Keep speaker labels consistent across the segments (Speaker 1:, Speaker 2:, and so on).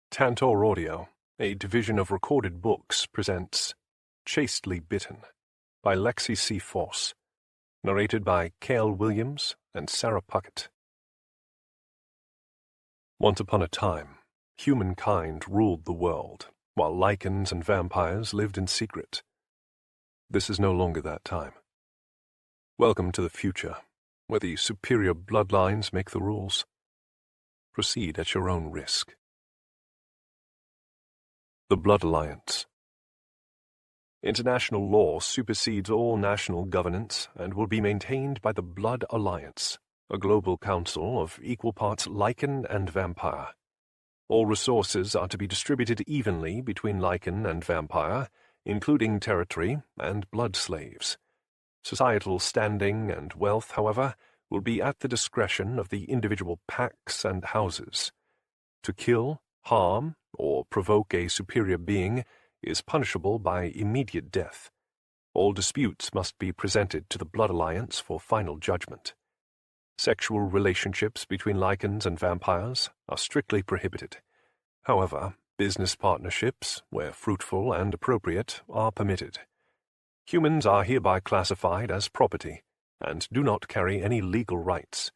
Speaker 1: Tantor Audio, a division of recorded books, presents Chastely Bitten by Lexi C. Foss, narrated by Cale Williams and Sarah Puckett. Once upon a time, humankind ruled the world, while lichens and vampires lived in secret. This is no longer that time. Welcome to the future, where the superior bloodlines make the rules. Proceed at your own risk. The Blood Alliance. International law supersedes all national governance and will be maintained by the Blood Alliance, a global council of equal parts lichen and vampire. All resources are to be distributed evenly between lichen and vampire, including territory and blood slaves. Societal standing and wealth, however, will be at the discretion of the individual packs and houses. To kill, harm, or provoke a superior being is punishable by immediate death. All disputes must be presented to the Blood Alliance for final judgment. Sexual relationships between lichens and vampires are strictly prohibited. However, business partnerships, where fruitful and appropriate, are permitted. Humans are hereby classified as property and do not carry any legal rights.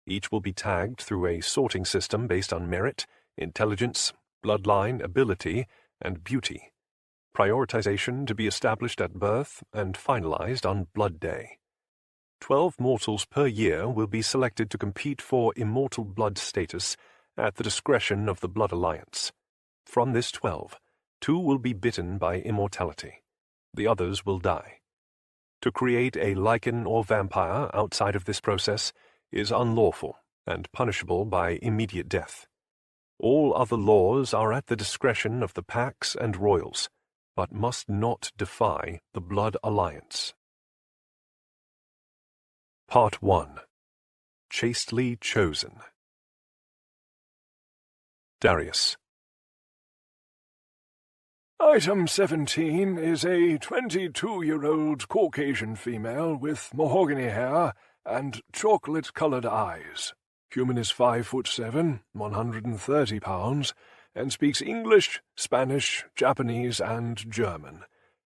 Speaker 1: Each will be tagged through a sorting system based on merit, intelligence, bloodline, ability, and beauty. Prioritization to be established at birth and finalized on Blood Day. 12 mortals per year will be selected to compete for immortal blood status at the discretion of the Blood Alliance. From this 12, 2 will be bitten by immortality. The others will die. To create a lichen or vampire outside of this process is unlawful and punishable by immediate death. All other laws are at the discretion of the packs and royals, but must not defy the Blood Alliance. Part 1. Chastely Chosen. Darius.
Speaker 2: Item 17 is a 22-year-old Caucasian female with mahogany hair and chocolate-colored eyes. Human is 5'7", 130 pounds, and speaks English, Spanish, Japanese, and German.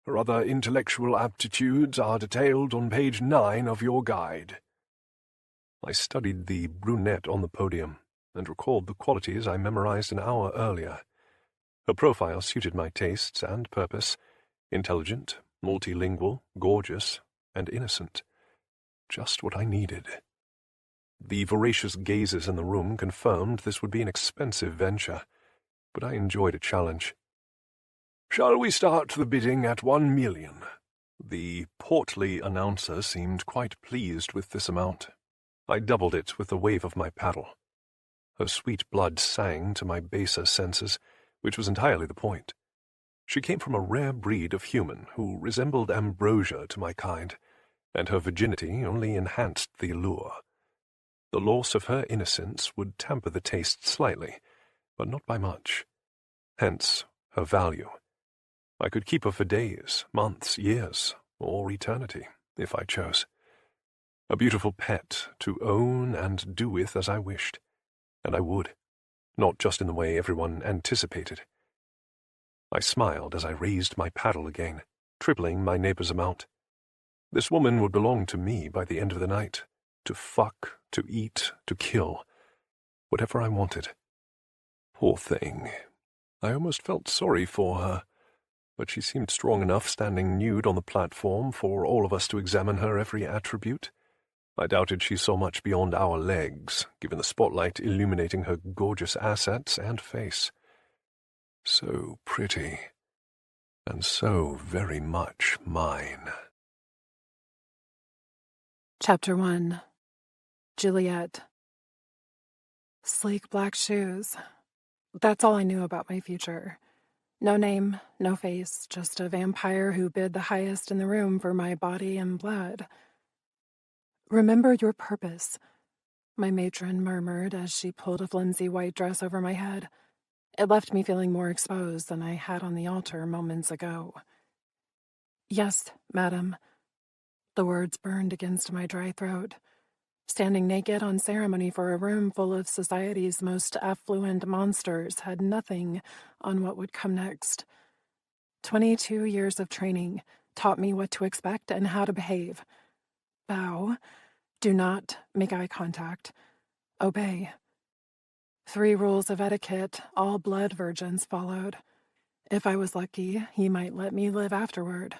Speaker 2: Her other intellectual aptitudes are detailed on page 9 of your guide.
Speaker 1: I studied the brunette on the podium and recalled the qualities I memorized an hour earlier. Her profile suited my tastes and purpose: intelligent, multilingual, gorgeous, and innocent. Just what I needed. The voracious gazes in the room confirmed this would be an expensive venture, but I enjoyed a challenge.
Speaker 2: Shall we start the bidding at 1 million?
Speaker 1: The portly announcer seemed quite pleased with this amount. I doubled it with a wave of my paddle. Her sweet blood sang to my baser senses, which was entirely the point. She came from a rare breed of human who resembled ambrosia to my kind, and her virginity only enhanced the allure. The loss of her innocence would temper the taste slightly, but not by much. Hence her value. I could keep her for days, months, years, or eternity, if I chose. A beautiful pet to own and do with as I wished. And I would, not just in the way everyone anticipated. I smiled as I raised my paddle again, tripling my neighbor's amount. This woman would belong to me by the end of the night, to fuck, to eat, to kill, whatever I wanted. Poor thing. I almost felt sorry for her, but she seemed strong enough standing nude on the platform for all of us to examine her every attribute. I doubted she saw much beyond our legs, given the spotlight illuminating her gorgeous assets and face. So pretty, and so very much mine.
Speaker 3: Chapter 1. Juliet. Sleek black shoes. That's all I knew about my future. No name, no face, just a vampire who bid the highest in the room for my body and blood. Remember your purpose, my matron murmured as she pulled a flimsy white dress over my head. It left me feeling more exposed than I had on the altar moments ago. Yes, madam. The words burned against my dry throat. Standing naked on ceremony for a room full of society's most affluent monsters had nothing on what would come next. 22 years of training taught me what to expect and how to behave. Bow. Do not make eye contact. Obey. 3 rules of etiquette all blood virgins followed. If I was lucky, he might let me live afterward.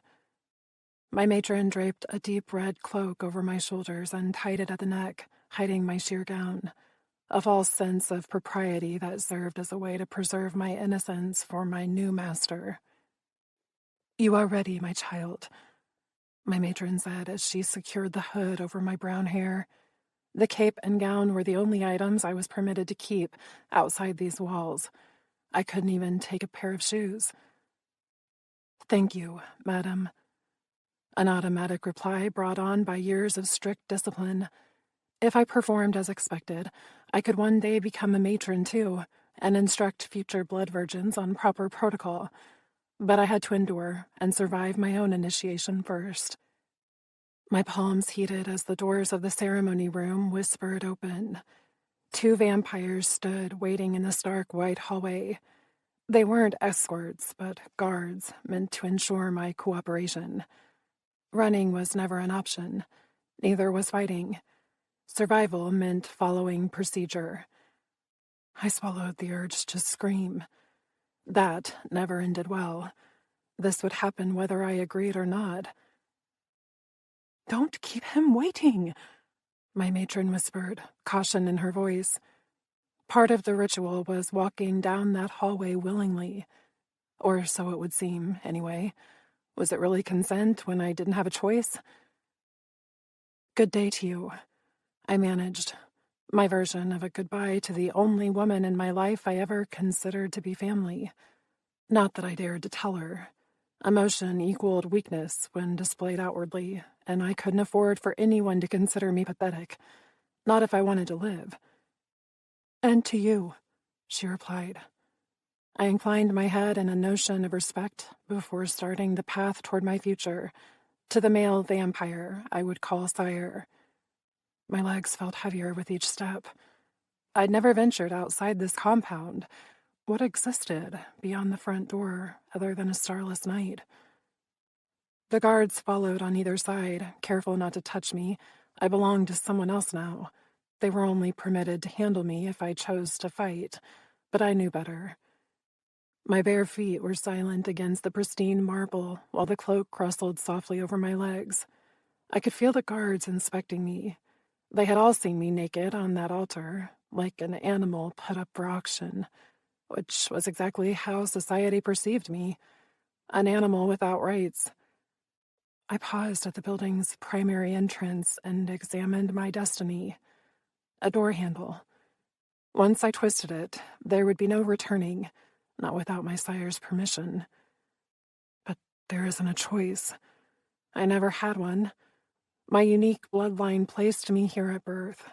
Speaker 3: My matron draped a deep red cloak over my shoulders and tied it at the neck, hiding my sheer gown, a false sense of propriety that served as a way to preserve my innocence for my new master. "You are ready, my child," my matron said as she secured the hood over my brown hair. The cape and gown were the only items I was permitted to keep outside these walls. I couldn't even take a pair of shoes. "Thank you, madam." An automatic reply brought on by years of strict discipline. If I performed as expected, I could one day become a matron too, and instruct future blood virgins on proper protocol. But I had to endure and survive my own initiation first. My palms heated as the doors of the ceremony room whispered open. 2 vampires stood waiting in the stark white hallway. They weren't escorts, but guards meant to ensure my cooperation. Running was never an option. Neither was fighting. Survival meant following procedure. I swallowed the urge to scream. That never ended well. This would happen whether I agreed or not. "Don't keep him waiting," my matron whispered, caution in her voice. Part of the ritual was walking down that hallway willingly. Or so it would seem, anyway. Was it really consent when I didn't have a choice? "Good day to you," I managed. My version of a goodbye to the only woman in my life I ever considered to be family. Not that I dared to tell her. Emotion equaled weakness when displayed outwardly, and I couldn't afford for anyone to consider me pathetic. Not if I wanted to live. "And to you," she replied. I inclined my head in a notion of respect before starting the path toward my future, to the male vampire I would call sire. My legs felt heavier with each step. I'd never ventured outside this compound. What existed beyond the front door other than a starless night? The guards followed on either side, careful not to touch me. I belonged to someone else now. They were only permitted to handle me if I chose to fight, but I knew better. My bare feet were silent against the pristine marble while the cloak rustled softly over my legs. I could feel the guards inspecting me. They had all seen me naked on that altar, like an animal put up for auction, which was exactly how society perceived me, an animal without rights. I paused at the building's primary entrance and examined my destiny. A door handle. Once I twisted it, there would be no returning, not without my sire's permission. But there isn't a choice. I never had one. My unique bloodline placed me here at birth.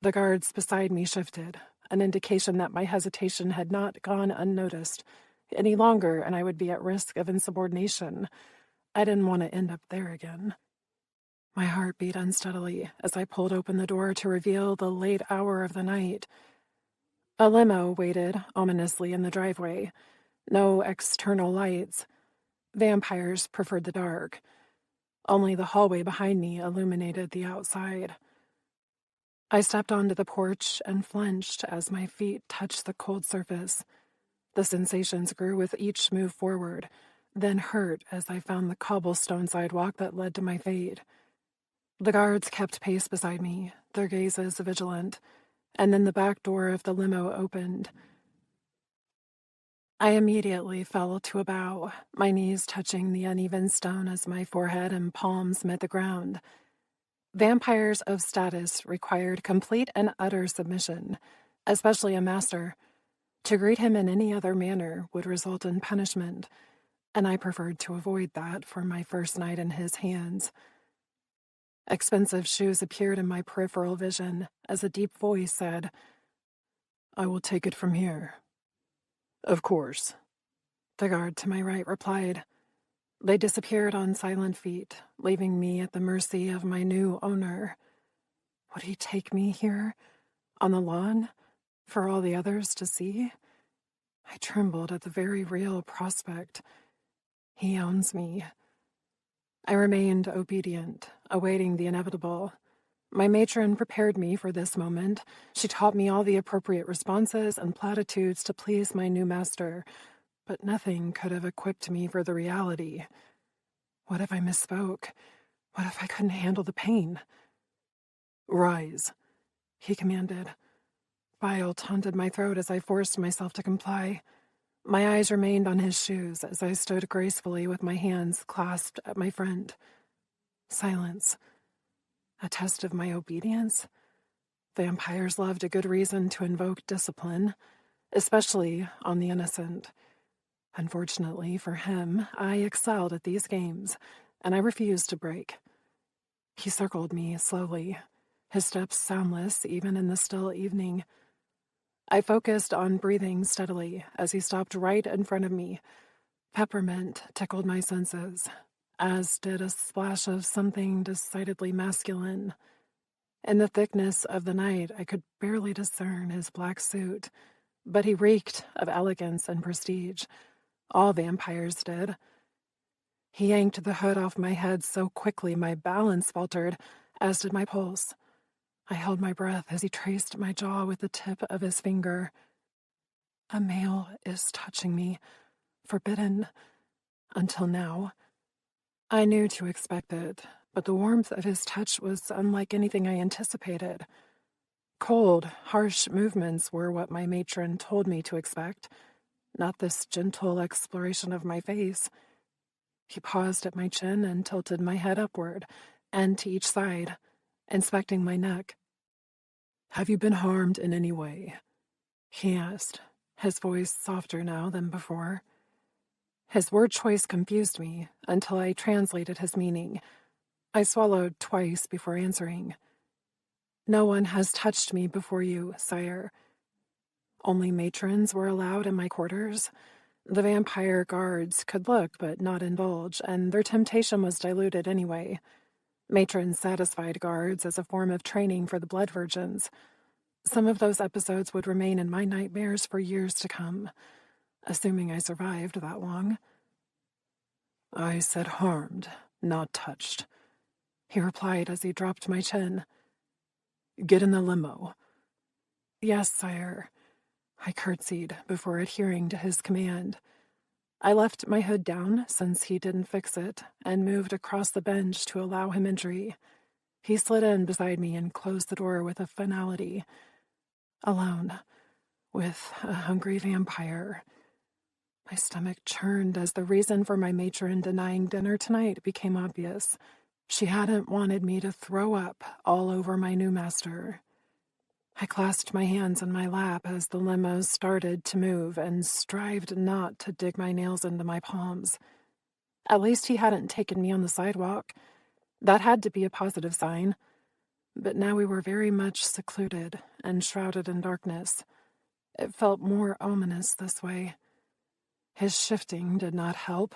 Speaker 3: The guards beside me shifted, an indication that my hesitation had not gone unnoticed any longer, and I would be at risk of insubordination. I didn't want to end up there again. My heart beat unsteadily as I pulled open the door to reveal the late hour of the night. A limo waited ominously in the driveway. No external lights. Vampires preferred the dark. Only the hallway behind me illuminated the outside. I stepped onto the porch and flinched as my feet touched the cold surface. The sensations grew with each move forward, then hurt as I found the cobblestone sidewalk that led to my fate. The guards kept pace beside me, their gazes vigilant, and then the back door of the limo opened. I immediately fell to a bow, my knees touching the uneven stone as my forehead and palms met the ground. Vampires of status required complete and utter submission, especially a master. To greet him in any other manner would result in punishment, and I preferred to avoid that for my first night in his hands. Expensive shoes appeared in my peripheral vision as a deep voice said, "I will take it from here." "Of course," the guard to my right replied. They disappeared on silent feet, leaving me at the mercy of my new owner. Would he take me here, on the lawn, for all the others to see? I trembled at the very real prospect. He owns me. I remained obedient, awaiting the inevitable. My matron prepared me for this moment. She taught me all the appropriate responses and platitudes to please my new master, but nothing could have equipped me for the reality. What if I misspoke? What if I couldn't handle the pain? "Rise," he commanded. Bile taunted my throat as I forced myself to comply. My eyes remained on his shoes as I stood gracefully with my hands clasped at my front. Silence. A test of my obedience? Vampires loved a good reason to invoke discipline, especially on the innocent. Unfortunately for him, I excelled at these games, and I refused to break. He circled me slowly, his steps soundless even in the still evening. I focused on breathing steadily as he stopped right in front of me. Peppermint tickled my senses, as did a splash of something decidedly masculine. In the thickness of the night, I could barely discern his black suit, but he reeked of elegance and prestige. All vampires did. He yanked the hood off my head so quickly my balance faltered, as did my pulse. I held my breath as he traced my jaw with the tip of his finger. A male is touching me, forbidden, until now. I knew to expect it, but the warmth of his touch was unlike anything I anticipated. Cold, harsh movements were what my matron told me to expect, not this gentle exploration of my face. He paused at my chin and tilted my head upward, and to each side, inspecting my neck. "Have you been harmed in any way?" he asked, his voice softer now than before. His word choice confused me until I translated his meaning. I swallowed twice before answering. "No one has touched me before you, sire. Only matrons were allowed in my quarters. The vampire guards could look but not indulge, and their temptation was diluted anyway. Matrons satisfied guards as a form of training for the blood virgins. Some of those episodes would remain in my nightmares for years to come, assuming I survived that long." "I said harmed, not touched," he replied as he dropped my chin. "Get in the limo." "Yes, sire." I curtsied before adhering to his command. I left my hood down, since he didn't fix it, and moved across the bench to allow him entry. He slid in beside me and closed the door with a finality. Alone, with a hungry vampire. My stomach churned as the reason for my matron denying dinner tonight became obvious. She hadn't wanted me to throw up all over my new master. I clasped my hands in my lap as the limo started to move and strived not to dig my nails into my palms. At least he hadn't taken me on the sidewalk. That had to be a positive sign. But now we were very much secluded and shrouded in darkness. It felt more ominous this way. His shifting did not help.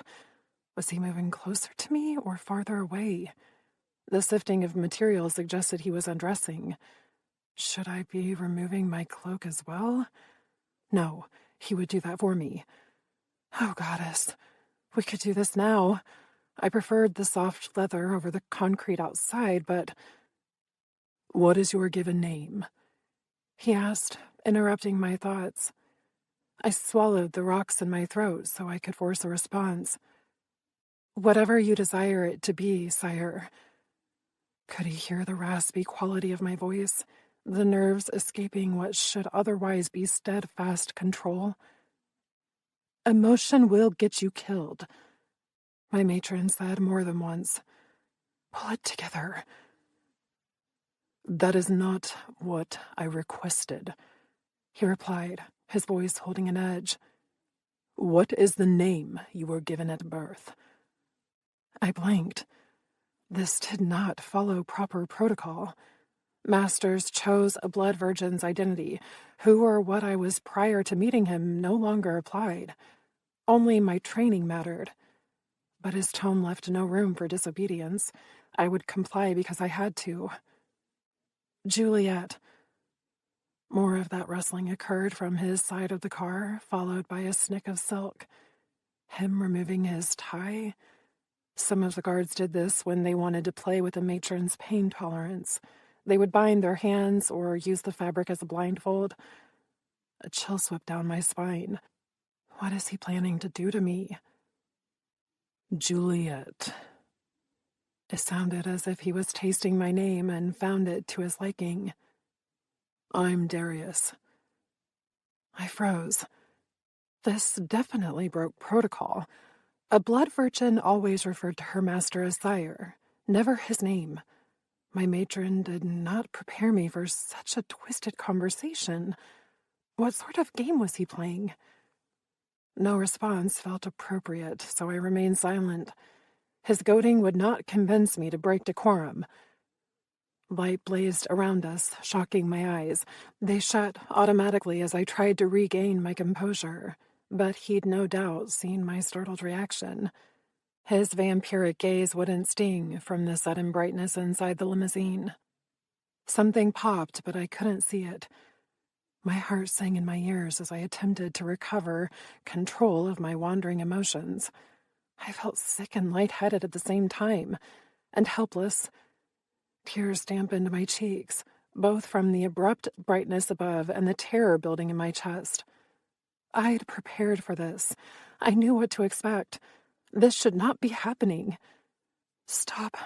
Speaker 3: Was he moving closer to me or farther away? The sifting of material suggested he was undressing. Should I be removing my cloak as well? No, he would do that for me. Oh, goddess, we could do this now. I preferred the soft leather over the concrete outside, but... "What is your given name?" he asked, interrupting my thoughts. I swallowed the rocks in my throat so I could force a response. "Whatever you desire it to be, sire." Could he hear the raspy quality of my voice? The nerves escaping what should otherwise be steadfast control. "Emotion will get you killed," my matron said more than once. "Pull it together." "That is not what I requested," he replied, his voice holding an edge. "What is the name you were given at birth?" I blinked. This did not follow proper protocol. Masters chose a blood virgin's identity. Who or what I was prior to meeting him no longer applied. Only my training mattered. But his tone left no room for disobedience. I would comply because I had to. Juliet. More of that rustling occurred from his side of the car, followed by a snick of silk. Him removing his tie. Some of the guards did this when they wanted to play with a matron's pain tolerance. They would bind their hands or use the fabric as a blindfold. A chill swept down my spine. What is he planning to do to me? Juliet. It sounded as if he was tasting my name and found it to his liking. I'm Darius. I froze. This definitely broke protocol. A blood virgin always referred to her master as sire, never his name. My matron did not prepare me for such a twisted conversation. What sort of game was he playing? No response felt appropriate, so I remained silent. His goading would not convince me to break decorum. Light blazed around us, shocking my eyes. They shut automatically as I tried to regain my composure, but he'd no doubt seen my startled reaction. His vampiric gaze wouldn't sting from the sudden brightness inside the limousine. Something popped, but I couldn't see it. My heart sang in my ears as I attempted to recover control of my wandering emotions. I felt sick and lightheaded at the same time, and helpless. Tears dampened my cheeks, both from the abrupt brightness above and the terror building in my chest. I'd prepared for this. I knew what to expect. This should not be happening. Stop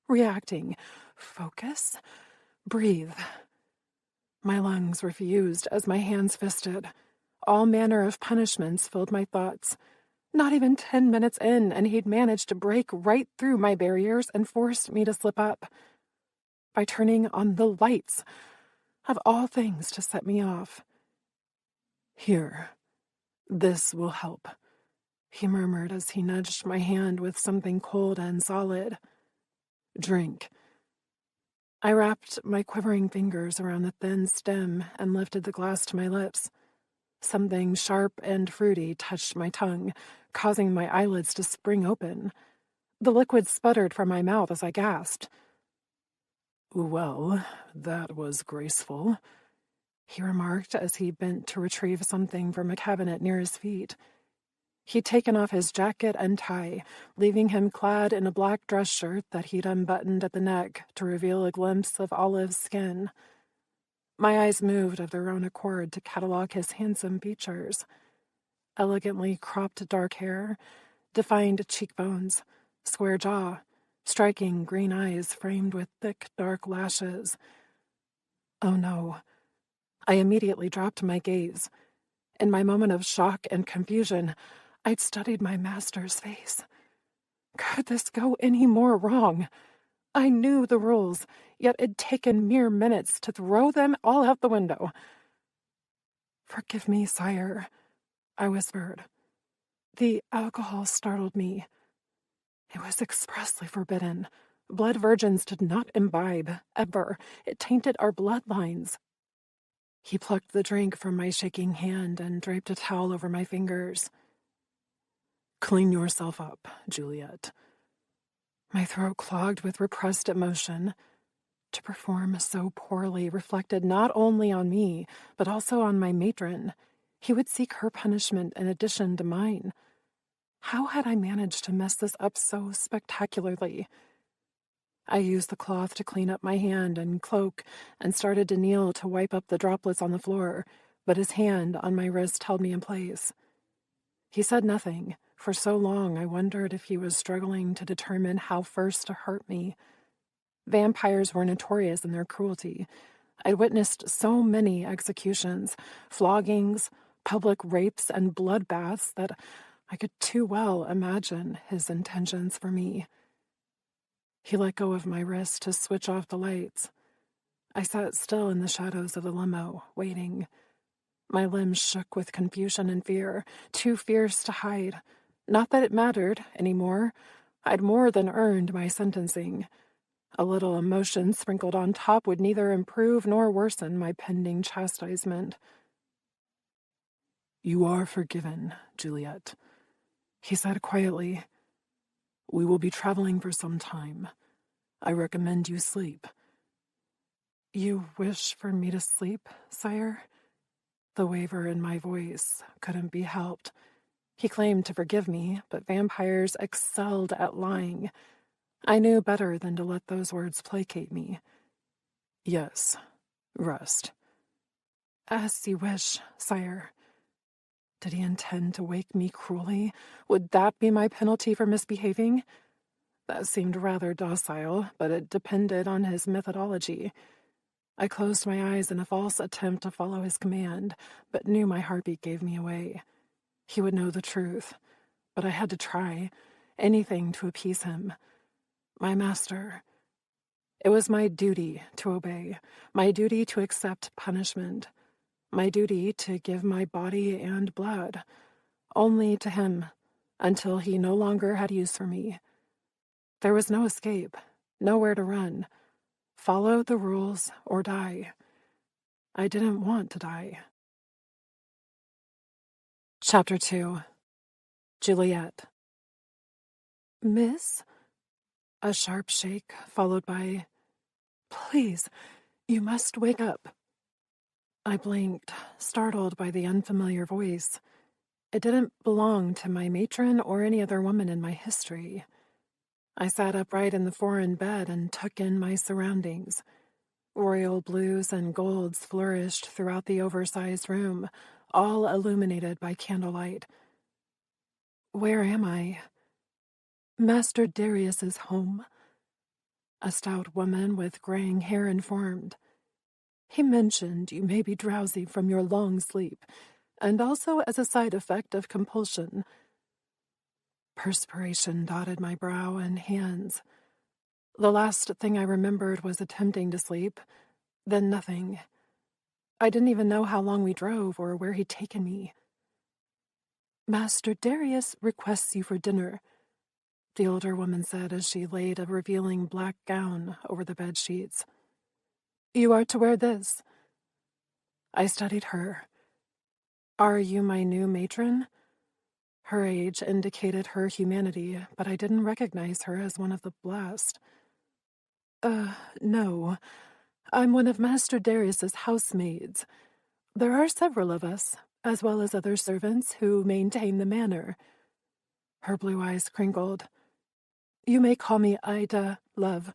Speaker 3: reacting. Focus. Breathe. My lungs refused as my hands fisted. All manner of punishments filled my thoughts. Not even 10 minutes in, and he'd managed to break right through my barriers and forced me to slip up. By turning on the lights, of all things to set me off. Here, this will help, he murmured as he nudged my hand with something cold and solid. Drink. I wrapped my quivering fingers around the thin stem and lifted the glass to my lips. Something sharp and fruity touched my tongue, causing my eyelids to spring open. The liquid sputtered from my mouth as I gasped. Well, that was graceful, he remarked as he bent to retrieve something from a cabinet near his feet. He'd taken off his jacket and tie, leaving him clad in a black dress shirt that he'd unbuttoned at the neck to reveal a glimpse of olive skin. My eyes moved of their own accord to catalog his handsome features. Elegantly cropped dark hair, defined cheekbones, square jaw, striking green eyes framed with thick dark lashes. Oh no. I immediately dropped my gaze. In my moment of shock and confusion, I'd studied my master's face. Could this go any more wrong? I knew the rules, yet it'd taken mere minutes to throw them all out the window. Forgive me, sire, I whispered. The alcohol startled me. It was expressly forbidden. Blood virgins did not imbibe, ever. It tainted our bloodlines. He plucked the drink from my shaking hand and draped a towel over my fingers. Clean yourself up, Juliet. My throat clogged with repressed emotion. To perform so poorly reflected not only on me, but also on my matron. He would seek her punishment in addition to mine. How had I managed to mess this up so spectacularly? I used the cloth to clean up my hand and cloak and started to kneel to wipe up the droplets on the floor, but his hand on my wrist held me in place. He said nothing. For so long, I wondered if he was struggling to determine how first to hurt me. Vampires were notorious in their cruelty. I'd witnessed so many executions, floggings, public rapes, and bloodbaths that I could too well imagine his intentions for me. He let go of my wrist to switch off the lights. I sat still in the shadows of the limo, waiting. My limbs shook with confusion and fear, too fierce to hide. Not that it mattered anymore. I'd more than earned my sentencing. A little emotion sprinkled on top would neither improve nor worsen my pending chastisement. You are forgiven, Juliet, he said quietly. We will be traveling for some time. I recommend you sleep. You wish for me to sleep, sire? The waver in my voice couldn't be helped. He claimed to forgive me, but vampires excelled at lying. I knew better than to let those words placate me. Yes, rest. As you wish, sire. Did he intend to wake me cruelly? Would that be my penalty for misbehaving? That seemed rather docile, but it depended on his methodology. I closed my eyes in a false attempt to follow his command, but knew my heartbeat gave me away. He would know the truth, but I had to try. Anything to appease him. My master. It was my duty to obey, my duty to accept punishment, my duty to give my body and blood, only to him, until he no longer had use for me. There was no escape, nowhere to run. Follow the rules or die. I didn't want to die. Chapter 2. Juliet. Miss? A sharp shake, followed by, Please, you must wake up. I blinked, startled by the unfamiliar voice. It didn't belong to my matron or any other woman in my history. I sat upright in the foreign bed and took in my surroundings. Royal blues and golds flourished throughout the oversized room, all illuminated by candlelight. Where am I? Master Darius's home. A stout woman with graying hair informed. He mentioned you may be drowsy from your long sleep, and also as a side effect of compulsion. Perspiration dotted my brow and hands. The last thing I remembered was attempting to sleep, then nothing. I didn't even know how long we drove or where he'd taken me. Master Darius requests you for dinner, the older woman said as she laid a revealing black gown over the bed sheets. You are to wear this. I studied her. Are you my new matron? Her age indicated her humanity, but I didn't recognize her as one of the blessed. No. I'm one of Master Darius's housemaids. There are several of us, as well as other servants who maintain the manor. Her blue eyes crinkled. You may call me Ida, love.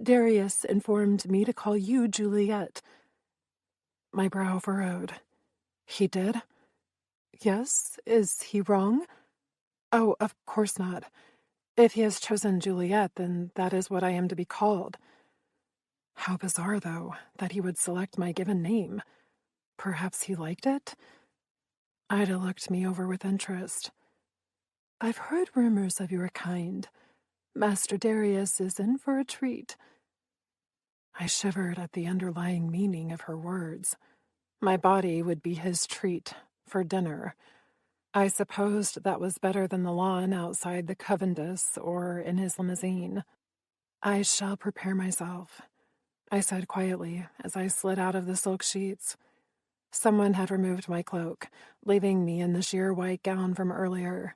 Speaker 3: Darius informed me to call you Juliet. My brow furrowed. He did? Yes? Is he wrong? Oh, of course not. If he has chosen Juliet, then that is what I am to be called. How bizarre, though, that he would select my given name. Perhaps he liked it? Ida looked me over with interest. I've heard rumors of your kind. Master Darius is in for a treat. I shivered at the underlying meaning of her words. My body would be his treat for dinner. I supposed that was better than the lawn outside the Covendus or in his limousine. I shall prepare myself, I said quietly as I slid out of the silk sheets. Someone had removed my cloak, leaving me in the sheer white gown from earlier.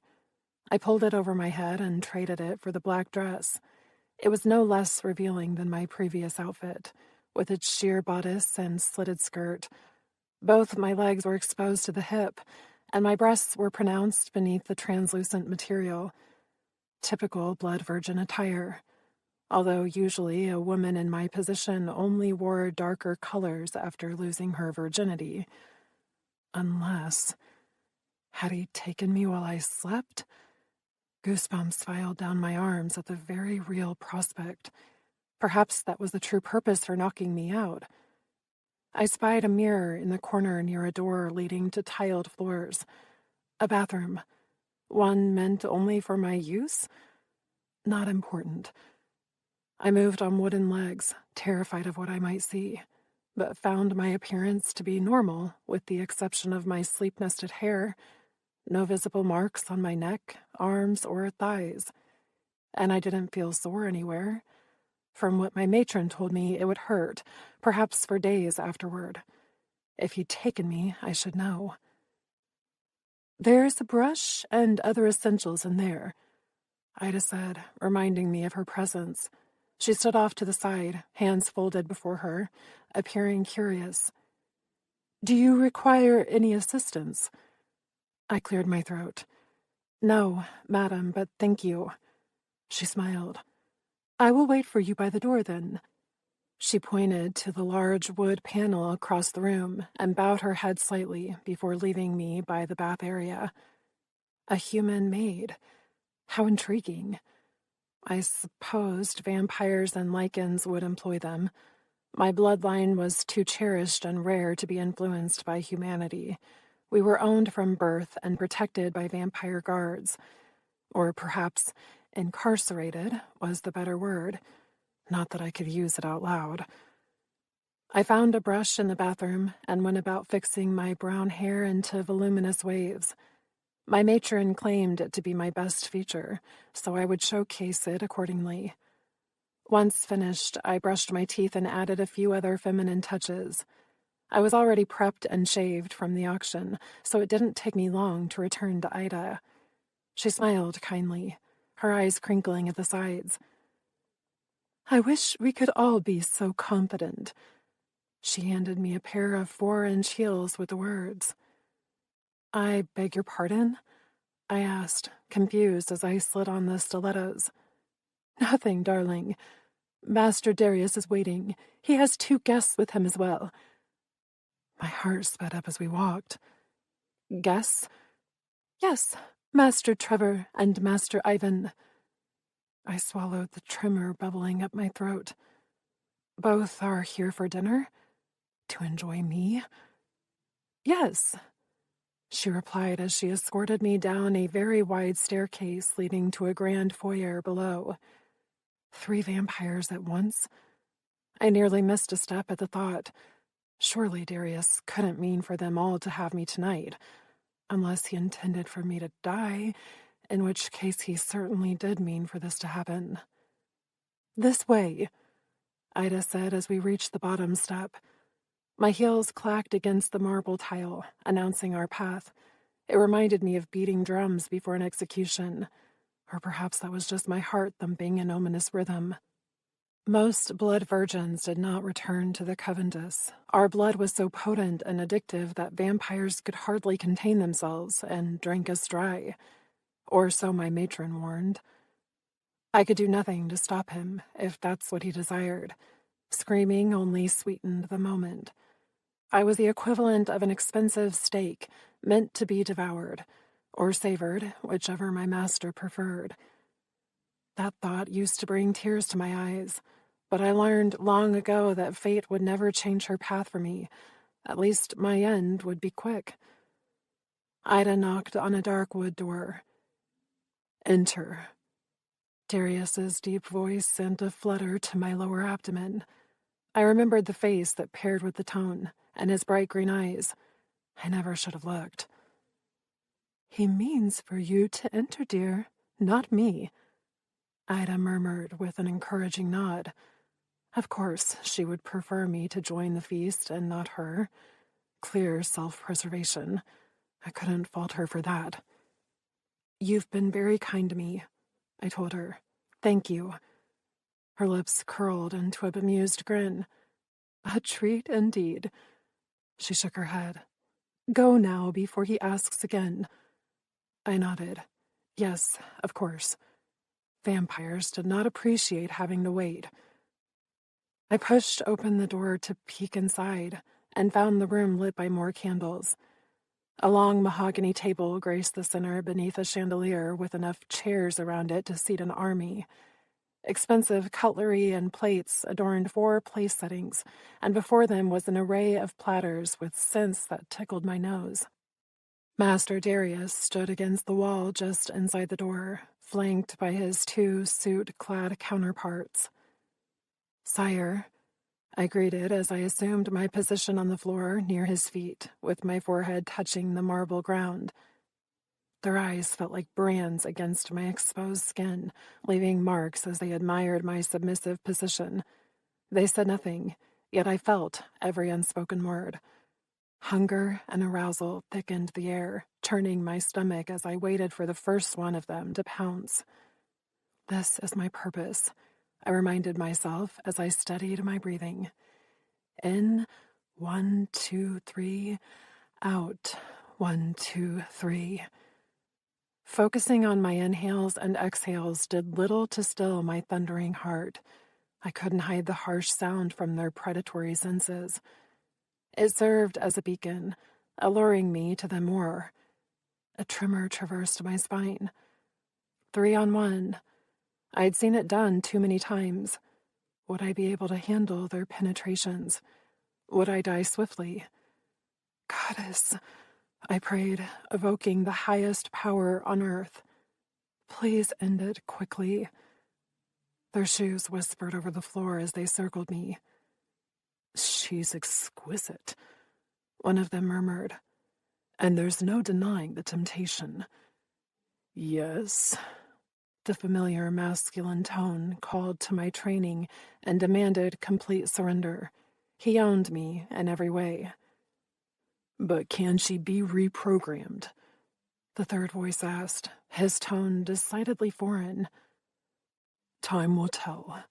Speaker 3: I pulled it over my head and traded it for the black dress. It was no less revealing than my previous outfit, with its sheer bodice and slitted skirt. Both my legs were exposed to the hip, and my breasts were pronounced beneath the translucent material. Typical blood virgin attire. Although usually a woman in my position only wore darker colors after losing her virginity. Unless... had he taken me while I slept? Goosebumps filed down my arms at the very real prospect. Perhaps that was the true purpose for knocking me out. I spied a mirror in the corner near a door leading to tiled floors. A bathroom. One meant only for my use? Not important. I moved on wooden legs, terrified of what I might see, but found my appearance to be normal, with the exception of my sleep-nested hair. No visible marks on my neck, arms, or thighs. And I didn't feel sore anywhere. From what my matron told me, it would hurt, perhaps for days afterward. If he'd taken me, I should know. There's a brush and other essentials in there, Ida said, reminding me of her presence. She stood off to the side, hands folded before her, appearing curious. "Do you require any assistance?" I cleared my throat. "No, madam, but thank you." She smiled. "I will wait for you by the door, then." She pointed to the large wood panel across the room and bowed her head slightly before leaving me by the bath area. A human maid. How intriguing. I supposed vampires and lichens would employ them. My bloodline was too cherished and rare to be influenced by humanity. We were owned from birth and protected by vampire guards. Or perhaps incarcerated was the better word. Not that I could use it out loud. I found a brush in the bathroom and went about fixing my brown hair into voluminous waves. My matron claimed it to be my best feature, so I would showcase it accordingly. Once finished, I brushed my teeth and added a few other feminine touches. I was already prepped and shaved from the auction, so it didn't take me long to return to Ida. She smiled kindly, her eyes crinkling at the sides. "I wish we could all be so confident." She handed me a pair of 4-inch heels with the words. "I beg your pardon?" I asked, confused as I slid on the stilettos. "Nothing, darling. Master Darius is waiting. He has 2 guests with him as well." My heart sped up as we walked. "Guests?" "Yes, Master Trevor and Master Ivan." I swallowed the tremor bubbling up my throat. "Both are here for dinner? To enjoy me?" "Yes," she replied as she escorted me down a very wide staircase leading to a grand foyer below. 3 vampires at once? I nearly missed a step at the thought. Surely Darius couldn't mean for them all to have me tonight, unless he intended for me to die, in which case he certainly did mean for this to happen. "This way," Ida said as we reached the bottom step. My heels clacked against the marble tile, announcing our path. It reminded me of beating drums before an execution. Or perhaps that was just my heart thumping in ominous rhythm. Most blood virgins did not return to the Coventus. Our blood was so potent and addictive that vampires could hardly contain themselves and drank us dry. Or so my matron warned. I could do nothing to stop him, if that's what he desired. Screaming only sweetened the moment. I was the equivalent of an expensive steak, meant to be devoured, or savored, whichever my master preferred. That thought used to bring tears to my eyes, but I learned long ago that fate would never change her path for me. At least my end would be quick. Ida knocked on a dark wood door. "Enter." Darius's deep voice sent a flutter to my lower abdomen. I remembered the face that paired with the tone, and his bright green eyes. I never should have looked. "He means for you to enter, dear, not me," Ida murmured with an encouraging nod. Of course, she would prefer me to join the feast and not her. Clear self-preservation. I couldn't fault her for that. "You've been very kind to me," I told her. "Thank you." Her lips curled into a bemused grin. "A treat indeed." She shook her head. "Go now before he asks again." I nodded. Yes, of course. Vampires did not appreciate having to wait. I pushed open the door to peek inside and found the room lit by more candles. A long mahogany table graced the center beneath a chandelier with enough chairs around it to seat an army. Expensive cutlery and plates adorned 4 place settings, and before them was an array of platters with scents that tickled my nose. Master Darius stood against the wall just inside the door, flanked by his 2 suit-clad counterparts. "Sire," I greeted as I assumed my position on the floor near his feet, with my forehead touching the marble ground. Their eyes felt like brands against my exposed skin, leaving marks as they admired my submissive position. They said nothing, yet I felt every unspoken word. Hunger and arousal thickened the air, churning my stomach as I waited for the first one of them to pounce. This is my purpose. I reminded myself as I studied my breathing. In, 1, 2, 3. Out, 1, 2, 3. Focusing on my inhales and exhales did little to still my thundering heart. I couldn't hide the harsh sound from their predatory senses. It served as a beacon, alluring me to them more. A tremor traversed my spine. 3 on 1. I'd seen it done too many times. Would I be able to handle their penetrations? Would I die swiftly? Goddess, I prayed, evoking the highest power on earth. Please end it quickly. Their shoes whispered over the floor as they circled me. She's exquisite, one of them murmured. And there's no denying the temptation. Yes. The familiar masculine tone called to my training and demanded complete surrender. He owned me in every way. But can she be reprogrammed? The third voice asked, his tone decidedly foreign. Time will tell.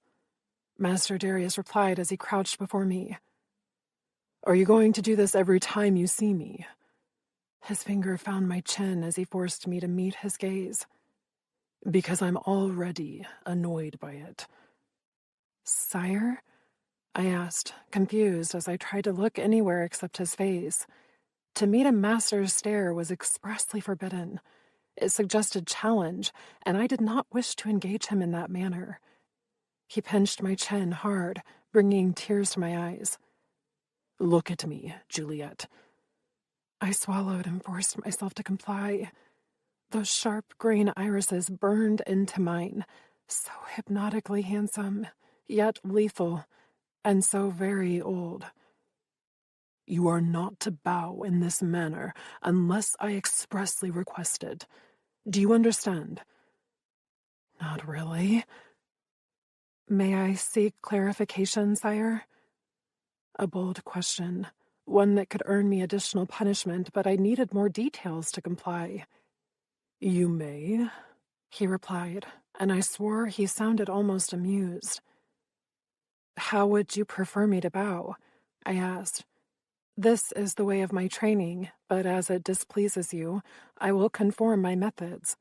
Speaker 3: Master Darius replied as he crouched before me. Are you going to do this every time you see me? His finger found my chin as he forced me to meet his gaze. Because I'm already annoyed by it. Sire? I asked, confused as I tried to look anywhere except his face. To meet a master's stare was expressly forbidden. It suggested challenge, and I did not wish to engage him in that manner. He pinched my chin hard, bringing tears to my eyes. Look at me, Juliet. I swallowed and forced myself to comply. Those sharp green irises burned into mine, so hypnotically handsome, yet lethal, and so very old. You are not to bow in this manner unless I expressly request it. Do you understand? Not really. May I seek clarification, sire? A bold question, one that could earn me additional punishment, but I needed more details to comply. You may, he replied, and I swore he sounded almost amused. How would you prefer me to bow? I asked. This is the way of my training, but as it displeases you, I will conform my methods.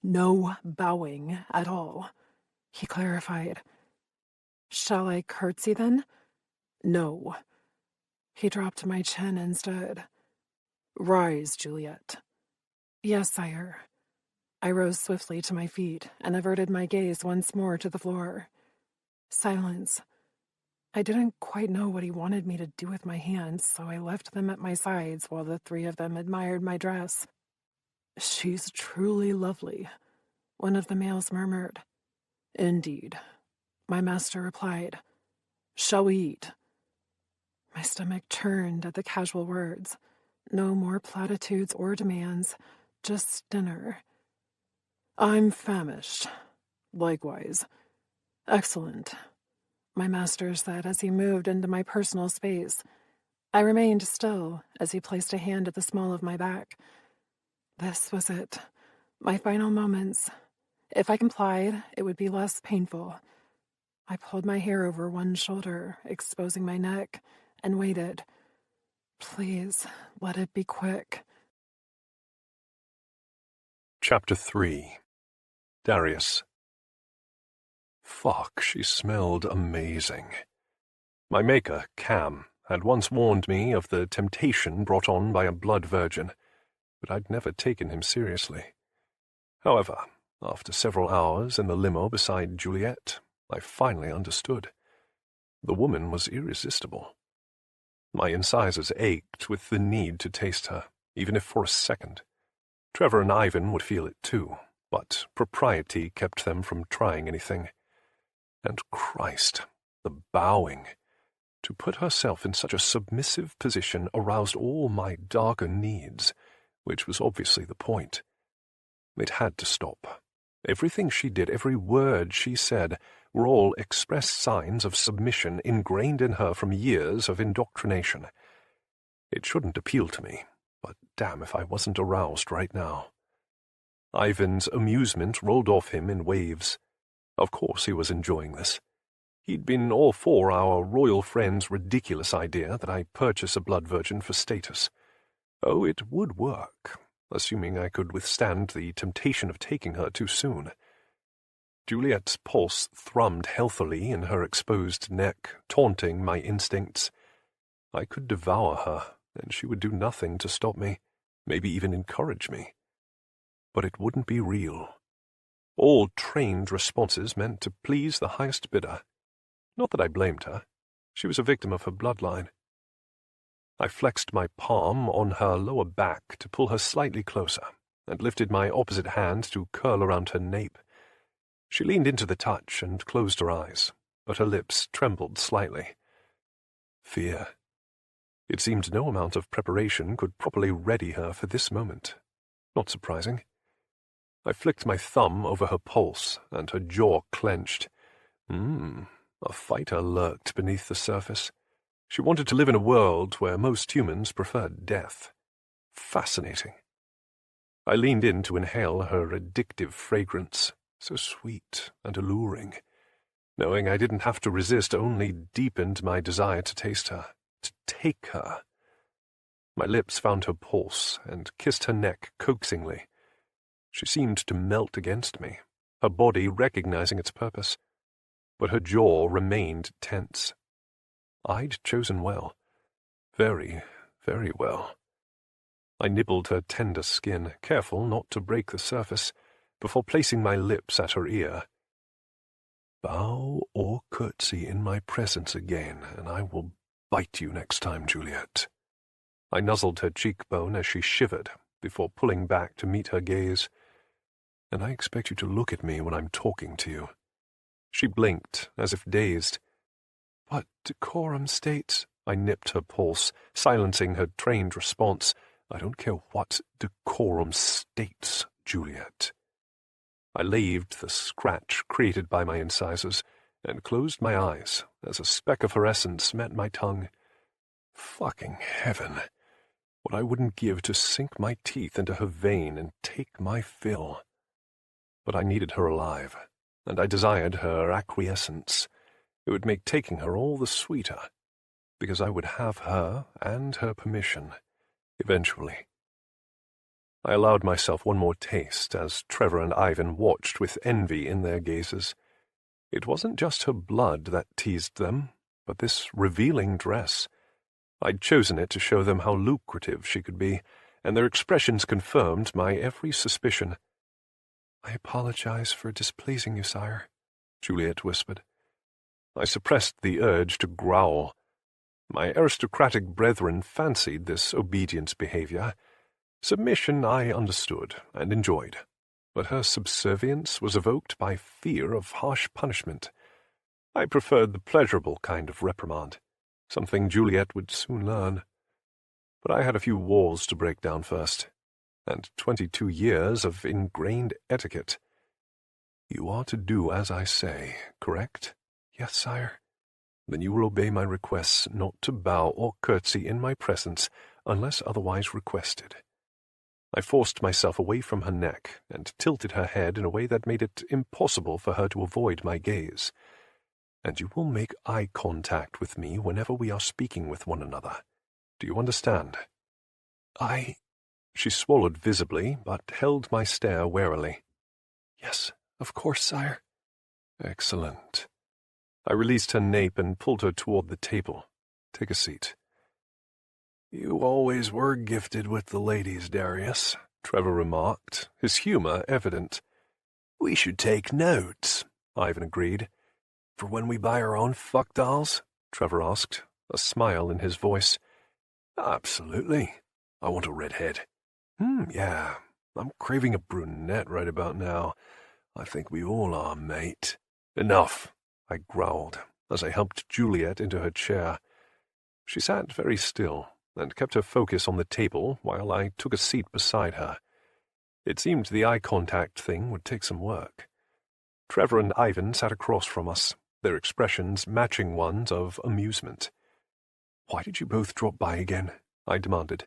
Speaker 3: No bowing at all, he clarified. Shall I curtsy then? No. He dropped my chin and stood. Rise, Juliet. Yes, sire. I rose swiftly to my feet and averted my gaze once more to the floor. Silence. I didn't quite know what he wanted me to do with my hands, so I left them at my sides while the three of them admired my dress. She's truly lovely, one of the males murmured. Indeed, my master replied. Shall we eat? My stomach churned at the casual words. No more platitudes or demands, just dinner. I'm famished. Likewise. Excellent, my master said as he moved into my personal space. I remained still as he placed a hand at the small of my back. This was it. My final moments. If I complied, it would be less painful. I pulled my hair over one shoulder, exposing my neck, and waited. Please, let it be quick.
Speaker 1: Chapter 3. Darius. Fuck, she smelled amazing. My maker, Cam, had once warned me of the temptation brought on by a blood virgin, but I'd never taken him seriously. However, after several hours in the limo beside Juliet, I finally understood. The woman was irresistible. My incisors ached with the need to taste her, even if for a second. Trevor and Ivan would feel it too, but propriety kept them from trying anything. And Christ, the bowing. To put herself in such a submissive position aroused all my darker needs, which was obviously the point. It had to stop. Everything she did, every word she said, were all express signs of submission ingrained in her from years of indoctrination. It shouldn't appeal to me, but damn if I wasn't aroused right now. Ivan's amusement rolled off him in waves. Of course he was enjoying this. He'd been all for our royal friend's ridiculous idea that I purchase a blood virgin for status. Oh, it would work, assuming I could withstand the temptation of taking her too soon. Juliet's pulse thrummed healthily in her exposed neck, taunting my instincts. I could devour her, and she would do nothing to stop me, maybe even encourage me. But it wouldn't be real. All trained responses meant to please the highest bidder. Not that I blamed her. She was a victim of her bloodline. I flexed my palm on her lower back to pull her slightly closer, and lifted my opposite hand to curl around her nape. She leaned into the touch and closed her eyes, but her lips trembled slightly. Fear. It seemed no amount of preparation could properly ready her for this moment. Not surprising. I flicked my thumb over her pulse, and her jaw clenched. A fighter lurked beneath the surface. She wanted to live in a world where most humans preferred death. Fascinating. I leaned in to inhale her addictive fragrance, so sweet and alluring. Knowing I didn't have to resist only deepened my desire to taste her, to take her. My lips found her pulse and kissed her neck coaxingly. She seemed to melt against me, her body recognizing its purpose, but her jaw remained tense. I'd chosen well. Very, very well. I nibbled her tender skin, careful not to break the surface, before placing my lips at her ear. Bow or curtsy in my presence again, and I will bite you next time, Juliet. I nuzzled her cheekbone as she shivered, before pulling back to meet her gaze. And I expect you to look at me when I'm talking to you. She blinked, as if dazed. But decorum states, I nipped her pulse, silencing her trained response. I don't care what decorum states, Juliet. I laved the scratch created by my incisors, and closed my eyes as a speck of her essence met my tongue. Fucking heaven! What I wouldn't give to sink my teeth into her vein and take my fill. But I needed her alive, and I desired her acquiescence. It would make taking her all the sweeter, because I would have her and her permission, eventually. I allowed myself one more taste as Trevor and Ivan watched with envy in their gazes. It wasn't just her blood that teased them, but this revealing dress. I'd chosen it to show them how lucrative she could be, and their expressions confirmed my every suspicion. I apologize for displeasing you, sire, Juliet whispered. I suppressed the urge to growl. My aristocratic brethren fancied this obedience behavior. Submission I understood and enjoyed, but her subservience was evoked by fear of harsh punishment. I preferred the pleasurable kind of reprimand, something Juliet would soon learn. But I had a few walls to break down first, and 22 years of ingrained etiquette. You are to do as I say, correct? Yes, sire. Then you will obey my requests not to bow or curtsy in my presence unless otherwise requested. I forced myself away from her neck and tilted her head in a way that made it impossible for her to avoid my gaze. And you will make eye contact with me whenever we are speaking with one another. Do you understand? She swallowed visibly, but held my stare warily. Yes, of course, sire. Excellent. I released her nape and pulled her toward the table. Take a seat. You always were gifted with the ladies, Darius, Trevor remarked, his humor evident. We should take notes, Ivan agreed. For when we buy our own fuck dolls? Trevor asked, a smile in his voice. Absolutely. I want a redhead. Yeah. I'm craving a brunette right about now. I think we all are, mate. Enough, I growled, as I helped Juliet into her chair. She sat very still, and kept her focus on the table while I took a seat beside her. It seemed the eye contact thing would take some work. Trevor and Ivan sat across from us, their expressions matching ones of amusement. Why did you both drop by again? I demanded.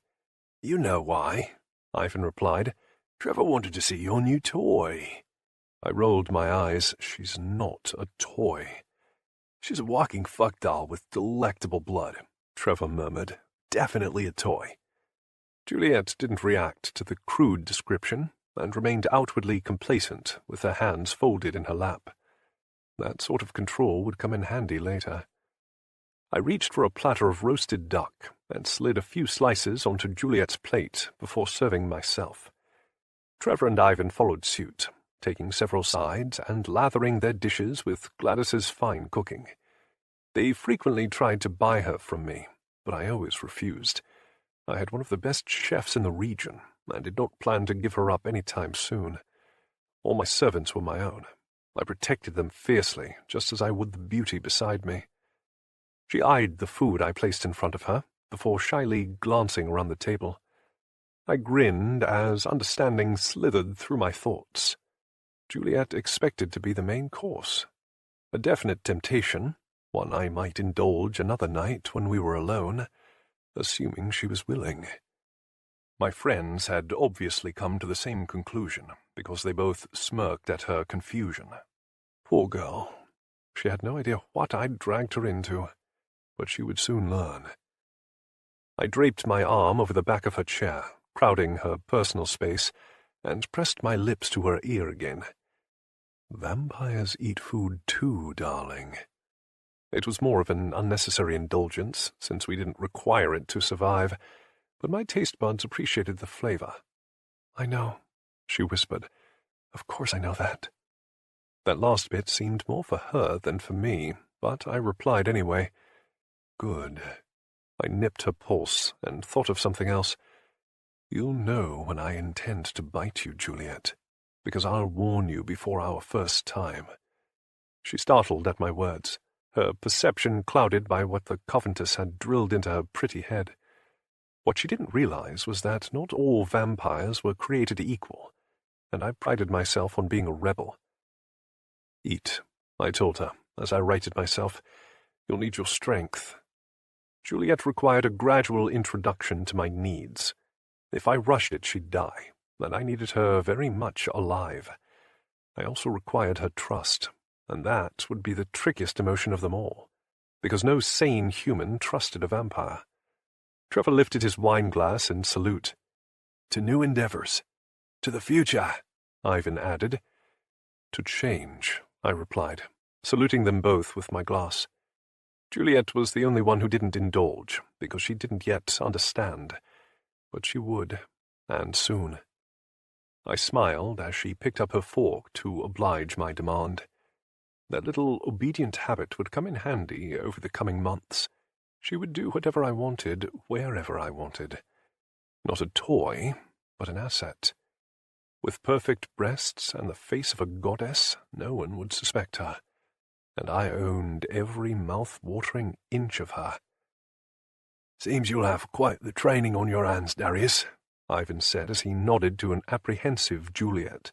Speaker 1: You know why, Ivan replied. Trevor wanted to see your new toy. I rolled my eyes. She's not a toy. She's a walking fuck doll with delectable blood, Trevor murmured. Definitely a toy. Juliet didn't react to the crude description and remained outwardly complacent with her hands folded in her lap. That sort of control would come in handy later. I reached for a platter of roasted duck and slid a few slices onto Juliet's plate before serving myself. Trevor and Ivan followed suit, taking several sides and lathering their dishes with Gladys's fine cooking. They frequently tried to buy her from me, but I always refused. I had one of the best chefs in the region, and did not plan to give her up any time soon. All my servants were my own. I protected them fiercely, just as I would the beauty beside me. She eyed the food I placed in front of her, before shyly glancing around the table. I grinned as understanding slithered through my thoughts. Juliet expected to be the main course. A definite temptation, one I might indulge another night when we were alone, assuming she was willing. My friends had obviously come to the same conclusion, because they both smirked at her confusion. Poor girl. She had no idea what I'd dragged her into, but she would soon learn. I draped my arm over the back of her chair, crowding her personal space, and pressed my lips to her ear again. Vampires eat food too, darling. It was more of an unnecessary indulgence, since we didn't require it to survive, but my taste buds appreciated the flavor. I know, she whispered. Of course I know that. That last bit seemed more for her than for me, but I replied anyway. Good. I nipped her pulse and thought of something else. You'll know when I intend to bite you, Juliet, because I'll warn you before our first time. She startled at my words, her perception clouded by what the Coventus had drilled into her pretty head. What she didn't realize was that not all vampires were created equal, and I prided myself on being a rebel. Eat, I told her, as I righted myself. You'll need your strength. Juliet required a gradual introduction to my needs. If I rushed it, she'd die, and I needed her very much alive. I also required her trust, and that would be the trickiest emotion of them all, because no sane human trusted a vampire. Trevor lifted his wineglass in salute. To new endeavors. To the future, Ivan added. To change, I replied, saluting them both with my glass. Juliet was the only one who didn't indulge, because she didn't yet understand. But she would, and soon. I smiled as she picked up her fork to oblige my demand. That little obedient habit would come in handy over the coming months. She would do whatever I wanted, wherever I wanted. Not a toy, but an asset. With perfect breasts and the face of a goddess, no one would suspect her. And I owned every mouth-watering inch of her. Seems you'll have quite the training on your hands, Darius, Ivan said as he nodded to an apprehensive Juliet.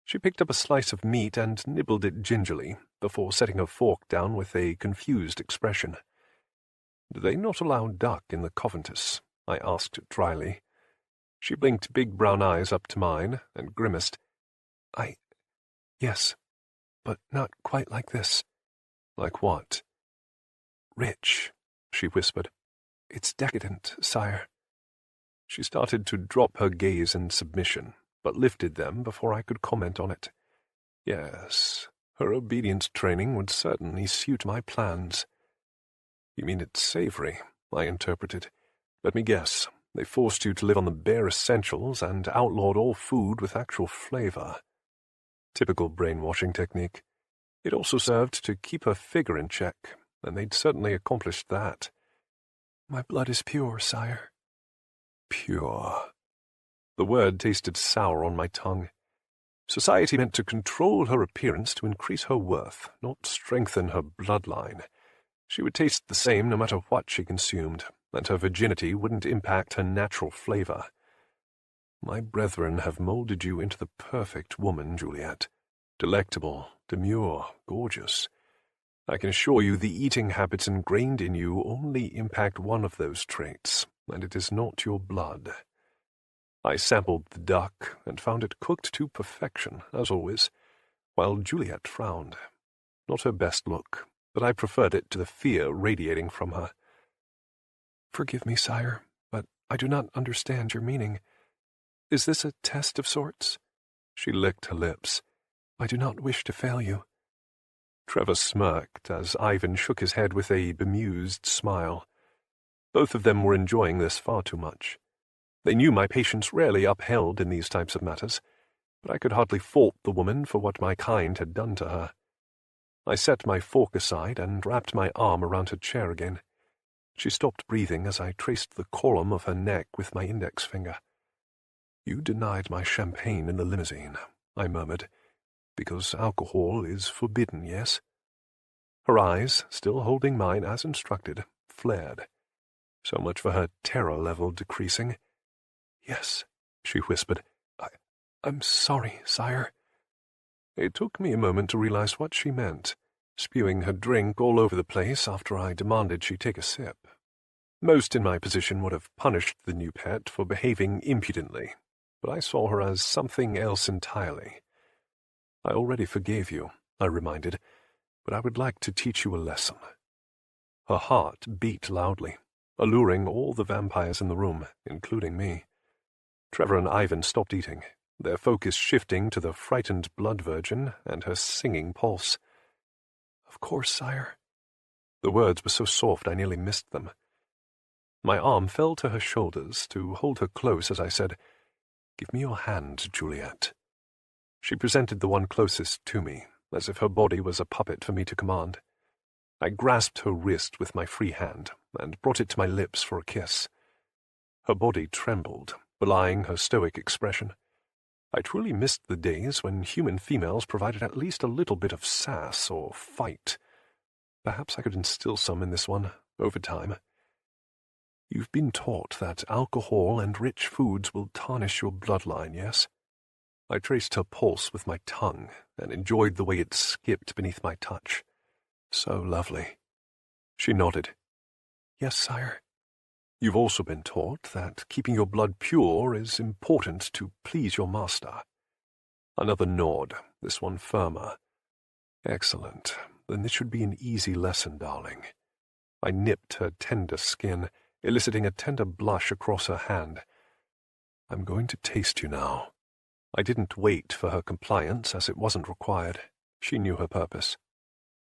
Speaker 1: She picked up a slice of meat and nibbled it gingerly, before setting her fork down with a confused expression. Do they not allow duck in the Coventus? I asked dryly. She blinked big brown eyes up to mine and grimaced. Yes, but not quite like this. Like what? Rich, she whispered. It's decadent, sire. She started to drop her gaze in submission, but lifted them before I could comment on it. Yes, her obedience training would certainly suit my plans. You mean it's savory, I interpreted. Let me guess. They forced you to live on the bare essentials and outlawed all food with actual flavor. Typical brainwashing technique. It also served to keep her figure in check, and they'd certainly accomplished that. My blood is pure, sire. Pure. The word tasted sour on my tongue. Society meant to control her appearance to increase her worth, not strengthen her bloodline. She would taste the same no matter what she consumed, and her virginity wouldn't impact her natural flavor. My brethren have molded you into the perfect woman, Juliet. Delectable, demure, gorgeous. I can assure you the eating habits ingrained in you only impact one of those traits, and it is not your blood. I sampled the duck and found it cooked to perfection, as always. while Juliet frowned. Not her best look, but I preferred it to the fear radiating from her.
Speaker 2: "Forgive me, sire, but I do not understand your meaning. Is this a test of sorts?"
Speaker 1: She licked her lips.
Speaker 2: "I do not wish to fail you."
Speaker 1: Trevor smirked as Ivan shook his head with a bemused smile. Both of them were enjoying this far too much. They knew my patience rarely upheld in these types of matters, but I could hardly fault the woman for what my kind had done to her. I set my fork aside and wrapped my arm around her chair again. She stopped breathing as I traced the column of her neck with my index finger. "You denied my champagne in the limousine," I murmured, "because alcohol is forbidden, yes?" Her eyes, still holding mine as instructed, flared. So much for her terror level decreasing.
Speaker 2: "Yes," she whispered. I'm sorry, sire."
Speaker 1: It took me a moment to realize what she meant, spewing her drink all over the place after I demanded she take a sip. Most in my position would have punished the new pet for behaving impudently, but I saw her as something else entirely. "I already forgave you," I reminded, "but I would like to teach you a lesson." Her heart beat loudly, alluring all the vampires in the room, including me. Trevor and Ivan stopped eating, their focus shifting to the frightened blood virgin and her singing pulse.
Speaker 2: "Of course, sire."
Speaker 1: The words were so soft I nearly missed them. My arm fell to her shoulders to hold her close as I said, "Give me your hand, Juliet." She presented the one closest to me, as if her body was a puppet for me to command. I grasped her wrist with my free hand and brought it to my lips for a kiss. Her body trembled, belying her stoic expression. I truly missed the days when human females provided at least a little bit of sass or fight. Perhaps I could instill some in this one, over time. "You've been taught that alcohol and rich foods will tarnish your bloodline, yes?" I traced her pulse with my tongue and enjoyed the way it skipped beneath my touch. So lovely. She nodded.
Speaker 2: "Yes, sire."
Speaker 1: "You've also been taught that keeping your blood pure is important to please your master." Another nod, this one firmer. "Excellent. Then this should be an easy lesson, darling." I nipped her tender skin, eliciting a tender blush across her hand. "I'm going to taste you now." I didn't wait for her compliance, as it wasn't required. She knew her purpose.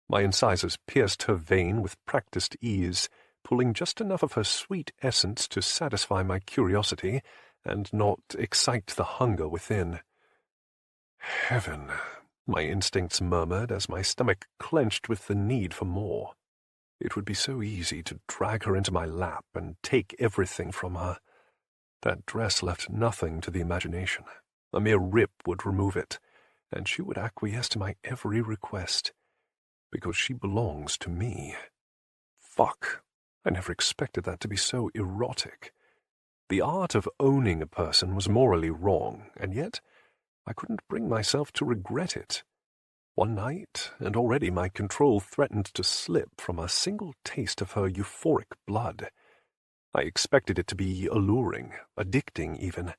Speaker 1: My incisors pierced her vein with practiced ease, pulling just enough of her sweet essence to satisfy my curiosity and not excite the hunger within. "Heaven," my instincts murmured as my stomach clenched with the need for more. It would be so easy to drag her into my lap and take everything from her. That dress left nothing to the imagination. A mere rip would remove it, and she would acquiesce to my every request, because she belongs to me. Fuck. I never expected that to be so erotic. The art of owning a person was morally wrong, and yet I couldn't bring myself to regret it. One night, and already my control threatened to slip from a single taste of her euphoric blood. I expected it to be alluring, addicting even,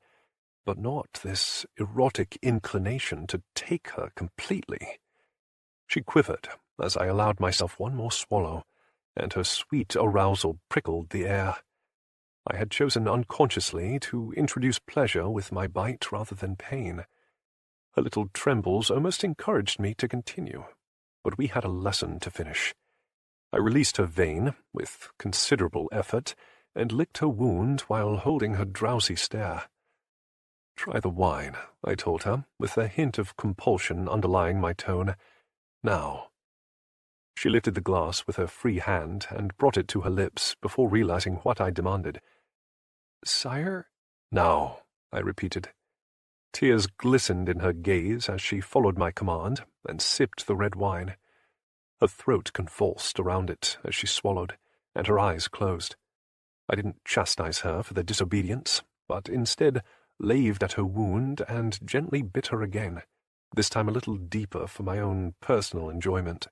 Speaker 1: but not this erotic inclination to take her completely. She quivered as I allowed myself one more swallow, and her sweet arousal prickled the air. I had chosen unconsciously to introduce pleasure with my bite rather than pain. Her little trembles almost encouraged me to continue, but we had a lesson to finish. I released her vein, with considerable effort, and licked her wound while holding her drowsy stare. "Try the wine," I told her, with a hint of compulsion underlying my tone. "Now." She lifted the glass with her free hand and brought it to her lips before realizing what I demanded.
Speaker 2: "Sire?"
Speaker 1: "Now," I repeated. Tears glistened in her gaze as she followed my command and sipped the red wine. Her throat convulsed around it as she swallowed, and her eyes closed. I didn't chastise her for the disobedience, but instead laved at her wound and gently bit her again, this time a little deeper for my own personal enjoyment.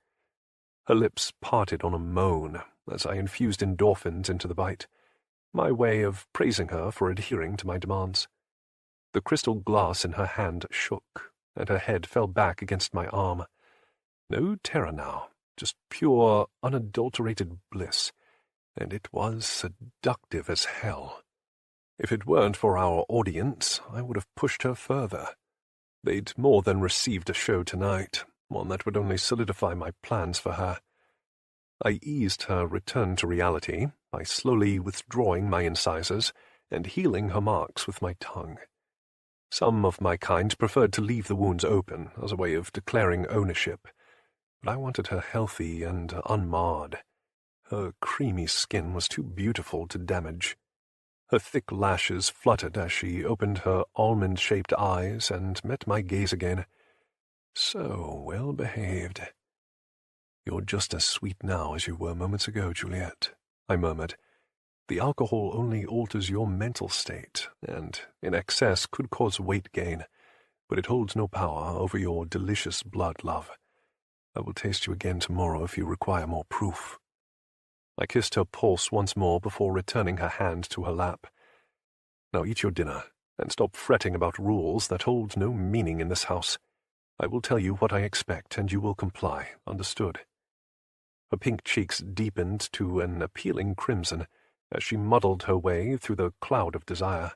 Speaker 1: Her lips parted on a moan as I infused endorphins into the bite, my way of praising her for adhering to my demands. The crystal glass in her hand shook, and her head fell back against my arm. No terror now, just pure, unadulterated bliss, and it was seductive as hell. If it weren't for our audience, I would have pushed her further. They'd more than received a show tonight, one that would only solidify my plans for her. I eased her return to reality by slowly withdrawing my incisors and healing her marks with my tongue. Some of my kind preferred to leave the wounds open as a way of declaring ownership, but I wanted her healthy and unmarred. Her creamy skin was too beautiful to damage. Her thick lashes fluttered as she opened her almond-shaped eyes and met my gaze again. So well behaved. "You're just as sweet now as you were moments ago, Juliet," I murmured. "The alcohol only alters your mental state, and in excess could cause weight gain, but it holds no power over your delicious blood, love. I will taste you again tomorrow if you require more proof." I kissed her pulse once more before returning her hand to her lap. "Now eat your dinner, and stop fretting about rules that hold no meaning in this house. I will tell you what I expect, and you will comply, understood?" Her pink cheeks deepened to an appealing crimson as she muddled her way through the cloud of desire.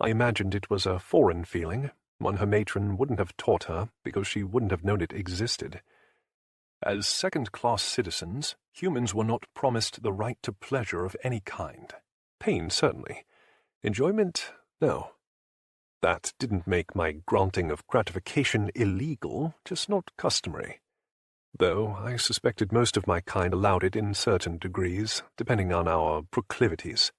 Speaker 1: I imagined it was a foreign feeling, one her matron wouldn't have taught her because she wouldn't have known it existed. As second-class citizens, humans were not promised the right to pleasure of any kind. Pain, certainly. Enjoyment, no. That didn't make my granting of gratification illegal, just not customary. Though I suspected most of my kind allowed it in certain degrees, depending on our proclivities.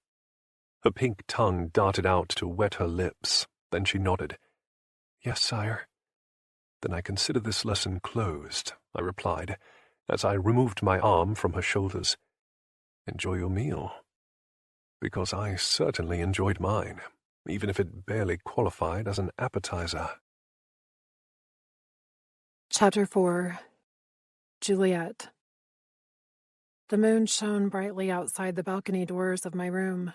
Speaker 1: Her pink tongue darted out to wet her lips, then she nodded. "Yes, sire." "Then I consider this lesson closed," I replied, as I removed my arm from her shoulders. "Enjoy your meal." Because I certainly enjoyed mine, even if it barely qualified as an appetizer.
Speaker 3: Chapter 4. Juliet. The moon shone brightly outside the balcony doors of my room.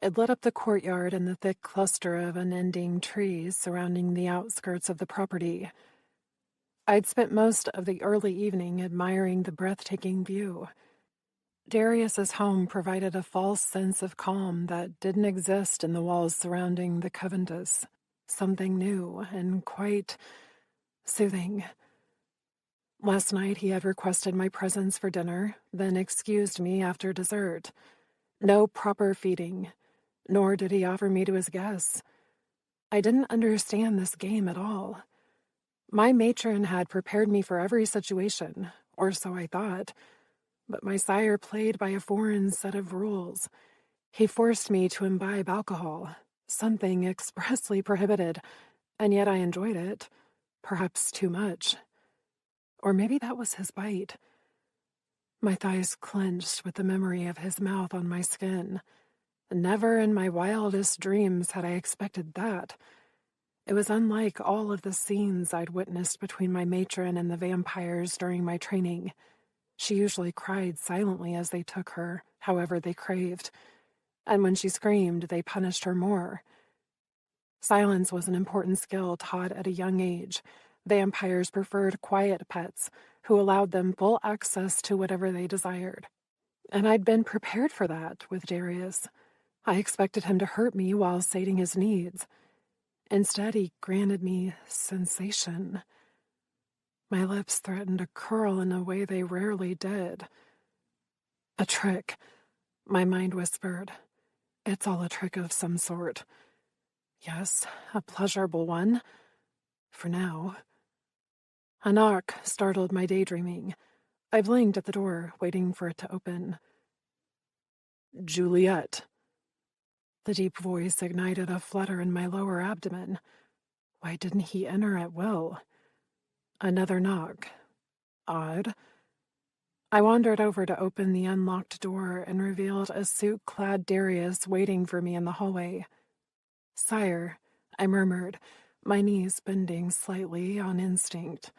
Speaker 3: It lit up the courtyard and the thick cluster of unending trees surrounding the outskirts of the property. I'd spent most of the early evening admiring the breathtaking view. Darius's home provided a false sense of calm that didn't exist in the walls surrounding the Coventus. Something new and quite soothing. Last night he had requested my presence for dinner, then excused me after dessert. No proper feeding, nor did he offer me to his guests. I didn't understand this game at all. My matron had prepared me for every situation, or so I thought, but my sire played by a foreign set of rules. He forced me to imbibe alcohol, something expressly prohibited, and yet I enjoyed it, perhaps too much. Or maybe that was his bite. My thighs clenched with the memory of his mouth on my skin. Never in my wildest dreams had I expected that. It was unlike all of the scenes I'd witnessed between my matron and the vampires during my training. She usually cried silently as they took her, however they craved. And when she screamed, they punished her more. Silence was an important skill taught at a young age. Vampires preferred quiet pets who allowed them full access to whatever they desired. And I'd been prepared for that with Darius. I expected him to hurt me while sating his needs. Instead, he granted me sensation. My lips threatened to curl in a way they rarely did. A trick, my mind whispered. It's all a trick of some sort. Yes, a pleasurable one. For now. A knock startled my daydreaming. I blinked at the door, waiting for it to open. "Juliet." The deep voice ignited a flutter in my lower abdomen. Why didn't he enter at will? Another knock. Odd. I wandered over to open the unlocked door and revealed a suit-clad Darius waiting for me in the hallway. "Sire," I murmured, my knees bending slightly on instinct.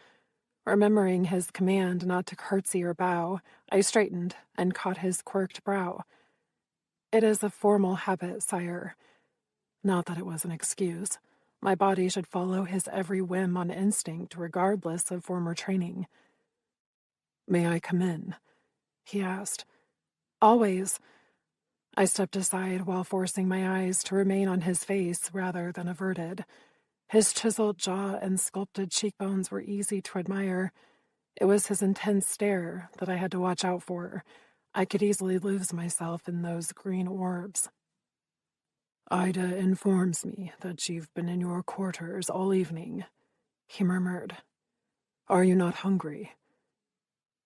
Speaker 3: Remembering his command not to curtsy or bow, I straightened and caught his quirked brow. "It is a formal habit, sire." Not that it was an excuse. My body should follow his every whim on instinct, regardless of former training. "May I come in?" he asked. "Always." I stepped aside while forcing my eyes to remain on his face rather than averted. His chiseled jaw and sculpted cheekbones were easy to admire. It was his intense stare that I had to watch out for. I could easily lose myself in those green orbs. "Ida informs me that you've been in your quarters all evening," he murmured. "Are you not hungry?"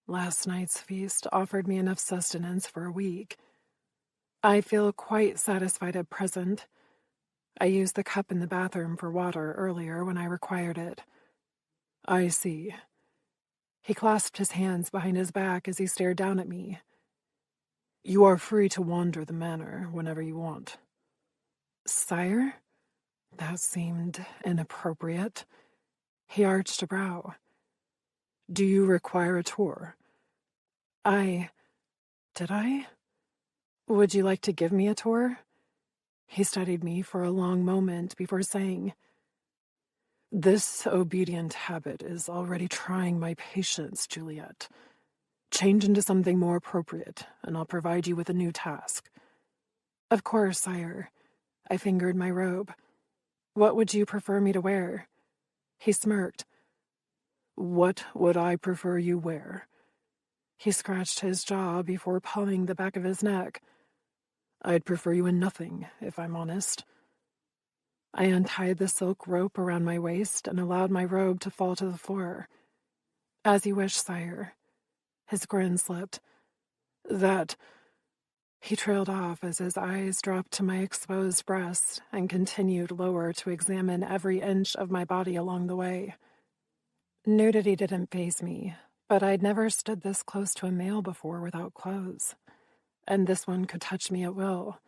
Speaker 3: Last night's feast offered me enough sustenance for a week. I feel quite satisfied at present. I used the cup in the bathroom for water earlier when I required it. "I see." He clasped his hands behind his back as he stared down at me. "You are free to wander the manor whenever you want." "Sire?" That seemed inappropriate. He arched a brow. "Do you require a tour?" Did I? "Would you like to give me a tour?" He studied me for a long moment before saying, "This obedient habit is already trying my patience, Juliet. Change into something more appropriate, and I'll provide you with a new task." "Of course, sire." I fingered my robe. "What would you prefer me to wear?" He smirked. "What would I prefer you wear?" He scratched his jaw before palming the back of his neck. "I'd prefer you in nothing, if I'm honest." I untied the silk rope around my waist and allowed my robe to fall to the floor. "As you wish, sire." His grin slipped. "That—" He trailed off as his eyes dropped to my exposed breast and continued lower to examine every inch of my body along the way. Nudity didn't faze me, but I'd never stood this close to a male before without clothes. And this one could touch me at will.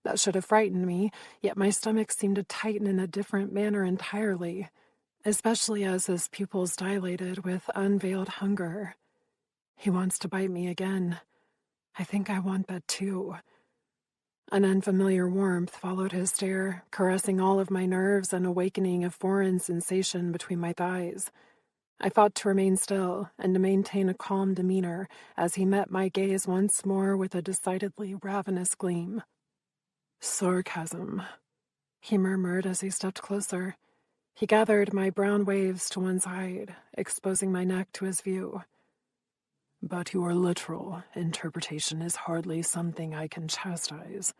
Speaker 3: That should have frightened me, yet my stomach seemed to tighten in a different manner entirely, especially as his pupils dilated with unveiled hunger. He wants to bite me again. I think I want that too. An unfamiliar warmth followed his stare, caressing all of my nerves and awakening a foreign sensation between my thighs. I fought to remain still and to maintain a calm demeanor as he met my gaze once more with a decidedly ravenous gleam. "Sarcasm," he murmured as he stepped closer. He gathered my brown waves to one side, exposing my neck to his view. "But your literal interpretation is hardly something I can chastise."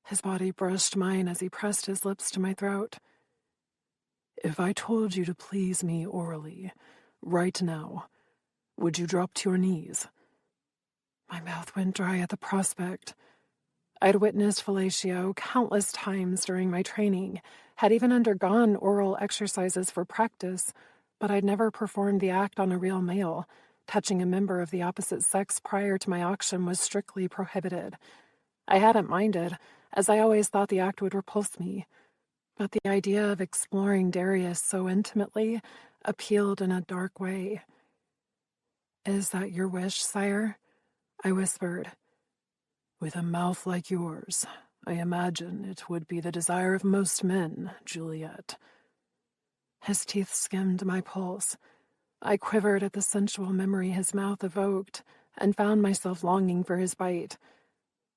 Speaker 3: His body brushed mine as he pressed his lips to my throat. "If I told you to please me orally, right now, would you drop to your knees?" My mouth went dry at the prospect. I'd witnessed fellatio countless times during my training, had even undergone oral exercises for practice, but I'd never performed the act on a real male. Touching a member of the opposite sex prior to my auction was strictly prohibited. I hadn't minded, as I always thought the act would repulse me. But the idea of exploring Darius so intimately appealed in a dark way. "Is that your wish, sire?" I whispered. "With a mouth like yours, I imagine it would be the desire of most men, Juliet." His teeth skimmed my pulse. I quivered at the sensual memory his mouth evoked and found myself longing for his bite.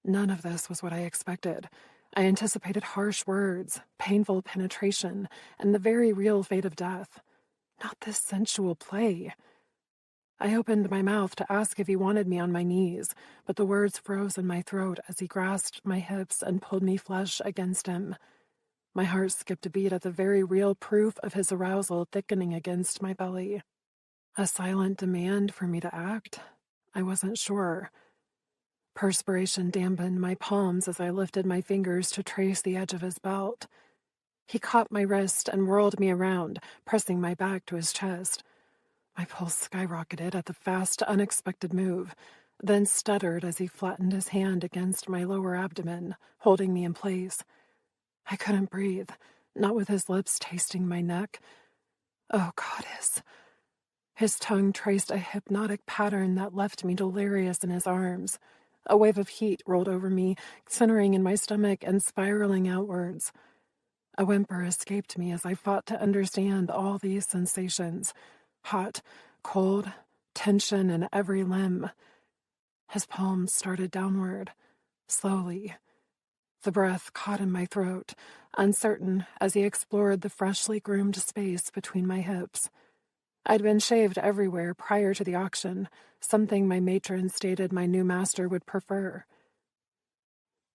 Speaker 3: None of this was what I expected. I anticipated harsh words, painful penetration, and the very real fate of death. Not this sensual play. I opened my mouth to ask if he wanted me on my knees, but the words froze in my throat as he grasped my hips and pulled me flush against him. My heart skipped a beat at the very real proof of his arousal thickening against my belly. A silent demand for me to act? I wasn't sure. Perspiration dampened my palms as I lifted my fingers to trace the edge of his belt. He caught my wrist and whirled me around, pressing my back to his chest. My pulse skyrocketed at the fast, unexpected move, then stuttered as he flattened his hand against my lower abdomen, holding me in place. I couldn't breathe, not with his lips tasting my neck. "Oh, goddess." His tongue traced a hypnotic pattern that left me delirious in his arms. A wave of heat rolled over me, centering in my stomach and spiraling outwards. A whimper escaped me as I fought to understand all these sensations. Hot, cold, tension in every limb. His palms started downward, slowly. The breath caught in my throat, uncertain as he explored the freshly groomed space between my hips. I'd been shaved everywhere prior to the auction, something my matron stated my new master would prefer.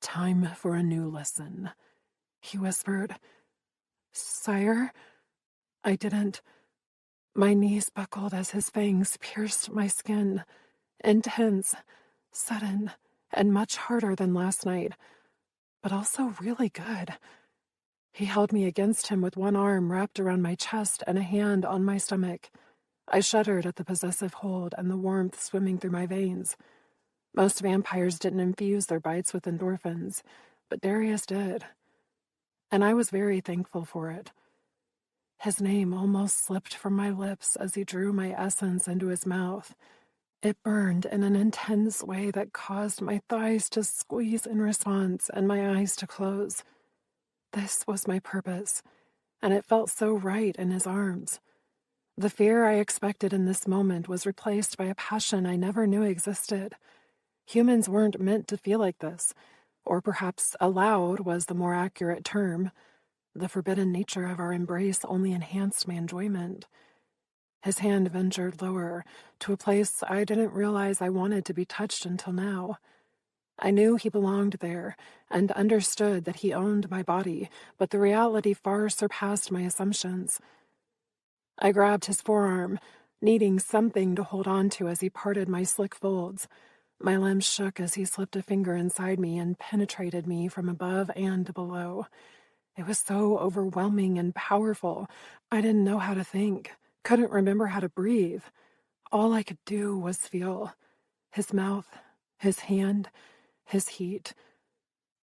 Speaker 3: "Time for a new lesson," he whispered. "Sire?" I didn't. My knees buckled as his fangs pierced my skin. Intense, sudden, and much harder than last night, but also really good. He held me against him with one arm wrapped around my chest and a hand on my stomach. I shuddered at the possessive hold and the warmth swimming through my veins. Most vampires didn't infuse their bites with endorphins, but Darius did. And I was very thankful for it. His name almost slipped from my lips as he drew my essence into his mouth. It burned in an intense way that caused my thighs to squeeze in response and my eyes to close. This was my purpose, and it felt so right in his arms. The fear I expected in this moment was replaced by a passion I never knew existed. Humans weren't meant to feel like this, or perhaps allowed was the more accurate term. The forbidden nature of our embrace only enhanced my enjoyment. His hand ventured lower, to a place I didn't realize I wanted to be touched until now. I knew he belonged there, and understood that he owned my body, but the reality far surpassed my assumptions. I grabbed his forearm, needing something to hold on to as he parted my slick folds. My limbs shook as he slipped a finger inside me and penetrated me from above and below. It was so overwhelming and powerful. I didn't know how to think, couldn't remember how to breathe. All I could do was feel. His mouth, his hand, his heat.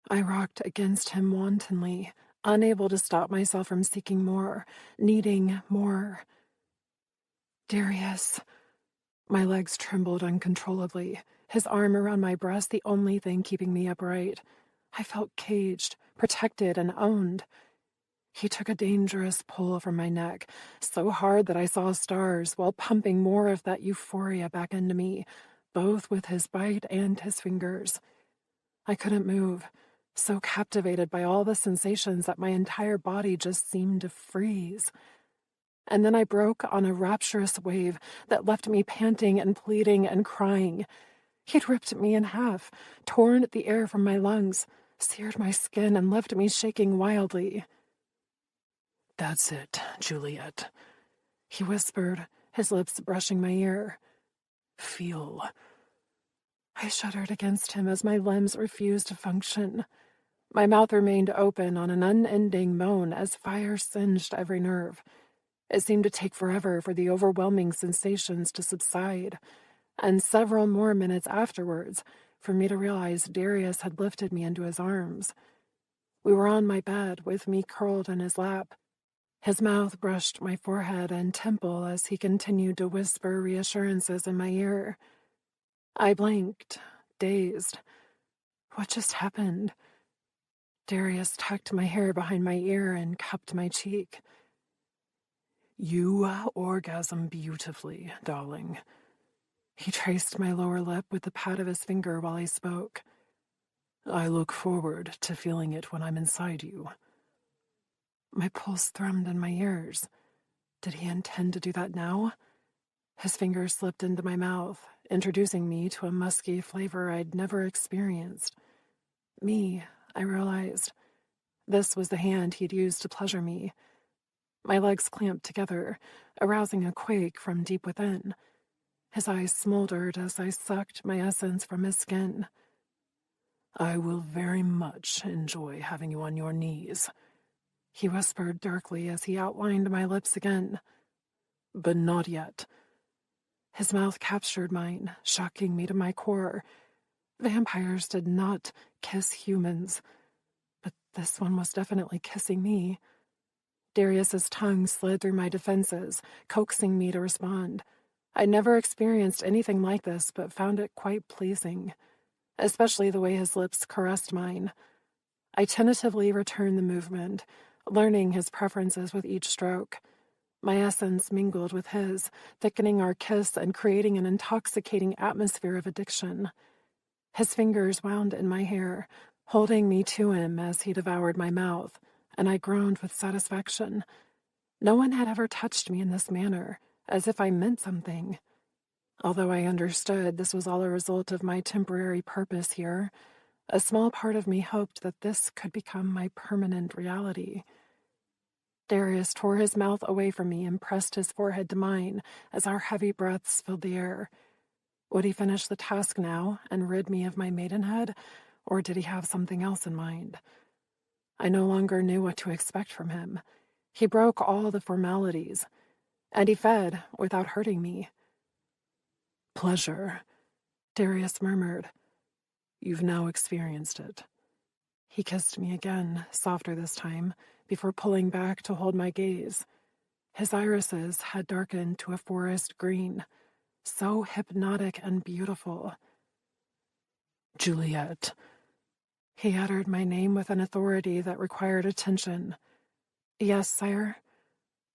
Speaker 3: I rocked against him wantonly, unable to stop myself from seeking more, needing more. Darius. My legs trembled uncontrollably, his arm around my breast the only thing keeping me upright. I felt caged, protected, and owned. He took a dangerous pull from my neck, so hard that I saw stars, while pumping more of that euphoria back into me, both with his bite and his fingers. I couldn't move, so captivated by all the sensations that my entire body just seemed to freeze. And then I broke on a rapturous wave that left me panting and pleading and crying. He'd ripped me in half, torn the air from my lungs, seared my skin, and left me shaking wildly. "That's it, Juliet," he whispered, his lips brushing my ear. "Feel." I shuddered against him as my limbs refused to function. My mouth remained open on an unending moan as fire singed every nerve. It seemed to take forever for the overwhelming sensations to subside, and several more minutes afterwards for me to realize Darius had lifted me into his arms. We were on my bed, with me curled in his lap. His mouth brushed my forehead and temple as he continued to whisper reassurances in my ear. I blinked, dazed. What just happened? Darius tucked my hair behind my ear and cupped my cheek. "You orgasm beautifully, darling." He traced my lower lip with the pat of his finger while he spoke. "I look forward to feeling it when I'm inside you." My pulse thrummed in my ears. Did he intend to do that now? His fingers slipped into my mouth, introducing me to a musky flavor I'd never experienced. I realized. This was the hand he'd used to pleasure me. My legs clamped together, arousing a quake from deep within. His eyes smoldered as I sucked my essence from his skin. "I will very much enjoy having you on your knees," he whispered darkly as he outlined my lips again. "But not yet." His mouth captured mine, shocking me to my core. Vampires did not kiss humans, but this one was definitely kissing me. Darius's tongue slid through my defenses, coaxing me to respond. I'd never experienced anything like this, but found it quite pleasing, especially the way his lips caressed mine. I tentatively returned the movement, learning his preferences with each stroke. My essence mingled with his, thickening our kiss and creating an intoxicating atmosphere of addiction. His fingers wound in my hair, holding me to him as he devoured my mouth, and I groaned with satisfaction. No one had ever touched me in this manner, as if I meant something. Although I understood this was all a result of my temporary purpose here, a small part of me hoped that this could become my permanent reality. Darius tore his mouth away from me and pressed his forehead to mine as our heavy breaths filled the air. Would he finish the task now and rid me of my maidenhead, or did he have something else in mind? I no longer knew what to expect from him. He broke all the formalities, and he fed without hurting me. "Pleasure," Darius murmured. "You've now experienced it." He kissed me again, softer this time, before pulling back to hold my gaze. His irises had darkened to a forest green, so hypnotic and beautiful. "Juliet." He uttered my name with an authority that required attention. "Yes, sire."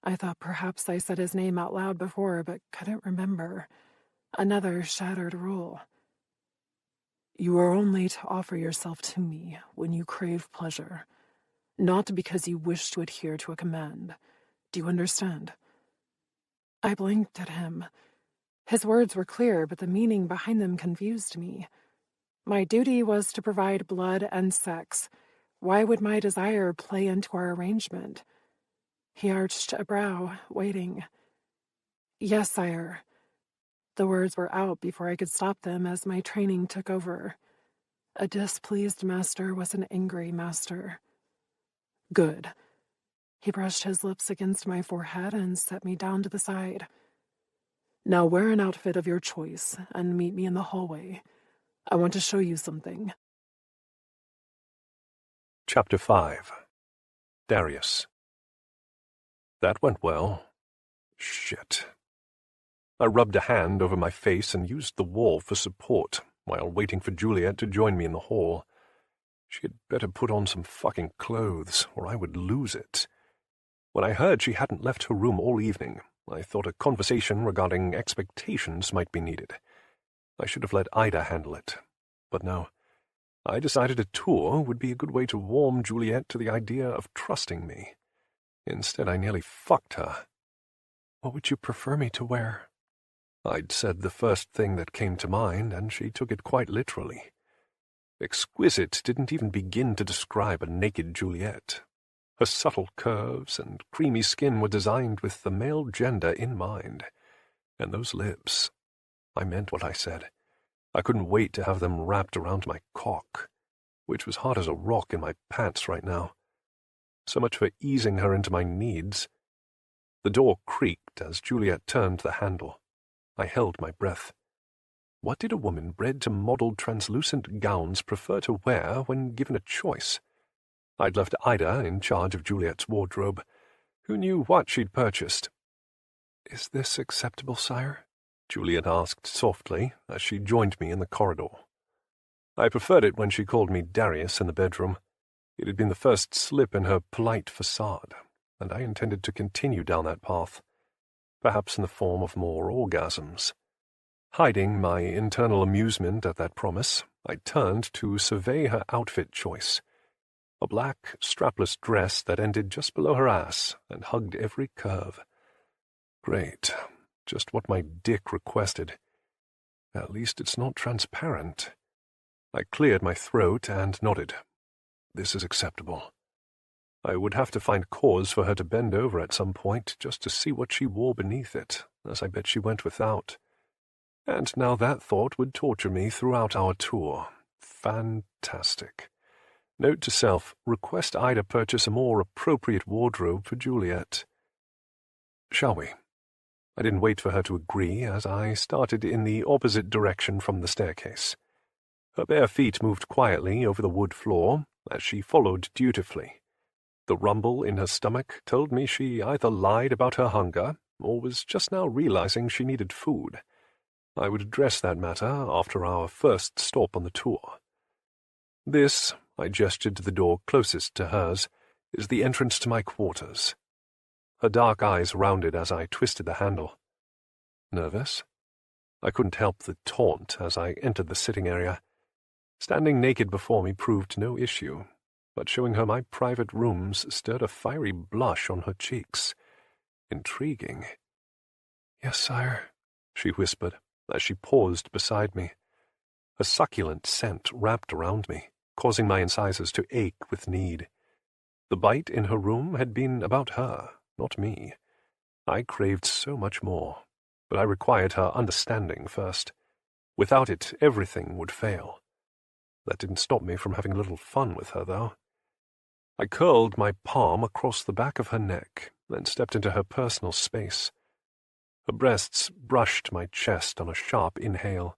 Speaker 3: I thought perhaps I said his name out loud before, but couldn't remember. Another shattered rule. "You are only to offer yourself to me when you crave pleasure, not because you wish to adhere to a command. Do you understand?" I blinked at him. His words were clear, but the meaning behind them confused me. My duty was to provide blood and sex. Why would my desire play into our arrangement? He arched a brow, waiting. "Yes, sire." The words were out before I could stop them as my training took over. A displeased master was an angry master. "Good." He brushed his lips against my forehead and set me down to the side. "Now wear an outfit of your choice and meet me in the hallway. I want to show you something."
Speaker 1: Chapter 5. Darius. That went well. Shit. I rubbed a hand over my face and used the wall for support while waiting for Juliet to join me in the hall. She had better put on some fucking clothes, or I would lose it. When I heard she hadn't left her room all evening, I thought a conversation regarding expectations might be needed. I should have let Ida handle it. But no. I decided a tour would be a good way to warm Juliet to the idea of trusting me. Instead, I nearly fucked her.
Speaker 2: "What would you prefer me to wear?"
Speaker 1: I'd said the first thing that came to mind, and she took it quite literally. Exquisite didn't even begin to describe a naked Juliet. Her subtle curves and creamy skin were designed with the male gender in mind. And those lips. I meant what I said. I couldn't wait to have them wrapped around my cock, which was hard as a rock in my pants right now. So much for easing her into my needs. The door creaked as Juliet turned the handle. I held my breath. What did a woman bred to model translucent gowns prefer to wear when given a choice? I'd left Ida in charge of Juliet's wardrobe. Who knew what she'd purchased?
Speaker 2: "Is this acceptable, sire?"
Speaker 1: Juliet asked softly as she joined me in the corridor. I preferred it when she called me Darius in the bedroom. It had been the first slip in her polite facade, and I intended to continue down that path, perhaps in the form of more orgasms. Hiding my internal amusement at that promise, I turned to survey her outfit choice. A black, strapless dress that ended just below her ass and hugged every curve. Great. Just what my dick requested. At least it's not transparent. I cleared my throat and nodded. This is acceptable. I would have to find cause for her to bend over at some point just to see what she wore beneath it, as I bet she went without. And now that thought would torture me throughout our tour. Fantastic. Note to self, request Ida purchase a more appropriate wardrobe for Juliet. Shall we? I didn't wait for her to agree as I started in the opposite direction from the staircase. Her bare feet moved quietly over the wood floor as she followed dutifully. The rumble in her stomach told me she either lied about her hunger or was just now realizing she needed food. I would address that matter after our first stop on the tour. This, I gestured to the door closest to hers, is the entrance to my quarters. Her dark eyes rounded as I twisted the handle. Nervous? I couldn't help the taunt as I entered the sitting area. Standing naked before me proved no issue, but showing her my private rooms stirred a fiery blush on her cheeks. Intriguing. "Yes, sire," she whispered as she paused beside me. A succulent scent wrapped around me, causing my incisors to ache with need. The bite in her room had been about her, not me. I craved so much more, but I required her understanding first. Without it, everything would fail. That didn't stop me from having a little fun with her, though. I curled my palm across the back of her neck, then stepped into her personal space. Her breasts brushed my chest on a sharp inhale.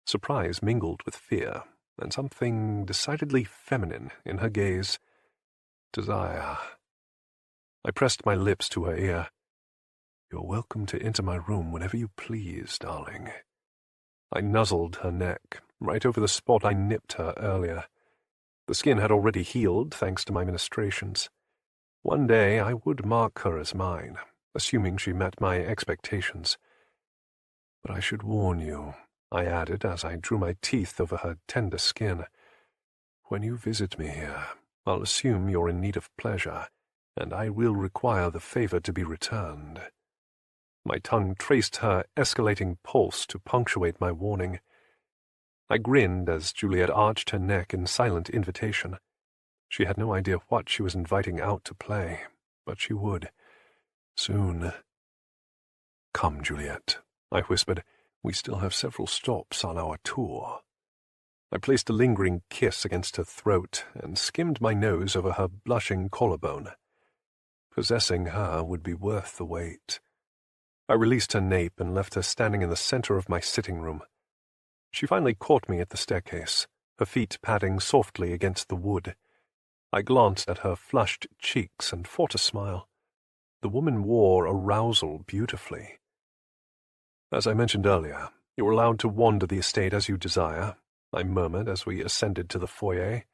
Speaker 1: Surprise mingled with fear, and something decidedly feminine in her gaze. Desire. I pressed my lips to her ear. "You're welcome to enter my room whenever you please, darling." I nuzzled her neck, right over the spot I nipped her earlier. The skin had already healed thanks to my ministrations. One day I would mark her as mine, assuming she met my expectations. "But I should warn you," I added as I drew my teeth over her tender skin. "When you visit me here, I'll assume you're in need of pleasure, and I will require the favor to be returned." My tongue traced her escalating pulse to punctuate my warning. I grinned as Juliet arched her neck in silent invitation. She had no idea what she was inviting out to play, but she would. Soon. "Come, Juliet," I whispered. "We still have several stops on our tour." I placed a lingering kiss against her throat and skimmed my nose over her blushing collarbone. Possessing her would be worth the wait. I released her nape and left her standing in the center of my sitting room. She finally caught me at the staircase, her feet padding softly against the wood. I glanced at her flushed cheeks and fought a smile. The woman wore arousal beautifully. "As I mentioned earlier, you're allowed to wander the estate as you desire," I murmured as we ascended to the foyer.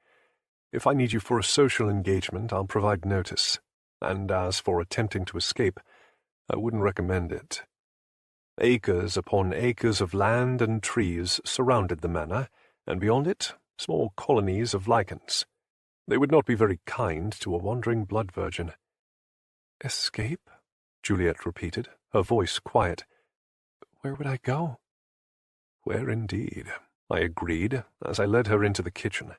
Speaker 1: "If I need you for a social engagement, I'll provide notice, and as for attempting to escape, I wouldn't recommend it." Acres upon acres of land and trees surrounded the manor, and beyond it, small colonies of lichens. They would not be very kind to a wandering blood virgin. "Escape?" Juliet repeated, her voice quiet. "Where would I go?" "Where indeed," I agreed, as I led her into the kitchen.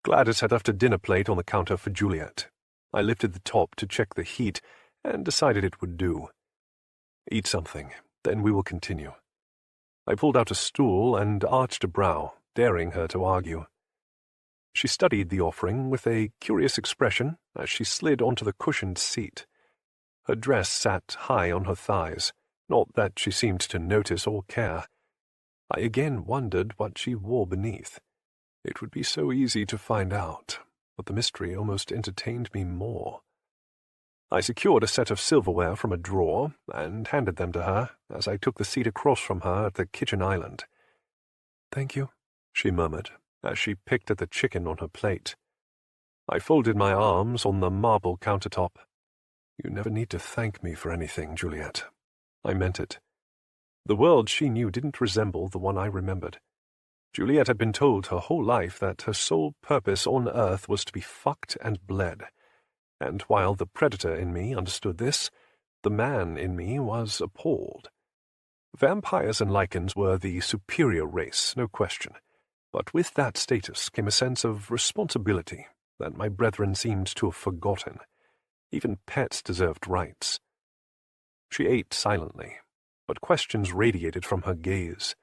Speaker 1: Gladys had left a dinner plate on the counter for Juliet. I lifted the top to check the heat, and decided it would do. "Eat something, then we will continue." I pulled out a stool and arched a brow, daring her to argue. She studied the offering with a curious expression as she slid onto the cushioned seat. Her dress sat high on her thighs, not that she seemed to notice or care. I again wondered what she wore beneath. It would be so easy to find out, but the mystery almost entertained me more. I secured a set of silverware from a drawer and handed them to her as I took the seat across from her at the kitchen island. "Thank you," she murmured as she picked at the chicken on her plate. I folded my arms on the marble countertop. "You never need to thank me for anything, Juliet." I meant it. The world she knew didn't resemble the one I remembered. Juliet had been told her whole life that her sole purpose on Earth was to be fucked and bled. And while the predator in me understood this, the man in me was appalled. Vampires and lichens were the superior race, no question, but with that status came a sense of responsibility that my brethren seemed to have forgotten. Even pets deserved rights. She ate silently, but questions radiated from her gaze.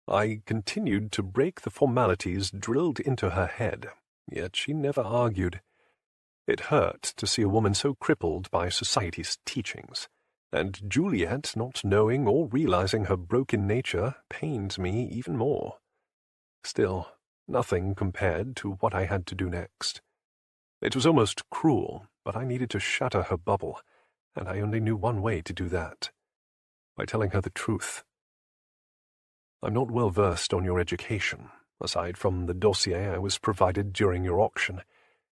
Speaker 1: I continued to break the formalities drilled into her head, yet she never argued. It hurt to see a woman so crippled by society's teachings, and Juliet, not knowing or realizing her broken nature, pained me even more. Still, nothing compared to what I had to do next. It was almost cruel, but I needed to shatter her bubble, and I only knew one way to do that: by telling her the truth. "I'm not well versed on your education, aside from the dossier I was provided during your auction.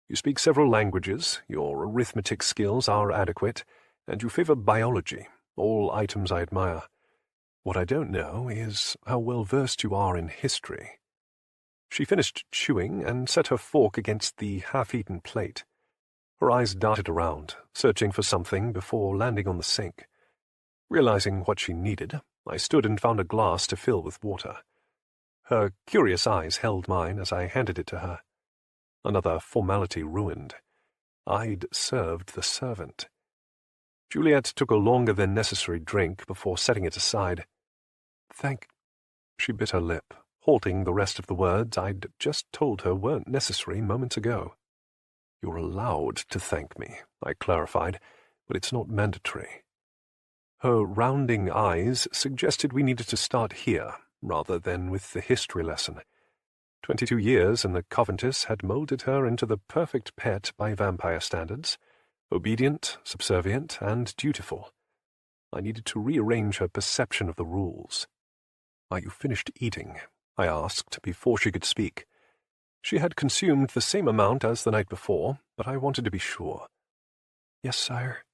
Speaker 1: You speak several languages, your arithmetic skills are adequate, and you favor biology, all items I admire. What I don't know is how well versed you are in history." She finished chewing and set her fork against the half-eaten plate. Her eyes darted around, searching for something before landing on the sink. Realizing what she needed, I stood and found a glass to fill with water. Her curious eyes held mine as I handed it to her. Another formality ruined. I'd served the servant. Juliet took a longer than necessary drink before setting it aside. "Thank—" She bit her lip, halting the rest of the words I'd just told her weren't necessary moments ago. "You're allowed to thank me," I clarified, "but it's not mandatory." Her rounding eyes suggested we needed to start here, rather than with the history lesson. 22 years in the Coventus had molded her into the perfect pet by vampire standards, obedient, subservient, and dutiful. I needed to rearrange her perception of the rules. "Are you finished eating?" I asked before she could speak. She had consumed the same amount as the night before, but I wanted to be sure. "Yes, sire."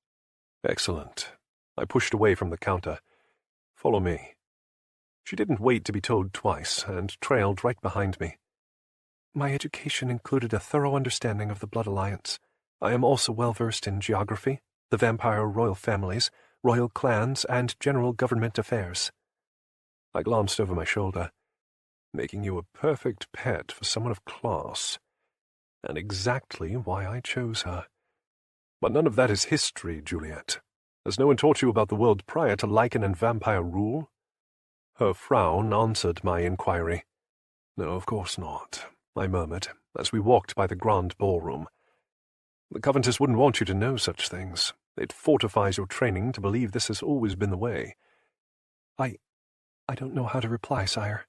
Speaker 1: "Excellent." I pushed away from the counter. "Follow me." She didn't wait to be told twice, and trailed right behind me. "My education included a thorough understanding of the Blood Alliance. I am also well-versed in geography, the vampire royal families, royal clans, and general government affairs." I glanced over my shoulder. "Making you a perfect pet for someone of class. And exactly why I chose her. But none of that is history, Juliet. Has no one taught you about the world prior to lichen and vampire rule?" Her frown answered my inquiry. "No, of course not," I murmured, as we walked by the grand ballroom. "The Coventus wouldn't want you to know such things. It fortifies your training to believe this has always been the way." I don't know how to reply, sire."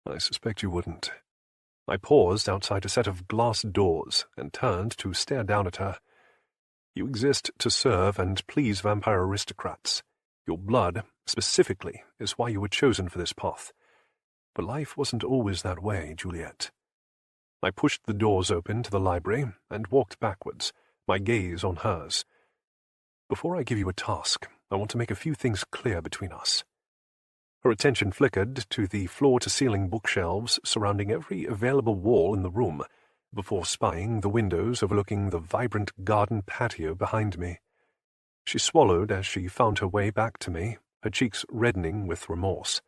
Speaker 1: "I suspect you wouldn't." I paused outside a set of glass doors and turned to stare down at her. "You exist to serve and please vampire aristocrats. Your blood, specifically, is why you were chosen for this path. But life wasn't always that way, Juliet." I pushed the doors open to the library and walked backwards, my gaze on hers. "Before I give you a task, I want to make a few things clear between us." Her attention flickered to the floor-to-ceiling bookshelves surrounding every available wall in the room, before spying the windows overlooking the vibrant garden patio behind me. She swallowed as she found her way back to me, her cheeks reddening with remorse.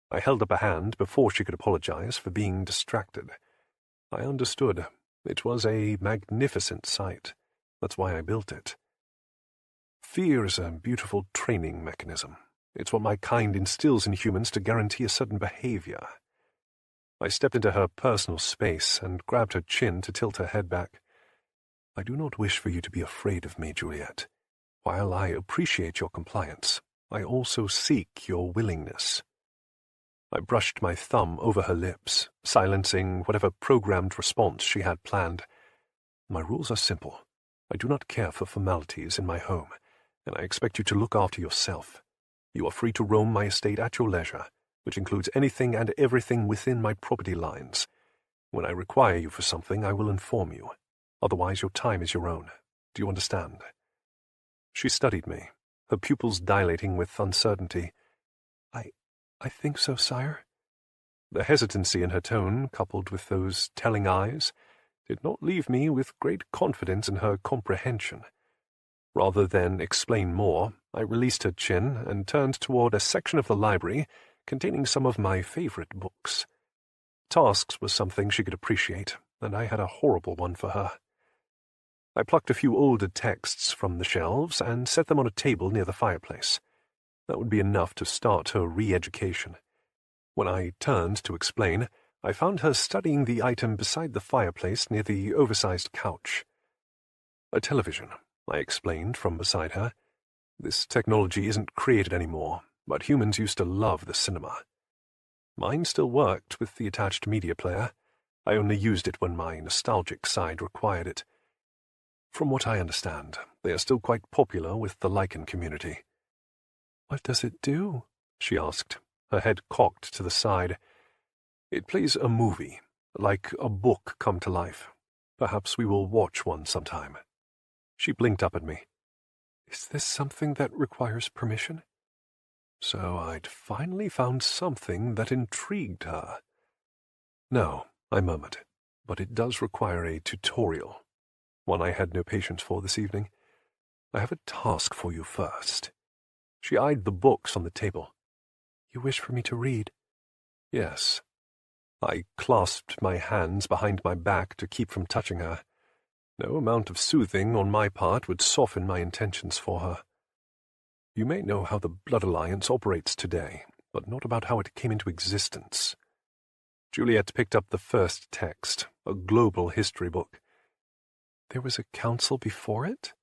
Speaker 1: I held up a hand before she could apologize for being distracted. I understood. It was a magnificent sight. That's why I built it. Fear is a beautiful training mechanism. It's what my kind instills in humans to guarantee a certain behavior. I stepped into her personal space and grabbed her chin to tilt her head back. "I do not wish for you to be afraid of me, Juliet. While I appreciate your compliance, I also seek your willingness." I brushed my thumb over her lips, silencing whatever programmed response she had planned. "My rules are simple. I do not care for formalities in my home, and I expect you to look after yourself. You are free to roam my estate at your leisure, which includes anything and everything within my property lines. When I require you for something, I will inform you. Otherwise, your time is your own. Do you understand?" She studied me, her pupils dilating with uncertainty. I think so, sire." The hesitancy in her tone, coupled with those telling eyes, did not leave me with great confidence in her comprehension. Rather than explain more, I released her chin and turned toward a section of the library containing some of my favorite books. Tasks was something she could appreciate, and I had a horrible one for her. I plucked a few older texts from the shelves and set them on a table near the fireplace. That would be enough to start her re-education. When I turned to explain, I found her studying the item beside the fireplace near the oversized couch. "A television," I explained from beside her. "This technology isn't created anymore, but humans used to love the cinema. Mine still worked with the attached media player. I only used it when my nostalgic side required it. From what I understand, they are still quite popular with the lichen community." "What does it do?" she asked, her head cocked to the side. "It plays a movie, like a book come to life. Perhaps we will watch one sometime." She blinked up at me. "Is this something that requires permission?" So I'd finally found something that intrigued her. "No," I murmured, "but it does require a tutorial. One I had no patience for this evening. I have a task for you first." She eyed the books on the table. "You wish for me to read?" "Yes." I clasped my hands behind my back to keep from touching her. No amount of soothing on my part would soften my intentions for her. "You may know how the Blood Alliance operates today, but not about how it came into existence." Juliet picked up the first text, a global history book. "There was a council before it?"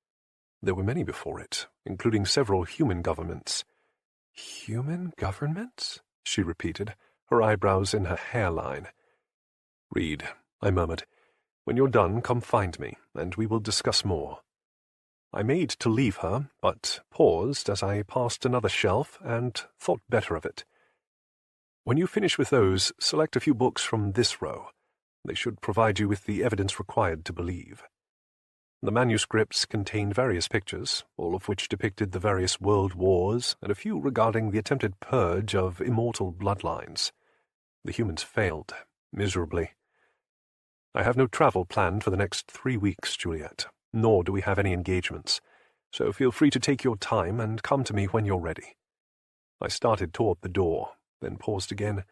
Speaker 1: "There were many before it, including several human governments." "Human governments?" she repeated, her eyebrows in her hairline. "Read," I murmured. "When you're done, come find me, and we will discuss more." I made to leave her, but paused as I passed another shelf and thought better of it. "When you finish with those, select a few books from this row. They should provide you with the evidence required to believe." The manuscripts contained various pictures, all of which depicted the various world wars, and a few regarding the attempted purge of immortal bloodlines. The humans failed, miserably. "I have no travel planned for the next 3 weeks, Juliet, nor do we have any engagements, so feel free to take your time and come to me when you're ready." I started toward the door, then paused again.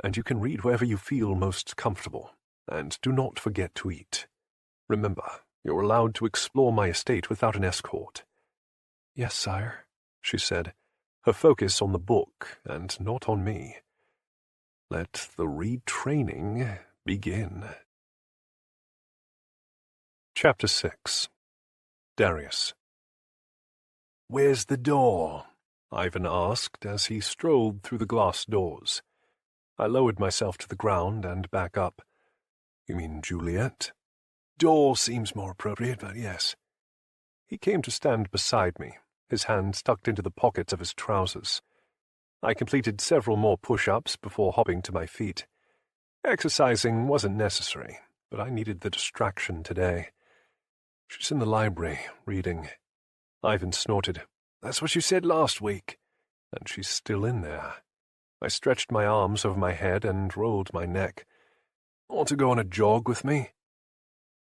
Speaker 1: "And you can read wherever you feel most comfortable, and do not forget to eat. Remember, you're allowed to explore my estate without an escort." "Yes, sire," she said, her focus on the book and not on me. Let the retraining begin. Chapter 6. Darius. "Where's the door?" Ivan asked as he strolled through the glass doors. I lowered myself to the ground and back up. "You mean Juliet?" "Door seems more appropriate, but yes." He came to stand beside me, his hands tucked into the pockets of his trousers. I completed several more push-ups before hopping to my feet. Exercising wasn't necessary, but I needed the distraction today. "She's in the library, reading." Ivan snorted. "That's what you said last week." "And she's still in there." I stretched my arms over my head and rolled my neck. "Want to go on a jog with me?"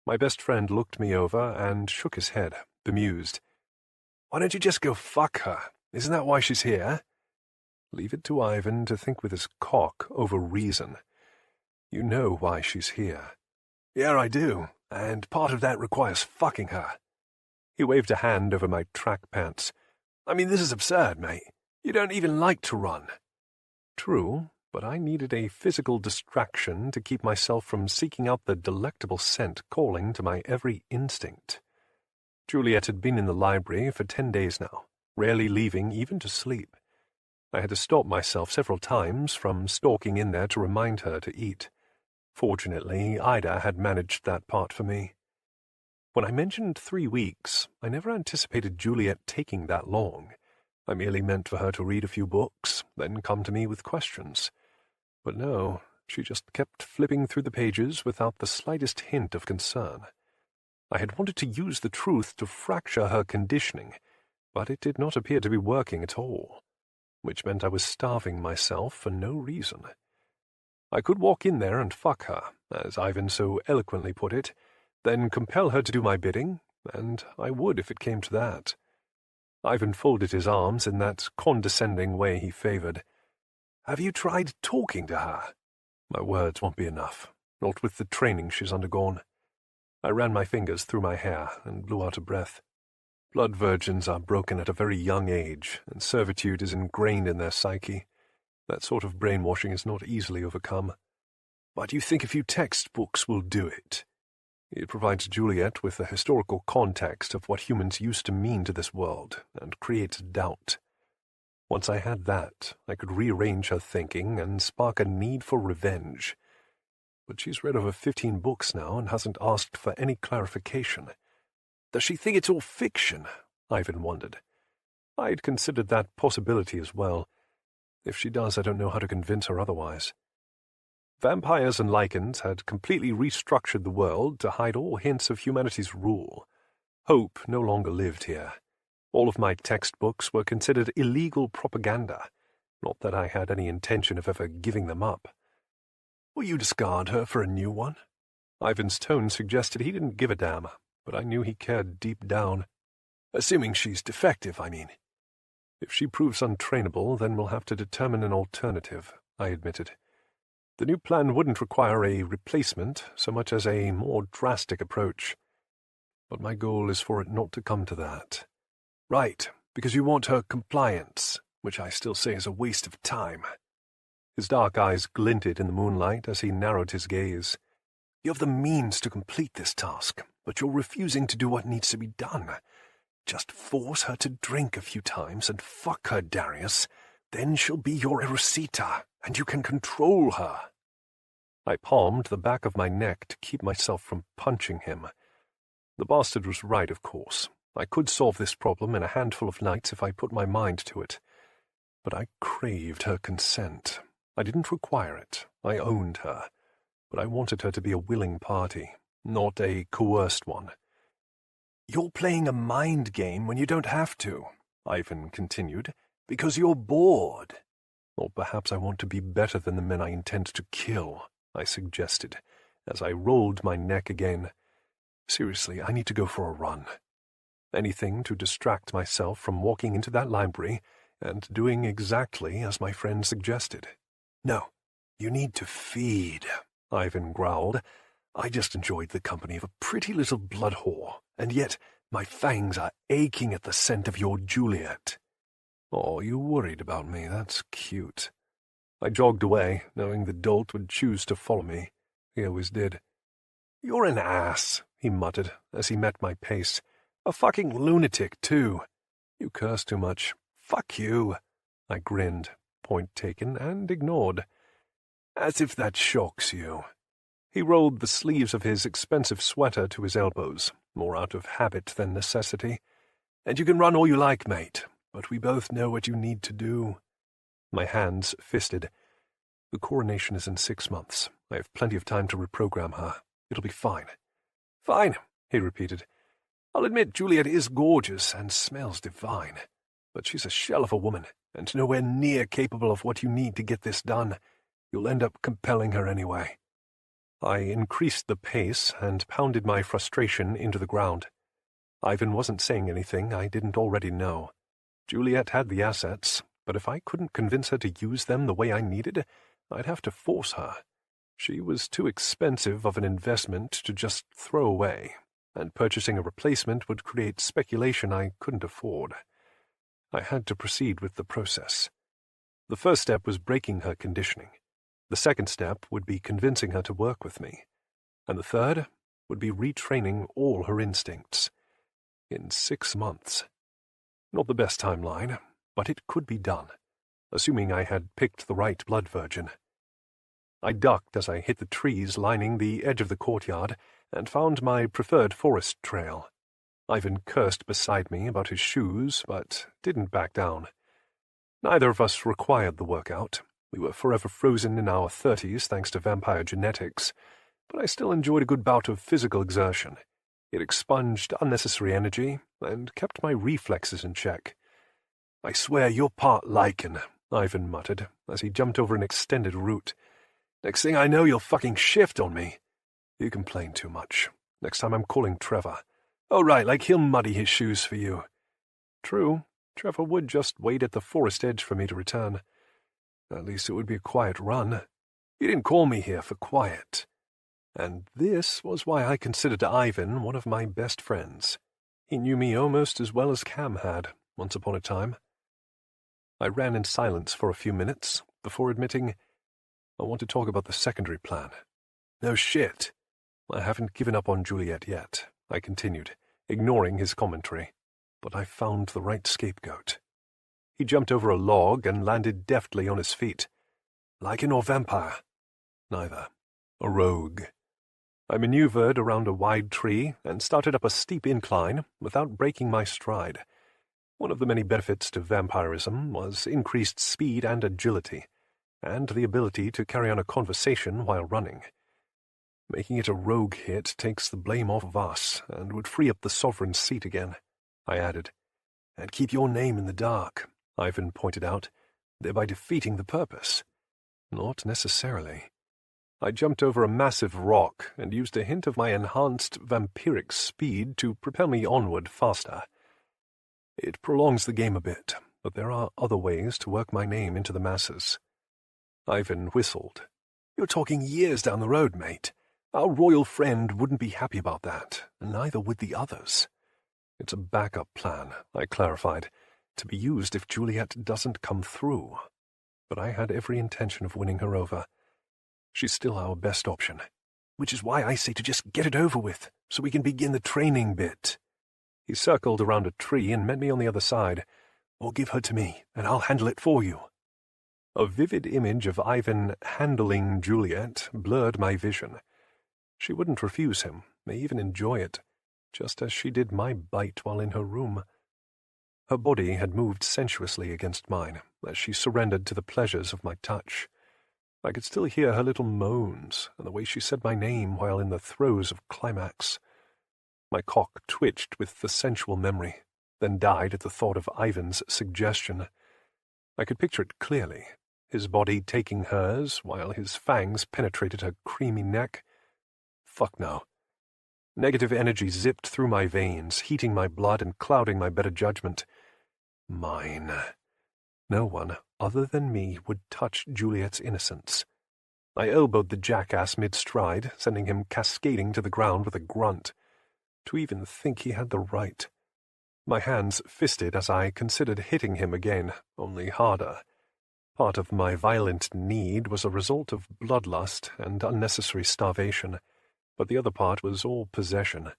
Speaker 1: My best friend looked me over and shook his head, bemused. "Why don't you just go fuck her? Isn't that why she's here?" Leave it to Ivan to think with his cock over reason. "You know why she's here." "Yeah, I do, and part of that requires fucking her." He waved a hand over my track pants. "I mean, this is absurd, mate. You don't even like to run." True, but I needed a physical distraction to keep myself from seeking out the delectable scent calling to my every instinct. Juliet had been in the library for 10 days now, rarely leaving even to sleep. I had to stop myself several times from stalking in there to remind her to eat. Fortunately, Ida had managed that part for me. When I mentioned 3 weeks, I never anticipated Juliet taking that long. I merely meant for her to read a few books, then come to me with questions. But no, she just kept flipping through the pages without the slightest hint of concern. I had wanted to use the truth to fracture her conditioning, but it did not appear to be working at all, which meant I was starving myself for no reason. I could walk in there and fuck her, as Ivan so eloquently put it, then compel her to do my bidding, and I would if it came to that. Ivan folded his arms in that condescending way he favored. "Have you tried talking to her?" "My words won't be enough, not with the training she's undergone." I ran my fingers through my hair and blew out a breath. Blood virgins are broken at a very young age, and servitude is ingrained in their psyche. That sort of brainwashing is not easily overcome. "But you think a few textbooks will do it?" It provides Juliet with the historical context of what humans used to mean to this world, and creates doubt. Once I had that, I could rearrange her thinking and spark a need for revenge. But she's read over 15 books now and hasn't asked for any clarification. "Does she think it's all fiction?" Ivan wondered. I'd considered that possibility as well. If she does, I don't know how to convince her otherwise. Vampires and lichens had completely restructured the world to hide all hints of humanity's rule. Hope no longer lived here. All of my textbooks were considered illegal propaganda, not that I had any intention of ever giving them up. Will you discard her for a new one? Ivan's tone suggested he didn't give a damn, but I knew he cared deep down. Assuming she's defective, I mean. If she proves untrainable, then we'll have to determine an alternative, I admitted. The new plan wouldn't require a replacement so much as a more drastic approach. But my goal is for it not to come to that. Right, because you want her compliance, which I still say is a waste of time. His dark eyes glinted in the moonlight as he narrowed his gaze. You have the means to complete this task, but you're refusing to do what needs to be done. Just force her to drink a few times and fuck her, Darius. Then she'll be your Erosita, and you can control her. I palmed the back of my neck to keep myself from punching him. The bastard was right, of course. I could solve this problem in a handful of nights if I put my mind to it. But I craved her consent. I didn't require it. I owned her. But I wanted her to be a willing party, not a coerced one. You're playing a mind game when you don't have to, Ivan continued, because you're bored. Or perhaps I want to be better than the men I intend to kill, I suggested, as I rolled my neck again. Seriously, I need to go for a run. Anything to distract myself from walking into that library and doing exactly as my friend suggested. No, you need to feed, Ivan growled. I just enjoyed the company of a pretty little blood whore, and yet my fangs are aching at the scent of your Juliet. Oh, you worried about me, that's cute. I jogged away, knowing the dolt would choose to follow me. He always did. You're an ass, he muttered, as he met my pace. A fucking lunatic, too. You curse too much. Fuck you. I grinned, point taken and ignored. As if that shocks you. He rolled the sleeves of his expensive sweater to his elbows, more out of habit than necessity. And you can run all you like, mate, but we both know what you need to do. My hands fisted. The coronation is in 6 months. I have plenty of time to reprogram her. It'll be fine. Fine, he repeated. I'll admit Juliet is gorgeous and smells divine, but she's a shell of a woman, and nowhere near capable of what you need to get this done. You'll end up compelling her anyway. I increased the pace and pounded my frustration into the ground. Ivan wasn't saying anything I didn't already know. Juliet had the assets, but if I couldn't convince her to use them the way I needed, I'd have to force her. She was too expensive of an investment to just throw away, and purchasing a replacement would create speculation I couldn't afford. I had to proceed with the process. The first step was breaking her conditioning. The second step would be convincing her to work with me. And the third would be retraining all her instincts. In 6 months. Not the best timeline, but it could be done, assuming I had picked the right blood virgin. I ducked as I hit the trees lining the edge of the courtyard and found my preferred forest trail. Ivan cursed beside me about his shoes, but didn't back down. Neither of us required the workout. We were forever frozen in our 30s thanks to vampire genetics, but I still enjoyed a good bout of physical exertion. It expunged unnecessary energy and kept my reflexes in check. I swear you're part lichen, Ivan muttered as he jumped over an extended root. Next thing I know, you'll fucking shift on me. You complain too much. Next time I'm calling Trevor. Oh, right, like he'll muddy his shoes for you. True, Trevor would just wait at the forest edge for me to return. At least it would be a quiet run. You didn't call me here for quiet. And this was why I considered Ivan one of my best friends. He knew me almost as well as Cam had, once upon a time. I ran in silence for a few minutes before admitting, I want to talk about the secondary plan. No shit. I haven't given up on Juliet yet, I continued, ignoring his commentary. But I found the right scapegoat. He jumped over a log and landed deftly on his feet. Lichen or vampire? Neither. A rogue. I maneuvered around a wide tree and started up a steep incline without breaking my stride. One of the many benefits to vampirism was increased speed and agility. and the ability to carry on a conversation while running. Making it a rogue hit takes the blame off of us and would free up the sovereign seat again, I added. And keep your name in the dark, Ivan pointed out, thereby defeating the purpose. Not necessarily. I jumped over a massive rock and used a hint of my enhanced vampiric speed to propel me onward faster. It prolongs the game a bit, but there are other ways to work my name into the masses. Ivan whistled. You're talking years down the road, mate. Our royal friend wouldn't be happy about that, and neither would the others. It's a backup plan, I clarified, to be used if Juliet doesn't come through. But I had every intention of winning her over. She's still our best option, which is why I say to just get it over with, so we can begin the training bit. He circled around a tree and met me on the other side. Or give her to me, and I'll handle it for you. A vivid image of Ivan handling Juliet blurred my vision. She wouldn't refuse him, may even enjoy it, just as she did my bite while in her room. Her body had moved sensuously against mine as she surrendered to the pleasures of my touch. I could still hear her little moans and the way she said my name while in the throes of climax. My cock twitched with the sensual memory, then died at the thought of Ivan's suggestion. I could picture it clearly, his body taking hers while his fangs penetrated her creamy neck. Fuck no. Negative energy zipped through my veins, heating my blood and clouding my better judgment. Mine. No one other than me would touch Juliet's innocence. I elbowed the jackass mid-stride, sending him cascading to the ground with a grunt. To even think he had the right. My hands fisted as I considered hitting him again, only harder. Part of my violent need was a result of bloodlust and unnecessary starvation, but the other part was all possession.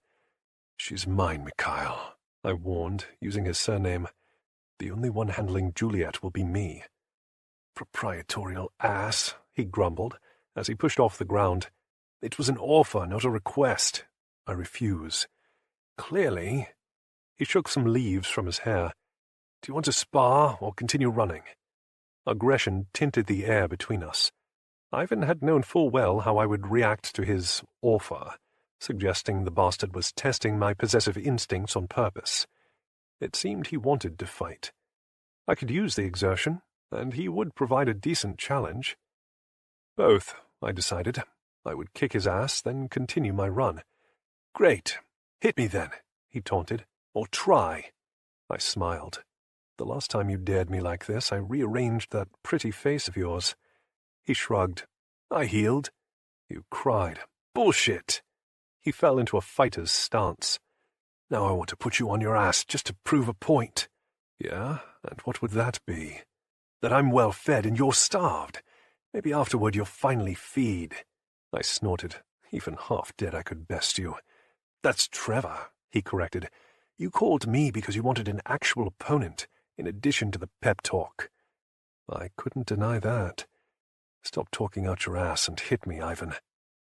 Speaker 1: She's mine, Mikhail, I warned, using his surname. The only one handling Juliet will be me. Proprietorial ass, he grumbled, as he pushed off the ground. It was an offer, not a request. I refuse. Clearly. He shook some leaves from his hair. Do you want to spar or continue running? Aggression tinted the air between us. Ivan had known full well how I would react to his offer, suggesting the bastard was testing my possessive instincts on purpose. It seemed he wanted to fight. I could use the exertion, and he would provide a decent challenge. Both, I decided. I would kick his ass, then continue my run. Great. Hit me then, he taunted. Or try. I smiled. The last time you dared me like this, I rearranged that pretty face of yours. He shrugged. I healed. You cried. Bullshit. He fell into a fighter's stance. Now I want to put you on your ass just to prove a point. Yeah? And what would that be? That I'm well fed and you're starved. Maybe afterward you'll finally feed. I snorted. Even half dead I could best you. That's Trevor, he corrected. You called me because you wanted an actual opponent, in addition to the pep talk. I couldn't deny that. Stop talking out your ass and hit me, Ivan.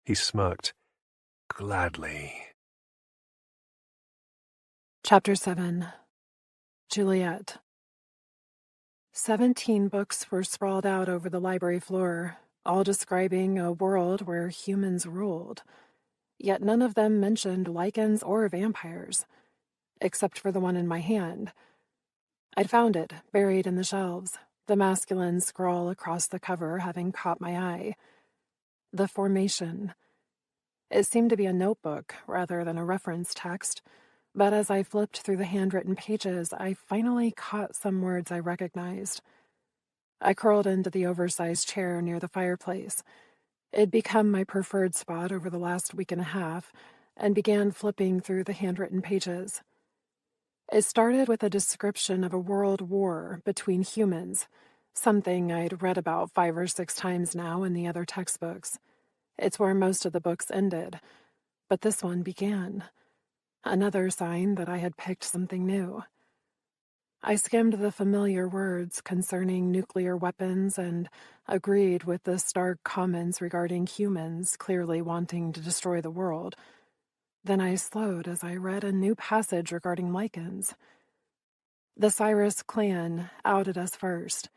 Speaker 1: He smirked. Gladly.
Speaker 3: Chapter 7. Juliet. 17 books were sprawled out over the library floor, all describing a world where humans ruled. Yet none of them mentioned lichens or vampires, except for the one in my hand. I'd found it, buried in the shelves, the masculine scrawl across the cover having caught my eye. The Formation. It seemed to be a notebook rather than a reference text, but as I flipped through the handwritten pages, I finally caught some words I recognized. I curled into the oversized chair near the fireplace. It'd become my preferred spot over the last week and a half, and began flipping through the handwritten pages. It started with a description of a world war between humans, something I'd read about 5 or 6 times now in the other textbooks. It's where most of the books ended, but this one began. Another sign that I had picked something new. I skimmed the familiar words concerning nuclear weapons and agreed with the stark comments regarding humans clearly wanting to destroy the world. Then I slowed as I read a new passage regarding lichens. The Cyrus clan outed us first.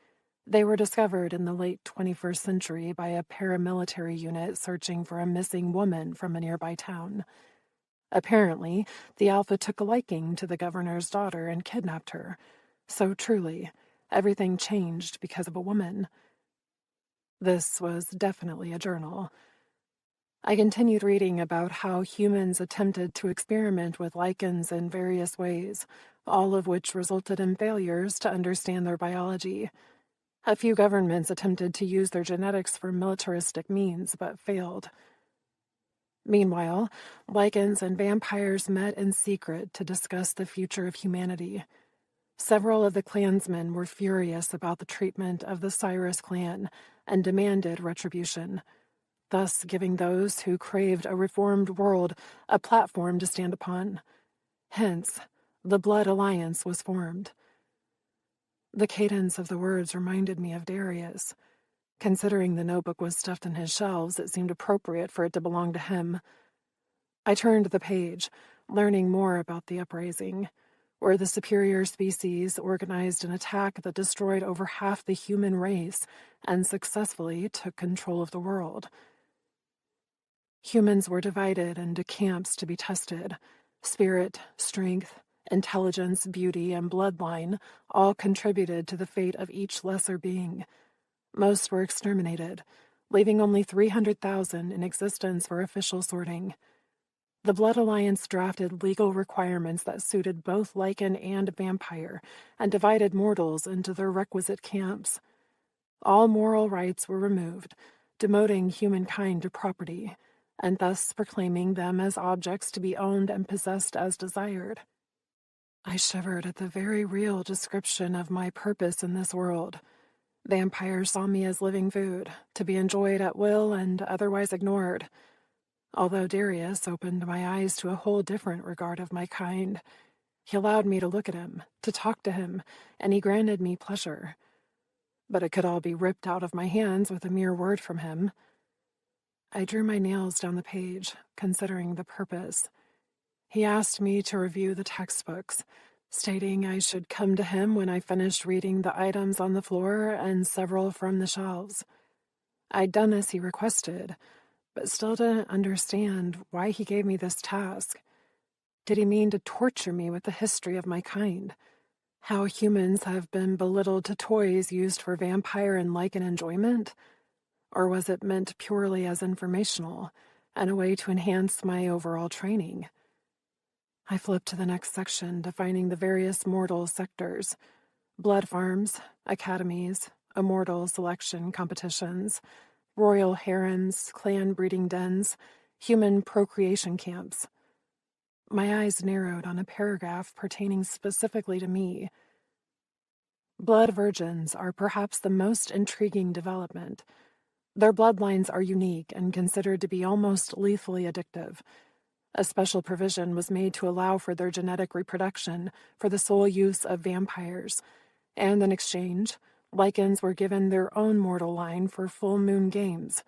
Speaker 3: They were discovered in the late 21st century by a paramilitary unit searching for a missing woman from a nearby town. Apparently, the Alpha took a liking to the governor's daughter and kidnapped her. So truly, everything changed because of a woman. This was definitely a journal. I continued reading about how humans attempted to experiment with lichens in various ways, all of which resulted in failures to understand their biology. A few governments attempted to use their genetics for militaristic means, but failed. Meanwhile, lichens and vampires met in secret to discuss the future of humanity. Several of the clansmen were furious about the treatment of the Cyrus clan and demanded retribution, thus giving those who craved a reformed world a platform to stand upon. Hence, the Blood Alliance was formed. The cadence of the words reminded me of Darius. Considering the notebook was stuffed in his shelves, it seemed appropriate for it to belong to him. I turned the page, learning more about the uprising, where the superior species organized an attack that destroyed over half the human race and successfully took control of the world. Humans were divided into camps to be tested. Spirit, strength, intelligence, beauty, and bloodline all contributed to the fate of each lesser being. Most were exterminated, leaving only 300,000 in existence for official sorting. The Blood Alliance drafted legal requirements that suited both lichen and vampire and divided mortals into their requisite camps. All moral rights were removed, demoting humankind to property, and thus proclaiming them as objects to be owned and possessed as desired. I shivered at the very real description of my purpose in this world. Vampires saw me as living food, to be enjoyed at will and otherwise ignored. Although Darius opened my eyes to a whole different regard of my kind. He allowed me to look at him, to talk to him, and he granted me pleasure. But it could all be ripped out of my hands with a mere word from him. I drew my nails down the page, considering the purpose. He asked me to review the textbooks, stating I should come to him when I finished reading the items on the floor and several from the shelves. I'd done as he requested, but still didn't understand why he gave me this task. Did he mean to torture me with the history of my kind? How humans have been belittled to toys used for vampire and lichen enjoyment? Or was it meant purely as informational, and a way to enhance my overall training? I flipped to the next section, defining the various mortal sectors. Blood farms, academies, immortal selection competitions, royal harems, clan breeding dens, human procreation camps. My eyes narrowed on a paragraph pertaining specifically to me. Blood virgins are perhaps the most intriguing development. Their bloodlines are unique and considered to be almost lethally addictive. A special provision was made to allow for their genetic reproduction for the sole use of vampires, and in exchange, lichens were given their own mortal line for full moon games.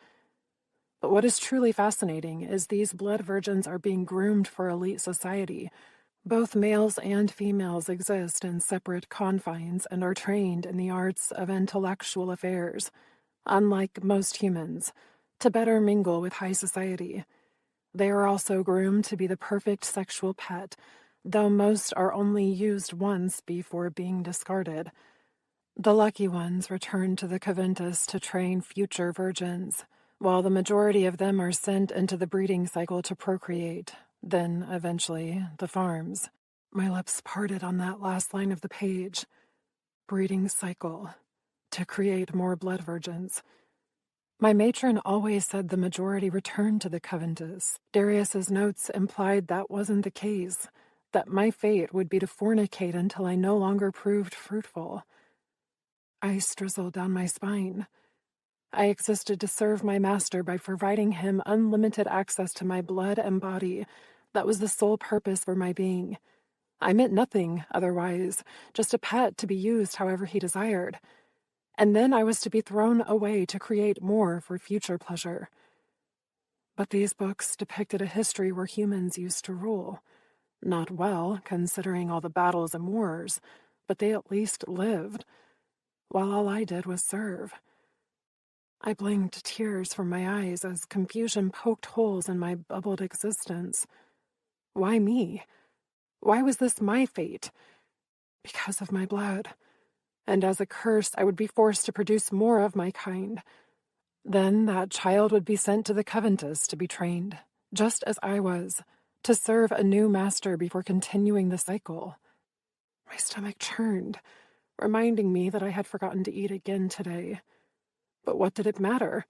Speaker 3: But what is truly fascinating is these blood virgins are being groomed for elite society. Both males and females exist in separate confines and are trained in the arts of intellectual affairs, unlike most humans, to better mingle with high society. They are also groomed to be the perfect sexual pet, though most are only used once before being discarded. The lucky ones return to the Coventus to train future virgins, while the majority of them are sent into the breeding cycle to procreate, then, eventually, the farms. My lips parted on that last line of the page. Breeding cycle. To create more blood virgins. My matron always said the majority returned to the Coventus. Darius's notes implied that wasn't the case, that my fate would be to fornicate until I no longer proved fruitful. Ice drizzled down my spine. I existed to serve my master by providing him unlimited access to my blood and body. That was the sole purpose for my being. I meant nothing otherwise, just a pet to be used however he desired. And then I was to be thrown away to create more for future pleasure. But these books depicted a history where humans used to rule. Not well, considering all the battles and wars, but they at least lived. while all I did was serve. I blinked tears from my eyes as confusion poked holes in my bubbled existence. Why me? Why was this my fate? Because of my blood. And as a curse, I would be forced to produce more of my kind. Then that child would be sent to the Coventus to be trained, just as I was, to serve a new master before continuing the cycle. My stomach churned, reminding me that I had forgotten to eat again today. But what did it matter?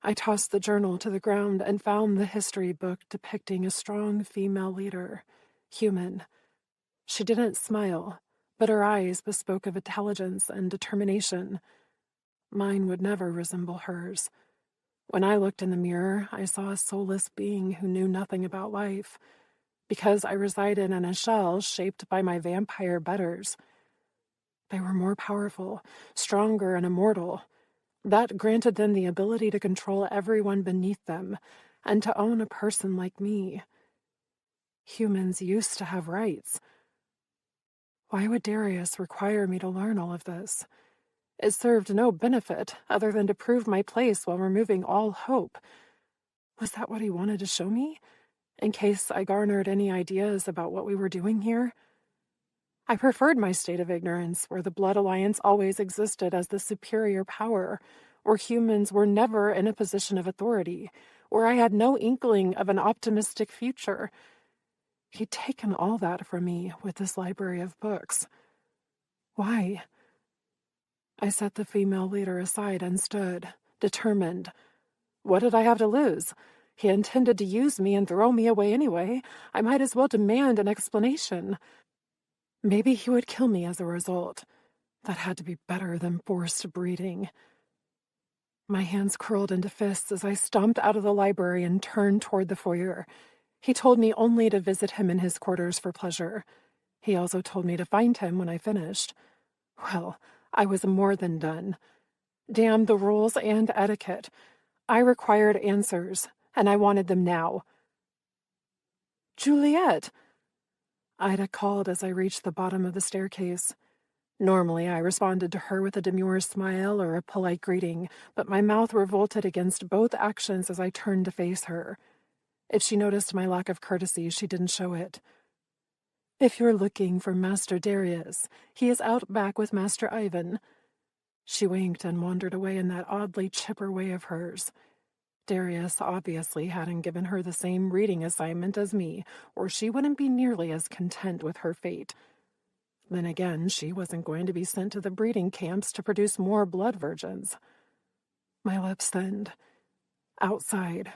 Speaker 3: I tossed the journal to the ground and found the history book depicting a strong female leader, human. She didn't smile, but her eyes bespoke of intelligence and determination. Mine would never resemble hers. When I looked in the mirror, I saw a soulless being who knew nothing about life, because I resided in a shell shaped by my vampire betters. They were more powerful, stronger, and immortal. That granted them the ability to control everyone beneath them, and to own a person like me. Humans used to have rights. Why would Darius require me to learn all of this? It served no benefit other than to prove my place while removing all hope. Was that what he wanted to show me? In case I garnered any ideas about what we were doing here? I preferred my state of ignorance, where the Blood Alliance always existed as the superior power, where humans were never in a position of authority, where I had no inkling of an optimistic future. He'd taken all that from me with this library of books. Why? I set the female leader aside and stood, determined. What did I have to lose? He intended to use me and throw me away anyway. I might as well demand an explanation. Maybe he would kill me as a result. That had to be better than forced breeding. My hands curled into fists as I stomped out of the library and turned toward the foyer. He told me only to visit him in his quarters for pleasure. He also told me to find him when I finished. Well, I was more than done. Damn the rules and etiquette. I required answers, and I wanted them now. Juliet! Ida called as I reached the bottom of the staircase. Normally, I responded to her with a demure smile or a polite greeting, but my mouth revolted against both actions as I turned to face her. If she noticed my lack of courtesy, she didn't show it. If you're looking for Master Darius, he is out back with Master Ivan. She winked and wandered away in that oddly chipper way of hers. Darius obviously hadn't given her the same reading assignment as me, or she wouldn't be nearly as content with her fate. Then again, she wasn't going to be sent to the breeding camps to produce more blood virgins. My lips thinned. Outside.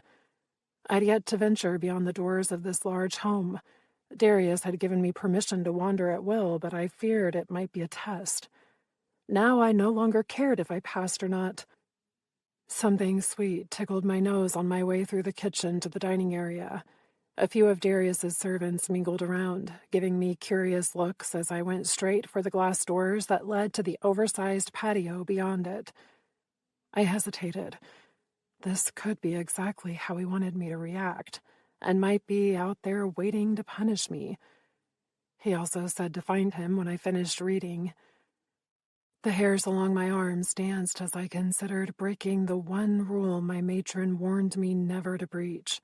Speaker 3: I'd yet to venture beyond the doors of this large home. Darius had given me permission to wander at will, but I feared it might be a test. Now I no longer cared if I passed or not. Something sweet tickled my nose on my way through the kitchen to the dining area. A few of Darius's servants mingled around, giving me curious looks as I went straight for the glass doors that led to the oversized patio beyond it. I hesitated. This could be exactly how he wanted me to react, and might be out there waiting to punish me. He also said to find him when I finished reading. The hairs along my arms danced as I considered breaking the one rule my matron warned me never to breach.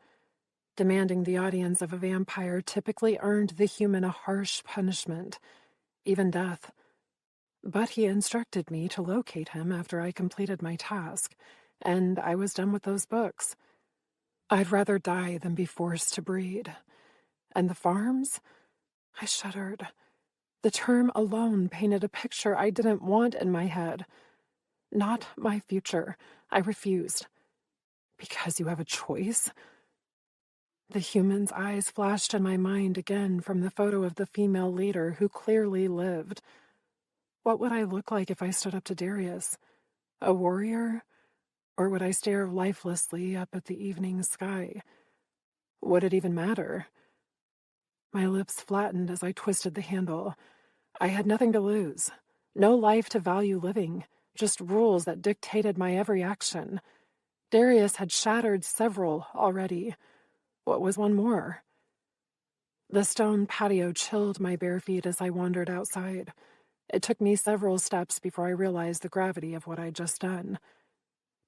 Speaker 3: Demanding the audience of a vampire typically earned the human a harsh punishment, even death. But he instructed me to locate him after I completed my task, and I was done with those books. I'd rather die than be forced to breed. And the farms? I shuddered. The term alone painted a picture I didn't want in my head. Not my future. I refused. Because you have a choice? The human's eyes flashed in my mind again from the photo of the female leader who clearly lived. What would I look like if I stood up to Darius? A warrior? Or would I stare lifelessly up at the evening sky? Would it even matter? My lips flattened as I twisted the handle. I had nothing to lose. No life to value living. Just rules that dictated my every action. Darius had shattered several already. What was one more? The stone patio chilled my bare feet as I wandered outside. It took me several steps before I realized the gravity of what I'd just done.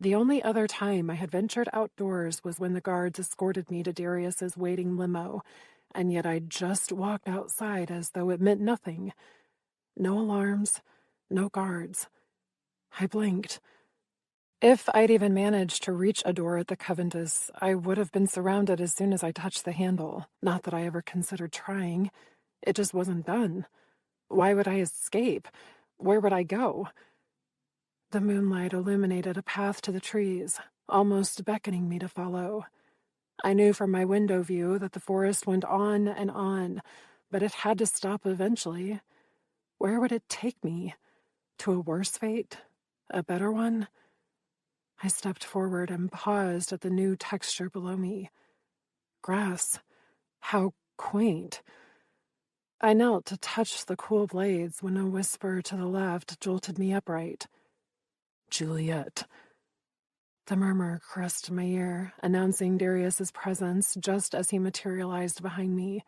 Speaker 3: The only other time I had ventured outdoors was when the guards escorted me to Darius's waiting limo, and yet I'd just walked outside as though it meant nothing. No alarms, no guards. I blinked. If I'd even managed to reach a door at the Coventus, I would have been surrounded as soon as I touched the handle. Not that I ever considered trying. It just wasn't done. Why would I escape? Where would I go? The moonlight illuminated a path to the trees, almost beckoning me to follow. I knew from my window view that the forest went on, but it had to stop eventually. Where would it take me? To a worse fate? A better one? I stepped forward and paused at the new texture below me. Grass. How quaint. I knelt to touch the cool blades when a whisper to the left jolted me upright. Juliet. The murmur caressed my ear, announcing Darius's presence just as he materialized behind me.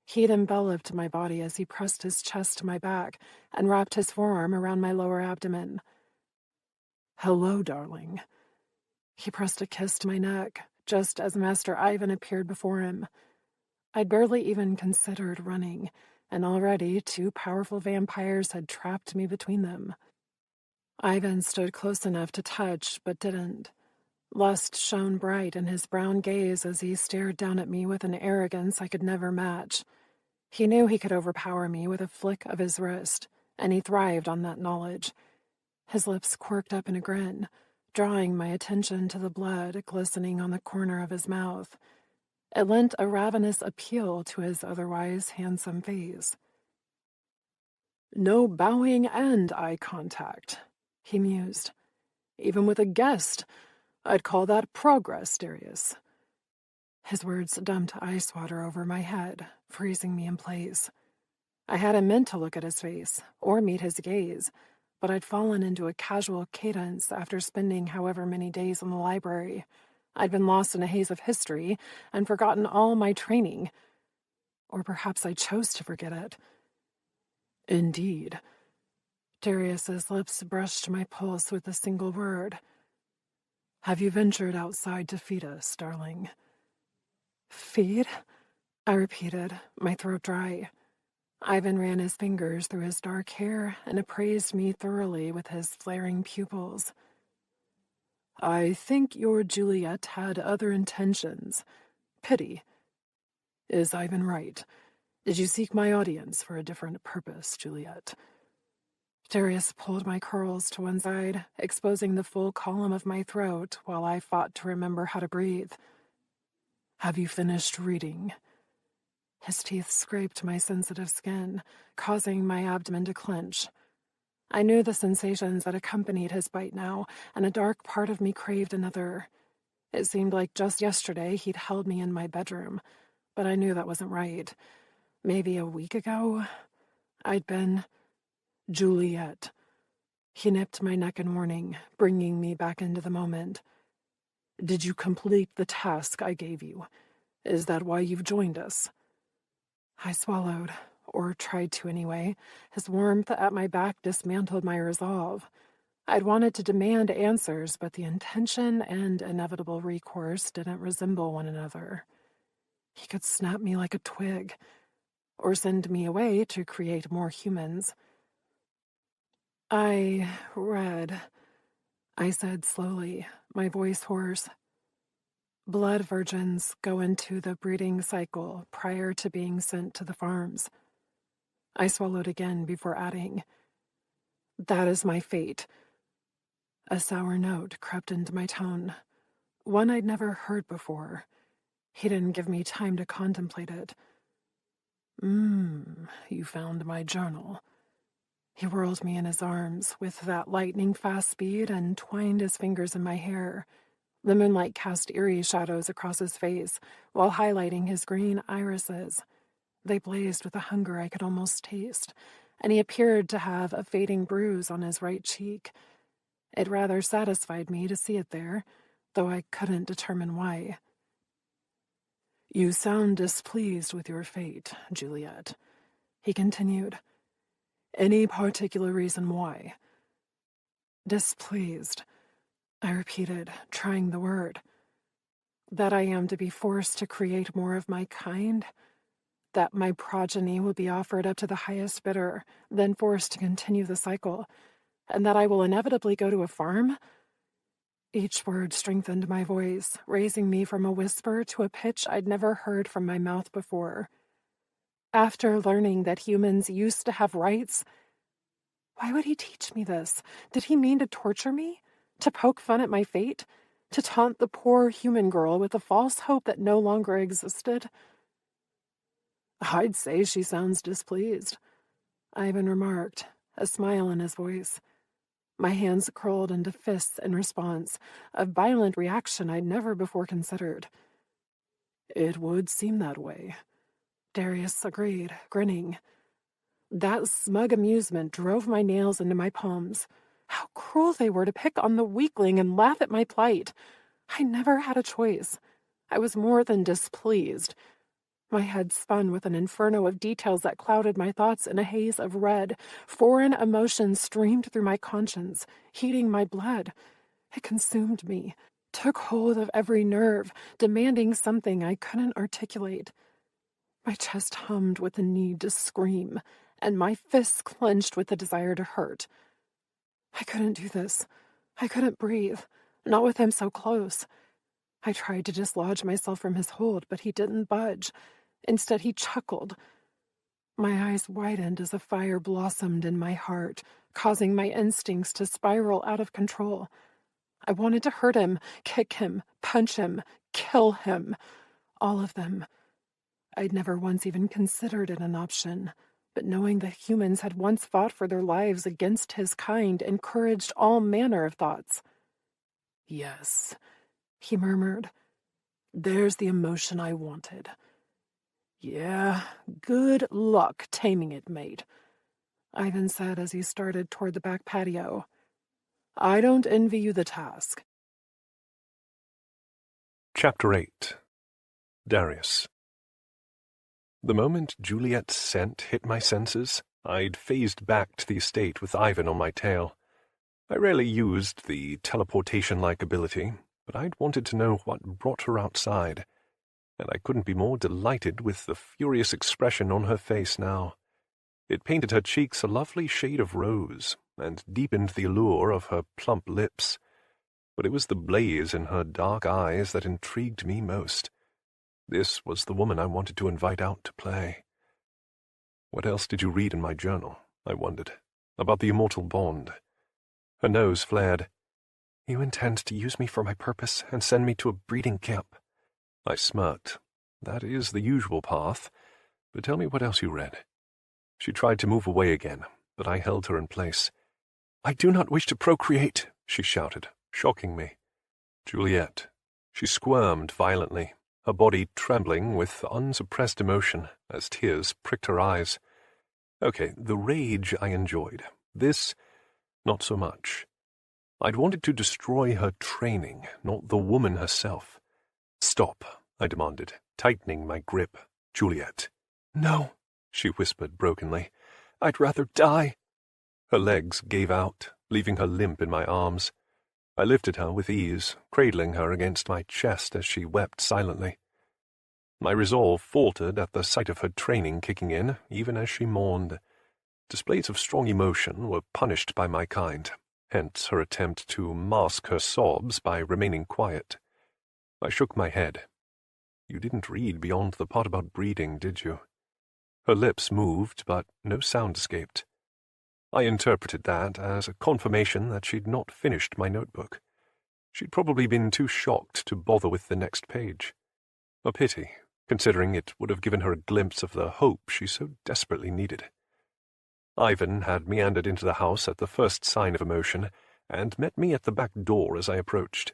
Speaker 3: He'd enveloped my body as he pressed his chest to my back and wrapped his forearm around my lower abdomen. Hello, darling. He pressed a kiss to my neck, just as Master Ivan appeared before him. I'd barely even considered running, and already 2 powerful vampires had trapped me between them. Ivan stood close enough to touch, but didn't. Lust shone bright in his brown gaze as he stared down at me with an arrogance I could never match. He knew he could overpower me with a flick of his wrist, and he thrived on that knowledge. His lips quirked up in a grin, drawing my attention to the blood glistening on the corner of his mouth. It lent a ravenous appeal to his otherwise handsome face. No bowing and eye contact, he mused. Even with a guest, I'd call that progress, Darius. His words dumped ice water over my head, freezing me in place. I hadn't meant to look at his face, or meet his gaze, but I'd fallen into a casual cadence after spending however many days in the library. I'd been lost in a haze of history and forgotten all my training. Or perhaps I chose to forget it. Indeed. Darius's lips brushed my pulse with a single word. Have you ventured outside to feed us, darling? Feed? I repeated, my throat dry. Ivan ran his fingers through his dark hair and appraised me thoroughly with his flaring pupils. I think your Juliet had other intentions. Pity. Is Ivan right? Did you seek my audience for a different purpose, Juliet? Darius pulled my curls to one side, exposing the full column of my throat while I fought to remember how to breathe. Have you finished reading? His teeth scraped my sensitive skin, causing my abdomen to clench. I knew the sensations that accompanied his bite now, and a dark part of me craved another. It seemed like just yesterday he'd held me in my bedroom, but I knew that wasn't right. Maybe a week ago, I'd been... Juliet. He nipped my neck in warning, bringing me back into the moment. Did you complete the task I gave you? Is that why you've joined us? I swallowed, or tried to anyway. His warmth at my back dismantled my resolve. I'd wanted to demand answers, but the intention and inevitable recourse didn't resemble one another. He could snap me like a twig, or send me away to create more humans. I read, I said slowly, my voice hoarse. Blood virgins go into the breeding cycle prior to being sent to the farms. I swallowed again before adding, that is my fate. A sour note crept into my tone, one I'd never heard before. He didn't give me time to contemplate it. You found my journal. He whirled me in his arms with that lightning-fast speed and twined his fingers in my hair. The moonlight cast eerie shadows across his face while highlighting his green irises. They blazed with a hunger I could almost taste, and he appeared to have a fading bruise on his right cheek. It rather satisfied me to see it there, though I couldn't determine why. You sound displeased with your fate, Juliet, he continued. Any particular reason why? Displeased, I repeated, trying the word. That I am to be forced to create more of my kind? That my progeny will be offered up to the highest bidder, then forced to continue the cycle, and that I will inevitably go to a farm? Each word strengthened my voice, raising me from a whisper to a pitch I'd never heard from my mouth before. After learning that humans used to have rights, why would he teach me this? Did he mean to torture me? To poke fun at my fate? To taunt the poor human girl with a false hope that no longer existed? I'd say she sounds displeased, Ivan remarked, a smile in his voice. My hands curled into fists in response, a violent reaction I'd never before considered. It would seem that way, Darius agreed, grinning. That smug amusement drove my nails into my palms. How cruel they were to pick on the weakling and laugh at my plight. I never had a choice. I was more than displeased. My head spun with an inferno of details that clouded my thoughts in a haze of red. Foreign emotions streamed through my conscience, heating my blood. It consumed me, took hold of every nerve, demanding something I couldn't articulate. My chest hummed with the need to scream, and my fists clenched with the desire to hurt. I couldn't do this. I couldn't breathe, not with him so close. I tried to dislodge myself from his hold, but he didn't budge. Instead, he chuckled. My eyes widened as a fire blossomed in my heart, causing my instincts to spiral out of control. I wanted to hurt him, kick him, punch him, kill him. All of them. I'd never once even considered it an option, but knowing that humans had once fought for their lives against his kind encouraged all manner of thoughts. Yes, he murmured. There's the emotion I wanted. Yeah, good luck taming it, mate, Ivan said as he started toward the back patio. I don't envy you the task.
Speaker 1: Chapter 8. Darius. The moment Juliet's scent hit my senses, I'd phased back to the estate with Ivan on my tail. I rarely used the teleportation-like ability, but I'd wanted to know what brought her outside, and I couldn't be more delighted with the furious expression on her face now. It painted her cheeks a lovely shade of rose, and deepened the allure of her plump lips, but it was the blaze in her dark eyes that intrigued me most. This was the woman I wanted to invite out to play. What else did you read in my journal, I wondered, about the immortal bond? Her nose flared. You intend to use me for my purpose and send me to a breeding camp. I smirked. That is the usual path, but tell me what else you read. She tried to move away again, but I held her in place. I do not wish to procreate, she shouted, shocking me. Juliet. She squirmed violently, her body trembling with unsuppressed emotion as tears pricked her eyes. Okay, the rage I enjoyed. This, not so much. I'd wanted to destroy her training, not the woman herself. Stop, I demanded, tightening my grip. Juliet. No, she whispered brokenly. I'd rather die. Her legs gave out, leaving her limp in my arms. I lifted her with ease, cradling her against my chest as she wept silently. My resolve faltered at the sight of her training kicking in, even as she mourned. Displays of strong emotion were punished by my kind, hence her attempt to mask her sobs by remaining quiet. I shook my head. You didn't read beyond the part about breeding, did you? Her lips moved, but no sound escaped. I interpreted that as a confirmation that she'd not finished my notebook. She'd probably been too shocked to bother with the next page. A pity, considering it would have given her a glimpse of the hope she so desperately needed. Ivan had meandered into the house at the first sign of emotion, and met me at the back door as I approached.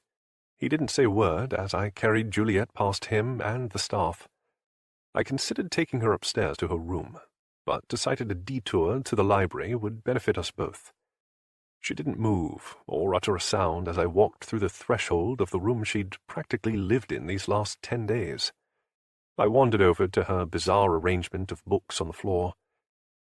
Speaker 1: He didn't say a word as I carried Juliet past him and the staff. I considered taking her upstairs to her room, but decided a detour to the library would benefit us both. She didn't move or utter a sound as I walked through the threshold of the room she'd practically lived in these last 10 days. I wandered over to her bizarre arrangement of books on the floor.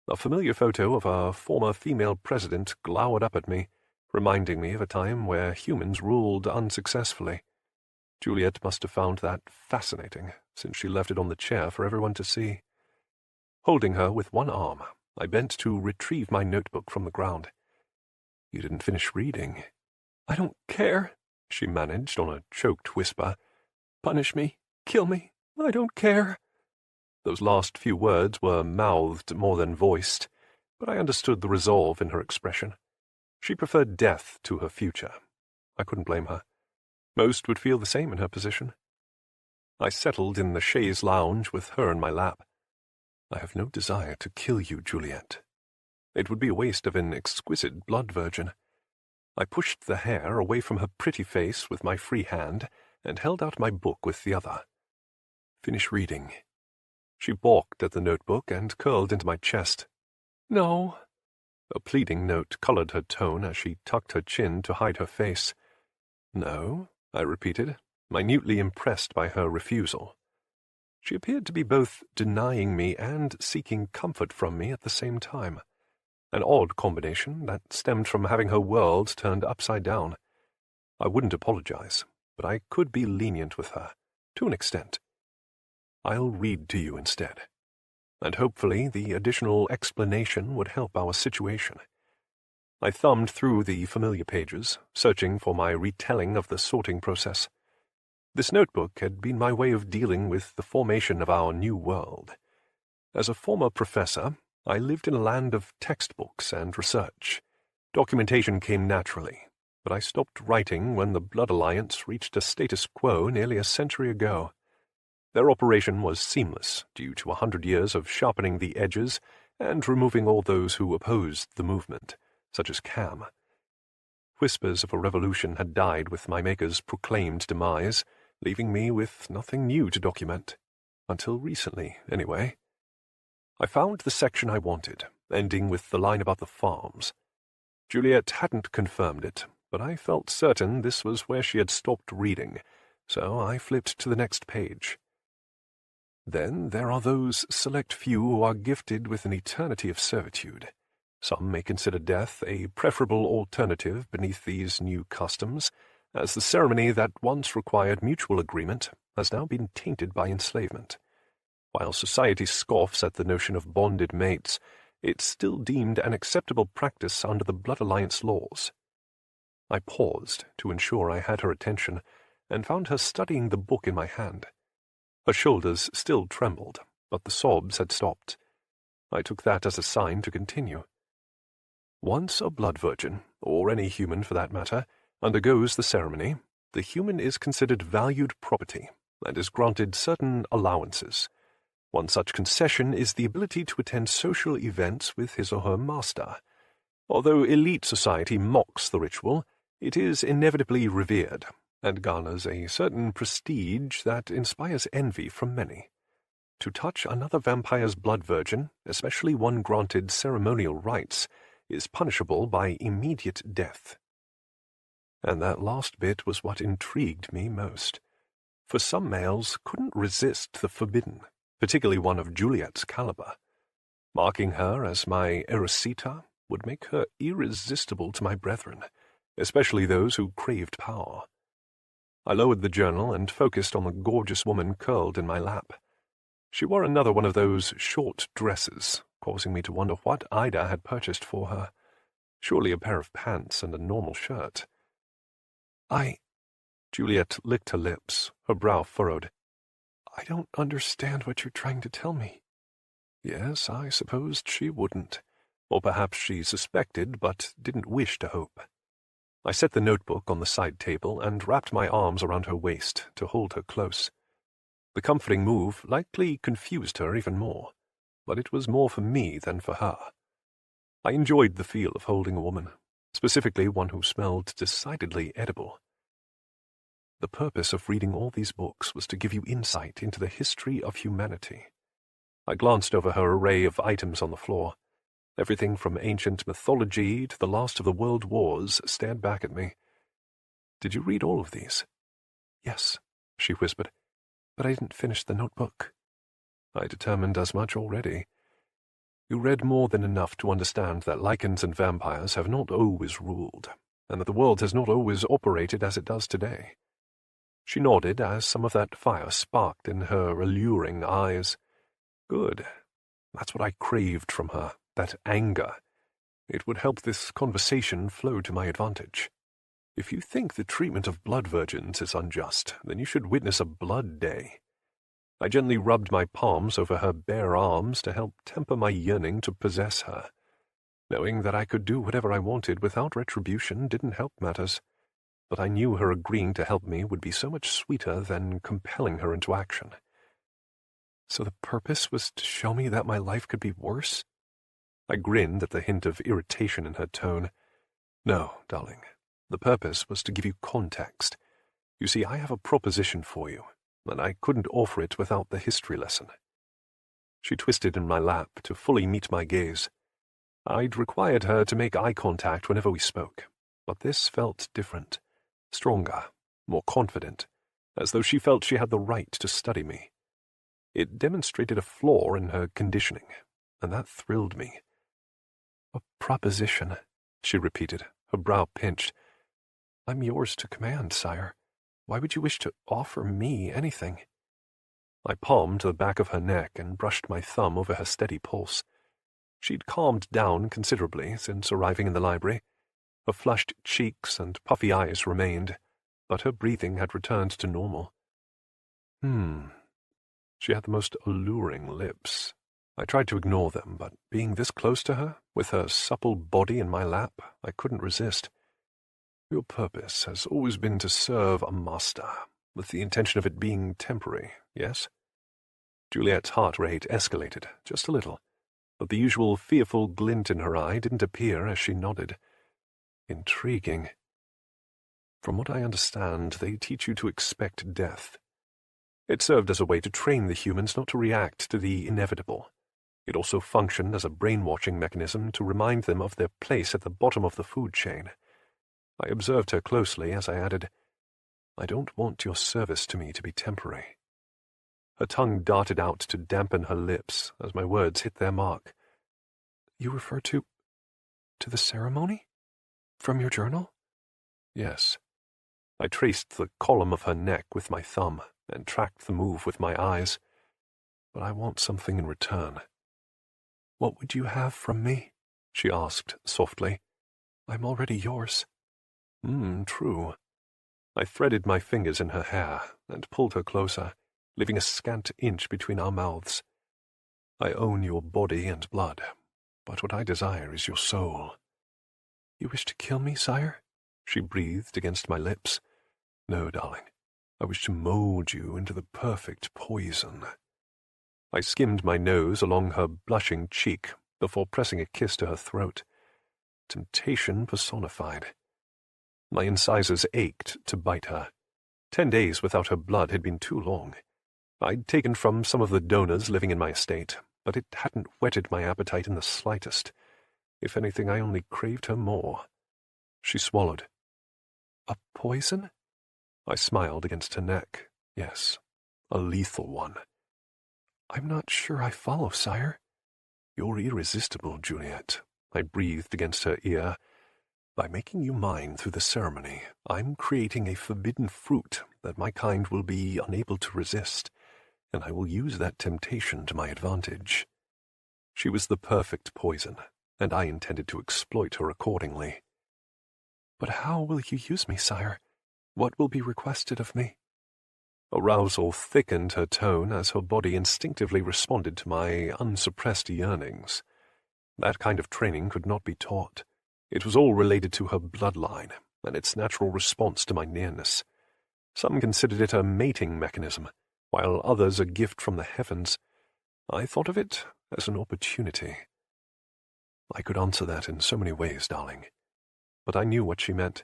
Speaker 1: A familiar photo of a former female president glowered up at me, reminding me of a time where humans ruled unsuccessfully. Juliet must have found that fascinating, since she left it on the chair for everyone to see. Holding her with one arm, I bent to retrieve my notebook from the ground. "You didn't finish reading." "I don't care," she managed on a choked whisper. "Punish me, kill me, I don't care." Those last few words were mouthed more than voiced, but I understood the resolve in her expression. She preferred death to her future. I couldn't blame her. Most would feel the same in her position. I settled in the chaise lounge with her in my lap. "I have no desire to kill you, Juliet. It would be a waste of an exquisite blood virgin." I pushed the hair away from her pretty face with my free hand and held out my book with the other. "Finish reading." She balked at the notebook and curled into my chest. "No." A pleading note colored her tone as she tucked her chin to hide her face. "No," I repeated, minutely impressed by her refusal. She appeared to be both denying me and seeking comfort from me at the same time. An odd combination that stemmed from having her world turned upside down. I wouldn't apologize, but I could be lenient with her, to an extent. "I'll read to you instead, and hopefully the additional explanation would help our situation." I thumbed through the familiar pages, searching for my retelling of the sorting process. This notebook had been my way of dealing with the formation of our new world. As a former professor, I lived in a land of textbooks and research. Documentation came naturally, but I stopped writing when the Blood Alliance reached a status quo nearly a century ago. Their operation was seamless, due to 100 years of sharpening the edges and removing all those who opposed the movement, such as Cam. Whispers of a revolution had died with my maker's proclaimed demise, leaving me with nothing new to document. Until recently, anyway. I found the section I wanted, ending with the line about the farms. Juliet hadn't confirmed it, but I felt certain this was where she had stopped reading, so I flipped to the next page. "Then there are those select few who are gifted with an eternity of servitude. Some may consider death a preferable alternative beneath these new customs, as the ceremony that once required mutual agreement has now been tainted by enslavement. While society scoffs at the notion of bonded mates, it's still deemed an acceptable practice under the Blood Alliance laws." I paused to ensure I had her attention, and found her studying the book in my hand. Her shoulders still trembled, but the sobs had stopped. I took that as a sign to continue. "Once a blood virgin, or any human for that matter, undergoes the ceremony, the human is considered valued property and is granted certain allowances. One such concession is the ability to attend social events with his or her master. Although elite society mocks the ritual, it is inevitably revered, and garners a certain prestige that inspires envy from many. To touch another vampire's blood virgin, especially one granted ceremonial rites, is punishable by immediate death." And that last bit was what intrigued me most. For some males couldn't resist the forbidden, particularly one of Juliet's caliber. Marking her as my Erisita would make her irresistible to my brethren, especially those who craved power. I lowered the journal and focused on the gorgeous woman curled in my lap. She wore another one of those short dresses, causing me to wonder what Ida had purchased for her. Surely a pair of pants and a normal shirt. Juliet licked her lips, her brow furrowed. "I don't understand what you're trying to tell me." Yes, I supposed she wouldn't. Or perhaps she suspected, but didn't wish to hope. I set the notebook on the side table and wrapped my arms around her waist to hold her close. The comforting move likely confused her even more, but it was more for me than for her. I enjoyed the feel of holding a woman, specifically one who smelled decidedly edible. The purpose of reading all these books was to give you insight into the history of humanity. I glanced over her array of items on the floor. Everything from ancient mythology to the last of the world wars stared back at me. "Did you read all of these?" "Yes," she whispered, "but I didn't finish the notebook." I determined as much already. You read more than enough to understand that lichens and vampires have not always ruled, and that the world has not always operated as it does today. She nodded as some of that fire sparked in her alluring eyes. Good. That's what I craved from her, that anger. It would help this conversation flow to my advantage. If you think the treatment of blood virgins is unjust, then you should witness a blood day. I gently rubbed my palms over her bare arms to help temper my yearning to possess her. Knowing that I could do whatever I wanted without retribution didn't help matters, but I knew her agreeing to help me would be so much sweeter than compelling her into action. So the purpose was to show me that my life could be worse? I grinned at the hint of irritation in her tone. No, darling. The purpose was to give you context. You see, I have a proposition for you, and I couldn't offer it without the history lesson. She twisted in my lap to fully meet my gaze. I'd required her to make eye contact whenever we spoke, but this felt different, stronger, more confident, as though she felt she had the right to study me. It demonstrated a flaw in her conditioning, and that thrilled me. A proposition, she repeated, her brow pinched. I'm yours to command, sire. Why would you wish to offer me anything? I palmed the back of her neck and brushed my thumb over her steady pulse. She'd calmed down considerably since arriving in the library. Her flushed cheeks and puffy eyes remained, but her breathing had returned to normal. She had the most alluring lips. I tried to ignore them, but being this close to her, with her supple body in my lap, I couldn't resist. Your purpose has always been to serve a master, with the intention of it being temporary, yes? Juliet's heart rate escalated, just a little, but the usual fearful glint in her eye didn't appear as she nodded. Intriguing. From what I understand, they teach you to expect death. It served as a way to train the humans not to react to the inevitable. It also functioned as a brainwashing mechanism to remind them of their place at the bottom of the food chain. I observed her closely as I added, I don't want your service to me to be temporary. Her tongue darted out to dampen her lips as my words hit their mark. You refer to the ceremony? From your journal? Yes. I traced the column of her neck with my thumb and tracked the move with my eyes. But I want something in return. What would you have from me? She asked softly. I'm already yours. True. I threaded my fingers in her hair and pulled her closer, leaving a scant inch between our mouths. I own your body and blood, but what I desire is your soul. You wish to kill me, sire? She breathed against my lips. No, darling. I wish to mold you into the perfect poison. I skimmed my nose along her blushing cheek before pressing a kiss to her throat. Temptation personified. My incisors ached to bite her. 10 days without her blood had been too long. I'd taken from some of the donors living in my estate, but it hadn't whetted my appetite in the slightest. If anything, I only craved her more. She swallowed. A poison? I smiled against her neck. Yes, a lethal one. I'm not sure I follow, sire. You're irresistible, Juliet. I breathed against her ear. By making you mine through the ceremony, I'm creating a forbidden fruit that my kind will be unable to resist, and I will use that temptation to my advantage. She was the perfect poison, and I intended to exploit her accordingly. But how will you use me, sire? What will be requested of me? Arousal thickened her tone as her body instinctively responded to my unsuppressed yearnings. That kind of training could not be taught. It was all related to her bloodline and its natural response to my nearness. Some considered it a mating mechanism, while others a gift from the heavens. I thought of it as an opportunity. I could answer that in so many ways, darling. But I knew what she meant.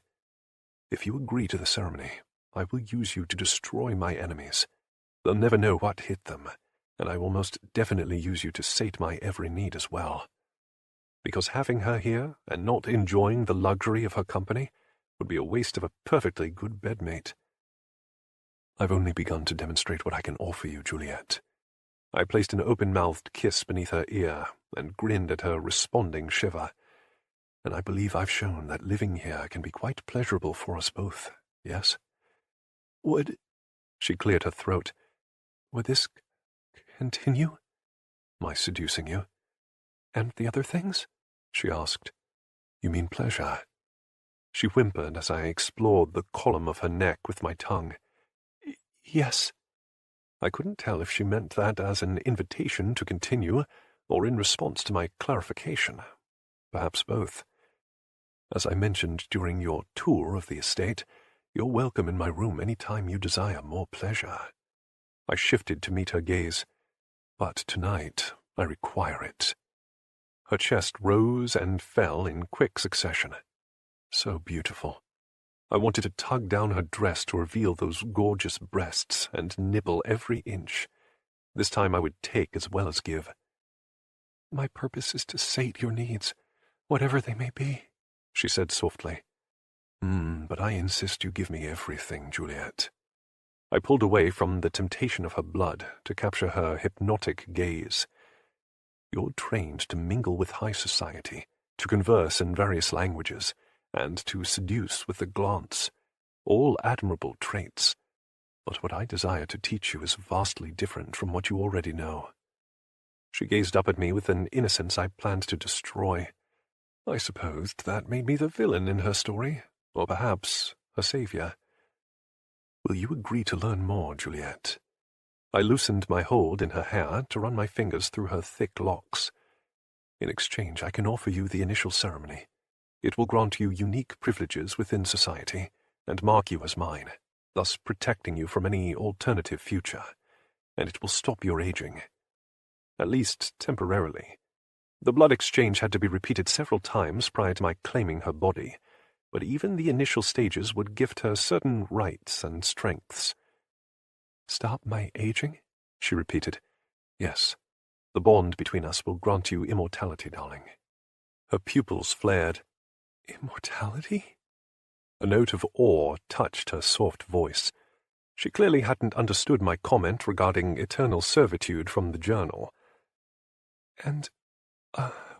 Speaker 1: If you agree to the ceremony, I will use you to destroy my enemies. They'll never know what hit them, and I will most definitely use you to sate my every need as well. Because having her here and not enjoying the luxury of her company would be a waste of a perfectly good bedmate. I've only begun to demonstrate what I can offer you, Juliet. I placed an open-mouthed kiss beneath her ear and grinned at her responding shiver. And I believe I've shown that living here can be quite pleasurable for us both, yes?
Speaker 2: Would...
Speaker 1: She cleared her throat.
Speaker 2: Would this continue?
Speaker 1: My seducing you?
Speaker 2: And the other things?
Speaker 1: She asked. You mean pleasure? She whimpered as I explored the column of her neck with my tongue.
Speaker 2: Yes.
Speaker 1: I couldn't tell if she meant that as an invitation to continue, or in response to my clarification. Perhaps both. As I mentioned during your tour of the estate, you're welcome in my room any time you desire more pleasure. I shifted to meet her gaze. But tonight, I require it. Her chest rose and fell in quick succession. So beautiful. I wanted to tug down her dress to reveal those gorgeous breasts and nibble every inch. This time I would take as well as give.
Speaker 2: My purpose is to sate your needs, whatever they may be, she said softly.
Speaker 1: But I insist you give me everything, Juliet. I pulled away from the temptation of her blood to capture her hypnotic gaze. You're trained to mingle with high society, to converse in various languages, and to seduce with the glance. All admirable traits. But what I desire to teach you is vastly different from what you already know. She gazed up at me with an innocence I planned to destroy. I supposed that made me the villain in her story, or perhaps her savior. Will you agree to learn more, Juliet? I loosened my hold in her hair to run my fingers through her thick locks. In exchange, I can offer you the initial ceremony. It will grant you unique privileges within society and mark you as mine, thus protecting you from any alternative future, and it will stop your aging. At least temporarily. The blood exchange had to be repeated several times prior to my claiming her body, but even the initial stages would gift her certain rights and strengths.
Speaker 2: Stop my aging? She repeated.
Speaker 1: Yes. The bond between us will grant you immortality, darling. Her pupils flared.
Speaker 2: Immortality?
Speaker 1: A note of awe touched her soft voice. She clearly hadn't understood my comment regarding eternal servitude from the journal.
Speaker 2: And,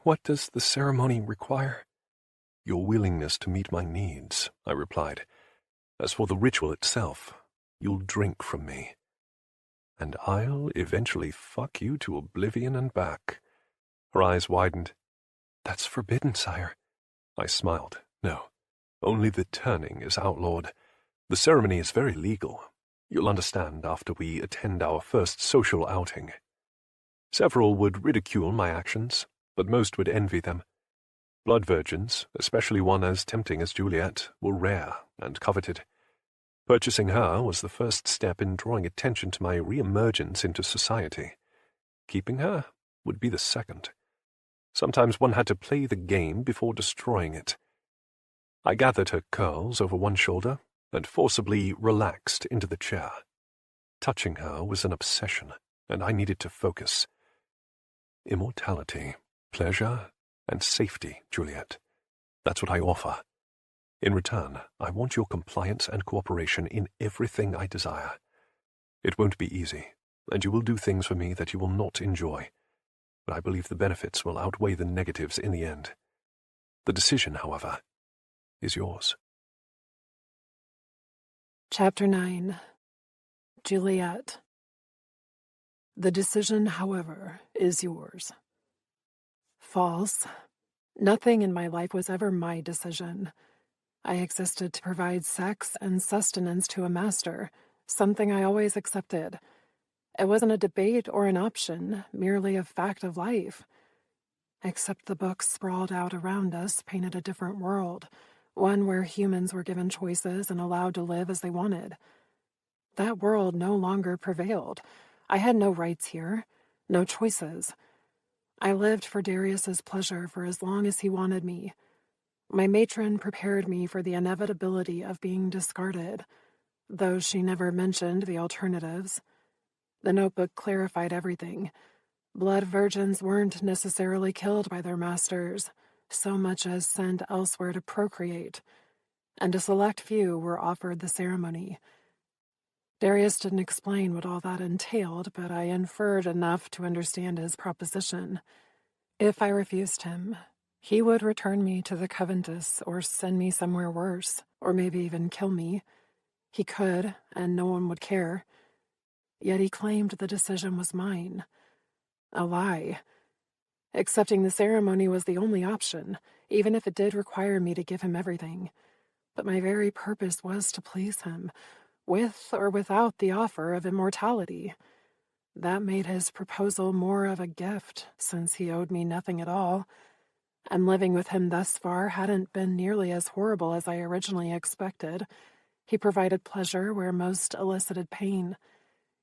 Speaker 2: what does the ceremony require?
Speaker 1: Your willingness to meet my needs, I replied. As for the ritual itself, you'll drink from me. And I'll eventually fuck you to oblivion and back. Her eyes widened.
Speaker 2: That's forbidden, sire.
Speaker 1: I smiled. No, only the turning is outlawed. The ceremony is very legal. You'll understand after we attend our first social outing. Several would ridicule my actions, but most would envy them. Blood virgins, especially one as tempting as Juliet, were rare and coveted. Purchasing her was the first step in drawing attention to my re-emergence into society. Keeping her would be the second. Sometimes one had to play the game before destroying it. I gathered her curls over one shoulder and forcibly relaxed into the chair. Touching her was an obsession, and I needed to focus. Immortality, pleasure, and safety, Juliet. That's what I offer. In return, I want your compliance and cooperation in everything I desire. It won't be easy, and you will do things for me that you will not enjoy. But I believe the benefits will outweigh the negatives in the end. The decision, however, is yours.
Speaker 3: Chapter 9. Juliet. The decision, however, is yours. False. Nothing in my life was ever my decision. I existed to provide sex and sustenance to a master, something I always accepted. It wasn't a debate or an option, merely a fact of life. Except the books sprawled out around us painted a different world, one where humans were given choices and allowed to live as they wanted. That world no longer prevailed. I had no rights here, no choices. I lived for Darius's pleasure for as long as he wanted me. My matron prepared me for the inevitability of being discarded, though she never mentioned the alternatives. The notebook clarified everything. Blood virgins weren't necessarily killed by their masters, so much as sent elsewhere to procreate, and a select few were offered the ceremony. Darius didn't explain what all that entailed, but I inferred enough to understand his proposition. If I refused him, he would return me to the Coventus or send me somewhere worse, or maybe even kill me. He could, and no one would care. Yet he claimed the decision was mine. A lie. Accepting the ceremony was the only option, even if it did require me to give him everything. But my very purpose was to please him, with or without the offer of immortality. That made his proposal more of a gift, since he owed me nothing at all, and living with him thus far hadn't been nearly as horrible as I originally expected. He provided pleasure where most elicited pain.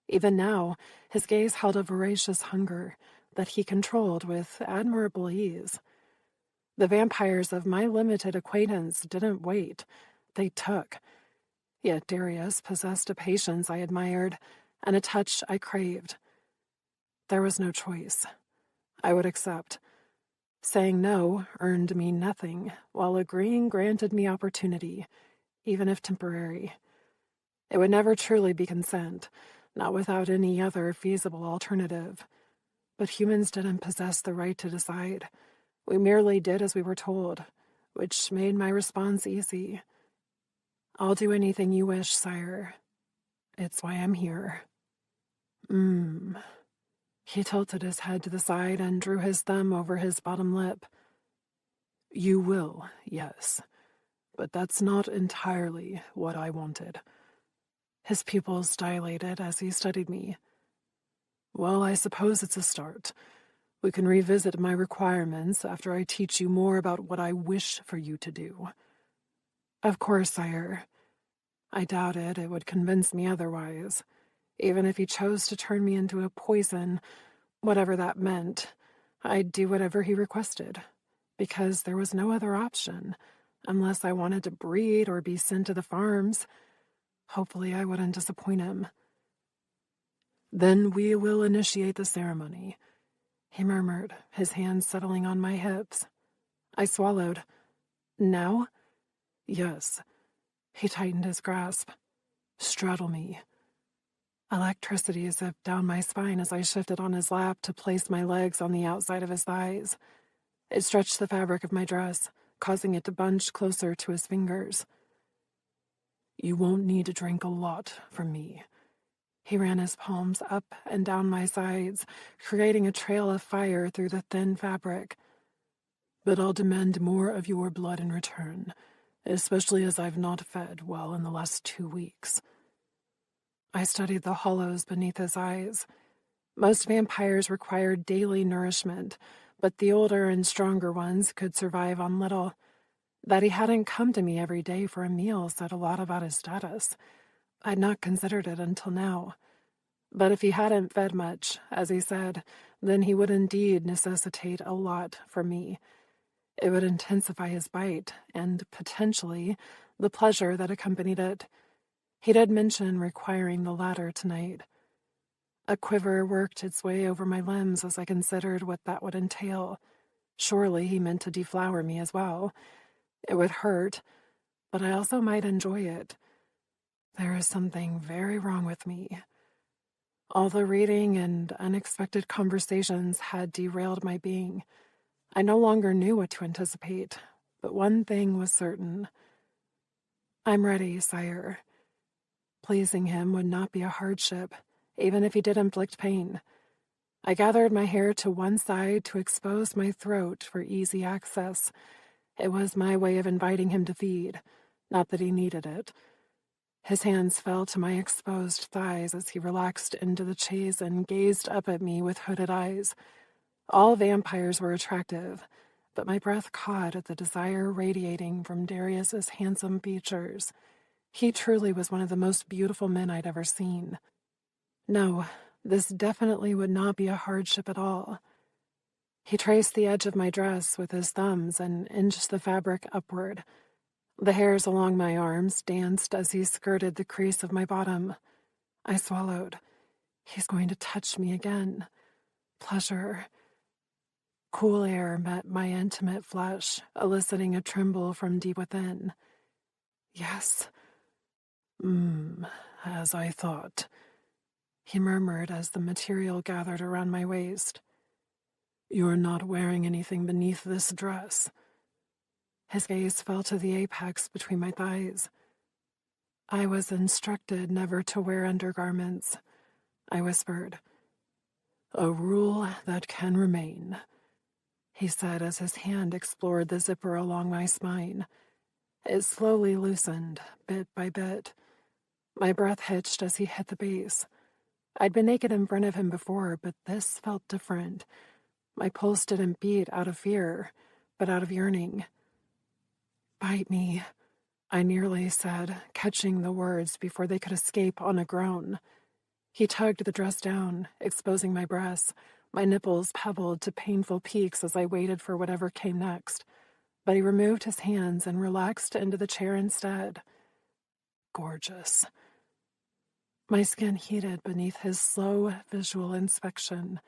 Speaker 3: Even now, his gaze held a voracious hunger that he controlled with admirable ease. The vampires of my limited acquaintance didn't wait. They took. Yet Darius possessed a patience I admired, and a touch I craved. There was no choice. I would accept. Saying no earned me nothing, while agreeing granted me opportunity, even if temporary. It would never truly be consent, not without any other feasible alternative. But humans didn't possess the right to decide. We merely did as we were told, which made my response easy. I'll do anything you wish, sire. It's why I'm here. He tilted his head to the side and drew his thumb over his bottom lip. You will, yes. But that's not entirely what I wanted. His pupils dilated as he studied me. Well, I suppose it's a start. We can revisit my requirements after I teach you more about what I wish for you to do. Of course, sire. I doubted it would convince me otherwise. Even if he chose to turn me into a poison, whatever that meant, I'd do whatever he requested, because there was no other option, unless I wanted to breed or be sent to the farms. Hopefully I wouldn't disappoint him. Then we will initiate the ceremony, he murmured, his hands settling on my hips. I swallowed. Now? Yes. He tightened his grasp. Straddle me. Electricity zipped down my spine as I shifted on his lap to place my legs on the outside of his thighs. It stretched the fabric of my dress, causing it to bunch closer to his fingers. You won't need to drink a lot from me. He ran his palms up and down my sides, creating a trail of fire through the thin fabric. But I'll demand more of your blood in return, especially as I've not fed well in the last 2 weeks. I studied the hollows beneath his eyes. Most vampires required daily nourishment, but the older and stronger ones could survive on little. That he hadn't come to me every day for a meal said a lot about his status. I'd not considered it until now. But if he hadn't fed much, as he said, then he would indeed necessitate a lot from me. It would intensify his bite, and, potentially, the pleasure that accompanied it. He did mention requiring the latter tonight. A quiver worked its way over my limbs as I considered what that would entail. Surely he meant to deflower me as well. It would hurt, but I also might enjoy it. There is something very wrong with me. All the reading and unexpected conversations had derailed my being. I no longer knew what to anticipate, but one thing was certain. I'm ready, sire. Pleasing him would not be a hardship, even if he did inflict pain. I gathered my hair to one side to expose my throat for easy access. It was my way of inviting him to feed, not that he needed it. His hands fell to my exposed thighs as he relaxed into the chaise and gazed up at me with hooded eyes. All vampires were attractive, but my breath caught at the desire radiating from Darius's handsome features. He truly was one of the most beautiful men I'd ever seen. No, this definitely would not be a hardship at all. He traced the edge of my dress with his thumbs and inched the fabric upward. The hairs along my arms danced as he skirted the crease of my bottom. I swallowed. He's going to touch me again. Pleasure. Cool air met my intimate flesh, eliciting a tremble from deep within. Yes. As I thought," he murmured as the material gathered around my waist. "You're not wearing anything beneath this dress." His gaze fell to the apex between my thighs. "I was instructed never to wear undergarments," I whispered. "A rule that can remain," he said as his hand explored the zipper along my spine. It slowly loosened, bit by bit. My breath hitched as he hit the base. I'd been naked in front of him before, but this felt different. My pulse didn't beat out of fear, but out of yearning. "Bite me," I nearly said, catching the words before they could escape on a groan. He tugged the dress down, exposing my breasts. My nipples pebbled to painful peaks as I waited for whatever came next. But he removed his hands and relaxed into the chair instead. Gorgeous. My skin heated beneath his slow visual inspection.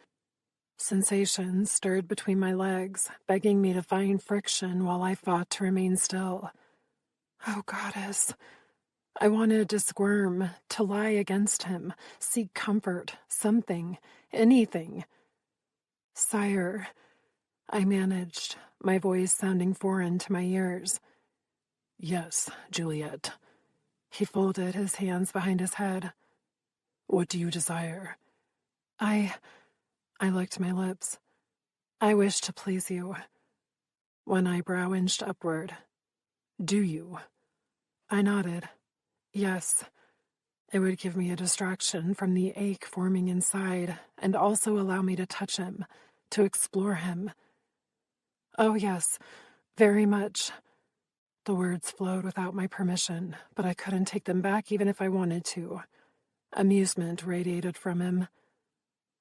Speaker 3: Sensations stirred between my legs, begging me to find friction while I fought to remain still. Oh, goddess. I wanted to squirm, to lie against him, seek comfort, something, anything. "Sire," I managed, my voice sounding foreign to my ears. "Yes, Juliet." He folded his hands behind his head. "What do you desire?" I licked my lips. "I wish to please you." One eyebrow inched upward. "Do you?" I nodded. Yes. It would give me a distraction from the ache forming inside and also allow me to touch him, to explore him. "Oh, yes, very much." The words flowed without my permission, but I couldn't take them back even if I wanted to. Amusement radiated from him.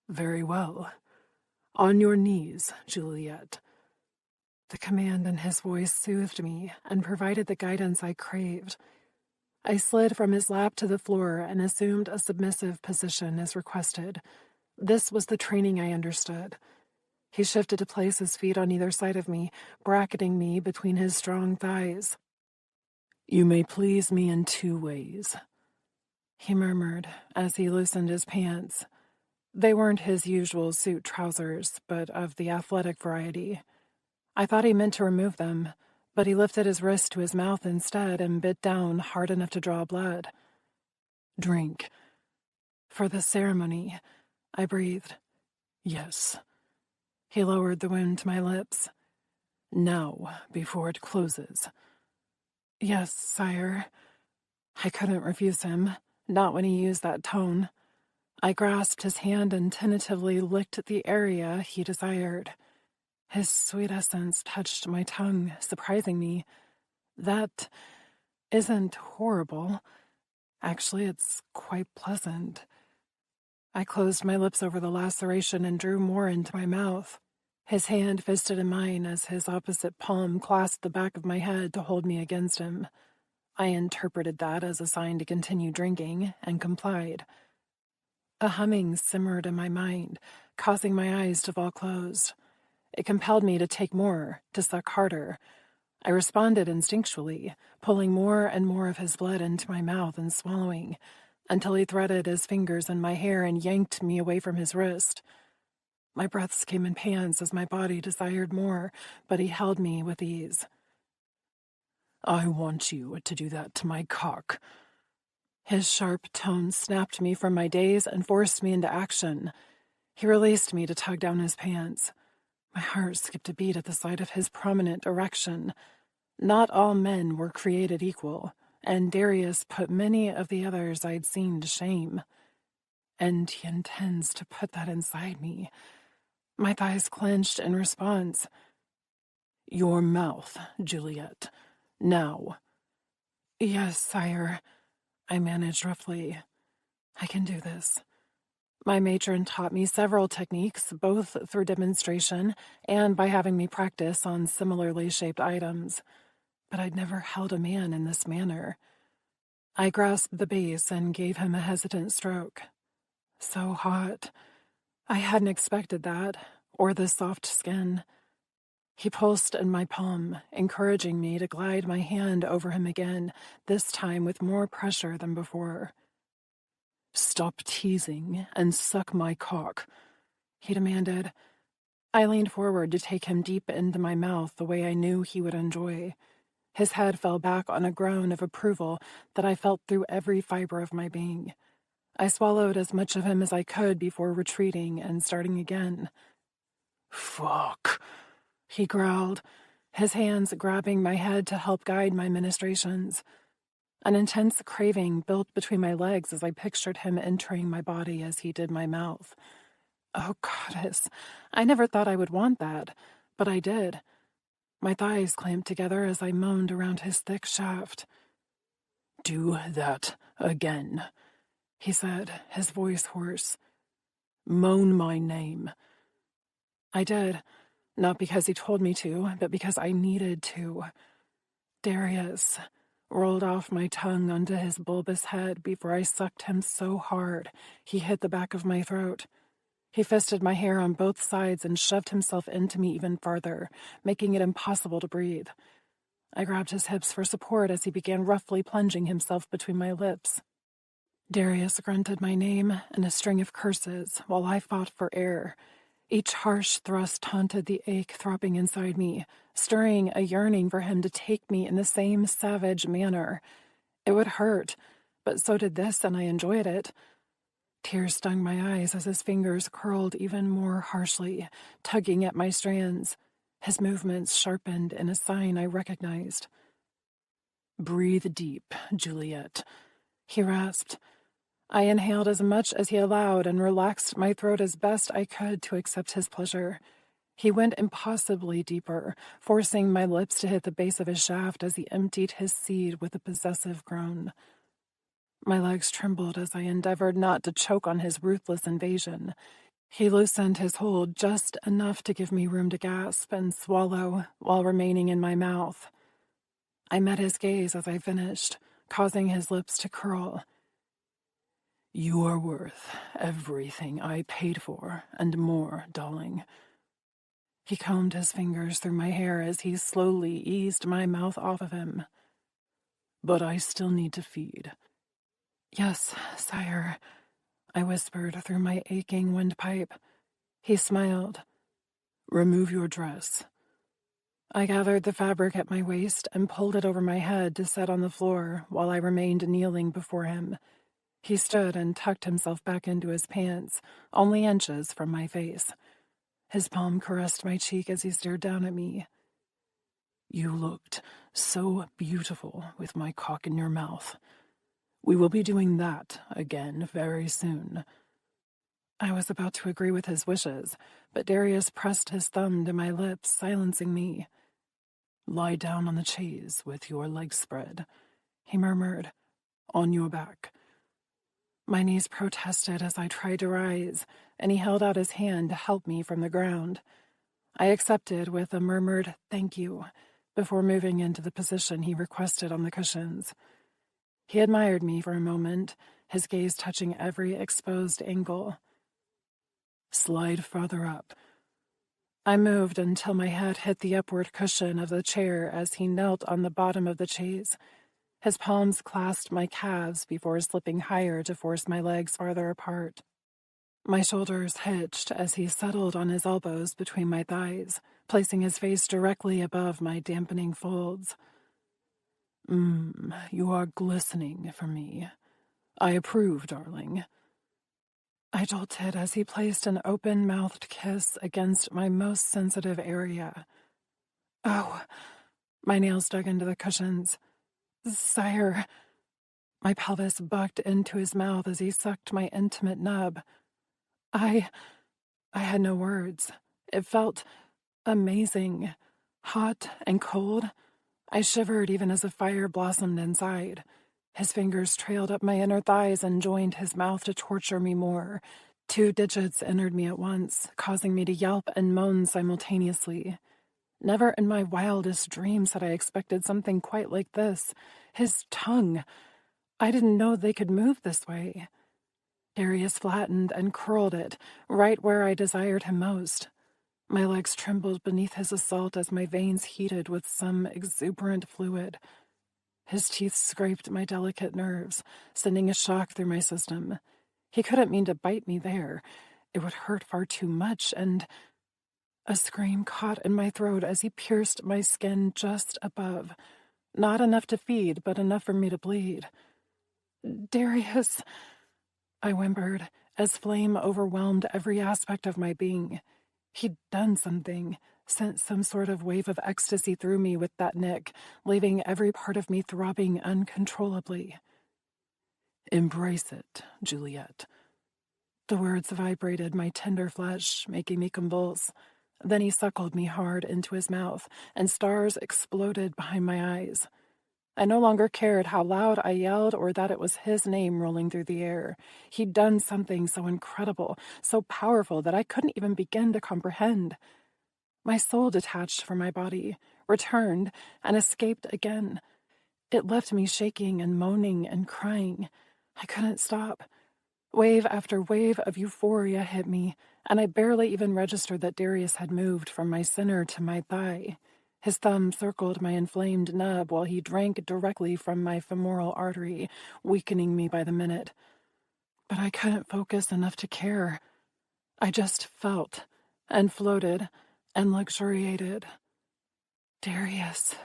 Speaker 3: "Very well. On your knees, Juliet." The command in his voice soothed me and provided the guidance I craved. I slid from his lap to the floor and assumed a submissive position as requested. This was the training I understood. He shifted to place his feet on either side of me, bracketing me between his strong thighs. "You may please me in 2 ways," he murmured as he loosened his pants. They weren't his usual suit trousers, but of the athletic variety. I thought he meant to remove them, but he lifted his wrist to his mouth instead and bit down hard enough to draw blood. "Drink." "For the ceremony," I breathed. "Yes." He lowered the wound to my lips. "Now, before it closes." "Yes, sire." I couldn't refuse him, not when he used that tone. I grasped his hand and tentatively licked the area he desired. His sweet essence touched my tongue, surprising me. That isn't horrible. Actually, it's quite pleasant. I closed my lips over the laceration and drew more into my mouth. His hand fisted in mine as his opposite palm clasped the back of my head to hold me against him. I interpreted that as a sign to continue drinking and complied. A humming simmered in my mind, causing my eyes to fall closed. It compelled me to take more, to suck harder. I responded instinctually, pulling more and more of his blood into my mouth and swallowing, until he threaded his fingers in my hair and yanked me away from his wrist. My breaths came in pants as my body desired more, but he held me with ease. "I want you to do that to my cock." His sharp tone snapped me from my daze and forced me into action. He released me to tug down his pants. My heart skipped a beat at the sight of his prominent erection. Not all men were created equal, and Darius put many of the others I'd seen to shame. And he intends to put that inside me. My thighs clenched in response. "Your mouth, Juliet. Now." "Yes, sire," I managed roughly. "I can do this." My matron taught me several techniques, both through demonstration and by having me practice on similarly shaped items. But I'd never held a man in this manner. I grasped the base and gave him a hesitant stroke. So hot. I hadn't expected that, or the soft skin. He pulsed in my palm, encouraging me to glide my hand over him again, this time with more pressure than before. "Stop teasing and suck my cock," he demanded. I leaned forward to take him deep into my mouth the way I knew he would enjoy. His head fell back on a groan of approval that I felt through every fiber of my being. I swallowed as much of him as I could before retreating and starting again. "Fuck," he growled, his hands grabbing my head to help guide my ministrations. An intense craving built between my legs as I pictured him entering my body as he did my mouth. Oh, goddess, I never thought I would want that, but I did. My thighs clamped together as I moaned around his thick shaft. "Do that again," he said, his voice hoarse. "Moan my name." I did, not because he told me to, but because I needed to. Darius rolled off my tongue onto his bulbous head before I sucked him so hard he hit the back of my throat. He fisted my hair on both sides and shoved himself into me even farther, making it impossible to breathe. I grabbed his hips for support as he began roughly plunging himself between my lips. Darius grunted my name and a string of curses while I fought for air. Each harsh thrust taunted the ache throbbing inside me, stirring a yearning for him to take me in the same savage manner. It would hurt, but so did this, and I enjoyed it. Tears stung my eyes as his fingers curled even more harshly, tugging at my strands. His movements sharpened in a sign I recognized. "Breathe deep, Juliet," he rasped. I inhaled as much as he allowed and relaxed my throat as best I could to accept his pleasure. He went impossibly deeper, forcing my lips to hit the base of his shaft as he emptied his seed with a possessive groan. My legs trembled as I endeavored not to choke on his ruthless invasion. He loosened his hold just enough to give me room to gasp and swallow while remaining in my mouth. I met his gaze as I finished, causing his lips to curl. "You are worth everything I paid for, and more, darling." He combed his fingers through my hair as he slowly eased my mouth off of him. "But I still need to feed." "Yes, sire," I whispered through my aching windpipe. He smiled. "Remove your dress." I gathered the fabric at my waist and pulled it over my head to set on the floor while I remained kneeling before him. He stood and tucked himself back into his pants, only inches from my face. His palm caressed my cheek as he stared down at me. "You looked so beautiful with my cock in your mouth. We will be doing that again very soon." I was about to agree with his wishes, but Darius pressed his thumb to my lips, silencing me. "Lie down on the chaise with your legs spread," he murmured. "On your back." My knees protested as I tried to rise, and he held out his hand to help me from the ground. I accepted with a murmured "thank you" before moving into the position he requested on the cushions. He admired me for a moment, his gaze touching every exposed angle. "Slide farther up." I moved until my head hit the upward cushion of the chair as he knelt on the bottom of the chaise. His palms clasped my calves before slipping higher to force my legs farther apart. My shoulders hitched as he settled on his elbows between my thighs, placing his face directly above my dampening folds. You are glistening for me. I approve, darling." I jolted as he placed an open-mouthed kiss against my most sensitive area. "Oh," my nails dug into the cushions. "Sire." My pelvis bucked into his mouth as he sucked my intimate nub. I had no words. It felt amazing, hot and cold. I shivered even as a fire blossomed inside. His fingers trailed up my inner thighs and joined his mouth to torture me more. 2 digits entered me at once, causing me to yelp and moan simultaneously. Never in my wildest dreams had I expected something quite like this. His tongue. I didn't know they could move this way. Darius flattened and curled it, right where I desired him most. My legs trembled beneath his assault as my veins heated with some exuberant fluid. His teeth scraped my delicate nerves, sending a shock through my system. He couldn't mean to bite me there. It would hurt far too much, and a scream caught in my throat as he pierced my skin just above. Not enough to feed, but enough for me to bleed. "Darius," I whimpered, as flame overwhelmed every aspect of my being. He'd done something, sent some sort of wave of ecstasy through me with that nick, leaving every part of me throbbing uncontrollably. "Embrace it, Juliet." The words vibrated my tender flesh, making me convulse. Then he suckled me hard into his mouth, and stars exploded behind my eyes. I no longer cared how loud I yelled or that it was his name rolling through the air. He'd done something so incredible, so powerful that I couldn't even begin to comprehend. My soul detached from my body, returned, and escaped again. It left me shaking and moaning and crying. I couldn't stop. Wave after wave of euphoria hit me, and I barely even registered that Darius had moved from my center to my thigh. His thumb circled my inflamed nub while he drank directly from my femoral artery, weakening me by the minute. But I couldn't focus enough to care. I just felt, and floated, and luxuriated. "Darius,"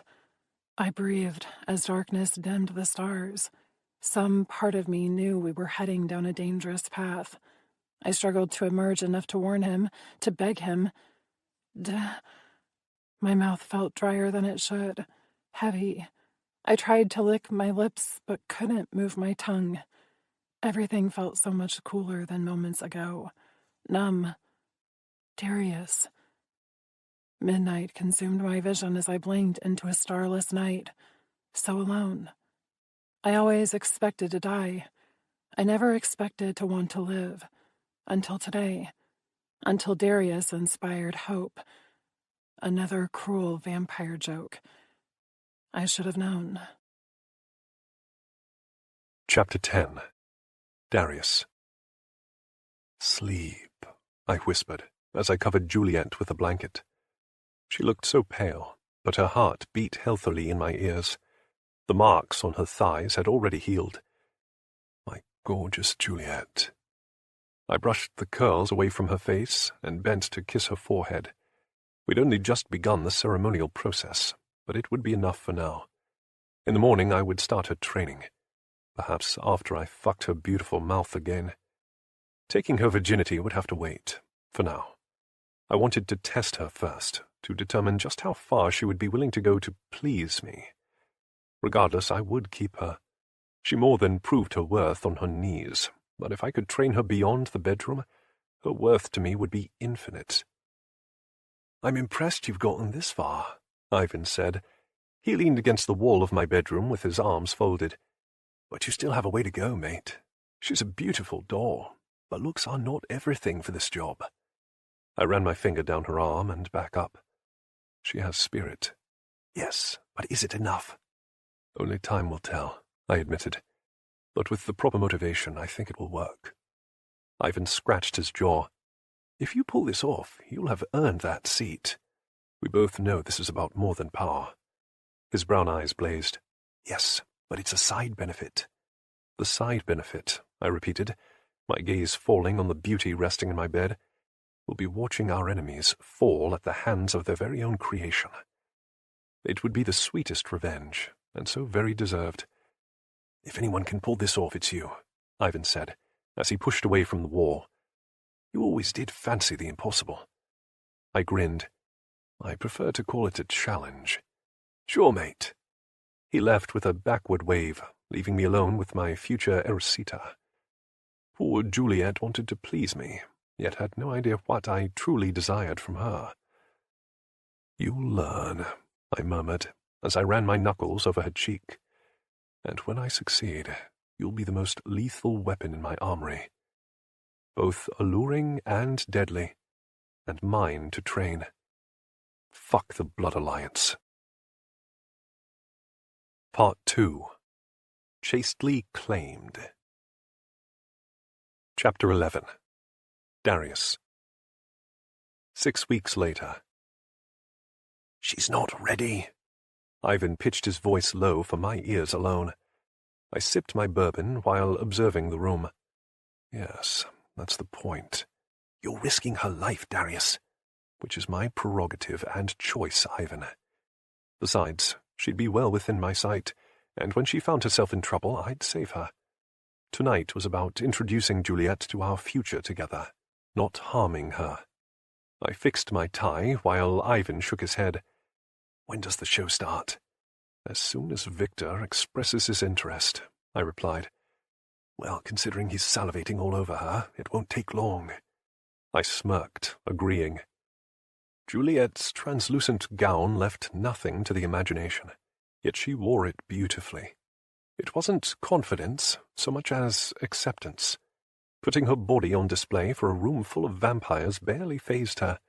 Speaker 3: I breathed as darkness dimmed the stars. Some part of me knew we were heading down a dangerous path. I struggled to emerge enough to warn him, to beg him. My mouth felt drier than it should, heavy. I tried to lick my lips, but couldn't move my tongue. Everything felt so much cooler than moments ago. Numb. Darius. Midnight consumed my vision as I blinked into a starless night. So alone. I always expected to die. I never expected to want to live. Until today. Until Darius inspired hope. Another cruel vampire joke. I should have known.
Speaker 1: Chapter 10. Darius. "Sleep," I whispered, as I covered Juliet with a blanket. She looked so pale, but her heart beat healthily in my ears. The marks on her thighs had already healed. My gorgeous Juliet. I brushed the curls away from her face and bent to kiss her forehead. We'd only just begun the ceremonial process, but it would be enough for now. In the morning I would start her training, perhaps after I fucked her beautiful mouth again. Taking her virginity would have to wait, for now. I wanted to test her first, to determine just how far she would be willing to go to please me. Regardless, I would keep her. She more than proved her worth on her knees, but if I could train her beyond the bedroom, her worth to me would be infinite. "I'm impressed you've gotten this far," Ivan said. He leaned against the wall of my bedroom with his arms folded. "But you still have a way to go, mate. She's a beautiful doll, but looks are not everything for this job." I ran my finger down her arm and back up. "She has spirit." "Yes, but is it enough?" "Only time will tell," I admitted. "But with the proper motivation, I think it will work." Ivan scratched his jaw. "If you pull this off, you'll have earned that seat. We both know this is about more than power." His brown eyes blazed. "Yes, but it's a side benefit." "The side benefit," I repeated, my gaze falling on the beauty resting in my bed, "will be watching our enemies fall at the hands of their very own creation. It would be the sweetest revenge, and so very deserved." "If anyone can pull this off, it's you," Ivan said, as he pushed away from the wall. "You always did fancy the impossible." I grinned. "I prefer to call it a challenge." "Sure, mate." He left with a backward wave, leaving me alone with my future Erosita. Poor Juliet wanted to please me, yet had no idea what I truly desired from her. "You'll learn," I murmured, as I ran my knuckles over her cheek. "And when I succeed, you'll be the most lethal weapon in my armory. Both alluring and deadly, and mine to train. Fuck the Blood Alliance." Part 2. Chastely Claimed. Chapter 11. Darius. 6 weeks later. "She's not ready." Ivan pitched his voice low for my ears alone. I sipped my bourbon while observing the room. Yes, that's the point. You're risking her life, Darius, which is my prerogative and choice, Ivan. Besides, she'd be well within my sight, and when she found herself in trouble, I'd save her. Tonight was about introducing Juliet to our future together, not harming her. I fixed my tie while Ivan shook his head. "When does the show start?" "As soon as Victor expresses his interest," I replied. "Well, considering he's salivating all over her, it won't take long." I smirked, agreeing. Juliet's translucent gown left nothing to the imagination, yet she wore it beautifully. It wasn't confidence so much as acceptance. Putting her body on display for a room full of vampires barely fazed her.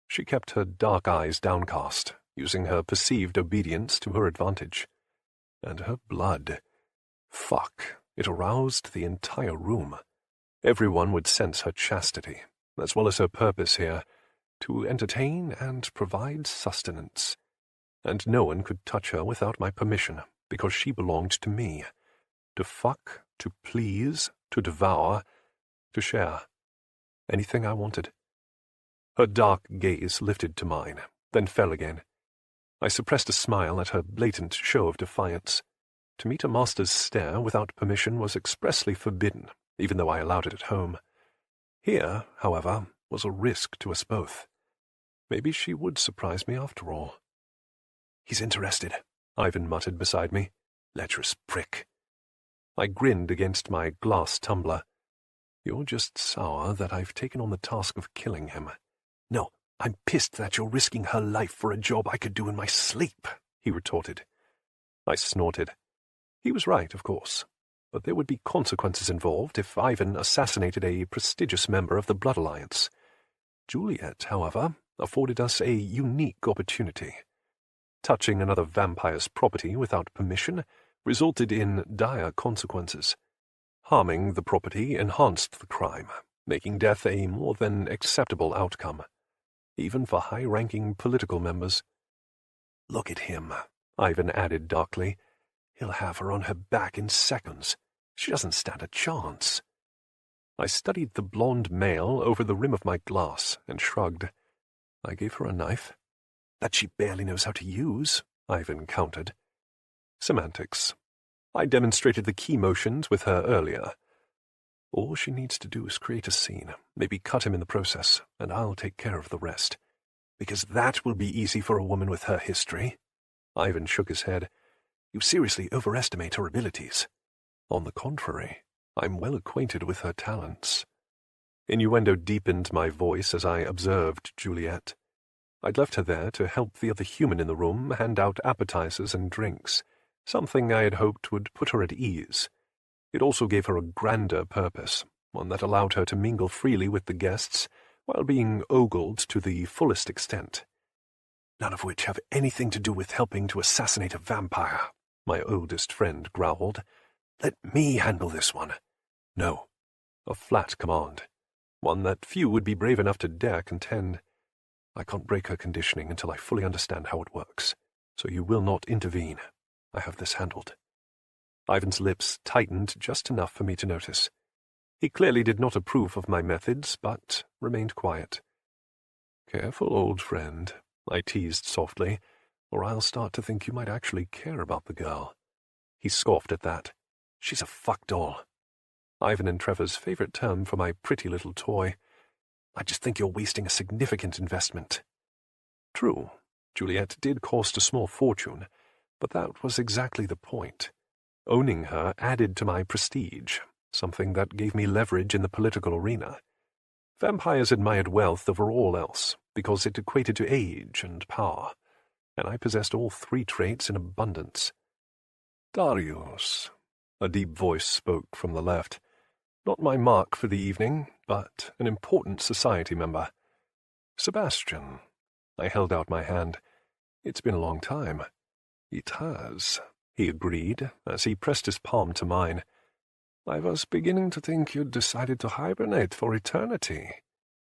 Speaker 1: She kept her dark eyes downcast, using her perceived obedience to her advantage. And her blood. Fuck, it aroused the entire room. Everyone would sense her chastity, as well as her purpose here, to entertain and provide sustenance. And no one could touch her without my permission, because she belonged to me. To fuck, to please, to devour, to share. Anything I wanted. Her dark gaze lifted to mine, then fell again. I suppressed a smile at her blatant show of defiance. To meet a master's stare without permission was expressly forbidden, even though I allowed it at home. Here, however, was a risk to us both. Maybe she would surprise me after all. "He's interested," Ivan muttered beside me. "Lecherous prick." I grinned against my glass tumbler. "You're just sour that I've taken on the task of killing him." "No, I'm pissed that you're risking her life for a job I could do in my sleep," he retorted. I snorted. He was right, of course, but there would be consequences involved if Ivan assassinated a prestigious member of the Blood Alliance. Juliet, however, afforded us a unique opportunity. Touching another vampire's property without permission resulted in dire consequences. Harming the property enhanced the crime, making death a more than acceptable outcome, even for high-ranking political members. "Look at him," Ivan added darkly. "He'll have her on her back in seconds. She doesn't stand a chance." I studied the blonde male over the rim of my glass and shrugged. I gave her a knife. "That she barely knows how to use," Ivan countered. Semantics. I demonstrated the key motions with her earlier. All she needs to do is create a scene, maybe cut him in the process, and I'll take care of the rest. "Because that will be easy for a woman with her history." Ivan shook his head. "You seriously overestimate her abilities." "On the contrary, I'm well acquainted with her talents." Innuendo deepened my voice as I observed Juliet. I'd left her there to help the other human in the room hand out appetizers and drinks, something I had hoped would put her at ease. It also gave her a grander purpose, one that allowed her to mingle freely with the guests while being ogled to the fullest extent. "None of which have anything to do with helping to assassinate a vampire," my oldest friend growled. "Let me handle this one." "No." A flat command, one that few would be brave enough to dare contend. "I can't break her conditioning until I fully understand how it works, so you will not intervene. I have this handled." Ivan's lips tightened just enough for me to notice. He clearly did not approve of my methods, but remained quiet. "Careful, old friend," I teased softly, "or I'll start to think you might actually care about the girl." He scoffed at that. "She's a fuck doll." Ivan and Trevor's favorite term for my pretty little toy. "I just think you're wasting a significant investment." True, Juliet did cost a small fortune, but that was exactly the point. Owning her added to my prestige, something that gave me leverage in the political arena. Vampires admired wealth over all else, because it equated to age and power, and I possessed all three traits in abundance. "Darius," a deep voice spoke from the left. Not my mark for the evening, but an important society member. "Sebastian." I held out my hand. "It's been a long time." "It has," he agreed, as he pressed his palm to mine. "I was beginning to think you'd decided to hibernate for eternity."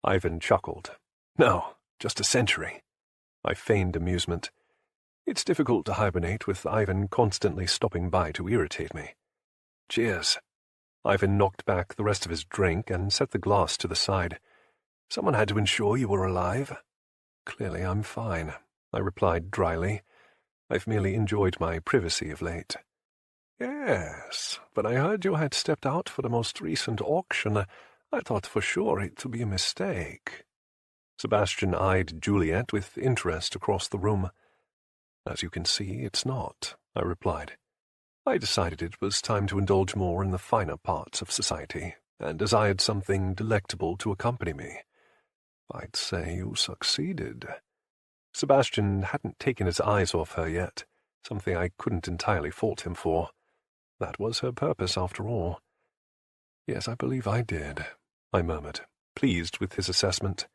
Speaker 1: Ivan chuckled. No, just a century. I feigned amusement. It's difficult to hibernate with Ivan constantly stopping by to irritate me. Cheers. Ivan knocked back the rest of his drink and set the glass to the side. Someone had to ensure you were alive. Clearly I'm fine, I replied dryly. I've merely enjoyed my privacy of late. Yes, but I heard you had stepped out for the most recent auction. I thought for sure it to be a mistake. Sebastian eyed Juliet with interest across the room. As you can see, it's not, I replied. I decided it was time to indulge more in the finer parts of society, and desired something delectable to accompany me. I'd say you succeeded. Sebastian hadn't taken his eyes off her yet, something I couldn't entirely fault him for. That was her purpose, after all. Yes, I believe I did, I murmured, pleased with his assessment.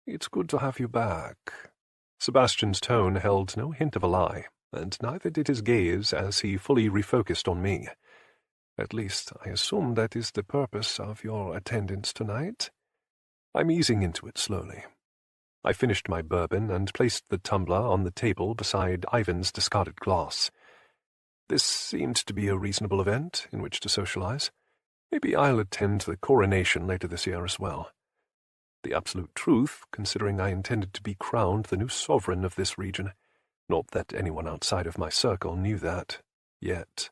Speaker 1: It's good to have you back. Sebastian's tone held no hint of a lie, and neither did his gaze as he fully refocused on me. At least, I assume that is the purpose of your attendance tonight. I'm easing into it slowly. I finished my bourbon and placed the tumbler on the table beside Ivan's discarded glass. This seemed to be a reasonable event in which to socialize. Maybe I'll attend the coronation later this year as well. The absolute truth, considering I intended to be crowned the new sovereign of this region. Not that anyone outside of my circle knew that, yet.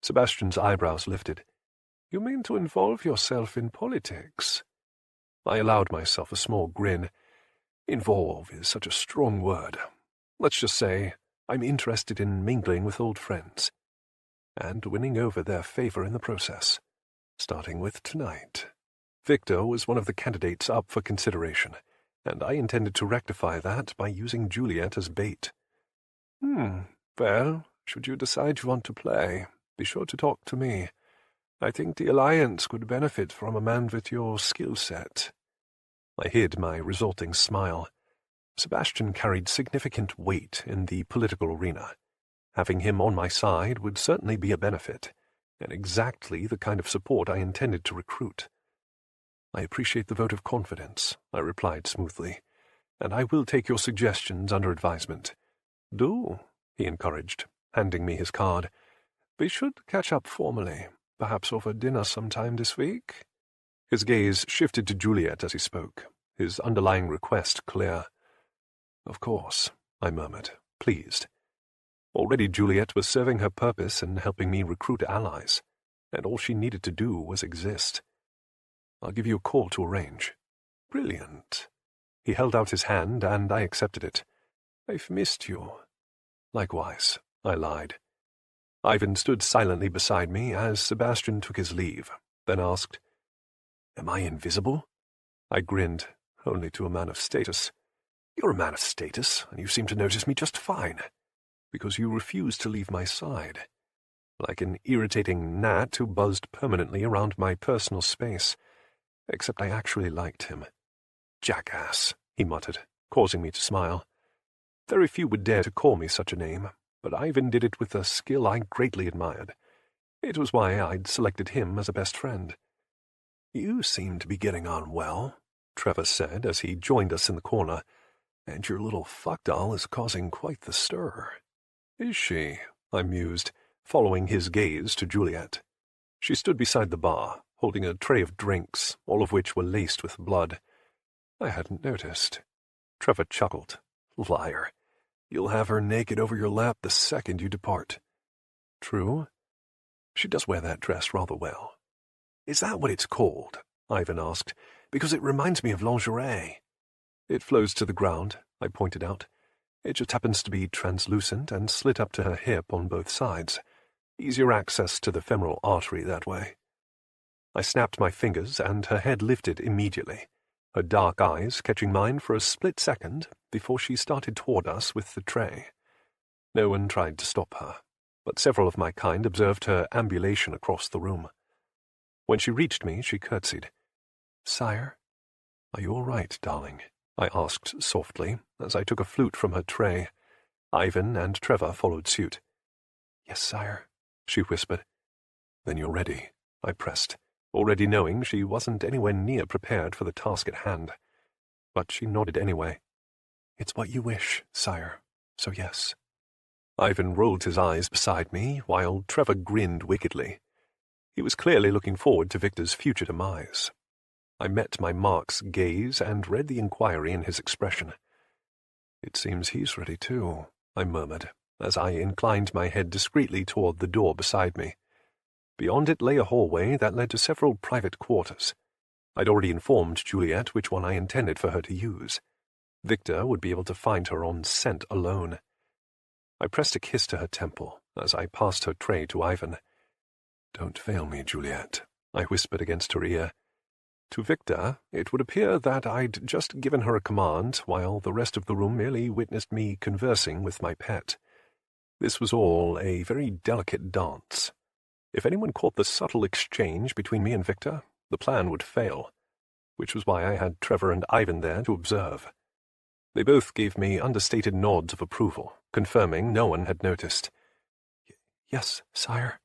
Speaker 1: Sebastian's eyebrows lifted. You mean to involve yourself in politics? I allowed myself a small grin. Involve is such a strong word. Let's just say I'm interested in mingling with old friends, and winning over their favor in the process, starting with tonight. Victor was one of the candidates up for consideration, and I intended to rectify that by using Juliet as bait. Well, should you decide you want to play, be sure to talk to me. I think the Alliance could benefit from a man with your skill set. I hid my resulting smile. Sebastian carried significant weight in the political arena. Having him on my side would certainly be a benefit, and exactly the kind of support I intended to recruit. I appreciate the vote of confidence, I replied smoothly, and I will take your suggestions under advisement. Do, he encouraged, handing me his card. We should catch up formally, perhaps over dinner sometime this week. His gaze shifted to Juliet as he spoke, his underlying request clear. Of course, I murmured, pleased. Already Juliet was serving her purpose in helping me recruit allies, and all she needed to do was exist. I'll give you a call to arrange. Brilliant. He held out his hand, and I accepted it. I've missed you. Likewise, I lied. Ivan stood silently beside me as Sebastian took his leave, then asked, Am I invisible? I grinned, only to a man of status. You're a man of status, and you seem to notice me just fine, because you refuse to leave my side, like an irritating gnat who buzzed permanently around my personal space. Except I actually liked him. Jackass, he muttered, causing me to smile. Very few would dare to call me such a name, but Ivan did it with a skill I greatly admired. It was why I'd selected him as a best friend. You seem to be getting on well, Trevor said as he joined us in the corner, and your little fuck doll is causing quite the stir. Is she? I mused, following his gaze to Juliet. She stood beside the bar, holding a tray of drinks, all of which were laced with blood. I hadn't noticed. Trevor chuckled. Liar. You'll have her naked over your lap the second you depart. True. She does wear that dress rather well. Is that what it's called? Ivan asked, because it reminds me of lingerie. It flows to the ground, I pointed out. It just happens to be translucent and slit up to her hip on both sides. Easier access to the femoral artery that way. I snapped my fingers, and her head lifted immediately, her dark eyes catching mine for a split second before she started toward us with the tray. No one tried to stop her, but several of my kind observed her ambulation across the room. When she reached me, she curtsied. Sire, are you all right, darling? I asked softly, as I took a flute from her tray. Ivan and Trevor followed suit. Yes, sire, she whispered. Then you're ready, I pressed, already knowing she wasn't anywhere near prepared for the task at hand. but she nodded anyway. "It's what you wish, sire, so yes." Ivan rolled his eyes beside me, while Trevor grinned wickedly. He was clearly looking forward to Victor's future demise. I met my Mark's gaze and read the inquiry in his expression. "It seems he's ready too," I murmured, as I inclined my head discreetly toward the door beside me. Beyond it lay a hallway that led to several private quarters. I'd already informed Juliet which one I intended for her to use. Victor would be able to find her on scent alone. I pressed a kiss to her temple as I passed her tray to Ivan. "Don't fail me, Juliet," I whispered against her ear. To Victor, it would appear that I'd just given her a command, while the rest of the room merely witnessed me conversing with my pet. This was all a very delicate dance. If anyone caught the subtle exchange between me and Victor, the plan would fail, which was why I had Trevor and Ivan there to observe. They both gave me understated nods of approval, confirming no one had noticed. "Yes, sire."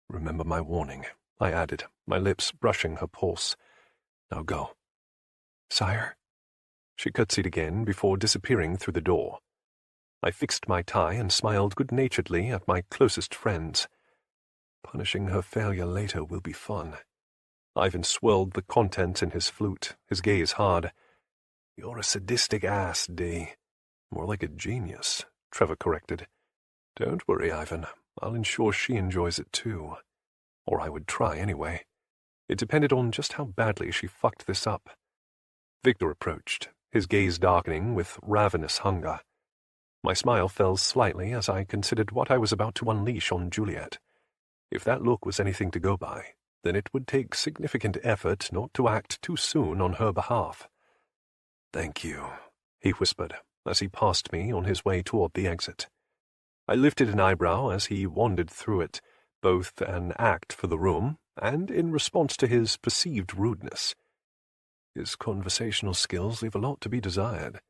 Speaker 1: "Remember my warning," I added, my lips brushing her pulse. "Now go." "Sire." She curtsied again before disappearing through the door. I fixed my tie and smiled good-naturedly at my closest friends. Punishing her failure later will be fun. Ivan swirled the contents in his flute, his gaze hard. "You're a sadistic ass, Dee." "More like a genius," Trevor corrected. "Don't worry, Ivan. I'll ensure she enjoys it too. Or I would try anyway. It depended on just how badly she fucked this up." Victor approached, his gaze darkening with ravenous hunger. My smile fell slightly as I considered what I was about to unleash on Juliet. If that look was anything to go by, then it would take significant effort not to act too soon on her behalf. "Thank you," he whispered, as he passed me on his way toward the exit. I lifted an eyebrow as he wandered through it, both an act for the room and in response to his perceived rudeness. His conversational skills leave a lot to be desired.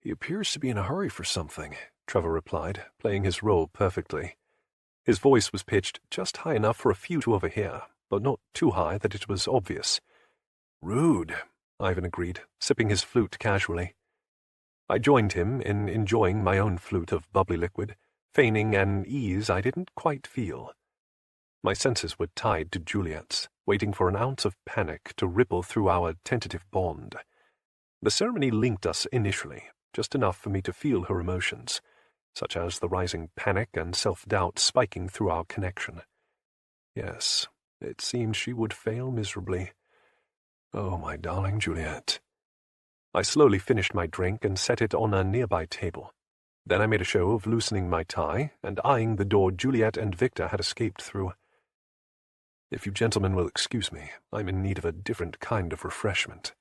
Speaker 1: "He appears to be in a hurry for something," Trevor replied, playing his role perfectly. His voice was pitched just high enough for a few to overhear, but not too high that it was obvious. "Rude," Ivan agreed, sipping his flute casually. I joined him in enjoying my own flute of bubbly liquid, feigning an ease I didn't quite feel. My senses were tied to Juliet's, waiting for an ounce of panic to ripple through our tentative bond. The ceremony linked us initially, just enough for me to feel her emotions, such as the rising panic and self-doubt spiking through our connection. Yes, it seemed she would fail miserably. Oh, my darling Juliet. I slowly finished my drink and set it on a nearby table. Then I made a show of loosening my tie and eyeing the door Juliet and Victor had escaped through. "If you gentlemen will excuse me, I'm in need of a different kind of refreshment."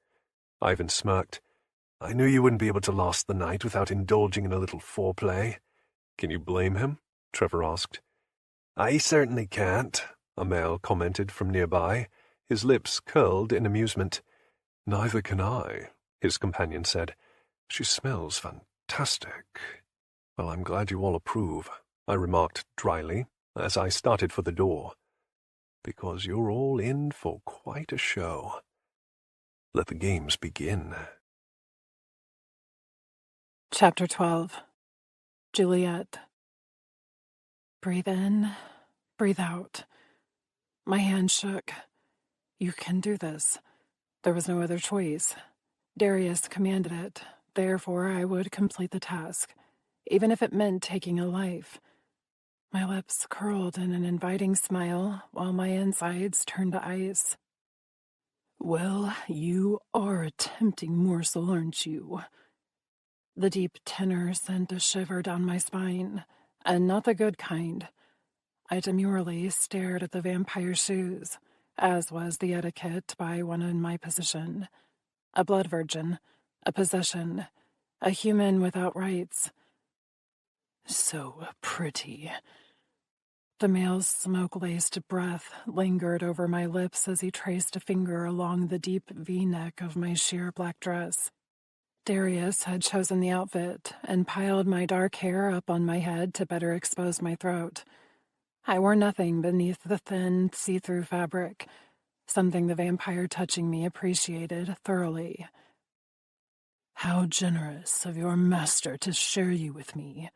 Speaker 1: Ivan smirked. "I knew you wouldn't be able to last the night without indulging in a little foreplay." "Can you blame him?" Trevor asked. "I certainly can't," a male commented from nearby, his lips curled in amusement. "Neither can I," his companion said. "She smells fantastic." "Well, I'm glad you all approve," I remarked dryly, as I started for the door. "Because you're all in for quite a show. Let the games begin."
Speaker 3: Chapter 12. Juliet. Breathe in, breathe out. My hand shook. "You can do this." There was no other choice. Darius commanded it, therefore I would complete the task, even if it meant taking a life. My lips curled in an inviting smile, while my insides turned to ice. "Well, you are a tempting morsel, aren't you?" The deep tenor sent a shiver down my spine, and not the good kind. I demurely stared at the vampire shoes, as was the etiquette by one in my position. A blood virgin, a possession, a human without rights. "So pretty." The male's smoke-laced breath lingered over my lips as he traced a finger along the deep V-neck of my sheer black dress. Darius had chosen the outfit and piled my dark hair up on my head to better expose my throat. I wore nothing beneath the thin, see-through fabric, something the vampire touching me appreciated thoroughly. "How generous of your master to share you with me,"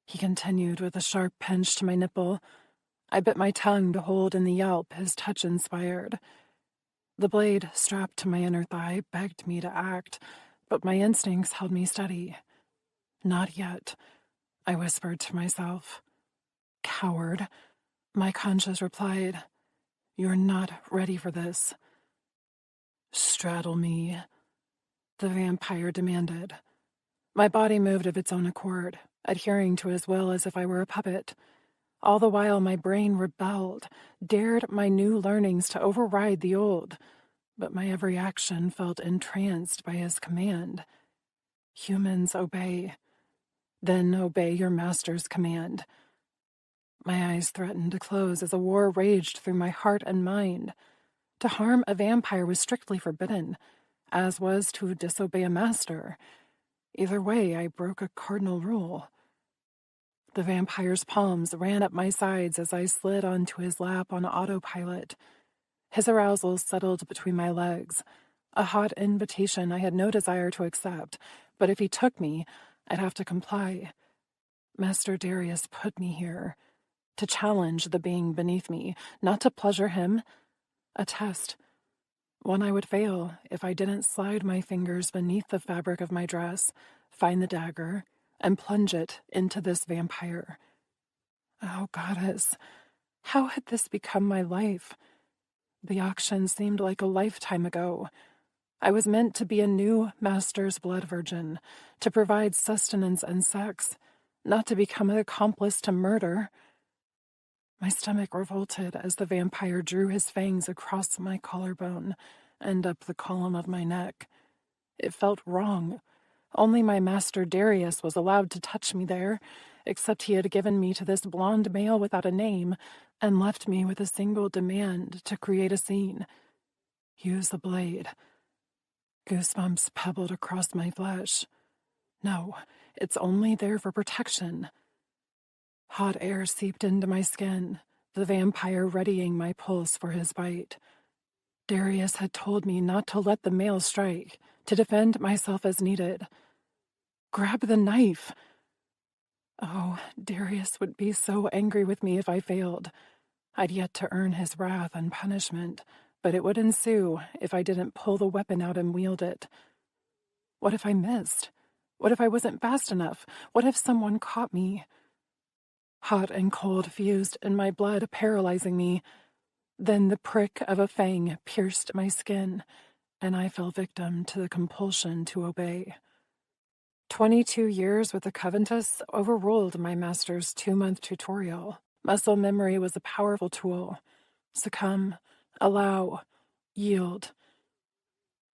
Speaker 3: he continued with a sharp pinch to my nipple. I bit my tongue to hold in the yelp his touch inspired. The blade strapped to my inner thigh begged me to act, but my instincts held me steady. "Not yet," I whispered to myself. "Coward," my conscience replied. "You're not ready for this." "Straddle me," the vampire demanded. My body moved of its own accord, adhering to his will as if I were a puppet. All the while my brain rebelled, dared my new learnings to override the old, but my every action felt entranced by his command. Humans obey. Then obey your master's command. My eyes threatened to close as a war raged through my heart and mind. To harm a vampire was strictly forbidden, as was to disobey a master. Either way, I broke a cardinal rule. The vampire's palms ran up my sides as I slid onto his lap on autopilot. His arousal settled between my legs, a hot invitation I had no desire to accept, but if he took me, I'd have to comply. Master Darius put me here, to challenge the being beneath me, not to pleasure him. A test. One I would fail if I didn't slide my fingers beneath the fabric of my dress, find the dagger, and plunge it into this vampire. Oh, goddess, how had this become my life? The auction seemed like a lifetime ago. I was meant to be a new master's blood virgin, to provide sustenance and sex, not to become an accomplice to murder. My stomach revolted as the vampire drew his fangs across my collarbone and up the column of my neck. It felt wrong. Only my master Darius was allowed to touch me there, except he had given me to this blonde male without a name and left me with a single demand to create a scene. Use the blade. Goosebumps pebbled across my flesh. No, it's only there for protection. Hot air seeped into my skin, the vampire readying my pulse for his bite. Darius had told me not to let the male strike, to defend myself as needed. Grab the knife. Oh, Darius would be so angry with me if I failed. I'd yet to earn his wrath and punishment, but it would ensue if I didn't pull the weapon out and wield it. What if I missed? What if I wasn't fast enough? What if someone caught me? Hot and cold fused in my blood, paralyzing me. Then the prick of a fang pierced my skin, and I fell victim to the compulsion to obey. 22 years with the Coventus overruled my master's 2-month tutorial. Muscle memory was a powerful tool. Succumb, allow, yield.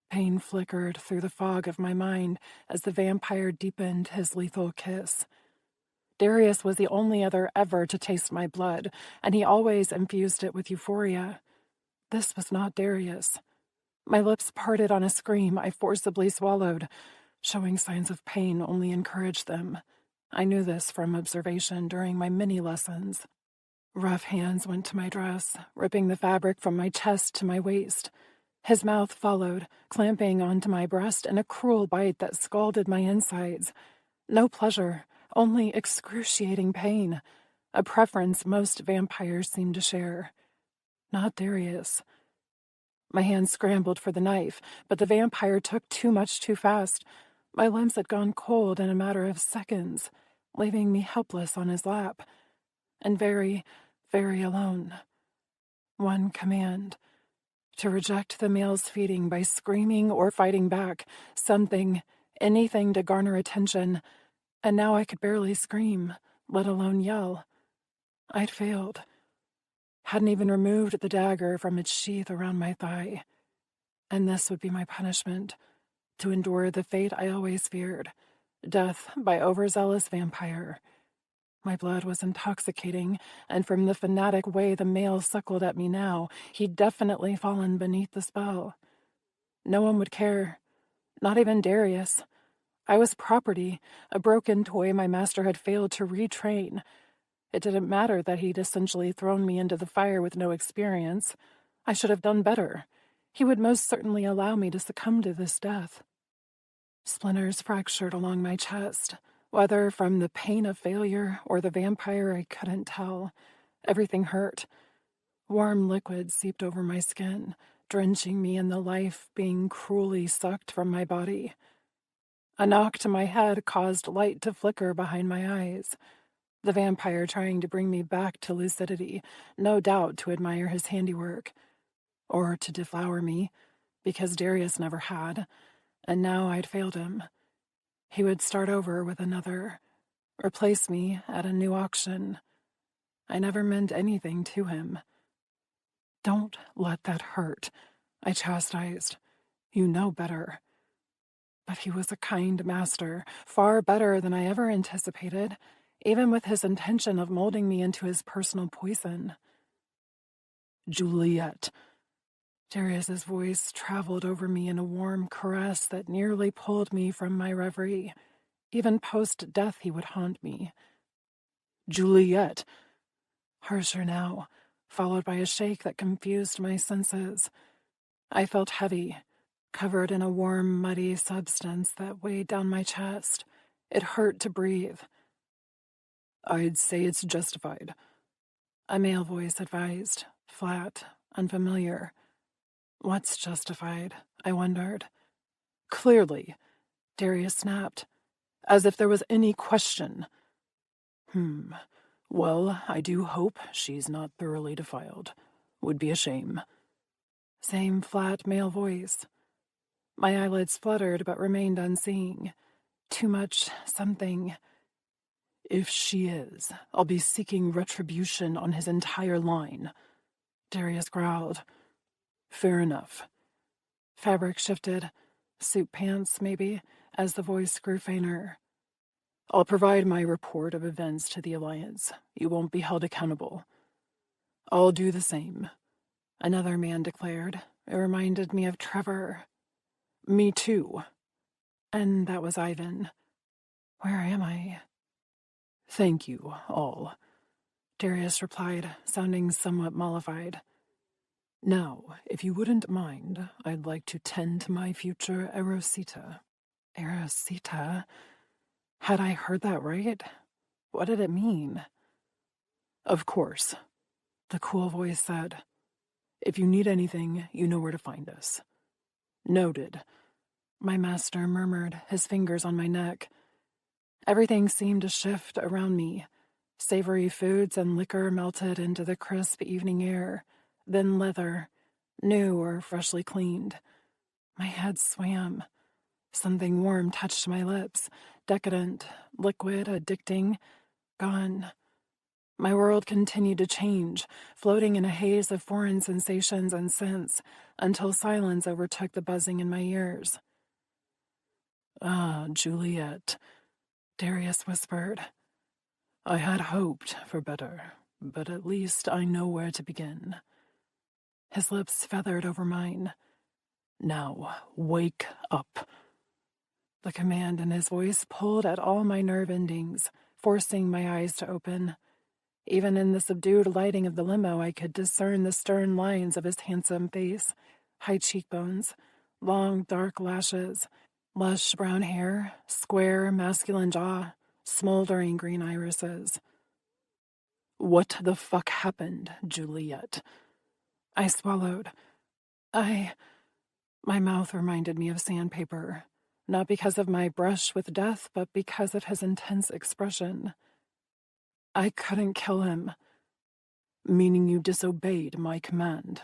Speaker 3: Pain flickered through the fog of my mind as the vampire deepened his lethal kiss. Darius was the only other ever to taste my blood, and he always infused it with euphoria. This was not Darius. My lips parted on a scream I forcibly swallowed. Showing signs of pain only encouraged them. I knew this from observation during my mini lessons. Rough hands went to my dress, ripping the fabric from my chest to my waist. His mouth followed, clamping onto my breast in a cruel bite that scalded my insides. No pleasure, only excruciating pain, a preference most vampires seem to share. Not Darius. My hands scrambled for the knife, but the vampire took too much too fast. My limbs had gone cold in a matter of seconds, leaving me helpless on his lap, and very, very alone. One command: to reject the male's feeding by screaming or fighting back, something, anything to garner attention, and now I could barely scream, let alone yell. I'd failed. Hadn't even removed the dagger from its sheath around my thigh. And this would be my punishment, to endure the fate I always feared, death by overzealous vampire. My blood was intoxicating, and from the fanatic way the male suckled at me now, he'd definitely fallen beneath the spell. No one would care, not even Darius. I was property, a broken toy my master had failed to retrain. It didn't matter that he'd essentially thrown me into the fire with no experience. I should have done better. He would most certainly allow me to succumb to this death. Splinters fractured along my chest, whether from the pain of failure or the vampire I couldn't tell. Everything hurt. Warm liquid seeped over my skin, drenching me in the life being cruelly sucked from my body. A knock to my head caused light to flicker behind my eyes. The vampire trying to bring me back to lucidity, no doubt to admire his handiwork. Or to deflower me, because Darius never had, and now I'd failed him. He would start over with another, replace me at a new auction. I never meant anything to him. "Don't let that hurt," I chastised. "You know better." But he was a kind master, far better than I ever anticipated, even with his intention of molding me into his personal poison. "Juliet." Darius's voice traveled over me in a warm caress that nearly pulled me from my reverie. Even post-death he would haunt me. "Juliet." Harsher now, followed by a shake that confused my senses. I felt heavy, covered in a warm, muddy substance that weighed down my chest. It hurt to breathe. "I'd say it's justified," a male voice advised, flat, unfamiliar. What's justified? I wondered. "Clearly," Darius snapped, as if there was any question. Well, I do hope she's not thoroughly defiled. Would be a shame." Same flat male voice. My eyelids fluttered but remained unseeing. Too much something. "If she is, I'll be seeking retribution on his entire line," Darius growled. "Fair enough." Fabric shifted. Suit pants, maybe, as the voice grew fainter. "I'll provide my report of events to the Alliance. You won't be held accountable." "I'll do the same," another man declared. It reminded me of Trevor. "Me too." And that was Ivan. Where am I? "Thank you, all," Darius replied, sounding somewhat mollified. "Now, if you wouldn't mind, I'd like to tend to my future Erosita." Erosita? Had I heard that right? What did it mean? "Of course," the cool voice said. "If you need anything, you know where to find us." "Noted," my master murmured, his fingers on my neck. Everything seemed to shift around me. Savory foods and liquor melted into the crisp evening air. Then leather, new or freshly cleaned. My head swam. Something warm touched my lips, decadent, liquid, addicting, gone. My world continued to change, floating in a haze of foreign sensations and scents, until silence overtook the buzzing in my ears. "Ah, Juliet," Darius whispered. "I had hoped for better, but at least I know where to begin." His lips feathered over mine. "Now, wake up." The command in his voice pulled at all my nerve endings, forcing my eyes to open. Even in the subdued lighting of the limo, I could discern the stern lines of his handsome face, high cheekbones, long, dark lashes, lush brown hair, square, masculine jaw, smoldering green irises. "What the fuck happened, Juliet?" I swallowed. My mouth reminded me of sandpaper, not because of my brush with death, but because of his intense expression. "I couldn't kill him." "Meaning you disobeyed my command?"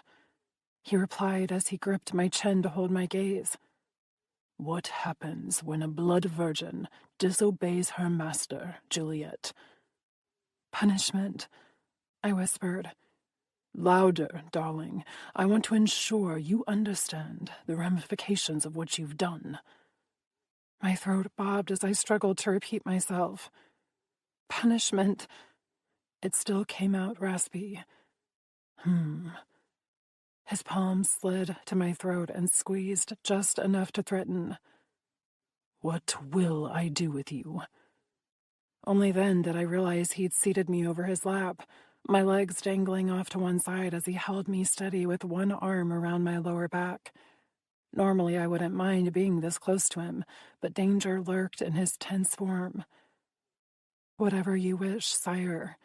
Speaker 3: he replied as he gripped my chin to hold my gaze. "What happens when a blood virgin disobeys her master, Juliet?" "Punishment," I whispered. "Louder, darling. I want to ensure you understand the ramifications of what you've done." My throat bobbed as I struggled to repeat myself. "Punishment." It still came out raspy. His palms slid to my throat and squeezed just enough to threaten. "What will I do with you?" Only then did I realize he'd seated me over his lap, my legs dangling off to one side as he held me steady with one arm around my lower back. Normally I wouldn't mind being this close to him, but danger lurked in his tense form. "Whatever you wish, sire,"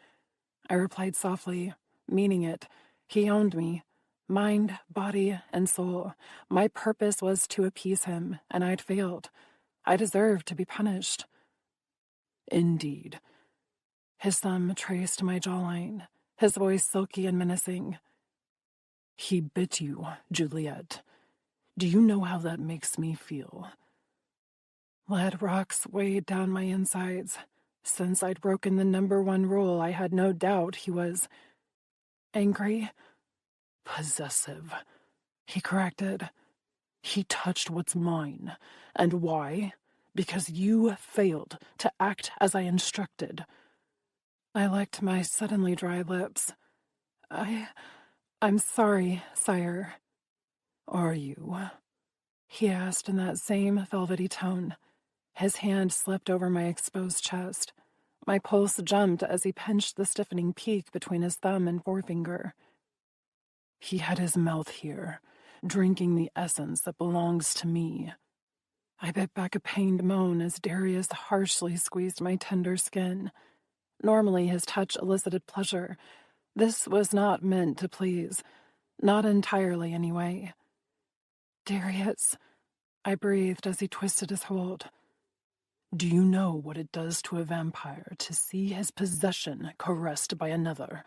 Speaker 3: I replied softly, meaning it. He owned me. Mind, body, and soul. My purpose was to appease him, and I'd failed. I deserved to be punished. "Indeed." His thumb traced my jawline, his voice silky and menacing. "He bit you, Juliet. Do you know how that makes me feel?" Lead rocks weighed down my insides. Since I'd broken the #1 rule, I had no doubt he was angry. "Possessive," he corrected. "He touched what's mine. And why? Because you failed to act as I instructed." I licked my suddenly dry lips. I'm sorry, sire." "Are you?" he asked in that same velvety tone. His hand slipped over my exposed chest. My pulse jumped as he pinched the stiffening peak between his thumb and forefinger. "He had his mouth here, drinking the essence that belongs to me." I bit back a pained moan as Darius harshly squeezed my tender skin. Normally his touch elicited pleasure. This was not meant to please. Not entirely, anyway. "Darius," I breathed as he twisted his hold. "Do you know what it does to a vampire to see his possession caressed by another?"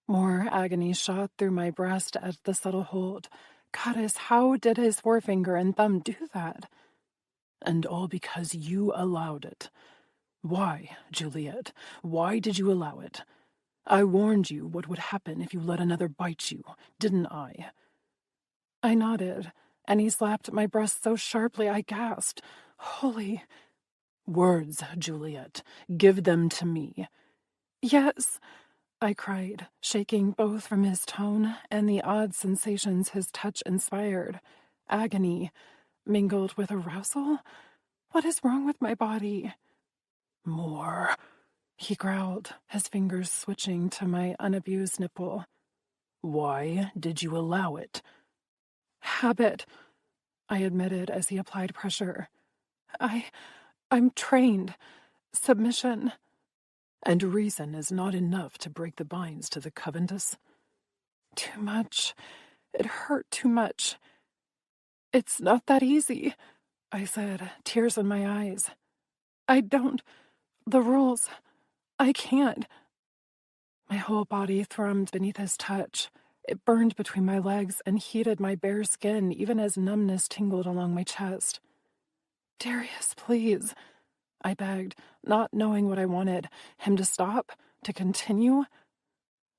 Speaker 3: More agony shot through my breast at the subtle hold. Goddess, how did his forefinger and thumb do that? "And all because you allowed it. Why, Juliet? Why did you allow it? I warned you what would happen if you let another bite you, didn't I?" I nodded, and he slapped my breast so sharply I gasped. "Holy—" "Words, Juliet. Give them to me." "Yes," I cried, shaking both from his tone and the odd sensations his touch inspired. Agony, mingled with arousal? What is wrong with my body? "More," he growled, his fingers switching to my unabused nipple. "Why did you allow it?" "Habit," I admitted as he applied pressure. I'm trained. Submission." "And reason is not enough to break the binds to the covetous?" "Too much. It hurt too much." "It's not that easy," I said, tears in my eyes. The rules, I can't." My whole body thrummed beneath his touch. It burned between my legs and heated my bare skin even as numbness tingled along my chest. "Darius, please," I begged, not knowing what I wanted. Him to stop? To continue?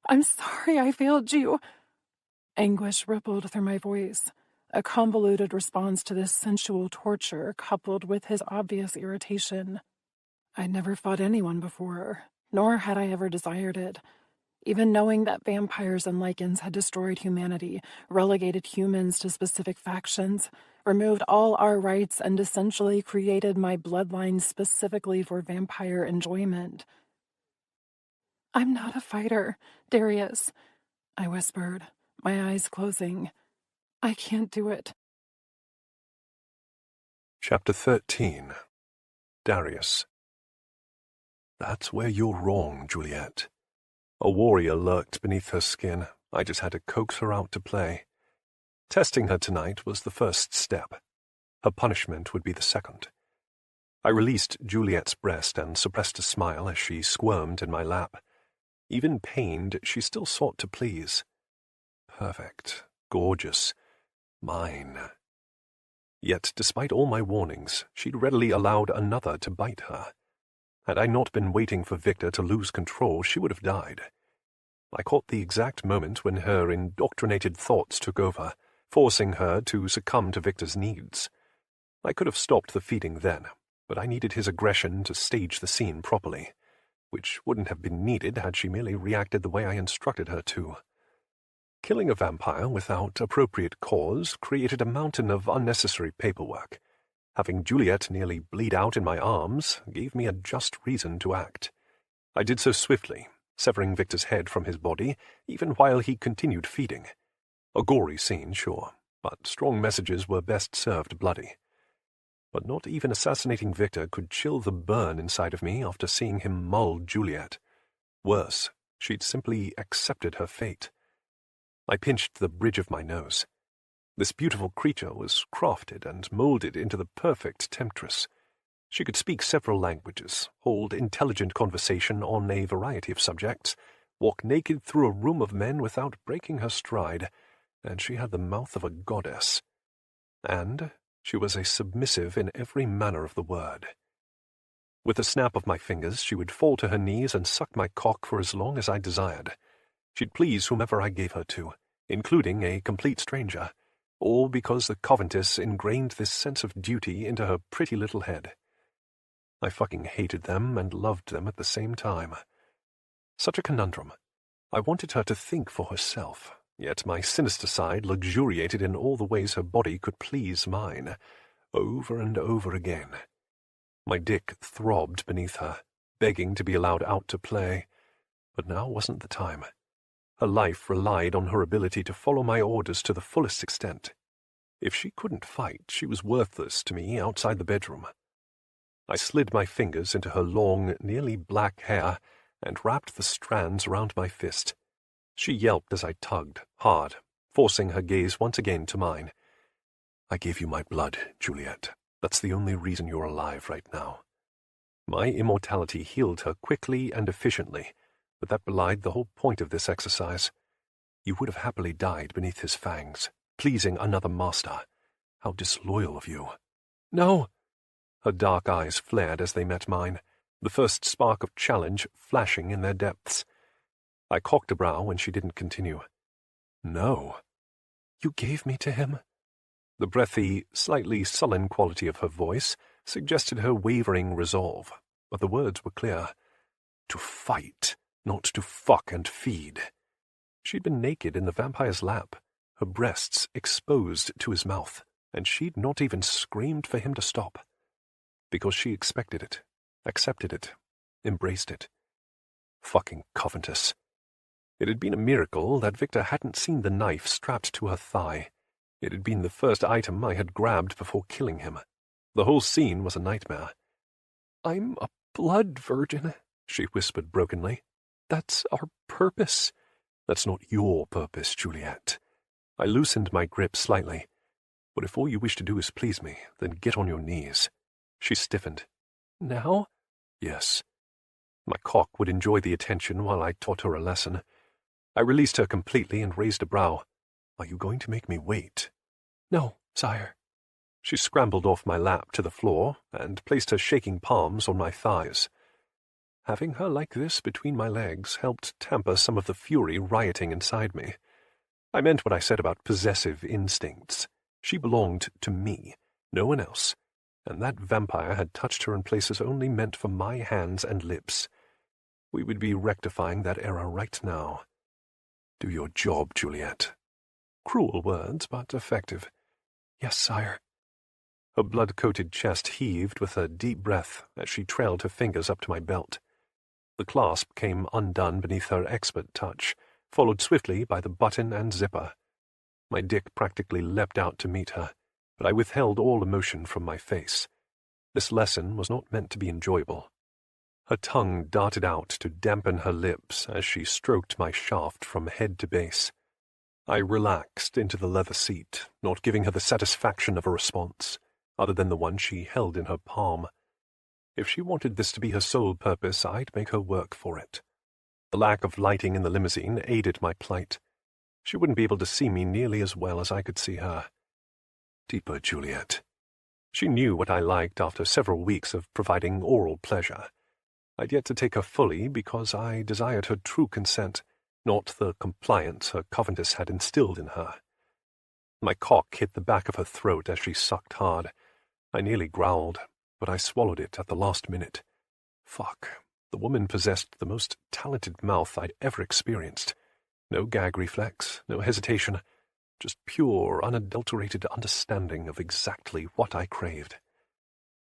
Speaker 3: "I'm sorry I failed you." Anguish rippled through my voice, a convoluted response to this sensual torture coupled with his obvious irritation. I'd never fought anyone before, nor had I ever desired it. Even knowing that vampires and lichens had destroyed humanity, relegated humans to specific factions, removed all our rights, and essentially created my bloodline specifically for vampire enjoyment. "I'm not a fighter, Darius," I whispered, my eyes closing. "I can't do it."
Speaker 1: Chapter 13. Darius. "That's where you're wrong, Juliet. A warrior lurked beneath her skin. I just had to coax her out to play. Testing her tonight was the first step. Her punishment would be the second. I released Juliet's breast and suppressed a smile as she squirmed in my lap. Even pained, she still sought to please. Perfect, gorgeous, mine. Yet, despite all my warnings, she'd readily allowed another to bite her. Had I not been waiting for Victor to lose control, she would have died. I caught the exact moment when her indoctrinated thoughts took over, forcing her to succumb to Victor's needs. I could have stopped the feeding then, but I needed his aggression to stage the scene properly, which wouldn't have been needed had she merely reacted the way I instructed her to. Killing a vampire without appropriate cause created a mountain of unnecessary paperwork. Having Juliet nearly bleed out in my arms gave me a just reason to act. I did so swiftly, severing Victor's head from his body, even while he continued feeding. A gory scene, sure, but strong messages were best served bloody. But not even assassinating Victor could chill the burn inside of me after seeing him mull Juliet. Worse, she'd simply accepted her fate. I pinched the bridge of my nose. This beautiful creature was crafted and molded into the perfect temptress. She could speak several languages, hold intelligent conversation on a variety of subjects, walk naked through a room of men without breaking her stride, and she had the mouth of a goddess. And she was a submissive in every manner of the word. With a snap of my fingers, she would fall to her knees and suck my cock for as long as I desired. She'd please whomever I gave her to, including a complete stranger, all because the Covenantess ingrained this sense of duty into her pretty little head. I fucking hated them and loved them at the same time. Such a conundrum. I wanted her to think for herself, yet my sinister side luxuriated in all the ways her body could please mine, over and over again. My dick throbbed beneath her, begging to be allowed out to play, but now wasn't the time. Her life relied on her ability to follow my orders to the fullest extent. If she couldn't fight, she was worthless to me outside the bedroom. I slid my fingers into her long, nearly black hair and wrapped the strands around my fist. She yelped as I tugged, hard, forcing her gaze once again to mine. I gave you my blood, Juliet. That's the only reason you're alive right now. My immortality healed her quickly and efficiently, but that belied the whole point of this exercise. You would have happily died beneath his fangs, pleasing another master. How disloyal of you. No! Her dark eyes flared as they met mine, the first spark of challenge flashing in their depths. I cocked a brow when she didn't continue. No. You gave me to him? The breathy, slightly sullen quality of her voice suggested her wavering resolve, but the words were clear. To fight, not to fuck and feed. She'd been naked in the vampire's lap, her breasts exposed to his mouth, and she'd not even screamed for him to stop. Because she expected it, accepted it, embraced it. Fucking Covenantess. It had been a miracle that Victor hadn't seen the knife strapped to her thigh. It had been the first item I had grabbed before killing him. The whole scene was a nightmare. I'm a blood virgin, she whispered brokenly. That's our purpose. That's not your purpose, Juliet. I loosened my grip slightly. But if all you wish to do is please me, then get on your knees. She stiffened. Now? Yes. My cock would enjoy the attention while I taught her a lesson. I released her completely and raised a brow. Are you going to make me wait? No, sire. She scrambled off my lap to the floor and placed her shaking palms on my thighs. Having her like this between my legs helped tamper some of the fury rioting inside me. I meant what I said about possessive instincts. She belonged to me, no one else, and that vampire had touched her in places only meant for my hands and lips. We would be rectifying that error right now. Do your job, Juliet. Cruel words, but effective. Yes, sire. Her blood-coated chest heaved with a deep breath as she trailed her fingers up to my belt. The clasp came undone beneath her expert touch, followed swiftly by the button and zipper. My dick practically leapt out to meet her, but I withheld all emotion from my face. This lesson was not meant to be enjoyable. Her tongue darted out to dampen her lips as she stroked my shaft from head to base. I relaxed into the leather seat, not giving her the satisfaction of a response, other than the one she held in her palm. If she wanted this to be her sole purpose, I'd make her work for it. The lack of lighting in the limousine aided my plight. She wouldn't be able to see me nearly as well as I could see her. Deeper, Juliet. She knew what I liked after several weeks of providing oral pleasure. I'd yet to take her fully because I desired her true consent, not the compliance her Covenantess had instilled in her. My cock hit the back of her throat as she sucked hard. I nearly growled, but I swallowed it at the last minute. Fuck. The woman possessed the most talented mouth I'd ever experienced. No gag reflex, no hesitation, just pure, unadulterated understanding of exactly what I craved.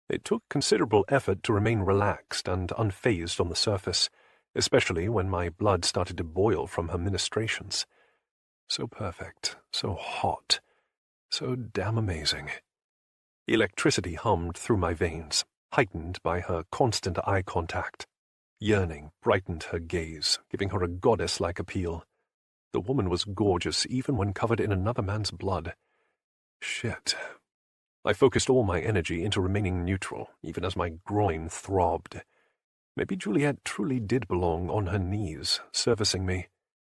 Speaker 1: It took considerable effort to remain relaxed and unfazed on the surface, especially when my blood started to boil from her ministrations. So perfect, so hot. So damn amazing. Electricity hummed through my veins, heightened by her constant eye contact. Yearning brightened her gaze, giving her a goddess-like appeal. The woman was gorgeous even when covered in another man's blood. Shit. I focused all my energy into remaining neutral, even as my groin throbbed. Maybe Juliet truly did belong on her knees, servicing me,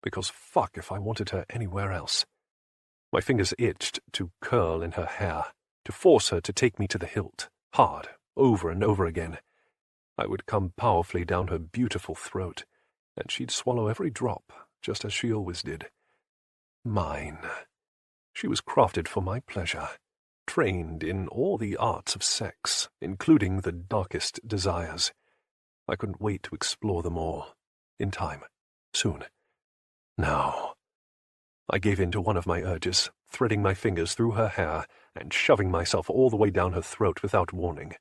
Speaker 1: because fuck if I wanted her anywhere else. My fingers itched to curl in her hair, to force her to take me to the hilt, hard, over and over again. I would come powerfully down her beautiful throat, and she'd swallow every drop, just as she always did. Mine. She was crafted for my pleasure, trained in all the arts of sex, including the darkest desires. I couldn't wait to explore them all. In time. Soon. Now. I gave in to one of my urges, threading my fingers through her hair and shoving myself all the way down her throat without warning.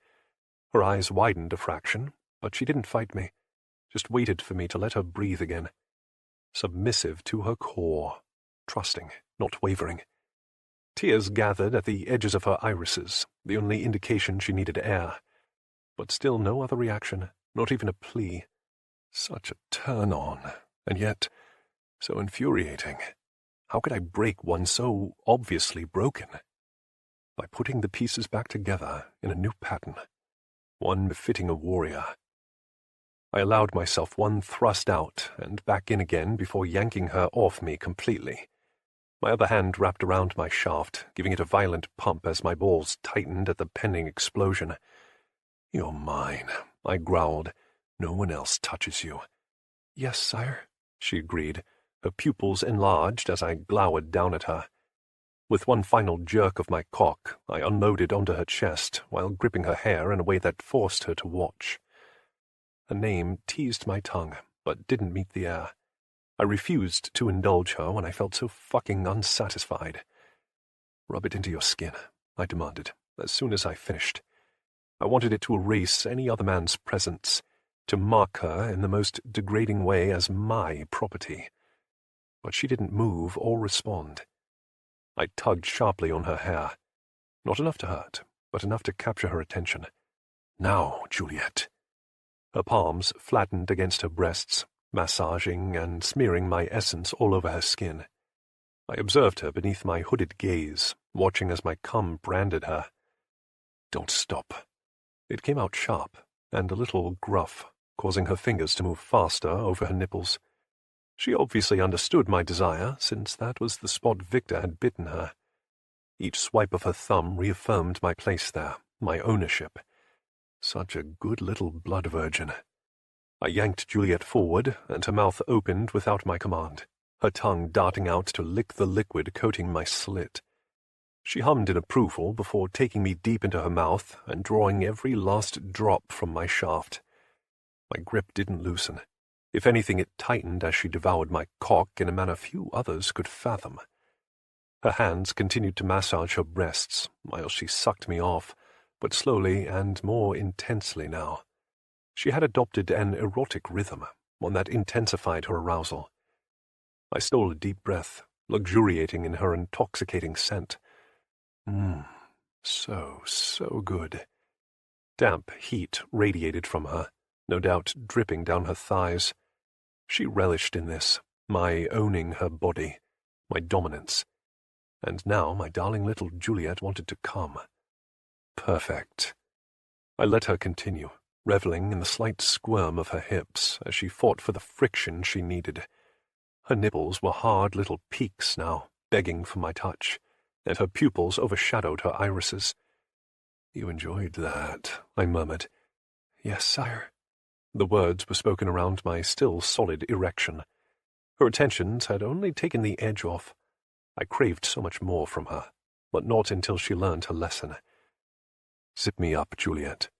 Speaker 1: Her eyes widened a fraction, but she didn't fight me, just waited for me to let her breathe again. Submissive to her core, trusting, not wavering. Tears gathered at the edges of her irises, the only indication she needed air. But still no other reaction, not even a plea. Such a turn-on, and yet so infuriating. How could I break one so obviously broken? By putting the pieces back together in a new pattern, one befitting a warrior. I allowed myself one thrust out and back in again before yanking her off me completely. My other hand wrapped around my shaft, giving it a violent pump as my balls tightened at the pending explosion. "You're mine," I growled. "No one else touches you." "Yes, sire," she agreed, her pupils enlarged as I glowered down at her. With one final jerk of my cock, I unloaded onto her chest while gripping her hair in a way that forced her to watch. Her name teased my tongue, but didn't meet the air. I refused to indulge her when I felt so fucking unsatisfied. "Rub it into your skin," I demanded, as soon as I finished. I wanted it to erase any other man's presence, to mark her in the most degrading way as my property. But she didn't move or respond. I tugged sharply on her hair. Not enough to hurt, but enough to capture her attention. "Now, Juliet." Her palms flattened against her breasts, massaging and smearing my essence all over her skin. I observed her beneath my hooded gaze, watching as my cum branded her. "Don't stop." It came out sharp and a little gruff, causing her fingers to move faster over her nipples. She obviously understood my desire, since that was the spot Victor had bitten her. Each swipe of her thumb reaffirmed my place there, my ownership. Such a good little blood virgin. I yanked Juliet forward, and her mouth opened without my command, her tongue darting out to lick the liquid coating my slit. She hummed in approval before taking me deep into her mouth and drawing every last drop from my shaft. My grip didn't loosen. If anything, it tightened as she devoured my cock in a manner few others could fathom. Her hands continued to massage her breasts while she sucked me off, but slowly and more intensely now. She had adopted an erotic rhythm, one that intensified her arousal. I stole a deep breath, luxuriating in her intoxicating scent. So good. Damp heat radiated from her, no doubt dripping down her thighs. She relished in this, my owning her body, my dominance. And now my darling little Juliet wanted to come. Perfect. I let her continue, reveling in the slight squirm of her hips as she fought for the friction she needed. Her nipples were hard little peaks now, begging for my touch, and her pupils overshadowed her irises. "You enjoyed that," I murmured. "Yes, sire." The words were spoken around my still solid erection. Her attentions had only taken the edge off. I craved so much more from her, but not until she learned her lesson. "Zip me up, Juliet."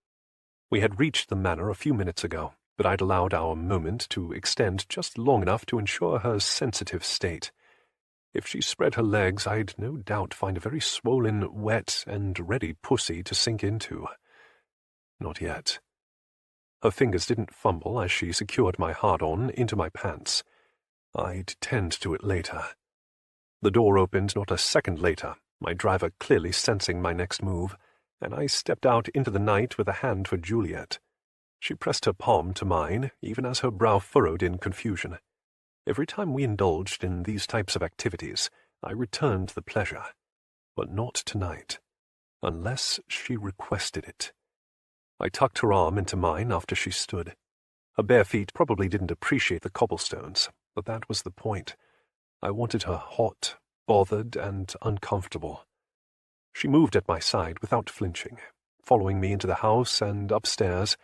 Speaker 1: We had reached the manor a few minutes ago, but I'd allowed our moment to extend just long enough to ensure her sensitive state. If she spread her legs, I'd no doubt find a very swollen, wet, and ready pussy to sink into. Not yet. Her fingers didn't fumble as she secured my hard-on into my pants. I'd tend to it later. The door opened not a second later, my driver clearly sensing my next move, and I stepped out into the night with a hand for Juliet. She pressed her palm to mine, even as her brow furrowed in confusion. Every time we indulged in these types of activities, I returned the pleasure. But not tonight, unless she requested it. I tucked her arm into mine after she stood. Her bare feet probably didn't appreciate the cobblestones, but that was the point. I wanted her hot, bothered, and uncomfortable. She moved at my side without flinching, following me into the house and upstairs,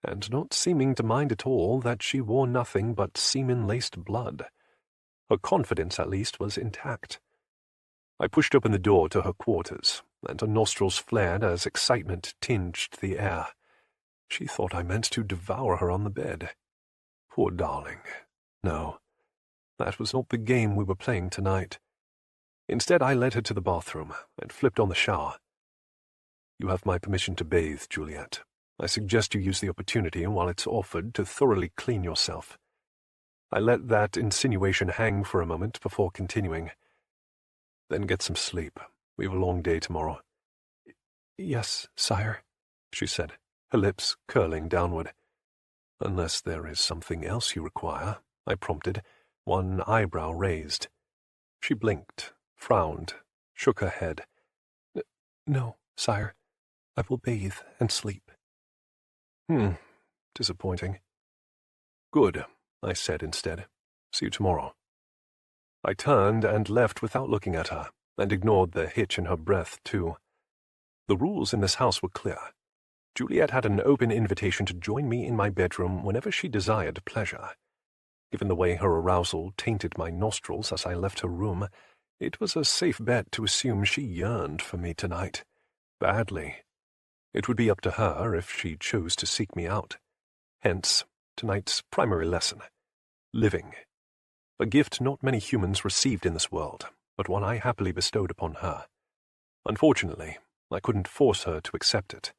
Speaker 1: and not seeming to mind at all that she wore nothing but semen-laced blood. Her confidence, at least, was intact. I pushed open the door to her quarters, and her nostrils flared as excitement tinged the air. She thought I meant to devour her on the bed. Poor darling. No, that was not the game we were playing tonight. Instead, I led her to the bathroom and flipped on the shower. You have my permission to bathe, Juliet. I suggest you use the opportunity while it's offered to thoroughly clean yourself. I let that insinuation hang for a moment before continuing. Then get some sleep. We have a long day tomorrow.
Speaker 2: Yes, sire,
Speaker 1: she said, her lips curling downward. Unless there is something else you require, I prompted, one eyebrow raised. She blinked, frowned, shook her head.
Speaker 2: No, sire. I will bathe and sleep.
Speaker 1: Disappointing. Good, I said instead. See you tomorrow. I turned and left without looking at her, and ignored the hitch in her breath, too. The rules in this house were clear. Juliet had an open invitation to join me in my bedroom whenever she desired pleasure. Given the way her arousal tainted my nostrils as I left her room, it was a safe bet to assume she yearned for me tonight. Badly. It would be up to her if she chose to seek me out. Hence, tonight's primary lesson. Living. A gift not many humans received in this world, but one I happily bestowed upon her. Unfortunately, I couldn't force her to accept it.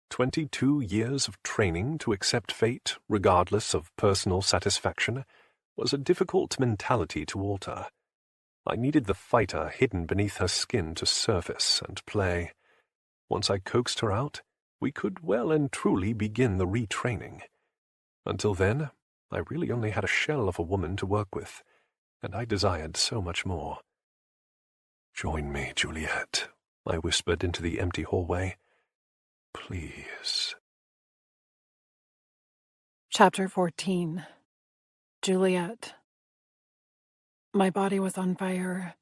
Speaker 1: 22 years of training to accept fate, regardless of personal satisfaction, was a difficult mentality to alter. I needed the fighter hidden beneath her skin to surface and play. Once I coaxed her out, we could well and truly begin the retraining. Until then, I really only had a shell of a woman to work with, and I desired so much more. "Join me, Juliet," I whispered into the empty hallway. "Please."
Speaker 3: Chapter 14. Juliet. My body was on fire.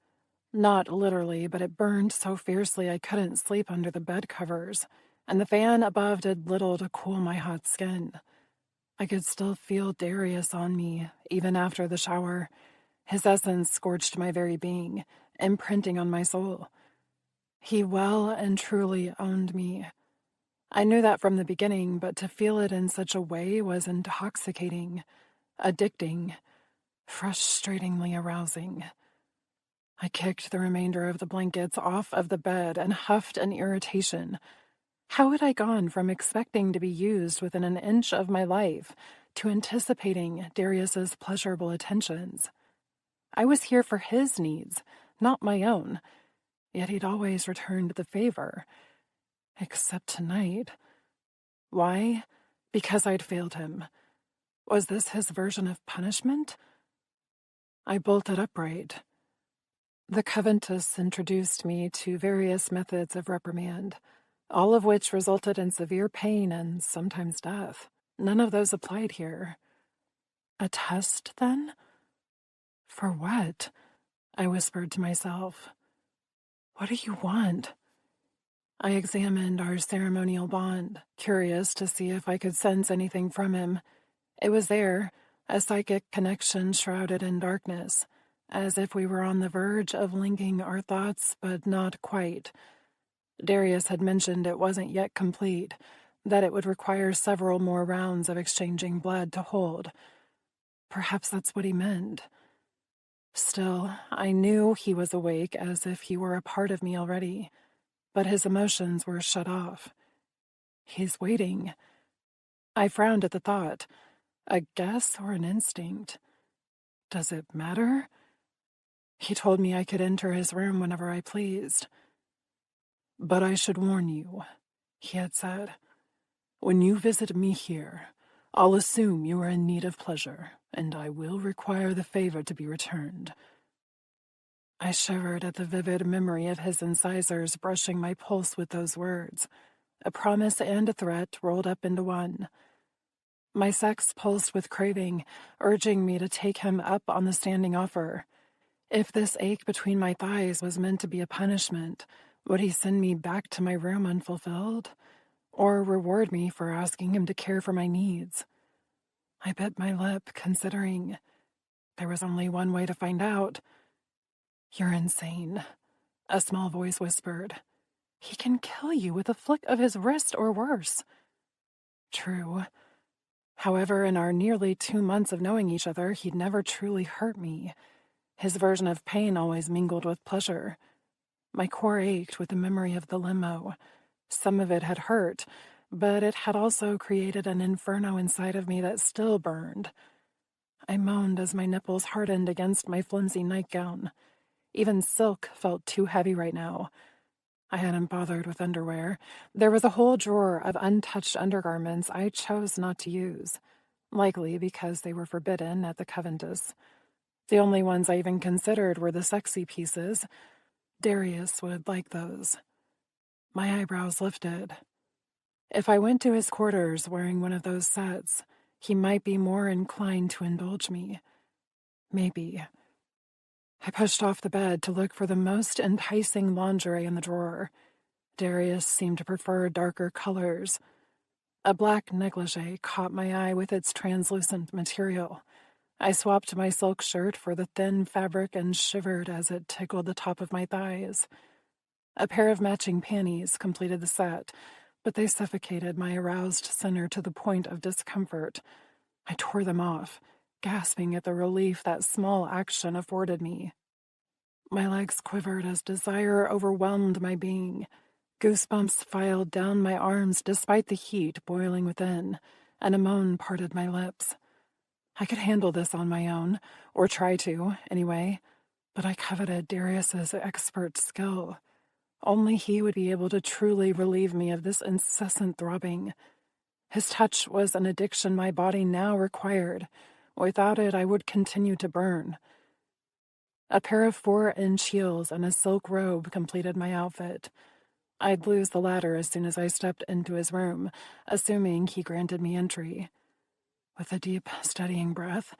Speaker 3: Not literally, but it burned so fiercely I couldn't sleep under the bed covers, and the fan above did little to cool my hot skin. I could still feel Darius on me, even after the shower. His essence scorched my very being, imprinting on my soul. He well and truly owned me. I knew that from the beginning, but to feel it in such a way was intoxicating, addicting, frustratingly arousing. I kicked the remainder of the blankets off of the bed and huffed in irritation. How had I gone from expecting to be used within an inch of my life to anticipating Darius's pleasurable attentions? I was here for his needs, not my own, yet he'd always returned the favor. Except tonight. Why? Because I'd failed him. Was this his version of punishment? I bolted upright. The Coventus introduced me to various methods of reprimand, all of which resulted in severe pain and sometimes death. None of those applied here. A test, then? For what? I whispered to myself. What do you want? I examined our ceremonial bond, curious to see if I could sense anything from him. It was there, a psychic connection shrouded in darkness, as if we were on the verge of linking our thoughts, but not quite. Darius had mentioned it wasn't yet complete, that it would require several more rounds of exchanging blood to hold. Perhaps that's what he meant. Still, I knew he was awake as if he were a part of me already, but his emotions were shut off. He's waiting. I frowned at the thought. A guess or an instinct? Does it matter? He told me I could enter his room whenever I pleased. "But I should warn you," he had said. "When you visit me here, I'll assume you are in need of pleasure, and I will require the favor to be returned." I shivered at the vivid memory of his incisors brushing my pulse with those words, a promise and a threat rolled up into one. My sex pulsed with craving, urging me to take him up on the standing offer. If this ache between my thighs was meant to be a punishment, would he send me back to my room unfulfilled? Or reward me for asking him to care for my needs? I bit my lip, considering there was only one way to find out. "You're insane," a small voice whispered. "He can kill you with a flick of his wrist or worse." True. However, in our nearly 2 months of knowing each other, he'd never truly hurt me. His version of pain always mingled with pleasure. My core ached with the memory of the limo. Some of it had hurt, but it had also created an inferno inside of me that still burned. I moaned as my nipples hardened against my flimsy nightgown. Even silk felt too heavy right now. I hadn't bothered with underwear. There was a whole drawer of untouched undergarments I chose not to use, likely because they were forbidden at the Coventus. The only ones I even considered were the sexy pieces. Darius would like those. My eyebrows lifted. If I went to his quarters wearing one of those sets, he might be more inclined to indulge me. Maybe. I pushed off the bed to look for the most enticing lingerie in the drawer. Darius seemed to prefer darker colors. A black negligee caught my eye with its translucent material. I swapped my silk shirt for the thin fabric and shivered as it tickled the top of my thighs. A pair of matching panties completed the set, but they suffocated my aroused center to the point of discomfort. I tore them off, gasping at the relief that small action afforded me. My legs quivered as desire overwhelmed my being. Goosebumps filed down my arms despite the heat boiling within, and a moan parted my lips. I could handle this on my own, or try to, anyway, but I coveted Darius's expert skill. Only he would be able to truly relieve me of this incessant throbbing. His touch was an addiction my body now required. Without it, I would continue to burn. A pair of 4-inch heels and a silk robe completed my outfit. I'd lose the latter as soon as I stepped into his room, assuming he granted me entry. With a deep, steadying breath,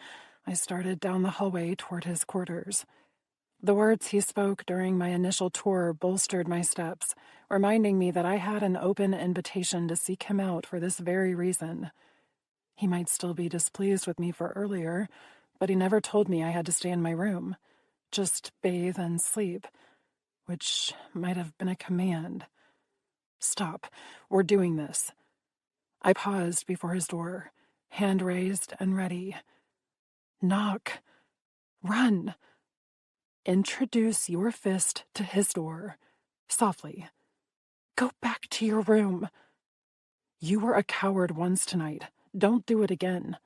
Speaker 3: I started down the hallway toward his quarters. The words he spoke during my initial tour bolstered my steps, reminding me that I had an open invitation to seek him out for this very reason. He might still be displeased with me for earlier, but he never told me I had to stay in my room, just bathe and sleep, which might have been a command. "Stop. We're doing this." I paused before his door, hand raised and ready. "Knock. Run. Introduce your fist to his door. Softly. Go back to your room. You were a coward once tonight. Don't do it again.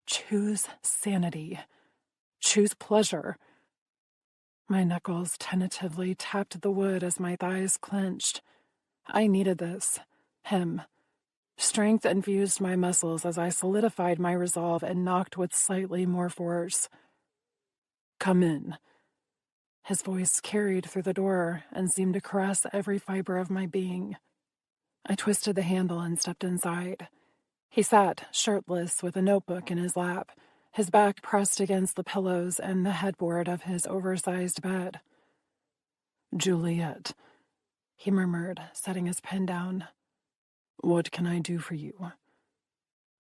Speaker 3: Choose sanity. Choose pleasure." My knuckles tentatively tapped the wood as my thighs clenched. I needed this. Him. Strength infused my muscles as I solidified my resolve and knocked with slightly more force. "Come in." His voice carried through the door and seemed to caress every fiber of my being. I twisted the handle and stepped inside. He sat, shirtless, with a notebook in his lap, his back pressed against the pillows and the headboard of his oversized bed. "Juliet," he murmured, setting his pen down. "What can I do for you?"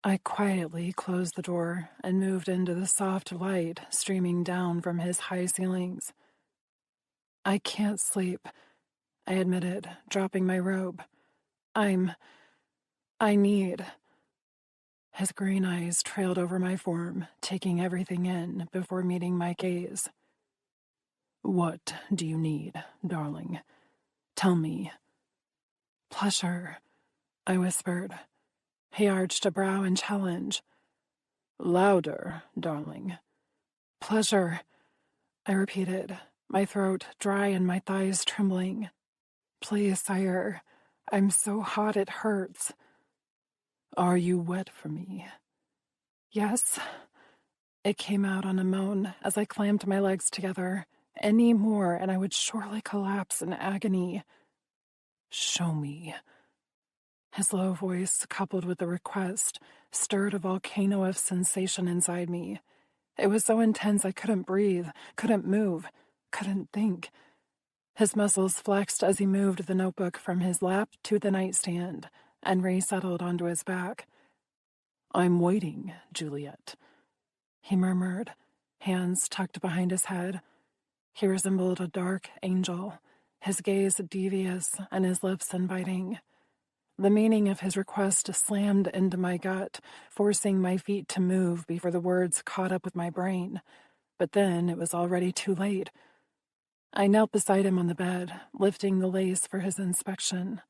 Speaker 3: I quietly closed the door and moved into the soft light streaming down from his high ceilings. "I can't sleep," I admitted, dropping my robe. I need... His green eyes trailed over my form, taking everything in before meeting my gaze. "What do you need, darling? Tell me." "Pleasure," I whispered. He arched a brow in challenge. "Louder, darling." "Pleasure," I repeated, my throat dry and my thighs trembling. Please, sire. I'm so hot it hurts.
Speaker 2: Are you wet for me?
Speaker 3: Yes. It came out on a moan as I clamped my legs together. Any more, and I would surely collapse in agony.
Speaker 2: Show me.
Speaker 3: His low voice, coupled with the request, stirred a volcano of sensation inside me. It was so intense I couldn't breathe, couldn't move, couldn't think. His muscles flexed as he moved the notebook from his lap to the nightstand and resettled onto his back.
Speaker 2: I'm waiting, Juliet,
Speaker 3: he murmured, hands tucked behind his head. He resembled a dark angel, his gaze devious and his lips inviting. The meaning of his request slammed into my gut, forcing my feet to move before the words caught up with my brain. But then it was already too late. I knelt beside him on the bed, lifting the lace for his inspection.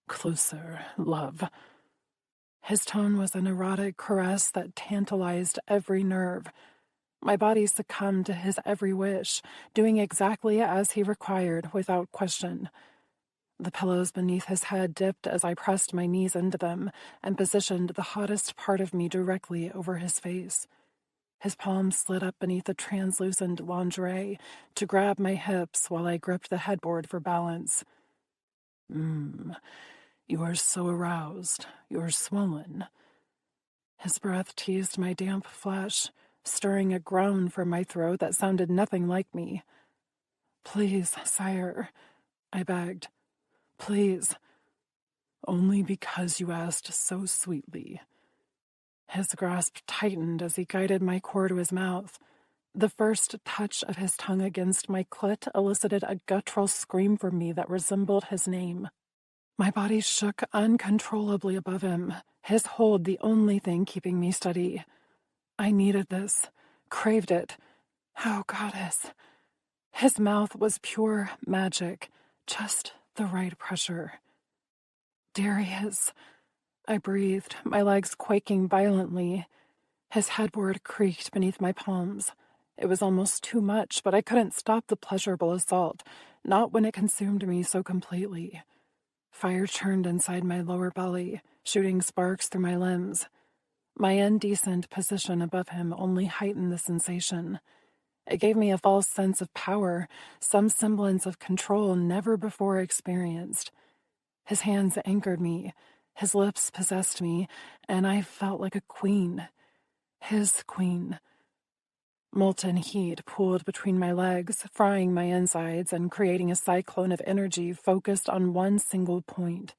Speaker 2: Closer, love.
Speaker 3: His tone was an erotic caress that tantalized every nerve. My body succumbed to his every wish, doing exactly as he required without question. The pillows beneath his head dipped as I pressed my knees into them and positioned the hottest part of me directly over his face. His palms slid up beneath the translucent lingerie to grab my hips while I gripped the headboard for balance.
Speaker 2: You are so aroused. You're swollen.
Speaker 3: His breath teased my damp flesh, stirring a groan from my throat that sounded nothing like me. Please, sire, I begged. Please.
Speaker 2: Only because you asked so sweetly.
Speaker 3: His grasp tightened as he guided my core to his mouth. The first touch of his tongue against my clit elicited a guttural scream from me that resembled his name. My body shook uncontrollably above him, his hold the only thing keeping me steady. I needed this, craved it. Oh, goddess. His mouth was pure magic, just the right pressure. Darius, I breathed, my legs quaking violently. His headboard creaked beneath my palms. It was almost too much, but I couldn't stop the pleasurable assault, not when it consumed me so completely. Fire churned inside my lower belly, shooting sparks through my limbs. My indecent position above him only heightened the sensation. It gave me a false sense of power, some semblance of control never before experienced. His hands anchored me, his lips possessed me, and I felt like a queen. His queen. Molten heat pooled between my legs, frying my insides and creating a cyclone of energy focused on one single point.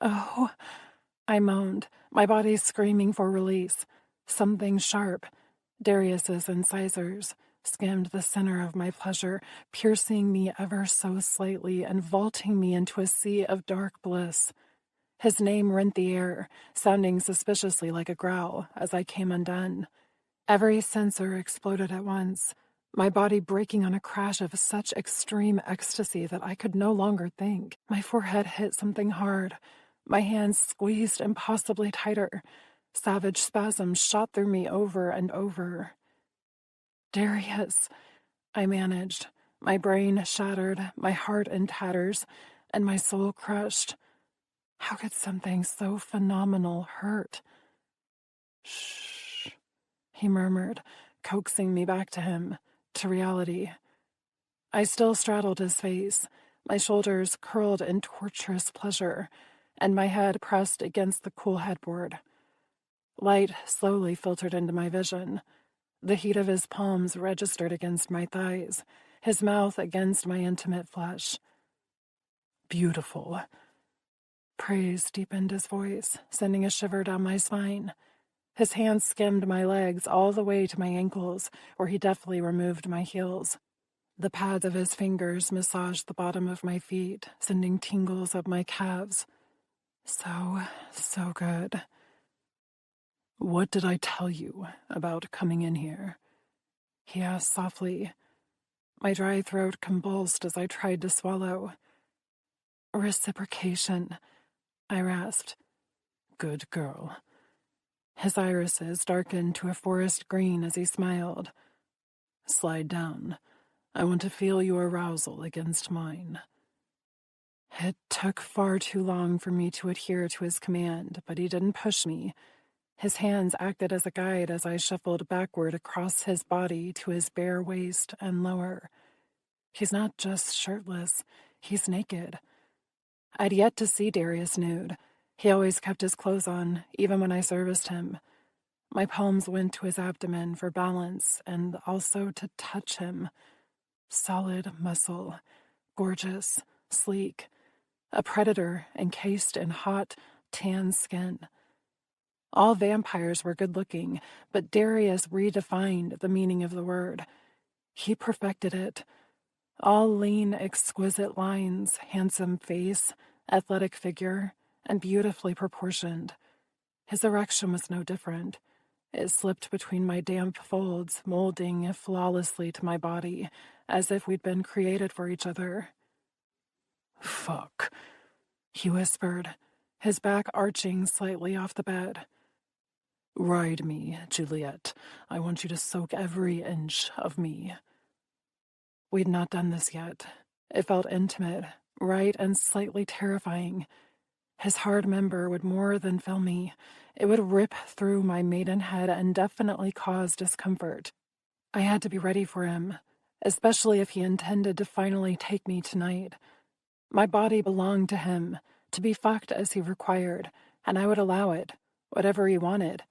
Speaker 3: Oh, I moaned, my body screaming for release. Something sharp, Darius's incisors, skimmed the center of my pleasure, piercing me ever so slightly and vaulting me into a sea of dark bliss. His name rent the air, sounding suspiciously like a growl as I came undone. Every sensor exploded at once, my body breaking on a crash of such extreme ecstasy that I could no longer think. My forehead hit something hard. My hands squeezed impossibly tighter. Savage spasms shot through me over and over. Darius, I managed, my brain shattered, my heart in tatters, and my soul crushed. How could something so phenomenal hurt?
Speaker 2: Shh,
Speaker 3: he murmured, coaxing me back to him, to reality. I still straddled his face, my shoulders curled in torturous pleasure, and my head pressed against the cool headboard. Light slowly filtered into my vision. The heat of his palms registered against my thighs, his mouth against my intimate flesh.
Speaker 2: Beautiful.
Speaker 3: Praise deepened his voice, sending a shiver down my spine. His hands skimmed my legs all the way to my ankles, where he deftly removed my heels. The pads of his fingers massaged the bottom of my feet, sending tingles up my calves. So good.
Speaker 2: What did I tell you about coming in here?
Speaker 3: He asked softly. My dry throat convulsed as I tried to swallow. Reciprocation, I rasped.
Speaker 2: Good girl.
Speaker 3: His irises darkened to a forest green as he smiled.
Speaker 2: Slide down. I want to feel your arousal against mine.
Speaker 3: It took far too long for me to adhere to his command, but he didn't push me. His hands acted as a guide as I shuffled backward across his body to his bare waist and lower. He's not just shirtless, he's naked. I'd yet to see Darius nude. He always kept his clothes on, even when I serviced him. My palms went to his abdomen for balance and also to touch him. Solid muscle, gorgeous, sleek. A predator encased in hot, tan skin. All vampires were good-looking, but Darius redefined the meaning of the word. He perfected it. All lean, exquisite lines, handsome face, athletic figure, and beautifully proportioned. His erection was no different. It slipped between my damp folds, molding flawlessly to my body, as if we'd been created for each other. "Fuck," he whispered, his back arching slightly off the bed. "Ride me, Juliet. I want you to soak every inch of me." We'd not done this yet. It felt intimate, right, and slightly terrifying. His hard member would more than fill me. It would rip through my maidenhead and definitely cause discomfort. I had to be ready for him, especially if he intended to finally take me tonight. My body belonged to him, to be fucked as he required, and I would allow it, whatever he wanted.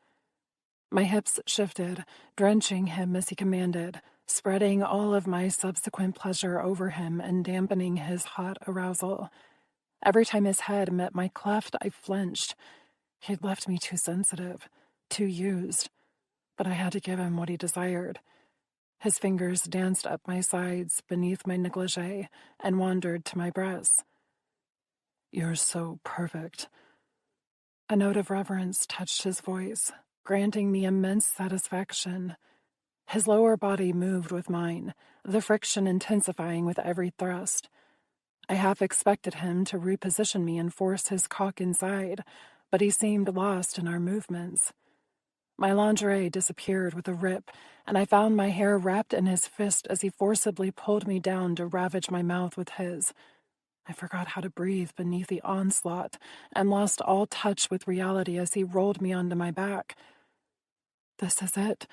Speaker 3: My hips shifted, drenching him as he commanded, spreading all of my subsequent pleasure over him and dampening his hot arousal. Every time his head met my cleft, I flinched. He'd left me too sensitive, too used, but I had to give him what he desired. His fingers danced up my sides beneath my negligee and wandered to my breasts. "You're so perfect." A note of reverence touched his voice, granting me immense satisfaction. His lower body moved with mine, the friction intensifying with every thrust. I half expected him to reposition me and force his cock inside, but he seemed lost in our movements. My lingerie disappeared with a rip, and I found my hair wrapped in his fist as he forcibly pulled me down to ravage my mouth with his. I forgot how to breathe beneath the onslaught and lost all touch with reality as he rolled me onto my back. This is it,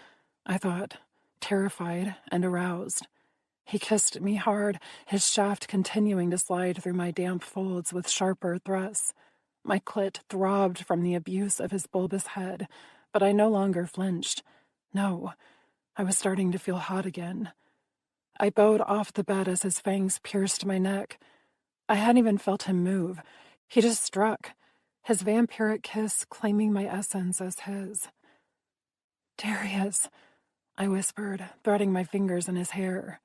Speaker 3: I thought, terrified and aroused. He kissed me hard, his shaft continuing to slide through my damp folds with sharper thrusts. My clit throbbed from the abuse of his bulbous head, but I no longer flinched. No, I was starting to feel hot again. I bowed off the bed as his fangs pierced my neck. I hadn't even felt him move. He just struck, his vampiric kiss claiming my essence as his. "Darius," I whispered, threading my fingers in his hair.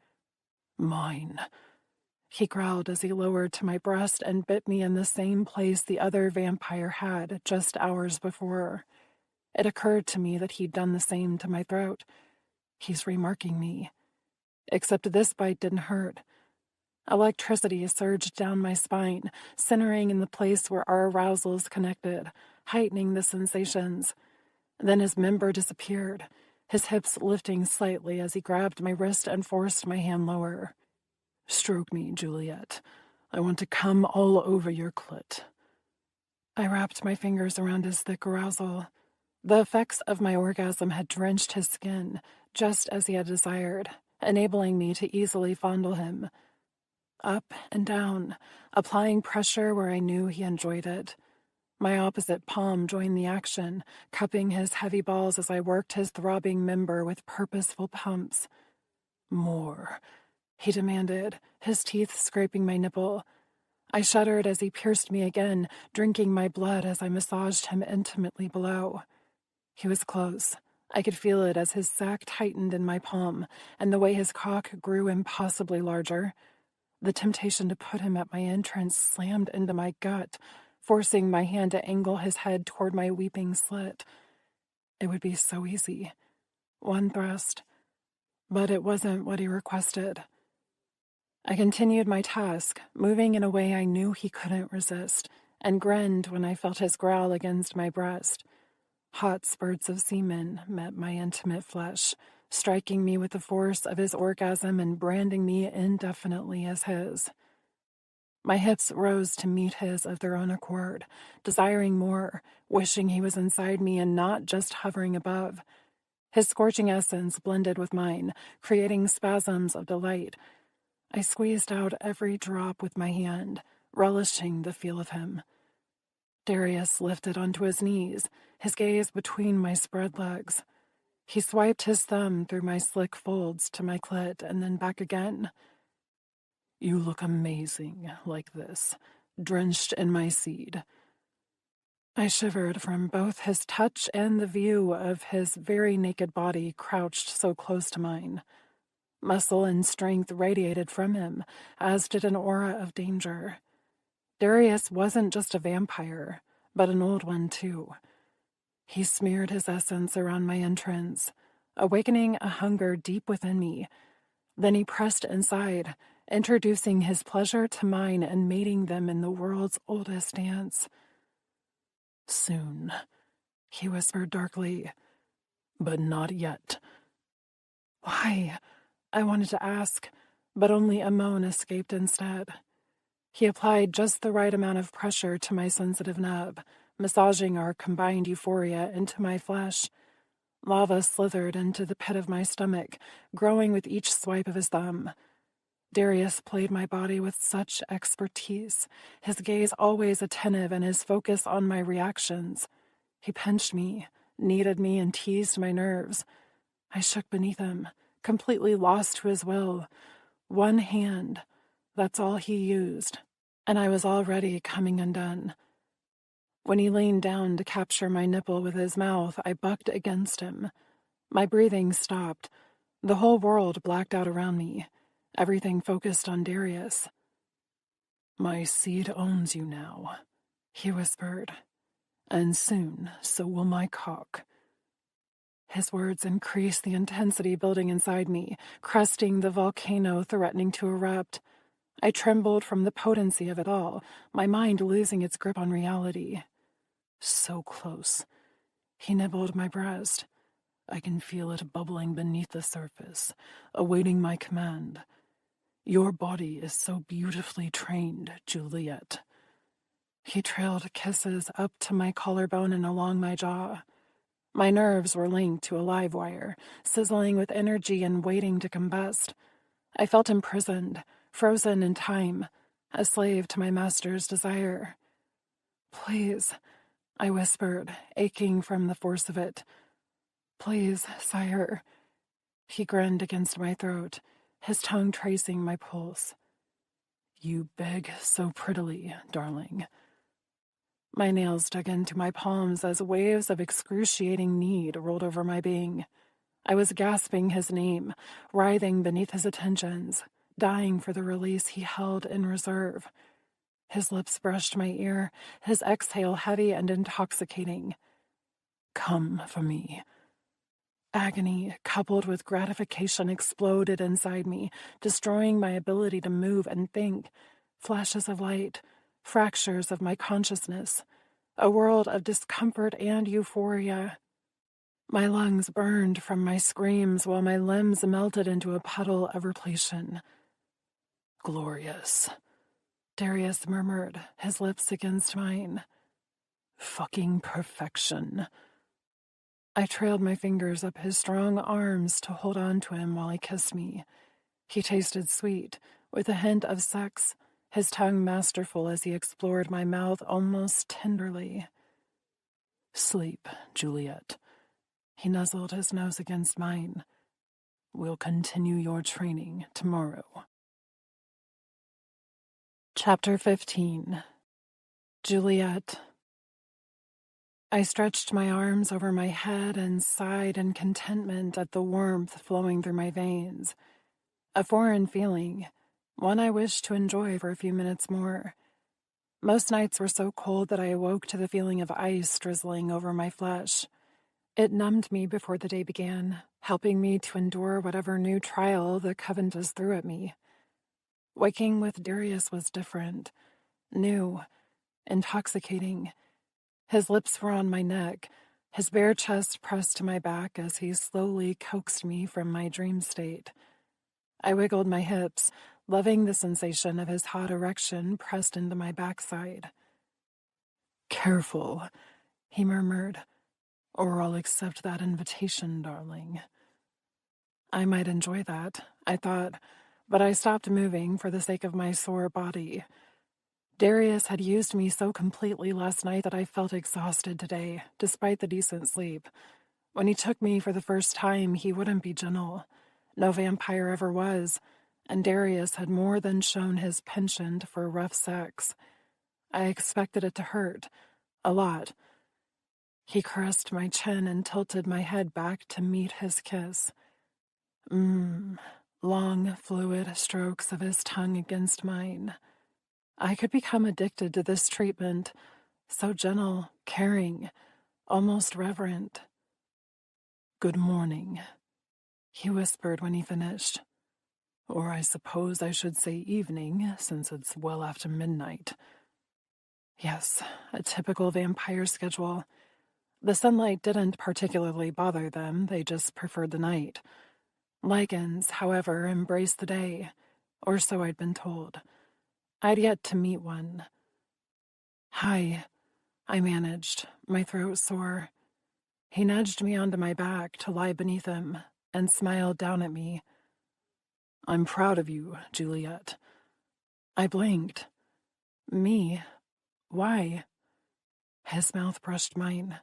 Speaker 3: "Mine," he growled as he lowered to my breast and bit me in the same place the other vampire had just hours before. It occurred to me that he'd done the same to my throat. He's remarking me. Except this bite didn't hurt. Electricity surged down my spine, centering in the place where our arousals connected, heightening the sensations. Then his member disappeared, his hips lifting slightly as he grabbed my wrist and forced my hand lower. "Stroke me, Juliet. I want to come all over your clit." I wrapped my fingers around his thick arousal. The effects of my orgasm had drenched his skin, just as he had desired, enabling me to easily fondle him. Up and down, applying pressure where I knew he enjoyed it. My opposite palm joined the action, cupping his heavy balls as I worked his throbbing member with purposeful pumps. "More," he demanded, his teeth scraping my nipple. I shuddered as he pierced me again, drinking my blood as I massaged him intimately below. He was close. I could feel it as his sack tightened in my palm, and the way his cock grew impossibly larger. The temptation to put him at my entrance slammed into my gut, forcing my hand to angle his head toward my weeping slit. It would be so easy. One thrust. But it wasn't what he requested. I continued my task, moving in a way I knew he couldn't resist, and grinned when I felt his growl against my breast. Hot spurts of semen met my intimate flesh, striking me with the force of his orgasm and branding me indefinitely as his. My hips rose to meet his of their own accord, desiring more, wishing he was inside me and not just hovering above. His scorching essence blended with mine, creating spasms of delight. I squeezed out every drop with my hand, relishing the feel of him. Darius lifted onto his knees, his gaze between my spread legs. He swiped his thumb through my slick folds to my clit and then back again. You look amazing like this, drenched in my seed. I shivered from both his touch and the view of his very naked body crouched so close to mine. Muscle and strength radiated from him, as did an aura of danger. Darius wasn't just a vampire, but an old one too. He smeared his essence around my entrance, awakening a hunger deep within me. Then he pressed inside, introducing his pleasure to mine and mating them in the world's oldest dance. Soon, he whispered darkly, but not yet. Why? I wanted to ask, but only a moan escaped instead. He applied just the right amount of pressure to my sensitive nub, massaging our combined euphoria into my flesh. Lava slithered into the pit of my stomach, growing with each swipe of his thumb. Darius played my body with such expertise, his gaze always attentive and his focus on my reactions. He pinched me, kneaded me, and teased my nerves. I shook beneath him, completely lost to his will. One hand, that's all he used, and I was already coming undone. When he leaned down to capture my nipple with his mouth, I bucked against him. My breathing stopped. The whole world blacked out around me. Everything focused on Darius. My seed owns you now, he whispered, and soon so will my cock. His words increased the intensity building inside me, cresting the volcano threatening to erupt. I trembled from the potency of it all, my mind losing its grip on reality. So close. He nibbled my breast. I can feel it bubbling beneath the surface, awaiting my command. Your body is so beautifully trained, Juliet. He trailed kisses up to my collarbone and along my jaw. My nerves were linked to a live wire, sizzling with energy and waiting to combust. I felt imprisoned, frozen in time, a slave to my master's desire. Please, I whispered, aching from the force of it. Please, sire. He grinned against my throat, his tongue tracing my pulse. You beg so prettily, darling. My nails dug into my palms as waves of excruciating need rolled over my being. I was gasping his name, writhing beneath his attentions, dying for the release he held in reserve. His lips brushed my ear, his exhale heavy and intoxicating. Come for me. Agony, coupled with gratification, exploded inside me, destroying my ability to move and think. Flashes of light, fractures of my consciousness, a world of discomfort and euphoria. My lungs burned from my screams while my limbs melted into a puddle of repletion. Glorious, Darius murmured, his lips against mine. Fucking perfection. I trailed my fingers up his strong arms to hold on to him while he kissed me. He tasted sweet, with a hint of sex, his tongue masterful as he explored my mouth almost tenderly. Sleep, Juliet. He nuzzled his nose against mine. We'll continue your training tomorrow. Chapter 15. Juliet. I stretched my arms over my head and sighed in contentment at the warmth flowing through my veins. A foreign feeling, one I wished to enjoy for a few minutes more. Most nights were so cold that I awoke to the feeling of ice drizzling over my flesh. It numbed me before the day began, helping me to endure whatever new trial the Coventus threw at me. Waking with Darius was different, new, intoxicating. His lips were on my neck, his bare chest pressed to my back as he slowly coaxed me from my dream state. I wiggled my hips, loving the sensation of his hot erection pressed into my backside. "Careful," he murmured, "or I'll accept that invitation, darling." I might enjoy that, I thought, but I stopped moving for the sake of my sore body. Darius had used me so completely last night that I felt exhausted today, despite the decent sleep. When he took me for the first time, he wouldn't be gentle. No vampire ever was, and Darius had more than shown his penchant for rough sex. I expected it to hurt, a lot. He caressed my chin and tilted my head back to meet his kiss. Long, fluid strokes of his tongue against mine. I could become addicted to this treatment, so gentle, caring, almost reverent. "Good morning," he whispered when he finished. "Or I suppose I should say evening, since it's well after midnight." Yes, a typical vampire schedule. The sunlight didn't particularly bother them, they just preferred the night. Lycans, however, embraced the day, or so I'd been told. I'd yet to meet one. "Hi," I managed, my throat sore. He nudged me onto my back to lie beneath him and smiled down at me. "I'm proud of you, Juliet." I blinked. Me? Why? His mouth brushed mine.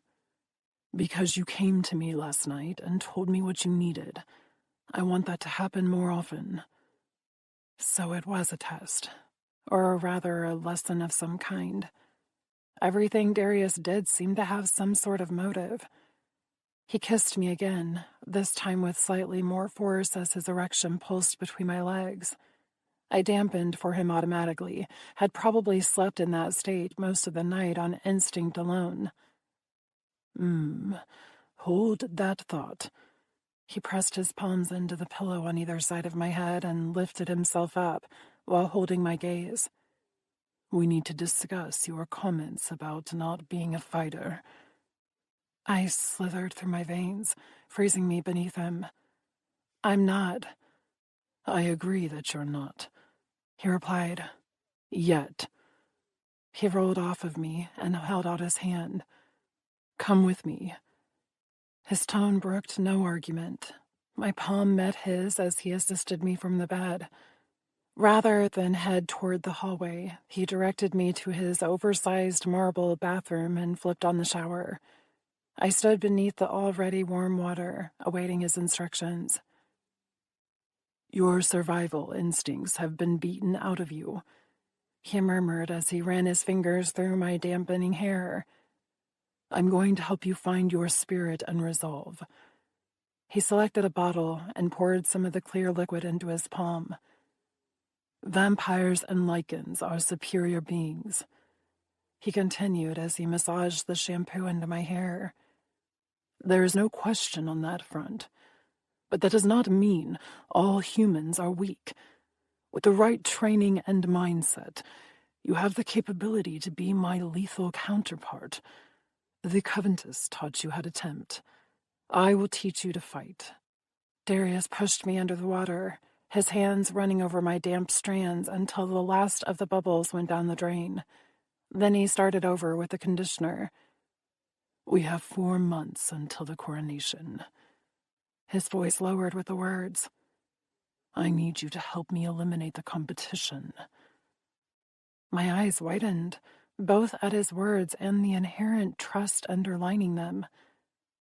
Speaker 3: "Because you came to me last night and told me what you needed. I want that to happen more often." So it was a test, or rather a lesson of some kind. Everything Darius did seemed to have some sort of motive. He kissed me again, this time with slightly more force as his erection pulsed between my legs. I dampened for him automatically, had probably slept in that state most of the night on instinct alone. Hold that thought." He pressed his palms into the pillow on either side of my head and lifted himself up while holding my gaze. "We need to discuss your comments about not being a fighter." Ice slithered through my veins, freezing me beneath him. "I'm not." "I agree that you're not," he replied. "Yet." He rolled off of me and held out his hand. "Come with me." His tone brooked no argument. My palm met his as he assisted me from the bed. Rather than head toward the hallway, he directed me to his oversized marble bathroom and flipped on the shower. I stood beneath the already warm water, awaiting his instructions. "Your survival instincts have been beaten out of you," he murmured as he ran his fingers through my dampening hair. "I'm going to help you find your spirit and resolve." He selected a bottle and poured some of the clear liquid into his palm. "Vampires and lycans are superior beings," he continued as he massaged the shampoo into my hair. "There is no question on that front. But that does not mean all humans are weak. With the right training and mindset, you have the capability to be my lethal counterpart. The Coventus taught you how to tempt. I will teach you to fight." Darius pushed me under the water, his hands running over my damp strands until the last of the bubbles went down the drain. Then he started over with the conditioner. "We have 4 months until the coronation." His voice lowered with the words. "I need you to help me eliminate the competition." My eyes widened, both at his words and the inherent trust underlining them.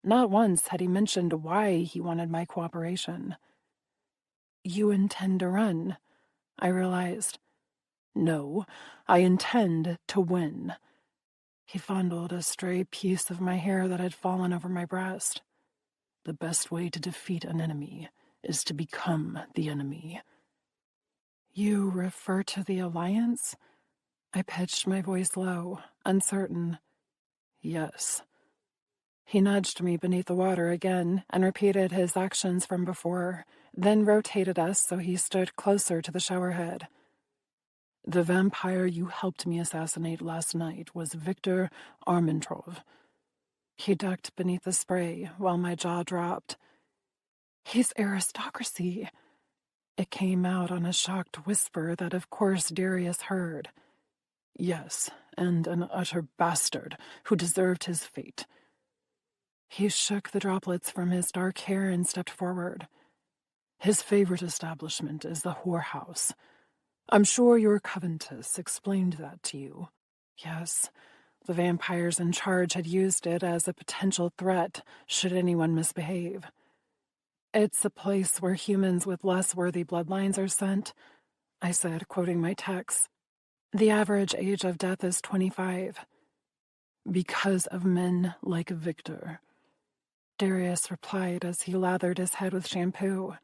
Speaker 3: Not once had he mentioned why he wanted my cooperation. "You intend to run," I realized. "No, I intend to win." He fondled a stray piece of my hair that had fallen over my breast. "The best way to defeat an enemy is to become the enemy." "You refer to the Alliance?" I pitched my voice low, uncertain. "Yes." He nudged me beneath the water again and repeated his actions from before, then rotated us so he stood closer to the showerhead. "The vampire you helped me assassinate last night was Victor Armentrov." He ducked beneath the spray while my jaw dropped. "He's aristocracy." It came out on a shocked whisper that of course Darius heard. Yes, and an utter bastard who deserved his fate. He shook the droplets from his dark hair and stepped forward. His favorite establishment is the whorehouse. I'm sure your Coventus explained that to you. Yes, the vampires in charge had used it as a potential threat should anyone misbehave. It's a place where humans with less worthy bloodlines are sent, I said, quoting my text. The average age of death is 25. Because of men like Victor, Darius replied as he lathered his head with shampoo.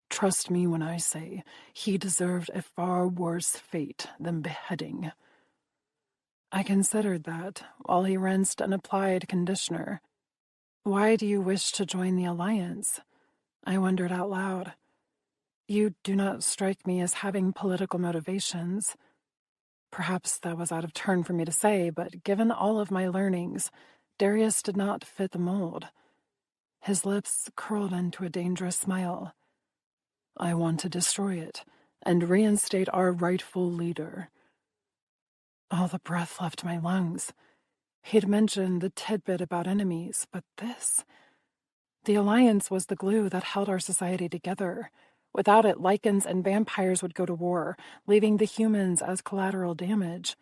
Speaker 3: Trust me when I say he deserved a far worse fate than beheading. I considered that while he rinsed and applied conditioner. Why do you wish to join the Alliance? I wondered out loud. You do not strike me as having political motivations. Perhaps that was out of turn for me to say, but given all of my learnings, Darius did not fit the mold. His lips curled into a dangerous smile. I want to destroy it and reinstate our rightful leader. All the breath left my lungs. He'd mentioned the tidbit about enemies, but this... The Alliance was the glue that held our society together. Without it, lichens and vampires would go to war, leaving the humans as collateral damage.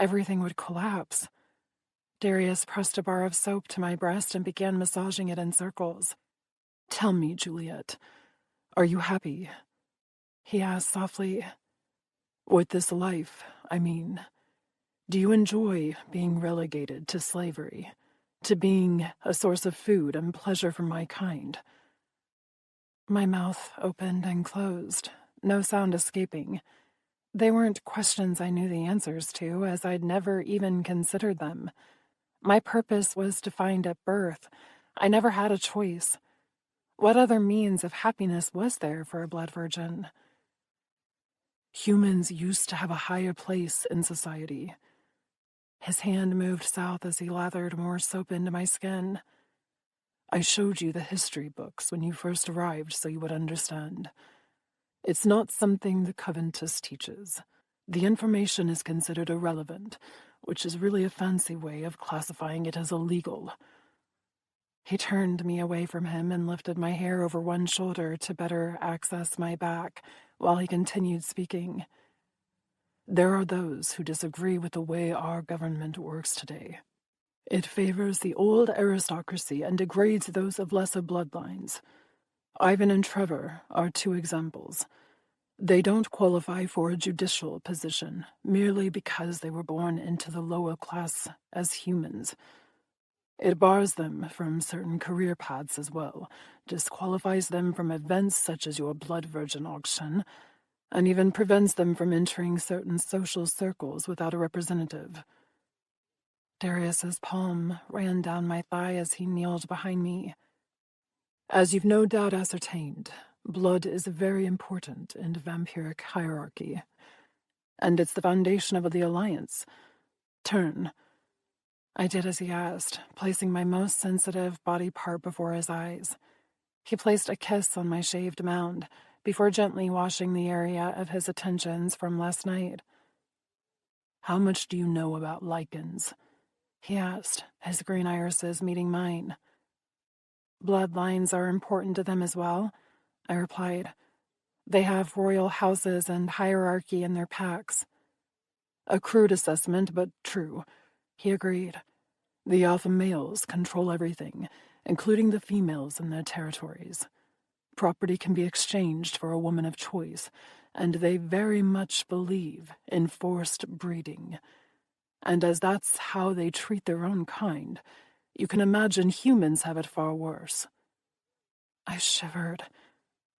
Speaker 3: Everything would collapse. Darius pressed a bar of soap to my breast and began massaging it in circles. Tell me, Juliet, are you happy? He asked softly. With this life, I mean. Do you enjoy being relegated to slavery, to being a source of food and pleasure for my kind? My mouth opened and closed, no sound escaping. They weren't questions I knew the answers to, as I'd never even considered them. My purpose was defined at birth. I never had a choice. What other means of happiness was there for a blood virgin? Humans used to have a higher place in society. His hand moved south as he lathered more soap into my skin. I showed you the history books when you first arrived so you would understand. It's not something the Coventus teaches. The information is considered irrelevant, which is really a fancy way of classifying it as illegal. He turned me away from him and lifted my hair over one shoulder to better access my back while he continued speaking. There are those who disagree with the way our government works today. It favors the old aristocracy and degrades those of lesser bloodlines. Ivan and Trevor are two examples. They don't qualify for a judicial position merely because they were born into the lower class as humans. It bars them from certain career paths as well, disqualifies them from events such as your blood virgin auction, and even prevents them from entering certain social circles without a representative. Darius's palm ran down my thigh as he kneeled behind me. As you've no doubt ascertained, blood is very important in vampiric hierarchy, and it's the foundation of the Alliance. Turn. I did as he asked, placing my most sensitive body part before his eyes. He placed a kiss on my shaved mound, before gently washing the area of his attentions from last night. How much do you know about lichens? He asked, his green irises meeting mine. Bloodlines are important to them as well, I replied. They have royal houses and hierarchy in their packs. A crude assessment, but true, he agreed. The alpha males control everything, including the females in their territories. Property can be exchanged for a woman of choice, and they very much believe in forced breeding. And as that's how they treat their own kind, you can imagine humans have it far worse. I shivered.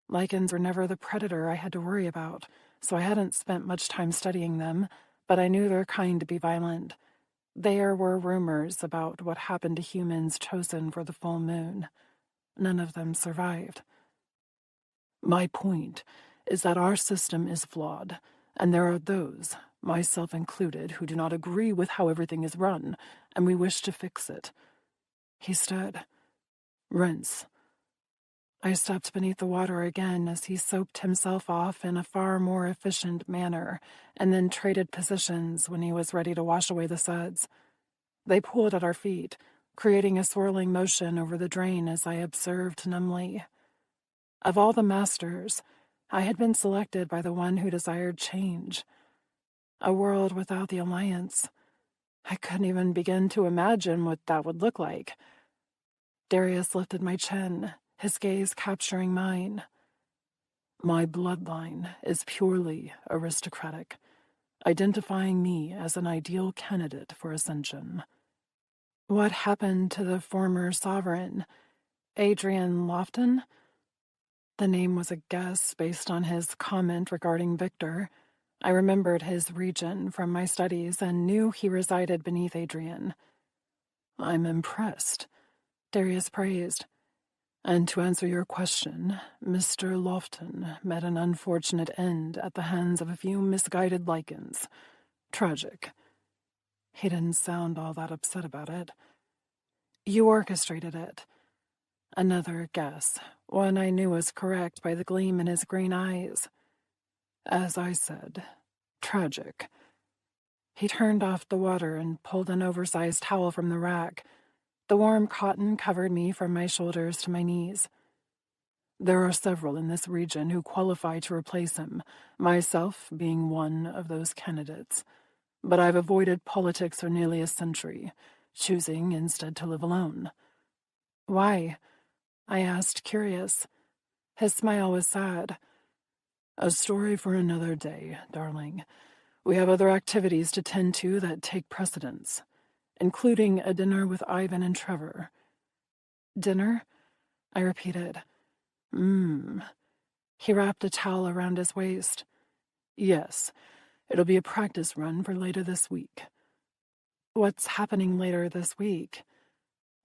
Speaker 3: Lichens were never the predator I had to worry about, so I hadn't spent much time studying them, but I knew their kind to be violent. There were rumors about what happened to humans chosen for the full moon. None of them survived. My point is that our system is flawed, and there are those, myself included, who do not agree with how everything is run, and we wish to fix it. He stood. Rinse. I stepped beneath the water again as he soaped himself off in a far more efficient manner, and then traded positions when he was ready to wash away the suds. They pooled at our feet, creating a swirling motion over the drain as I observed numbly. Of all the masters, I had been selected by the one who desired change. A world without the Alliance. I couldn't even begin to imagine what that would look like. Darius lifted my chin, his gaze capturing mine. My bloodline is purely aristocratic, identifying me as an ideal candidate for ascension. What happened to the former sovereign, Adrian Lofton? The name was a guess based on his comment regarding Victor. I remembered his region from my studies and knew he resided beneath Adrian. I'm impressed, Darius praised. And to answer your question, Mr. Lofton met an unfortunate end at the hands of a few misguided lichens. Tragic. He didn't sound all that upset about it. You orchestrated it. Another guess, one I knew was correct by the gleam in his green eyes. As I said, tragic. He turned off the water and pulled an oversized towel from the rack. The warm cotton covered me from my shoulders to my knees. There are several in this region who qualify to replace him, myself being one of those candidates. But I've avoided politics for nearly a century, choosing instead to live alone. Why? I asked, curious. His smile was sad. A story for another day, darling. We have other activities to tend to that take precedence, including a dinner with Ivan and Trevor. Dinner? I repeated. He wrapped a towel around his waist. Yes, it'll be a practice run for later this week. What's happening later this week?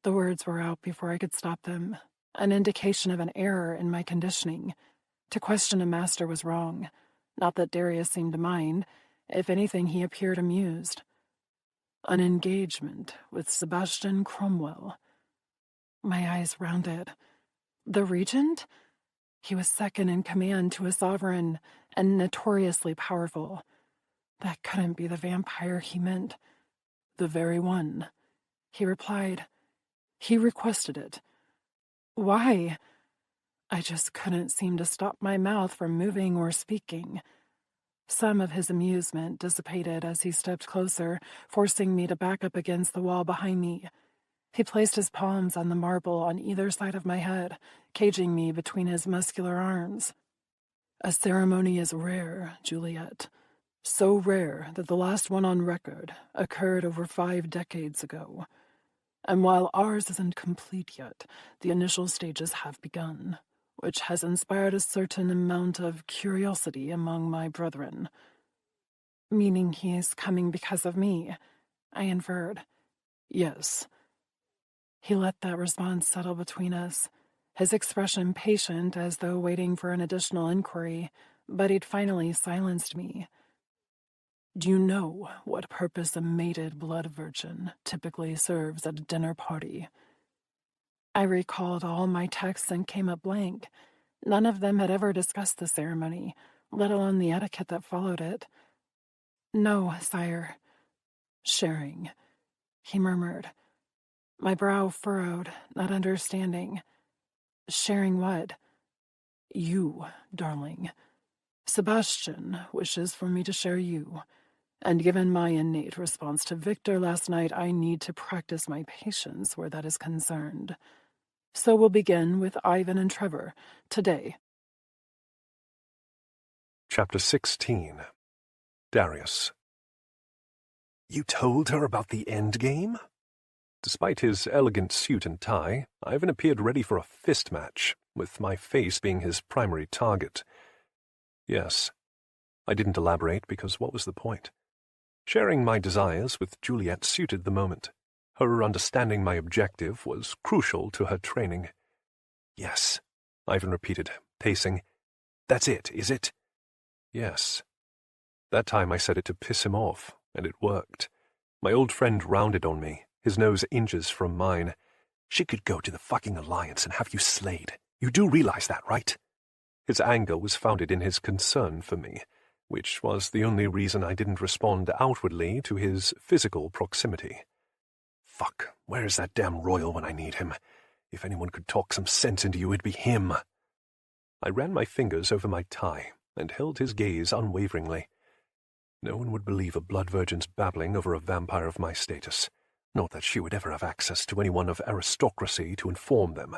Speaker 3: The words were out before I could stop them, an indication of an error in my conditioning. To question a master was wrong. Not that Darius seemed to mind. If anything, he appeared amused. An engagement with Sebastian Cromwell. My eyes rounded. The regent? He was second in command to a sovereign, and notoriously powerful. That couldn't be the vampire he meant. The very one. He replied. He requested it. Why? I just couldn't seem to stop my mouth from moving or speaking. Some of his amusement dissipated as he stepped closer, forcing me to back up against the wall behind me. He placed his palms on the marble on either side of my head, caging me between his muscular arms. A ceremony is rare, Juliet. So rare that the last one on record occurred over 5 decades ago. And while ours isn't complete yet, the initial stages have begun, which has inspired a certain amount of curiosity among my brethren. Meaning he is coming because of me, I inferred. Yes. He let that response settle between us, his expression patient as though waiting for an additional inquiry, but he'd finally silenced me. Do you know what purpose a mated blood virgin typically serves at a dinner party? I recalled all my texts and came up blank. None of them had ever discussed the ceremony, let alone the etiquette that followed it. No, sire. Sharing, he murmured. My brow furrowed, not understanding. Sharing what? You, darling. Sebastian wishes for me to share you. And given my innate response to Victor last night, I need to practice my patience where that is concerned. So we'll begin with Ivan and Trevor, today.
Speaker 1: Chapter 16. Darius. You told her about the endgame? Despite his elegant suit and tie, Ivan appeared ready for a fist match, with my face being his primary target. Yes. I didn't elaborate because what was the point? Sharing my desires with Juliet suited the moment. Her understanding my objective was crucial to her training. Yes, Ivan repeated, pacing. That's it, is it? Yes. That time I said it to piss him off, and it worked. My old friend rounded on me, his nose inches from mine. She could go to the fucking Alliance and have you slayed. You do realize that, right? His anger was founded in his concern for me, which was the only reason I didn't respond outwardly to his physical proximity. Fuck, where is that damn royal when I need him? If anyone could talk some sense into you, it'd be him. I ran my fingers over my tie and held his gaze unwaveringly. No one would believe a blood virgin's babbling over a vampire of my status. Not that she would ever have access to anyone of aristocracy to inform them.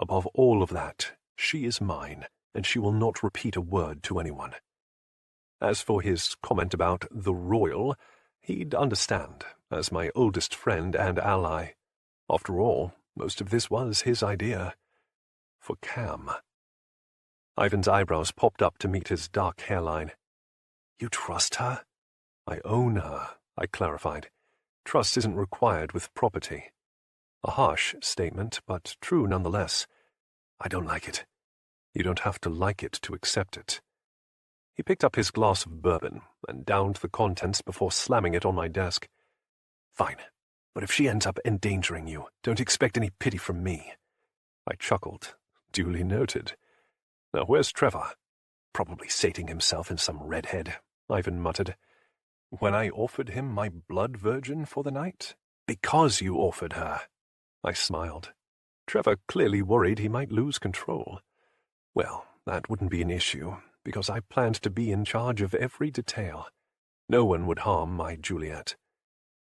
Speaker 1: Above all of that, she is mine, and she will not repeat a word to anyone. As for his comment about the royal, he'd understand, as my oldest friend and ally. After all, most of this was his idea. For Cam. Ivan's eyebrows popped up to meet his dark hairline. You trust her? I own her, I clarified. Trust isn't required with property. A harsh statement, but true nonetheless. I don't like it. You don't have to like it to accept it. He picked up his glass of bourbon and downed the contents before slamming it on my desk. Fine, but if she ends up endangering you, don't expect any pity from me. I chuckled. Duly noted. Now where's Trevor? Probably sating himself in some redhead, Ivan muttered. When I offered him my blood virgin for the night? Because you offered her. I smiled. Trevor clearly worried he might lose control. Well, that wouldn't be an issue, because I planned to be in charge of every detail. No one would harm my Juliet.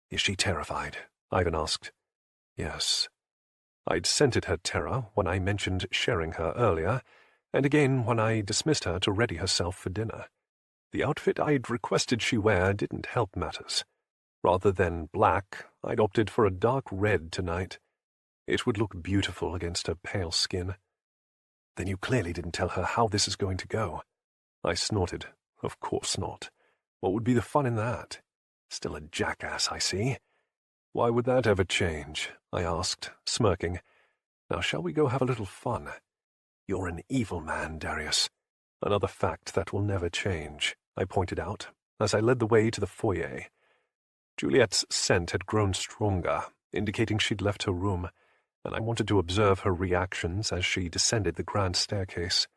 Speaker 1: Is she terrified? Ivan asked. Yes. I'd scented her terror when I mentioned sharing her earlier, and again when I dismissed her to ready herself for dinner. The outfit I'd requested she wear didn't help matters. Rather than black, I'd opted for a dark red tonight. It would look beautiful against her pale skin. Then you clearly didn't tell her how this is going to go. I snorted. Of course not. What would be the fun in that? Still a jackass, I see. Why would that ever change? I asked, smirking. Now shall we go have a little fun? You're an evil man, Darius. Another fact that will never change, I pointed out, as I led the way to the foyer. Juliet's scent had grown stronger, indicating she'd left her room, and I wanted to observe her reactions as she descended the grand staircase.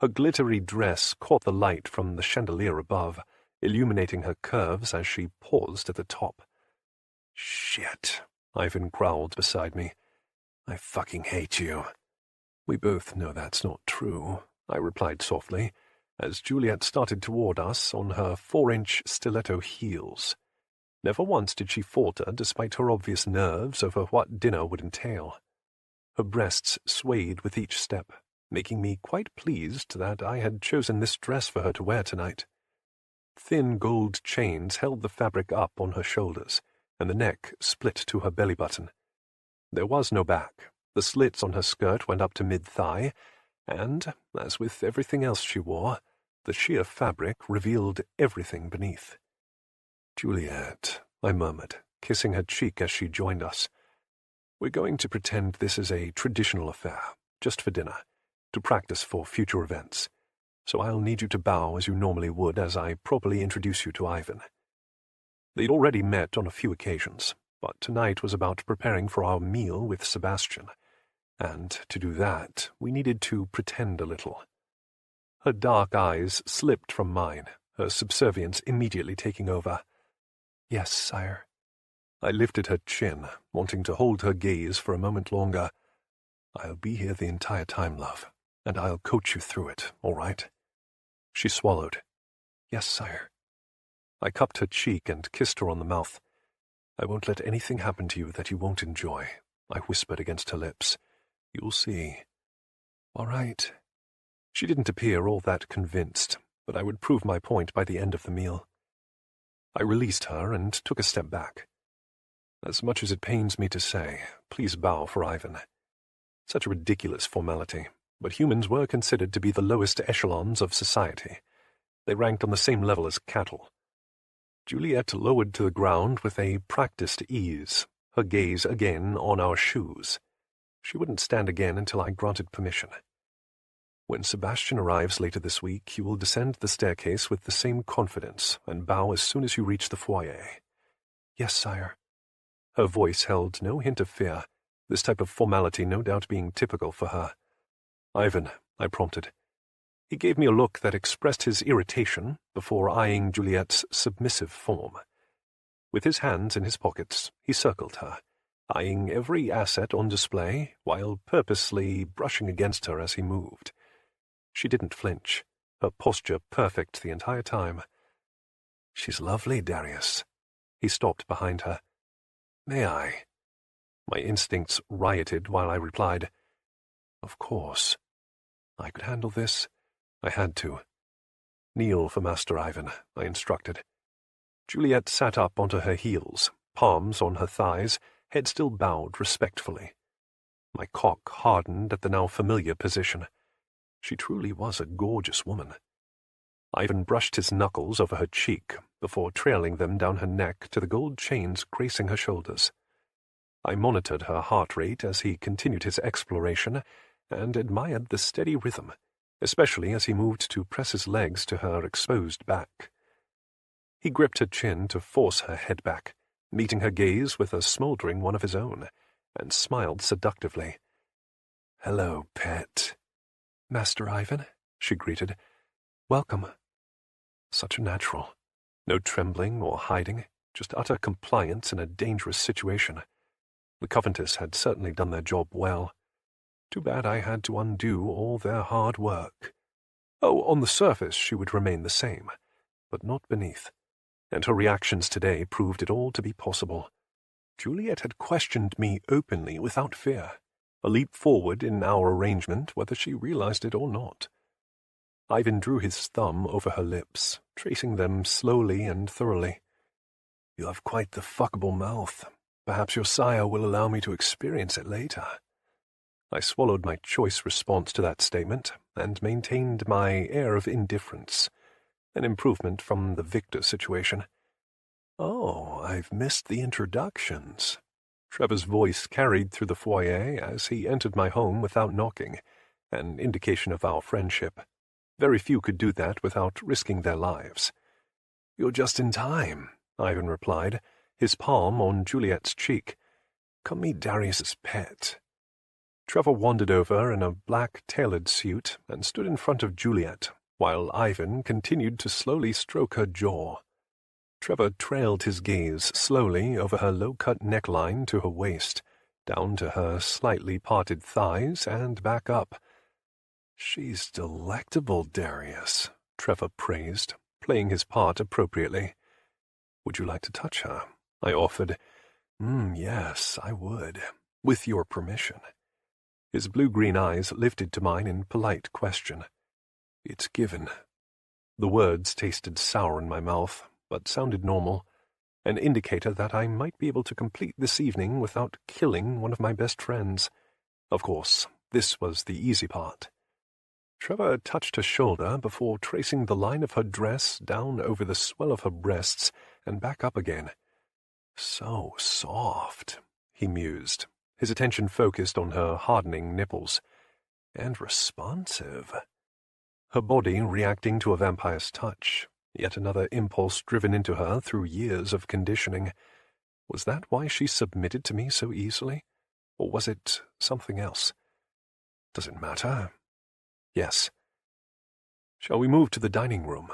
Speaker 1: Her glittery dress caught the light from the chandelier above, illuminating her curves as she paused at the top. Shit, Ivan growled beside me. I fucking hate you. We both know that's not true, I replied softly, as Juliet started toward us on her 4-inch stiletto heels. Never once did she falter despite her obvious nerves over what dinner would entail. Her breasts swayed with each step, making me quite pleased that I had chosen this dress for her to wear tonight. Thin gold chains held the fabric up on her shoulders, and the neck split to her belly button. There was no back. The slits on her skirt went up to mid-thigh, and, as with everything else she wore, the sheer fabric revealed everything beneath. Juliet, I murmured, kissing her cheek as she joined us. We're going to pretend this is a traditional affair, just for dinner, to practice for future events. So I'll need you to bow as you normally would as I properly introduce you to Ivan. They'd already met on a few occasions, but tonight was about preparing for our meal with Sebastian, and to do that we needed to pretend a little. Her dark eyes slipped from mine, her subservience immediately taking over. Yes, sire. I lifted her chin, wanting to hold her gaze for a moment longer. I'll be here the entire time, love, and I'll coach you through it, all right? She swallowed. Yes, sire. I cupped her cheek and kissed her on the mouth. I won't let anything happen to you that you won't enjoy, I whispered against her lips. You'll see. All right. She didn't appear all that convinced, but I would prove my point by the end of the meal. I released her and took a step back. As much as it pains me to say, please bow for Ivan. Such a ridiculous formality, but humans were considered to be the lowest echelons of society. They ranked on the same level as cattle. Juliet lowered to the ground with a practiced ease, her gaze again on our shoes. She wouldn't stand again until I granted permission. When Sebastian arrives later this week, you will descend the staircase with the same confidence and bow as soon as you reach the foyer. Yes, sire. Her voice held no hint of fear, this type of formality no doubt being typical for her. "Ivan," I prompted. He gave me a look that expressed his irritation before eyeing Juliet's submissive form. With his hands in his pockets, he circled her, eyeing every asset on display while purposely brushing against her as he moved. She didn't flinch, her posture perfect the entire time. "She's lovely, Darius." He stopped behind her. "May I?" My instincts rioted while I replied, "Of course." I could handle this. I had to. "Kneel for Master Ivan," I instructed. Juliet sat up onto her heels, palms on her thighs, head still bowed respectfully. My cock hardened at the now familiar position. She truly was a gorgeous woman. Ivan brushed his knuckles over her cheek before trailing them down her neck to the gold chains gracing her shoulders. I monitored her heart rate as he continued his exploration and admired the steady rhythm, especially as he moved to press his legs to her exposed back. He gripped her chin to force her head back, meeting her gaze with a smoldering one of his own, and smiled seductively. "Hello, pet." "Master Ivan," she greeted. "Welcome." Such a natural. No trembling or hiding, just utter compliance in a dangerous situation. The Covenanters had certainly done their job well. Too bad I had to undo all their hard work. Oh, on the surface she would remain the same, but not beneath. And her reactions today proved it all to be possible. Juliet had questioned me openly without fear, a leap forward in our arrangement whether she realized it or not. Ivan drew his thumb over her lips, tracing them slowly and thoroughly. "You have quite the fuckable mouth. Perhaps your sire will allow me to experience it later." I swallowed my choice response to that statement and maintained my air of indifference, an improvement from the Victor situation. "Oh, I've missed the introductions." Trevor's voice carried through the foyer as he entered my home without knocking, an indication of our friendship. Very few could do that without risking their lives. "You're just in time," Ivan replied, his palm on Juliet's cheek. "Come meet Darius's pet." Trevor wandered over in a black tailored suit and stood in front of Juliet, while Ivan continued to slowly stroke her jaw. Trevor trailed his gaze slowly over her low-cut neckline to her waist, down to her slightly parted thighs, and back up. "She's delectable, Darius," Trevor praised, playing his part appropriately. "Would you like to touch her?" I offered. Yes, I would, with your permission." His blue-green eyes lifted to mine in polite question. "It's given." The words tasted sour in my mouth, but sounded normal, an indicator that I might be able to complete this evening without killing one of my best friends. Of course, this was the easy part. Trevor touched her shoulder before tracing the line of her dress down over the swell of her breasts and back up again. "So soft," he mused, his attention focused on her hardening nipples. "And responsive." Her body reacting to a vampire's touch, yet another impulse driven into her through years of conditioning. Was that why she submitted to me so easily? Or was it something else? Does it matter? Yes. "Shall we move to the dining room?"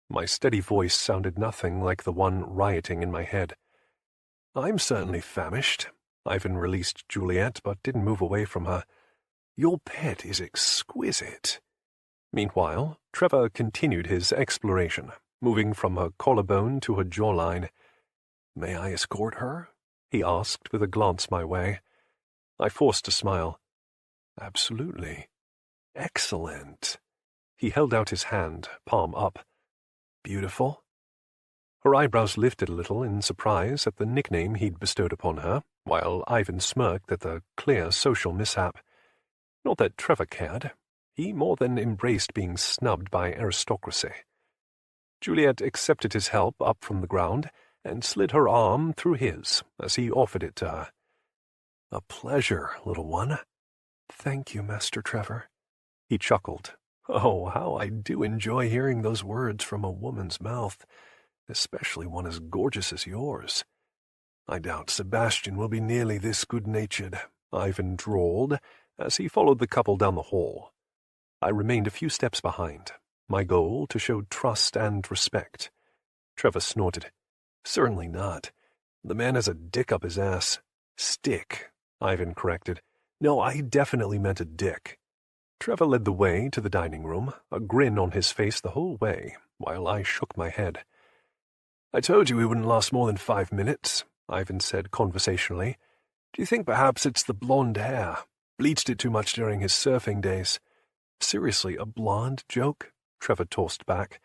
Speaker 1: My steady voice sounded nothing like the one rioting in my head. "I'm certainly famished." Ivan released Juliet, but didn't move away from her. "Your pet is exquisite." Meanwhile, Trevor continued his exploration, moving from her collarbone to her jawline. "May I escort her?" he asked with a glance my way. I forced a smile. "Absolutely." "Excellent." He held out his hand, palm up. "Beautiful?" Her eyebrows lifted a little in surprise at the nickname he'd bestowed upon her, while Ivan smirked at the clear social mishap. Not that Trevor cared. He more than embraced being snubbed by aristocracy. Juliet accepted his help up from the ground and slid her arm through his as he offered it to her. "A pleasure, little one." "Thank you, Master Trevor." He chuckled. "Oh, how I do enjoy hearing those words from a woman's mouth, especially one as gorgeous as yours." "I doubt Sebastian will be nearly this good-natured," Ivan drawled as he followed the couple down the hall. I remained a few steps behind, my goal to show trust and respect. Trevor snorted. Certainly not. The man has a dick up his ass. Stick, Ivan corrected. No, I definitely meant a dick. Trevor led the way to the dining room, a grin on his face the whole way, while I shook my head. I told you he wouldn't last more than 5 minutes, Ivan said conversationally. Do you think perhaps it's the blonde hair? Bleached it too much during his surfing days. Seriously, a blonde joke? Trevor tossed back.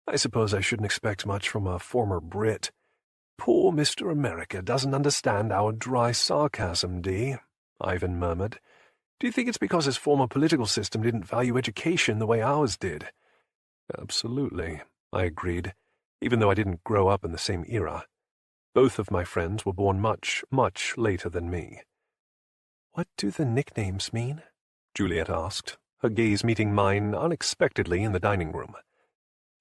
Speaker 1: I suppose I shouldn't expect much from a former Brit. Poor Mr. America doesn't understand our dry sarcasm, Dee, Ivan murmured. Do you think it's because his former political system didn't value education the way ours did? Absolutely, I agreed, even though I didn't grow up in the same era. Both of my friends were born much, much later than me. What do the nicknames mean? Juliet asked, her gaze meeting mine unexpectedly in the dining room.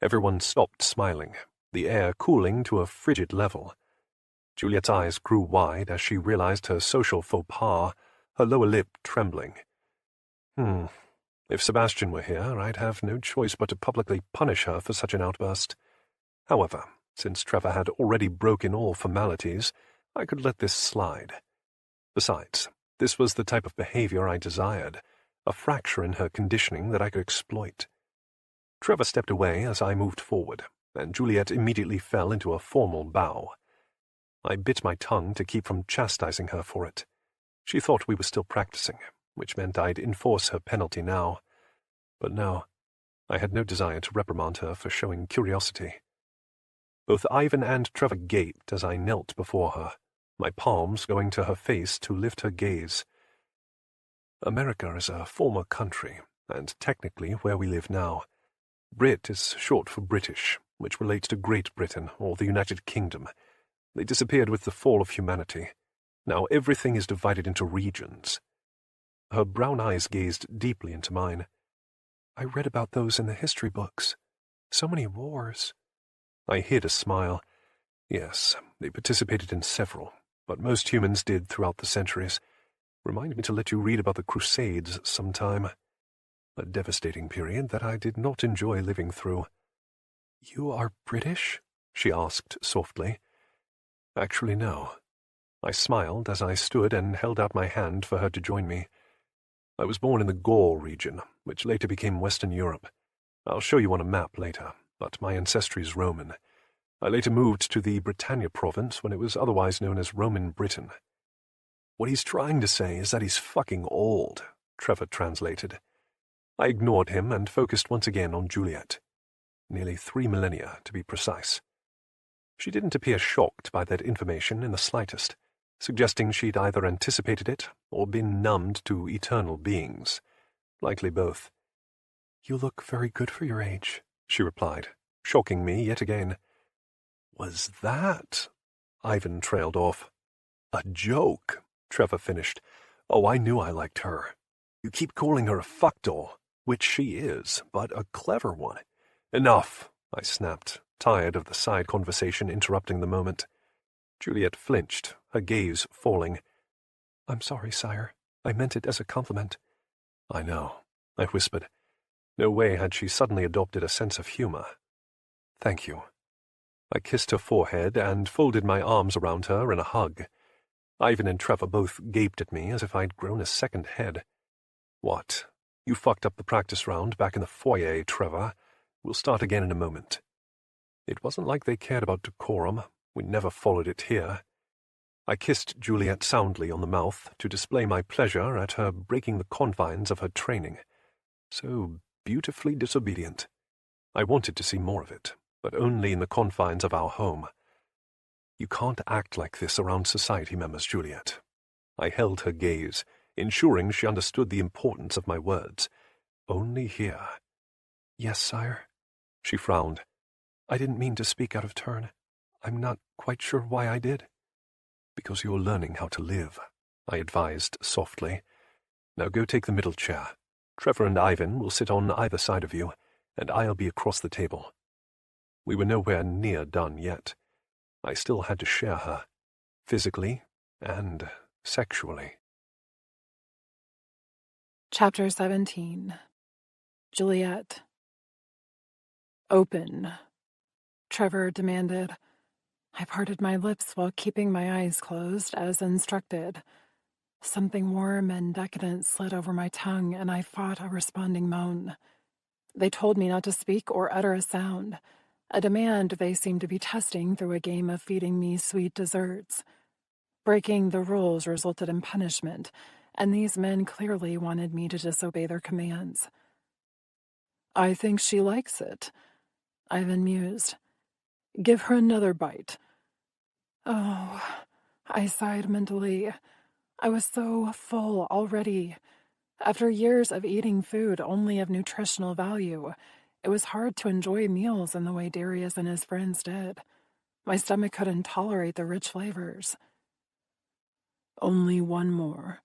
Speaker 1: Everyone stopped smiling, the air cooling to a frigid level. Juliet's eyes grew wide as she realized her social faux pas, her lower lip trembling. If Sebastian were here, I'd have no choice but to publicly punish her for such an outburst. However, since Trevor had already broken all formalities, I could let this slide. Besides, this was the type of behavior I desired, a fracture in her conditioning that I could exploit. Trevor stepped away as I moved forward, and Juliet immediately fell into a formal bow. I bit my tongue to keep from chastising her for it. She thought we were still practicing, which meant I'd enforce her penalty now. But no, I had no desire to reprimand her for showing curiosity. Both Ivan and Trevor gaped as I knelt before her, my palms going to her face to lift her gaze. America is a former country, and technically where we live now. Brit is short for British, which relates to Great Britain or the United Kingdom. They disappeared with the fall of humanity. Now everything is divided into regions. Her brown eyes gazed deeply into mine. I read about those in the history books. So many wars. I hid a smile. Yes, they participated in several, but most humans did throughout the centuries. Remind me to let you read about the Crusades sometime. A devastating period that I did not enjoy living through. You are British? She asked softly. Actually, no. I smiled as I stood and held out my hand for her to join me. I was born in the Gaul region, which later became Western Europe. I'll show you on a map later, but my ancestry is Roman. I later moved to the Britannia province when it was otherwise known as Roman Britain. What he's trying to say is that he's fucking old, Trevor translated. I ignored him and focused once again on Juliet. Nearly 3 millennia, to be precise. She didn't appear shocked by that information in the slightest, suggesting she'd either anticipated it or been numbed to eternal beings. Likely both. You look very good for your age, she replied, shocking me yet again. Was that? Ivan trailed off. A joke, Trevor finished. Oh, I knew I liked her. You keep calling her a fuckdoll, which she is, but a clever one. Enough, I snapped, tired of the side conversation interrupting the moment. Juliet flinched, her gaze falling. I'm sorry, sire. I meant it as a compliment. I know, I whispered. No way had she suddenly adopted a sense of humor. Thank you. I kissed her forehead and folded my arms around her in a hug. Ivan and Trevor both gaped at me as if I'd grown a second head. What? You fucked up the practice round back in the foyer, Trevor. We'll start again in a moment. It wasn't like they cared about decorum. We never followed it here. I kissed Juliet soundly on the mouth to display my pleasure at her breaking the confines of her training. So beautifully disobedient. I wanted to see more of it, but only in the confines of our home. You can't act like this around society members, Juliet. I held her gaze, ensuring she understood the importance of my words. Only here. Yes, sire. She frowned. I didn't mean to speak out of turn. I'm not quite sure why I did. Because you're learning how to live, I advised softly. Now go take the middle chair. Trevor and Ivan will sit on either side of you, and I'll be across the table. We were nowhere near done yet. I still had to share her, physically and sexually.
Speaker 3: Chapter 17. Juliet. Open, Trevor demanded. I parted my lips while keeping my eyes closed, as instructed. Something warm and decadent slid over my tongue, and I fought a responding moan. They told me not to speak or utter a sound, a demand they seemed to be testing through a game of feeding me sweet desserts. Breaking the rules resulted in punishment, and these men clearly wanted me to disobey their commands. I think she likes it, Ivan mused. Give her another bite. Oh, I sighed mentally. I was so full already. After years of eating food only of nutritional value, it was hard to enjoy meals in the way Darius and his friends did. My stomach couldn't tolerate the rich flavors. Only one more,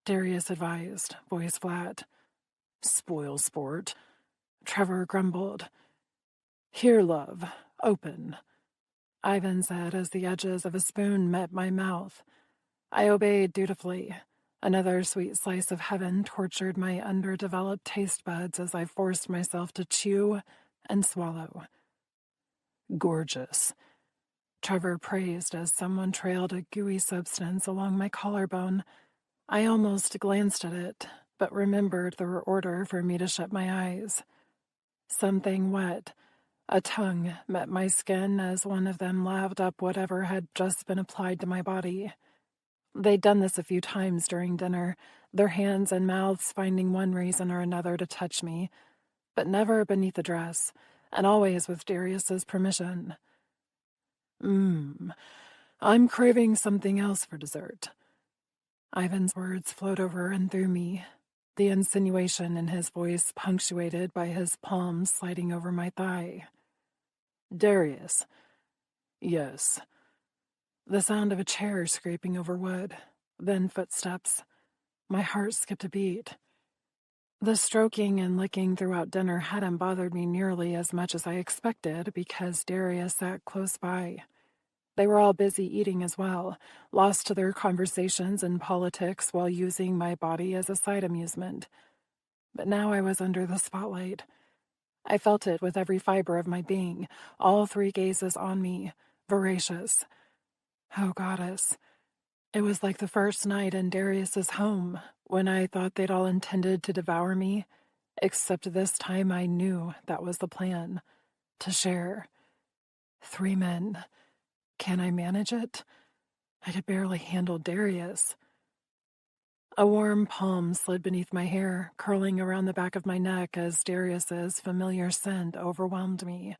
Speaker 3: Darius advised, voice flat. Spoil sport, Trevor grumbled. Here, love, open, Ivan said as the edges of a spoon met my mouth. I obeyed dutifully. Another sweet slice of heaven tortured my underdeveloped taste buds as I forced myself to chew and swallow. Gorgeous, Trevor praised as someone trailed a gooey substance along my collarbone. I almost glanced at it, but remembered their order for me to shut my eyes. Something wet, a tongue, met my skin as one of them laved up whatever had just been applied to my body. They'd done this a few times during dinner, their hands and mouths finding one reason or another to touch me, but never beneath the dress, and always with Darius's permission. I'm craving something else for dessert. Ivan's words flowed over and through me, the insinuation in his voice punctuated by his palm sliding over my thigh. Darius. Yes. The sound of a chair scraping over wood, then footsteps. My heart skipped a beat. The stroking and licking throughout dinner hadn't bothered me nearly as much as I expected because Darius sat close by. They were all busy eating as well, lost to their conversations and politics while using my body as a side amusement. But now I was under the spotlight. I felt it with every fiber of my being, all three gazes on me, voracious. Oh, goddess. It was like the first night in Darius's home, when I thought they'd all intended to devour me, except this time I knew that was the plan, to share. 3 men. Can I manage it? I could barely handle Darius. A warm palm slid beneath my hair, curling around the back of my neck as Darius's familiar scent overwhelmed me.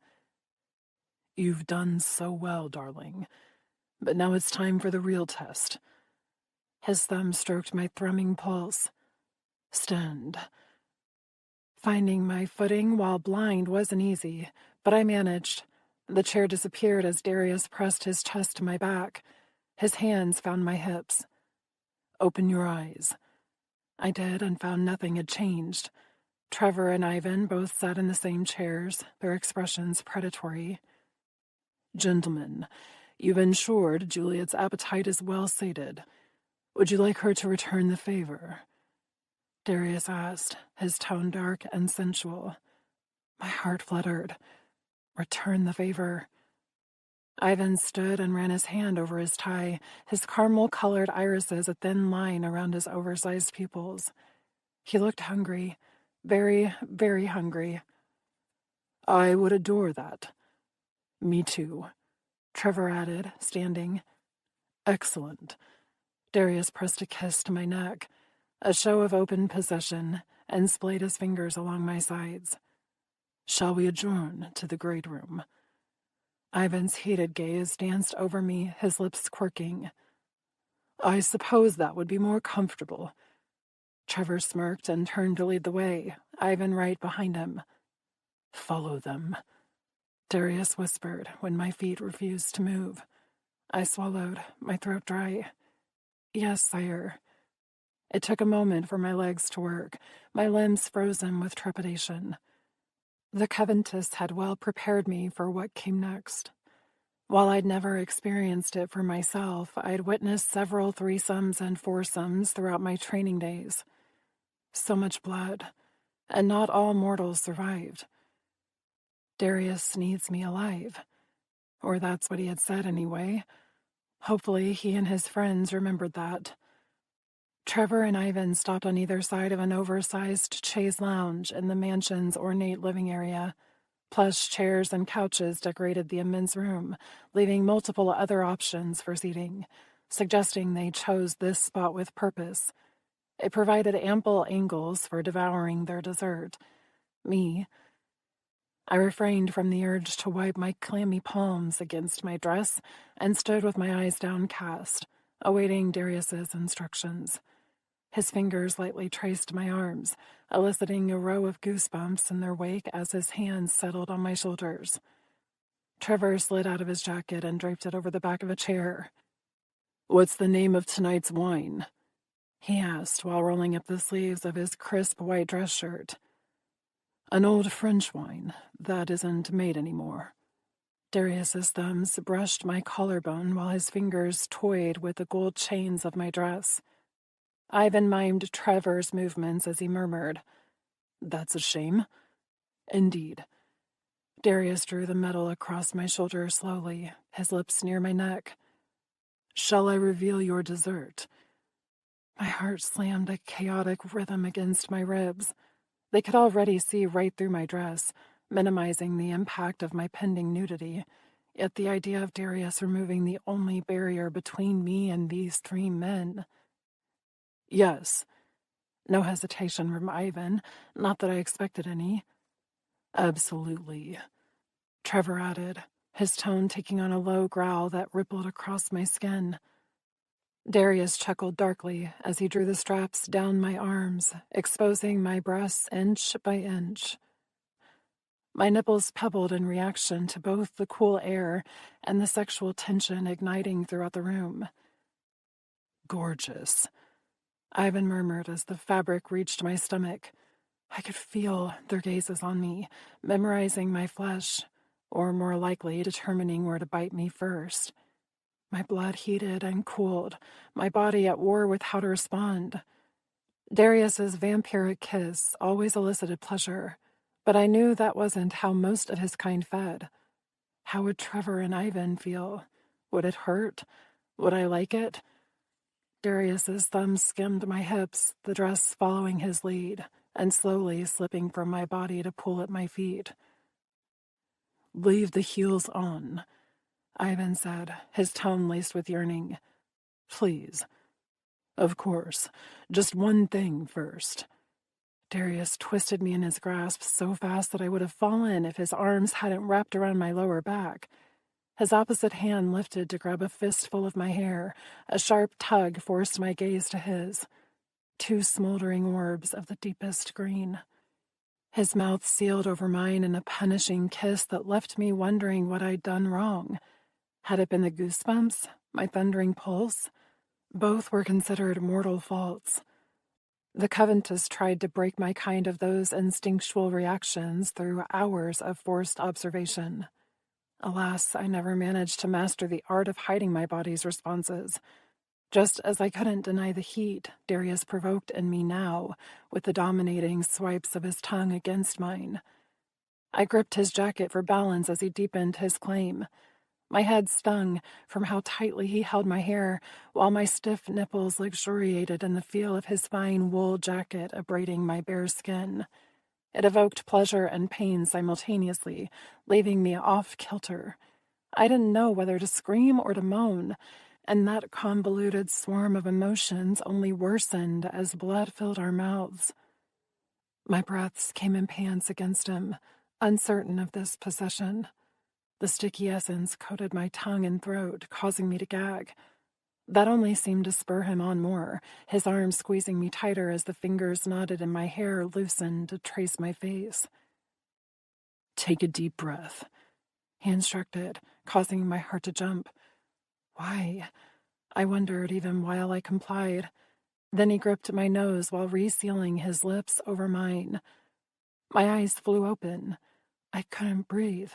Speaker 3: You've done so well, darling. But now it's time for the real test. His thumb stroked my thrumming pulse. Stand. Finding my footing while blind wasn't easy, but I managed. The chair disappeared as Darius pressed his chest to my back. His hands found my hips. Open your eyes. I did and found nothing had changed. Trevor and Ivan both sat in the same chairs, their expressions predatory. Gentlemen, you've ensured Juliet's appetite is well sated. Would you like her to return the favor? Darius asked, his tone dark and sensual. My heart fluttered. Return the favor. Ivan stood and ran his hand over his tie, his caramel-colored irises a thin line around his oversized pupils. He looked hungry, very, very hungry. I would adore that. Me too, Trevor added, standing. Excellent. Darius pressed a kiss to my neck, a show of open possession, and splayed his fingers along my sides. Shall we adjourn to the great room? Ivan's heated gaze danced over me, his lips quirking. I suppose that would be more comfortable. Trevor smirked and turned to lead the way, Ivan right behind him. Follow them, Darius whispered when my feet refused to move. I swallowed, my throat dry. Yes, sire. It took a moment for my legs to work, my limbs frozen with trepidation. The Covenantess had well prepared me for what came next. While I'd never experienced it for myself, I'd witnessed several threesomes and foursomes throughout my training days. So much blood, and not all mortals survived. Darius needs me alive. Or that's what he had said anyway. Hopefully he and his friends remembered that. Trevor and Ivan stopped on either side of an oversized chaise lounge in the mansion's ornate living area. Plush chairs and couches decorated the immense room, leaving multiple other options for seating, suggesting they chose this spot with purpose. It provided ample angles for devouring their dessert. I refrained from the urge to wipe my clammy palms against my dress and stood with my eyes downcast, awaiting Darius's instructions. His fingers lightly traced my arms, eliciting a row of goosebumps in their wake as his hands settled on my shoulders. Trevor slid out of his jacket and draped it over the back of a chair. "What's the name of tonight's wine?" he asked while rolling up the sleeves of his crisp white dress shirt. "An old French wine that isn't made anymore." Darius's thumbs brushed my collarbone while his fingers toyed with the gold chains of my dress. Ivan mimed Trevor's movements as he murmured, "That's a shame." "Indeed." Darius drew the metal across my shoulder slowly, his lips near my neck. "Shall I reveal your dessert?" My heart slammed a chaotic rhythm against my ribs. They could already see right through my dress, minimizing the impact of my pending nudity. Yet the idea of Darius removing the only barrier between me and these three men. "Yes." No hesitation from Ivan, not that I expected any. "Absolutely," Trevor added, his tone taking on a low growl that rippled across my skin. Darius chuckled darkly as he drew the straps down my arms, exposing my breasts inch by inch. My nipples pebbled in reaction to both the cool air and the sexual tension igniting throughout the room. "Gorgeous," Ivan murmured as the fabric reached my stomach. I could feel their gazes on me, memorizing my flesh, or more likely determining where to bite me first. My blood heated and cooled, my body at war with how to respond. Darius's vampiric kiss always elicited pleasure, but I knew that wasn't how most of his kind fed. How would Trevor and Ivan feel? Would it hurt? Would I like it? Darius's thumbs skimmed my hips, the dress following his lead, and slowly slipping from my body to pull at my feet. "Leave the heels on," Ivan said, his tone laced with yearning. "Please." "Of course. Just one thing first." Darius twisted me in his grasp so fast that I would have fallen if his arms hadn't wrapped around my lower back. His opposite hand lifted to grab a fistful of my hair. A sharp tug forced my gaze to his. Two smoldering orbs of the deepest green. His mouth sealed over mine in a punishing kiss that left me wondering what I'd done wrong. Had it been the goosebumps? My thundering pulse? Both were considered mortal faults. The Coventus tried to break my kind of those instinctual reactions through hours of forced observation. Alas, I never managed to master the art of hiding my body's responses. Just as I couldn't deny the heat Darius provoked in me now, with the dominating swipes of his tongue against mine. I gripped his jacket for balance as he deepened his claim. My head stung from how tightly he held my hair, while my stiff nipples luxuriated in the feel of his fine wool jacket abrading my bare skin. It evoked pleasure and pain simultaneously, leaving me off kilter. I didn't know whether to scream or to moan, and that convoluted swarm of emotions only worsened as blood filled our mouths. My breaths came in pants against him, uncertain of this possession. The sticky essence coated my tongue and throat, causing me to gag. That only seemed to spur him on more, his arms squeezing me tighter as the fingers knotted in my hair loosened to trace my face. "Take a deep breath," he instructed, causing my heart to jump. Why? I wondered even while I complied. Then he gripped my nose while resealing his lips over mine. My eyes flew open. I couldn't breathe.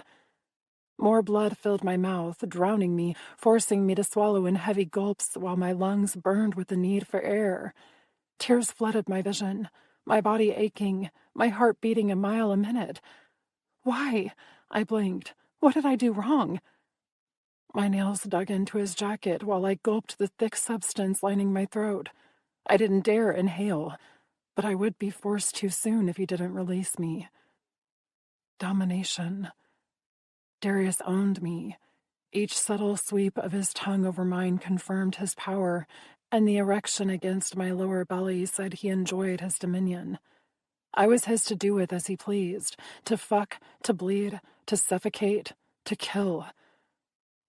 Speaker 3: More blood filled my mouth, drowning me, forcing me to swallow in heavy gulps while my lungs burned with the need for air. Tears flooded my vision. my body aching, my heart beating a mile a minute. Why? I blinked. What did I do wrong? My nails dug into his jacket while I gulped the thick substance lining my throat. I didn't dare inhale, but I would be forced to soon if he didn't release me. Domination. Darius owned me. Each subtle sweep of his tongue over mine confirmed his power, and the erection against my lower belly said he enjoyed his dominion. I was his to do with as he pleased, to fuck, to bleed, to suffocate, to kill.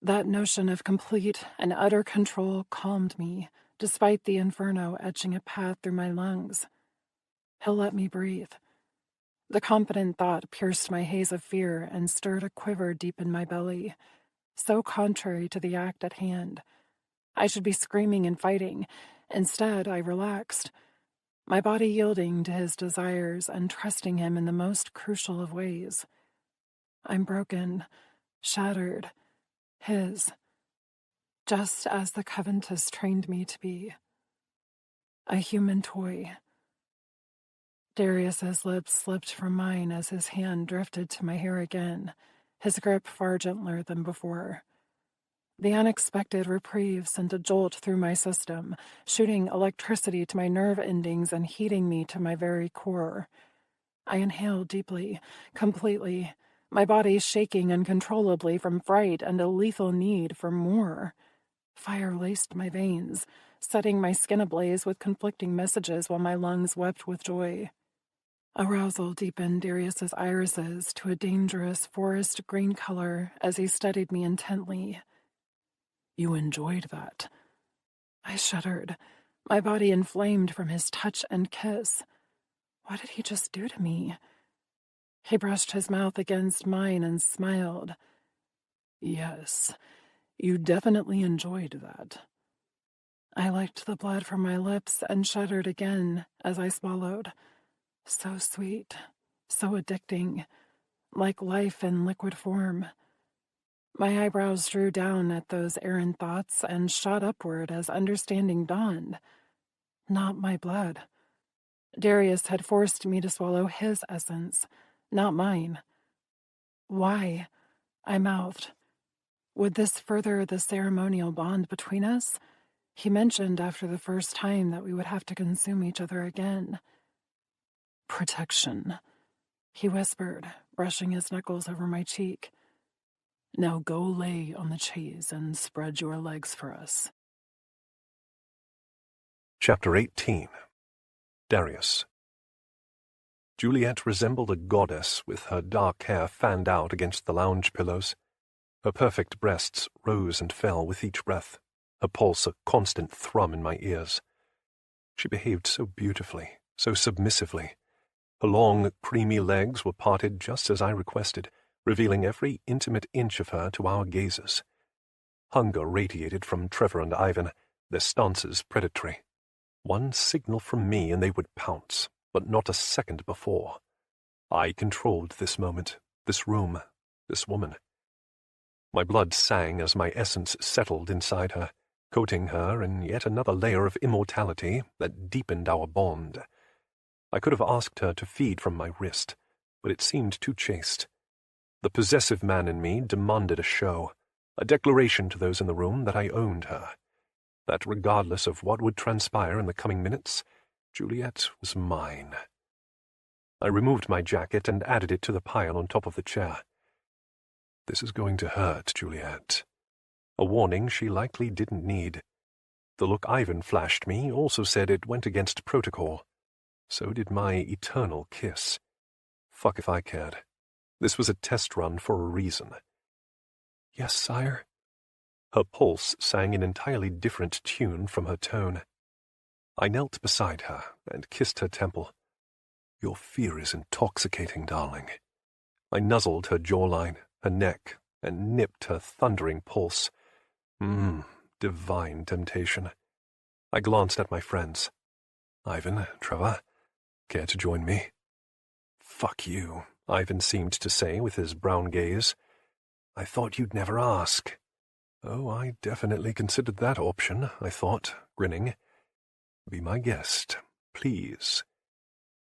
Speaker 3: That notion of complete and utter control calmed me, despite the inferno etching a path through my lungs. He'll let me breathe. The confident thought pierced my haze of fear and stirred a quiver deep in my belly, so contrary to the act at hand. I should be screaming and fighting. Instead, I relaxed, my body yielding to his desires and trusting him in the most crucial of ways. I'm broken, shattered, his, just as the Coventus trained me to be. A human toy. Darius's lips slipped from mine as his hand drifted to my hair again, his grip far gentler than before. The unexpected reprieve sent a jolt through my system, shooting electricity to my nerve endings and heating me to my very core. I inhaled deeply, completely, my body shaking uncontrollably from fright and a lethal need for more. Fire laced my veins, setting my skin ablaze with conflicting messages while my lungs wept with joy. Arousal deepened Darius's irises to a dangerous forest green color as he studied me intently. You enjoyed that. I shuddered, my body inflamed from his touch and kiss. What did he just do to me? He brushed his mouth against mine and smiled. Yes, you definitely enjoyed that. I licked the blood from my lips and shuddered again as I swallowed. So sweet, so addicting, like life in liquid form. My eyebrows drew down at those errant thoughts and shot upward as understanding dawned. Not my blood. Darius had forced me to swallow his essence, not mine. Why? I mouthed. Would this further the ceremonial bond between us? He mentioned after the first time that we would have to consume each other again. Protection, he whispered, brushing his knuckles over my cheek. Now go lay on the chaise and spread your legs for us.
Speaker 1: Chapter 18. Darius. Juliet resembled a goddess with her dark hair fanned out against the lounge pillows. Her perfect breasts rose and fell with each breath, her pulse a constant thrum in my ears. She behaved so beautifully, so submissively. Her long, creamy legs were parted just as I requested, revealing every intimate inch of her to our gazes. Hunger radiated from Trevor and Ivan, their stances predatory. One signal from me and they would pounce, but not a second before. I controlled this moment, this room, this woman. My blood sang as my essence settled inside her, coating her in yet another layer of immortality that deepened our bond. I could have asked her to feed from my wrist, but it seemed too chaste. The possessive man in me demanded a show, a declaration to those in the room that I owned her, that regardless of what would transpire in the coming minutes, Juliet was mine. I removed my jacket and added it to the pile on top of the chair. This is going to hurt, Juliet. A warning she likely didn't need. The look Ivan flashed me also said it went against protocol. So did my eternal kiss. Fuck if I cared. This was a test run for a reason. Yes, sire. Her pulse sang an entirely different tune from her tone. I knelt beside her and kissed her temple. Your fear is intoxicating, darling. I nuzzled her jawline, her neck, and nipped her thundering pulse. Divine temptation. I glanced at my friends. Ivan, Trevor, care to join me? Fuck you, Ivan seemed to say with his brown gaze. I thought you'd never ask. Oh, I definitely considered that option, I thought, grinning. Be my guest, please.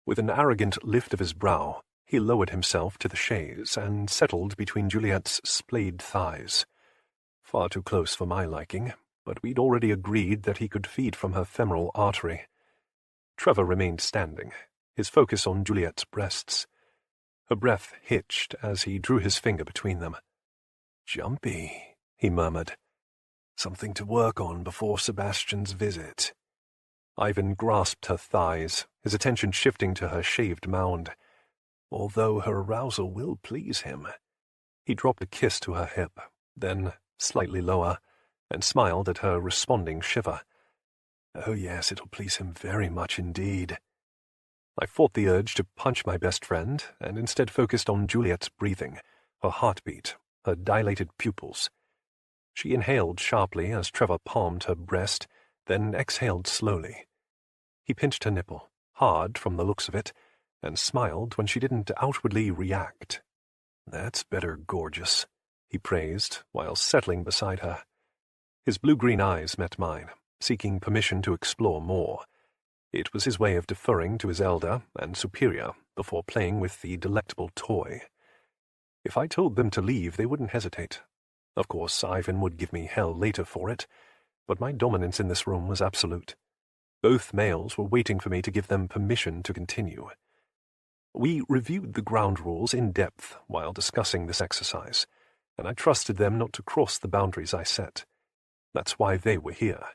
Speaker 1: With an arrogant lift of his brow, he lowered himself to the chaise and settled between Juliet's splayed thighs. Far too close for my liking, but we'd already agreed that he could feed from her femoral artery. Trevor remained standing, his focus on Juliet's breasts. Her breath hitched as he drew his finger between them. "Jumpy," he murmured. "Something to work on before Sebastian's visit." Ivan grasped her thighs, his attention shifting to her shaved mound. Although her arousal will please him. He dropped a kiss to her hip, then slightly lower, and smiled at her responding shiver. "Oh yes, it'll please him very much indeed." I fought the urge to punch my best friend, and instead focused on Juliet's breathing, her heartbeat, her dilated pupils. She inhaled sharply as Trevor palmed her breast, then exhaled slowly. He pinched her nipple, hard from the looks of it, and smiled when she didn't outwardly react. "That's better, gorgeous," he praised, while settling beside her. His blue-green eyes met mine, seeking permission to explore more. It was his way of deferring to his elder and superior before playing with the delectable toy. If I told them to leave, they wouldn't hesitate. Of course, Ivan would give me hell later for it, but my dominance in this room was absolute. Both males were waiting for me to give them permission to continue. We reviewed the ground rules in depth while discussing this exercise, and I trusted them not to cross the boundaries I set. That's why they were here.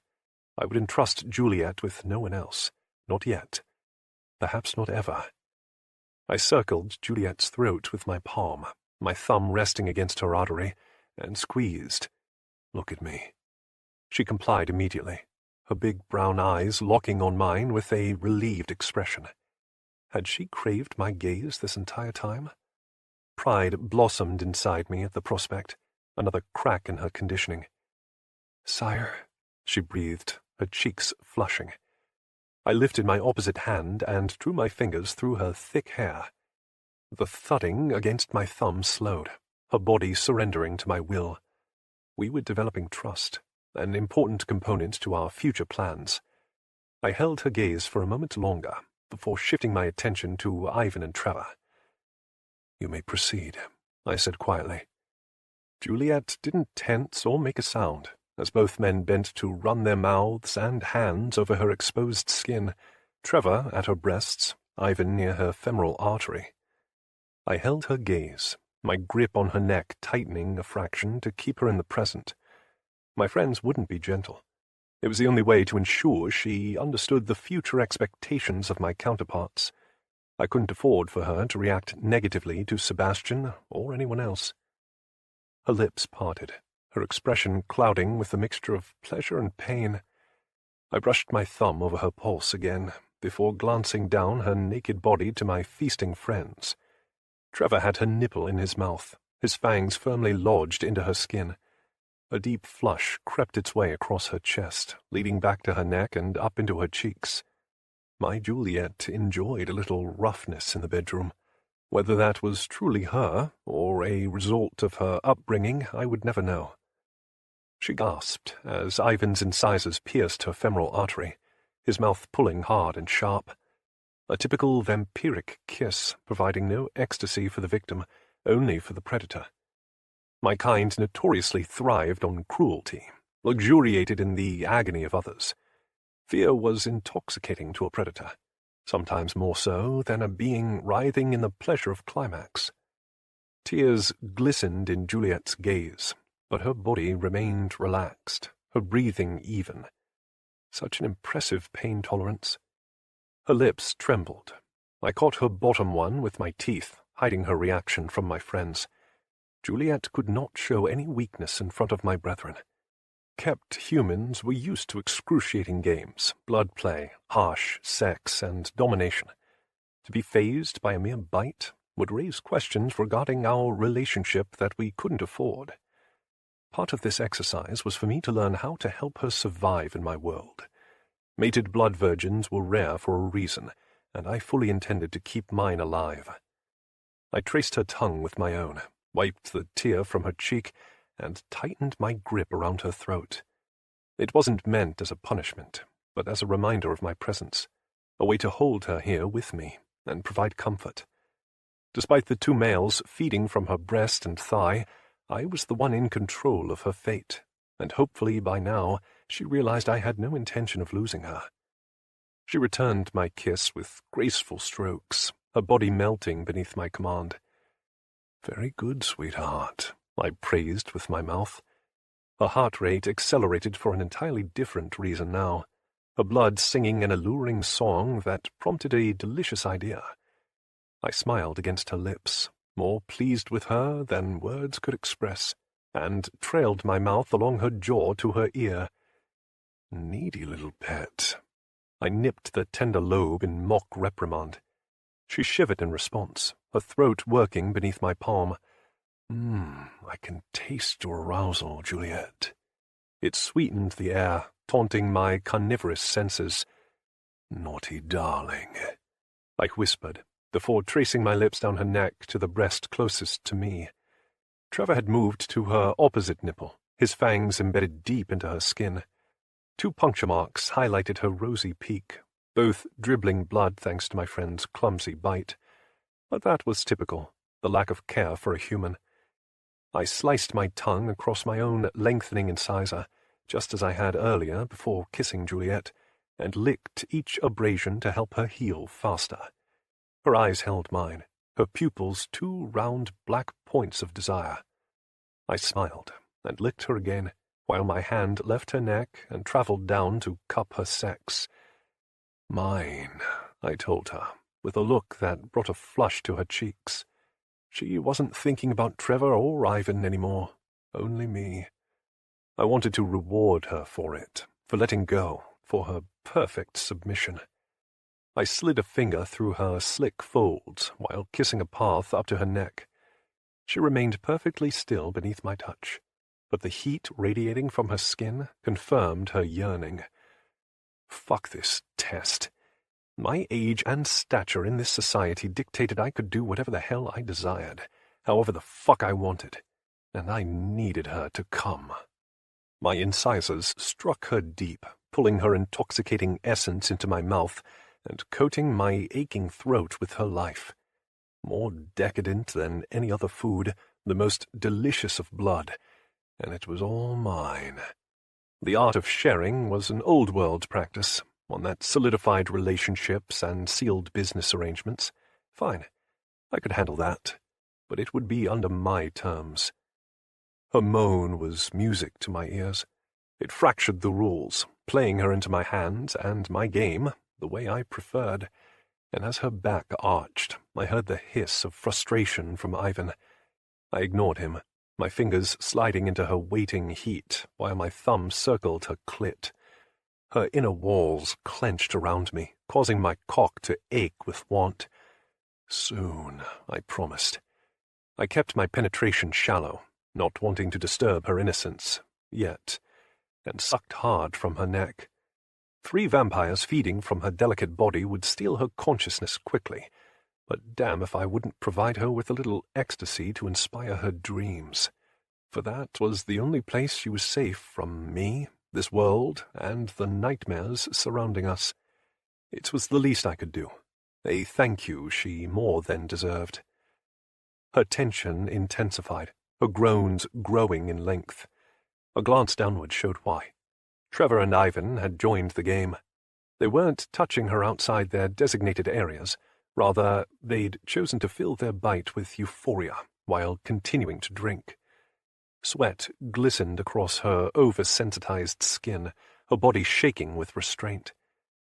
Speaker 1: I would entrust Juliet with no one else. Not yet. Perhaps not ever. I circled Juliet's throat with my palm, my thumb resting against her artery, and squeezed. "Look at me." She complied immediately, her big brown eyes locking on mine with a relieved expression. Had she craved my gaze this entire time? Pride blossomed inside me at the prospect, another crack in her conditioning. "Sire," she breathed, her cheeks flushing. I lifted my opposite hand and drew my fingers through her thick hair. The thudding against my thumb slowed, her body surrendering to my will. We were developing trust, an important component to our future plans. I held her gaze for a moment longer, before shifting my attention to Ivan and Trevor. "You may proceed," I said quietly. Juliet didn't tense or make a sound, as both men bent to run their mouths and hands over her exposed skin, Trevor at her breasts, Ivan near her femoral artery. I held her gaze, my grip on her neck tightening a fraction to keep her in the present. My friends wouldn't be gentle. It was the only way to ensure she understood the future expectations of my counterparts. I couldn't afford for her to react negatively to Sebastian or anyone else. Her lips parted, her expression clouding with a mixture of pleasure and pain. I brushed my thumb over her pulse again, before glancing down her naked body to my feasting friends. Trevor had her nipple in his mouth, his fangs firmly lodged into her skin. A deep flush crept its way across her chest, leading back to her neck and up into her cheeks. My Juliet enjoyed a little roughness in the bedroom. Whether that was truly her, or a result of her upbringing, I would never know. She gasped as Ivan's incisors pierced her femoral artery, his mouth pulling hard and sharp. A typical vampiric kiss, providing no ecstasy for the victim, only for the predator. My kind notoriously thrived on cruelty, luxuriated in the agony of others. Fear was intoxicating to a predator, sometimes more so than a being writhing in the pleasure of climax. Tears glistened in Juliet's gaze, but her body remained relaxed, her breathing even. Such an impressive pain tolerance. Her lips trembled. I caught her bottom one with my teeth, hiding her reaction from my friends. Juliet could not show any weakness in front of my brethren. Kept humans were used to excruciating games, blood play, harsh sex, and domination. To be fazed by a mere bite would raise questions regarding our relationship that we couldn't afford. Part of this exercise was for me to learn how to help her survive in my world. Mated blood virgins were rare for a reason, and I fully intended to keep mine alive. I traced her tongue with my own, wiped the tear from her cheek, and tightened my grip around her throat. It wasn't meant as a punishment, but as a reminder of my presence, a way to hold her here with me, and provide comfort. Despite the two males feeding from her breast and thigh, I was the one in control of her fate, and hopefully by now she realized I had no intention of losing her. She returned my kiss with graceful strokes, her body melting beneath my command. "Very good, sweetheart," I praised with my mouth. Her heart rate accelerated for an entirely different reason now, her blood singing an alluring song that prompted a delicious idea. I smiled against her lips, more pleased with her than words could express, and trailed my mouth along her jaw to her ear. Needy little pet. I nipped the tender lobe in mock reprimand. She shivered in response, her throat working beneath my palm. I can taste your arousal, Juliet. It sweetened the air, taunting my carnivorous senses. Naughty darling, I whispered, before tracing my lips down her neck to the breast closest to me. Trevor had moved to her opposite nipple, his fangs embedded deep into her skin. 2 puncture marks highlighted her rosy peak, both dribbling blood thanks to my friend's clumsy bite. But that was typical, the lack of care for a human. I sliced my tongue across my own lengthening incisor, just as I had earlier before kissing Juliet, and licked each abrasion to help her heal faster. Her eyes held mine, her pupils 2 round black points of desire. I smiled and licked her again, while my hand left her neck and travelled down to cup her sex. "Mine," I told her, with a look that brought a flush to her cheeks. She wasn't thinking about Trevor or Ivan anymore, only me. I wanted to reward her for it, for letting go, for her perfect submission. I slid a finger through her slick folds while kissing a path up to her neck. She remained perfectly still beneath my touch, but the heat radiating from her skin confirmed her yearning. Fuck this test. My age and stature in this society dictated I could do whatever the hell I desired, however the fuck I wanted, and I needed her to come. My incisors struck her deep, pulling her intoxicating essence into my mouth and coating my aching throat with her life. More decadent than any other food, the most delicious of blood, and it was all mine. The art of sharing was an old-world practice, one that solidified relationships and sealed business arrangements. Fine, I could handle that, but it would be under my terms. Her moan was music to my ears. It fractured the rules, playing her into my hands and my game the way I preferred, and as her back arched, I heard the hiss of frustration from Ivan. I ignored him, my fingers sliding into her waiting heat while my thumb circled her clit. Her inner walls clenched around me, causing my cock to ache with want. Soon, I promised. I kept my penetration shallow, not wanting to disturb her innocence, yet, and sucked hard from her neck. 3 vampires feeding from her delicate body would steal her consciousness quickly, but damn if I wouldn't provide her with a little ecstasy to inspire her dreams, for that was the only place she was safe from me, this world, and the nightmares surrounding us. It was the least I could do, a thank you she more than deserved. Her tension intensified, her groans growing in length. A glance downward showed why. Trevor and Ivan had joined the game. They weren't touching her outside their designated areas. Rather, they'd chosen to fill their bite with euphoria while continuing to drink. Sweat glistened across her oversensitized skin, her body shaking with restraint.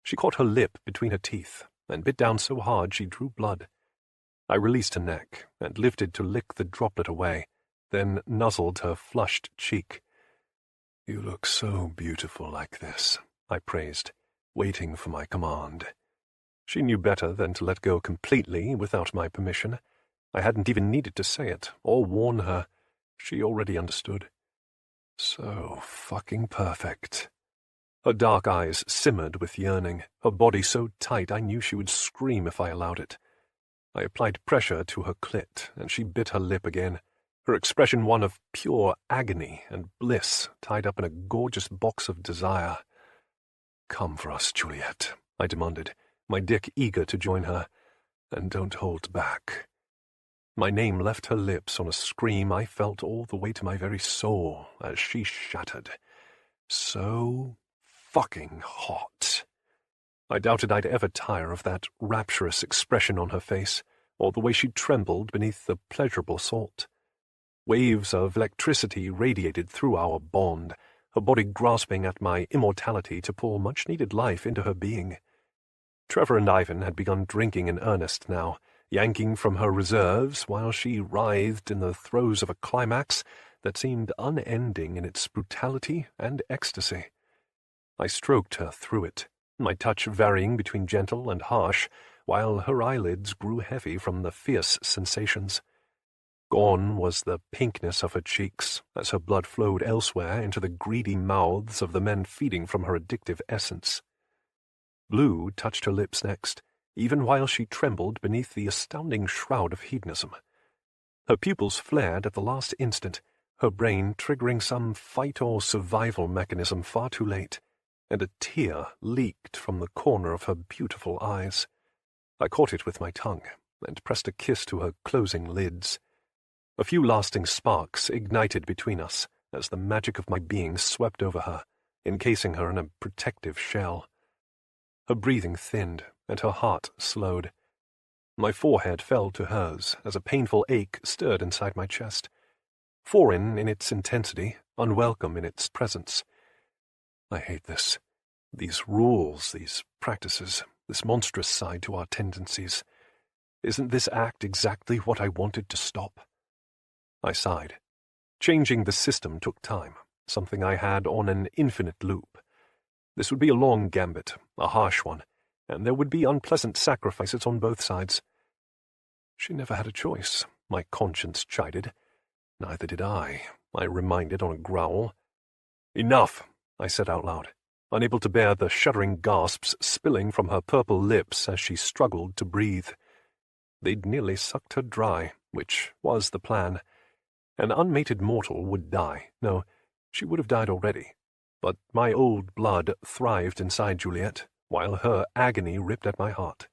Speaker 1: She caught her lip between her teeth and bit down so hard she drew blood. I released her neck and lifted to lick the droplet away, then nuzzled her flushed cheek. "You look so beautiful like this," I praised, waiting for my command. She knew better than to let go completely without my permission. I hadn't even needed to say it or warn her. She already understood. So fucking perfect. Her dark eyes simmered with yearning, her body so tight I knew she would scream if I allowed it. I applied pressure to her clit, and she bit her lip again, her expression one of pure agony and bliss tied up in a gorgeous box of desire. "Come for us, Juliet," I demanded, my dick eager to join her. and don't hold back." My name left her lips on a scream I felt all the way to my very soul as she shattered. So fucking hot. I doubted I'd ever tire of that rapturous expression on her face, or the way she trembled beneath the pleasurable assault. Waves of electricity radiated through our bond, her body grasping at my immortality to pour much-needed life into her being. Trevor and Ivan had begun drinking in earnest now, yanking from her reserves while she writhed in the throes of a climax that seemed unending in its brutality and ecstasy. I stroked her through it, my touch varying between gentle and harsh, while her eyelids grew heavy from the fierce sensations. Gone was the pinkness of her cheeks as her blood flowed elsewhere into the greedy mouths of the men feeding from her addictive essence. Blue touched her lips next, even while she trembled beneath the astounding shroud of hedonism. Her pupils flared at the last instant, her brain triggering some fight-or-survival mechanism far too late, and a tear leaked from the corner of her beautiful eyes. I caught it with my tongue, and pressed a kiss to her closing lids. A few lasting sparks ignited between us as the magic of my being swept over her, encasing her in a protective shell. Her breathing thinned, and her heart slowed. My forehead fell to hers as a painful ache stirred inside my chest. Foreign in its intensity, unwelcome in its presence. I hate this. These rules, these practices, this monstrous side to our tendencies. Isn't this act exactly what I wanted to stop? I sighed. Changing the system took time, something I had on an infinite loop. This would be a long gambit, a harsh one, and there would be unpleasant sacrifices on both sides. She never had a choice, my conscience chided. Neither did I reminded on a growl. "Enough," I said out loud, unable to bear the shuddering gasps spilling from her purple lips as she struggled to breathe. They'd nearly sucked her dry, which was the plan. An unmated mortal would die. No, she would have died already. But my old blood thrived inside Juliet, while her agony ripped at my heart.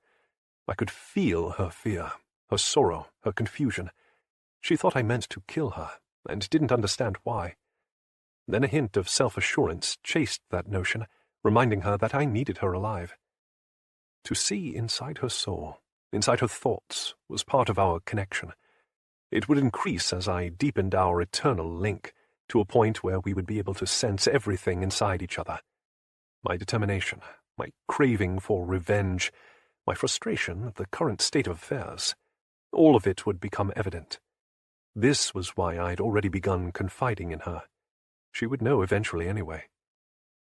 Speaker 1: I could feel her fear, her sorrow, her confusion. She thought I meant to kill her, and didn't understand why. Then a hint of self-assurance chased that notion, reminding her that I needed her alive. To see inside her soul, inside her thoughts, was part of our connection. It would increase as I deepened our eternal link, to a point where we would be able to sense everything inside each other. My determination, my craving for revenge, my frustration at the current state of affairs, all of it would become evident. This was why I'd already begun confiding in her. She would know eventually anyway.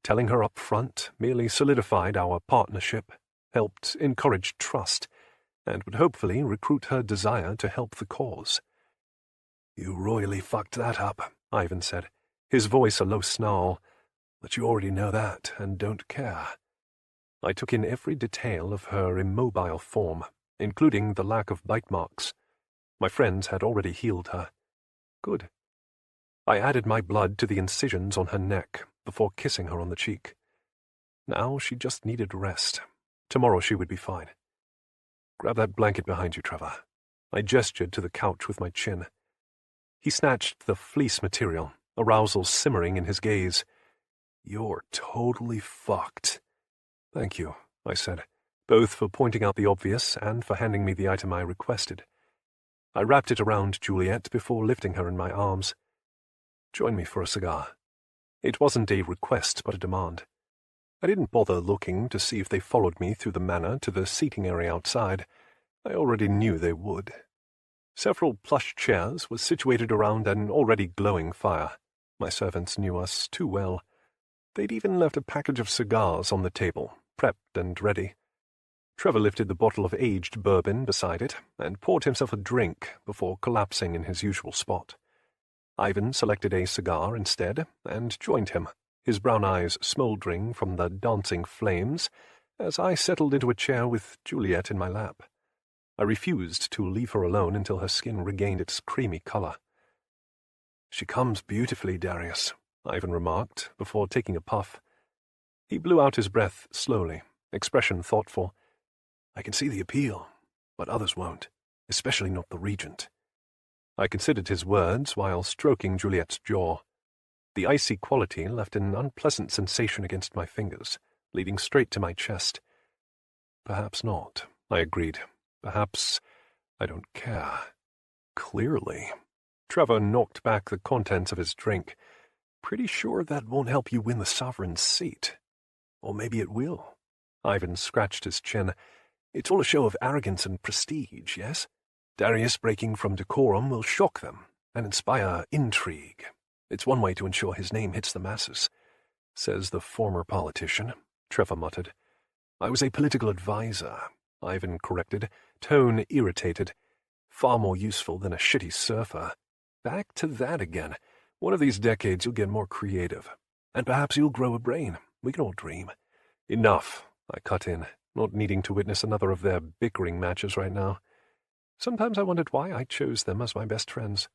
Speaker 1: Telling her up front merely solidified our partnership, helped encourage trust, and would hopefully recruit her desire to help the cause. "You royally fucked that up," Ivan said, his voice a low snarl. "But you already know that, and don't care." I took in every detail of her immobile form, including the lack of bite marks. My friends had already healed her. Good. I added my blood to the incisions on her neck before kissing her on the cheek. Now she just needed rest. Tomorrow she would be fine. "Grab that blanket behind you, Trevor." I gestured to the couch with my chin. He snatched the fleece material, arousal simmering in his gaze. "You're totally fucked." "Thank you," I said, both for pointing out the obvious and for handing me the item I requested. I wrapped it around Juliet before lifting her in my arms. "Join me for a cigar." It wasn't a request but a demand. I didn't bother looking to see if they followed me through the manor to the seating area outside. I already knew they would. Several plush chairs were situated around an already glowing fire. My servants knew us too well. They'd even left a package of cigars on the table, prepped and ready. Trevor lifted the bottle of aged bourbon beside it and poured himself a drink before collapsing in his usual spot. Ivan selected a cigar instead and joined him, his brown eyes smoldering from the dancing flames, as I settled into a chair with Juliet in my lap. I refused to leave her alone until her skin regained its creamy color. "She comes beautifully, Darius," Ivan remarked, before taking a puff. He blew out his breath slowly, expression thoughtful. "I can see the appeal. but others won't, especially not the Regent. I considered his words while stroking Juliet's jaw. The icy quality left an unpleasant sensation against my fingers, leading straight to my chest. Perhaps not, I agreed. Perhaps I don't care. Clearly. Trevor knocked back the contents of his drink. Pretty sure that won't help you win the sovereign's seat. Or maybe it will. Ivan scratched his chin. It's all a show of arrogance and prestige, yes? Darius breaking from decorum will shock them and inspire intrigue. It's one way to ensure his name hits the masses, says the former politician, Trevor muttered. I was a political advisor, Ivan corrected, tone irritated. Far more useful than a shitty surfer. Back to that again. One of these decades you'll get more creative. And perhaps you'll grow a brain. We can all dream. Enough, I cut in, not needing to witness another of their bickering matches right now. Sometimes I wondered why I chose them as my best friends.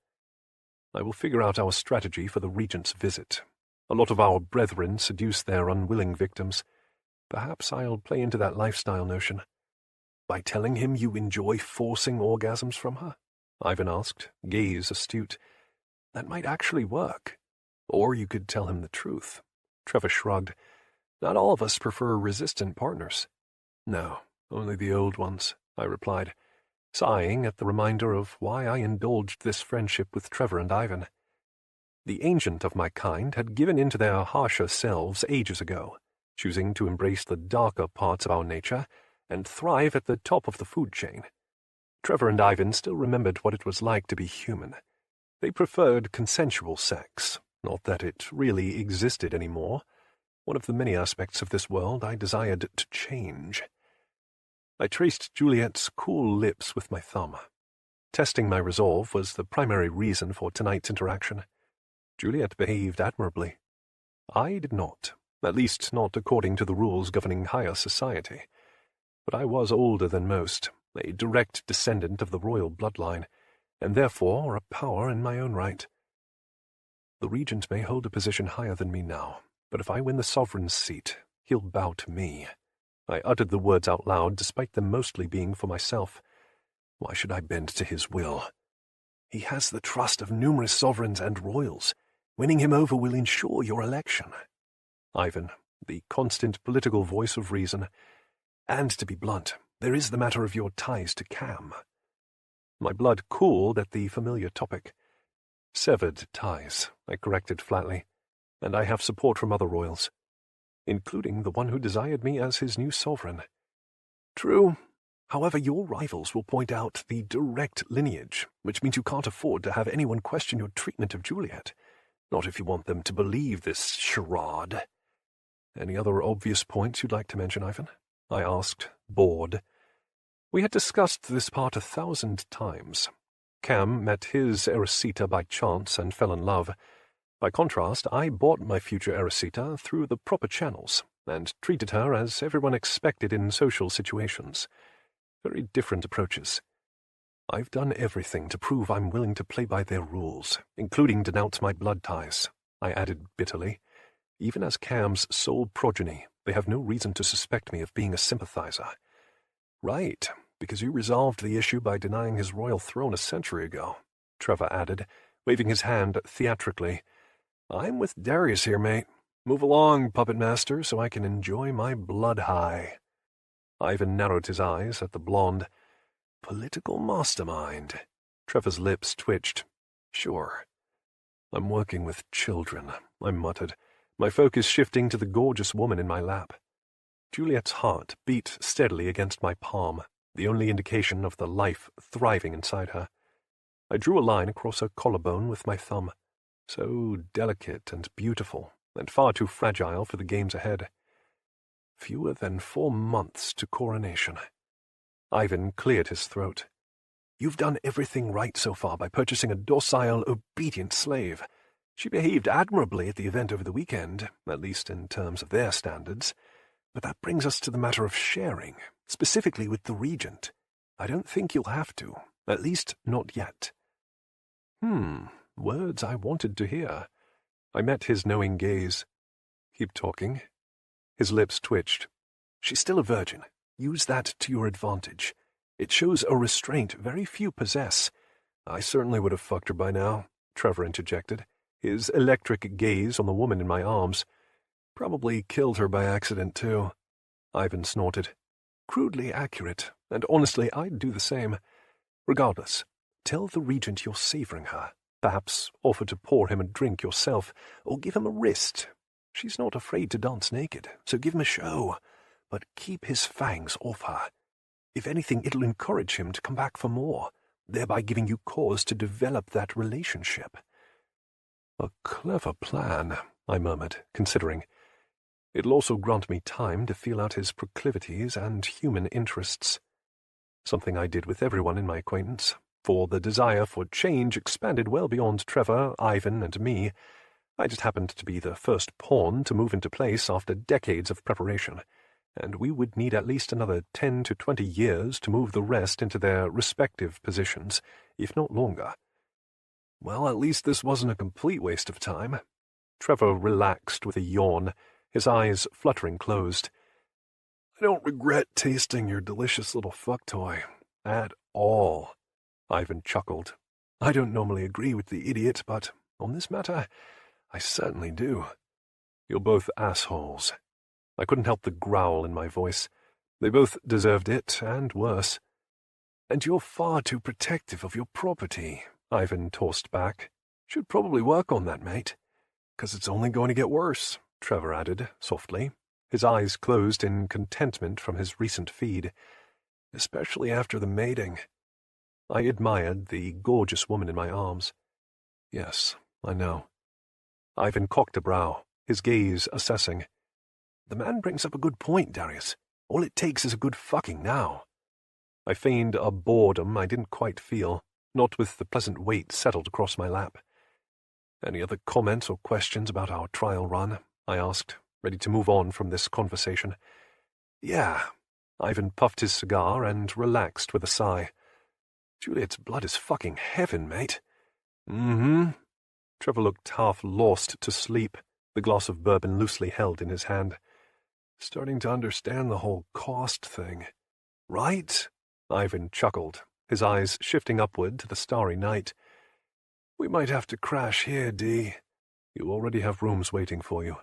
Speaker 1: I will figure out our strategy for the Regent's visit. A lot of our brethren seduce their unwilling victims. Perhaps I'll play into that lifestyle notion. By telling him you enjoy forcing orgasms from her? Ivan asked, gaze astute. That might actually work. Or you could tell him the truth. Trevor shrugged. Not all of us prefer resistant partners. No, only the old ones, I replied, sighing at the reminder of why I indulged this friendship with Trevor and Ivan. The ancient of my kind had given in to their harsher selves ages ago, choosing to embrace the darker parts of our nature and thrive at the top of the food chain. Trevor and Ivan still remembered what it was like to be human. They preferred consensual sex, not that it really existed anymore. One of the many aspects of this world I desired to change. I traced Juliet's cool lips with my thumb. Testing my resolve was the primary reason for tonight's interaction. Juliet behaved admirably. I did not, at least not according to the rules governing higher society. But I was older than most, a direct descendant of the royal bloodline, and therefore a power in my own right. The Regent may hold a position higher than me now, but if I win the sovereign's seat, he'll bow to me. I uttered the words out loud, despite them mostly being for myself. Why should I bend to his will? He has the trust of numerous sovereigns and royals. Winning him over will ensure your election. Ivan, the constant political voice of reason. And to be blunt, there is the matter of your ties to Cam. My blood cooled at the familiar topic. Severed ties, I corrected flatly, and I have support from other royals, including the one who desired me as his new sovereign. True. However, your rivals will point out the direct lineage, which means you can't afford to have anyone question your treatment of Juliet. Not if you want them to believe this charade. Any other obvious points you'd like to mention, Ivan? I asked, bored. We had discussed this part 1,000 times. Cam met his Erisita by chance and fell in love. By contrast, I bought my future Erisita through the proper channels and treated her as everyone expected in social situations. Very different approaches. I've done everything to prove I'm willing to play by their rules, including denounce my blood ties, I added bitterly. Even as Cam's sole progeny, they have no reason to suspect me of being a sympathizer. Right, because you resolved the issue by denying his royal throne a century ago, Trevor added, waving his hand theatrically. I'm with Darius here, mate. Move along, puppet master, so I can enjoy my blood high. Ivan narrowed his eyes at the blonde. Political mastermind. Trevor's lips twitched. Sure. I'm working with children, I muttered, my focus shifting to the gorgeous woman in my lap. Juliet's heart beat steadily against my palm, the only indication of the life thriving inside her. I drew a line across her collarbone with my thumb. So delicate and beautiful, and far too fragile for the games ahead. Fewer than 4 months to coronation. Ivan cleared his throat. You've done everything right so far by purchasing a docile, obedient slave. She behaved admirably at the event over the weekend, at least in terms of their standards. But that brings us to the matter of sharing, specifically with the Regent. I don't think you'll have to, at least not yet. Words I wanted to hear. I met his knowing gaze. Keep talking. His lips twitched. She's still a virgin. Use that to your advantage. It shows a restraint very few possess. I certainly would have fucked her by now, Trevor interjected, his electric gaze on the woman in my arms. Probably killed her by accident, too. Ivan snorted. Crudely accurate, and honestly, I'd do the same. Regardless, tell the Regent you're savouring her. Perhaps offer to pour him a drink yourself, or give him a wrist. She's not afraid to dance naked, so give him a show. But keep his fangs off her. If anything, it'll encourage him to come back for more, thereby giving you cause to develop that relationship. A clever plan, I murmured, considering. It'll also grant me time to feel out his proclivities and human interests. Something I did with everyone in my acquaintance, for the desire for change expanded well beyond Trevor, Ivan, and me. I just happened to be the first pawn to move into place after decades of preparation, and we would need at least another 10 to 20 years to move the rest into their respective positions, if not longer. Well, at least this wasn't a complete waste of time. Trevor relaxed with a yawn, his eyes fluttering closed. I don't regret tasting your delicious little fuck toy. At all. Ivan chuckled. I don't normally agree with the idiot, but on this matter, I certainly do. You're both assholes. I couldn't help the growl in my voice. They both deserved it, and worse. And you're far too protective of your property, Ivan tossed back. Should probably work on that, mate. 'Cause it's only going to get worse, Trevor added, softly, his eyes closed in contentment from his recent feed. Especially after the mating. I admired the gorgeous woman in my arms. Yes, I know. Ivan cocked a brow, his gaze assessing. The man brings up a good point, Darius. All it takes is a good fucking now. I feigned a boredom I didn't quite feel, not with the pleasant weight settled across my lap. Any other comments or questions about our trial run? I asked, ready to move on from this conversation. Yeah. Ivan puffed his cigar and relaxed with a sigh. Juliet's blood is fucking heaven, mate. Mm-hmm. Trevor looked half lost to sleep, the glass of bourbon loosely held in his hand. Starting to understand the whole cost thing. Right? Ivan chuckled, his eyes shifting upward to the starry night. We might have to crash here, Dee. You already have rooms waiting for you.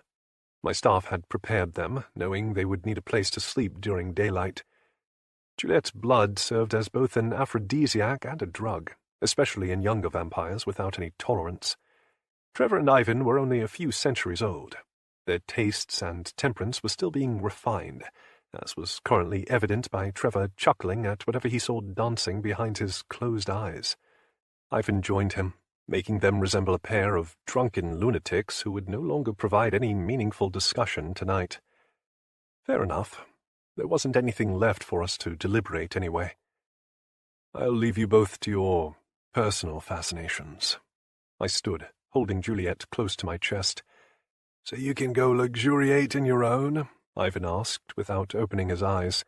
Speaker 1: My staff had prepared them, knowing they would need a place to sleep during daylight. Juliet's blood served as both an aphrodisiac and a drug, especially in younger vampires without any tolerance. Trevor and Ivan were only a few centuries old. Their tastes and temperance were still being refined, as was currently evident by Trevor chuckling at whatever he saw dancing behind his closed eyes. Ivan joined him, making them resemble a pair of drunken lunatics who would no longer provide any meaningful discussion tonight. Fair enough. There wasn't anything left for us to deliberate anyway. I'll leave you both to your personal fascinations. I stood, holding Juliet close to my chest. So you can go luxuriate in your own? Ivan asked, without opening his eyes.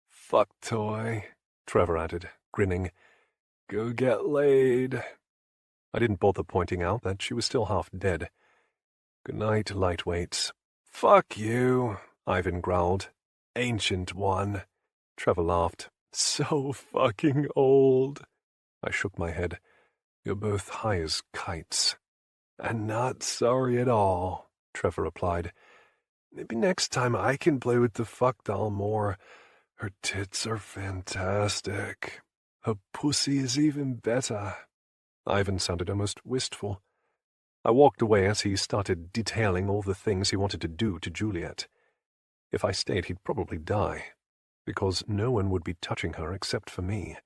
Speaker 1: Fuck toy, Trevor added, grinning. Go get laid. I didn't bother pointing out that she was still half dead. Good night, lightweights. Fuck you, Ivan growled. Ancient one. Trevor laughed. So fucking old. I shook my head. You're both high as kites. And not sorry at all, Trevor replied. Maybe next time I can play with the fuck doll more. Her tits are fantastic. Her pussy is even better. Ivan sounded almost wistful. I walked away as he started detailing all the things he wanted to do to Juliet. If I stayed, he'd probably die, because no one would be touching her except for me.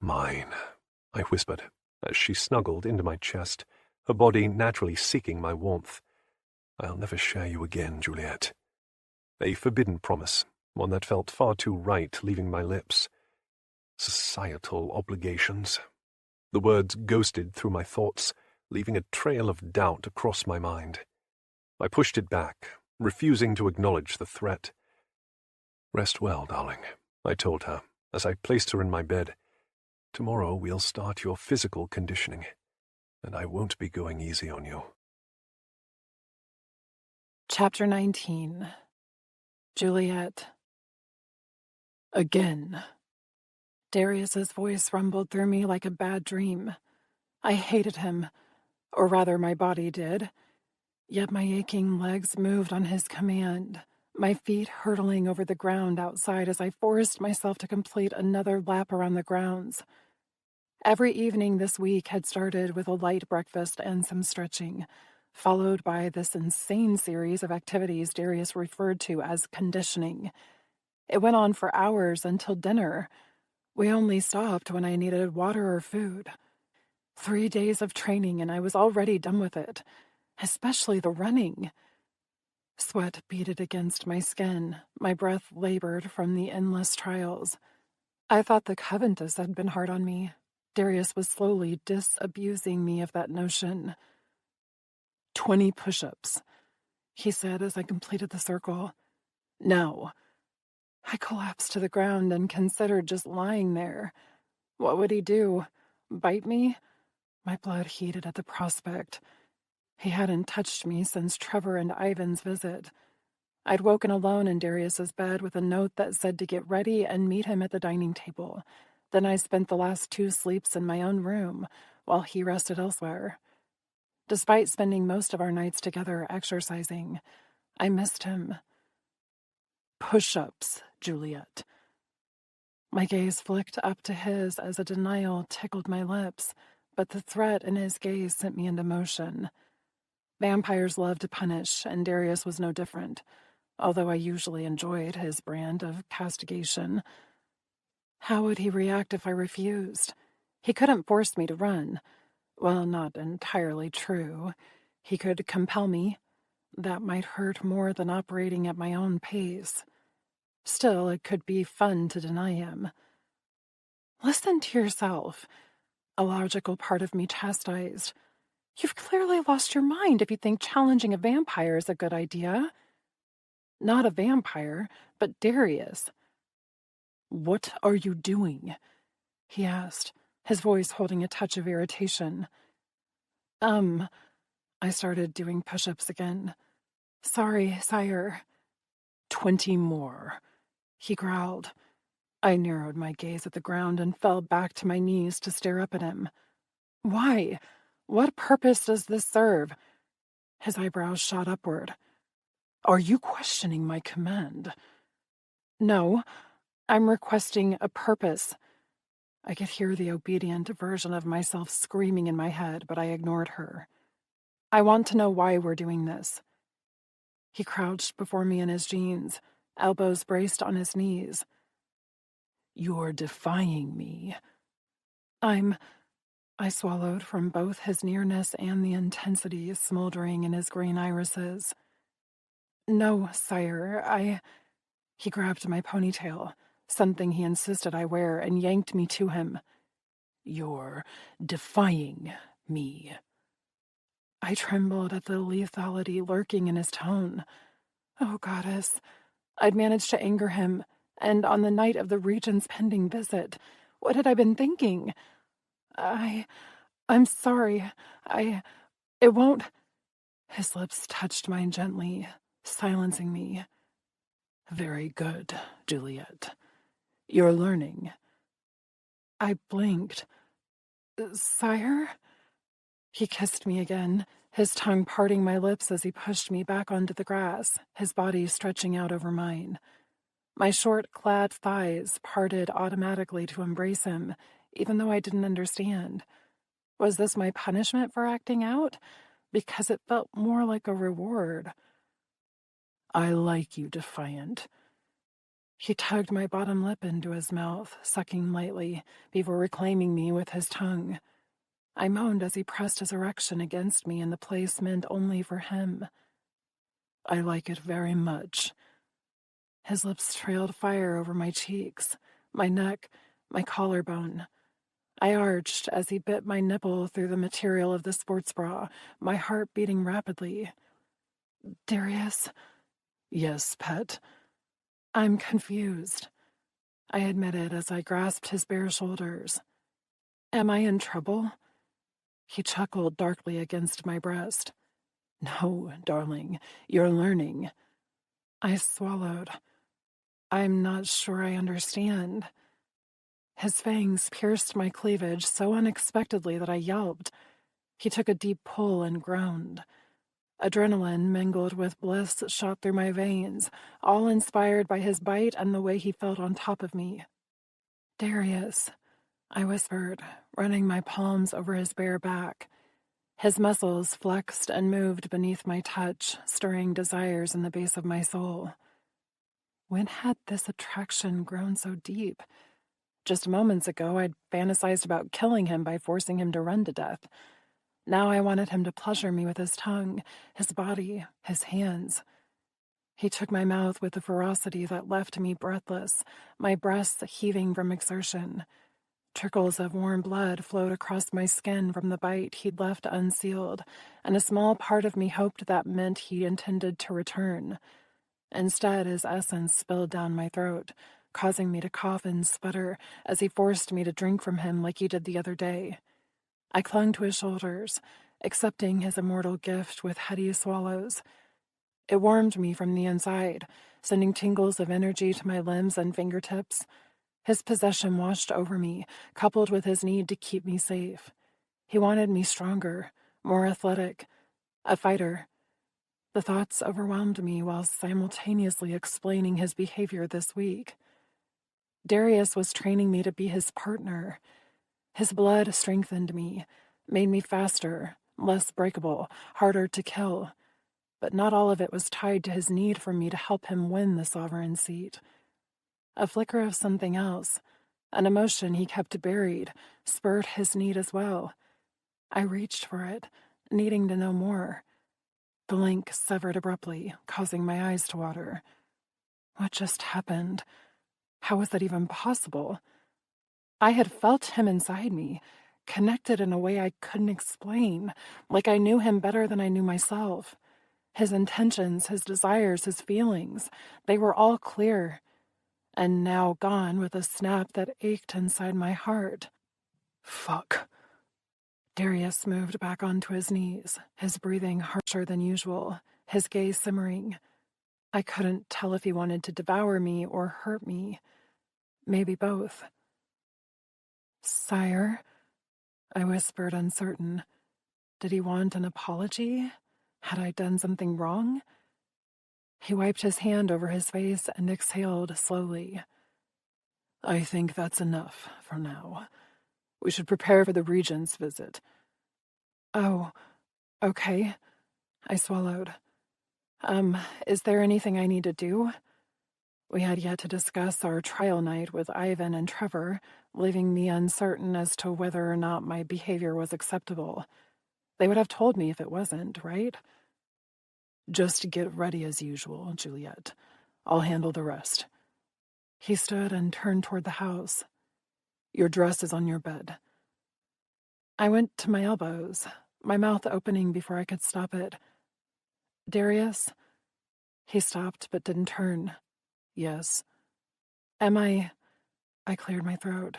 Speaker 1: Mine, I whispered, as she snuggled into my chest, her body naturally seeking my warmth. I'll never share you again, Juliet. A forbidden promise, one that felt far too right leaving my lips. Societal obligations. The words ghosted through my thoughts, leaving a trail of doubt across my mind. I pushed it back, refusing to acknowledge the threat. Rest well, darling, I told her, as I placed her in my bed. Tomorrow we'll start your physical conditioning, and I won't be going easy on you.
Speaker 3: Chapter 19. Juliet. Again. Darius's voice rumbled through me like a bad dream. I hated him, or rather my body did. Yet my aching legs moved on his command, my feet hurtling over the ground outside as I forced myself to complete another lap around the grounds. Every evening this week had started with a light breakfast and some stretching, followed by this insane series of activities Darius referred to as conditioning. It went on for hours until dinner. We only stopped when I needed water or food. 3 days of training and I was already done with it, especially the running. Sweat beaded against my skin, my breath labored from the endless trials. I thought the Coventus had been hard on me. Darius was slowly disabusing me of that notion. 20 push-ups, he said as I completed the circle. No. I collapsed to the ground and considered just lying there. What would he do? Bite me? My blood heated at the prospect. He hadn't touched me since Trevor and Ivan's visit. I'd woken alone in Darius's bed with a note that said to get ready and meet him at the dining table. Then I spent the last 2 sleeps in my own room, while he rested elsewhere. Despite spending most of our nights together exercising, I missed him. Push-ups, Juliet. My gaze flicked up to his as a denial tickled my lips, but the threat in his gaze sent me into motion. Vampires love to punish, and Darius was no different, although I usually enjoyed his brand of castigation. How would he react if I refused? He couldn't force me to run. Well, not entirely true. He could compel me. That might hurt more than operating at my own pace. Still, it could be fun to deny him. Listen to yourself, a logical part of me chastised. You've clearly lost your mind if you think challenging a vampire is a good idea. Not a vampire, but Darius. What are you doing? He asked, his voice holding a touch of irritation. I started doing push-ups again. Sorry, sire. 20 more, he growled. I narrowed my gaze at the ground and fell back to my knees to stare up at him. Why? What purpose does this serve? His eyebrows shot upward. Are you questioning my command? No, I'm requesting a purpose. I could hear the obedient version of myself screaming in my head, but I ignored her. I want to know why we're doing this. He crouched before me in his jeans, elbows braced on his knees. You're defying me. I swallowed from both his nearness and the intensity smoldering in his green irises. No, sire, He grabbed my ponytail, something he insisted I wear, and yanked me to him. You're defying me. I trembled at the lethality lurking in his tone. Oh, goddess. I'd managed to anger him, and on the night of the Regent's pending visit, what had I been thinking? I'm sorry. It won't... His lips touched mine gently, silencing me. Very good, Juliet. You're learning. I blinked. Sire? He kissed me again, his tongue parting my lips as he pushed me back onto the grass, his body stretching out over mine. My short-clad thighs parted automatically to embrace him, even though I didn't understand. Was this my punishment for acting out? Because it felt more like a reward. I like you, Defiant. He tugged my bottom lip into his mouth, sucking lightly, before reclaiming me with his tongue. I moaned as he pressed his erection against me in the place meant only for him. I like it very much. His lips trailed fire over my cheeks, my neck, my collarbone. I arched as he bit my nipple through the material of the sports bra, my heart beating rapidly. Darius? Yes, pet. I'm confused, I admitted as I grasped his bare shoulders. Am I in trouble? He chuckled darkly against my breast. No, darling, you're learning. I swallowed. I'm not sure I understand. His fangs pierced my cleavage so unexpectedly that I yelped. He took a deep pull and groaned. Adrenaline mingled with bliss shot through my veins, all inspired by his bite and the way he felt on top of me. "Darius," I whispered, running my palms over his bare back. His muscles flexed and moved beneath my touch, stirring desires in the base of my soul. When had this attraction grown so deep? Just moments ago, I'd fantasized about killing him by forcing him to run to death. Now I wanted him to pleasure me with his tongue, his body, his hands. He took my mouth with a ferocity that left me breathless, my breasts heaving from exertion. Trickles of warm blood flowed across my skin from the bite he'd left unsealed, and a small part of me hoped that meant he intended to return. Instead, his essence spilled down my throat, causing me to cough and sputter as he forced me to drink from him like he did the other day. I clung to his shoulders, accepting his immortal gift with heady swallows. It warmed me from the inside, sending tingles of energy to my limbs and fingertips. His possession washed over me, coupled with his need to keep me safe. He wanted me stronger, more athletic, a fighter. The thoughts overwhelmed me while simultaneously explaining his behavior this week. Darius was training me to be his partner. His blood strengthened me, made me faster, less breakable, harder to kill. But not all of it was tied to his need for me to help him win the sovereign seat. A flicker of something else, an emotion he kept buried, spurred his need as well. I reached for it, needing to know more. The link severed abruptly, causing my eyes to water. What just happened? How was that even possible? I had felt him inside me, connected in a way I couldn't explain, like I knew him better than I knew myself. His intentions, his desires, his feelings, they were all clear, and now gone with a snap that ached inside my heart. Fuck. Darius moved back onto his knees, his breathing harsher than usual, his gaze simmering. I couldn't tell if he wanted to devour me or hurt me. Maybe both. "Sire," I whispered, uncertain. Did he want an apology? Had I done something wrong? He wiped his hand over his face and exhaled slowly. "I think that's enough for now. We should prepare for the regent's visit." "Oh, okay." I swallowed. Is there anything I need to do?" We had yet to discuss our trial night with Ivan and Trevor, leaving me uncertain as to whether or not my behavior was acceptable. They would have told me if it wasn't, right? "Just get ready as usual, Juliet. I'll handle the rest." He stood and turned toward the house. "Your dress is on your bed." I went to my elbows, my mouth opening before I could stop it. "Darius?" He stopped but didn't turn. "Yes." "Am I cleared my throat.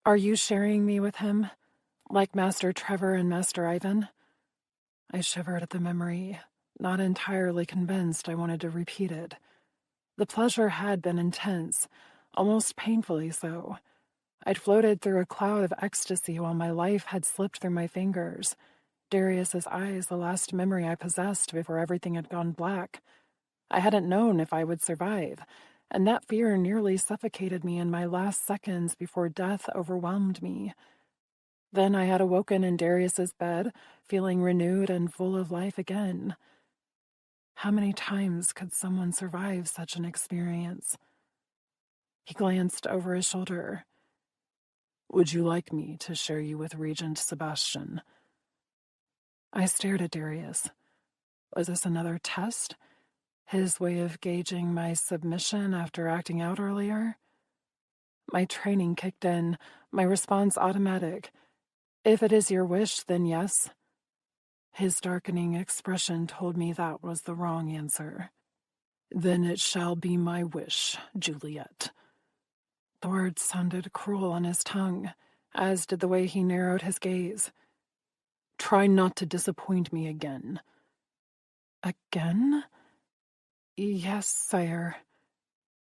Speaker 3: "Are you sharing me with him? Like Master Trevor and Master Ivan?" I shivered at the memory, not entirely convinced I wanted to repeat it. The pleasure had been intense, almost painfully so. I'd floated through a cloud of ecstasy while my life had slipped through my fingers. Darius's eyes, the last memory I possessed before everything had gone black. I hadn't known if I would survive, and that fear nearly suffocated me in my last seconds before death overwhelmed me. Then I had awoken in Darius's bed, feeling renewed and full of life again. How many times could someone survive such an experience? He glanced over his shoulder. "Would you like me to share you with Regent Sebastian?" I stared at Darius. Was this another test? His way of gauging my submission after acting out earlier? My training kicked in, my response automatic. "If it is your wish, then yes." His darkening expression told me that was the wrong answer. "Then it shall be my wish, Juliet." The words sounded cruel on his tongue, as did the way he narrowed his gaze. "Try not to disappoint me again." "Again?" "Yes, sire."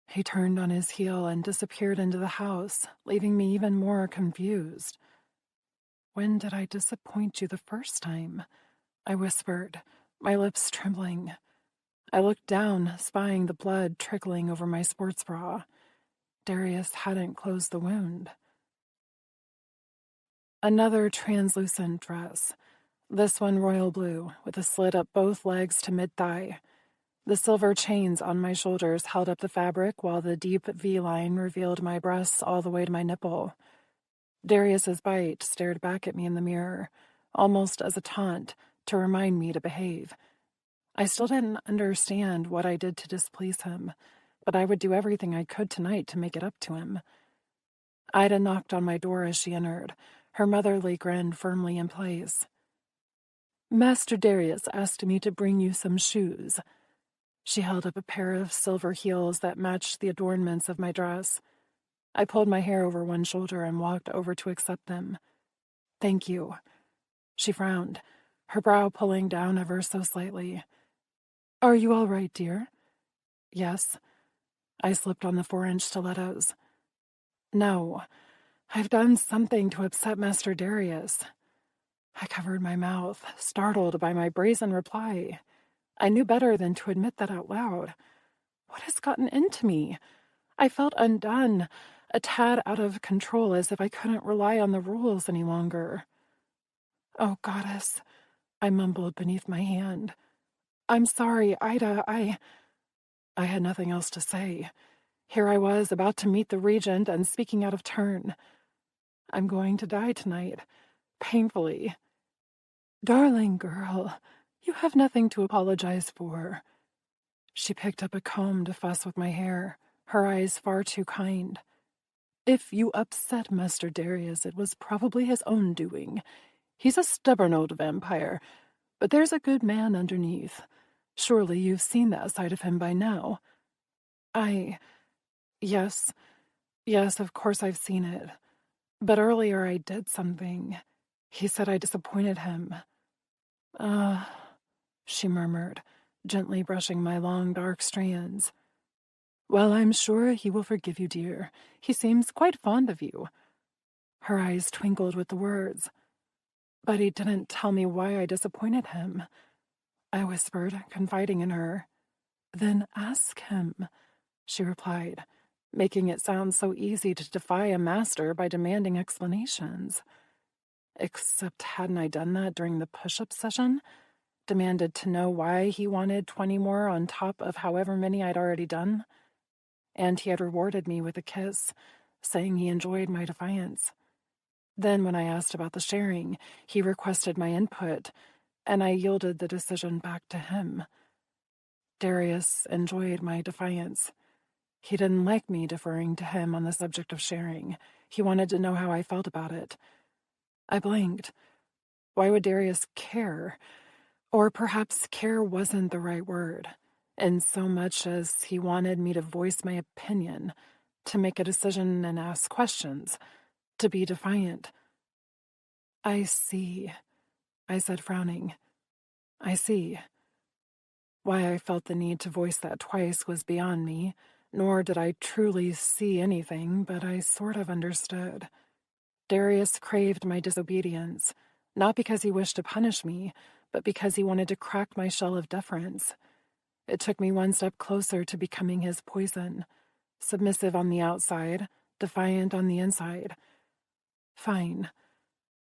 Speaker 3: He turned on his heel and disappeared into the house, leaving me even more confused. "When did I disappoint you the first time?" I whispered, my lips trembling. I looked down, spying the blood trickling over my sports bra. Darius hadn't closed the wound. Another translucent dress, this one royal blue, with a slit up both legs to mid-thigh. The silver chains on my shoulders held up the fabric, while the deep V-line revealed my breasts all the way to my nipple. Darius's bite stared back at me in the mirror, almost as a taunt, to remind me to behave. I still didn't understand what I did to displease him, but I would do everything I could tonight to make it up to him. Ida knocked on my door as she entered, her motherly grin firmly in place. "Master Darius asked me to bring you some shoes." She held up a pair of silver heels that matched the adornments of my dress. I pulled my hair over one shoulder and walked over to accept them. "Thank you." She frowned, her brow pulling down ever so slightly. "Are you all right, dear?" "Yes." I slipped on the 4-inch stilettos. "No. I've done something to upset Master Darius." I covered my mouth, startled by my brazen reply. I knew better than to admit that out loud. What has gotten into me? I felt undone, a tad out of control, as if I couldn't rely on the rules any longer. "Oh, goddess," I mumbled beneath my hand. "I'm sorry, Ida, I had nothing else to say. Here I was, about to meet the regent and speaking out of turn. "I'm going to die tonight, painfully." "Darling girl, you have nothing to apologize for." She picked up a comb to fuss with my hair, her eyes far too kind. "If you upset Master Darius, it was probably his own doing. He's a stubborn old vampire, but there's a good man underneath. Surely you've seen that side of him by now." Yes, of course I've seen it. But earlier I did something. He said I disappointed him." Uh, she murmured, gently brushing my long dark strands. "Well, I'm sure he will forgive you, dear. He seems quite fond of you." Her eyes twinkled with the words. "But he didn't tell me why I disappointed him," I whispered, confiding in her. "Then ask him," she replied, making it sound so easy to defy a master by demanding explanations. Except hadn't I done that during the push-up session? Demanded to know why he wanted 20 more on top of however many I'd already done? And he had rewarded me with a kiss, saying he enjoyed my defiance. Then when I asked about the sharing, he requested my input, and I yielded the decision back to him. Darius enjoyed my defiance. He didn't like me deferring to him on the subject of sharing. He wanted to know how I felt about it. I blinked. Why would Darius care? Or perhaps care wasn't the right word, in so much as he wanted me to voice my opinion, to make a decision and ask questions, to be defiant. "I see," I said, frowning. "I see." Why I felt the need to voice that twice was beyond me, nor did I truly see anything, but I sort of understood. Darius craved my disobedience, not because he wished to punish me, but because he wanted to crack my shell of deference. It took me one step closer to becoming his poison, submissive on the outside, defiant on the inside. Fine.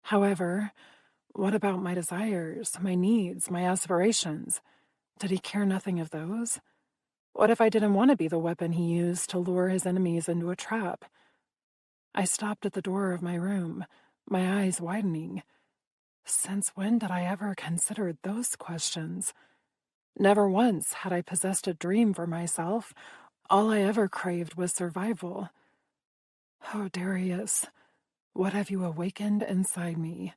Speaker 3: However, what about my desires, my needs, my aspirations? Did he care nothing of those? What if I didn't want to be the weapon he used to lure his enemies into a trap? I stopped at the door of my room, my eyes widening. Since when did I ever consider those questions? Never once had I possessed a dream for myself. All I ever craved was survival. Oh, Darius, what have you awakened inside me?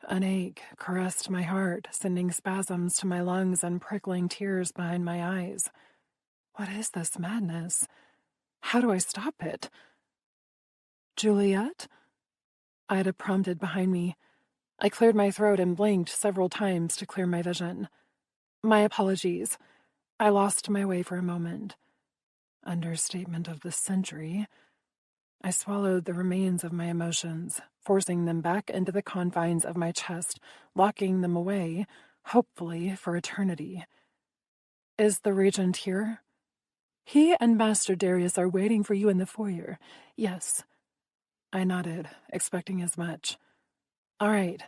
Speaker 3: An ache caressed my heart, sending spasms to my lungs and prickling tears behind my eyes. What is this madness? How do I stop it? "Juliet?" Ida prompted behind me. I cleared my throat and blinked several times to clear my vision. "My apologies. I lost my way for a moment." Understatement of the century. I swallowed the remains of my emotions, forcing them back into the confines of my chest, locking them away, hopefully for eternity. Is the regent here? He and Master Darius are waiting for you in the foyer. Yes. I nodded, expecting as much. All right.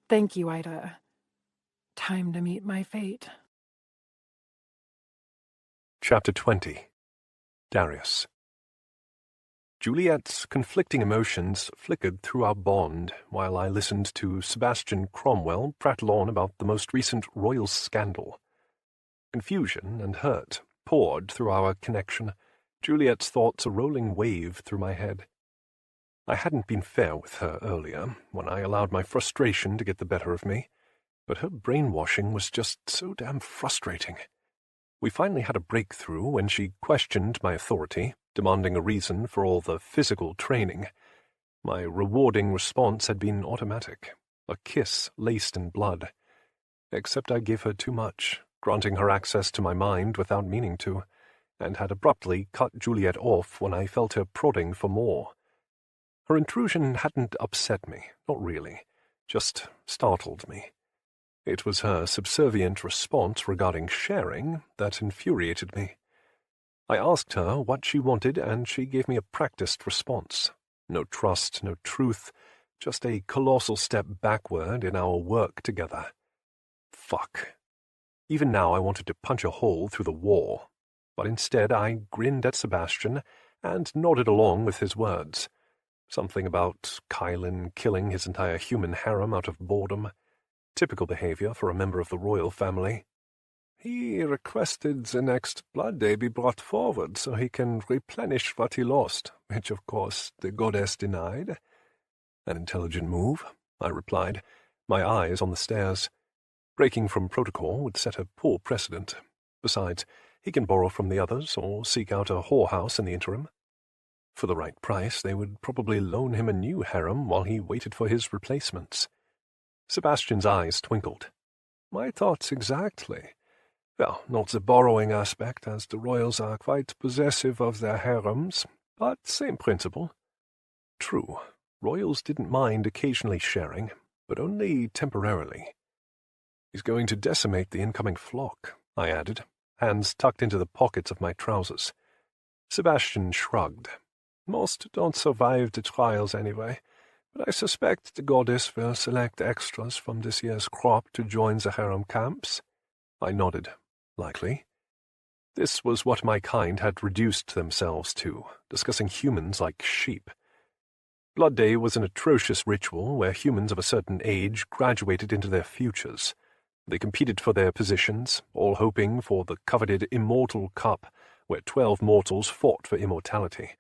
Speaker 3: Thank you, Ida. Time to meet my fate.
Speaker 1: Chapter 20. Darius. Juliet's conflicting emotions flickered through our bond while I listened to Sebastian Cromwell prattle on about the most recent royal scandal. Confusion and hurt poured through our connection, Juliet's thoughts a rolling wave through my head. I hadn't been fair with her earlier, when I allowed my frustration to get the better of me, but her brainwashing was just so damn frustrating. We finally had a breakthrough when she questioned my authority, demanding a reason for all the physical training. My rewarding response had been automatic, a kiss laced in blood. Except I gave her too much, granting her access to my mind without meaning to, and had abruptly cut Juliet off when I felt her prodding for more. Her intrusion hadn't upset me, not really, just startled me. It was her subservient response regarding sharing that infuriated me. I asked her what she wanted, and she gave me a practiced response. No trust, no truth, just a colossal step backward in our work together. Fuck. Even now I wanted to punch a hole through the wall, but instead I grinned at Sebastian and nodded along with his words. Something about Kylan killing his entire human harem out of boredom. Typical behavior for a member of the royal family. He requested the next blood day be brought forward so he can replenish what he lost, which of course the goddess denied. An intelligent move, I replied, my eyes on the stairs. Breaking from protocol would set a poor precedent. Besides, he can borrow from the others or seek out a whorehouse in the interim. For the right price, they would probably loan him a new harem while he waited for his replacements. Sebastian's eyes twinkled. My thoughts exactly. Well, not the borrowing aspect, as the royals are quite possessive of their harems, but same principle. True, royals didn't mind occasionally sharing, but only temporarily. He's going to decimate the incoming flock, I added, hands tucked into the pockets of my trousers. Sebastian shrugged. Most don't survive the trials anyway, but I suspect the goddess will select extras from this year's crop to join the harem camps. I nodded. Likely. This was what my kind had reduced themselves to, discussing humans like sheep. Blood Day was an atrocious ritual where humans of a certain age graduated into their futures. They competed for their positions, all hoping for the coveted Immortal Cup, where 12 mortals fought for immortality.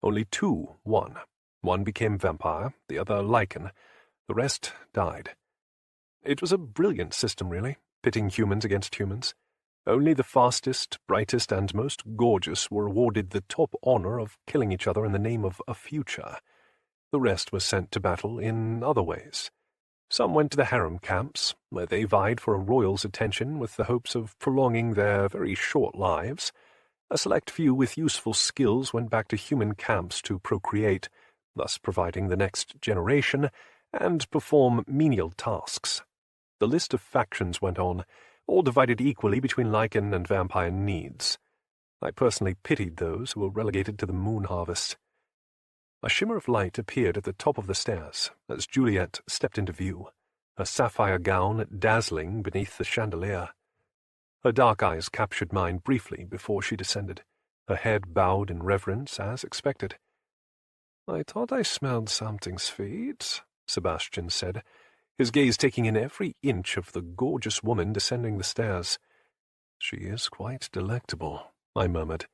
Speaker 1: Only 2 won. One became vampire, the other lichen. The rest died. It was a brilliant system, really, pitting humans against humans. Only the fastest, brightest, and most gorgeous were awarded the top honor of killing each other in the name of a future. The rest were sent to battle in other ways. Some went to the harem camps, where they vied for a royal's attention with the hopes of prolonging their very short lives. A select few with useful skills went back to human camps to procreate, thus providing the next generation, and perform menial tasks. The list of factions went on, all divided equally between lichen and vampire needs. I personally pitied those who were relegated to the moon harvest. A shimmer of light appeared at the top of the stairs as Juliet stepped into view, her sapphire gown dazzling beneath the chandelier. Her dark eyes captured mine briefly before she descended, her head bowed in reverence as expected. "I thought I smelled something sweet," Sebastian said, his gaze taking in every inch of the gorgeous woman descending the stairs. "She is quite delectable," I murmured.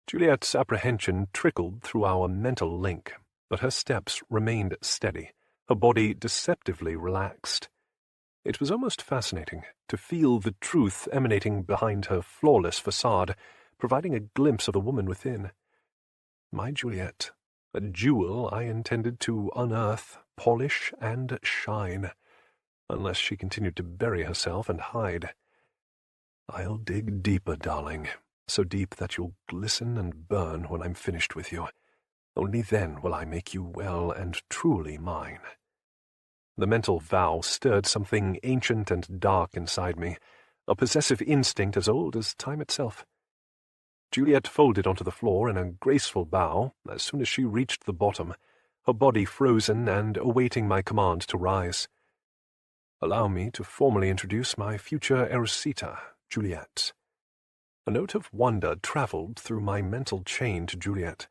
Speaker 1: Juliet's apprehension trickled through our mental link, but her steps remained steady, her body deceptively relaxed. It was almost fascinating to feel the truth emanating behind her flawless facade, providing a glimpse of the woman within. My Juliet, a jewel I intended to unearth, polish, and shine, unless she continued to bury herself and hide. "I'll dig deeper, darling," so deep that you'll glisten and burn when I'm finished with you. Only then will I make you well and truly mine." The mental vow stirred something ancient and dark inside me, a possessive instinct as old as time itself. Juliet folded onto the floor in a graceful bow as soon as she reached the bottom, her body frozen and awaiting my command to rise. "Allow me to formally introduce my future Erisita, Juliet." A note of wonder travelled through my mental chain to Juliet.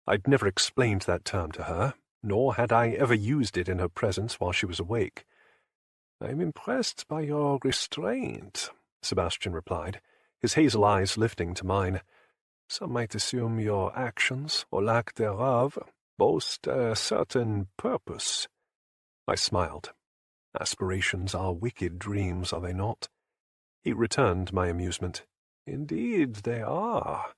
Speaker 1: I'd never explained that term to her, nor had I ever used it in her presence while she was awake. "I'm impressed by your restraint," Sebastian replied, his hazel eyes lifting to mine. "Some might assume your actions, or lack thereof, boast a certain purpose." I smiled. Aspirations are wicked dreams, are they not? He returned my amusement. "Indeed they are."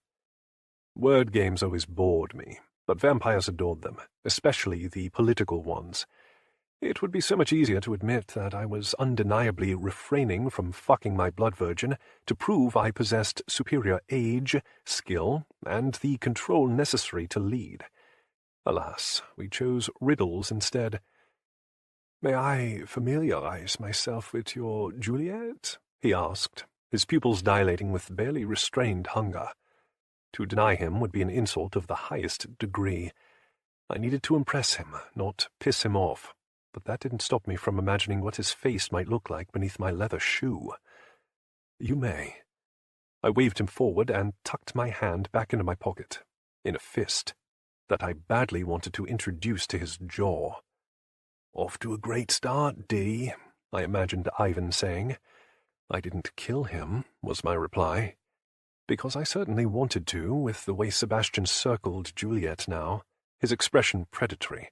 Speaker 1: Word games always bored me, but vampires adored them, especially the political ones. It would be so much easier to admit that I was undeniably refraining from fucking my blood virgin to prove I possessed superior age, skill, and the control necessary to lead. Alas, we chose riddles instead. "May I familiarize myself with your Juliet?" he asked, his pupils dilating with barely restrained hunger. To deny him would be an insult of the highest degree. I needed to impress him, not piss him off, but that didn't stop me from imagining what his face might look like beneath my leather shoe. "You may." I waved him forward and tucked my hand back into my pocket, in a fist, that I badly wanted to introduce to his jaw. "Off to a great start, D," I imagined Ivan saying. "I didn't kill him," was my reply. Because I certainly wanted to, with the way Sebastian circled Juliet now, his expression predatory.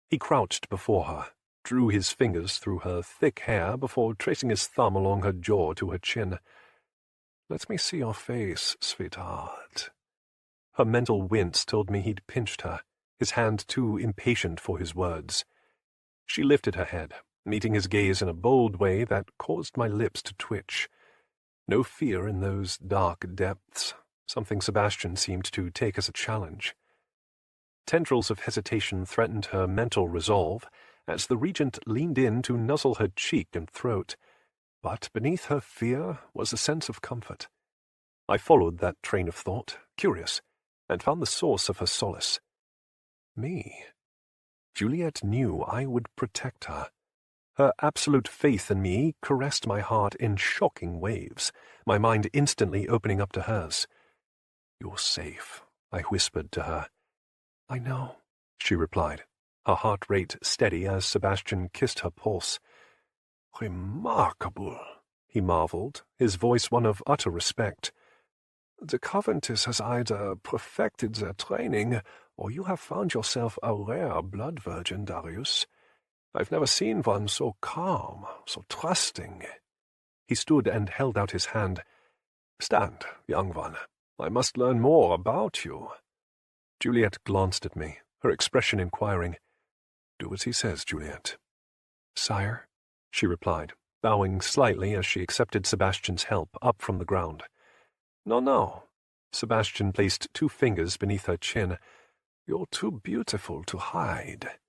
Speaker 1: He crouched before her, drew his fingers through her thick hair before tracing his thumb along her jaw to her chin. "Let me see your face, sweetheart." Her mental wince told me he'd pinched her, his hand too impatient for his words. She lifted her head, meeting his gaze in a bold way that caused my lips to twitch. No fear in those dark depths, something Sebastian seemed to take as a challenge. Tendrils of hesitation threatened her mental resolve as the regent leaned in to nuzzle her cheek and throat, but beneath her fear was a sense of comfort. I followed that train of thought, curious, and found the source of her solace. Me. Juliet knew I would protect her. Her absolute faith in me caressed my heart in shocking waves, my mind instantly opening up to hers. "You're safe," I whispered to her. "I know," she replied, her heart rate steady as Sebastian kissed her pulse. "Remarkable," he marveled, his voice one of utter respect. "The Coventus has either perfected their training, or you have found yourself a rare blood virgin, Darius. I've never seen one so calm, so trusting." He stood and held out his hand. "Stand, young one. I must learn more about you." Juliet glanced at me, her expression inquiring. "Do as he says, Juliet." "Sire," she replied, bowing slightly as she accepted Sebastian's help up from the ground. No. Sebastian placed 2 fingers beneath her chin. "You're too beautiful to hide."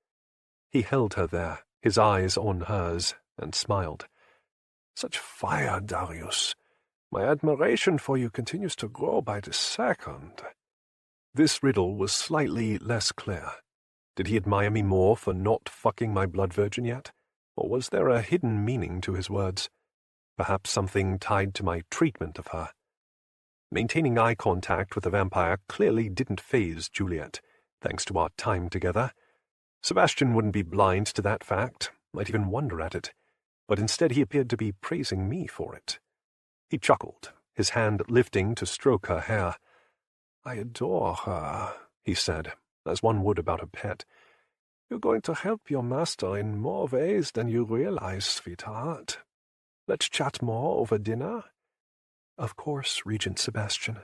Speaker 1: He held her there, his eyes on hers, and smiled. "Such fire, Darius. My admiration for you continues to grow by the second." This riddle was slightly less clear. Did he admire me more for not fucking my blood virgin yet? Or was there a hidden meaning to his words? Perhaps something tied to my treatment of her. Maintaining eye contact with the vampire clearly didn't faze Juliet, thanks to our time together. Sebastian wouldn't be blind to that fact, might even wonder at it, but instead he appeared to be praising me for it. He chuckled, his hand lifting to stroke her hair. "I adore her," he said, as one would about a pet. "You're going to help your master in more ways than you realize, sweetheart. Let's chat more over dinner?" "Of course, Regent Sebastian."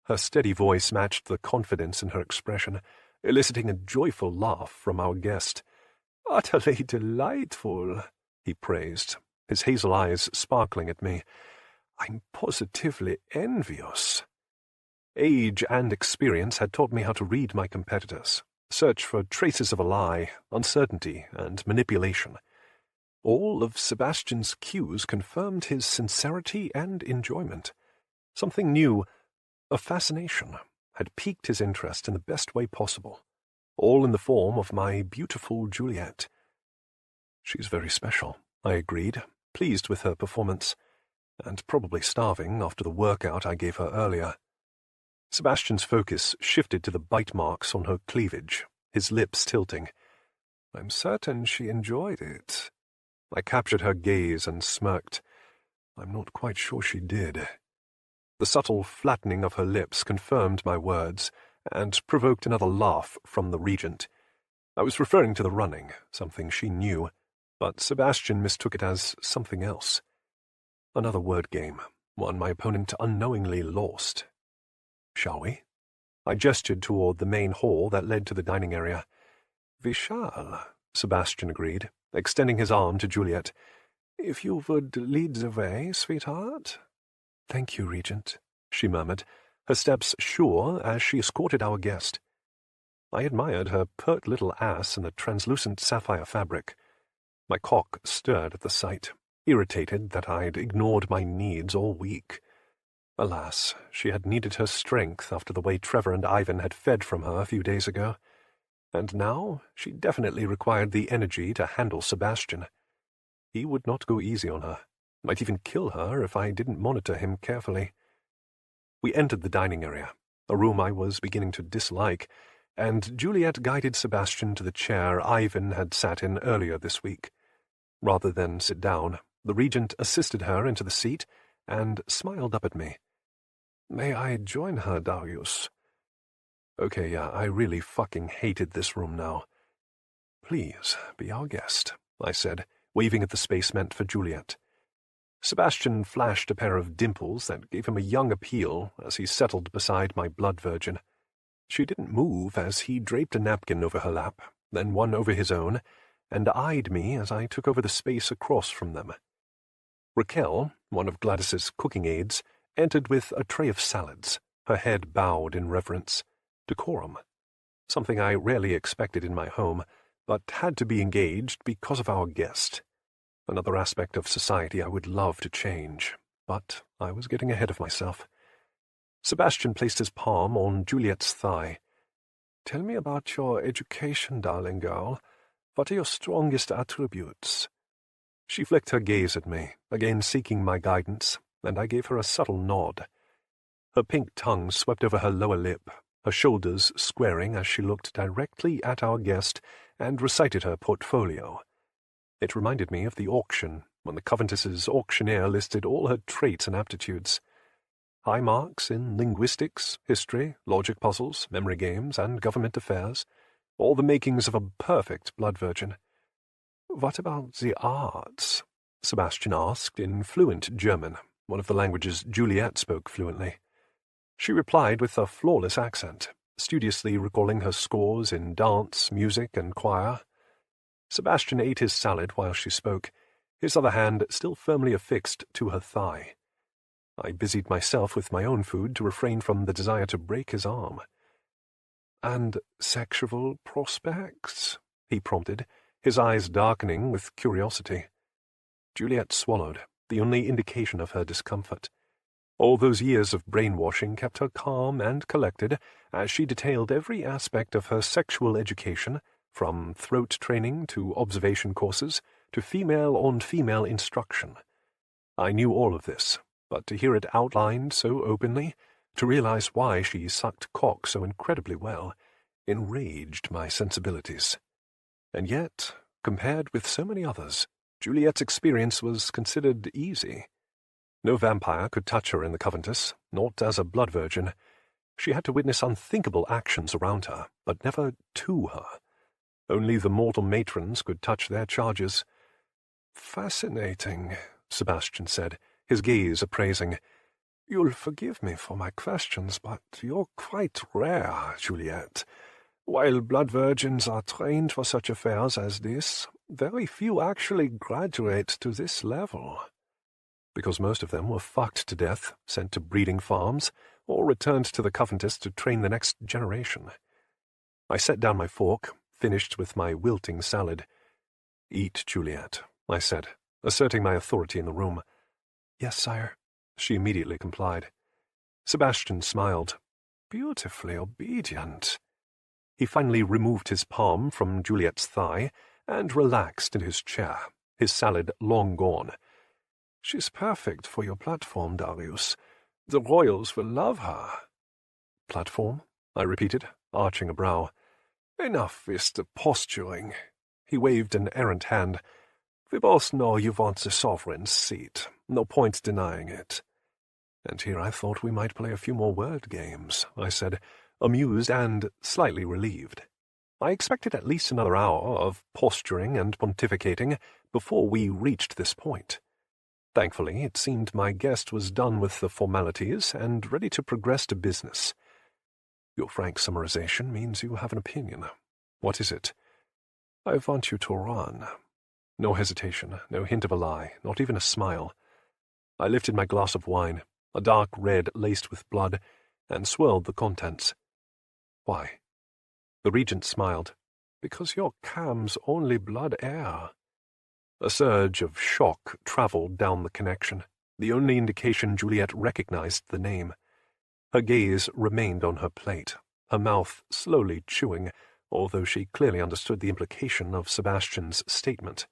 Speaker 1: Her steady voice matched the confidence in her expression, eliciting a joyful laugh from our guest. "Utterly delightful," he praised, his hazel eyes sparkling at me. I'm positively envious. Age and experience had taught me how to read my competitors, search for traces of a lie, uncertainty, and manipulation. All of Sebastian's cues confirmed his sincerity and enjoyment. Something new, a fascination, had piqued his interest in the best way possible, all in the form of my beautiful Juliet. She's very special, I agreed, pleased with her performance, and probably starving after the workout I gave her earlier. Sebastian's focus shifted to the bite marks on her cleavage, his lips tilting. I'm certain she enjoyed it. I captured her gaze and smirked. I'm not quite sure she did. The subtle flattening of her lips confirmed my words and provoked another laugh from the regent. I was referring to the running, something she knew, but Sebastian mistook it as something else. Another word game, one my opponent unknowingly lost. Shall we? I gestured toward the main hall that led to the dining area. We shall, Sebastian agreed, extending his arm to Juliet. If you would lead the way, sweetheart. Thank you, Regent, she murmured, her steps sure as she escorted our guest. I admired her pert little ass in the translucent sapphire fabric. My cock stirred at the sight, irritated that I'd ignored my needs all week. Alas, she had needed her strength after the way Trevor and Ivan had fed from her a few days ago, and now she definitely required the energy to handle Sebastian. He would not go easy on her, might even kill her if I didn't monitor him carefully. We entered the dining area, a room I was beginning to dislike, and Juliet guided Sebastian to the chair Ivan had sat in earlier this week. Rather than sit down, the regent assisted her into the seat and smiled up at me. May I join her, Darius? Okay, yeah, I really fucking hated this room now. Please, be our guest, I said, waving at the space meant for Juliet. Sebastian flashed a pair of dimples that gave him a young appeal as he settled beside my blood virgin. She didn't move as he draped a napkin over her lap, then one over his own, and eyed me as I took over the space across from them. Raquel, one of Gladys's cooking aides, entered with a tray of salads, her head bowed in reverence. Decorum. Something I rarely expected in my home, but had to be engaged because of our guest. Another aspect of society I would love to change, but I was getting ahead of myself. Sebastian placed his palm on Juliet's thigh. Tell me about your education, darling girl. What are your strongest attributes? She flicked her gaze at me, again seeking my guidance, and I gave her a subtle nod. Her pink tongue swept over her lower lip, her shoulders squaring as she looked directly at our guest and recited her portfolio. It reminded me of the auction, when the Countess's auctioneer listed all her traits and aptitudes. High marks in linguistics, history, logic puzzles, memory games, and government affairs, all the makings of a perfect blood virgin. What about the arts? Sebastian asked in fluent German, one of the languages Juliet spoke fluently. She replied with a flawless accent, studiously recalling her scores in dance, music, and choir. Sebastian ate his salad while she spoke, his other hand still firmly affixed to her thigh. I busied myself with my own food to refrain from the desire to break his arm. And sexual prospects? He prompted, his eyes darkening with curiosity. Juliet swallowed, the only indication of her discomfort. All those years of brainwashing kept her calm and collected as she detailed every aspect of her sexual education, from throat training to observation courses to female-on-female instruction. I knew all of this, but to hear it outlined so openly, to realize why she sucked cock so incredibly well, enraged my sensibilities. And yet, compared with so many others, Juliet's experience was considered easy. No vampire could touch her in the Countess, not as a blood virgin. She had to witness unthinkable actions around her, but never to her. Only the mortal matrons could touch their charges. Fascinating, Sebastian said, his gaze appraising. You'll forgive me for my questions, but you're quite rare, Juliet. While blood virgins are trained for such affairs as this, very few actually graduate to this level. because most of them were fucked to death, sent to breeding farms, or returned to the Coventus to train the next generation. I set down my fork, finished with my wilting salad. "Eat, Juliet," I said, asserting my authority in the room. "Yes, sire." She immediately complied. Sebastian smiled. "Beautifully obedient." He finally removed his palm from Juliet's thigh and relaxed in his chair, his salad long gone. "She's perfect for your platform, Darius. The royals will love her." "Platform?" I repeated, arching a brow.
Speaker 2: "Enough is the posturing."
Speaker 1: He waved an errant hand.
Speaker 2: "We both know you want the sovereign's seat. No point denying it."
Speaker 1: "And here I thought we might play a few more word games," I said, amused and slightly relieved. I expected at least another hour of posturing and pontificating before we reached this point. Thankfully, it seemed my guest was done with the formalities and ready to progress to business. "Your frank summarization means you have an opinion. What is it?"
Speaker 2: "I want you to run."
Speaker 1: No hesitation, no hint of a lie, not even a smile. I lifted my glass of wine, a dark red laced with blood, and swirled the contents. "Why?" The regent smiled.
Speaker 2: "Because you're Cam's only blood heir."
Speaker 1: A surge of shock travelled down the connection, the only indication Juliet recognized the name. Her gaze remained on her plate, her mouth slowly chewing, although she clearly understood the implication of Sebastian's statement.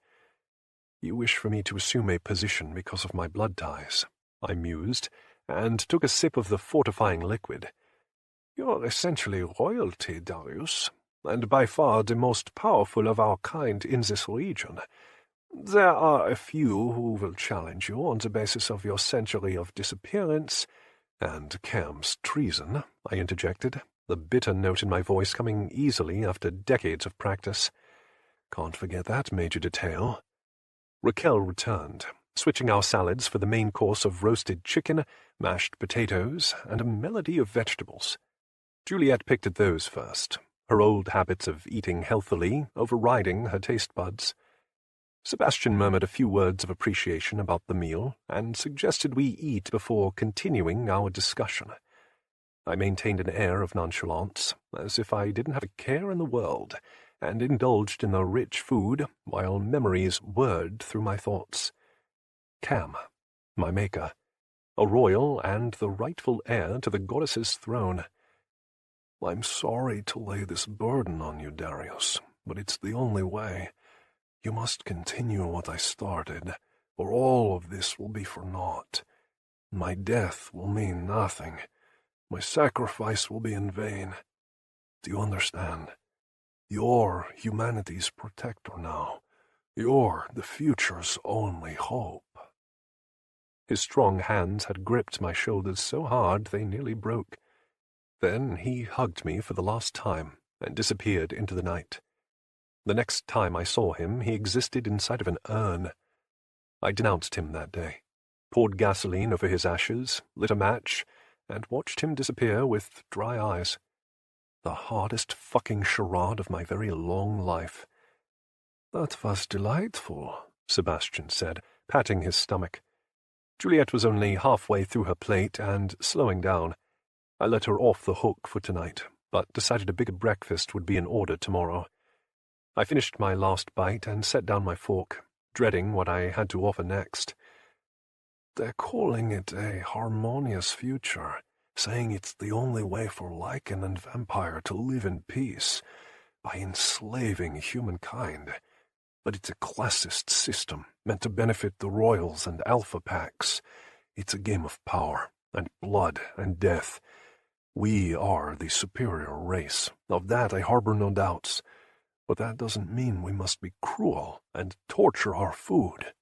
Speaker 1: "You wish for me to assume a position because of my blood ties," I mused, and took a sip of the fortifying liquid.
Speaker 2: "You're essentially royalty, Darius, and by far the most powerful of our kind in this region. There are a few who will challenge you on the basis of your century of disappearance
Speaker 1: and Cam's treason," I interjected, the bitter note in my voice coming easily after decades of practice. "Can't forget that major detail." Raquel returned, switching our salads for the main course of roasted chicken, mashed potatoes, and a medley of vegetables. Juliet picked at those first, her old habits of eating healthily overriding her taste buds. Sebastian murmured a few words of appreciation about the meal and suggested we eat before continuing our discussion. I maintained an air of nonchalance, as if I didn't have a care in the world, and indulged in the rich food while memories whirred through my thoughts. Cam, my maker, a royal and the rightful heir to the goddess's throne.
Speaker 2: "I'm sorry to lay this burden on you, Darius, but it's the only way. You must continue what I started, or all of this will be for naught. My death will mean nothing. My sacrifice will be in vain. Do you understand? You're humanity's protector now. You're the future's only hope."
Speaker 1: His strong hands had gripped my shoulders so hard they nearly broke. Then he hugged me for the last time and disappeared into the night. The next time I saw him, he existed inside of an urn. I denounced him that day, poured gasoline over his ashes, lit a match, and watched him disappear with dry eyes. The hardest fucking charade of my very long life.
Speaker 2: "That was delightful,"
Speaker 1: Sebastian said, patting his stomach. Juliet was only halfway through her plate and slowing down. I let her off the hook for tonight, but decided a bigger breakfast would be in order tomorrow. I finished my last bite and set down my fork, dreading what I had to offer next.
Speaker 2: "They're calling it a harmonious future, saying it's the only way for lichen and vampire to live in peace, by enslaving humankind. But it's a classist system, meant to benefit the royals and alpha packs. It's a game of power, and blood, and death. We are the superior race. Of that I harbor no doubts. But that doesn't mean we must be cruel and torture our food."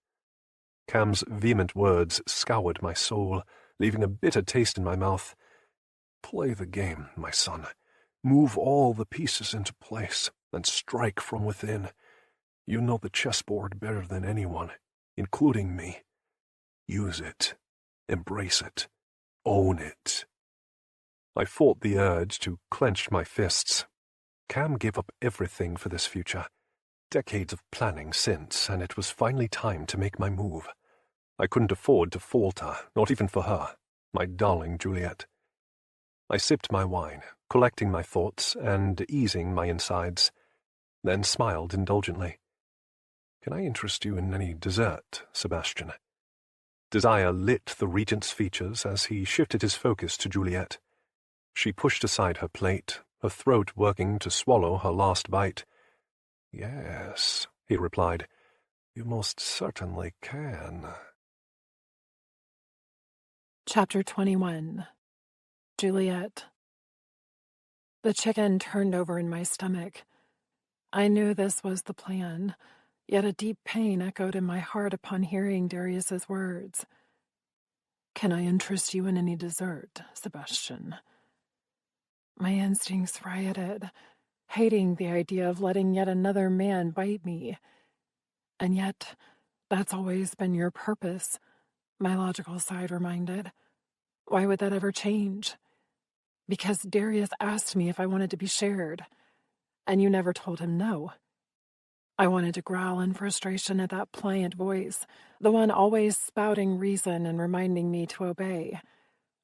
Speaker 1: Cam's vehement words scoured my soul, leaving a bitter taste in my mouth.
Speaker 2: "Play the game, my son. Move all the pieces into place, and strike from within. You know the chessboard better than anyone, including me. Use it. Embrace it. Own it."
Speaker 1: I fought the urge to clench my fists. Cam gave up everything for this future. Decades of planning since, and it was finally time to make my move. I couldn't afford to falter, not even for her, my darling Juliet. I sipped my wine, collecting my thoughts and easing my insides, then smiled indulgently. Can I interest you in any dessert, Sebastian? Desire lit the regent's features as he shifted his focus to Juliet. She pushed aside her plate, her throat working to swallow her last bite. Yes, he replied, you most certainly can.
Speaker 3: Chapter 21. Juliet. The chicken turned over in my stomach. I knew this was the plan, yet a deep pain echoed in my heart upon hearing Darius's words. Can I interest you in any dessert, Sebastian? My instincts rioted, hating the idea of letting yet another man bite me. And yet, that's always been your purpose, my logical side reminded. Why would that ever change? Because Darius asked me if I wanted to be shared, and you never told him no. I wanted to growl in frustration at that pliant voice, the one always spouting reason and reminding me to obey.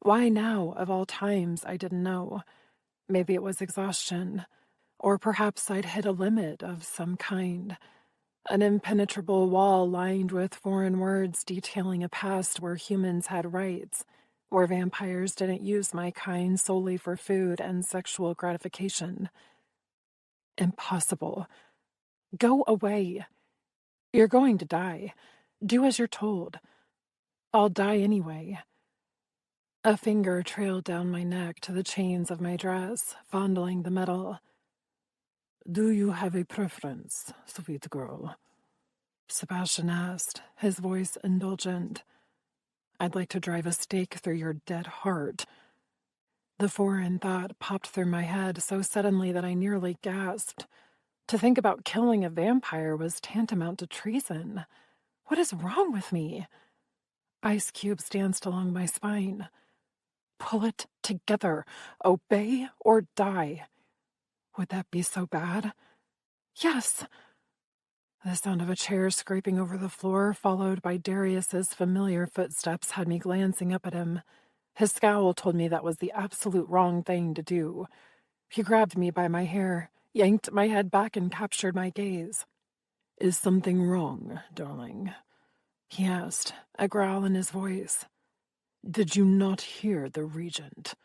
Speaker 3: Why now, of all times, I didn't know. Maybe it was exhaustion, or perhaps I'd hit a limit of some kind. An impenetrable wall lined with foreign words detailing a past where humans had rights, where vampires didn't use my kind solely for food and sexual gratification. Impossible. Go away. You're going to die. Do as you're told. I'll die anyway. A finger trailed down my neck to the chains of my dress, fondling the metal. Do you have a preference, sweet girl? Sebastian asked, his voice indulgent. I'd like to drive a stake through your dead heart. The foreign thought popped through my head so suddenly that I nearly gasped. To think about killing a vampire was tantamount to treason. What is wrong with me? Ice cubes danced along my spine. Pull it together. Obey or die. Would that be so bad? Yes. The sound of a chair scraping over the floor, followed by Darius's familiar footsteps, had me glancing up at him. His scowl told me that was the absolute wrong thing to do. He grabbed me by my hair, yanked my head back, and captured my gaze. Is something wrong, darling? He asked, a growl in his voice. Did you not hear the regent?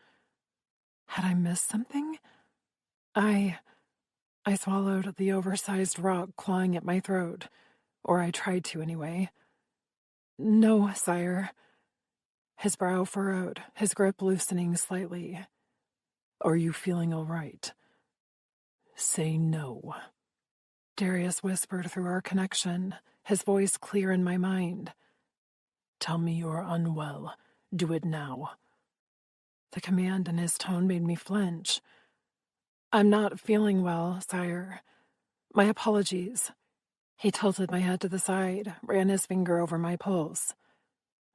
Speaker 3: Had I missed something? I swallowed the oversized rock clawing at my throat, or I tried to anyway. No, sire. His brow furrowed, his grip loosening slightly. Are you feeling all right? Say no. Darius whispered through our connection, his voice clear in my mind. Tell me you're unwell. Do it now. The command in his tone made me flinch. I'm not feeling well, sire. My apologies. He tilted my head to the side, ran his finger over my pulse.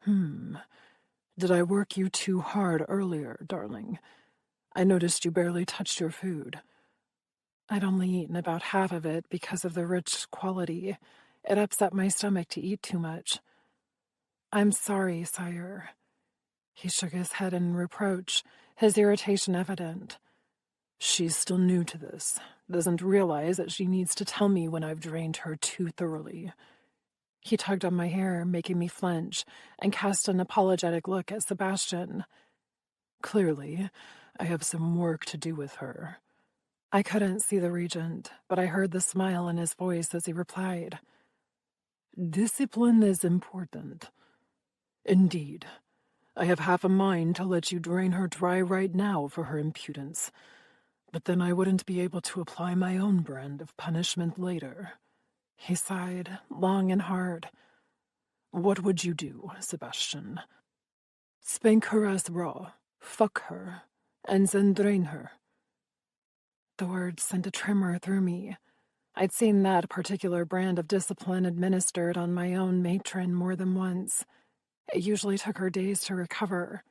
Speaker 3: Did I work you too hard earlier, darling? I noticed you barely touched your food. I'd only eaten about half of it because of the rich quality. It upset my stomach to eat too much. I'm sorry, sire. He shook his head in reproach, his irritation evident. She's still new to this, doesn't realize that she needs to tell me when I've drained her too thoroughly. He tugged on my hair, making me flinch, and cast an apologetic look at Sebastian. Clearly, I have some work to do with her. I couldn't see the regent, but I heard the smile in his voice as he replied. Discipline is important. Indeed. I have half a mind to let you drain her dry right now for her impudence. But then I wouldn't be able to apply my own brand of punishment later. He sighed, long and hard. What would you do, Sebastian? Spank her as raw, fuck her, and then drain her. The words sent a tremor through me. I'd seen that particular brand of discipline administered on my own matron more than once. It usually took her days to recover.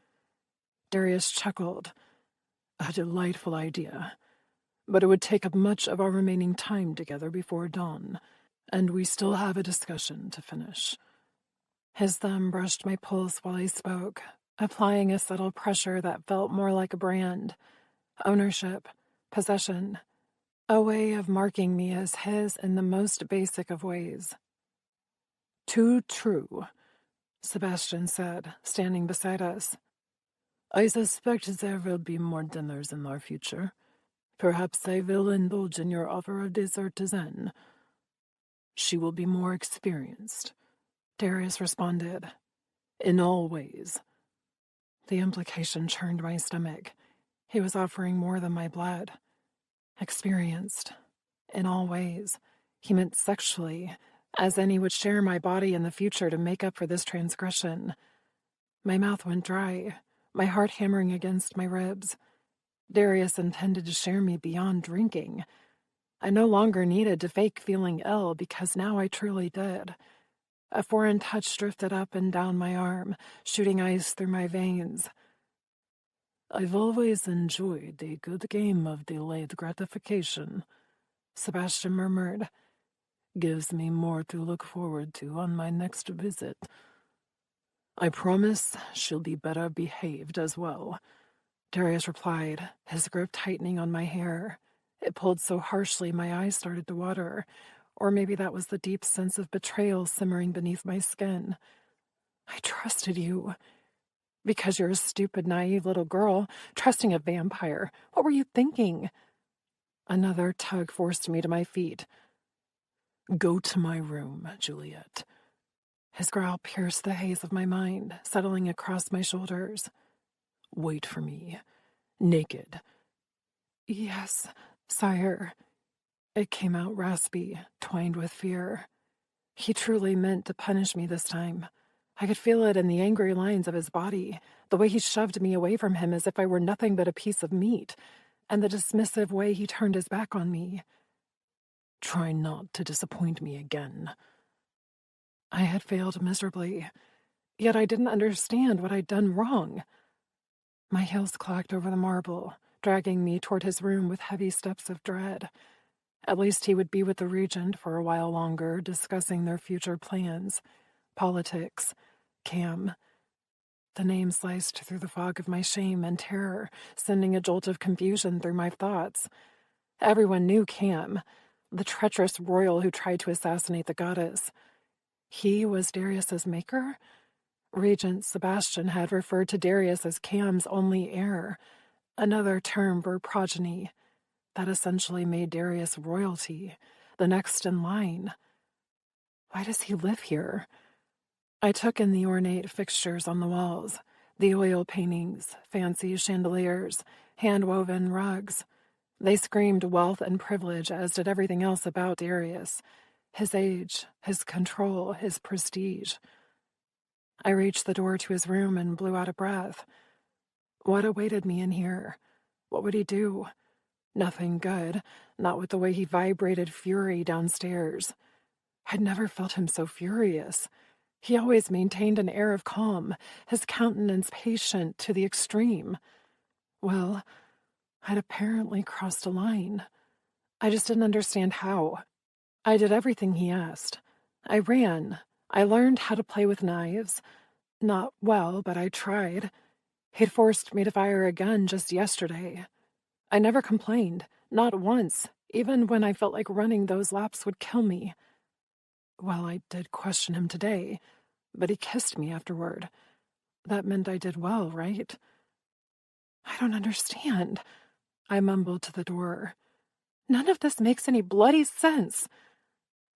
Speaker 3: Darius chuckled. A delightful idea. But it would take up much of our remaining time together before dawn, and we still have a discussion to finish. His thumb brushed my pulse while he spoke, applying a subtle pressure that felt more like a brand. Ownership, possession, a way of marking me as his in the most basic of ways. "Too true," Sebastian said, standing beside us. "I suspect there will be more dinners in our future. Perhaps I will indulge in your offer of dessert then. She will be more experienced," Darius responded. "In all ways." The implication churned my stomach. He was offering more than my blood. Experienced. In all ways. He meant sexually, as in he would share my body in the future to make up for this transgression. My mouth went dry, my heart hammering against my ribs. Darius intended to share me beyond drinking. I no longer needed to fake feeling ill because now I truly did. A foreign touch drifted up and down my arm, shooting ice through my veins. "I've always enjoyed a good game of delayed gratification," Sebastian murmured. "Gives me more to look forward to on my next visit. I promise she'll be better behaved as well," Darius replied, his grip tightening on my hair. It pulled so harshly my eyes started to water, or maybe that was the deep sense of betrayal simmering beneath my skin. "I trusted you." "Because you're a stupid, naive little girl, trusting a vampire. What were you thinking?" Another tug forced me to my feet. "Go to my room, Juliet." His growl pierced the haze of my mind, settling across my shoulders. "Wait for me. Naked." "Yes, sire." It came out raspy, twined with fear. He truly meant to punish me this time. I could feel it in the angry lines of his body, the way he shoved me away from him as if I were nothing but a piece of meat, and the dismissive way he turned his back on me. "Try not to disappoint me again." I had failed miserably, yet I didn't understand what I'd done wrong. My heels clacked over the marble, dragging me toward his room with heavy steps of dread. At least he would be with the regent for a while longer, discussing their future plans. Politics. Cam. The name sliced through the fog of my shame and terror, sending a jolt of confusion through my thoughts. Everyone knew Cam, the treacherous royal who tried to assassinate the goddess. He was Darius's maker? Regent Sebastian had referred to Darius as Cam's only heir, another term for progeny. That essentially made Darius royalty, the next in line. Why does he live here? I took in the ornate fixtures on the walls, the oil paintings, fancy chandeliers, hand-woven rugs. They screamed wealth and privilege, as did everything else about Darius. His age, his control, his prestige. I reached the door to his room and blew out a breath. What awaited me in here? What would he do? Nothing good, not with the way he vibrated fury downstairs. I'd never felt him so furious. He always maintained an air of calm, his countenance patient to the extreme. Well, I'd apparently crossed a line. I just didn't understand how. I did everything he asked. I ran. I learned how to play with knives. Not well, but I tried. He'd forced me to fire a gun just yesterday. I never complained, not once, even when I felt like running those laps would kill me. Well, I did question him today, but he kissed me afterward. That meant I did well, right? I don't understand, I mumbled to the door. None of this makes any bloody sense.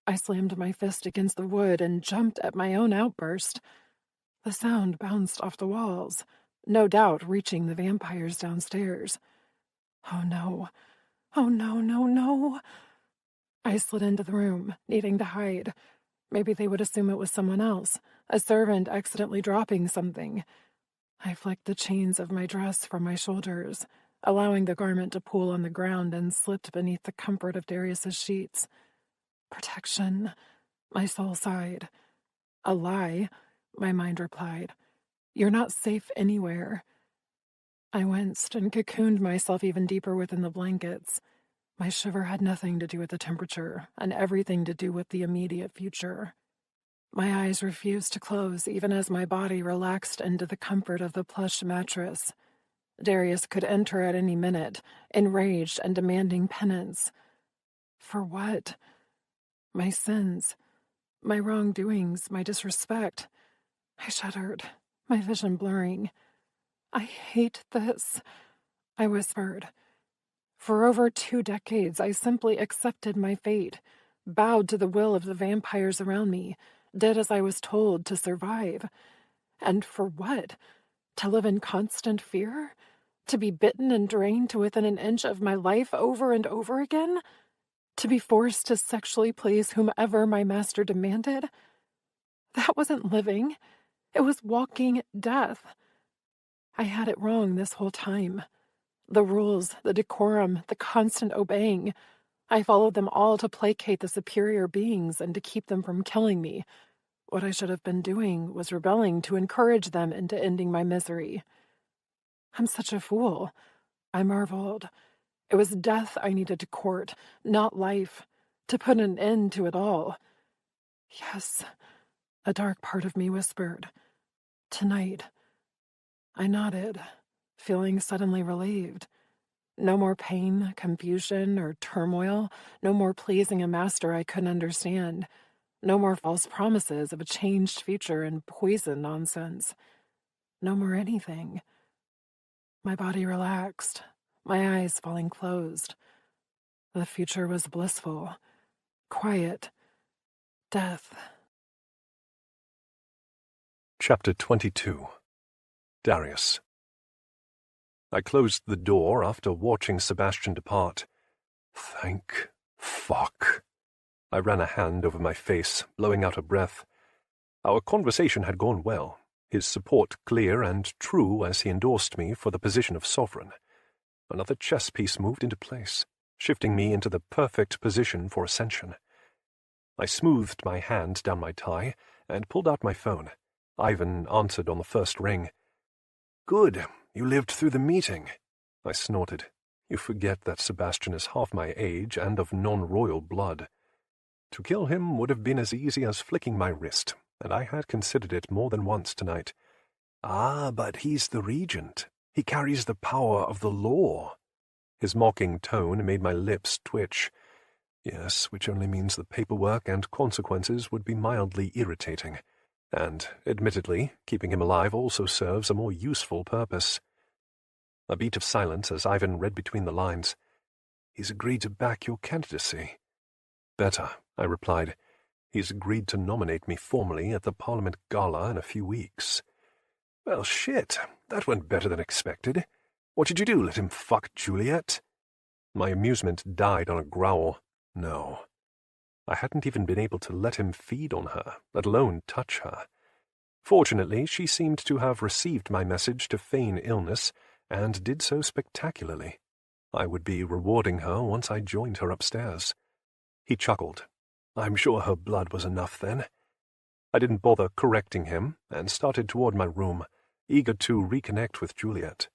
Speaker 3: I slammed my fist against the wood and jumped at my own outburst. The sound bounced off the walls, no doubt reaching the vampires downstairs. Oh no. Oh no, no, no. I slid into the room, needing to hide. Maybe they would assume it was someone else, a servant accidentally dropping something. I flicked the chains of my dress from my shoulders, allowing the garment to pool on the ground, and slipped beneath the comfort of Darius's sheets. Protection, my soul sighed. A lie, my mind replied. You're not safe anywhere. I winced and cocooned myself even deeper within the blankets. My shiver had nothing to do with the temperature, and everything to do with the immediate future. My eyes refused to close even as my body relaxed into the comfort of the plush mattress. Darius could enter at any minute, enraged and demanding penance. For what? My sins, my wrongdoings, my disrespect. I shuddered, my vision blurring. I hate this, I whispered. For over 2 decades, I simply accepted my fate, bowed to the will of the vampires around me, did as I was told to survive. And for what? To live in constant fear? To be bitten and drained to within an inch of my life over and over again? To be forced to sexually please whomever my master demanded? That wasn't living. It was walking death. I had it wrong this whole time. The rules, the decorum, the constant obeying. I followed them all to placate the superior beings and to keep them from killing me. What I should have been doing was rebelling to encourage them into ending my misery. I'm such a fool, I marveled. It was death I needed to court, not life, to put an end to it all. Yes, a dark part of me whispered. Tonight. I nodded, feeling suddenly relieved. No more pain, confusion, or turmoil. No more pleasing a master I couldn't understand. No more false promises of a changed future and poison nonsense. No more anything. My body relaxed, my eyes falling closed. The future was blissful, quiet, death.
Speaker 1: Chapter 22. Darius. I closed the door after watching Sebastian depart. Thank fuck. I ran a hand over my face, blowing out a breath. Our conversation had gone well, his support clear and true as he endorsed me for the position of sovereign. Another chess piece moved into place, shifting me into the perfect position for ascension. I smoothed my hand down my tie and pulled out my phone. Ivan answered on the first ring. "Good, you lived through the meeting," I snorted. "You forget that Sebastian is half my age and of non-royal blood. To kill him would have been as easy as flicking my wrist, and I had considered it more than once tonight." "Ah, but he's the regent. He carries the power of the law." His mocking tone made my lips twitch. Yes, which only means the paperwork and consequences would be mildly irritating. And, admittedly, keeping him alive also serves a more useful purpose. A beat of silence as Ivan read between the lines. "He's agreed to back your candidacy." "Better," I replied. "He's agreed to nominate me formally at the Parliament gala in a few weeks." "Well, shit, that went better than expected. What did you do, let him fuck Juliet?" My amusement died on a growl. No. I hadn't even been able to let him feed on her, let alone touch her. Fortunately, she seemed to have received my message to feign illness, and did so spectacularly. I would be rewarding her once I joined her upstairs. He chuckled. I'm sure her blood was enough then. I didn't bother correcting him, and started toward my room, eager to reconnect with Juliet.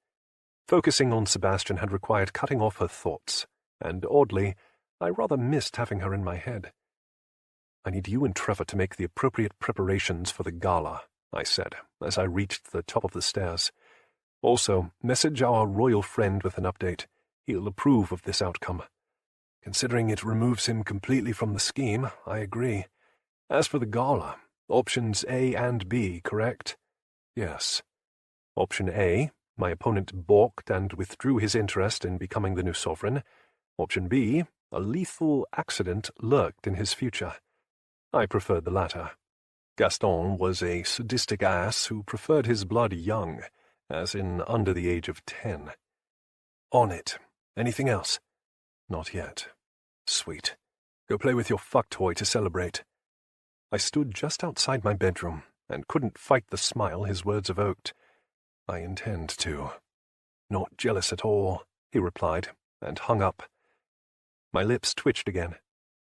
Speaker 1: Focusing on Sebastian had required cutting off her thoughts, and oddly, I rather missed having her in my head. "I need you and Trevor to make the appropriate preparations for the gala," I said, as I reached the top of the stairs. "Also, message our royal friend with an update. He'll approve of this outcome." "Considering it removes him completely from the scheme, I agree. As for the gala, options A and B, correct?" "Yes." Option A, my opponent balked and withdrew his interest in becoming the new sovereign. Option B, a lethal accident lurked in his future. I preferred the latter. Gaston was a sadistic ass who preferred his blood young, as in under the age of 10. "On it. Anything else?" "Not yet." "Sweet. Go play with your fuck toy to celebrate." I stood just outside my bedroom, and couldn't fight the smile his words evoked. "I intend to." "Not jealous at all," he replied, and hung up. My lips twitched again.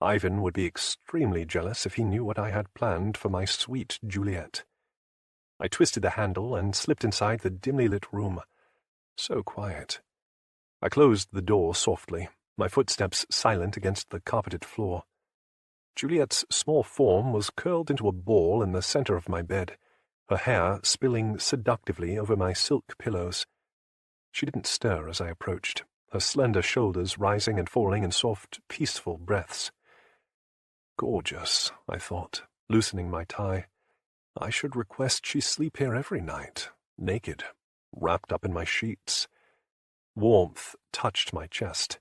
Speaker 1: Ivan would be extremely jealous if he knew what I had planned for my sweet Juliet. I twisted the handle and slipped inside the dimly lit room. So quiet. I closed the door softly, my footsteps silent against the carpeted floor. Juliet's small form was curled into a ball in the center of my bed, her hair spilling seductively over my silk pillows. She didn't stir as I approached, her slender shoulders rising and falling in soft, peaceful breaths. Gorgeous, I thought, loosening my tie. I should request she sleep here every night, naked, wrapped up in my sheets. Warmth touched my chest.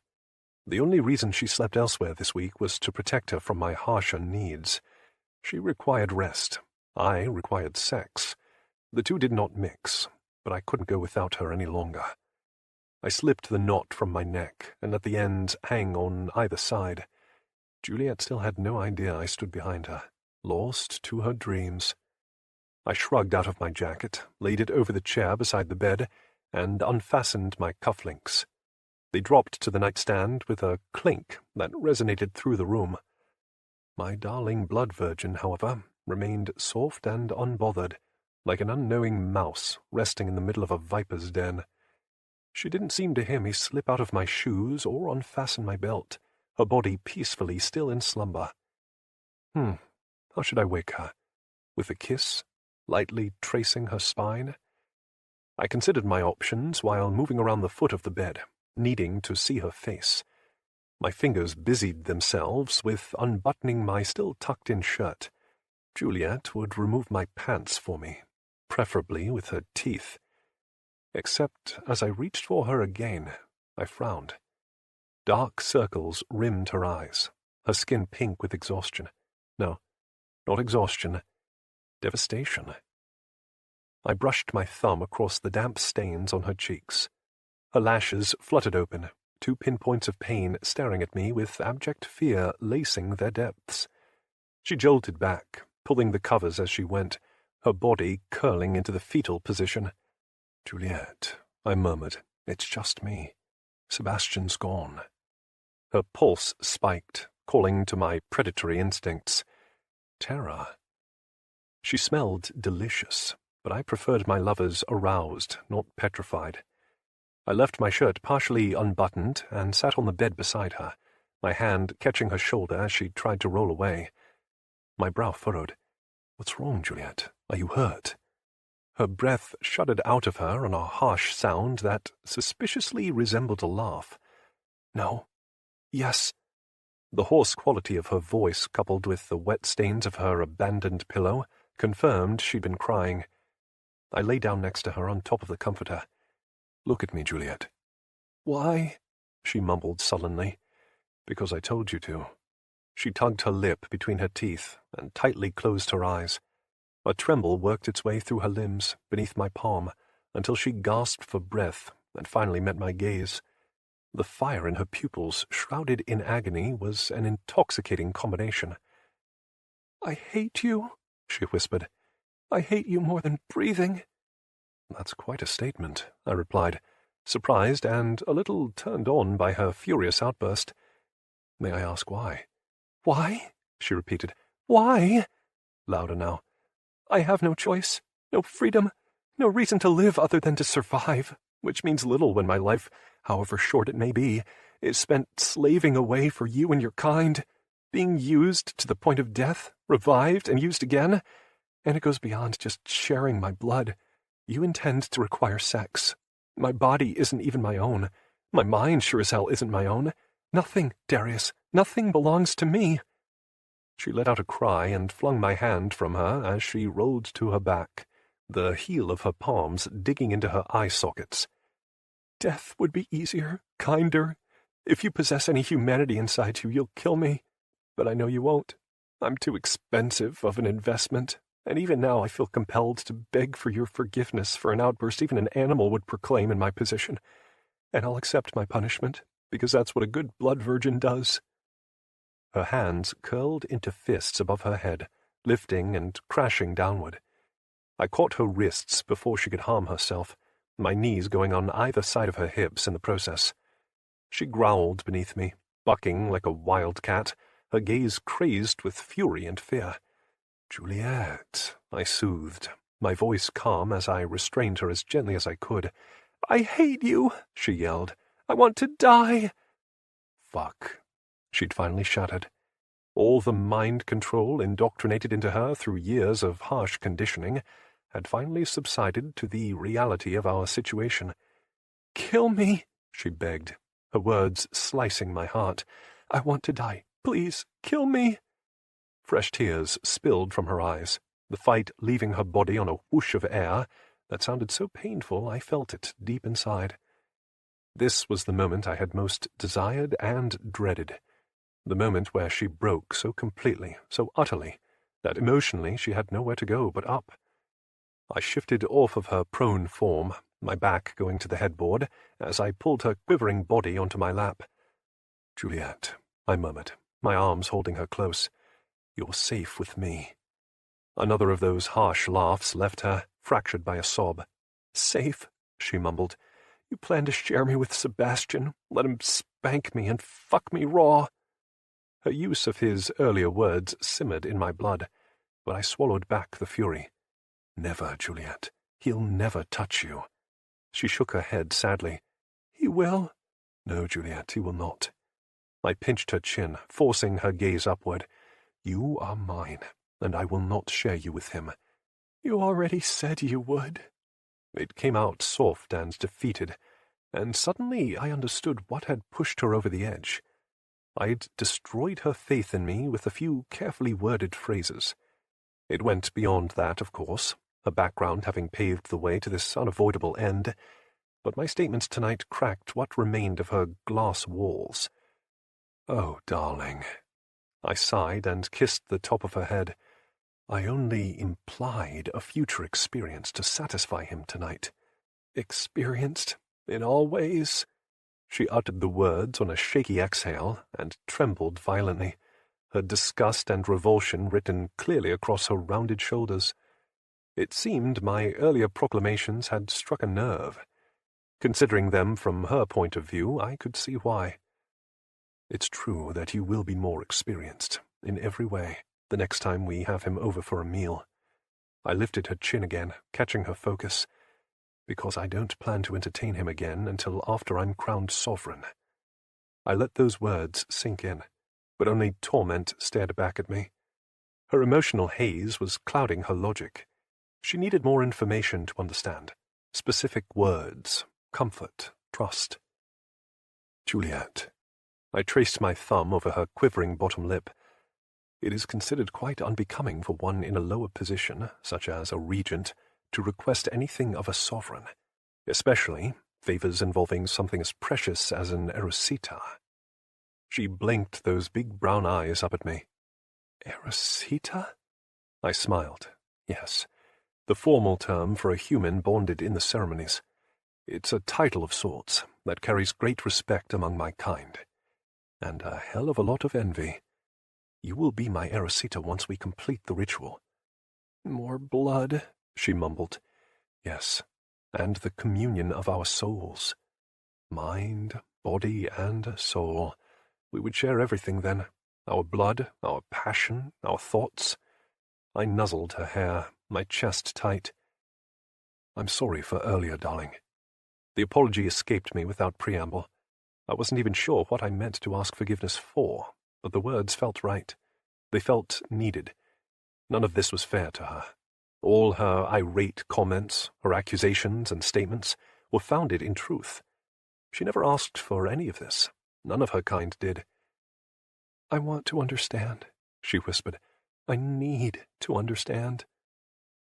Speaker 1: The only reason she slept elsewhere this week was to protect her from my harsher needs. She required rest. I required sex. The two did not mix, but I couldn't go without her any longer. I slipped the knot from my neck and let the ends hang on either side. Juliet still had no idea I stood behind her, lost to her dreams. I shrugged out of my jacket, laid it over the chair beside the bed, and unfastened my cufflinks. They dropped to the nightstand with a clink that resonated through the room. My darling blood virgin, however, remained soft and unbothered, like an unknowing mouse resting in the middle of a viper's den. She didn't seem to hear me slip out of my shoes or unfasten my belt, her body peacefully still in slumber. How should I wake her? With a kiss, lightly tracing her spine? I considered my options while moving around the foot of the bed, needing to see her face. My fingers busied themselves with unbuttoning my still tucked-in shirt. Juliet would remove my pants for me, preferably with her teeth. Except as I reached for her again, I frowned. Dark circles rimmed her eyes, her skin pink with exhaustion. No, not exhaustion. Devastation. I brushed my thumb across the damp stains on her cheeks. Her lashes fluttered open, 2 pinpoints of pain staring at me with abject fear lacing their depths. She jolted back, pulling the covers as she went, her body curling into the fetal position. "Juliet," I murmured, "it's just me. Sebastian's gone." Her pulse spiked, calling to my predatory instincts. Terror. She smelled delicious, but I preferred my lovers aroused, not petrified. I left my shirt partially unbuttoned and sat on the bed beside her, my hand catching her shoulder as she tried to roll away. My brow furrowed. "What's wrong, Juliet? Are you hurt?" Her breath shuddered out of her on a harsh sound that suspiciously resembled a laugh. "No. Yes." The hoarse quality of her voice, coupled with the wet stains of her abandoned pillow, confirmed she'd been crying. I lay down next to her on top of the comforter. "Look at me, Juliet." "Why?" she mumbled sullenly. "Because I told you to." She tugged her lip between her teeth and tightly closed her eyes. A tremble worked its way through her limbs, beneath my palm, until she gasped for breath and finally met my gaze. The fire in her pupils, shrouded in agony, was an intoxicating combination. "I hate you," she whispered. "I hate you more than breathing." "That's quite a statement," I replied, surprised and a little turned on by her furious outburst. "May I ask why?" "Why?" she repeated. "Why?" Louder now. "I have no choice, no freedom, no reason to live other than to survive, which means little when my life, however short it may be, is spent slaving away for you and your kind, being used to the point of death, revived and used again. And it goes beyond just sharing my blood. You intend to require sex. My body isn't even my own. My mind sure as hell isn't my own. Nothing, Darius, nothing belongs to me." She let out a cry and flung my hand from her as she rolled to her back, the heel of her palms digging into her eye sockets. "Death would be easier, kinder. If you possess any humanity inside you, you'll kill me. But I know you won't. I'm too expensive of an investment, and even now I feel compelled to beg for your forgiveness for an outburst even an animal would proclaim in my position. And I'll accept my punishment, because that's what a good blood virgin does." Her hands curled into fists above her head, lifting and crashing downward. I caught her wrists before she could harm herself, my knees going on either side of her hips in the process. She growled beneath me, bucking like a wild cat, her gaze crazed with fury and fear. "Juliet," I soothed, my voice calm as I restrained her as gently as I could. "I hate you," she yelled. "I want to die." "Fuck," she'd finally shuddered. All the mind control indoctrinated into her through years of harsh conditioning had finally subsided to the reality of our situation.
Speaker 3: "Kill me,"
Speaker 1: she begged, her words slicing my heart.
Speaker 3: "I want to die. Please, kill me."
Speaker 1: Fresh tears spilled from her eyes, the fight leaving her body on a whoosh of air that sounded so painful I felt it deep inside. This was the moment I had most desired and dreaded, the moment where she broke so completely, so utterly, that emotionally she had nowhere to go but up. I shifted off of her prone form, my back going to the headboard, as I pulled her quivering body onto my lap. "Juliet," I murmured, my arms holding her close. "You're safe with me." Another of those harsh laughs left her, fractured by a sob.
Speaker 3: "Safe," she mumbled. "You plan to share me with Sebastian, let him spank me and fuck me raw."
Speaker 1: Her use of his earlier words simmered in my blood, but I swallowed back the fury. "Never, Juliet. He'll never touch you." She shook her head sadly.
Speaker 3: "He will."
Speaker 1: "No, Juliet, he will not." I pinched her chin, forcing her gaze upward. "You are mine, and I will not share you with him."
Speaker 3: "You already said you would."
Speaker 1: It came out soft and defeated, and suddenly I understood what had pushed her over the edge. I'd destroyed her faith in me with a few carefully worded phrases. It went beyond that, of course, her background having paved the way to this unavoidable end, but my statements tonight cracked what remained of her glass walls. "Oh, darling." I sighed and kissed the top of her head. "I only implied a future experience to satisfy him tonight."
Speaker 3: "Experienced? In all ways?"
Speaker 1: She uttered the words on a shaky exhale and trembled violently, her disgust and revulsion written clearly across her rounded shoulders. It seemed my earlier proclamations had struck a nerve. Considering them from her point of view, I could see why. "It's true that you will be more experienced, in every way, the next time we have him over for a meal." I lifted her chin again, catching her focus. "Because I don't plan to entertain him again until after I'm crowned sovereign." I let those words sink in, but only torment stared back at me. Her emotional haze was clouding her logic. She needed more information to understand. Specific words, comfort, trust. "Juliet." I traced my thumb over her quivering bottom lip. "It is considered quite unbecoming for one in a lower position, such as a regent, to request anything of a sovereign, especially favors involving something as precious as an erosita." She blinked those big brown eyes up at me.
Speaker 3: "Erosita?"
Speaker 1: I smiled. "Yes, the formal term for a human bonded in the ceremonies. It's a title of sorts that carries great respect among my kind. And a hell of a lot of envy. You will be my erosita once we complete the ritual."
Speaker 3: "More blood,"
Speaker 1: she mumbled. "Yes, and the communion of our souls. Mind, body, and soul. We would share everything then. Our blood, our passion, our thoughts." I nuzzled her hair, my chest tight. "I'm sorry for earlier, darling." The apology escaped me without preamble. I wasn't even sure what I meant to ask forgiveness for, but the words felt right. They felt needed. None of this was fair to her. All her irate comments, her accusations and statements, were founded in truth. She never asked for any of this. None of her kind did.
Speaker 3: "I want to understand," she whispered. "I need to understand."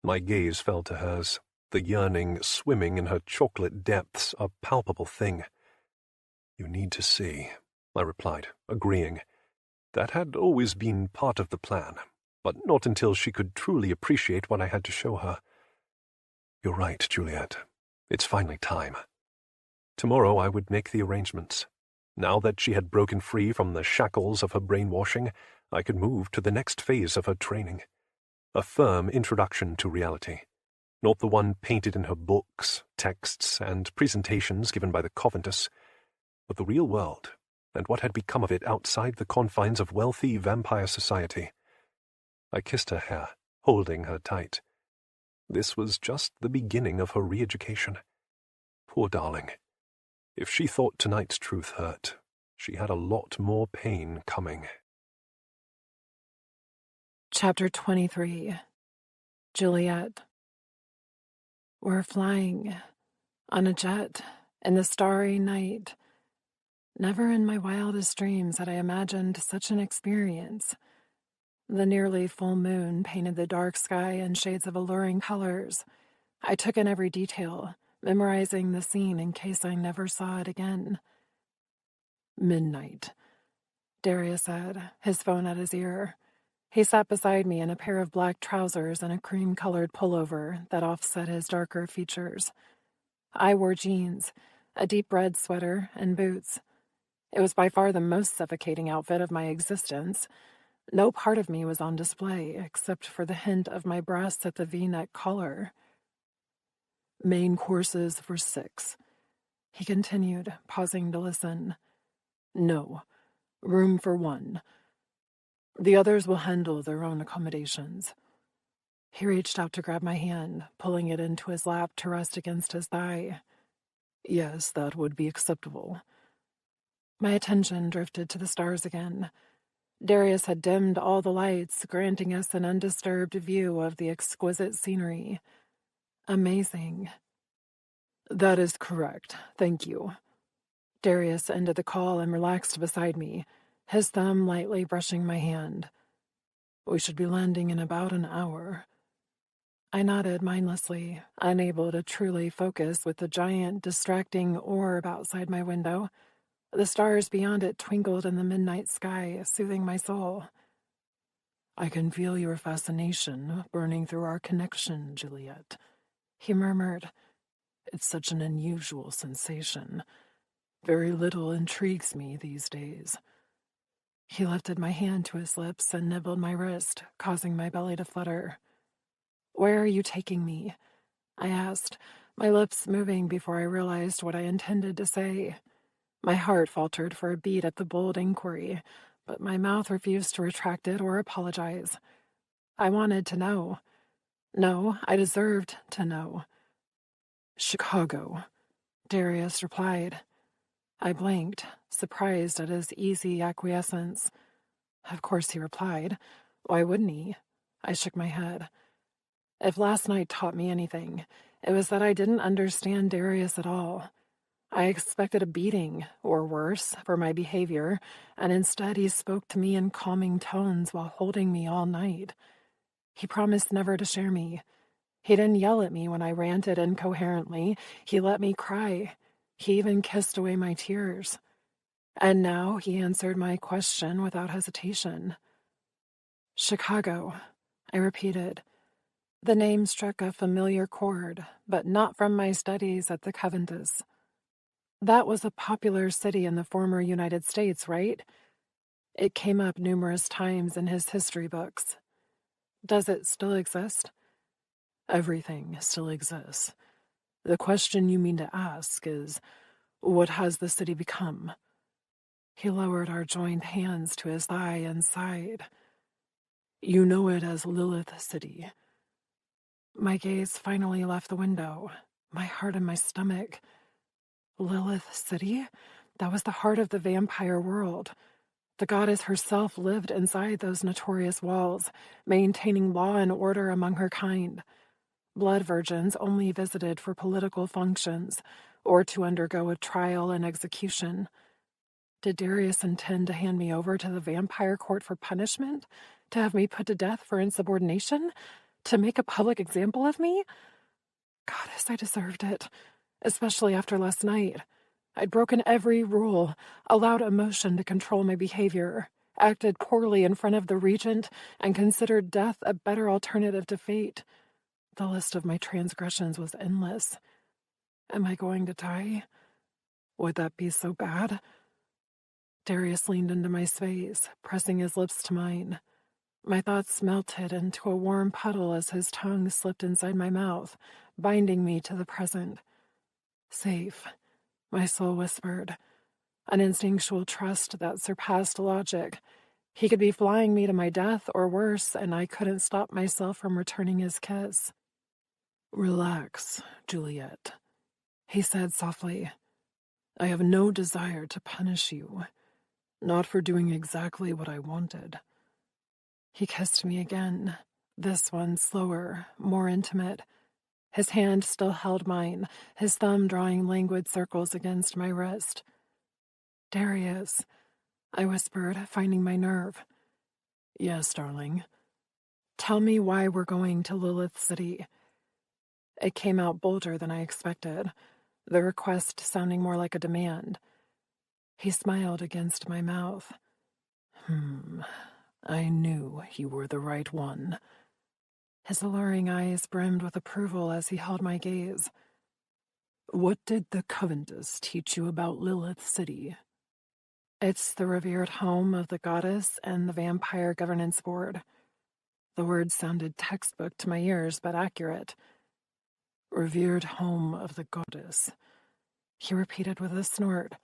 Speaker 1: My gaze fell to hers, the yearning swimming in her chocolate depths a palpable thing. "You need to see," I replied, agreeing. That had always been part of the plan, but not until she could truly appreciate what I had to show her. "You're right, Juliet. It's finally time." Tomorrow I would make the arrangements. Now that she had broken free from the shackles of her brainwashing, I could move to the next phase of her training. A firm introduction to reality. Not the one painted in her books, texts, and presentations given by the Coventus, but the real world, and what had become of it outside the confines of wealthy vampire society. I kissed her hair, holding her tight. This was just the beginning of her re-education. Poor darling. If she thought tonight's truth hurt, she had a lot more pain coming.
Speaker 3: Chapter 23. Juliet. We're flying on a jet in the starry night. Never in my wildest dreams had I imagined such an experience. The nearly full moon painted the dark sky in shades of alluring colors. I took in every detail, memorizing the scene in case I never saw it again. Midnight, Darius said, his phone at his ear. He sat beside me in a pair of black trousers and a cream-colored pullover that offset his darker features. I wore jeans, a deep red sweater, and boots. It was by far the most suffocating outfit of my existence. No part of me was on display, except for the hint of my breasts at the V-neck collar. Main courses for 6. He continued, pausing to listen. No. Room for 1. The others will handle their own accommodations. He reached out to grab my hand, pulling it into his lap to rest against his thigh. Yes, that would be acceptable. My attention drifted to the stars again. Darius had dimmed all the lights, granting us an undisturbed view of the exquisite scenery. Amazing. That is correct. Thank you. Darius ended the call and relaxed beside me, his thumb lightly brushing my hand. We should be landing in about an hour. I nodded mindlessly, unable to truly focus with the giant, distracting orb outside my window. The stars beyond it twinkled in the midnight sky, soothing my soul. I can feel your fascination burning through our connection, Juliet, he murmured. It's such an unusual sensation. Very little intrigues me these days. He lifted my hand to his lips and nibbled my wrist, causing my belly to flutter. Where are you taking me? I asked, my lips moving before I realized what I intended to say. My heart faltered for a beat at the bold inquiry, but my mouth refused to retract it or apologize. I wanted to know. No, I deserved to know. Chicago, Darius replied. I blinked, surprised at his easy acquiescence. Of course he replied. Why wouldn't he? I shook my head. If last night taught me anything, it was that I didn't understand Darius at all. I expected a beating, or worse, for my behavior, and instead he spoke to me in calming tones while holding me all night. He promised never to share me. He didn't yell at me when I ranted incoherently. He let me cry. He even kissed away my tears. And now he answered my question without hesitation. Chicago, I repeated. The name struck a familiar chord, but not from my studies at the Coventus. That was a popular city in the former United States, right? It came up numerous times in his history books. Does it still exist? Everything still exists. The question you mean to ask is, what has the city become? He lowered our joined hands to his thigh and sighed. You know it as Lilith City. My gaze finally left the window, my heart in my stomach. Lilith City? That was the heart of the vampire world. The goddess herself lived inside those notorious walls, maintaining law and order among her kind. Blood virgins only visited for political functions, or to undergo a trial and execution. Did Darius intend to hand me over to the vampire court for punishment? To have me put to death for insubordination? To make a public example of me? Goddess, I deserved it. Especially after last night. I'd broken every rule, allowed emotion to control my behavior, acted poorly in front of the regent, and considered death a better alternative to fate. The list of my transgressions was endless. Am I going to die? Would that be so bad? Darius leaned into my space, pressing his lips to mine. My thoughts melted into a warm puddle as his tongue slipped inside my mouth, binding me to the present. Safe, my soul whispered. An instinctual trust that surpassed logic. He could be flying me to my death or worse, and I couldn't stop myself from returning his kiss. Relax, Juliet, he said softly. I have no desire to punish you. Not for doing exactly what I wanted. He kissed me again, this one slower, more intimate. His hand still held mine, his thumb drawing languid circles against my wrist. "Darius," I whispered, finding my nerve. "Yes, darling." "Tell me why we're going to Lilith City." It came out bolder than I expected, the request sounding more like a demand. He smiled against my mouth. I knew you were the right one." His alluring eyes brimmed with approval as he held my gaze. "What did the Covenantess teach you about Lilith City?" "It's the revered home of the goddess and the vampire governance board." The words sounded textbook to my ears, but accurate. "Revered home of the goddess," he repeated with a snort.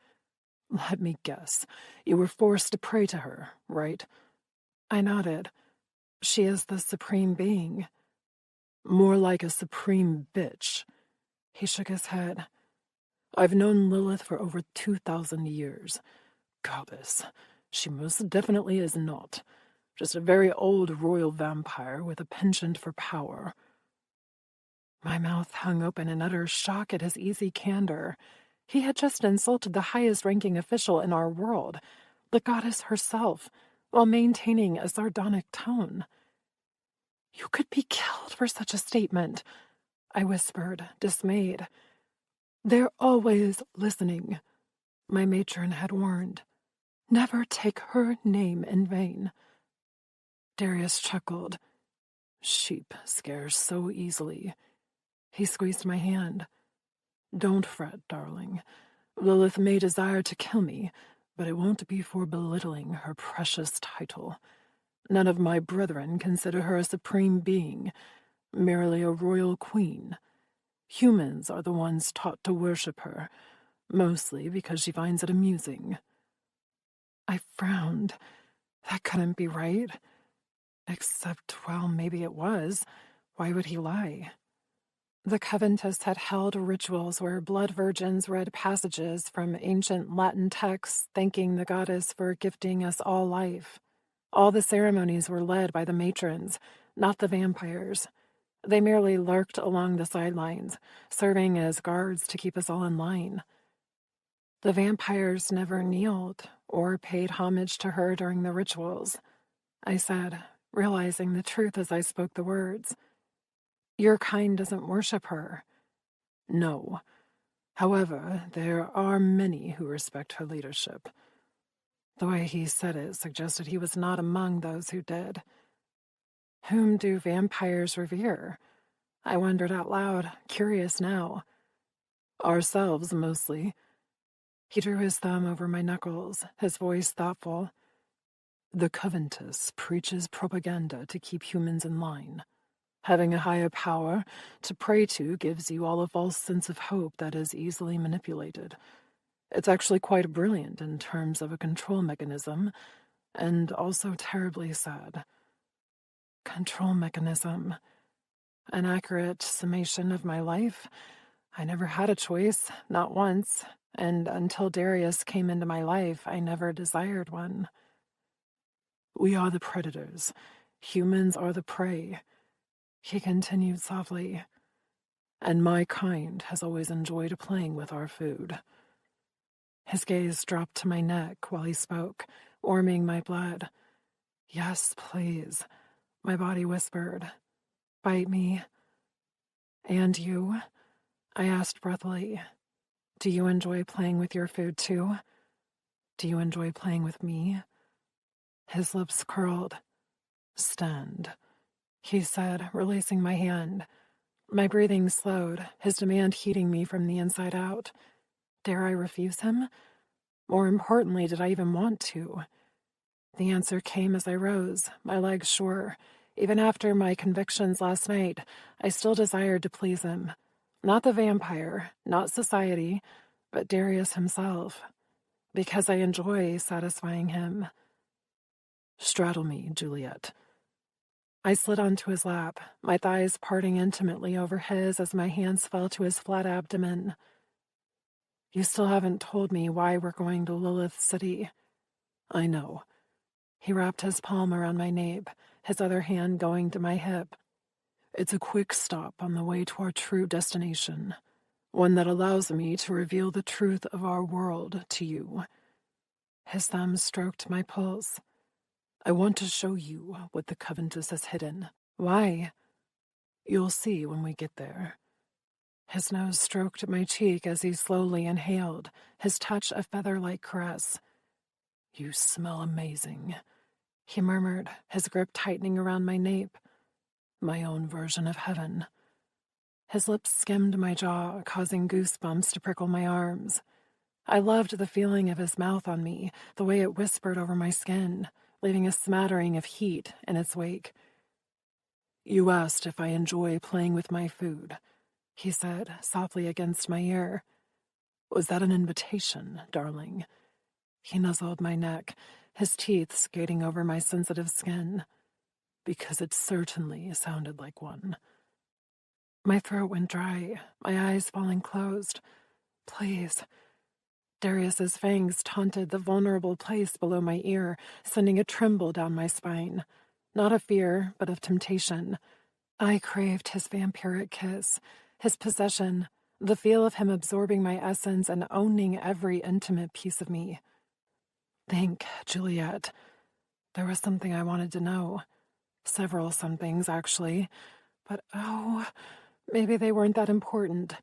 Speaker 3: "Let me guess. You were forced to pray to her, right?" I nodded. "She is the supreme being." "More like a supreme bitch." He shook his head. "I've known Lilith for over 2,000 years. Goddess, she most definitely is not. Just a very old royal vampire with a penchant for power." My mouth hung open in utter shock at his easy candor. He had just insulted the highest-ranking official in our world, the goddess herself, while maintaining a sardonic tone. "You could be killed for such a statement," I whispered, dismayed. "They're always listening," my matron had warned. "Never take her name in vain." Darius chuckled. "Sheep scare so easily." He squeezed my hand. "Don't fret, darling. Lilith may desire to kill me, but it won't be for belittling her precious title. None of my brethren consider her a supreme being, merely a royal queen. Humans are the ones taught to worship her, mostly because she finds it amusing." I frowned. That couldn't be right. Except, well, maybe it was. Why would he lie? The Covenantess had held rituals where blood virgins read passages from ancient Latin texts thanking the goddess for gifting us all life. All the ceremonies were led by the matrons, not the vampires. They merely lurked along the sidelines, serving as guards to keep us all in line. The vampires never kneeled or paid homage to her during the rituals, I said, realizing the truth as I spoke the words. "Your kind doesn't worship her." "No. However, there are many who respect her leadership." The way he said it suggested he was not among those who did. "Whom do vampires revere?" I wondered out loud, curious now. "Ourselves, mostly." He drew his thumb over my knuckles, his voice thoughtful. "The Covenantess preaches propaganda to keep humans in line. Having a higher power to pray to gives you all a false sense of hope that is easily manipulated. It's actually quite brilliant in terms of a control mechanism, and also terribly sad." Control mechanism. An accurate summation of my life. I never had a choice, not once, and until Darius came into my life, I never desired one. "We are the predators. Humans are the prey," he continued softly. "And my kind has always enjoyed playing with our food." His gaze dropped to my neck while he spoke, warming my blood. "Yes, please," my body whispered. "Bite me." "And you?" I asked breathily. "Do you enjoy playing with your food too? Do you enjoy playing with me?" His lips curled. "Stand," he said, releasing my hand. My breathing slowed, his demand heating me from the inside out. Dare I refuse him? More importantly, did I even want to? The answer came as I rose, my legs sore. Even after my convictions last night, I still desired to please him. Not the vampire, not society, but Darius himself. Because I enjoy satisfying him. "Straddle me, Juliet." I slid onto his lap, my thighs parting intimately over his as my hands fell to his flat abdomen. "You still haven't told me why we're going to Lilith City." "I know." He wrapped his palm around my nape, his other hand going to my hip. It's a quick stop on the way to our true destination, one that allows me to reveal the truth of our world to you. His thumb stroked my pulse. I want to show you what the Coventus has hidden. Why? You'll see when we get there. His nose stroked my cheek as he slowly inhaled, his touch a feather-like caress. You smell amazing, he murmured, his grip tightening around my nape. My own version of heaven. His lips skimmed my jaw, causing goosebumps to prickle my arms. I loved the feeling of his mouth on me, the way it whispered over my skin, leaving a smattering of heat in its wake. You asked if I enjoy playing with my food, he said, softly against my ear. Was that an invitation, darling? He nuzzled my neck, his teeth skating over my sensitive skin. Because it certainly sounded like one. My throat went dry, my eyes falling closed. Please. Darius's fangs taunted the vulnerable place below my ear, sending a tremble down my spine. Not of fear, but of temptation. I craved his vampiric kiss, his possession, the feel of him absorbing my essence and owning every intimate piece of me. Think, Juliet. There was something I wanted to know. Several somethings, actually. But, maybe they weren't that important.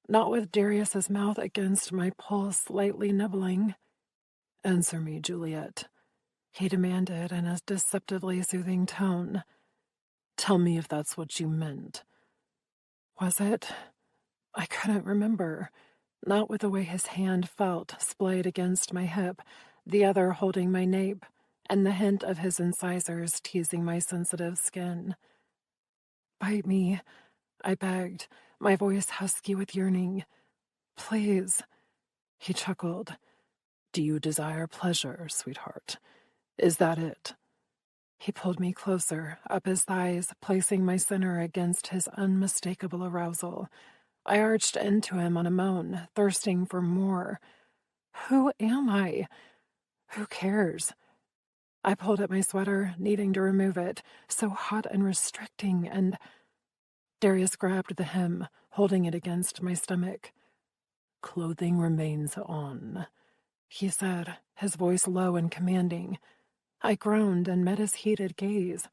Speaker 3: Not with Darius's mouth against my pulse, lightly nibbling. Answer me, Juliet, he demanded in a deceptively soothing tone. Tell me if that's what you meant. Was it? I couldn't remember. Not with the way his hand felt, splayed against my hip, the other holding my nape, and the hint of his incisors teasing my sensitive skin. Bite me, I begged, my voice husky with yearning. Please. He chuckled. Do you desire pleasure, sweetheart? Is that it? He pulled me closer, up his thighs, placing my center against his unmistakable arousal. I arched into him on a moan, thirsting for more. Who am I? Who cares? I pulled at my sweater, needing to remove it, so hot and restricting, and Darius grabbed the hem, holding it against my stomach. Clothing remains on, he said, his voice low and commanding. I groaned and met his heated gaze.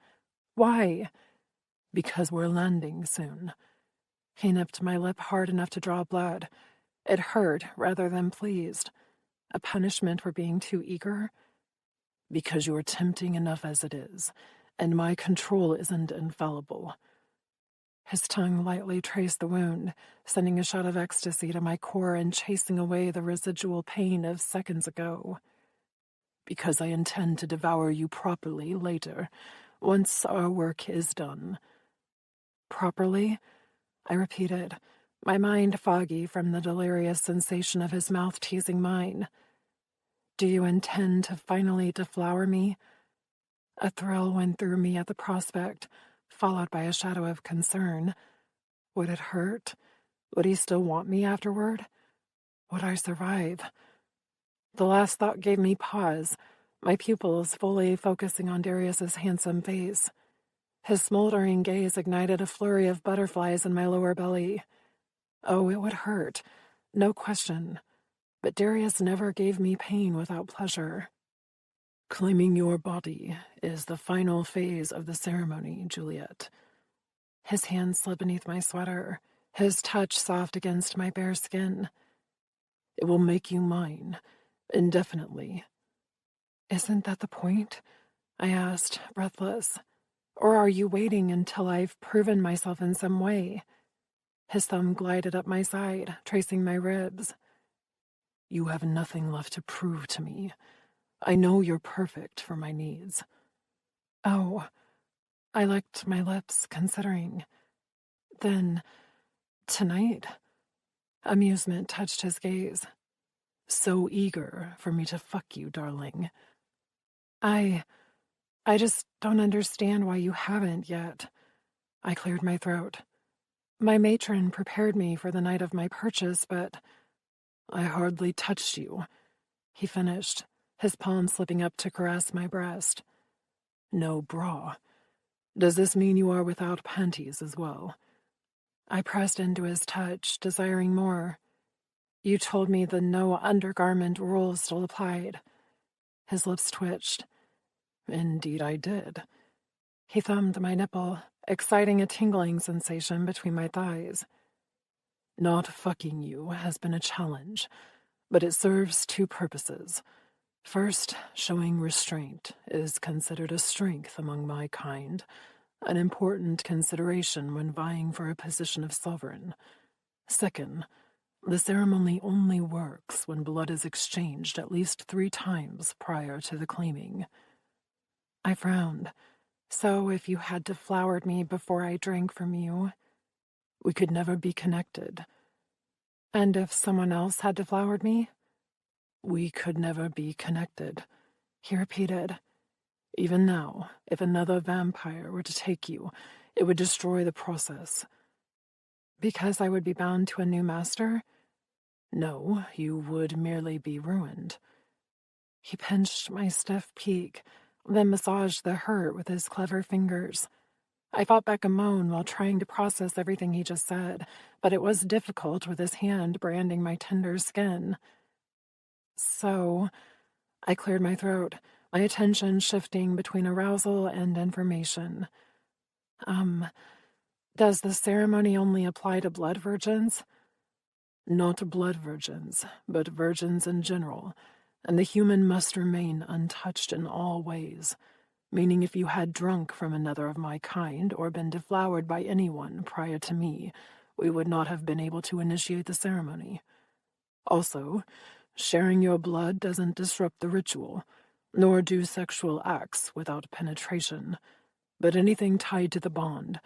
Speaker 3: Why? Because we're landing soon. He nipped my lip hard enough to draw blood. It hurt rather than pleased. A punishment for being too eager? Because you're tempting enough as it is, and my control isn't infallible. His tongue lightly traced the wound, sending a shot of ecstasy to my core and chasing away the residual pain of seconds ago. Because I intend to devour you properly later, once our work is done. Properly? I repeated, my mind foggy from the delirious sensation of his mouth teasing mine. Do you intend to finally deflower me? A thrill went through me at the prospect, followed by a shadow of concern. Would it hurt? Would he still want me afterward? Would I survive? The last thought gave me pause, my pupils fully focusing on Darius's handsome face. His smoldering gaze ignited a flurry of butterflies in my lower belly. Oh, it would hurt, no question. But Darius never gave me pain without pleasure. Claiming your body is the final phase of the ceremony, Juliet. His hand slid beneath my sweater, his touch soft against my bare skin. It will make you mine, indefinitely. Isn't that the point? I asked, breathless. Or are you waiting until I've proven myself in some way? His thumb glided up my side, tracing my ribs. You have nothing left to prove to me. I know you're perfect for my needs. Oh, I licked my lips, considering. Then, tonight? Amusement touched his gaze. So eager for me to fuck you, darling. I just don't understand why you haven't yet. I cleared my throat. My matron prepared me for the night of my purchase, but I hardly touched you, he finished, his palm slipping up to caress my breast. No bra. Does this mean you are without panties as well? I pressed into his touch, desiring more. You told me the no undergarment rule still applied. His lips twitched. Indeed I did. He thumbed my nipple, exciting a tingling sensation between my thighs. Not fucking you has been a challenge, but it serves two purposes. First, showing restraint is considered a strength among my kind, an important consideration when vying for a position of sovereign. Second, the ceremony only works when blood is exchanged at least 3 times prior to the claiming. I frowned. So if you had deflowered me before I drank from you, we could never be connected. And if someone else had deflowered me, we could never be connected, he repeated. Even now, if another vampire were to take you, it would destroy the process. Because I would be bound to a new master? No, you would merely be ruined. He pinched my stiff peak, then massaged the hurt with his clever fingers. I fought back a moan while trying to process everything he just said, but it was difficult with his hand branding my tender skin. So, I cleared my throat, my attention shifting between arousal and information. Does the ceremony only apply to blood virgins? Not blood virgins, but virgins in general, and the human must remain untouched in all ways, meaning if you had drunk from another of my kind or been deflowered by anyone prior to me, we would not have been able to initiate the ceremony. Also, sharing your blood doesn't disrupt the ritual, nor do sexual acts without penetration, but anything tied to the bond,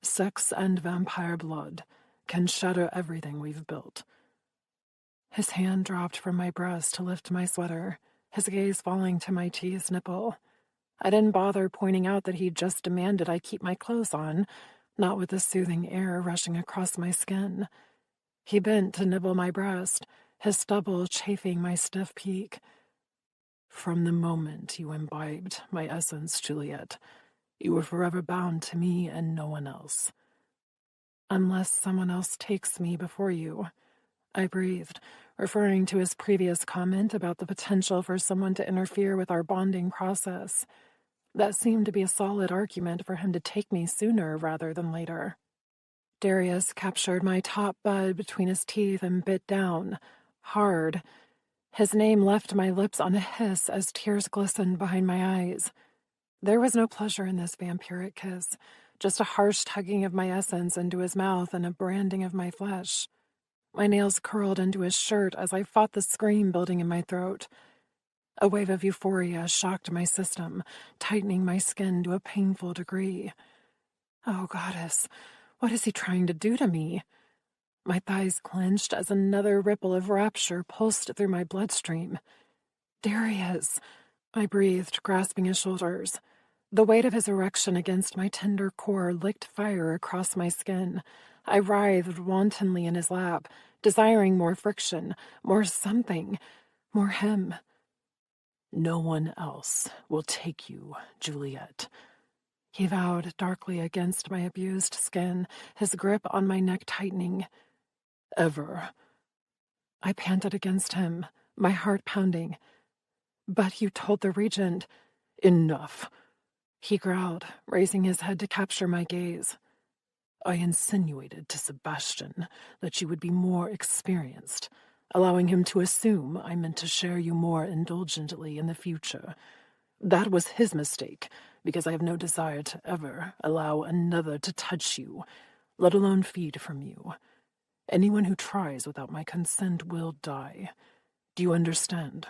Speaker 3: sex and vampire blood, can shatter everything we've built. His hand dropped from my breast to lift my sweater, his gaze falling to my teased nipple. I didn't bother pointing out that he'd just demanded I keep my clothes on, not with the soothing air rushing across my skin. He bent to nibble my breast, his stubble chafing my stiff peak. From the moment you imbibed my essence, Juliet, you were forever bound to me and no one else. Unless someone else takes me before you, I breathed, referring to his previous comment about the potential for someone to interfere with our bonding process. That seemed to be a solid argument for him to take me sooner rather than later. Darius captured my top bud between his teeth and bit down, hard. His name left my lips on a hiss as tears glistened behind my eyes. There was no pleasure in this vampiric kiss, just a harsh tugging of my essence into his mouth and a branding of my flesh. My nails curled into his shirt as I fought the scream building in my throat. A wave of euphoria shocked my system, tightening my skin to a painful degree. Oh, goddess, what is he trying to do to me? My thighs clenched as another ripple of rapture pulsed through my bloodstream. Darius, I breathed, grasping his shoulders. The weight of his erection against my tender core licked fire across my skin. I writhed wantonly in his lap, desiring more friction, more something, more him. No one else will take you, Juliet, he vowed darkly against my abused skin, his grip on my neck tightening. Ever. I panted against him, my heart pounding. But you told the regent. Enough, he growled, raising his head to capture my gaze. I insinuated to Sebastian that you would be more experienced, allowing him to assume I meant to share you more indulgently in the future. That was his mistake, because I have no desire to ever allow another to touch you, let alone feed from you. Anyone who tries without my consent will die. Do you understand?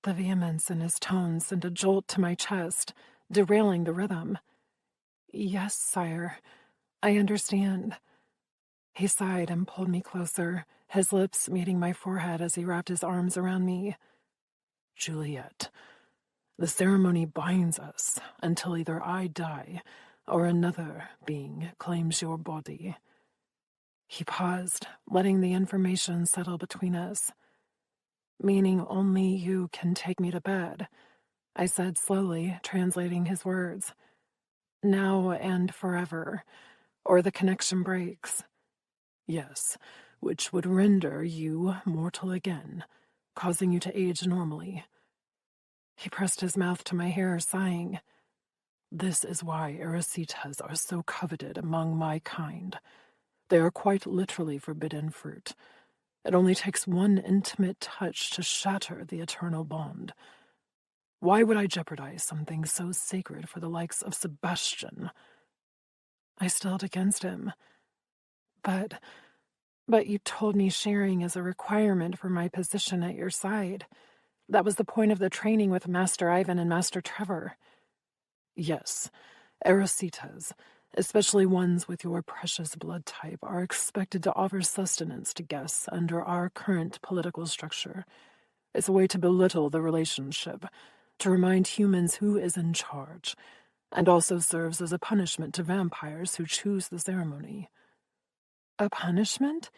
Speaker 3: The vehemence in his tone sent a jolt to my chest, derailing the rhythm. Yes, sire, I understand. He sighed and pulled me closer, his lips meeting my forehead as he wrapped his arms around me. Juliet, the ceremony binds us until either I die or another being claims your body. He paused, letting the information settle between us. Meaning only you can take me to bed, I said slowly, translating his words. Now and forever, or the connection breaks.
Speaker 4: Yes, which would render you mortal again, causing you to age normally.
Speaker 3: He pressed his mouth to my hair, sighing.
Speaker 4: This is why erositas are so coveted among my kind. They are quite literally forbidden fruit. It only takes one intimate touch to shatter the eternal bond. Why would I jeopardize something so sacred for the likes of Sebastian?
Speaker 3: I stilled against him. But you told me sharing is a requirement for my position at your side. That was the point of the training with Master Ivan and Master Trevor.
Speaker 4: Yes, erositas, especially ones with your precious blood type, are expected to offer sustenance to guests under our current political structure. It's a way to belittle the relationship, to remind humans who is in charge, and also serves as a punishment to vampires who choose the ceremony.
Speaker 3: A punishment?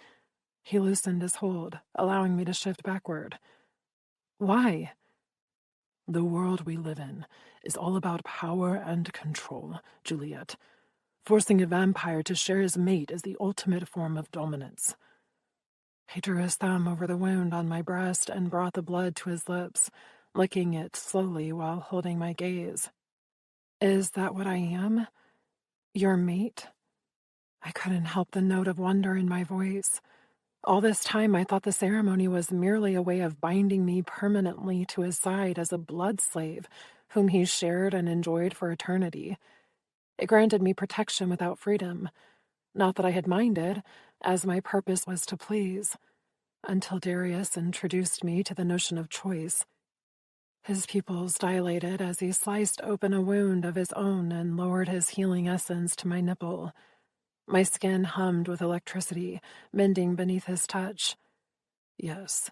Speaker 3: He loosened his hold, allowing me to shift backward. Why?
Speaker 4: The world we live in is all about power and control, Juliet. Forcing a vampire to share his mate is the ultimate form of dominance.
Speaker 3: He drew his thumb over the wound on my breast and brought the blood to his lips, licking it slowly while holding my gaze. Is that what I am? Your mate? I couldn't help the note of wonder in my voice. All this time I thought the ceremony was merely a way of binding me permanently to his side as a blood slave, whom he shared and enjoyed for eternity. It granted me protection without freedom. Not that I had minded, as my purpose was to please, until Darius introduced me to the notion of choice. His pupils dilated as he sliced open a wound of his own and lowered his healing essence to my nipple. My skin hummed with electricity, mending beneath his touch.
Speaker 4: Yes,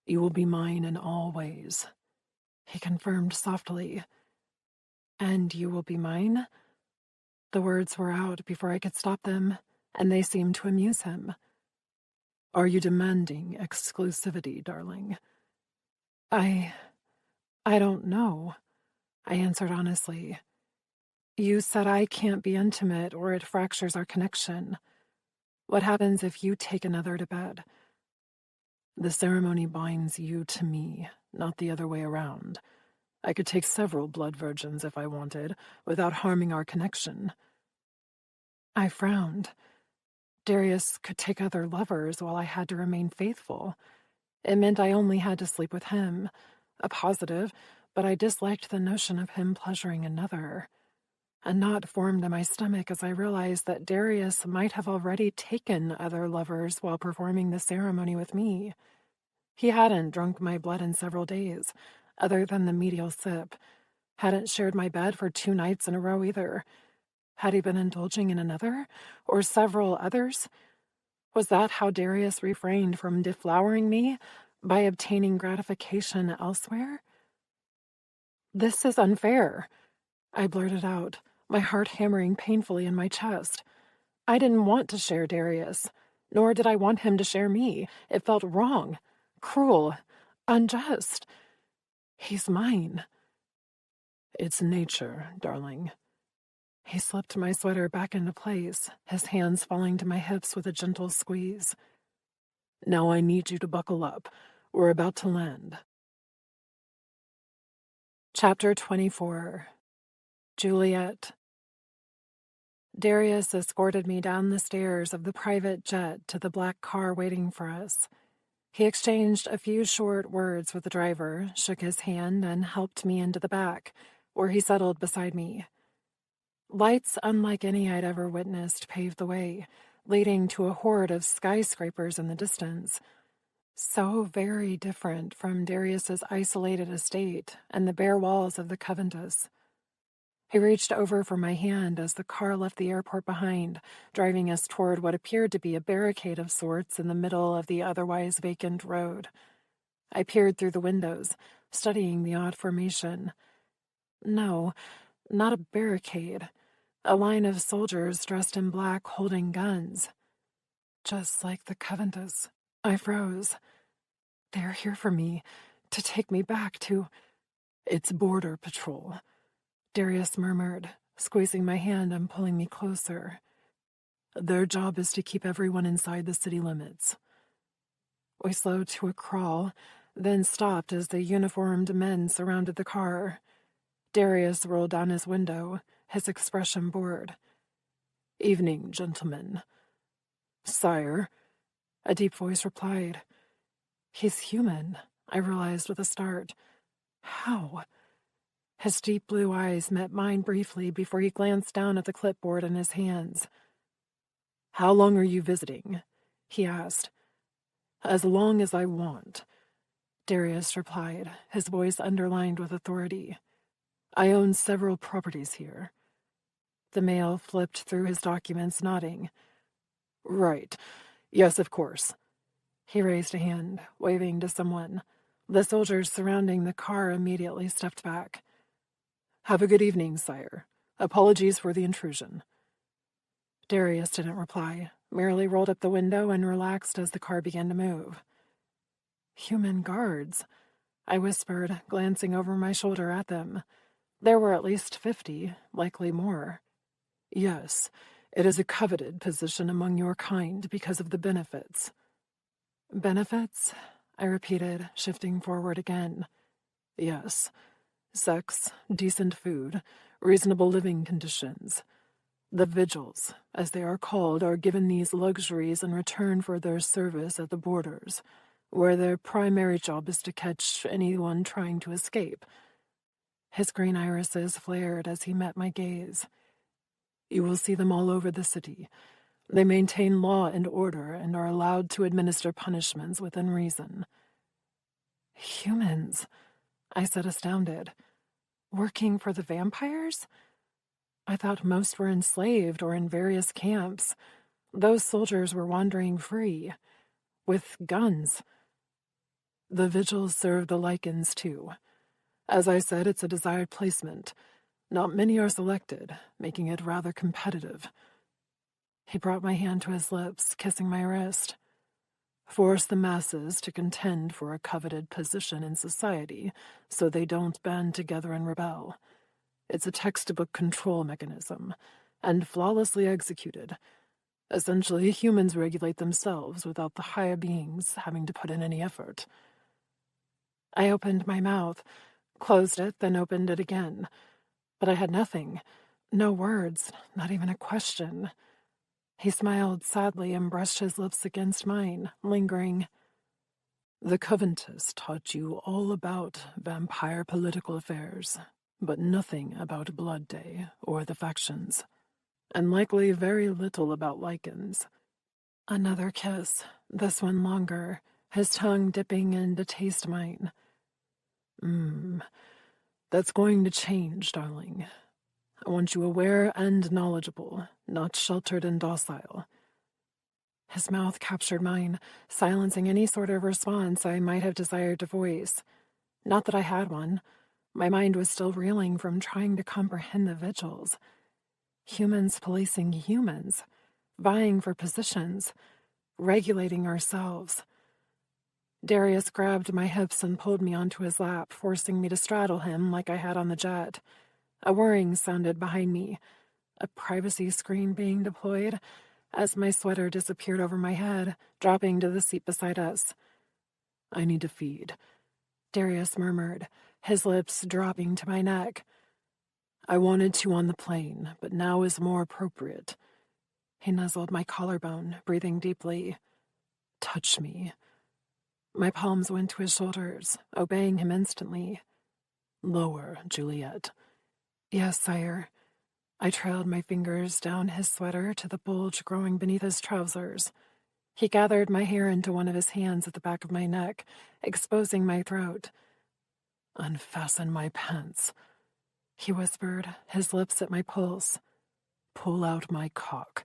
Speaker 4: you will be mine in all ways,
Speaker 3: he confirmed softly. And you will be mine? The words were out before I could stop them, and they seemed to amuse him.
Speaker 4: Are you demanding exclusivity, darling?
Speaker 3: I don't know, I answered honestly. You said I can't be intimate or it fractures our connection. What happens if you take another to bed?
Speaker 4: The ceremony binds you to me, not the other way around. I could take several blood virgins if I wanted, without harming our connection.
Speaker 3: I frowned. Darius could take other lovers while I had to remain faithful. It meant I only had to sleep with him. A positive, but I disliked the notion of him pleasuring another. A knot formed in my stomach as I realized that Darius might have already taken other lovers while performing the ceremony with me. He hadn't drunk my blood in several days, other than the medial sip. Hadn't shared my bed for 2 nights in a row either. Had he been indulging in another, or several others? Was that how Darius refrained from deflowering me, by obtaining gratification elsewhere? This is unfair, I blurted out, my heart hammering painfully in my chest. I didn't want to share Darius, nor did I want him to share me. It felt wrong, cruel, unjust. He's mine.
Speaker 4: It's nature, darling.
Speaker 3: He slipped my sweater back into place, his hands falling to my hips with a gentle squeeze.
Speaker 4: Now I need you to buckle up. We're about to land.
Speaker 3: Chapter 24. Juliet. Darius escorted me down the stairs of the private jet to the black car waiting for us. He exchanged a few short words with the driver, shook his hand, and helped me into the back, where he settled beside me. Lights unlike any I'd ever witnessed paved the way, leading to a horde of skyscrapers in the distance. So very different from Darius's isolated estate and the bare walls of the Coventus. He reached over for my hand as the car left the airport behind, driving us toward what appeared to be a barricade of sorts in the middle of the otherwise vacant road. I peered through the windows, studying the odd formation. No, not a barricade. A line of soldiers dressed in black holding guns. Just like the Coventus. I froze. They're here for me, to take me back to...
Speaker 4: It's Border Patrol,
Speaker 3: Darius murmured,
Speaker 4: squeezing my hand and pulling me closer. Their job is to keep everyone inside the city limits. We slowed to a crawl, then stopped as the uniformed men surrounded the car. Darius rolled down his window, his expression bored. "Evening, gentlemen." "Sire," a deep voice replied. He's human, I realized with a start. How? His deep blue eyes met mine briefly before he glanced down at the clipboard in his hands. "How long are you visiting?" he asked. "As long as I want," Darius replied, his voice underlined with authority. "I own several properties here." The male flipped through his documents, nodding. "Right. Yes, of course." He raised a hand, waving to someone. The soldiers surrounding the car immediately stepped back. "Have a good evening, sire. Apologies for the intrusion." Darius didn't reply, merely rolled up the window and relaxed as the car began to move. "Human guards," I whispered, glancing over my shoulder at them. There were at least 50, likely more. "Yes, it is a coveted position among your kind because of the benefits." "Benefits?" I repeated, shifting forward again. "Yes. Sex, decent food, reasonable living conditions. The vigils, as they are called, are given these luxuries in return for their service at the borders, where their primary job is to catch anyone trying to escape." His green irises flared as he met my gaze. "You will see them all over the city. They maintain law and order and are allowed to administer punishments within reason." "Humans," I said, astounded. "Working for the vampires? I thought most were enslaved or in various camps. Those soldiers were wandering free, with guns." "The vigils serve the lichens, too. As I said, it's a desired placement. Not many are selected, making it rather competitive." He brought my hand to his lips, kissing my wrist. "Force the masses to contend for a coveted position in society so they don't band together and rebel. It's a textbook control mechanism, and flawlessly executed. Essentially, humans regulate themselves without the higher beings having to put in any effort." I opened my mouth, closed it, then opened it again. But I had nothing. No words, not even a question. He smiled sadly and brushed his lips against mine, lingering. "The Coventus taught you all about vampire political affairs, but nothing about Blood Day or the factions, and likely very little about lichens." Another kiss, this one longer, his tongue dipping in to taste mine. That's going to change, darling. I want you aware and knowledgeable, not sheltered and docile." His mouth captured mine, silencing any sort of response I might have desired to voice. Not that I had one. My mind was still reeling from trying to comprehend the vigils. Humans policing humans, vying for positions, regulating ourselves. Darius grabbed my hips and pulled me onto his lap, forcing me to straddle him like I had on the jet. A whirring sounded behind me, a privacy screen being deployed, as my sweater disappeared over my head, dropping to the seat beside us. "I need to feed," Darius murmured, his lips dropping to my neck. "I wanted to on the plane, but now is more appropriate." He nuzzled my collarbone, breathing deeply. "Touch me." My palms went to his shoulders, obeying him instantly. "Lower, Juliet." "Yes, sire." I trailed my fingers down his sweater to the bulge growing beneath his trousers. He gathered my hair into one of his hands at the back of my neck, exposing my throat. "Unfasten my pants," he whispered, his lips at my pulse. "Pull out my cock."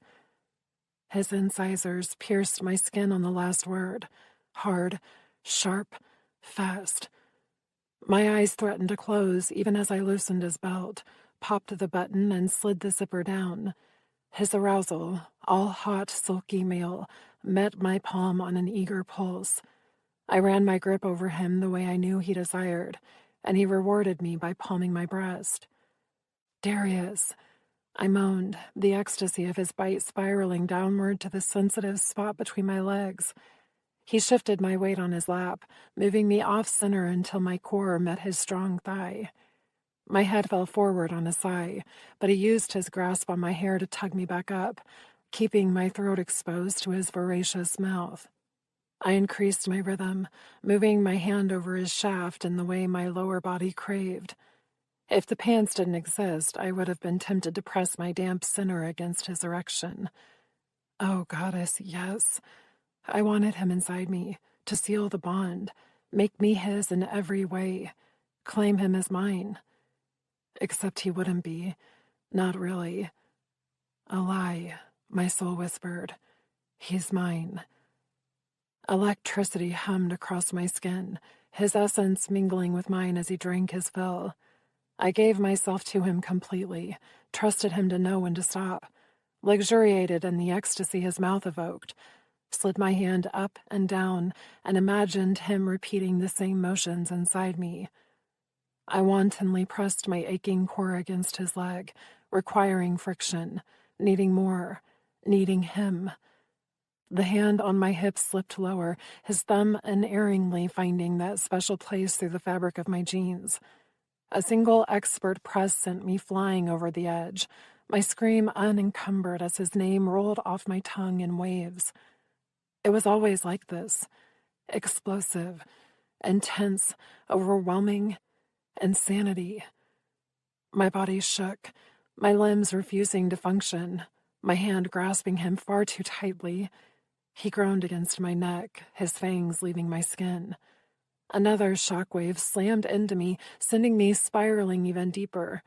Speaker 4: His incisors pierced my skin on the last word. Hard, sharp, fast. My eyes threatened to close even as I loosened his belt, popped the button, and slid the zipper down. His arousal, all hot, silky male, met my palm on an eager pulse. I ran my grip over him the way I knew he desired, and he rewarded me by palming my breast. "Darius,"
Speaker 3: I moaned, the ecstasy of his bite spiraling downward to the sensitive spot between my legs. He shifted my weight on his lap, moving me off-center until my core met his strong thigh. My head fell forward on a sigh, but he used his grasp on my hair to tug me back up, keeping my throat exposed to his voracious mouth. I increased my rhythm, moving my hand over his shaft in the way my lower body craved. If the pants didn't exist, I would have been tempted to press my damp center against his erection. Oh, goddess, yes. I wanted him inside me, to seal the bond, make me his in every way, claim him as mine. Except he wouldn't be. Not really. A lie, my soul whispered. He's mine. Electricity hummed across my skin, his essence mingling with mine as he drank his fill. I gave myself to him completely, trusted him to know when to stop, luxuriated in the ecstasy his mouth evoked, slid my hand up and down, and imagined him repeating the same motions inside me. I wantonly pressed my aching core against his leg, requiring friction, needing more, needing him. The hand on my hip slipped lower, his thumb unerringly finding that special place through the fabric of my jeans. A single expert press sent me flying over the edge, my scream unencumbered as his name rolled off my tongue in waves. It was always like this, explosive, intense, overwhelming, insanity. My body shook, my limbs refusing to function, my hand grasping him far too tightly. He groaned against my neck, his fangs leaving my skin. Another shockwave slammed into me, sending me spiraling even deeper.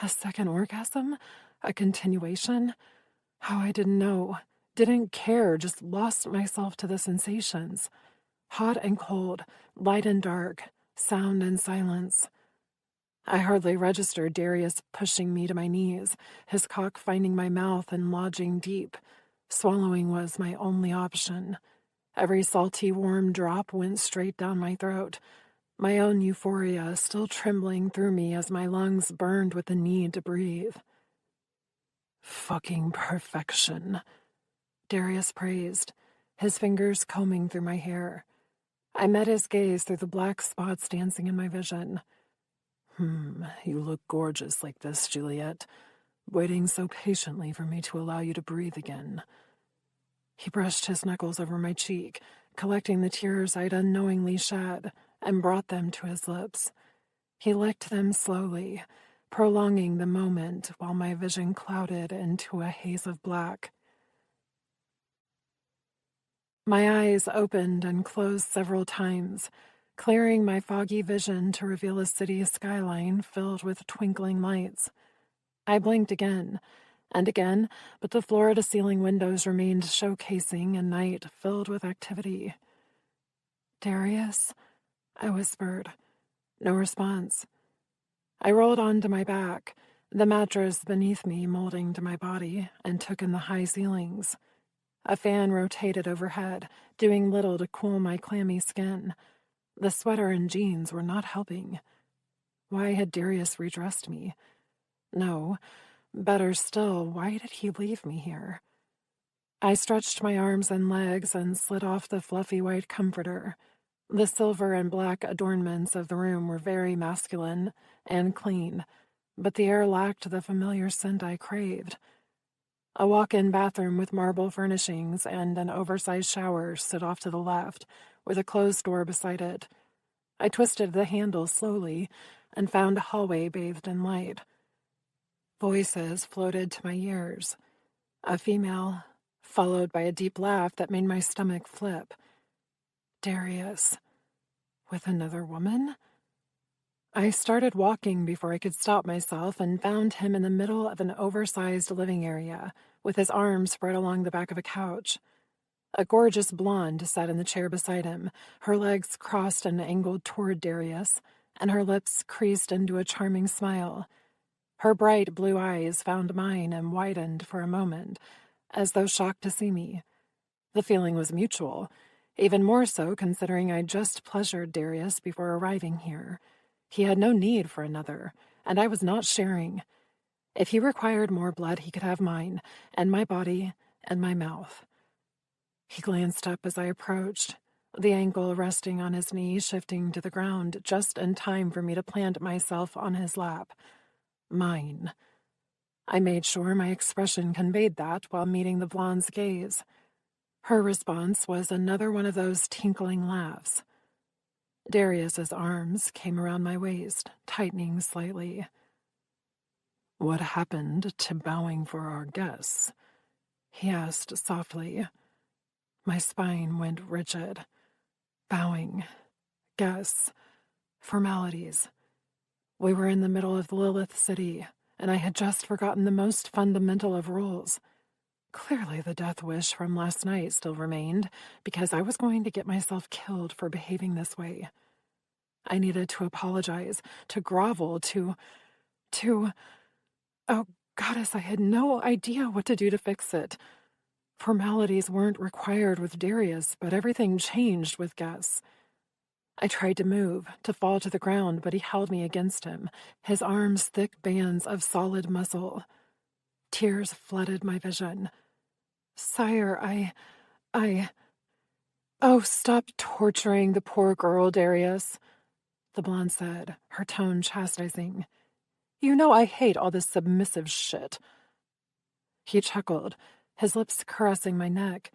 Speaker 3: A second orgasm? A continuation? How I didn't know, didn't care, just lost myself to the sensations. Hot and cold, light and dark, sound and silence. I hardly registered Darius pushing me to my knees, his cock finding my mouth and lodging deep. Swallowing was my only option. Every salty, warm drop went straight down my throat, my own euphoria still trembling through me as my lungs burned with the need to breathe. Fucking perfection, Darius praised, his fingers combing through my hair. I met his gaze through the black spots dancing in my vision. You look gorgeous like this, Juliet, waiting so patiently for me to allow you to breathe again. He brushed his knuckles over my cheek, collecting the tears I'd unknowingly shed, and brought them to his lips. He licked them slowly, prolonging the moment while my vision clouded into a haze of black. My eyes opened and closed several times, clearing my foggy vision to reveal a city skyline filled with twinkling lights. I blinked again, and again, but the floor-to-ceiling windows remained showcasing a night filled with activity. Darius? I whispered. No response. I rolled onto my back, the mattress beneath me molding to my body, and took in the high ceilings. A fan rotated overhead, doing little to cool my clammy skin. The sweater and jeans were not helping. Why had Darius redressed me? No. Better still, why did he leave me here? I stretched my arms and legs and slid off the fluffy white comforter. The silver and black adornments of the room were very masculine and clean, but the air lacked the familiar scent I craved. A walk-in bathroom with marble furnishings and an oversized shower stood off to the left, with a closed door beside it. I twisted the handle slowly and found a hallway bathed in light. Voices floated to my ears. A female, followed by a deep laugh that made my stomach flip. Darius. With another woman? I started walking before I could stop myself and found him in the middle of an oversized living area, with his arms spread along the back of a couch. A gorgeous blonde sat in the chair beside him, her legs crossed and angled toward Darius, and her lips creased into a charming smile. Her bright blue eyes found mine and widened for a moment, as though shocked to see me. The feeling was mutual, even more so considering I'd just pleasured Darius before arriving here. He had no need for another, and I was not sharing. If he required more blood, he could have mine, and my body, and my mouth. He glanced up as I approached, the ankle resting on his knee, shifting to the ground, just in time for me to plant myself on his lap. Mine. I made sure my expression conveyed that while meeting the blonde's gaze. Her response was another one of those tinkling laughs. Darius's arms came around my waist, tightening slightly. "What happened to bowing for our guests?" he asked softly. My spine went rigid. Bowing. Guests. Formalities. We were in the middle of Lilith City, and I had just forgotten the most fundamental of rules. Clearly the death wish from last night still remained, because I was going to get myself killed for behaving this way. I needed to apologize, to grovel, to... Oh, goddess, I had no idea what to do to fix it. Formalities weren't required with Darius, but everything changed with Gus. I tried to move, to fall to the ground, but he held me against him, his arms thick bands of solid muscle. Tears flooded my vision. "Sire, I... Oh, stop torturing the poor girl, Darius," the blonde said, her tone chastising. "You know I hate all this submissive shit." He chuckled, his lips caressing my neck.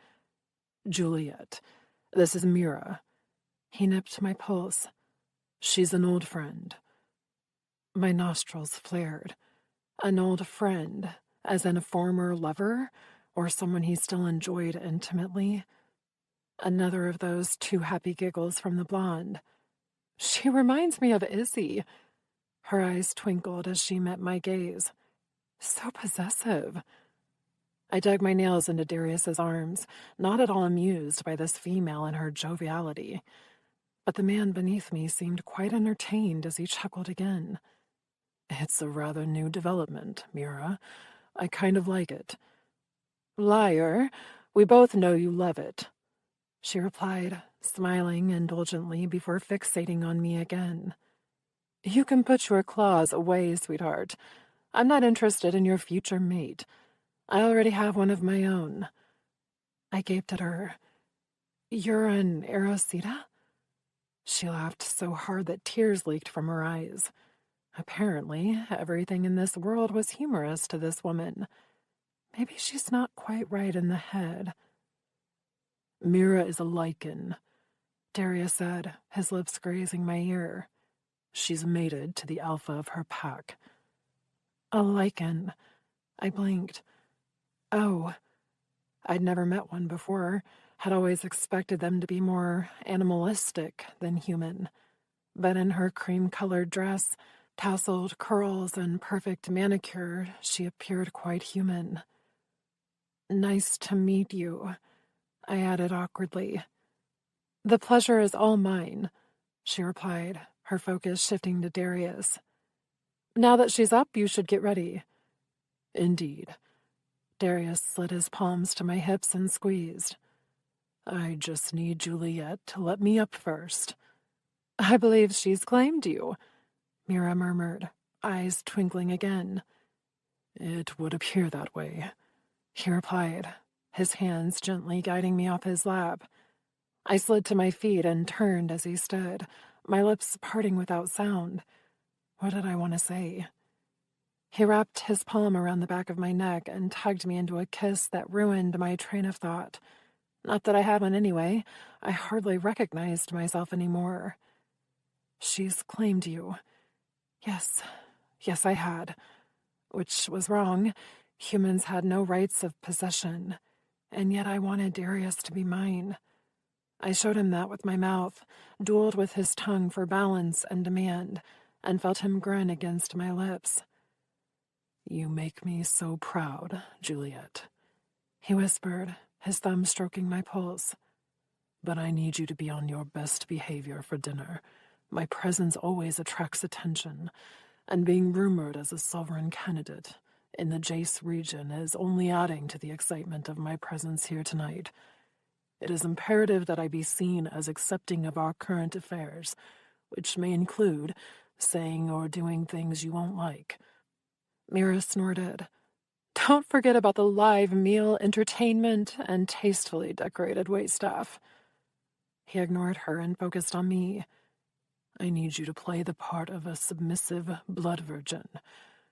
Speaker 3: "Juliet, this is Mira." He nipped my pulse. "She's an old friend." My nostrils flared. An old friend, as in a former lover, or someone he still enjoyed intimately. Another of those too happy giggles from the blonde. "She reminds me of Izzy." Her eyes twinkled as she met my gaze. "So possessive." I dug my nails into Darius's arms, not at all amused by this female and her joviality. But the man beneath me seemed quite entertained as he chuckled again. "It's a rather new development, Mira. I kind of like it." "Liar, we both know you love it," she replied, smiling indulgently before fixating on me again. "You can put your claws away, sweetheart. I'm not interested in your future mate. I already have one of my own." I gaped at her. "You're an Erosita?" She laughed so hard that tears leaked from her eyes. Apparently, everything in this world was humorous to this woman. Maybe she's not quite right in the head. "Mira is a lichen," Darius said, his lips grazing my ear. "She's mated to the alpha of her pack." "A lichen." I blinked. "Oh." I'd never met one before, had always expected them to be more animalistic than human. But in her cream-colored dress, tasseled curls, and perfect manicure, she appeared quite human. "Nice to meet you," I added awkwardly. "The pleasure is all mine," she replied, her focus shifting to Darius. "Now that she's up, you should get ready." "Indeed." Darius slid his palms to my hips and squeezed. "I just need Juliet to let me up first." "I believe she's claimed you," Mira murmured, eyes twinkling again. "It would appear that way," he replied, his hands gently guiding me off his lap. I slid to my feet and turned as he stood, my lips parting without sound. What did I want to say? He wrapped his palm around the back of my neck and tugged me into a kiss that ruined my train of thought. Not that I had one anyway. I hardly recognized myself anymore. "She's claimed you." Yes, I had. Which was wrong. Humans had no rights of possession. And yet I wanted Darius to be mine. I showed him that with my mouth, dueled with his tongue for balance and demand, and felt him grin against my lips. "You make me so proud, Juliet," he whispered, his thumb stroking my pulse. "But I need you to be on your best behavior for dinner. My presence always attracts attention, and being rumored as a sovereign candidate in the Jace region is only adding to the excitement of my presence here tonight. It is imperative that I be seen as accepting of our current affairs, which may include saying or doing things you won't like." Mira snorted. Don't forget about the live meal, entertainment, and tastefully decorated waitstaff. He ignored her and focused on me. I need you to play the part of a submissive blood virgin,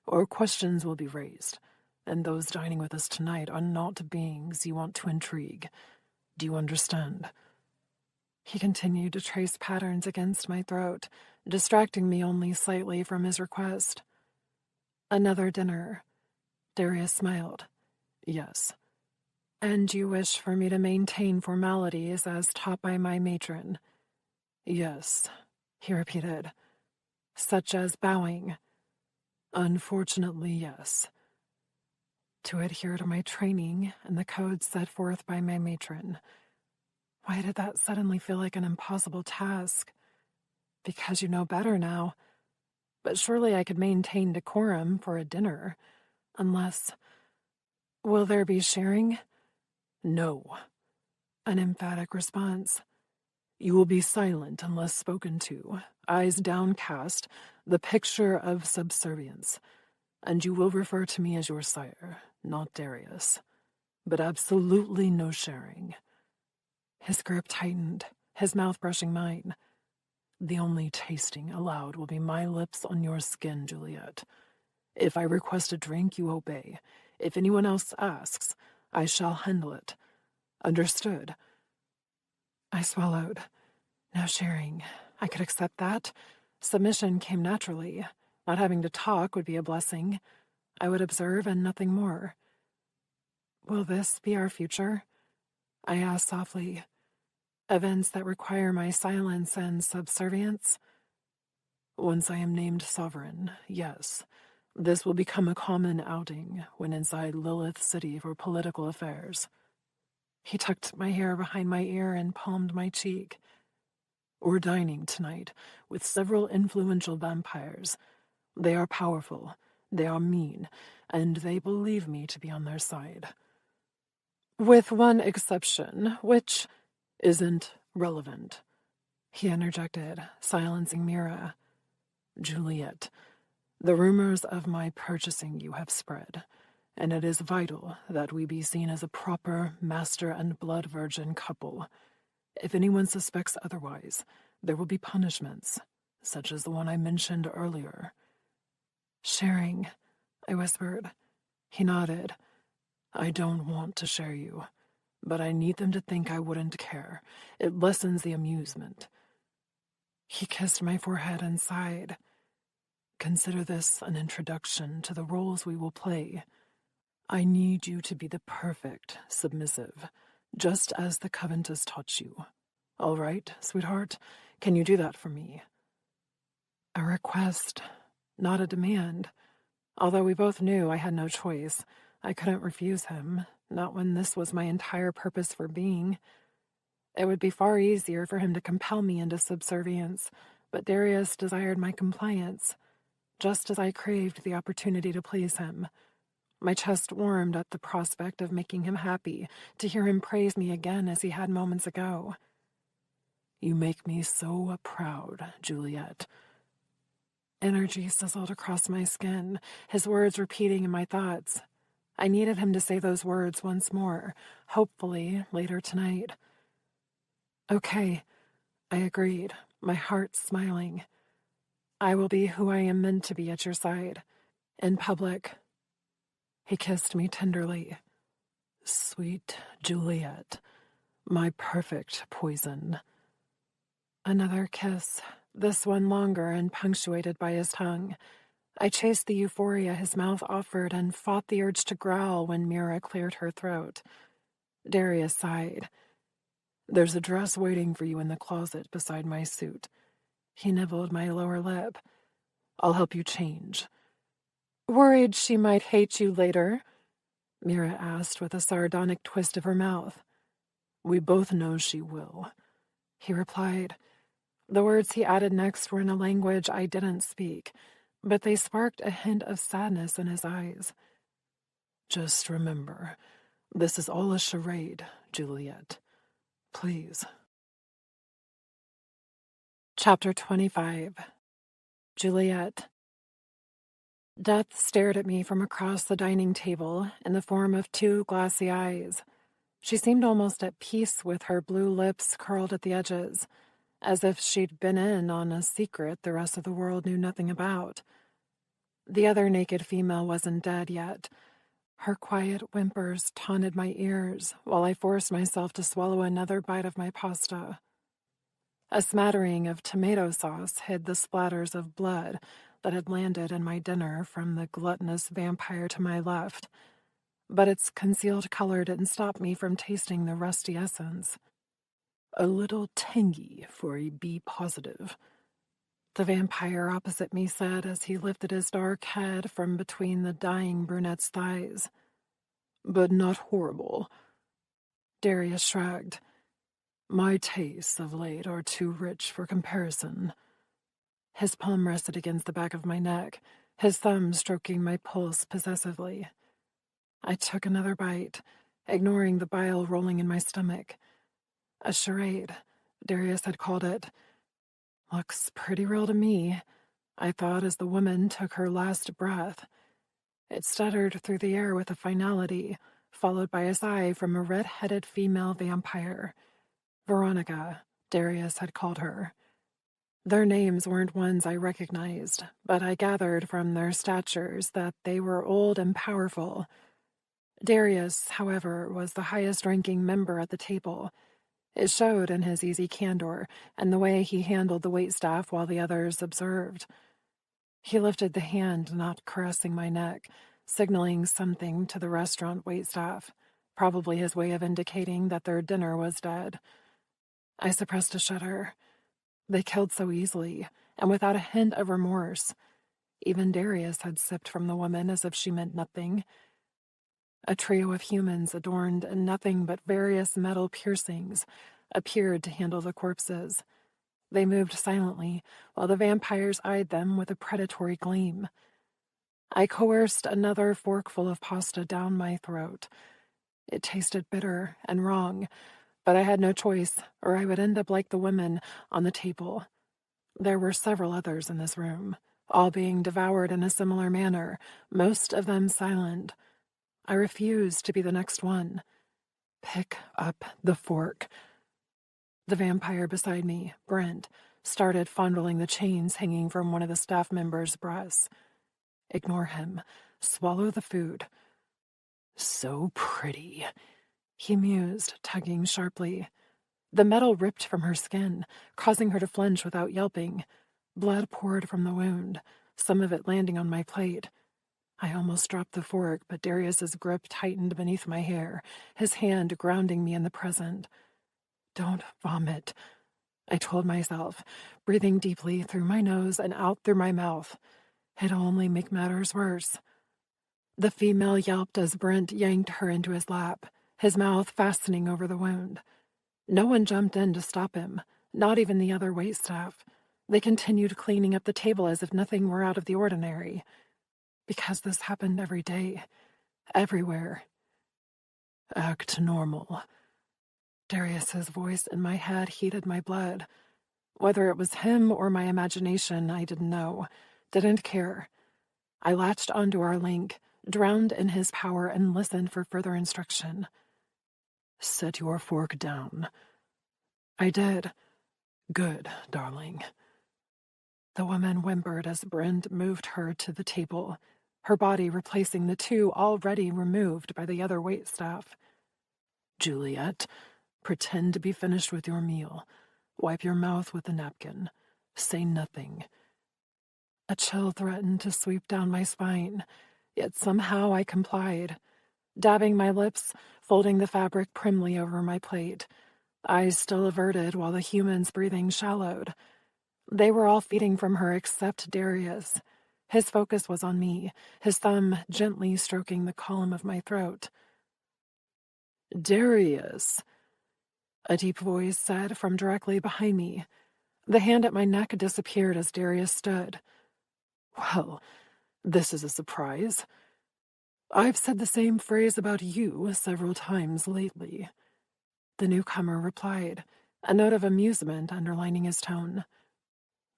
Speaker 3: or questions will be raised, and those dining with us tonight are not beings you want to intrigue. Do you understand? He continued to trace patterns against my throat, distracting me only slightly from his request. Another dinner. Darius smiled. Yes. And you wish for me to maintain formalities as taught by my matron? Yes, he repeated. Such as bowing? Unfortunately, yes. To adhere to my training and the codes set forth by my matron. Why did that suddenly feel like an impossible task? Because you know better now. But surely I could maintain decorum for a dinner. Unless... Will there be sharing? No. An emphatic response. You will be silent unless spoken to, eyes downcast, the picture of subservience. And you will refer to me as your sire, not Darius. But absolutely no sharing. His grip tightened, his mouth brushing mine. The only tasting allowed will be my lips on your skin, Juliet. If I request a drink, you obey. If anyone else asks, I shall handle it. Understood? I swallowed. No sharing. I could accept that. Submission came naturally. Not having to talk would be a blessing. I would observe and nothing more. Will this be our future? I asked softly. Events that require my silence and subservience? Once I am named sovereign, yes. This will become a common outing when inside Lilith City for political affairs. He tucked my hair behind my ear and palmed my cheek. We're dining tonight with several influential vampires. They are powerful, they are mean, and they believe me to be on their side. With one exception, which isn't relevant, he interjected, silencing Mira. Juliet, the rumors of my purchasing you have spread, and it is vital that we be seen as a proper master and blood virgin couple. If anyone suspects otherwise, there will be punishments, such as the one I mentioned earlier. Sharing, I whispered. He nodded. I don't want to share you, but I need them to think I wouldn't care. It lessens the amusement. He kissed my forehead and sighed. Consider this an introduction to the roles we will play. I need you to be the perfect submissive, just as the Coventus taught you. All right, sweetheart, can you do that for me? A request, not a demand. Although we both knew I had no choice, I couldn't refuse him, not when this was my entire purpose for being. It would be far easier for him to compel me into subservience, but Darius desired my compliance, just as I craved the opportunity to please him. My chest warmed at the prospect of making him happy, to hear him praise me again as he had moments ago. You make me so proud, Juliet. Energy sizzled across my skin, his words repeating in my thoughts. I needed him to say those words once more, hopefully later tonight. Okay, I agreed, my heart smiling. I will be who I am meant to be at your side, in public. He kissed me tenderly. Sweet Juliet, my perfect poison. Another kiss, this one longer and punctuated by his tongue. I chased the euphoria his mouth offered and fought the urge to growl when Mira cleared her throat. Darius sighed. There's a dress waiting for you in the closet beside my suit. He nibbled my lower lip. I'll help you change. Worried she might hate you later? Mira asked with a sardonic twist of her mouth. We both know she will, he replied. The words he added next were in a language I didn't speak, but they sparked a hint of sadness in his eyes. Just remember, this is all a charade, Juliet. Please. Chapter 25. Juliet. Death stared at me from across the dining table in the form of two glassy eyes. She seemed almost at peace with her blue lips curled at the edges, as if she'd been in on a secret the rest of the world knew nothing about. The other naked female wasn't dead yet. Her quiet whimpers taunted my ears while I forced myself to swallow another bite of my pasta. A smattering of tomato sauce hid the splatters of blood that had landed in my dinner from the gluttonous vampire to my left, but its concealed color didn't stop me from tasting the rusty essence. A little tangy for a B positive, the vampire opposite me said as he lifted his dark head from between the dying brunette's thighs. But not horrible. Darius shrugged. My tastes of late are too rich for comparison. His palm rested against the back of my neck, his thumb stroking my pulse possessively. I took another bite, ignoring the bile rolling in my stomach. A charade, Darius had called it. Looks pretty real to me, I thought as the woman took her last breath. It stuttered through the air with a finality, followed by a sigh from a red-headed female vampire. Veronica, Darius had called her. Their names weren't ones I recognized, but I gathered from their statures that they were old and powerful. Darius, however, was the highest-ranking member at the table. It showed in his easy candor and the way he handled the waitstaff while the others observed. He lifted the hand not caressing my neck, signaling something to the restaurant waitstaff, probably his way of indicating that their dinner was dead. I suppressed a shudder. They killed so easily, and without a hint of remorse. Even Darius had sipped from the woman as if she meant nothing. A trio of humans adorned in nothing but various metal piercings appeared to handle the corpses. They moved silently, while the vampires eyed them with a predatory gleam. I coerced another forkful of pasta down my throat. It tasted bitter and wrong, but I had no choice, or I would end up like the women on the table. There were several others in this room, all being devoured in a similar manner, most of them silent. I refused to be the next one. Pick up the fork. The vampire beside me, Brent, started fondling the chains hanging from one of the staff members' breasts. Ignore him. Swallow the food. So pretty, he mused, tugging sharply. The metal ripped from her skin, causing her to flinch without yelping. Blood poured from the wound, some of it landing on my plate. I almost dropped the fork, but Darius's grip tightened beneath my hair, his hand grounding me in the present. Don't vomit, I told myself, breathing deeply through my nose and out through my mouth. It'll only make matters worse. The female yelped as Brent yanked her into his lap, his mouth fastening over the wound. No one jumped in to stop him, not even the other waitstaff. They continued cleaning up the table as if nothing were out of the ordinary. Because this happened every day, everywhere. Act normal. Darius's voice in my head heated my blood. Whether it was him or my imagination, I didn't know. Didn't care. I latched onto our link, drowned in his power, and listened for further instruction. Set your fork down. I did. Good, darling. The woman whimpered as Brent moved her to the table, her body replacing the two already removed by the other waitstaff. Juliet, pretend to be finished with your meal. Wipe your mouth with a napkin. Say nothing. A chill threatened to sweep down my spine, yet somehow I complied, dabbing my lips, folding the fabric primly over my plate, eyes still averted while the human's breathing shallowed. They were all feeding from her except Darius. His focus was on me, his thumb gently stroking the column of my throat. Darius, a deep voice said from directly behind me. The hand at my neck disappeared as Darius stood. Well, this is a surprise. I've said the same phrase about you several times lately. The newcomer replied, a note of amusement underlining his tone.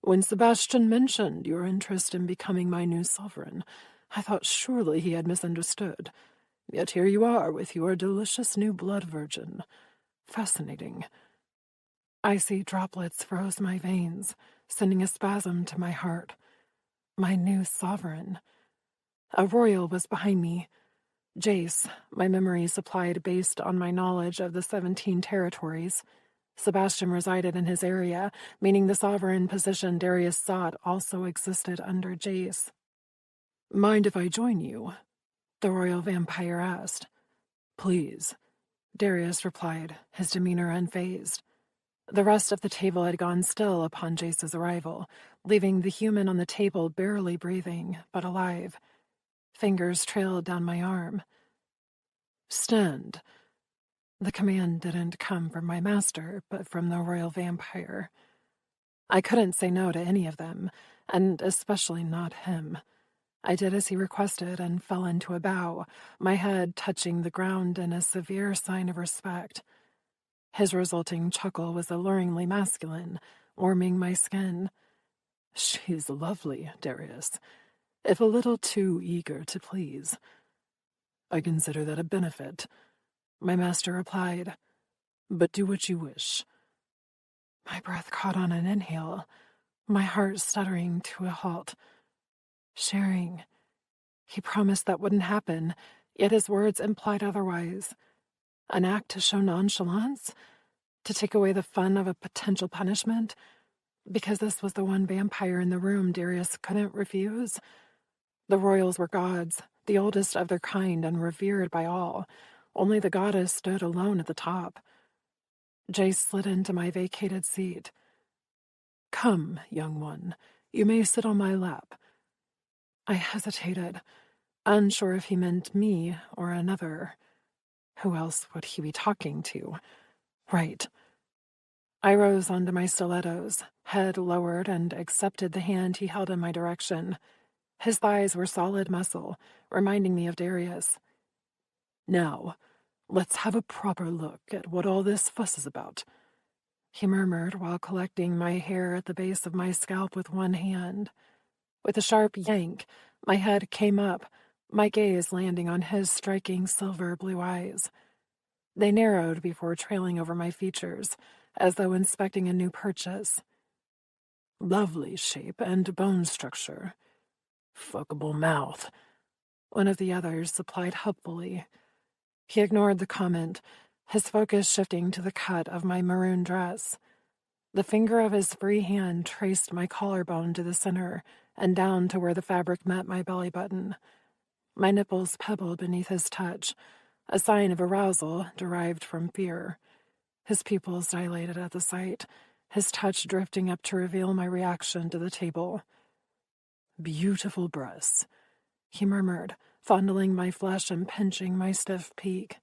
Speaker 4: When Sebastian mentioned your interest in becoming my new sovereign, I thought surely he had misunderstood. Yet here you are with your delicious new blood virgin. Fascinating. Icy droplets froze my veins, sending a spasm to my heart. My new sovereign. A royal was behind me. Jace, my memory supplied based on my knowledge of the 17 territories. Sebastian resided in his area, meaning the sovereign position Darius sought also existed under Jace. Mind if I join you? The royal vampire asked. Please, Darius replied, his demeanor unfazed. The rest of the table had gone still upon Jace's arrival, leaving the human on the table barely breathing, but alive. Fingers trailed down my arm. Stand. The command didn't come from my master, but from the royal vampire. I couldn't say no to any of them, and especially not him. I did as he requested and fell into a bow, my head touching the ground in a severe sign of respect. His resulting chuckle was alluringly masculine, warming my skin. She's lovely, Darius, if a little too eager to please. I consider that a benefit, my master replied. But do what you wish. My breath caught on an inhale, my heart stuttering to a halt. Sharing. He promised that wouldn't happen, yet his words implied otherwise. An act to show nonchalance? To take away the fun of a potential punishment? Because this was the one vampire in the room Darius couldn't refuse? The royals were gods, the oldest of their kind and revered by all. Only the goddess stood alone at the top. Jace slid into my vacated seat. Come, young one, you may sit on my lap. I hesitated, unsure if he meant me or another. Who else would he be talking to? Right. I rose onto my stilettos, head lowered, and accepted the hand he held in my direction. His thighs were solid muscle, reminding me of Darius. Now, let's have a proper look at what all this fuss is about, he murmured while collecting my hair at the base of my scalp with one hand. With a sharp yank, my head came up, my gaze landing on his striking silver-blue eyes. They narrowed before trailing over my features, as though inspecting a new purchase. Lovely shape and bone structure. Fuckable mouth, one of the others supplied helpfully. He ignored the comment, his focus shifting to the cut of my maroon dress. The finger of his free hand traced my collarbone to the center and down to where the fabric met my belly button. My nipples pebbled beneath his touch, a sign of arousal derived from fear. His pupils dilated at the sight, his touch drifting up to reveal my reaction to the table. Beautiful breasts, he murmured, fondling my flesh and pinching my stiff peak.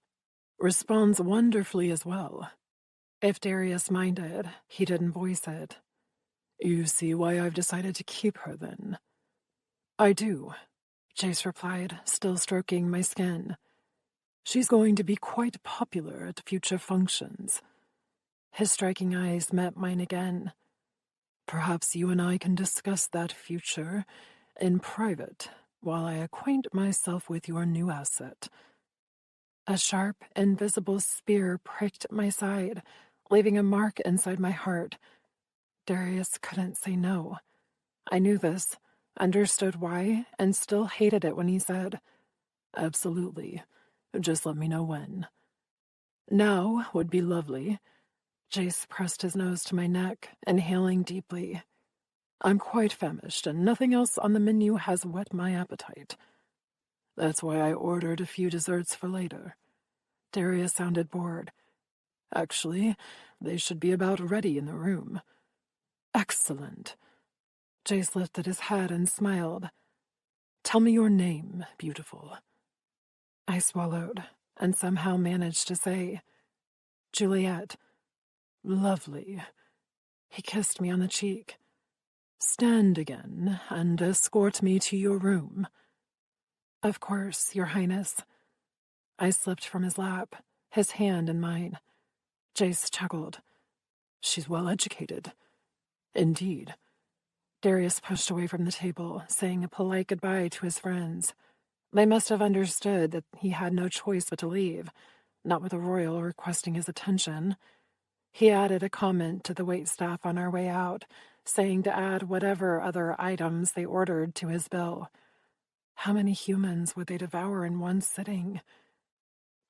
Speaker 4: Responds wonderfully as well. If Darius minded, he didn't voice it. You see why I've decided to keep her, then? I do, Jace replied, still stroking my skin. She's going to be quite popular at future functions. His striking eyes met mine again. Perhaps you and I can discuss that future in private while I acquaint myself with your new asset. A sharp, invisible spear pricked my side, leaving a mark inside my heart. Darius couldn't say no. I knew this, understood why, and still hated it when he said, Absolutely. Just let me know when. Now would be lovely. Jace pressed his nose to my neck, inhaling deeply. I'm quite famished, and nothing else on the menu has whet my appetite. That's why I ordered a few desserts for later. Darius sounded bored. Actually, they should be about ready in the room. Excellent. Jace lifted his head and smiled. Tell me your name, beautiful. I swallowed, and somehow managed to say, Juliet. Lovely. He kissed me on the cheek. Stand again, and escort me to your room. Of course, Your Highness. I slipped from his lap, his hand in mine. Jace chuckled. She's well educated. Indeed.
Speaker 3: Darius pushed away from the table, saying a polite goodbye to his friends. They must have understood that he had no choice but to leave, not with a royal requesting his attention. He added a comment to the waitstaff on our way out, saying to add whatever other items they ordered to his bill. How many humans would they devour in one sitting?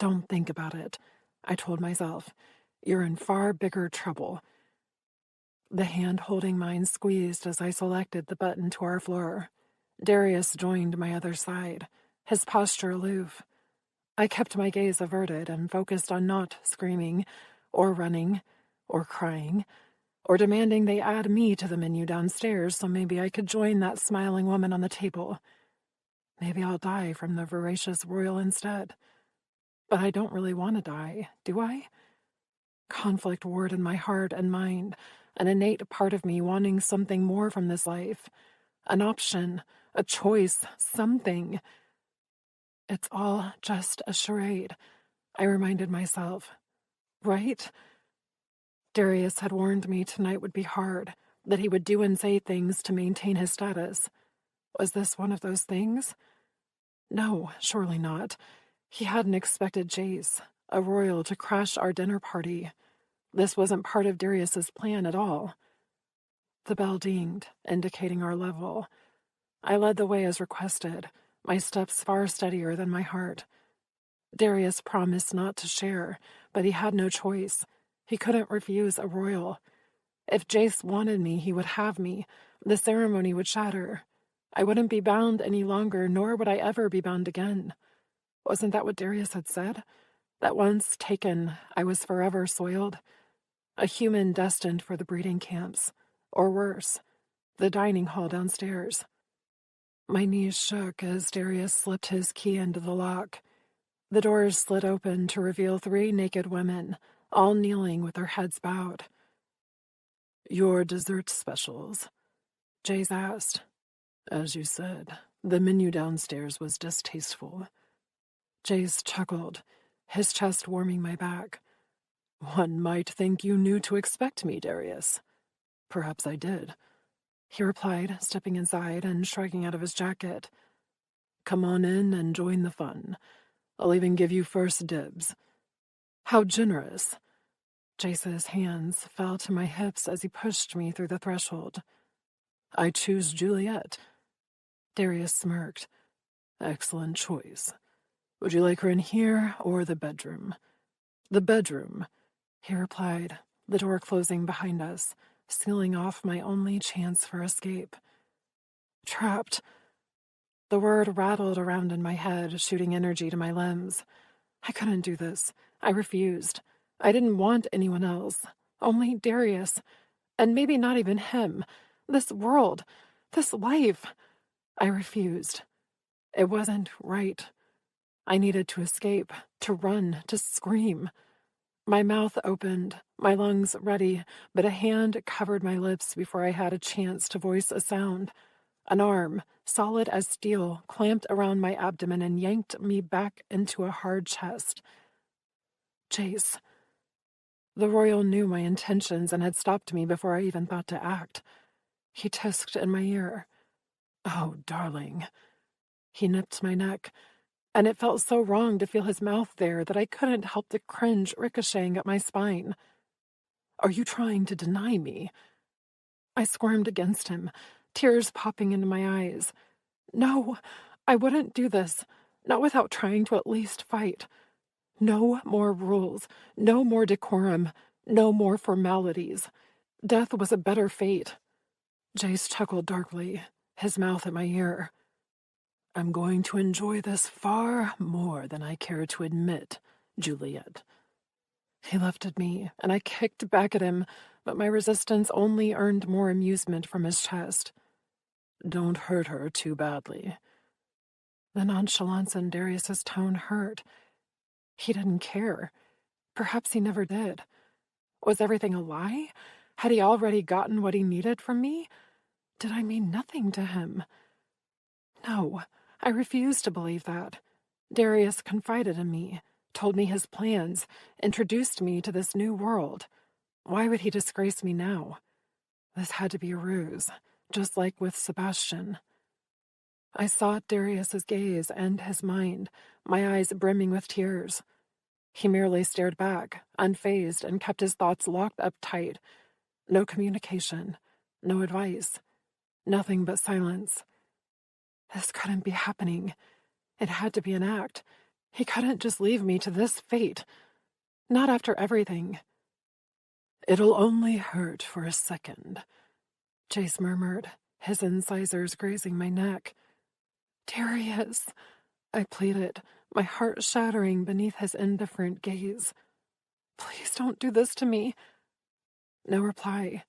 Speaker 3: Don't think about it, I told myself. You're in far bigger trouble. The hand holding mine squeezed as I selected the button to our floor. Darius joined my other side, his posture aloof. I kept my gaze averted and focused on not screaming, or running, or crying, or demanding they add me to the menu downstairs so maybe I could join that smiling woman on the table. Maybe I'll die from the voracious royal instead. But I don't really want to die, do I? Conflict warred in my heart and mind, an innate part of me wanting something more from this life. An option, a choice, something. It's all just a charade, I reminded myself. Right? Darius had warned me tonight would be hard, that he would do and say things to maintain his status. Was this one of those things? No, surely not. He hadn't expected Jace, a royal, to crash our dinner party. This wasn't part of Darius's plan at all. The bell dinged, indicating our level. I led the way as requested, my steps far steadier than my heart. Darius promised not to share, but he had no choice. He couldn't refuse a royal. If Jace wanted me, he would have me. The ceremony would shatter. I wouldn't be bound any longer, nor would I ever be bound again. Wasn't that what Darius had said? That once taken, I was forever soiled? A human destined for the breeding camps. Or worse, the dining hall downstairs. My knees shook as Darius slipped his key into the lock. The doors slid open to reveal 3 naked women, all kneeling with their heads bowed. "Your dessert specials?" Jace asked. "As you said, the menu downstairs was distasteful." Jace chuckled, his chest warming my back. "One might think you knew to expect me, Darius." "Perhaps I did," he replied, stepping inside and shrugging out of his jacket. "Come on in and join the fun. I'll even give you first dibs." "How generous." Jace's hands fell to my hips as he pushed me through the threshold. "I choose Juliet." Darius smirked. "Excellent choice. Would you like her in here or the bedroom?" "The bedroom," he replied, the door closing behind us, sealing off my only chance for escape. Trapped. The word rattled around in my head, shooting energy to my limbs. I couldn't do this. I refused. I didn't want anyone else. Only Darius. And maybe not even him. This world. This life. I refused. It wasn't right. I needed to escape, to run, to scream. My mouth opened, my lungs ready, but a hand covered my lips before I had a chance to voice a sound. An arm, solid as steel, clamped around my abdomen and yanked me back into a hard chest. Jace. The royal knew my intentions and had stopped me before I even thought to act. He tisked in my ear. "Oh, darling." He nipped my neck, and it felt so wrong to feel his mouth there that I couldn't help the cringe ricocheting up my spine. "Are you trying to deny me?" I squirmed against him, tears popping into my eyes. "No, I wouldn't do this, not without trying to at least fight. No more rules, no more decorum, no more formalities. Death was a better fate." Jace chuckled darkly, his mouth at my ear. "I'm going to enjoy this far more than I care to admit, Juliet." He lifted me, and I kicked back at him, but my resistance only earned more amusement from his chest. "Don't hurt her too badly." The nonchalance in Darius's tone hurt. He didn't care. Perhaps he never did. Was everything a lie? Had he already gotten what he needed from me? Did I mean nothing to him? No, I refused to believe that. Darius confided in me, told me his plans, introduced me to this new world. Why would he disgrace me now? This had to be a ruse. just like with Sebastian. I sought Darius's gaze and his mind, my eyes brimming with tears. He merely stared back, unfazed, and kept his thoughts locked up tight. No communication, no advice, nothing but silence. This couldn't be happening. It had to be an act. He couldn't just leave me to this fate. Not after everything. "It'll only hurt for a second," Chase murmured, his incisors grazing my neck. "Darius," I pleaded, my heart shattering beneath his indifferent gaze. "Please don't do this to me." No reply,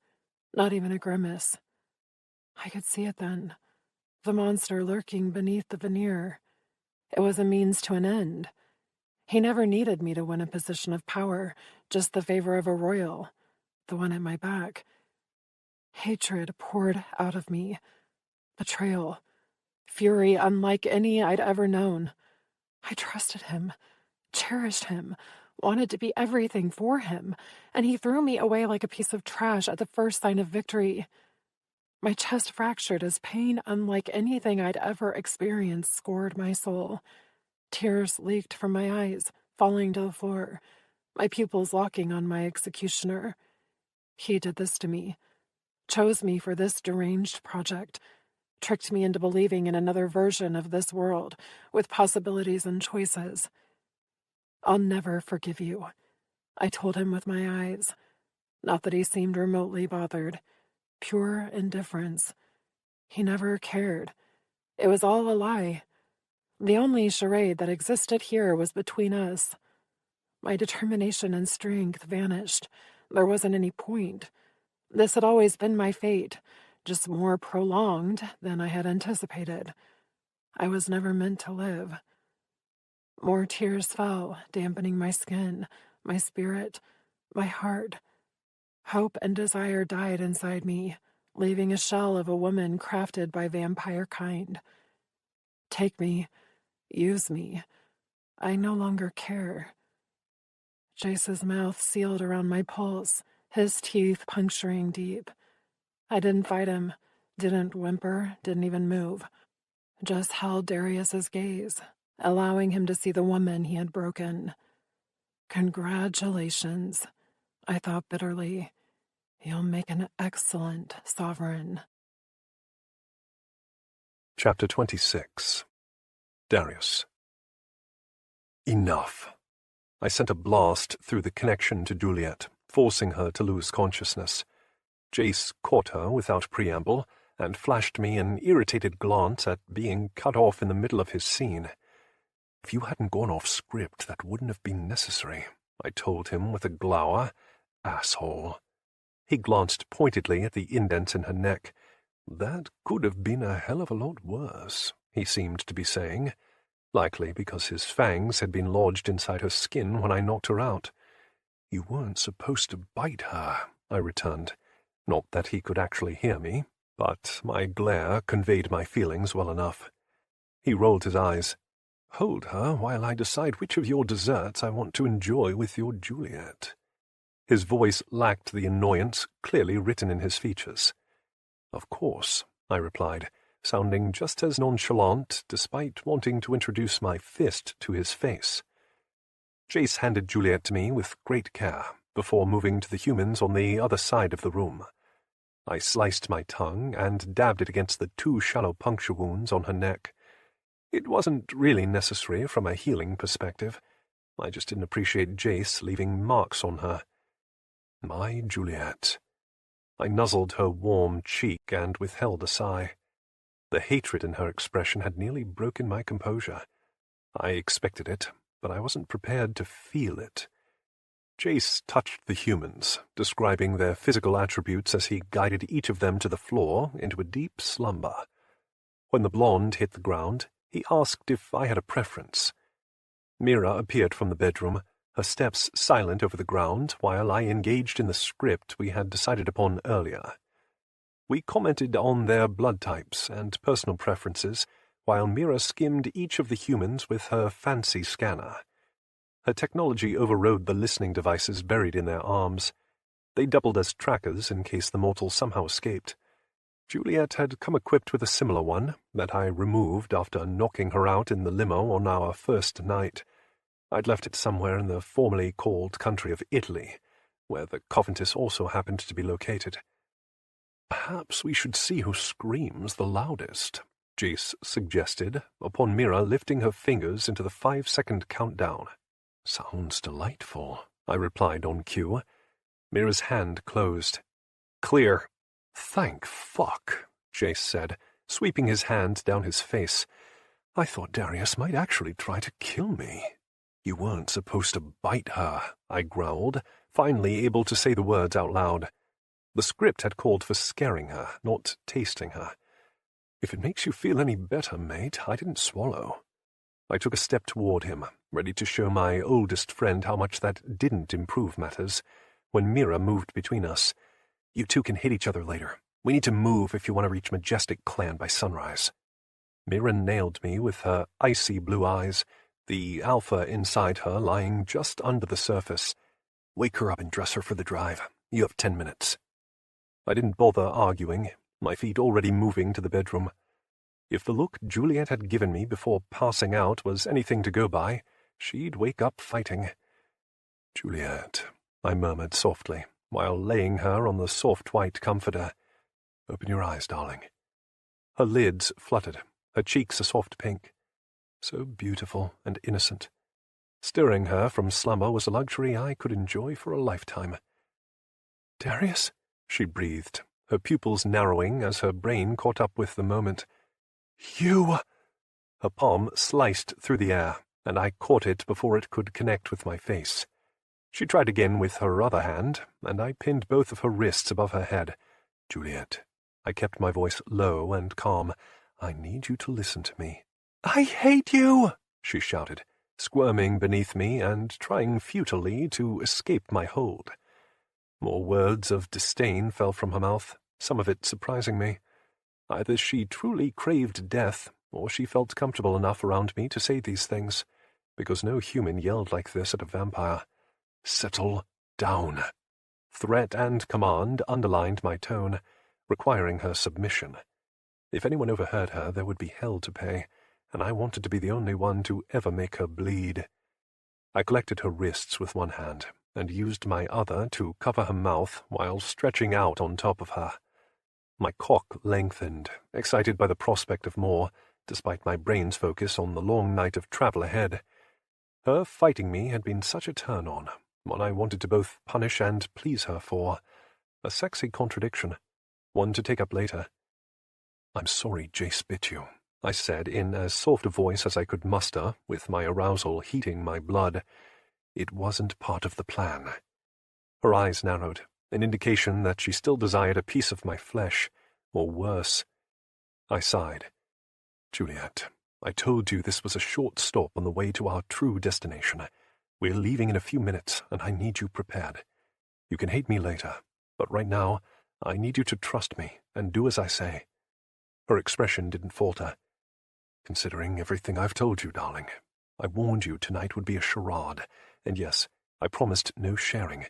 Speaker 3: not even a grimace. I could see it then, the monster lurking beneath the veneer. It was a means to an end. He never needed me to win a position of power, just the favor of a royal, the one at my back. Hatred poured out of me. Betrayal. Fury unlike any I'd ever known. I trusted him, cherished him, wanted to be everything for him, and he threw me away like a piece of trash at the first sign of victory. My chest fractured as pain unlike anything I'd ever experienced scored my soul. Tears leaked from my eyes, falling to the floor, my pupils locking on my executioner. He did this to me, chose me for this deranged project, tricked me into believing in another version of this world, with possibilities and choices. "I'll never forgive you," I told him with my eyes. Not that he seemed remotely bothered. Pure indifference. He never cared. It was all a lie. The only charade that existed here was between us. My determination and strength vanished. There wasn't any point. This had always been my fate, just more prolonged than I had anticipated. I was never meant to live. More tears fell, dampening my skin, my spirit, my heart. Hope and desire died inside me, leaving a shell of a woman crafted by vampire kind. Take me, use me. I no longer care. Jace's mouth sealed around my pulse, his teeth puncturing deep. I didn't fight him, didn't whimper, didn't even move. Just held Darius's gaze, allowing him to see the woman he had broken. "Congratulations," I thought bitterly. "You'll make an excellent sovereign."
Speaker 1: Chapter 26. Darius. Enough. I sent a blast through the connection to Juliet, forcing her to lose consciousness. Jace caught her without preamble, and flashed me an irritated glance at being cut off in the middle of his scene. "If you hadn't gone off script, that wouldn't have been necessary," I told him with a glower. "Asshole." He glanced pointedly at the indents in her neck. "That could have been a hell of a lot worse," he seemed to be saying, likely because his fangs had been lodged inside her skin when I knocked her out. "You weren't supposed to bite her," I returned. Not that he could actually hear me, but my glare conveyed my feelings well enough. He rolled his eyes. "Hold her while I decide which of your desserts I want to enjoy with your Juliet." His voice lacked the annoyance clearly written in his features. "Of course," I replied, sounding just as nonchalant despite wanting to introduce my fist to his face. Jace handed Juliet to me with great care before moving to the humans on the other side of the room. I sliced my tongue and dabbed it against the 2 shallow puncture wounds on her neck. It wasn't really necessary from a healing perspective. I just didn't appreciate Jace leaving marks on her. My Juliet. I nuzzled her warm cheek and withheld a sigh. The hatred in her expression had nearly broken my composure. I expected it, but I wasn't prepared to feel it. Jace touched the humans, describing their physical attributes as he guided each of them to the floor into a deep slumber. When the blonde hit the ground, he asked if I had a preference. Mira appeared from the bedroom, her steps silent over the ground while I engaged in the script we had decided upon earlier. We commented on their blood types and personal preferences, while Mira skimmed each of the humans with her fancy scanner. Her technology overrode the listening devices buried in their arms. They doubled as trackers in case the mortal somehow escaped. Juliet had come equipped with a similar one that I removed after knocking her out in the limo on our first night. I'd left it somewhere in the formerly called country of Italy, where the Coventus also happened to be located. "Perhaps we should see who screams the loudest," Jace suggested, upon Mira lifting her fingers into the 5-second countdown. "Sounds delightful," I replied on cue. Mira's hand closed. "Clear." "Thank fuck," Jace said, sweeping his hand down his face. "I thought Darius might actually try to kill me." "You weren't supposed to bite her," I growled, finally able to say the words out loud. The script had called for scaring her, not tasting her. "If it makes you feel any better, mate, I didn't swallow." I took a step toward him, ready to show my oldest friend how much that didn't improve matters, when Mira moved between us. "You two can hit each other later. We need to move if you want to reach Majestic Clan by sunrise." Mira nailed me with her icy blue eyes, the alpha inside her lying just under the surface. "Wake her up and dress her for the drive. You have 10 minutes. I didn't bother arguing, my feet already moving to the bedroom. If the look Juliet had given me before passing out was anything to go by, she'd wake up fighting. "Juliet," I murmured softly, while laying her on the soft white comforter. "Open your eyes, darling." Her lids fluttered, her cheeks a soft pink. So beautiful and innocent. Stirring her from slumber was a luxury I could enjoy for a lifetime. "Darius?" she breathed, her pupils narrowing as her brain caught up with the moment. "You!" Her palm sliced through the air, and I caught it before it could connect with my face. She tried again with her other hand, and I pinned both of her wrists above her head. "Juliet." I kept my voice low and calm. "I need you to listen to me." "I hate you!" she shouted, squirming beneath me and trying futilely to escape my hold. More words of disdain fell from her mouth, some of it surprising me. Either she truly craved death, or she felt comfortable enough around me to say these things, because no human yelled like this at a vampire. "Settle down." Threat and command underlined my tone, requiring her submission. If anyone overheard her, there would be hell to pay, and I wanted to be the only one to ever make her bleed. I collected her wrists with one hand, and used my other to cover her mouth while stretching out on top of her. My cock lengthened, excited by the prospect of more, despite my brain's focus on the long night of travel ahead. Her fighting me had been such a turn-on, one I wanted to both punish and please her for. A sexy contradiction, one to take up later. "I'm sorry Jace bit you," I said in as soft a voice as I could muster, with my arousal heating my blood. "It wasn't part of the plan." Her eyes narrowed, an indication that she still desired a piece of my flesh, or worse. I sighed. "Juliet, I told you this was a short stop on the way to our true destination. We're leaving in a few minutes, and I need you prepared. You can hate me later, but right now, I need you to trust me and do as I say." Her expression didn't falter. "Considering everything I've told you, darling, I warned you tonight would be a charade, and yes, I promised no sharing.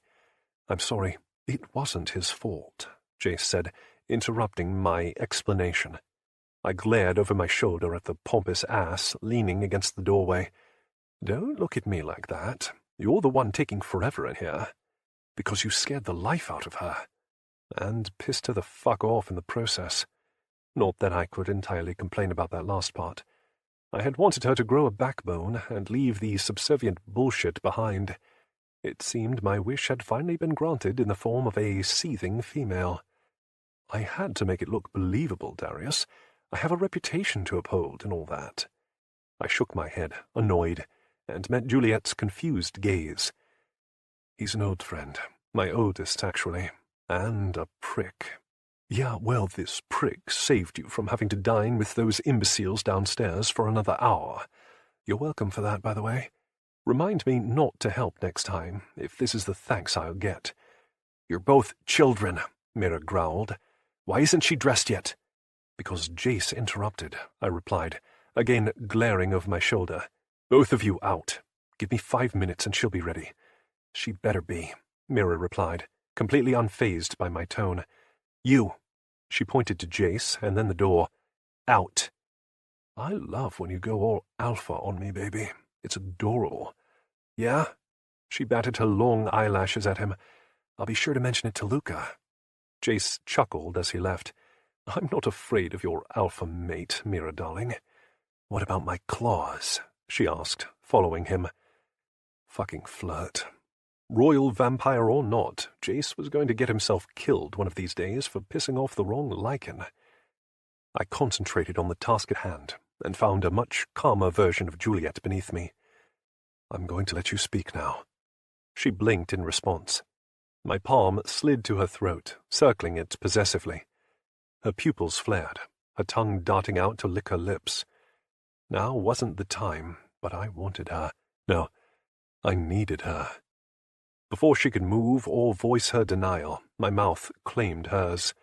Speaker 1: I'm sorry, it wasn't his fault," Jace said, interrupting my explanation. I glared over my shoulder at the pompous ass leaning against the doorway. "Don't look at me like that. You're the one taking forever in here. Because you scared the life out of her. And pissed her the fuck off in the process. Not that I could entirely complain about that last part. I had wanted her to grow a backbone and leave the subservient bullshit behind. It seemed my wish had finally been granted in the form of a seething female. I had to make it look believable, Darius. I have a reputation to uphold and all that. I shook my head, annoyed, and met Juliet's confused gaze. "He's an old friend, my oldest, actually, and a prick." "Yeah, well, this prick saved you from having to dine with those imbeciles downstairs for another hour. You're welcome for that, by the way. Remind me not to help next time, if this is the thanks I'll get." "You're both children," Mira growled. "Why isn't she dressed yet?" "Because Jace interrupted," I replied, again glaring over my shoulder. "Both of you out. Give me 5 minutes and she'll be ready." "She'd better be," Mira replied, completely unfazed by my tone. "You, She pointed to Jace and then the door. Out. I love when you go all alpha on me, baby. It's adorable. Yeah? She batted her long eyelashes at him. I'll be sure to mention it to Luca. Jace chuckled as he left. I'm not afraid of your alpha mate, Mira darling. What about my claws? She asked, following him. Fucking flirt. Royal vampire or not, Jace was going to get himself killed one of these days for pissing off the wrong lichen. I concentrated on the task at hand and found a much calmer version of Juliet beneath me. I'm going to let you speak now. She blinked in response. My palm slid to her throat, circling it possessively. Her pupils flared, her tongue darting out to lick her lips. Now wasn't the time, but I wanted her. No, I needed her. Before she could move or voice her denial, my mouth claimed hers.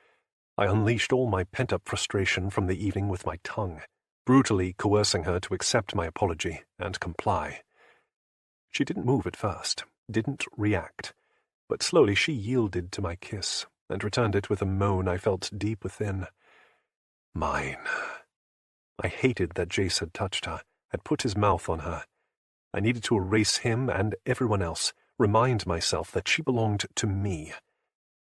Speaker 1: I unleashed all my pent-up frustration from the evening with my tongue, brutally coercing her to accept my apology and comply. She didn't move at first, didn't react, but slowly she yielded to my kiss and returned it with a moan I felt deep within. Mine. I hated that Jace had touched her, had put his mouth on her. I needed to erase him and everyone else, remind myself that she belonged to me.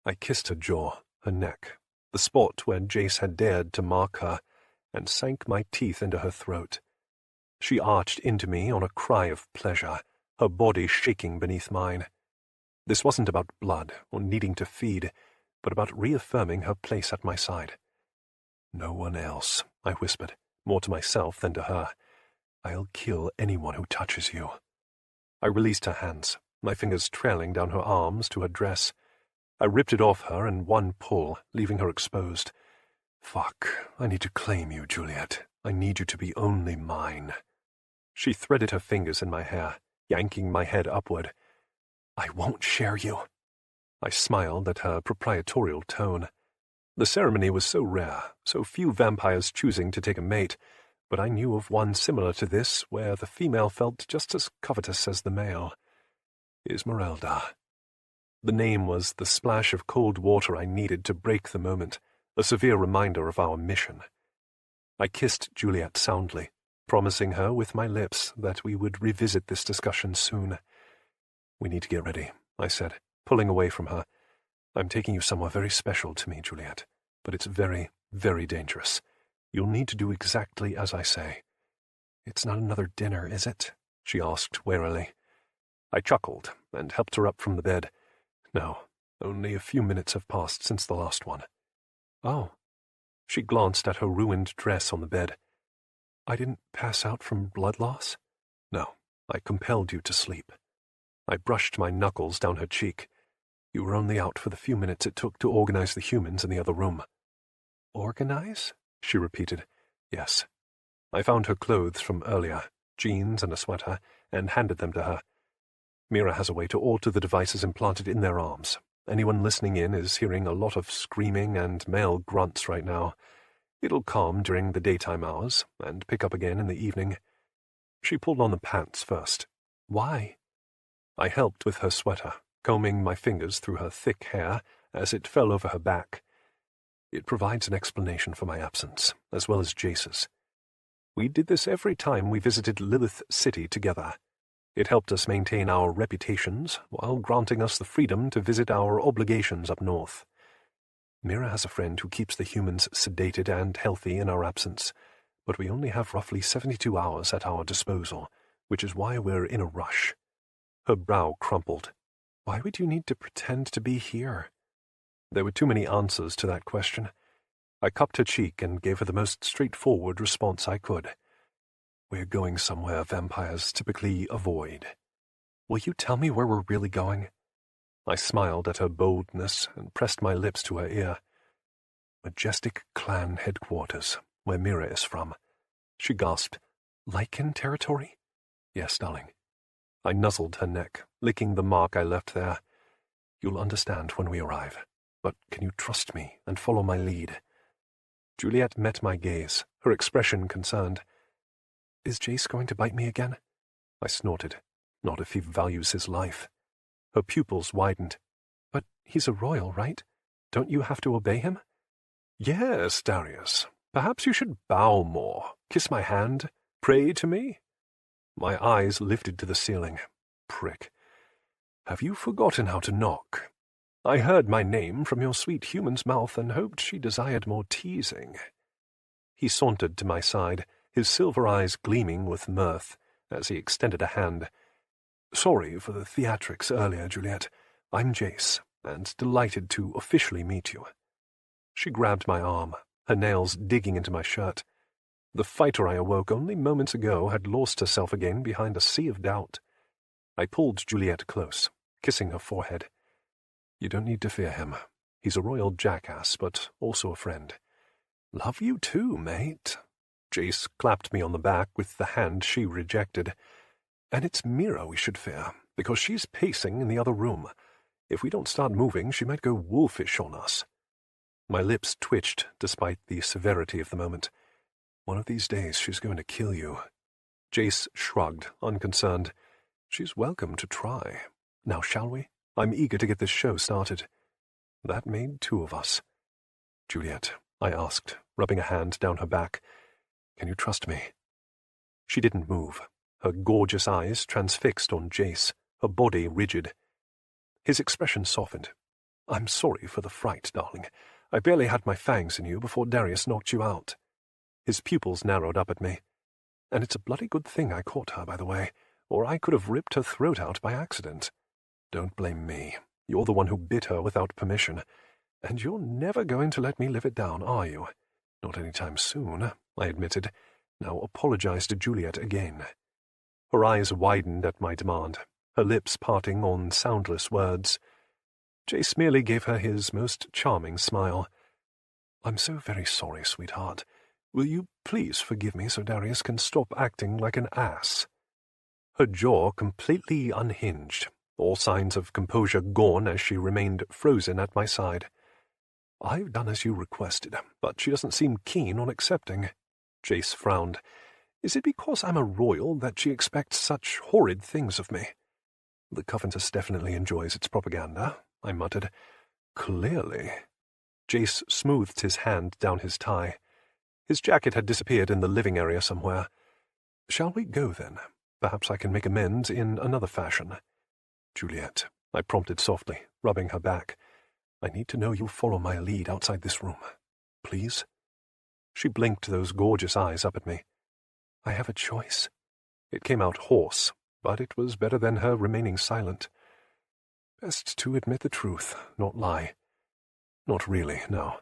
Speaker 1: I kissed her jaw, her neck, the spot where Jace had dared to mark her, and sank my teeth into her throat. She arched into me on a cry of pleasure, her body shaking beneath mine. This wasn't about blood or needing to feed, but about reaffirming her place at my side. No one else, I whispered, more to myself than to her. I'll kill anyone who touches you. I released her hands, my fingers trailing down her arms to her dress. I ripped it off her in one pull, leaving her exposed. Fuck, I need to claim you, Juliet. I need you to be only mine. She threaded her fingers in my hair, yanking my head upward. I won't share you. I smiled at her proprietorial tone. The ceremony was so rare, so few vampires choosing to take a mate, but I knew of one similar to this where the female felt just as covetous as the male. Esmeralda. The name was the splash of cold water I needed to break the moment, a severe reminder of our mission. I kissed Juliet soundly, promising her with my lips that we would revisit this discussion soon. We need to get ready, I said, pulling away from her. I'm taking you somewhere very special to me, Juliet, but it's very, very dangerous. You'll need to do exactly as I say. It's not another dinner, is it? She asked warily. I chuckled and helped her up from the bed. No, only a few minutes have passed since the last one. Oh. She glanced at her ruined dress on the bed. I didn't pass out from blood loss? No, I compelled you to sleep. I brushed my knuckles down her cheek. You were only out for the few minutes it took to organize the humans in the other room. Organize? She repeated. Yes. I found her clothes from earlier, jeans and a sweater, and handed them to her. Mira has a way to alter the devices implanted in their arms. Anyone listening in is hearing a lot of screaming and male grunts right now. It'll calm during the daytime hours, and pick up again in the evening. She pulled on the pants first. Why? I helped with her sweater, combing my fingers through her thick hair as it fell over her back. It provides an explanation for my absence, as well as Jace's. We did this every time we visited Lilith City together. It helped us maintain our reputations while granting us the freedom to visit our obligations up north. Mira has a friend who keeps the humans sedated and healthy in our absence, but we only have roughly 72 hours at our disposal, which is why we're in a rush. Her brow crumpled. Why would you need to pretend to be here? There were too many answers to that question. I cupped her cheek and gave her the most straightforward response I could. We're going somewhere vampires typically avoid. Will you tell me where we're really going? I smiled at her boldness and pressed my lips to her ear. Majestic clan headquarters, where Mira is from. She gasped. Lichen territory? Yes, darling. I nuzzled her neck, licking the mark I left there. You'll understand when we arrive, but can you trust me and follow my lead? Juliet met my gaze, her expression concerned. Is Jace going to bite me again? I snorted. Not if he values his life. Her pupils widened. But he's a royal, right? Don't you have to obey him? Yes, Darius. Perhaps you should bow more, kiss my hand, pray to me. My eyes lifted to the ceiling. Prick. Have you forgotten how to knock? I heard my name from your sweet human's mouth and hoped she desired more teasing. He sauntered to my side, his silver eyes gleaming with mirth, as he extended a hand. Sorry for the theatrics earlier, Juliet. I'm Jace, and delighted to officially meet you. She grabbed my arm, her nails digging into my shirt. The fighter I awoke only moments ago had lost herself again behind a sea of doubt. I pulled Juliet close, kissing her forehead. You don't need to fear him. He's a royal jackass, but also a friend. Love you too, mate. Jace clapped me on the back with the hand she rejected. And it's Mira we should fear, because she's pacing in the other room. If we don't start moving, she might go wolfish on us. My lips twitched despite the severity of the moment. One of these days she's going to kill you. Jace shrugged, unconcerned. She's welcome to try. Now shall we? I'm eager to get this show started. That made two of us. Juliet, I asked, rubbing a hand down her back, can you trust me? She didn't move, her gorgeous eyes transfixed on Jace, her body rigid. His expression softened. I'm sorry for the fright, darling. I barely had my fangs in you before Darius knocked you out. His pupils narrowed up at me. And it's a bloody good thing I caught her, by the way, or I could have ripped her throat out by accident. Don't blame me. You're the one who bit her without permission. And you're never going to let me live it down, are you? Not any time soon, I admitted. Now apologize to Juliet again. Her eyes widened at my demand, her lips parting on soundless words. Jace merely gave her his most charming smile. I'm so very sorry, sweetheart. Will you please forgive me so Darius can stop acting like an ass? Her jaw completely unhinged, all signs of composure gone as she remained frozen at my side. I've done as you requested, but she doesn't seem keen on accepting. Jace frowned. Is it because I'm a royal that she expects such horrid things of me? The Coventus definitely enjoys its propaganda, I muttered. Clearly. Jace smoothed his hand down his tie. His jacket had disappeared in the living area somewhere. Shall we go, then? Perhaps I can make amends in another fashion. Juliet, I prompted softly, rubbing her back. I need to know you'll follow my lead outside this room. Please? She blinked those gorgeous eyes up at me. I have a choice. It came out hoarse, but it was better than her remaining silent. Best to admit the truth, not lie. Not really, no.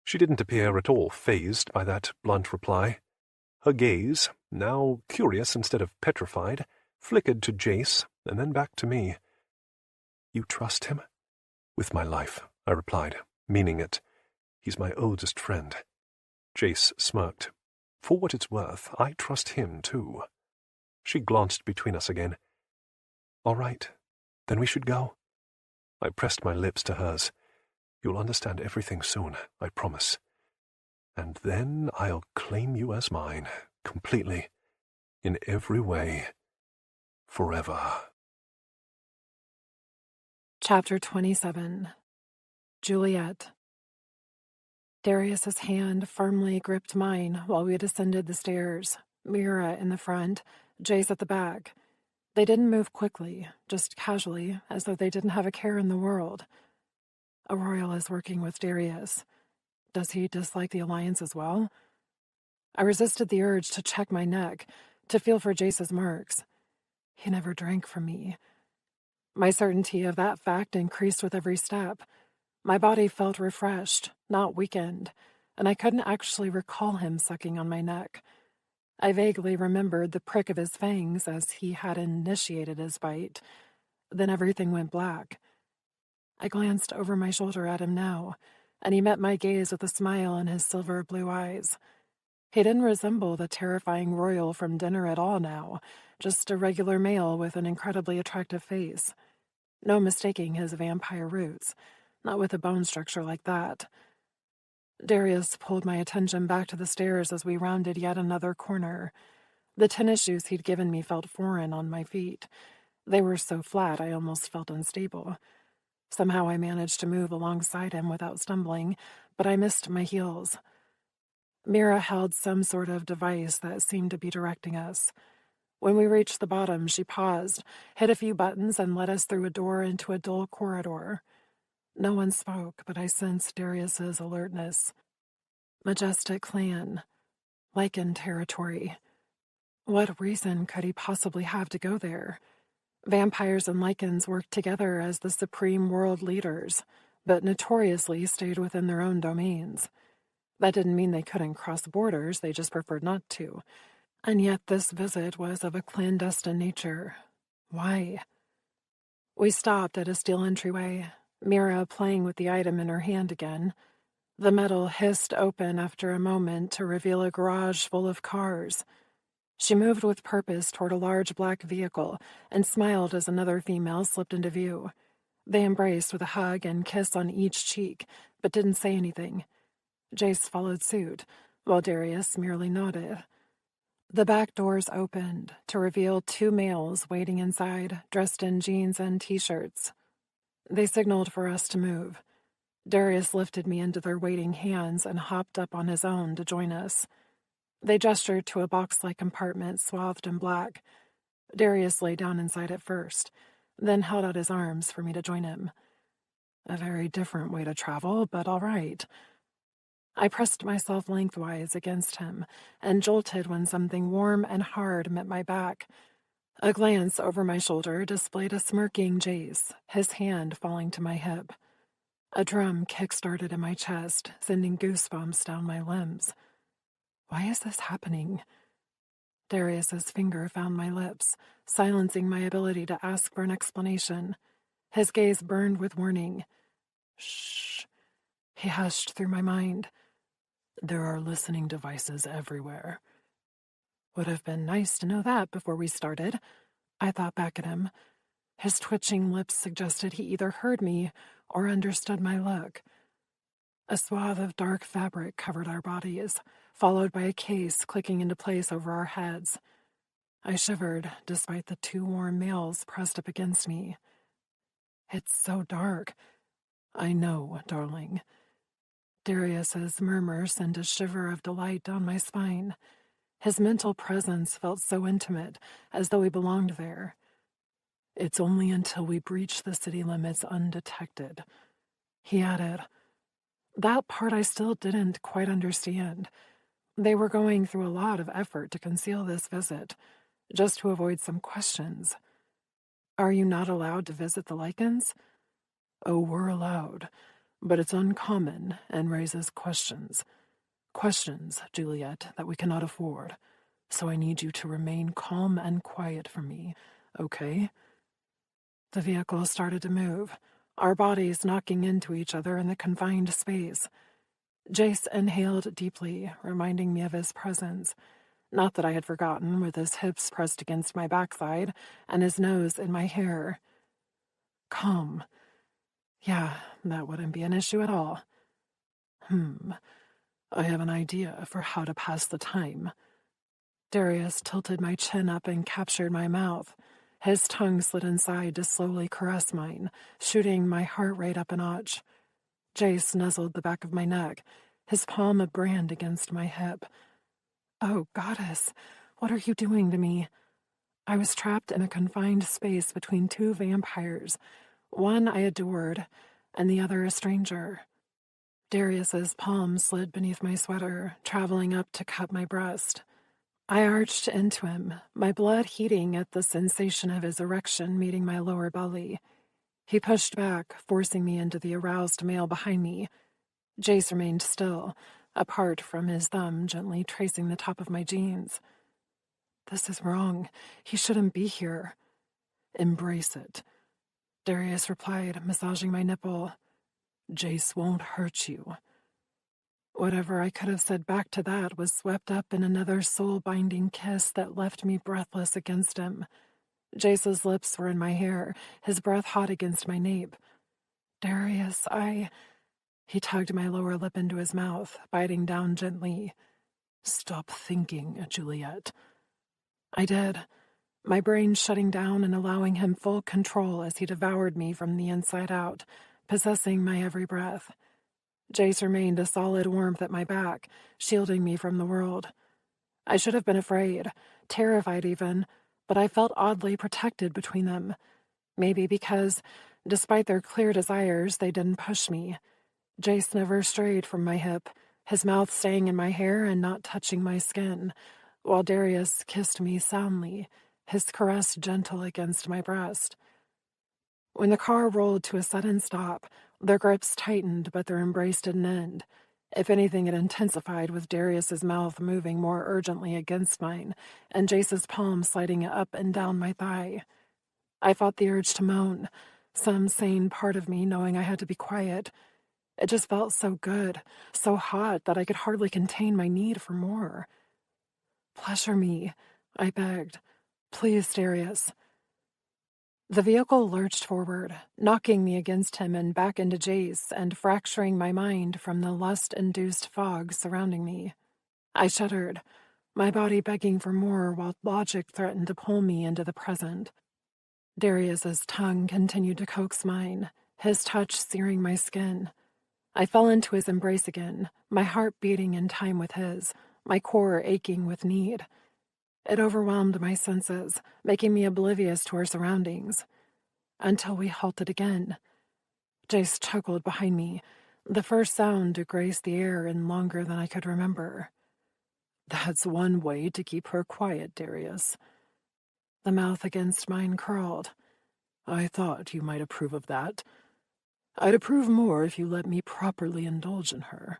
Speaker 1: She didn't appear at all fazed by that blunt reply. Her gaze, now curious instead of petrified, flickered to Jace and then back to me. You trust him? With my life, I replied, meaning it. He's my oldest friend. Jace smirked. For what it's worth, I trust him, too. She glanced between us again. All right, then we should go. I pressed my lips to hers. You'll understand everything soon, I promise. And then I'll claim you as mine, completely, in every way, forever.
Speaker 3: Chapter 27. Juliet. Darius's hand firmly gripped mine while we descended the stairs, Mira in the front, Jace at the back. They didn't move quickly, just casually, as though they didn't have a care in the world. A royal is working with Darius. Does he dislike the alliance as well? I resisted the urge to check my neck, to feel for Jace's marks. He never drank from me. My certainty of that fact increased with every step. My body felt refreshed, not weakened, and I couldn't actually recall him sucking on my neck. I vaguely remembered the prick of his fangs as he had initiated his bite. Then everything went black. I glanced over my shoulder at him now, and he met my gaze with a smile in his silver blue eyes. He didn't resemble the terrifying royal from dinner at all now, just a regular male with an incredibly attractive face. No mistaking his vampire roots, not with a bone structure like that. Darius pulled my attention back to the stairs as we rounded yet another corner. The tennis shoes he'd given me felt foreign on my feet. They were so flat I almost felt unstable. Somehow I managed to move alongside him without stumbling, but I missed my heels. Mira held some sort of device that seemed to be directing us. When we reached the bottom, she paused, hit a few buttons, and led us through a door into a dull corridor. No one spoke, but I sensed Darius's alertness. Majestic clan. Lycan territory. What reason could he possibly have to go there? Vampires and Lycans worked together as the supreme world leaders, but notoriously stayed within their own domains. That didn't mean they couldn't cross borders, they just preferred not to. And yet this visit was of a clandestine nature. Why? We stopped at a steel entryway, Mira playing with the item in her hand again. The metal hissed open after a moment to reveal a garage full of cars. She moved with purpose toward a large black vehicle and smiled as another female slipped into view. They embraced with a hug and kiss on each cheek, but didn't say anything. Jace followed suit, while Darius merely nodded. The back doors opened to reveal two males waiting inside, dressed in jeans and t-shirts. They signaled for us to move. Darius lifted me into their waiting hands and hopped up on his own to join us. They gestured to a box-like compartment swathed in black. Darius lay down inside it first, then held out his arms for me to join him. A very different way to travel, but all right. I pressed myself lengthwise against him and jolted when something warm and hard met my back. A glance over my shoulder displayed a smirking Jace, his hand falling to my hip. A drum kick-started in my chest, sending goosebumps down my limbs. Why is this happening? Darius's finger found my lips, silencing my ability to ask for an explanation. His gaze burned with warning. Shh. He hushed through my mind. There are listening devices everywhere. Would have been nice to know that before we started. I thought back at him. His twitching lips suggested he either heard me or understood my look. A swath of dark fabric covered our bodies, followed by a case clicking into place over our heads. I shivered, despite the two warm males pressed up against me. It's so dark. I know, darling. Darius's murmur sent a shiver of delight down my spine. His mental presence felt so intimate, as though he belonged there. It's only until we breach the city limits undetected. He added. That part I still didn't quite understand. They were going through a lot of effort to conceal this visit, just to avoid some questions. Are you not allowed to visit the Lycans? Oh, we're allowed, but it's uncommon and raises questions. Questions, Juliet, that we cannot afford. So I need you to remain calm and quiet for me, okay? The vehicle started to move, our bodies knocking into each other in the confined space. Jace inhaled deeply, reminding me of his presence. Not that I had forgotten, with his hips pressed against my backside and his nose in my hair. Calm. Yeah, that wouldn't be an issue at all. I have an idea for how to pass the time. Darius tilted my chin up and captured my mouth. His tongue slid inside to slowly caress mine, shooting my heart rate up a notch. Jace nuzzled the back of my neck, his palm a brand against my hip. Oh, goddess, what are you doing to me? I was trapped in a confined space between two vampires, one I adored, and the other a stranger. Darius's palm slid beneath my sweater, traveling up to cup my breast. I arched into him, my blood heating at the sensation of his erection meeting my lower belly. He pushed back, forcing me into the aroused male behind me. Jace remained still, apart from his thumb gently tracing the top of my jeans. This is wrong. He shouldn't be here. Embrace it. Darius replied, massaging my nipple. Jace won't hurt you. Whatever I could have said back to that was swept up in another soul-binding kiss that left me breathless against him. Jace's lips were in my hair, his breath hot against my nape. Darius, He tugged my lower lip into his mouth, biting down gently. Stop thinking, Juliet. I did, my brain shutting down and allowing him full control as he devoured me from the inside out, possessing my every breath. Jace remained a solid warmth at my back, shielding me from the world. I should have been afraid, terrified even, but I felt oddly protected between them. Maybe because, despite their clear desires, they didn't push me. Jace never strayed from my hip, his mouth staying in my hair and not touching my skin, while Darius kissed me soundly, his caress gentle against my breast. When the car rolled to a sudden stop, their grips tightened, but their embrace didn't end. If anything, it intensified with Darius's mouth moving more urgently against mine, and Jace's palm sliding up and down my thigh. I fought the urge to moan, some sane part of me knowing I had to be quiet. It just felt so good, so hot that I could hardly contain my need for more. "Pleasure me," I begged. "Please, Darius." The vehicle lurched forward, knocking me against him and back into Jace and fracturing my mind from the lust-induced fog surrounding me. I shuddered, my body begging for more while logic threatened to pull me into the present. Darius's tongue continued to coax mine, his touch searing my skin. I fell into his embrace again, my heart beating in time with his, my core aching with need. It overwhelmed my senses, making me oblivious to our surroundings. Until we halted again. Jace chuckled behind me, the first sound to grace the air in longer than I could remember. "That's one way to keep her quiet, Darius." The mouth against mine curled. "I thought you might approve of that. I'd approve more if you let me properly indulge in her."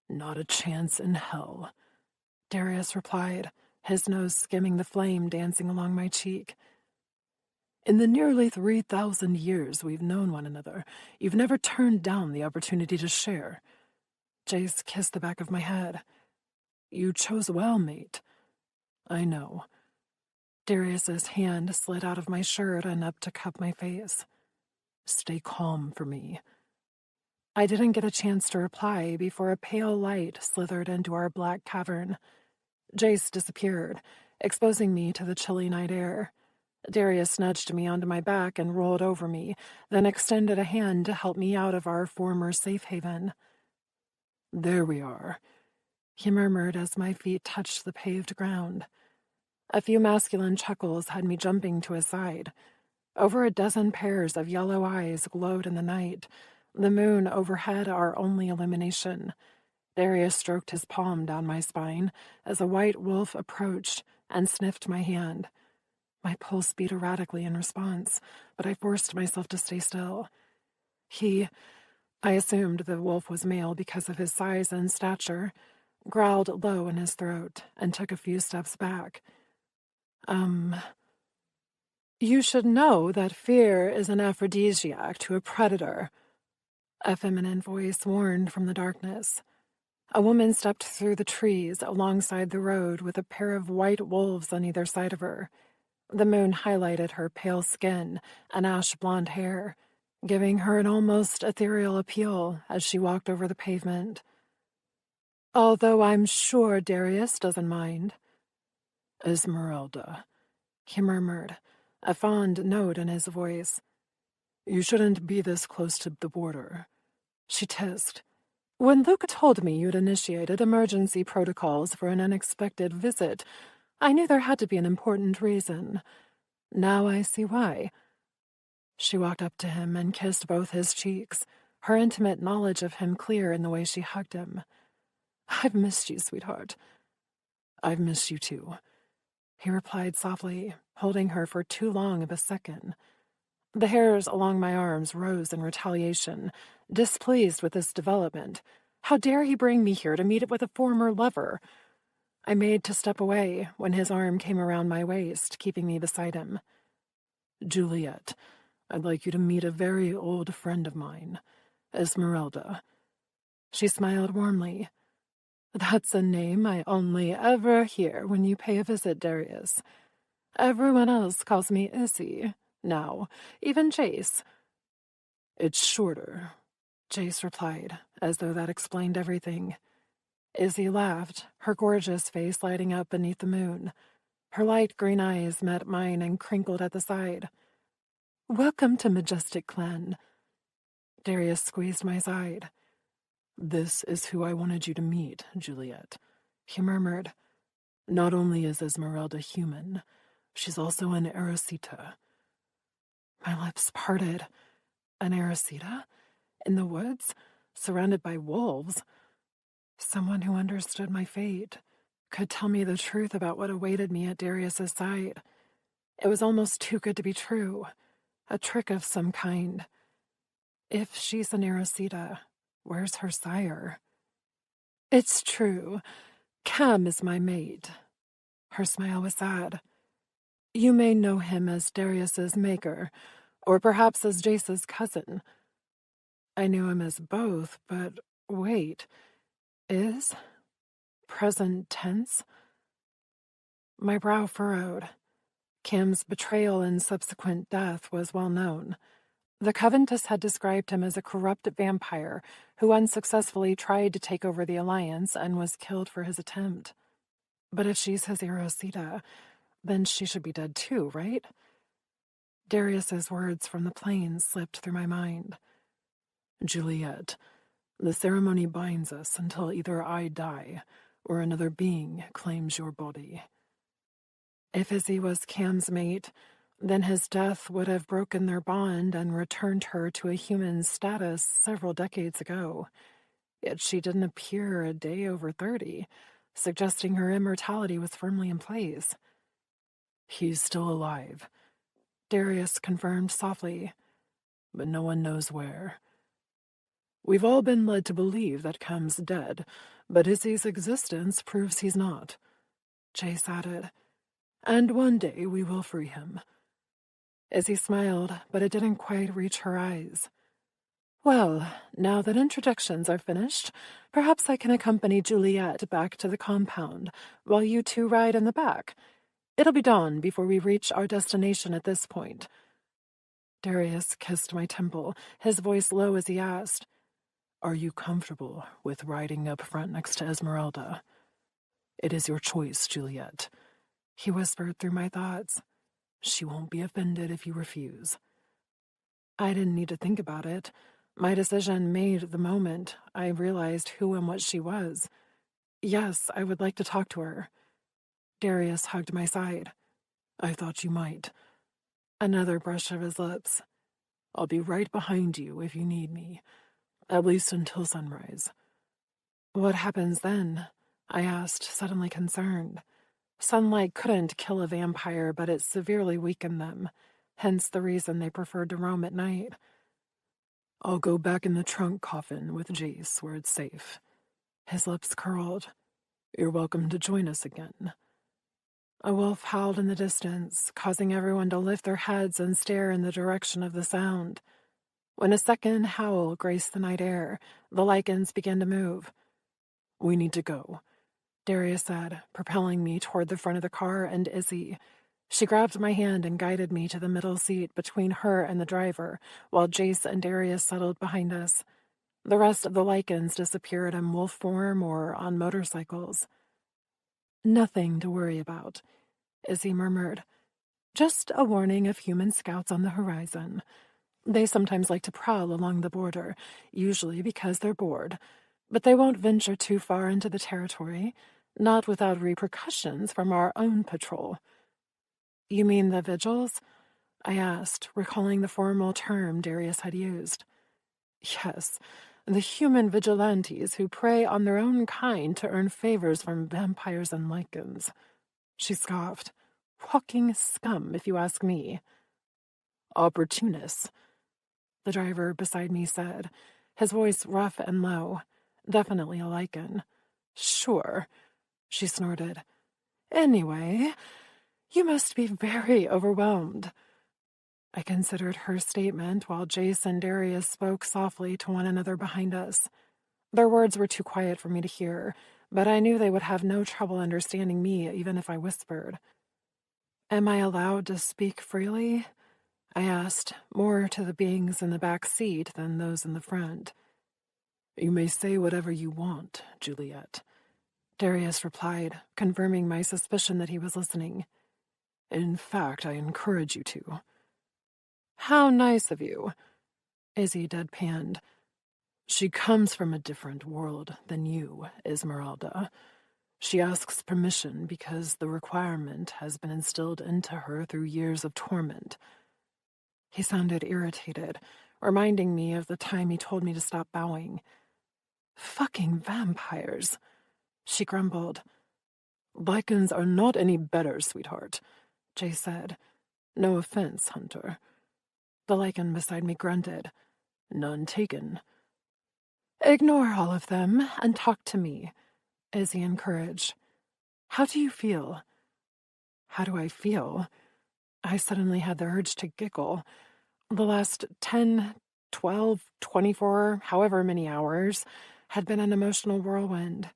Speaker 3: "Not a chance in hell," Darius replied, his nose skimming the flame dancing along my cheek. "In the nearly 3,000 years we've known one another, you've never turned down the opportunity to share." Jace kissed the back of my head. "You chose well, mate." "I know." Darius's hand slid out of my shirt and up to cup my face. "Stay calm for me." I didn't get a chance to reply before a pale light slithered into our black cavern. Jace disappeared, exposing me to the chilly night air. Darius nudged me onto my back and rolled over me, then extended a hand to help me out of our former safe haven. "There we are," he murmured as my feet touched the paved ground. A few masculine chuckles had me jumping to his side. Over a dozen pairs of yellow eyes glowed in the night, the moon overhead our only illumination. Darius stroked his palm down my spine as a white wolf approached and sniffed my hand. My pulse beat erratically in response, but I forced myself to stay still. I assumed the wolf was male because of his size and stature, growled low in his throat and took a few steps back. "You should know that fear is an aphrodisiac to a predator," a feminine voice warned from the darkness. A woman stepped through the trees alongside the road with a pair of white wolves on either side of her. The moon highlighted her pale skin and ash-blonde hair, giving her an almost ethereal appeal as she walked over the pavement. "Although I'm sure Darius doesn't mind." "Esmeralda," he murmured, a fond note in his voice. "You shouldn't be this close to the border." She tissed. "When Luke told me you'd initiated emergency protocols for an unexpected visit, I knew there had to be an important reason. Now I see why." She walked up to him and kissed both his cheeks, her intimate knowledge of him clear in the way she hugged him. "I've missed you, sweetheart." "I've missed you too," he replied softly, holding her for too long of a second. The hairs along my arms rose in retaliation, displeased with this development. How dare he bring me here to meet it with a former lover? I made to step away when his arm came around my waist, keeping me beside him. "Juliet, I'd like you to meet a very old friend of mine, Esmeralda." She smiled warmly. "That's a name I only ever hear when you pay a visit, Darius. Everyone else calls me Izzy, now, even Jace." "It's shorter," Jace replied, as though that explained everything. Izzy laughed, her gorgeous face lighting up beneath the moon. Her light green eyes met mine and crinkled at the side. "Welcome to Majestic Clan." Darius squeezed my side.
Speaker 4: "This is who I wanted you to meet, Juliet," he murmured. "Not only is Esmeralda human, she's also an Erisita." My lips parted. An Erisita? In the woods? Surrounded by wolves? Someone who understood my fate, could tell me the truth about what awaited me at Darius's side. It was almost too good to be true. A trick of some kind. If she's an Erisita, where's her sire? "It's true. Cam is my mate." Her smile was sad. "You may know him as Darius's maker, or perhaps as Jace's cousin." I knew him as both, but wait. Is? Present tense? My brow furrowed. Cam's betrayal and subsequent death was well known. The Coventus had described him as a corrupt vampire who unsuccessfully tried to take over the Alliance and was killed for his attempt. But if she's his Erosita, then she should be dead too, right? Darius's words from the plains slipped through my mind. "Juliet, the ceremony binds us until either I die or another being claims your body." If Izzy was Cam's mate, then his death would have broken their bond and returned her to a human status several decades ago. Yet she didn't appear a day over 30, suggesting her immortality was firmly in place. "He's still alive," Darius confirmed softly, "but no one knows where. We've all been led to believe that Cam's dead, but Izzy's existence proves he's not," Jace added. "And one day we will free him." Izzy smiled, but it didn't quite reach her eyes. "Well, now that introductions are finished, perhaps I can accompany Juliet back to the compound, while you two ride in the back. It'll be dawn before we reach our destination at this point." Darius kissed my temple, his voice low as he asked, "Are you comfortable with riding up front next to Esmeralda?" "It is your choice, Juliet," he whispered through my thoughts. "She won't be offended if you refuse." I didn't need to think about it. My decision made the moment I realized who and what she was. Yes, I would like to talk to her. Darius hugged my side. "I thought you might." Another brush of his lips. "I'll be right behind you if you need me, at least until sunrise." "What happens then?" I asked, suddenly concerned. Sunlight couldn't kill a vampire, but it severely weakened them, hence the reason they preferred to roam at night. "I'll go back in the trunk coffin with Jace where it's safe." His lips curled. "You're welcome to join us again." A wolf howled in the distance, causing everyone to lift their heads and stare in the direction of the sound. When a second howl graced the night air, the lichens began to move. "We need to go," Darius said, propelling me toward the front of the car and Izzy. She grabbed my hand and guided me to the middle seat between her and the driver, while Jace and Darius settled behind us. The rest of the lichens disappeared in wolf form or on motorcycles. "Nothing to worry about," Izzy murmured. "Just a warning of human scouts on the horizon. They sometimes like to prowl along the border, usually because they're bored. But they won't venture too far into the territory, not without repercussions from our own patrol." "You mean the vigils?" I asked, recalling the formal term Darius had used. "Yes, the human vigilantes who prey on their own kind to earn favors from vampires and lichens." She scoffed. "Walking scum, if you ask me." "Opportunists," the driver beside me said, his voice rough and low. Definitely a lichen. "Sure," she snorted. "Anyway, you must be very overwhelmed." I considered her statement while Jace and Darius spoke softly to one another behind us. Their words were too quiet for me to hear, but I knew they would have no trouble understanding me even if I whispered. "Am I allowed to speak freely?" I asked, more to the beings in the back seat than those in the front. "You may say whatever you want, Juliet," Darius replied, confirming my suspicion that he was listening. "In fact, I encourage you to." "How nice of you," Izzy deadpanned. She comes from a different world than you, Esmeralda. She asks permission because the requirement has been instilled into her through years of torment. He sounded irritated, reminding me of the time he told me to stop bowing. Fucking vampires, she grumbled. Lycans are not any better, sweetheart, Jay said. No offense, Hunter. The Lycan beside me grunted. None taken. Ignore all of them and talk to me, Izzy encouraged. How do you feel? How do I feel? I suddenly had the urge to giggle. The last 10, 12, 24, however many hours had been an emotional whirlwind.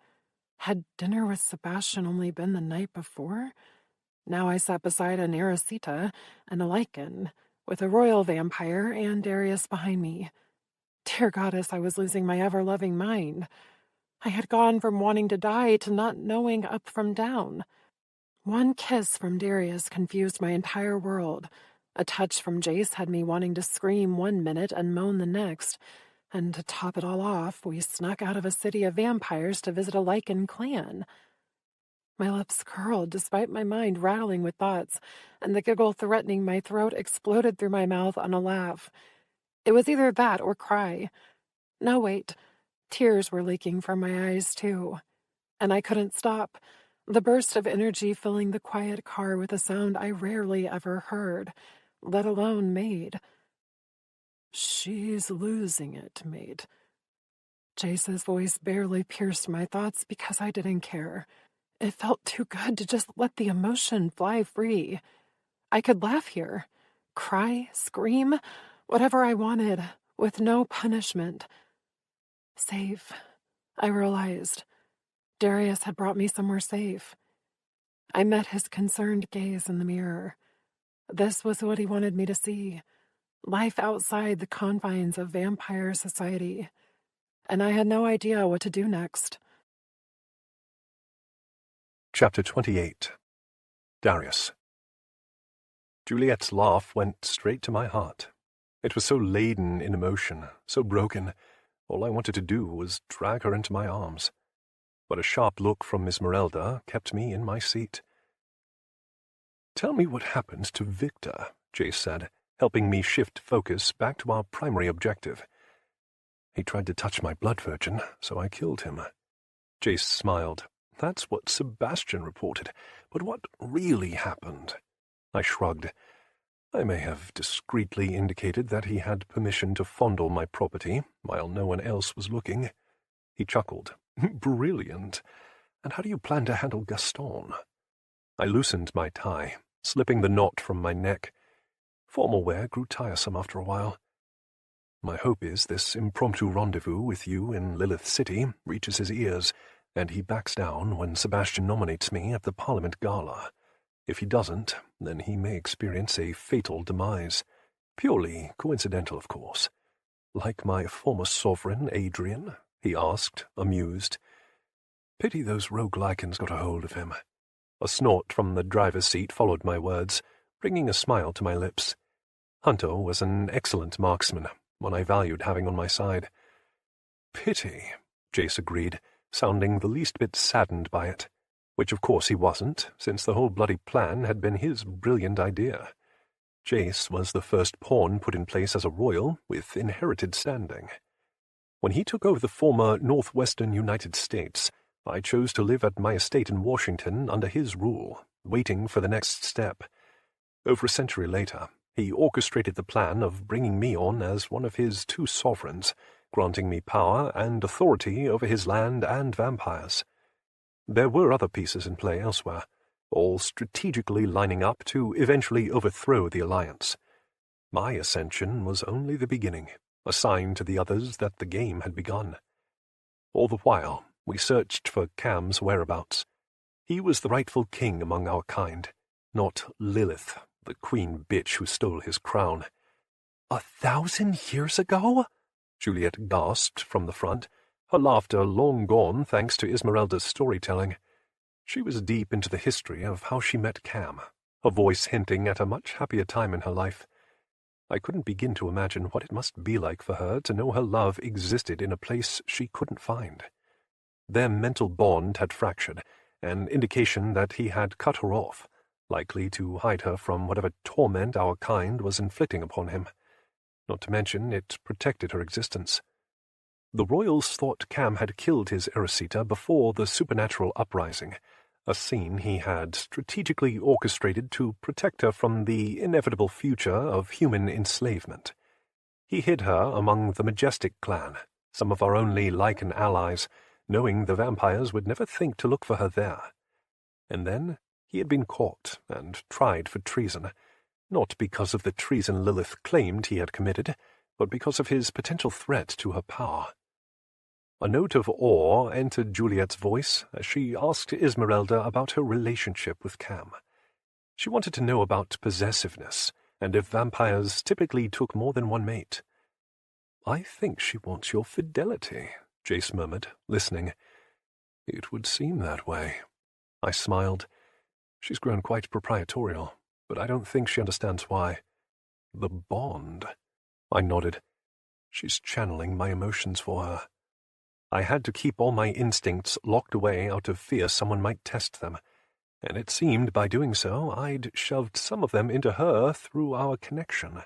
Speaker 4: Had dinner with Sebastian only been the night before? Now I sat beside an Erisita and a Lycan, with a royal vampire and Darius behind me. Dear goddess, I was losing my ever-loving mind. I had gone from wanting to die to not knowing up from down. One kiss from Darius confused my entire world. A touch from Jace had me wanting to scream 1 minute and moan the next. And to top it all off, we snuck out of a city of vampires to visit a Lycan clan. My lips curled despite my mind rattling with thoughts, and the giggle threatening my throat exploded through my mouth on a laugh. It was either that or cry. No, wait. Tears were leaking from my eyes, too. And I couldn't stop. The burst of energy filling the quiet car with a sound I rarely ever heard, let alone made. She's losing it, mate. Jace's voice barely pierced my thoughts because I didn't care. It felt too good to just let the emotion fly free. I could laugh here, cry, scream, whatever I wanted, with no punishment. Safe, I realized. Darius had brought me somewhere safe. I met his concerned gaze in the mirror. This was what he wanted me to see. Life outside the confines of vampire society. And I had no idea what to do next.
Speaker 1: Chapter 28. Darius. Juliette's laugh went straight to my heart. It was so laden in emotion, so broken. All I wanted to do was drag her into my arms. But a sharp look from Esmeralda kept me in my seat. "Tell me what happened to Victor," Jace said, helping me shift focus back to our primary objective. "He tried to touch my blood virgin, so I killed him." Jace smiled. "That's what Sebastian reported, but what really happened?" I shrugged. I may have discreetly indicated that he had permission to fondle my property while no one else was looking. He chuckled. "Brilliant. And how do you plan to handle Gaston?" I loosened my tie, slipping the knot from my neck. Formal wear grew tiresome after a while. "My hope is this impromptu rendezvous with you in Lilith City reaches his ears, and he backs down when Sebastian nominates me at the Parliament Gala. If he doesn't, then he may experience a fatal demise. Purely coincidental, of course. Like my former sovereign, Adrian?" he asked, amused. "Pity those rogue Lycans got a hold of him." A snort from the driver's seat followed my words, bringing a smile to my lips. Hunter was an excellent marksman, one I valued having on my side. "Pity," Jace agreed, sounding the least bit saddened by it. Which of course he wasn't, since the whole bloody plan had been his brilliant idea. Jace was the first pawn put in place as a royal with inherited standing. When he took over the former northwestern United States, I chose to live at my estate in Washington under his rule, waiting for the next step. Over a century later, he orchestrated the plan of bringing me on as one of his two sovereigns, granting me power and authority over his land and vampires. There were other pieces in play elsewhere, all strategically lining up to eventually overthrow the alliance. My ascension was only the beginning, a sign to the others that the game had begun. All the while, we searched for Cam's whereabouts. He was the rightful king among our kind, not Lilith, the queen bitch who stole his crown. 1,000 years ago? Juliet gasped from the front, her laughter long gone thanks to Esmeralda's storytelling. She was deep into the history of how she met Cam, her voice hinting at a much happier time in her life. I couldn't begin to imagine what it must be like for her to know her love existed in a place she couldn't find. Their mental bond had fractured, an indication that he had cut her off, likely to hide her from whatever torment our kind was inflicting upon him. Not to mention, it protected her existence. The royals thought Cam had killed his Erisita before the supernatural uprising, a scene he had strategically orchestrated to protect her from the inevitable future of human enslavement. He hid her among the Majestic clan, some of our only Lycan allies, knowing the vampires would never think to look for her there. And then he had been caught and tried for treason, not because of the treason Lilith claimed he had committed, but because of his potential threat to her power. A note of awe entered Juliet's voice as she asked Esmeralda about her relationship with Cam. She wanted to know about possessiveness, and if vampires typically took more than one mate. "I think she wants your fidelity," Jace murmured, listening. "It would seem that way." I smiled. She's grown quite proprietorial, but I don't think she understands why. "The bond." I nodded. She's channeling my emotions for her. I had to keep all my instincts locked away out of fear someone might test them, and it seemed by doing so I'd shoved some of them into her through our connection.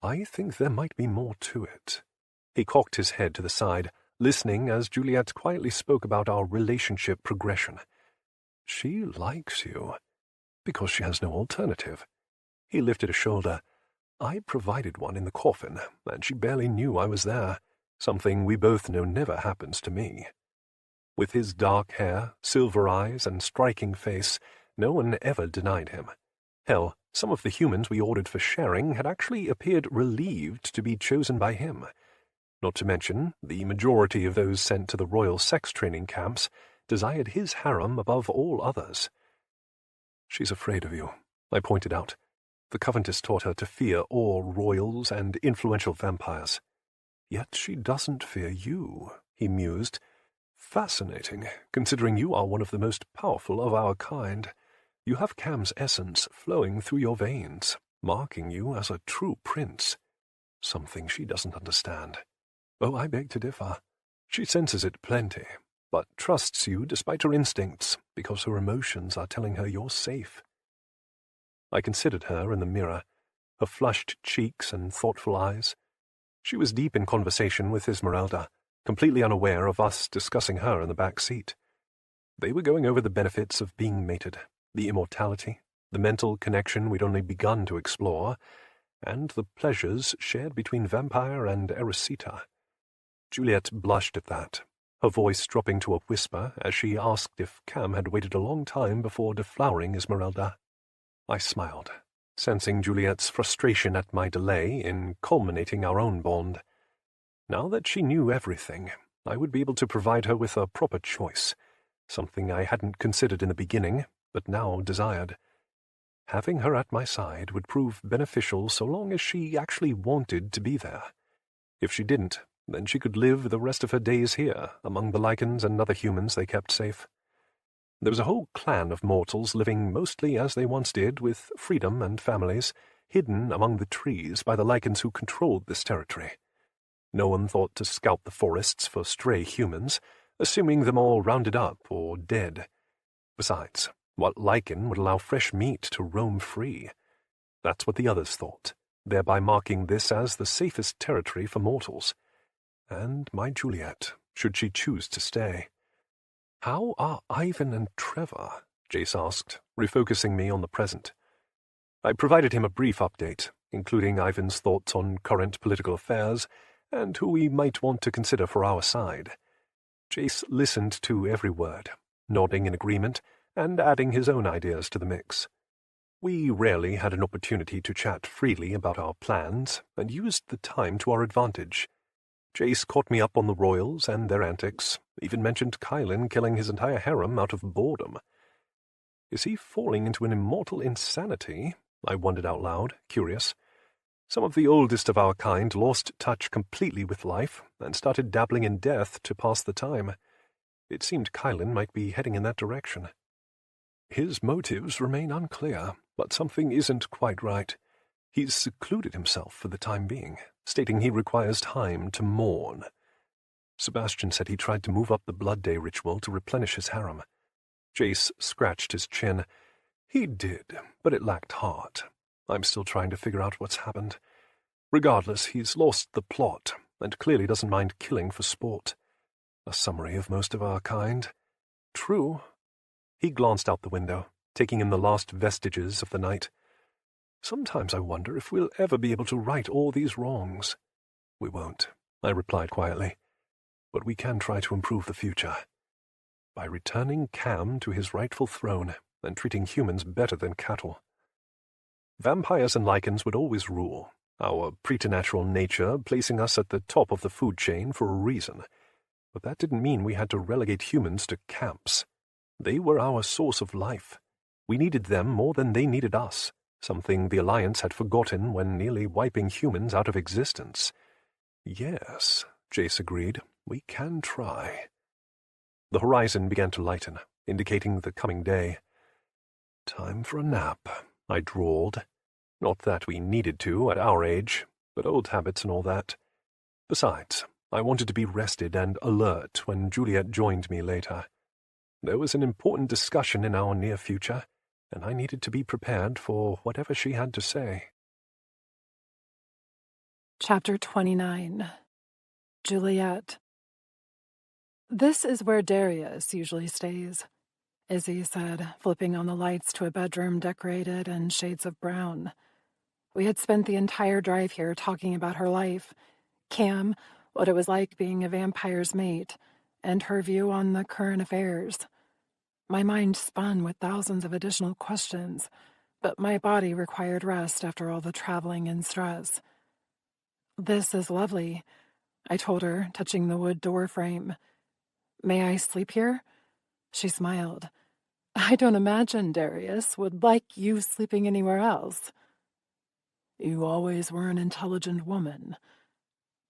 Speaker 1: I think there might be more to it. He cocked his head to the side, listening as Juliet quietly spoke about our relationship progression. "She likes you, because she has no alternative." He lifted a shoulder. "I provided one in the coffin, and she barely knew I was there. Something we both know never happens to me." With his dark hair, silver eyes, and striking face, no one ever denied him. Hell, some of the humans we ordered for sharing had actually appeared relieved to be chosen by him. Not to mention, the majority of those sent to the royal sex training camps desired his harem above all others. "She's afraid of you," I pointed out. "The Covenantess taught her to fear all royals and influential vampires." "Yet she doesn't fear you," he mused. "Fascinating, considering you are one of the most powerful of our kind. You have Cam's essence flowing through your veins, marking you as a true prince. Something she doesn't understand. Oh, I beg to differ. She senses it plenty, but trusts you despite her instincts, because her emotions are telling her you're safe." I considered her in the mirror, her flushed cheeks and thoughtful eyes. She was deep in conversation with Esmeralda, completely unaware of us discussing her in the back seat. They were going over the benefits of being mated, the immortality, the mental connection we'd only begun to explore, and the pleasures shared between vampire and Erisita. Juliet blushed at that, her voice dropping to a whisper as she asked if Cam had waited a long time before deflowering Esmeralda. I smiled, sensing Juliet's frustration at my delay in culminating our own bond. Now that she knew everything, I would be able to provide her with a proper choice, something I hadn't considered in the beginning, but now desired. Having her at my side would prove beneficial so long as she actually wanted to be there. If she didn't, then she could live the rest of her days here, among the Lycans and other humans they kept safe. There was a whole clan of mortals living mostly as they once did, with freedom and families, hidden among the trees by the Lycans who controlled this territory. No one thought to scout the forests for stray humans, assuming them all rounded up or dead. Besides, what Lycan would allow fresh meat to roam free? That's what the others thought, thereby marking this as the safest territory for mortals. And my Juliet, should she choose to stay. "How are Ivan and Trevor?" Jace asked, refocusing me on the present. I provided him a brief update, including Ivan's thoughts on current political affairs and who we might want to consider for our side. Jace listened to every word, nodding in agreement and adding his own ideas to the mix. We rarely had an opportunity to chat freely about our plans and used the time to our advantage. Jace caught me up on the royals and their antics, even mentioned Kylan killing his entire harem out of boredom. Is he falling into an immortal insanity? I wondered out loud, curious. Some of the oldest of our kind lost touch completely with life and started dabbling in death to pass the time. It seemed Kylan might be heading in that direction. His motives remain unclear, but something isn't quite right. He's secluded himself for the time being, stating he requires time to mourn. Sebastian said he tried to move up the Blood Day ritual to replenish his harem. Jace scratched his chin. He did, but it lacked heart. I'm still trying to figure out what's happened. Regardless, he's lost the plot, and clearly doesn't mind killing for sport. A summary of most of our kind. True. He glanced out the window, taking in the last vestiges of the night. Sometimes I wonder if we'll ever be able to right all these wrongs. We won't, I replied quietly. But we can try to improve the future. By returning Cam to his rightful throne and treating humans better than cattle. Vampires and lichens would always rule, our preternatural nature placing us at the top of the food chain for a reason. But that didn't mean we had to relegate humans to camps. They were our source of life. We needed them more than they needed us, something the Alliance had forgotten when nearly wiping humans out of existence. Yes, Jace agreed, we can try. The horizon began to lighten, indicating the coming day. Time for a nap, I drawled. Not that we needed to at our age, but old habits and all that. Besides, I wanted to be rested and alert when Juliet joined me later. There was an important discussion in our near future, and I needed to be prepared for whatever she had to say.
Speaker 3: Chapter 29. Juliet. This is where Darius usually stays, Izzy said, flipping on the lights to a bedroom decorated in shades of brown. We had spent the entire drive here talking about her life, Cam, what it was like being a vampire's mate, and her view on the current affairs. My mind spun with thousands of additional questions, but my body required rest after all the traveling and stress. This is lovely, I told her, touching the wood door frame. May I sleep here? She smiled. I don't imagine Darius would like you sleeping anywhere else. You always were an intelligent woman.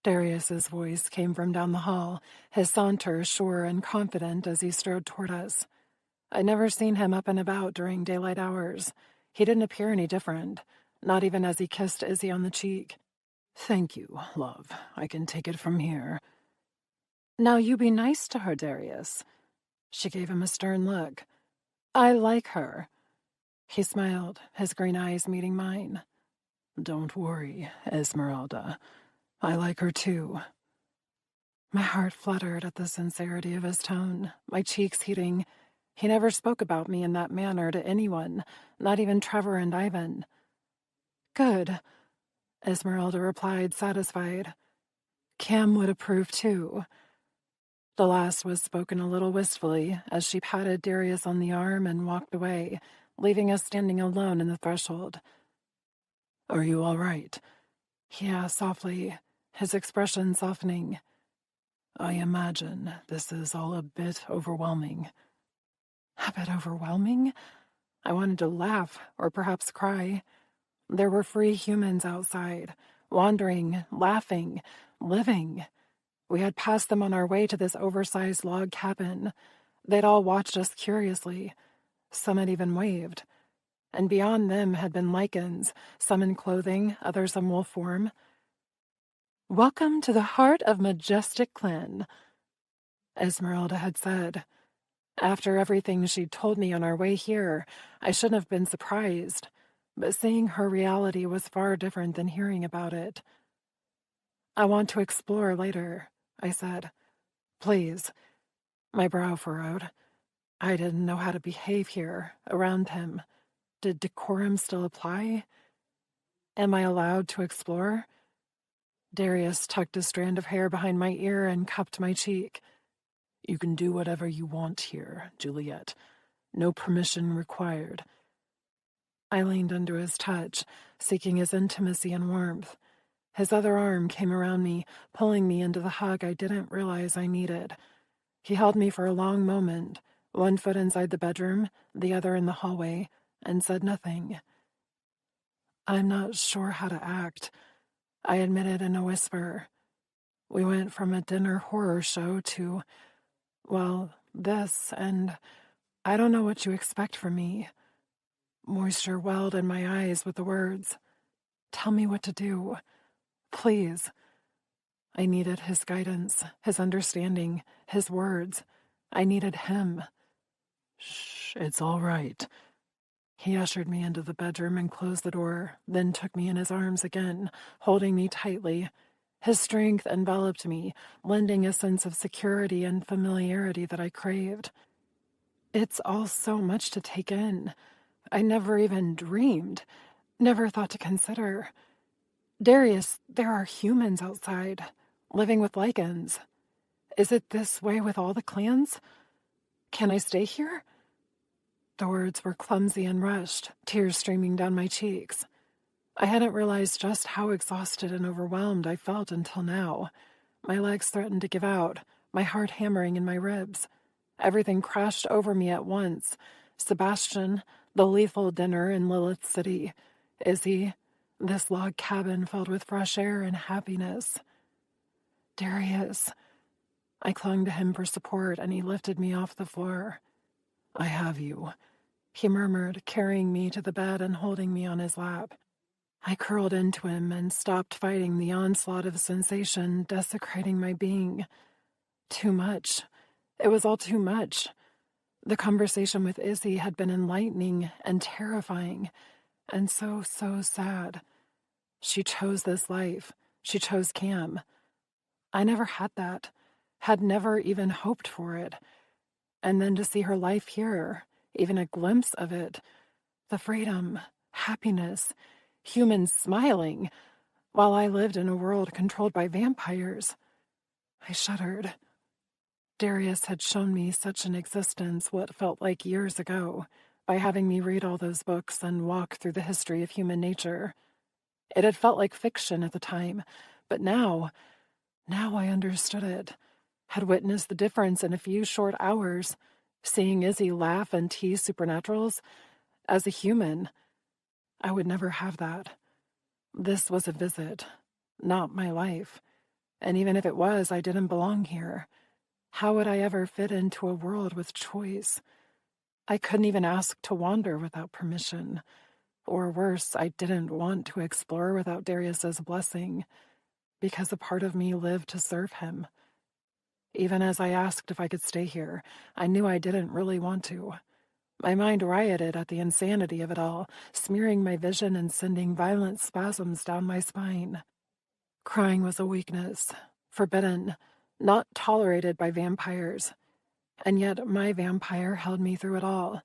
Speaker 3: Darius's voice came from down the hall, his saunter sure and confident as he strode toward us. I'd never seen him up and about during daylight hours. He didn't appear any different, not even as he kissed Izzy on the cheek. Thank you, love. I can take it from here. Now you be nice to her, Darius. She gave him a stern look. I like her. He smiled, his green eyes meeting mine. Don't worry, Esmeralda. I like her too. My heart fluttered at the sincerity of his tone, my cheeks heating. He never spoke about me in that manner to anyone, not even Trevor and Ivan. Good, Esmeralda replied, satisfied. Cam would approve too. The last was spoken a little wistfully as she patted Darius on the arm and walked away, leaving us standing alone in the threshold. Are you all right? He asked softly, his expression softening. I imagine this is all a bit overwhelming. A bit overwhelming? I wanted to laugh, or perhaps cry. There were free humans outside, wandering, laughing, living. We had passed them on our way to this oversized log cabin. They'd all watched us curiously. Some had even waved. And beyond them had been lichens, some in clothing, others in wolf form. Welcome to the heart of majestic Glen, Esmeralda had said. After everything she'd told me on our way here, I shouldn't have been surprised. But seeing her reality was far different than hearing about it. I want to explore later, I said. Please. My brow furrowed. I didn't know how to behave here, around him. Did decorum still apply? Am I allowed to explore? Darius tucked a strand of hair behind my ear and cupped my cheek. You can do whatever you want here, Juliet. No permission required. I leaned under his touch, seeking his intimacy and warmth. His other arm came around me, pulling me into the hug I didn't realize I needed. He held me for a long moment, one foot inside the bedroom, the other in the hallway, and said nothing. I'm not sure how to act, I admitted in a whisper. We went from a dinner horror show to, well, this, and I don't know what you expect from me. Moisture welled in my eyes with the words. Tell me what to do. Please. I needed his guidance, his understanding, his words. I needed him.
Speaker 4: Shh, it's all right.
Speaker 3: He ushered me into the bedroom and closed the door, then took me in his arms again, holding me tightly. His strength enveloped me, lending a sense of security and familiarity that I craved. It's all so much to take in. I never even dreamed, never thought to consider. Darius, there are humans outside, living with lichens. Is it this way with all the clans? Can I stay here? The words were clumsy and rushed, tears streaming down my cheeks. I hadn't realized just how exhausted and overwhelmed I felt until now. My legs threatened to give out, my heart hammering in my ribs. Everything crashed over me at once. Sebastian, the lethal dinner in Lilith City, Izzy, this log cabin filled with fresh air and happiness. Darius. I clung to him for support, and he lifted me off the floor.
Speaker 4: I have you,
Speaker 3: he murmured, carrying me to the bed and holding me on his lap. I curled into him and stopped fighting the onslaught of sensation desecrating my being. Too much. It was all too much. The conversation with Izzy had been enlightening and terrifying, and so sad. She chose this life. She chose Cam. I never had that, had never even hoped for it. And then to see her life here, even a glimpse of it, the freedom, happiness, humans smiling, while I lived in a world controlled by vampires. I shuddered. Darius had shown me such an existence what felt like years ago, by having me read all those books and walk through the history of human nature. It had felt like fiction at the time, but now I understood it, had witnessed the difference in a few short hours, seeing Izzy laugh and tease supernaturals. As a human, I would never have that. This was a visit, not my life. And even if it was, I didn't belong here. How would I ever fit into a world with choice? I couldn't even ask to wander without permission. Or worse, I didn't want to explore without Darius's blessing, because a part of me lived to serve him. Even as I asked if I could stay here, I knew I didn't really want to. My mind rioted at the insanity of it all, smearing my vision and sending violent spasms down my spine. Crying was a weakness, forbidden, not tolerated by vampires. And yet my vampire held me through it all.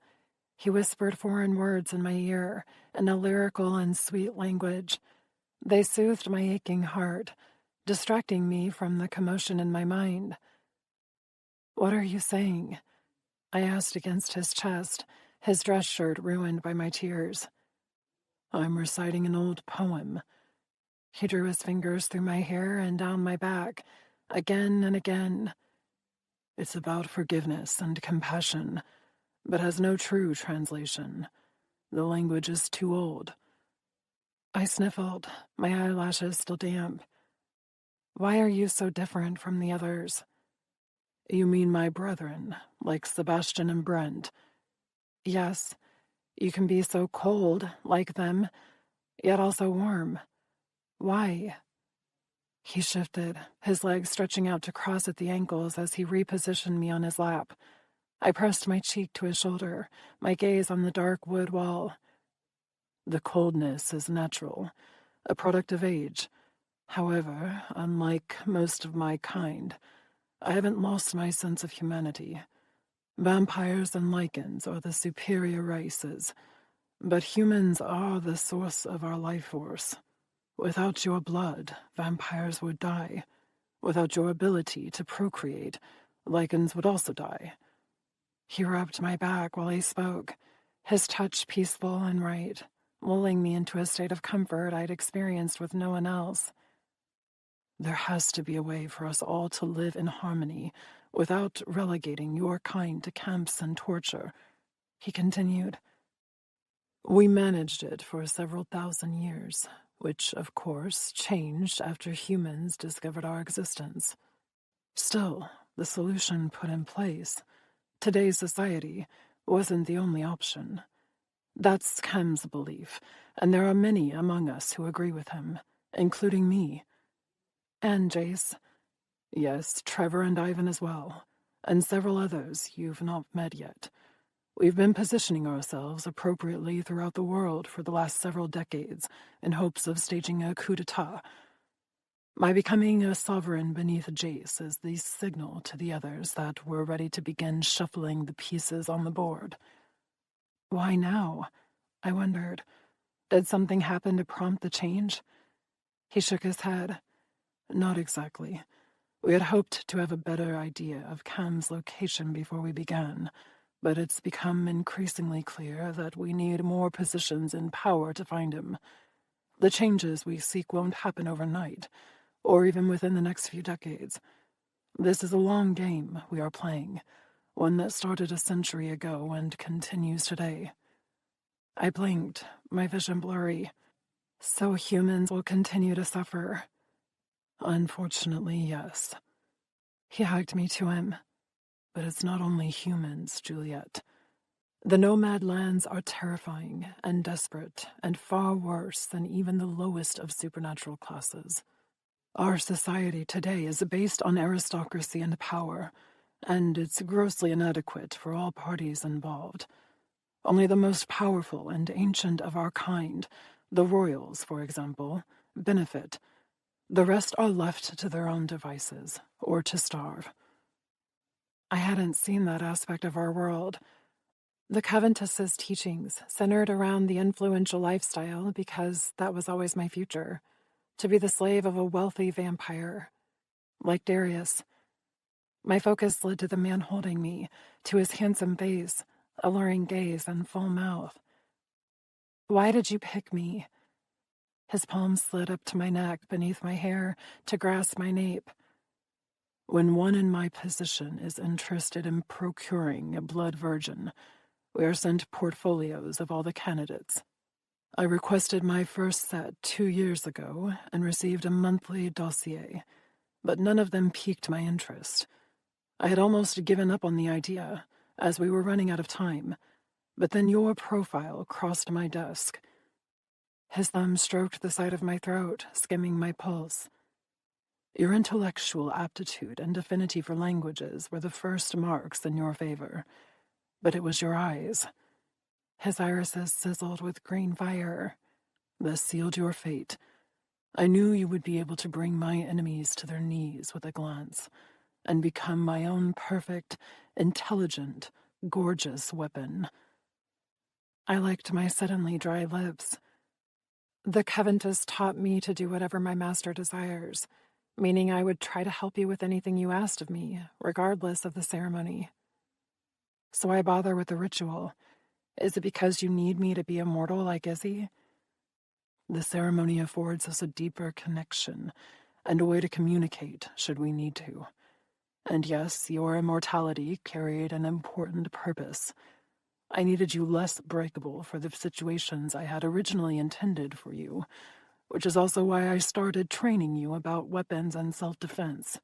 Speaker 3: He whispered foreign words in my ear, in a lyrical and sweet language. They soothed my aching heart, distracting me from the commotion in my mind. "What are you saying?" I asked against his chest, his dress shirt ruined by my tears.
Speaker 4: "I'm reciting an old poem."
Speaker 3: He drew his fingers through my hair and down my back, again and again.
Speaker 4: "It's about forgiveness and compassion, but has no true translation. The language is too old."
Speaker 3: I sniffled, my eyelashes still damp. "Why are you so different from the others?"
Speaker 4: "You mean my brethren, like Sebastian and Brent?"
Speaker 3: "Yes. You can be so cold, like them, yet also warm. Why?" He shifted, his legs stretching out to cross at the ankles as he repositioned me on his lap. I pressed my cheek to his shoulder, my gaze on the dark wood wall.
Speaker 4: "The coldness is natural, a product of age. However, unlike most of my kind, I haven't lost my sense of humanity. Vampires and lichens are the superior races, but humans are the source of our life force. Without your blood, vampires would die. Without your ability to procreate, lichens would also die."
Speaker 3: He rubbed my back while he spoke, his touch peaceful and right, lulling me into a state of comfort I'd experienced with no one else.
Speaker 4: "There has to be a way for us all to live in harmony without relegating your kind to camps and torture," he continued. "We managed it for several thousand years, which, of course, changed after humans discovered our existence. Still, the solution put in place, today's society, wasn't the only option. That's Kem's belief, and there are many among us who agree with him, including me.
Speaker 3: And Jace.
Speaker 4: Yes, Trevor and Ivan as well, and several others you've not met yet. We've been positioning ourselves appropriately throughout the world for the last several decades in hopes of staging a coup d'etat. My becoming a sovereign beneath Jace is the signal to the others that we're ready to begin shuffling the pieces on the board.
Speaker 3: Why now? I wondered. Did something happen to prompt the change? He shook his head.
Speaker 4: Not exactly. We had hoped to have a better idea of Cam's location before we began, but it's become increasingly clear that we need more positions in power to find him. The changes we seek won't happen overnight, or even within the next few decades. This is a long game we are playing, one that started a century ago and continues today. I blinked, my vision blurry.
Speaker 3: So humans will continue to suffer.
Speaker 4: Unfortunately, yes.
Speaker 3: He hugged me to him.
Speaker 4: But it's not only humans, Juliet. The nomad lands are terrifying and desperate and far worse than even the lowest of supernatural classes. Our society today is based on aristocracy and power, and it's grossly inadequate for all parties involved. Only the most powerful and ancient of our kind, the royals, for example, benefit. The rest are left to their own devices, or to starve.
Speaker 3: I hadn't seen that aspect of our world. The Countess's teachings centered around the influential lifestyle because that was always my future. To be the slave of a wealthy vampire. Like Darius. My focus led to the man holding me, to his handsome face, alluring gaze, and full mouth. Why did you pick me? His palm slid up to my neck beneath my hair to grasp my nape.
Speaker 4: When one in my position is interested in procuring a blood virgin, we are sent portfolios of all the candidates. I requested my first set 2 years ago and received a monthly dossier, but none of them piqued my interest. I had almost given up on the idea, as we were running out of time, but then your profile crossed my desk.
Speaker 3: His thumb stroked the side of my throat, skimming my pulse.
Speaker 4: Your intellectual aptitude and affinity for languages were the first marks in your favor, but it was your eyes.
Speaker 3: His irises sizzled with green fire.
Speaker 4: This sealed your fate. I knew you would be able to bring my enemies to their knees with a glance, and become my own perfect, intelligent, gorgeous weapon.
Speaker 3: I licked my suddenly dry lips. The Countess taught me to do whatever my master desires, meaning I would try to help you with anything you asked of me, regardless of the ceremony. So I bother with the ritual. Is it because you need me to be immortal like Izzy?
Speaker 4: The ceremony affords us a deeper connection, and a way to communicate should we need to. And yes, your immortality carried an important purpose. I needed you less breakable for the situations I had originally intended for you, which is also why I started training you about weapons and self-defense.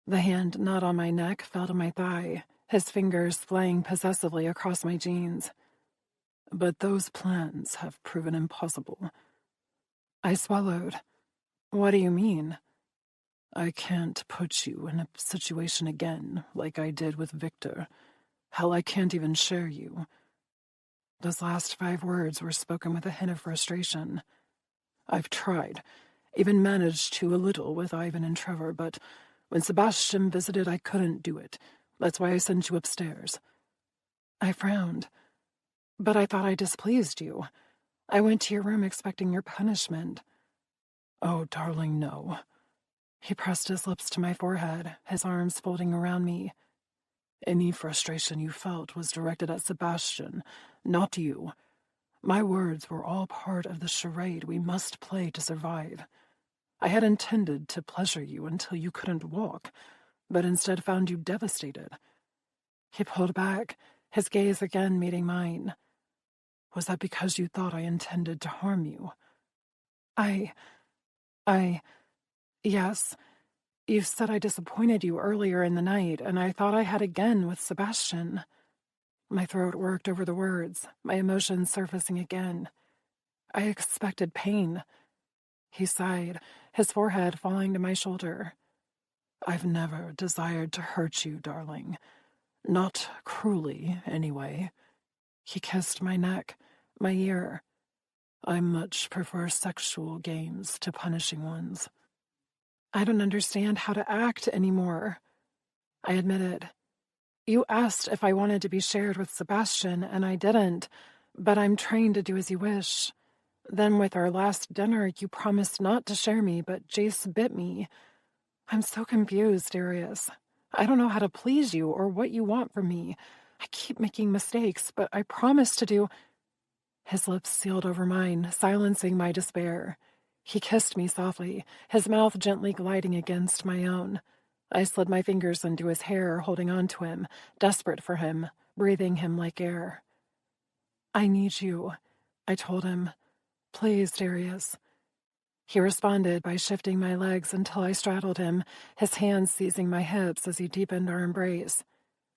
Speaker 3: The hand not on my neck fell to my thigh, his fingers playing possessively across my jeans.
Speaker 4: But those plans have proven impossible.
Speaker 3: I swallowed. What do you mean?
Speaker 4: I can't put you in a situation again like I did with Victor. Hell, I can't even share you.
Speaker 3: Those last 5 words were spoken with a hint of frustration.
Speaker 4: I've tried, even managed to a little with Ivan and Trevor, but when Sebastian visited, I couldn't do it. That's why I sent you upstairs.
Speaker 3: I frowned. But I thought I displeased you. I went to your room expecting your punishment.
Speaker 4: Oh, darling, no.
Speaker 3: He pressed his lips to my forehead, his arms folding around me.
Speaker 4: Any frustration you felt was directed at Sebastian, not you. My words were all part of the charade we must play to survive. I had intended to pleasure you until you couldn't walk, but instead found you devastated.
Speaker 3: He pulled back, his gaze again meeting mine.
Speaker 4: Was that because you thought I intended to harm you?
Speaker 3: Yes. You said I disappointed you earlier in the night, and I thought I had again with Sebastian. My throat worked over the words, my emotions surfacing again. I expected pain. He sighed, his forehead falling to my shoulder. I've never desired to hurt you, darling. Not cruelly, anyway. He kissed my neck, my ear. I much prefer sexual games to punishing ones. I don't understand how to act anymore, I admitted. You asked if I wanted to be shared with Sebastian, and I didn't, but I'm trained to do as you wish. Then with our last dinner, you promised not to share me, but Jace bit me. I'm so confused, Darius. I don't know how to please you or what you want from me. I keep making mistakes, but I promise to do... His lips sealed over mine, silencing my despair. He kissed me softly, his mouth gently gliding against my own. I slid my fingers into his hair, holding on to him, desperate for him, breathing him like air. I need you, I told him. Please, Darius. He responded by shifting my legs until I straddled him, his hands seizing my hips as he deepened our embrace.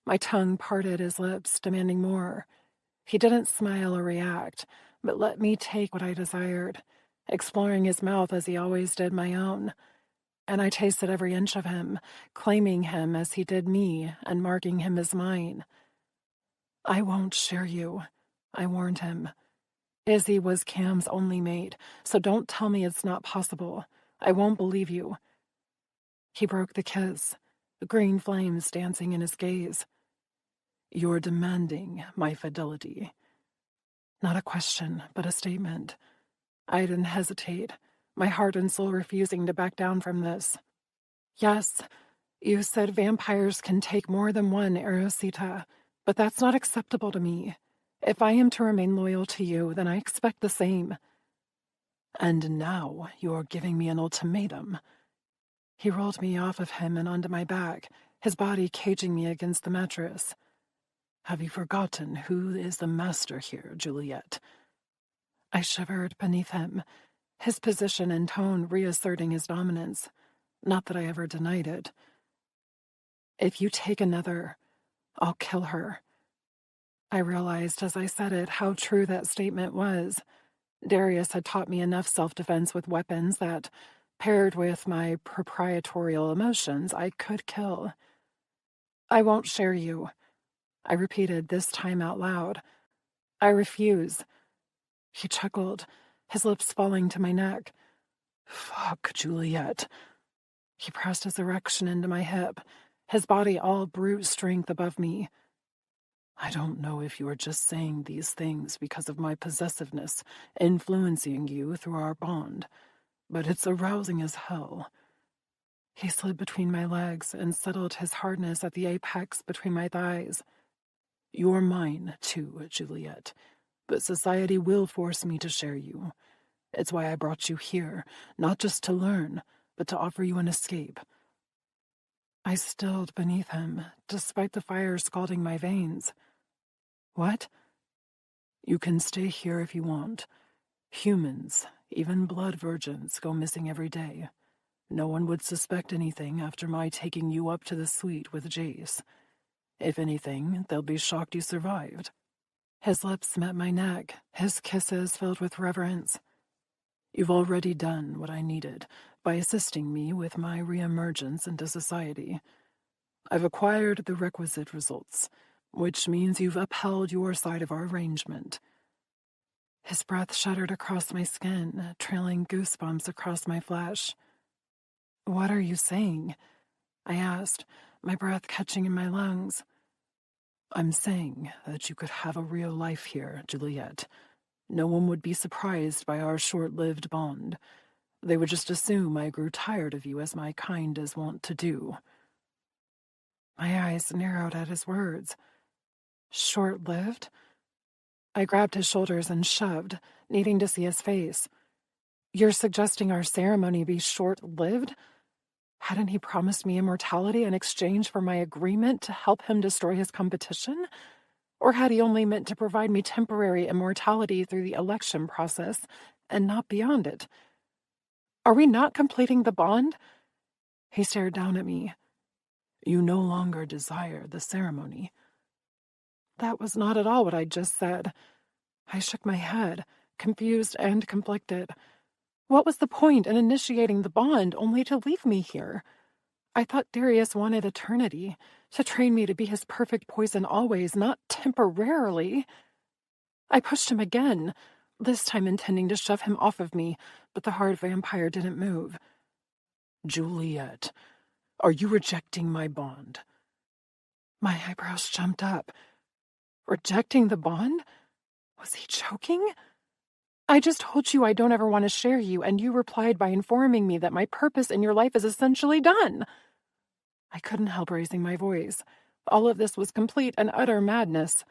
Speaker 3: My tongue parted his lips, demanding more. He didn't smile or react, but let me take what I desired, exploring his mouth as he always did my own. And I tasted every inch of him, claiming him as he did me and marking him as mine. I won't share you, I warned him. Izzy was Cam's only mate, so don't tell me it's not possible. I won't believe you. He broke the kiss, the green flames dancing in his gaze. You're demanding my fidelity. Not a question, but a statement. I didn't hesitate, my heart and soul refusing to back down from this. Yes, you said vampires can take more than one, Erosita, but that's not acceptable to me. If I am to remain loyal to you, then I expect the same. And now you're giving me an ultimatum. He rolled me off of him and onto my back, his body caging me against the mattress. Have you forgotten who is the master here, Juliet? I shivered beneath him, his position and tone reasserting his dominance. Not that I ever denied it. If you take another, I'll kill her. I realized as I said it how true that statement was. Darius had taught me enough self-defense with weapons that, paired with my proprietorial emotions, I could kill. I won't share you, I repeated, this time out loud. I refuse. He chuckled, his lips falling to my neck. Fuck, Juliet. He pressed his erection into my hip, his body all brute strength above me. I don't know if you are just saying these things because of my possessiveness influencing you through our bond, but it's arousing as hell. He slid between my legs and settled his hardness at the apex between my thighs. You're mine, too, Juliet, but society will force me to share you. It's why I brought you here, not just to learn, but to offer you an escape. I stilled beneath him, despite the fire scalding my veins. What? You can stay here if you want. Humans, even blood virgins, go missing every day. No one would suspect anything after my taking you up to the suite with Jace. If anything, they'll be shocked you survived. His lips met my neck, his kisses filled with reverence. You've already done what I needed by assisting me with my reemergence into society. I've acquired the requisite results, which means you've upheld your side of our arrangement. His breath shuddered across my skin, trailing goosebumps across my flesh. What are you saying? I asked, my breath catching in my lungs. I'm saying that you could have a real life here, Juliet. No one would be surprised by our short-lived bond. They would just assume I grew tired of you as my kind is wont to do. My eyes narrowed at his words. Short-lived? I grabbed his shoulders and shoved, needing to see his face. You're suggesting our ceremony be short-lived? Hadn't he promised me immortality in exchange for my agreement to help him destroy his competition? Or had he only meant to provide me temporary immortality through the election process and not beyond it? Are we not completing the bond? He stared down at me. You no longer desire the ceremony. That was not at all what I just said. I shook my head, confused and conflicted. What was the point in initiating the bond only to leave me here? I thought Darius wanted eternity, to train me to be his perfect poison always, not temporarily. I pushed him again, this time intending to shove him off of me, but the hard vampire didn't move.
Speaker 4: Juliet, are you rejecting my bond?
Speaker 3: My eyebrows jumped up. Rejecting the bond? Was he joking? I just told you I don't ever want to share you, and you replied by informing me that my purpose in your life is essentially done. I couldn't help raising my voice. All of this was complete and utter madness.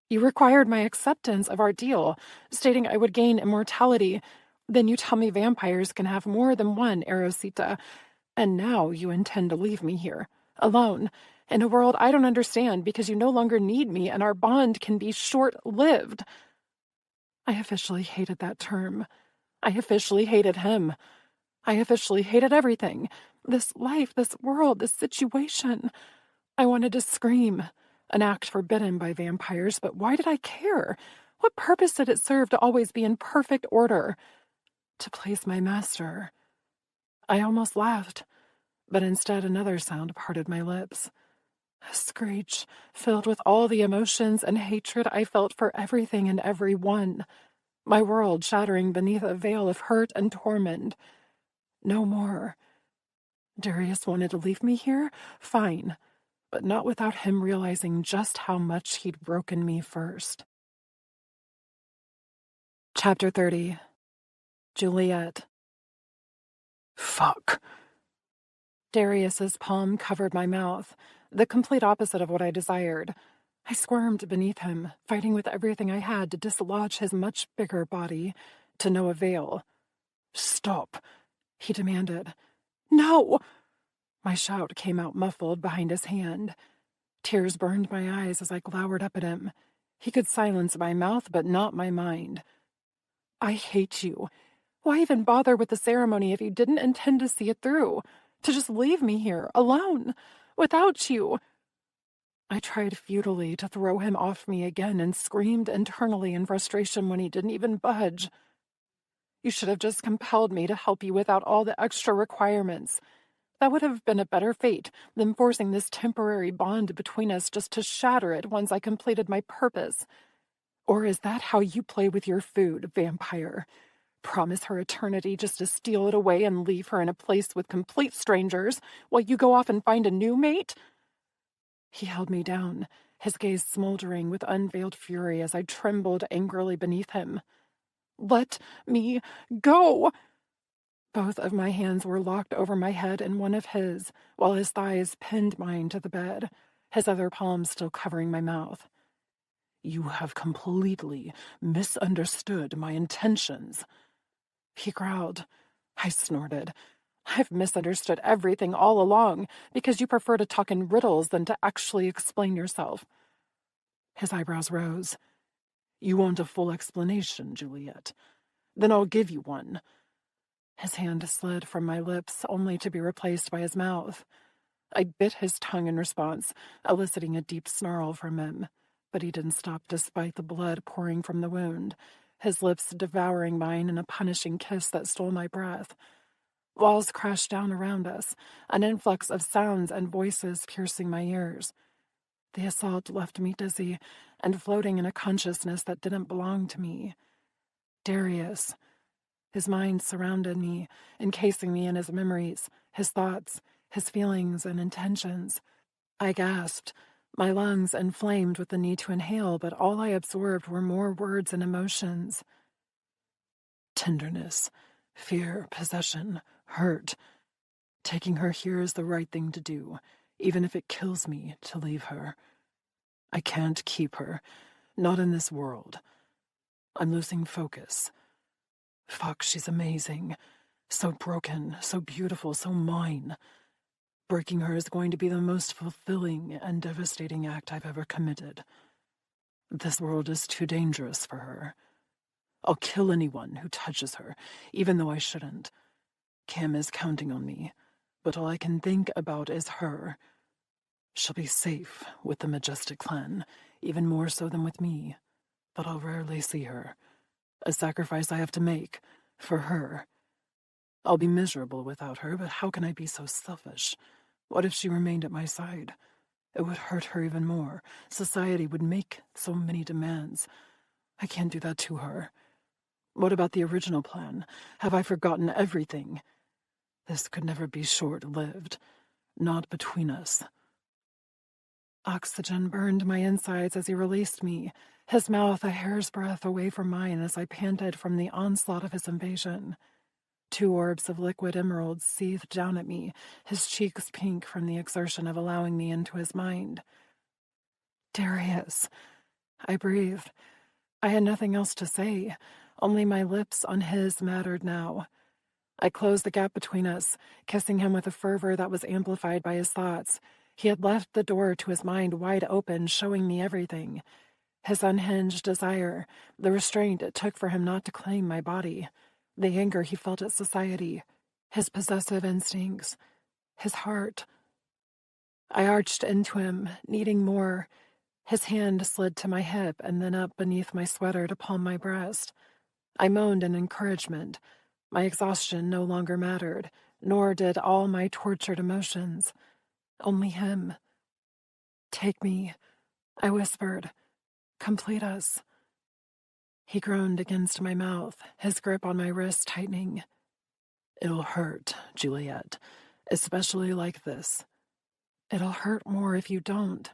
Speaker 3: You required my acceptance of our deal, stating I would gain immortality. Then you tell me vampires can have more than one Erosita, and now you intend to leave me here, alone, in a world I don't understand because you no longer need me and our bond can be short-lived. I officially hated that term. I officially hated him. I officially hated everything. This life, this world, this situation. I wanted to scream. An act forbidden by vampires, but why did I care? What purpose did it serve to always be in perfect order? To please my master. I almost laughed, but instead another sound parted my lips. A screech filled with all the emotions and hatred I felt for everything and everyone. My world shattering beneath a veil of hurt and torment. No more. Darius wanted to leave me here? Fine. But not without him realizing just how much he'd broken me first. Chapter 30. Juliet.
Speaker 4: Fuck.
Speaker 3: Darius's palm covered my mouth, the complete opposite of what I desired. I squirmed beneath him, fighting with everything I had to dislodge his much bigger body, to no avail.
Speaker 4: Stop,
Speaker 3: he demanded. No! My shout came out muffled behind his hand. Tears burned my eyes as I glowered up at him. He could silence my mouth, but not my mind. I hate you. Why even bother with the ceremony if you didn't intend to see it through? To just leave me here, alone, without you? I tried futilely to throw him off me again and screamed internally in frustration when he didn't even budge. You should have just compelled me to help you without all the extra requirements. That would have been a better fate than forcing this temporary bond between us just to shatter it once I completed my purpose. Or is that how you play with your food, vampire? Promise her eternity just to steal it away and leave her in a place with complete strangers while you go off and find a new mate? He held me down, his gaze smoldering with unveiled fury as I trembled angrily beneath him. Let me go! Both of my hands were locked over my head in one of his, while his thighs pinned mine to the bed, his other palm still covering my mouth.
Speaker 4: You have completely misunderstood my intentions.
Speaker 3: He growled. I snorted. I've misunderstood everything all along, because you prefer to talk in riddles than to actually explain yourself. His eyebrows rose.
Speaker 4: You want a full explanation, Juliet? Then I'll give you one.
Speaker 3: His hand slid from my lips, only to be replaced by his mouth. I bit his tongue in response, eliciting a deep snarl from him, but he didn't stop despite the blood pouring from the wound, his lips devouring mine in a punishing kiss that stole my breath. Walls crashed down around us, an influx of sounds and voices piercing my ears. The assault left me dizzy and floating in a consciousness that didn't belong to me. Darius. His mind surrounded me, encasing me in his memories, his thoughts, his feelings and intentions. I gasped, my lungs inflamed with the need to inhale, but all I absorbed were more words and emotions.
Speaker 4: Tenderness, fear, possession, hurt. Taking her here is the right thing to do, even if it kills me to leave her. I can't keep her, not in this world. I'm losing focus. Fuck, she's amazing. So broken, so beautiful, so mine. Breaking her is going to be the most fulfilling and devastating act I've ever committed. This world is too dangerous for her. I'll kill anyone who touches her, even though I shouldn't. Kim is counting on me, but all I can think about is her. She'll be safe with the Majestic clan, even more so than with me, but I'll rarely see her. A sacrifice I have to make, for her. I'll be miserable without her, but how can I be so selfish? What if she remained at my side? It would hurt her even more. Society would make so many demands. I can't do that to her. What about the original plan? Have I forgotten everything? This could never be short-lived. Not between us. Oxygen burned my insides as he released me, his mouth a hair's breadth away from mine as I panted from the onslaught of his invasion. 2 orbs of liquid emerald seethed down at me, his cheeks pink from the exertion of allowing me into his mind. Darius. I breathed. I had nothing else to say. Only my lips on his mattered now. I closed the gap between us, kissing him with a fervor that was amplified by his thoughts. He had left the door to his mind wide open, showing me everything. His unhinged desire, the restraint it took for him not to claim my body, the anger he felt at society, his possessive instincts, his heart. I arched into him, needing more. His hand slid to my hip and then up beneath my sweater to palm my breast. I moaned in encouragement. My exhaustion no longer mattered, nor did all my tortured emotions. Only him. Take me, I whispered. Complete us. He groaned against my mouth, his grip on my wrist tightening. It'll hurt, Juliet, especially like this. It'll hurt more if you don't.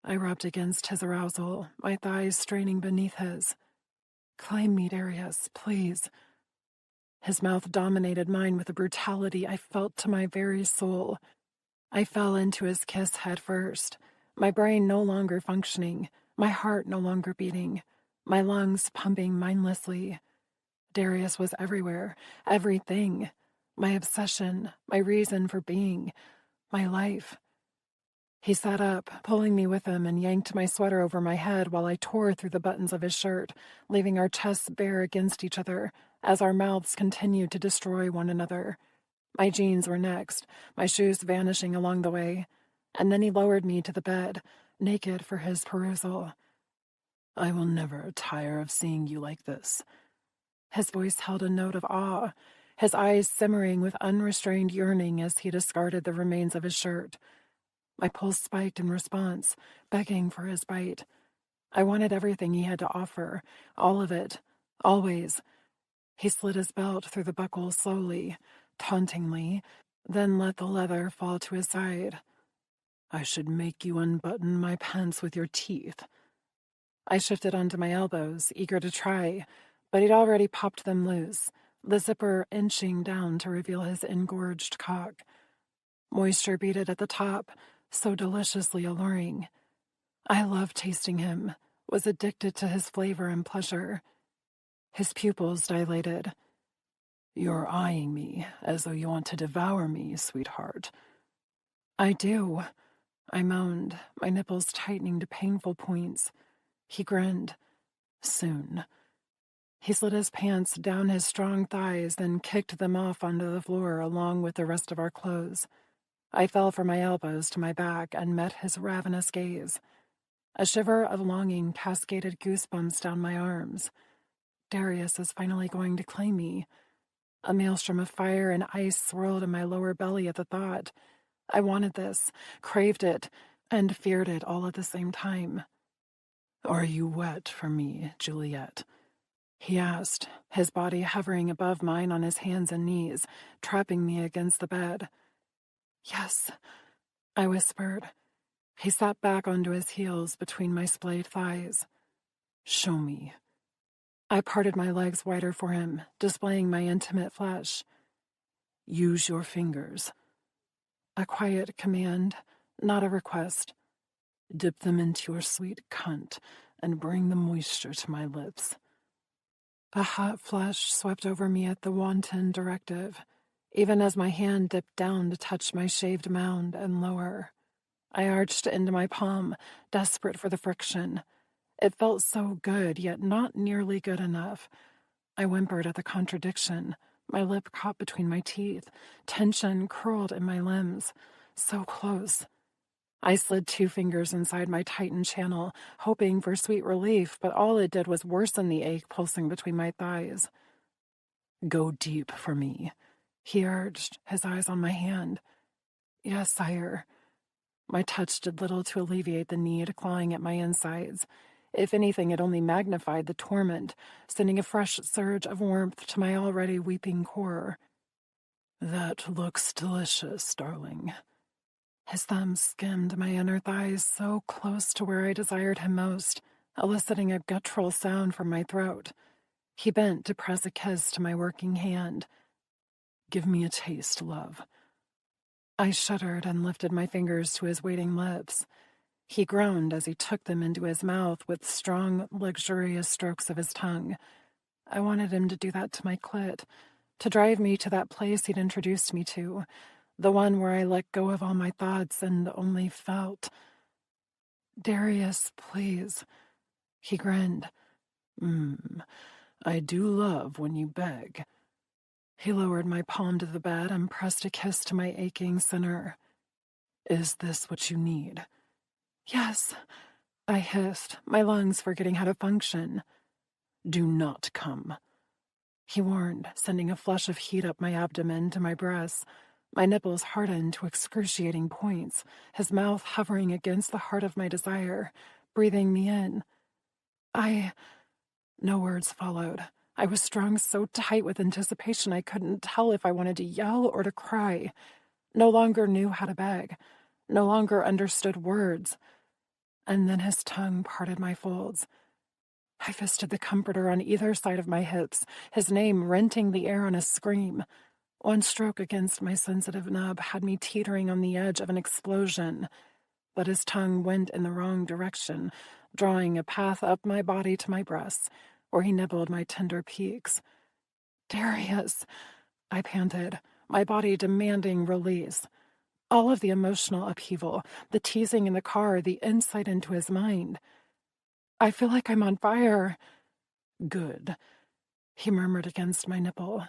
Speaker 4: I rubbed against his arousal, my thighs straining beneath his. Claim me, Darius, please. His mouth dominated mine with a brutality I felt to my very soul. I fell into his kiss head first, my brain no longer functioning, my heart no longer beating, my lungs pumping mindlessly. Darius was everywhere, everything. My obsession, my reason for being, my life. He sat up, pulling me with him, and yanked my sweater over my head while I tore through the buttons of his shirt, leaving our chests bare against each other as our mouths continued to destroy one another. My jeans were next, my shoes vanishing along the way, and then he lowered me to the bed, naked for his perusal. I will never tire of seeing you like this. His voice held a note of awe, his eyes simmering with unrestrained yearning as he discarded the remains of his shirt. My pulse spiked in response, begging for his bite. I wanted everything he had to offer, all of it, always. He slid his belt through the buckle slowly, tauntingly, then let the leather fall to his side. I should make you unbutton my pants with your teeth. I shifted onto my elbows, eager to try, but he'd already popped them loose, the zipper inching down to reveal his engorged cock. Moisture beaded at the top, so deliciously alluring. I loved tasting him, was addicted to his flavor and pleasure. His pupils dilated. You're eyeing me as though you want to devour me, sweetheart. I do, I moaned, my nipples tightening to painful points. He grinned. Soon. He slid his pants down his strong thighs, then kicked them off onto the floor along with the rest of our clothes. I fell from my elbows to my back and met his ravenous gaze. A shiver of longing cascaded goosebumps down my arms. Darius is finally going to claim me. A maelstrom of fire and ice swirled in my lower belly at the thought. I wanted this, craved it, and feared it all at the same time. Are you wet for me, Juliet? He asked, his body hovering above mine on his hands and knees, trapping me against the bed. Yes, I whispered. He sat back onto his heels between my splayed thighs. Show me. I parted my legs wider for him, displaying my intimate flesh. Use your fingers. A quiet command, not a request. Dip them into your sweet cunt and bring the moisture to my lips. A hot flush swept over me at the wanton directive, even as my hand dipped down to touch my shaved mound and lower. I arched into my palm, desperate for the friction. It felt so good, yet not nearly good enough. I whimpered at the contradiction, my lip caught between my teeth, tension curled in my limbs. So close.
Speaker 3: I slid 2 fingers inside my tightened channel, hoping for sweet relief, but all it did was worsen the ache pulsing between my thighs.
Speaker 4: Go deep for me,
Speaker 3: he urged, his eyes on my hand. Yes, sire. My touch did little to alleviate the need clawing at my insides. If anything, it only magnified the torment, sending a fresh surge of warmth to my already weeping core.
Speaker 4: That looks delicious, darling.
Speaker 3: His thumb skimmed my inner thighs so close to where I desired him most, eliciting a guttural sound from my throat. He bent to press a kiss to my working hand.
Speaker 4: Give me a taste, love.
Speaker 3: I shuddered and lifted my fingers to his waiting lips. He groaned as he took them into his mouth with strong, luxurious strokes of his tongue. I wanted him to do that to my clit, to drive me to that place he'd introduced me to, the one where I let go of all my thoughts and only felt. Darius, please. He grinned.
Speaker 4: I do love when you beg.
Speaker 3: He lowered my palm to the bed and pressed a kiss to my aching center.
Speaker 4: Is this what you need?
Speaker 3: Yes, I hissed, my lungs forgetting how to function.
Speaker 4: Do not come,
Speaker 3: he warned, sending a flush of heat up my abdomen to my breasts. My nipples hardened to excruciating points, his mouth hovering against the heart of my desire, breathing me in. No words followed. I was strung so tight with anticipation I couldn't tell if I wanted to yell or to cry. No longer knew how to beg. No longer understood words. And then his tongue parted my folds. I fisted the comforter on either side of my hips, his name renting the air on a scream. One stroke against my sensitive nub had me teetering on the edge of an explosion. But his tongue went in the wrong direction, drawing a path up my body to my breasts, where he nibbled my tender peaks. Darius, I panted, my body demanding release. All of the emotional upheaval, the teasing in the car, the insight into his mind. I feel like I'm on fire.
Speaker 4: Good,
Speaker 3: he murmured against my nipple.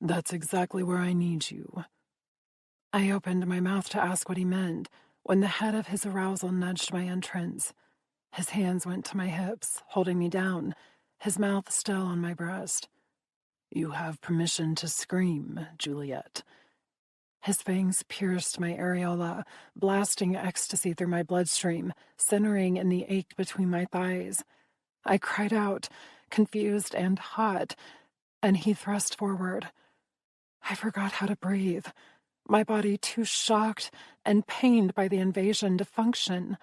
Speaker 4: That's exactly where I need you.
Speaker 3: I opened my mouth to ask what he meant, when the head of his arousal nudged my entrance. His hands went to my hips, holding me down, his mouth still on my breast.
Speaker 4: You have permission to scream, Juliet.
Speaker 3: His fangs pierced my areola, blasting ecstasy through my bloodstream, centering in the ache between my thighs. I cried out, confused and hot, and he thrust forward. I forgot how to breathe, my body too shocked and pained by the invasion to function.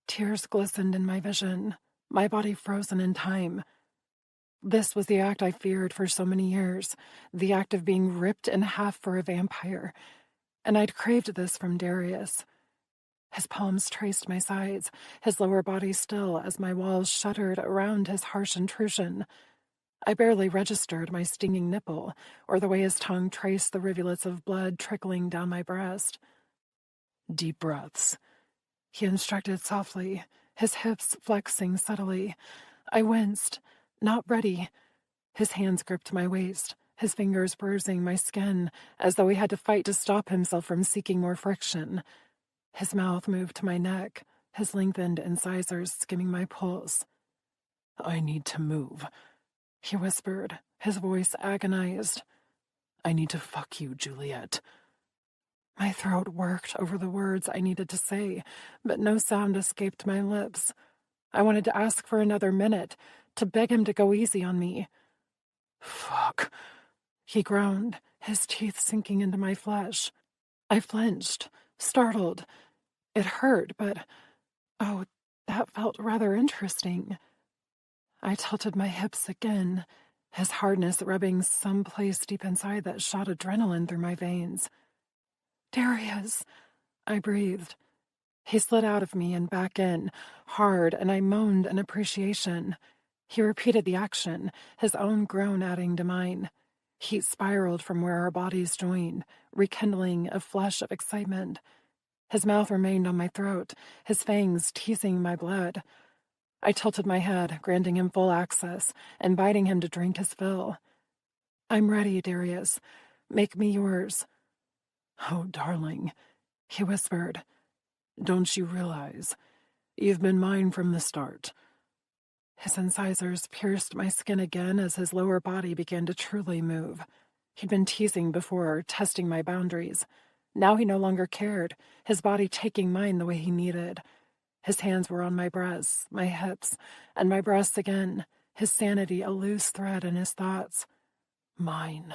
Speaker 3: Tears glistened in my vision, my body frozen in time. This was the act I feared for so many years, the act of being ripped in half for a vampire. And I'd craved this from Darius. His palms traced my sides, his lower body still as my walls shuddered around his harsh intrusion. I barely registered my stinging nipple, or the way his tongue traced the rivulets of blood trickling down my breast.
Speaker 4: Deep breaths,
Speaker 3: he instructed softly, his hips flexing subtly. I winced. Not ready. His hands gripped my waist, his fingers bruising my skin, as though he had to fight to stop himself from seeking more friction. His mouth moved to my neck, his lengthened incisors skimming my pulse.
Speaker 4: I need to move,
Speaker 3: he whispered, his voice agonized.
Speaker 4: I need to fuck you, Juliet.
Speaker 3: My throat worked over the words I needed to say, but no sound escaped my lips. I wanted to ask for another minute, to beg him to go easy on me.
Speaker 4: Fuck,
Speaker 3: he groaned, his teeth sinking into my flesh. I flinched, startled. It hurt, but, oh, that felt rather interesting. I tilted my hips again, his hardness rubbing someplace deep inside that shot adrenaline through my veins. Darius, I breathed. He slid out of me and back in, hard, and I moaned in appreciation. He repeated the action, his own groan adding to mine. Heat spiraled from where our bodies joined, rekindling a flush of excitement. His mouth remained on my throat, his fangs teasing my blood. I tilted my head, granting him full access, inviting him to drink his fill. I'm ready, Darius. Make me yours.
Speaker 4: Oh, darling,
Speaker 3: he whispered.
Speaker 4: Don't you realize? You've been mine from the start.
Speaker 3: His incisors pierced my skin again as his lower body began to truly move. He'd been teasing before, testing my boundaries. Now he no longer cared, his body taking mine the way he needed. His hands were on my breasts, my hips, and my breasts again, his sanity a loose thread in his thoughts.
Speaker 4: Mine.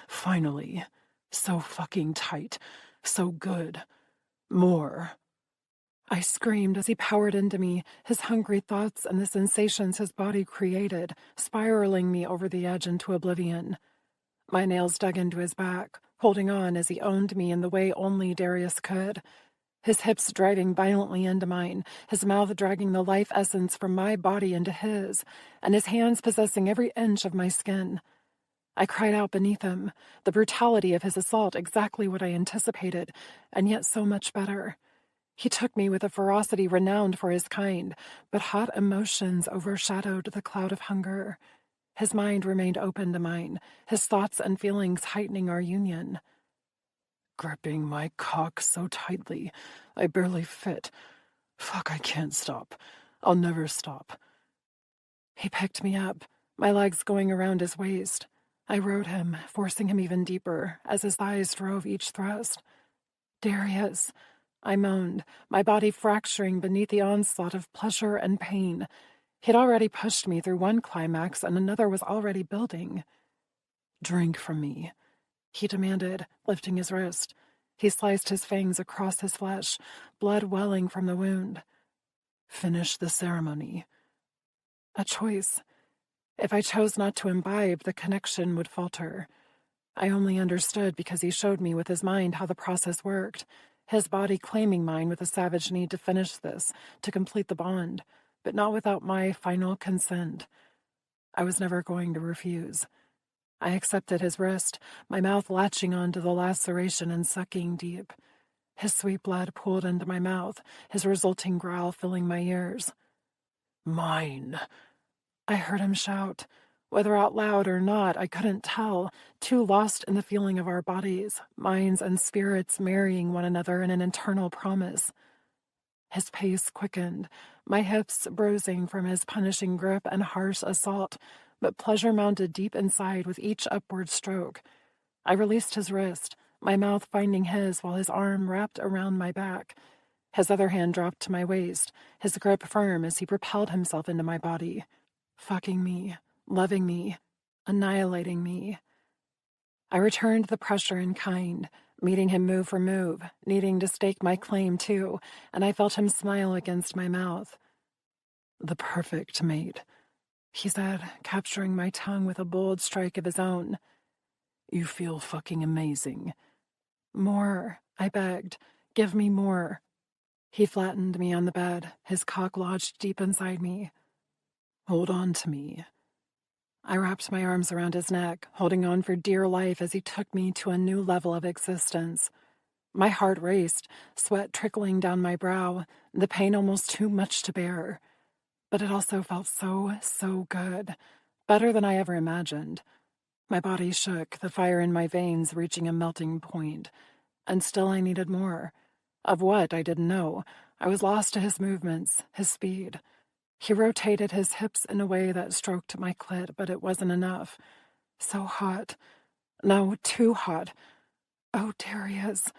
Speaker 4: Finally. So fucking tight. So good. More.
Speaker 3: I screamed as he powered into me, his hungry thoughts and the sensations his body created, spiraling me over the edge into oblivion. My nails dug into his back, holding on as he owned me in the way only Darius could. His hips driving violently into mine, his mouth dragging the life essence from my body into his, and his hands possessing every inch of my skin. I cried out beneath him, the brutality of his assault exactly what I anticipated, and yet so much better. He took me with a ferocity renowned for his kind, but hot emotions overshadowed the cloud of hunger. His mind remained open to mine, his thoughts and feelings heightening our union.
Speaker 4: Gripping my cock so tightly, I barely fit. Fuck, I can't stop. I'll never stop.
Speaker 3: He picked me up, my legs going around his waist. I rode him, forcing him even deeper, as his thighs drove each thrust. Darius, I moaned, my body fracturing beneath the onslaught of pleasure and pain. He'd already pushed me through one climax, and another was already building.
Speaker 4: Drink from me,
Speaker 3: he demanded, lifting his wrist. He sliced his fangs across his flesh, blood welling from the wound.
Speaker 4: Finish the ceremony.
Speaker 3: A choice. If I chose not to imbibe, the connection would falter. I only understood because he showed me with his mind how the process worked, his body claiming mine with a savage need to finish this, to complete the bond, but not without my final consent. I was never going to refuse. I accepted his wrist, my mouth latching onto the laceration and sucking deep. His sweet blood pooled into my mouth, his resulting growl filling my ears.
Speaker 4: Mine.
Speaker 3: I heard him shout. Whether out loud or not, I couldn't tell, too lost in the feeling of our bodies, minds and spirits marrying one another in an eternal promise. His pace quickened, my hips bruising from his punishing grip and harsh assault, but pleasure mounted deep inside with each upward stroke. I released his wrist, my mouth finding his while his arm wrapped around my back. His other hand dropped to my waist, his grip firm as he propelled himself into my body. Fucking me, loving me, annihilating me. I returned the pressure in kind, meeting him move for move, needing to stake my claim too, and I felt him smile against my mouth.
Speaker 4: The perfect mate,
Speaker 3: he said, capturing my tongue with a bold strike of his own.
Speaker 4: You feel fucking amazing.
Speaker 3: More, I begged. Give me more. He flattened me on the bed, his cock lodged deep inside me.
Speaker 4: Hold on to me.
Speaker 3: I wrapped my arms around his neck, holding on for dear life as he took me to a new level of existence. My heart raced, sweat trickling down my brow, the pain almost too much to bear. But it also felt so good, better than I ever imagined. My body shook, the fire in my veins reaching a melting point. And still I needed more. Of what, I didn't know. I was lost to his movements, his speed. He rotated his hips in a way that stroked my clit, but it wasn't enough. So hot. No, too hot. Oh, Darius.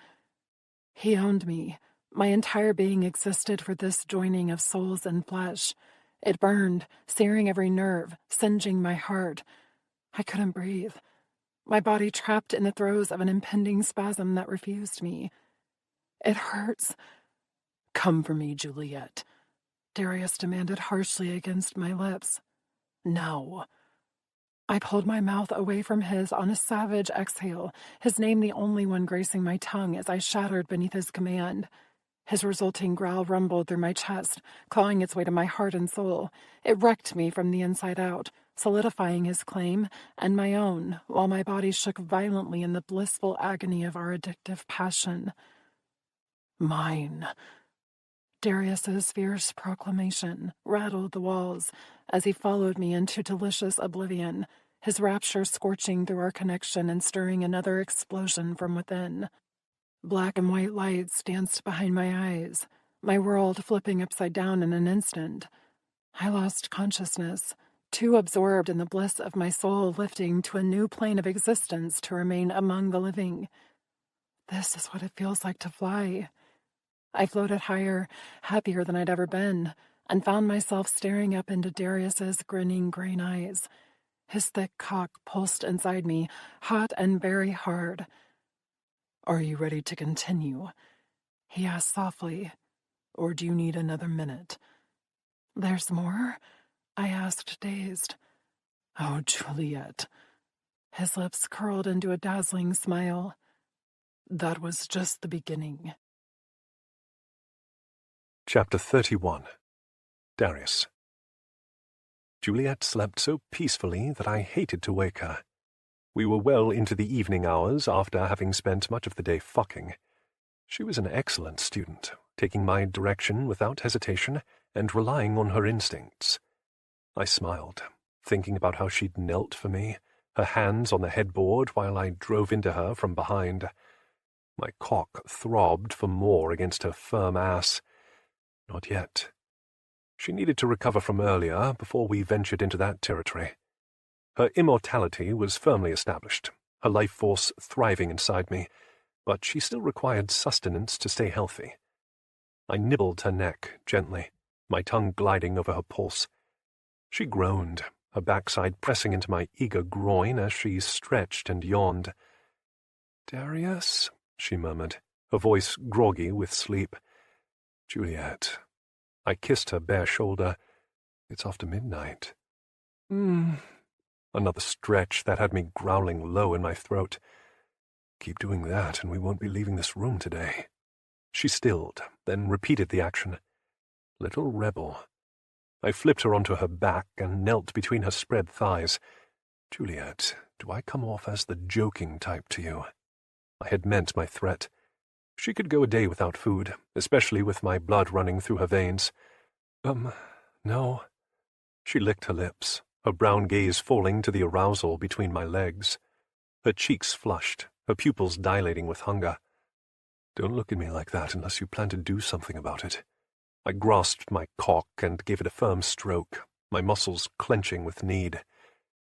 Speaker 3: He owned me. My entire being existed for this joining of souls and flesh. It burned, searing every nerve, singeing my heart. I couldn't breathe. My body trapped in the throes of an impending spasm that refused me. It hurts.
Speaker 4: Come for me, Juliet,
Speaker 3: Darius demanded harshly against my lips.
Speaker 4: Now.
Speaker 3: I pulled my mouth away from his on a savage exhale, his name the only one gracing my tongue as I shattered beneath his command. His resulting growl rumbled through my chest, clawing its way to my heart and soul. It wrecked me from the inside out, solidifying his claim and my own, while my body shook violently in the blissful agony of our addictive passion.
Speaker 4: Mine.
Speaker 3: Darius's fierce proclamation rattled the walls as he followed me into delicious oblivion, his rapture scorching through our connection and stirring another explosion from within. Black and white lights danced behind my eyes. my world flipping upside down in an instant. I lost consciousness, too absorbed in the bliss of my soul lifting to a new plane of existence to remain among the living. This is what it feels like to fly. I floated higher, happier than I'd ever been, and found myself staring up into Darius's grinning green eyes. His thick cock pulsed inside me, hot and very hard. "Are you ready to continue?" he asked softly. "Or do you need another minute?" "There's more?" I asked, dazed. "Oh, Juliet." His lips curled into a dazzling smile. "That was just the beginning."
Speaker 1: Chapter 31. Darius. Juliet slept so peacefully that I hated to wake her. We were well into the evening hours after having spent much of the day fucking. She was an excellent student, taking my direction without hesitation and relying on her instincts. I smiled, thinking about how she'd knelt for me, her hands on the headboard while I drove into her from behind. My cock throbbed for more against her firm ass. Not yet. She needed to recover from earlier before we ventured into that territory. Her immortality was firmly established, her life force thriving inside me, but she still required sustenance to stay healthy. I nibbled her neck gently, my tongue gliding over her pulse. She groaned, her backside pressing into my eager groin as she stretched and yawned. "Darius," she murmured, her voice groggy with sleep. "Juliet." I kissed her bare shoulder. "It's after midnight." Another stretch that had me growling low in my throat. "Keep doing that and we won't be leaving this room today." She stilled, then repeated the action. Little rebel. I flipped her onto her back and knelt between her spread thighs. "Juliet, do I come off as the joking type to you?" I had meant my threat. She could go a day without food, especially with my blood running through her veins. No." She licked her lips, her brown gaze falling to the arousal between my legs. Her cheeks flushed, her pupils dilating with hunger. "Don't look at me like that unless you plan to do something about it." I grasped my cock and gave it a firm stroke, my muscles clenching with need.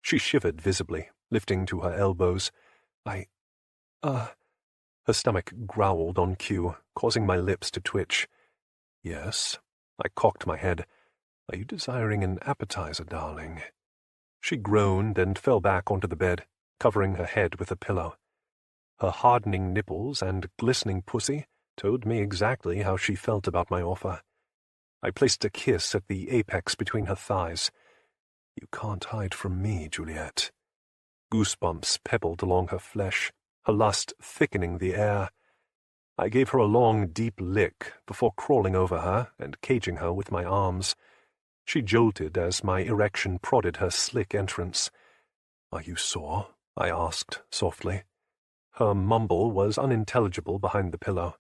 Speaker 1: She shivered visibly, lifting to her elbows. Her stomach growled on cue, causing my lips to twitch. "Yes?" I cocked my head. "Are you desiring an appetizer, darling?" She groaned and fell back onto the bed, covering her head with a pillow. Her hardening nipples and glistening pussy told me exactly how she felt about my offer. I placed a kiss at the apex between her thighs. "You can't hide from me, Juliet." Goosebumps pebbled along her flesh, her lust thickening the air. I gave her a long, deep lick before crawling over her and caging her with my arms. She jolted as my erection prodded her slick entrance. "Are you sore?" I asked softly. Her mumble was unintelligible behind the pillow.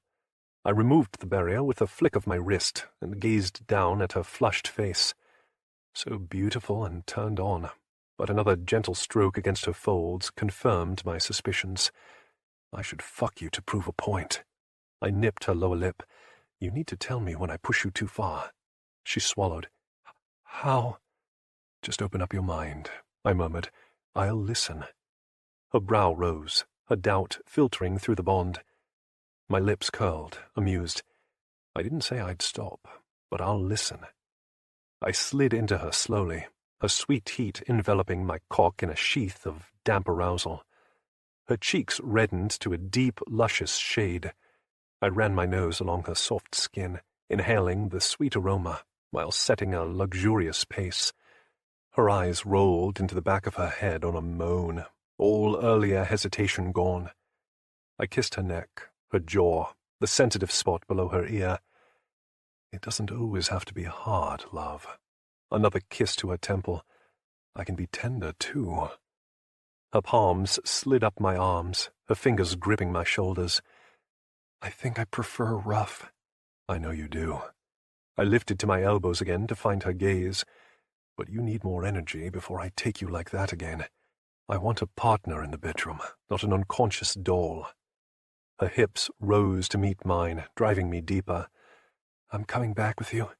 Speaker 1: I removed the barrier with a flick of my wrist and gazed down at her flushed face. So beautiful and turned on, but another gentle stroke against her folds confirmed my suspicions. I should fuck you to prove a point. I nipped her lower lip. "You need to tell me when I push you too far." She swallowed. "How?" "Just open up your mind," I murmured. "I'll listen." Her brow rose, her doubt filtering through the bond. My lips curled, amused. "I didn't say I'd stop, but I'll listen." I slid into her slowly, her sweet heat enveloping my cock in a sheath of damp arousal. Her cheeks reddened to a deep, luscious shade. I ran my nose along her soft skin, inhaling the sweet aroma while setting a luxurious pace. Her eyes rolled into the back of her head on a moan, all earlier hesitation gone. I kissed her neck, her jaw, the sensitive spot below her ear. "It doesn't always have to be hard, love." Another kiss to her temple. "I can be tender, too." Her palms slid up my arms, her fingers gripping my shoulders. "I think I prefer rough." "I know you do." I lifted to my elbows again to find her gaze. "But you need more energy before I take you like that again. I want a partner in the bedroom, not an unconscious doll." Her hips rose to meet mine, driving me deeper.
Speaker 2: I'm coming back with you.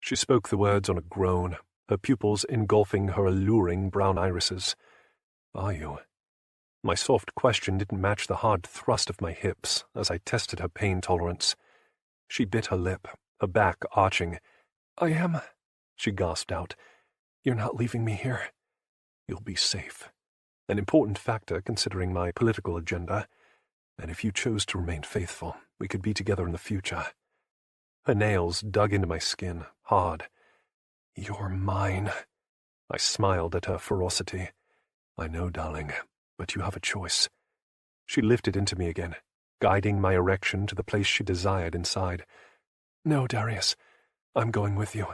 Speaker 1: She spoke the words on a groan, her pupils engulfing her alluring brown irises. Are you? My soft question didn't match the hard thrust of my hips as I tested her pain tolerance. She bit her lip, her back arching.
Speaker 2: I am,
Speaker 1: she gasped out.
Speaker 2: You're not leaving me here.
Speaker 1: You'll be safe. An important factor considering my political agenda. And if you chose to remain faithful, we could be together in the future. Her nails dug into my skin, hard.
Speaker 2: You're mine.
Speaker 1: I smiled at her ferocity. I know, darling, but you have a choice. She lifted into me again, guiding my erection to the place she desired inside.
Speaker 2: No, Darius, I'm going with you.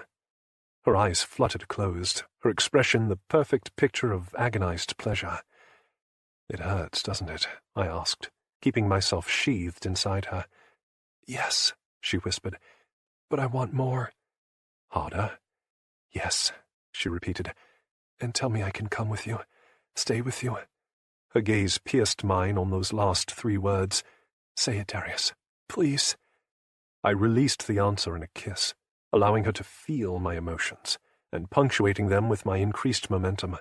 Speaker 1: Her eyes fluttered closed, her expression the perfect picture of agonized pleasure. It hurts, doesn't it? I asked, keeping myself sheathed inside her.
Speaker 2: Yes, she whispered, but I want more.
Speaker 1: Harder?
Speaker 2: Yes, she repeated, and tell me I can come with you, stay with you.
Speaker 1: Her gaze pierced mine on those last 3 words.
Speaker 2: Say it, Darius, please.
Speaker 1: I released the answer in a kiss, allowing her to feel my emotions, and punctuating them with my increased momentum.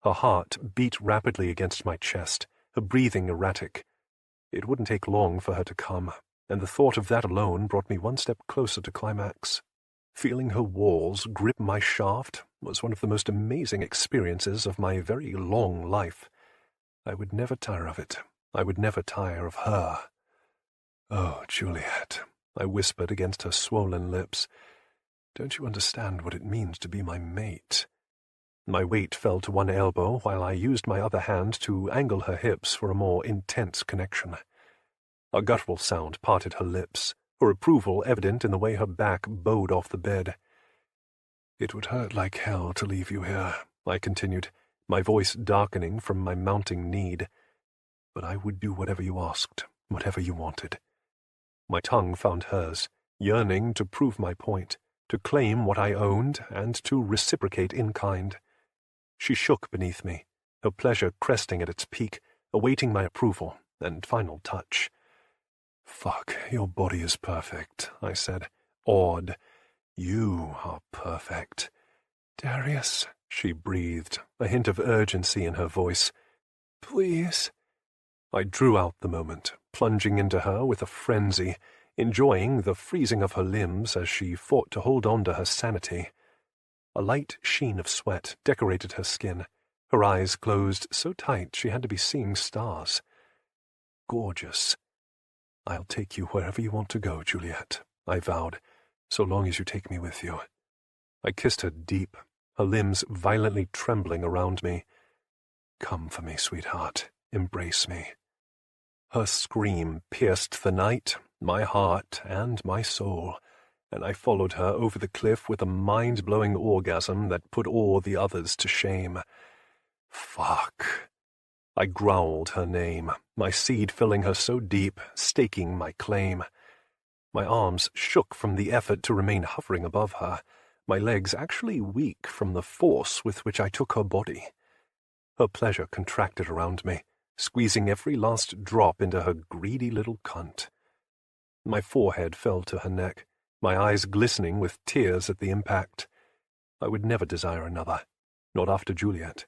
Speaker 1: Her heart beat rapidly against my chest, her breathing erratic. It wouldn't take long for her to come, and the thought of that alone brought me one step closer to climax. Feeling her walls grip my shaft was one of the most amazing experiences of my very long life. I would never tire of it. I would never tire of her.
Speaker 2: Oh, Juliet, I whispered against her swollen lips. Don't you understand what it means to be my mate?
Speaker 1: My weight fell to one elbow while I used my other hand to angle her hips for a more intense connection. A guttural sound parted her lips, her approval evident in the way her back bowed off the bed.
Speaker 2: It would hurt like hell to leave you here,
Speaker 1: I continued, my voice darkening from my mounting need. But I would do whatever you asked, whatever you wanted. My tongue found hers, yearning to prove my point, to claim what I owned, and to reciprocate in kind. She shook beneath me, her pleasure cresting at its peak, awaiting my approval and final touch.
Speaker 2: Fuck, your body is perfect, I said, awed. You are perfect.
Speaker 1: Darius, she breathed, a hint of urgency in her voice.
Speaker 2: Please.
Speaker 1: I drew out the moment, plunging into her with a frenzy, enjoying the freezing of her limbs as she fought to hold on to her sanity. A light sheen of sweat decorated her skin, her eyes closed so tight she had to be seeing stars. Gorgeous.
Speaker 2: I'll take you wherever you want to go, Juliet, I vowed, so long as you take me with you.
Speaker 1: I kissed her deep, her limbs violently trembling around me.
Speaker 2: Come for me, sweetheart. Embrace me.
Speaker 1: Her scream pierced the night, my heart, and my soul, and I followed her over the cliff with a mind-blowing orgasm that put all the others to shame. Fuck. I growled her name, my seed filling her so deep, staking my claim. My arms shook from the effort to remain hovering above her, my legs actually weak from the force with which I took her body. Her pleasure contracted around me, squeezing every last drop into her greedy little cunt. My forehead fell to her neck, my eyes glistening with tears at the impact. I would never desire another, not after Juliet.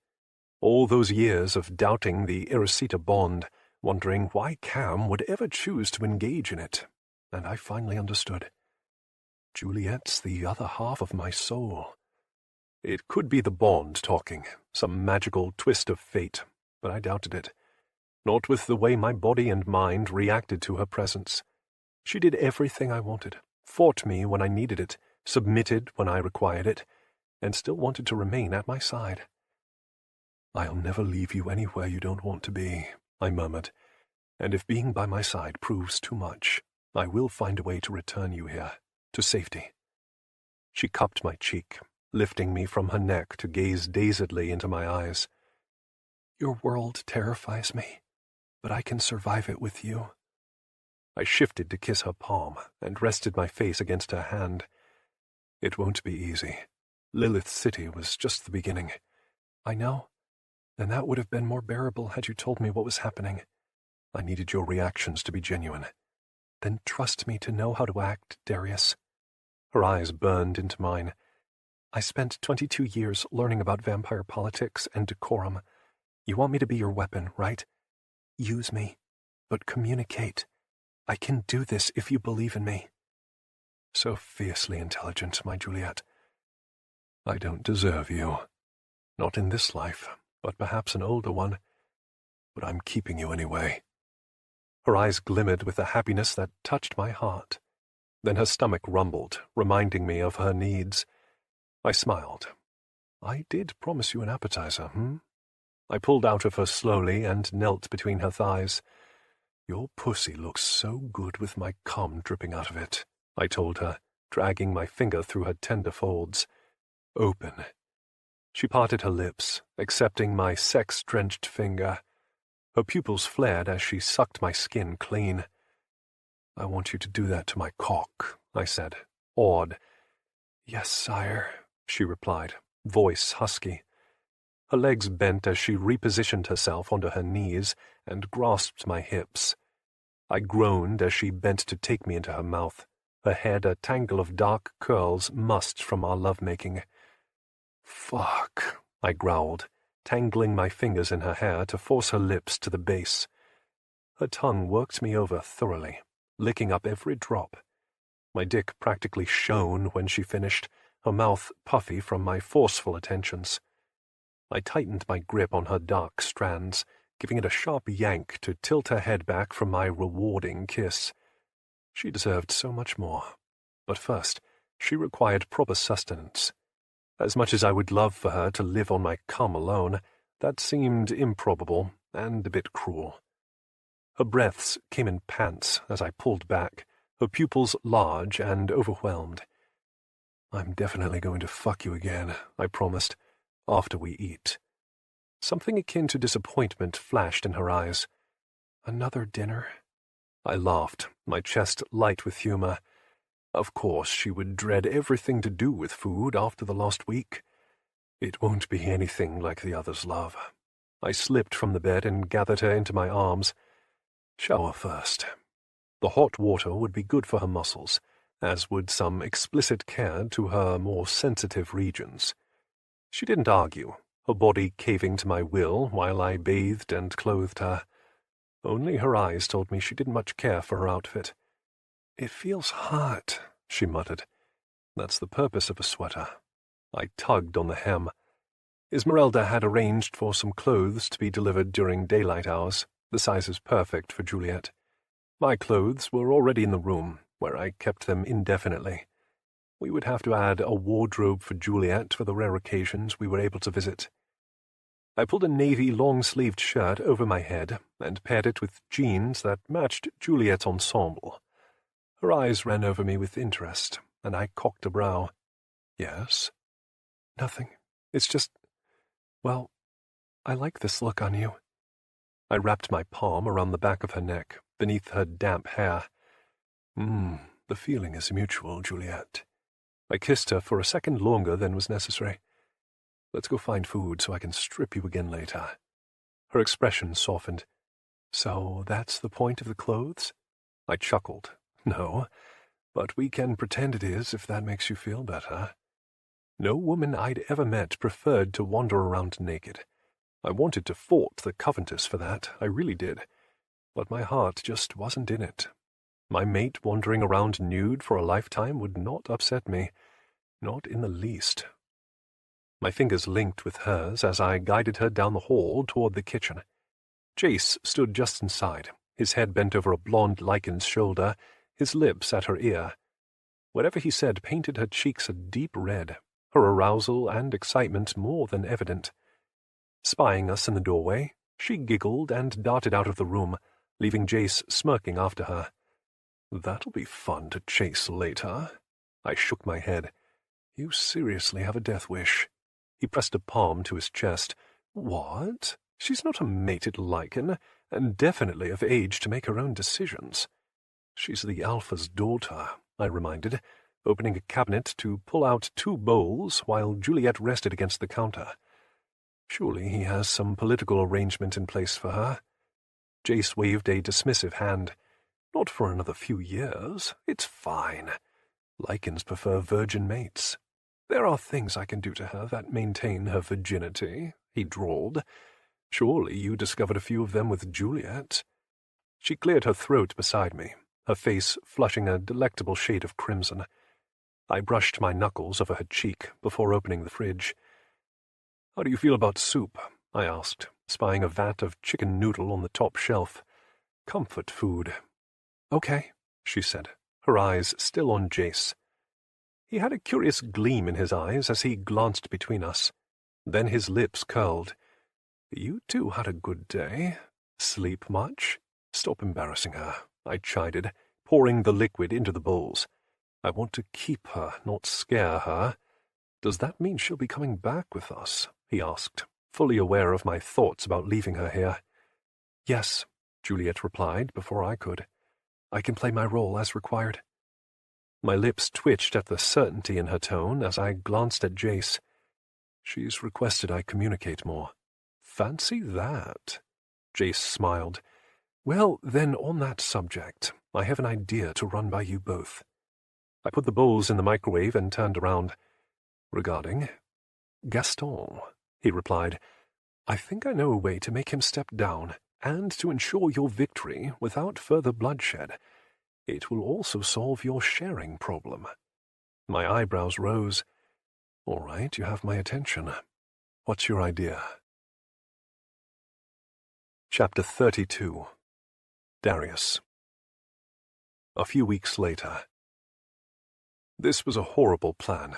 Speaker 1: All those years of doubting the Irisita bond, wondering why Cam would ever choose to engage in it, and I finally understood. Juliet's the other half of my soul. It could be the bond talking, some magical twist of fate, but I doubted it. Not with the way my body and mind reacted to her presence. She did everything I wanted, fought me when I needed it, submitted when I required it, and still wanted to remain at my side. "I'll never leave you anywhere you don't want to be," I murmured, "and if being by my side proves too much, I will find a way to return you here, to safety." She cupped my cheek, lifting me from her neck to gaze dazedly into my eyes.
Speaker 2: "Your world terrifies me, but I can survive it with you."
Speaker 1: I shifted to kiss her palm and rested my face against her hand. "It won't be easy. Lilith City was just the beginning."
Speaker 2: "I know, and that would have been more bearable had you told me what was happening."
Speaker 1: "I needed your reactions to be genuine." Then trust me to know how to act, Darius. Her eyes burned into mine. I spent 22 years learning about vampire politics and decorum. You want me to be your weapon, right? Use me, but communicate. I can do this if you believe in me. So fiercely intelligent, my Juliet. I don't deserve you. Not in this life, but perhaps an older one. But I'm keeping you anyway. Her eyes glimmered with a happiness that touched my heart. Then her stomach rumbled, reminding me of her needs. I smiled. I did promise you an appetizer, I pulled out of her slowly and knelt between her thighs. Your pussy looks so good with my cum dripping out of it, I told her, dragging my finger through her tender folds. Open. She parted her lips, accepting my sex-drenched finger. Her pupils flared as she sucked my skin clean. I want you to do that to my cock, I said, awed. Yes, sire, she replied, voice husky. Her legs bent as she repositioned herself onto her knees and grasped my hips. I groaned as she bent to take me into her mouth, her head a tangle of dark curls mussed from our lovemaking. Fuck, I growled, tangling my fingers in her hair to force her lips to the base. Her tongue worked me over thoroughly, licking up every drop. My dick practically shone when she finished, her mouth puffy from my forceful attentions. I tightened my grip on her dark strands, giving it a sharp yank to tilt her head back from my rewarding kiss. She deserved so much more. But first, she required proper sustenance. As much as I would love for her to live on my cum alone, that seemed improbable and a bit cruel. Her breaths came in pants as I pulled back, her pupils large and overwhelmed. I'm definitely going to fuck you again, I promised, after we eat. Something akin to disappointment flashed in her eyes. Another dinner? I laughed, my chest light with humor. Of course, she would dread everything to do with food after the last week. It won't be anything like the others, love. I slipped from the bed and gathered her into my arms. Shower first. The hot water would be good for her muscles, as would some explicit care to her more sensitive regions. She didn't argue, her body caving to my will while I bathed and clothed her. Only her eyes told me she didn't much care for her outfit. It feels hot, she muttered. That's the purpose of a sweater. I tugged on the hem. Esmeralda had arranged for some clothes to be delivered during daylight hours, the sizes perfect for Juliet. My clothes were already in the room, where I kept them indefinitely. We would have to add a wardrobe for Juliet for the rare occasions we were able to visit. I pulled a navy long-sleeved shirt over my head and paired it with jeans that matched Juliet's ensemble. Her eyes ran over me with interest, and I cocked a brow. Yes? Nothing. It's just, well, I like this look on you. I wrapped my palm around the back of her neck, beneath her damp hair. The feeling is mutual, Juliet. I kissed her for a second longer than was necessary. Let's go find food so I can strip you again later. Her expression softened. So that's the point of the clothes? I chuckled. No, but we can pretend it is if that makes you feel better. No woman I'd ever met preferred to wander around naked. I wanted to fault the Covenanters for that, I really did. But my heart just wasn't in it. My mate wandering around nude for a lifetime would not upset me, not in the least. My fingers linked with hers as I guided her down the hall toward the kitchen. Jace stood just inside, his head bent over a blonde Lycan's shoulder, his lips at her ear. Whatever he said painted her cheeks a deep red, her arousal and excitement more than evident. Spying us in the doorway, she giggled and darted out of the room, leaving Jace smirking after her. That'll be fun to chase later. I shook my head. You seriously have a death wish. He pressed a palm to his chest. What? She's not a mated Lycan, and definitely of age to make her own decisions. She's the Alpha's daughter, I reminded, opening a cabinet to pull out 2 bowls while Juliet rested against the counter. Surely he has some political arrangement in place for her. Jace waved a dismissive hand. Not for another few years. It's fine. Lycans prefer virgin mates. There are things I can do to her that maintain her virginity, he drawled. Surely you discovered a few of them with Juliet. She cleared her throat beside me, her face flushing a delectable shade of crimson. I brushed my knuckles over her cheek before opening the fridge. "How do you feel about soup?" I asked, spying a vat of chicken noodle on the top shelf. "Comfort food." "Okay," she said, her eyes still on Jace. He had a curious gleam in his eyes as he glanced between us. Then his lips curled. "You two had a good day. Sleep much?" "Stop embarrassing her," I chided, pouring the liquid into the bowls. "I want to keep her, not scare her." "Does that mean she'll be coming back with us?" he asked, fully aware of my thoughts about leaving her here. "Yes," Juliet replied before I could. "I can play my role as required." My lips twitched at the certainty in her tone as I glanced at Jace. "She's requested I communicate more." "Fancy that." Jace smiled. "Well, then, on that subject, I have an idea to run by you both." I put the bowls in the microwave and turned around. "Regarding Gaston," he replied. "I think I know a way to make him step down, and to ensure your victory without further bloodshed. It will also solve your sharing problem." My eyebrows rose. "All right, you have my attention. What's your idea?" Chapter 32. Darius. A few weeks later. This was a horrible plan.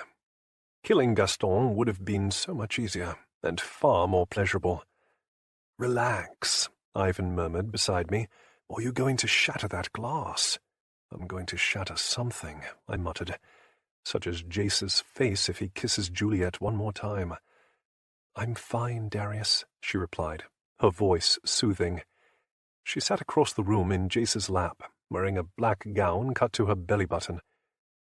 Speaker 1: Killing Gaston would have been so much easier, and far more pleasurable. "Relax," Ivan murmured beside me, "or you're going to shatter that glass." "I'm going to shatter something," I muttered, "such as Jace's face if he kisses Juliet one more time." "I'm fine, Darius," she replied, her voice soothing. She sat across the room in Jace's lap, wearing a black gown cut to her belly button.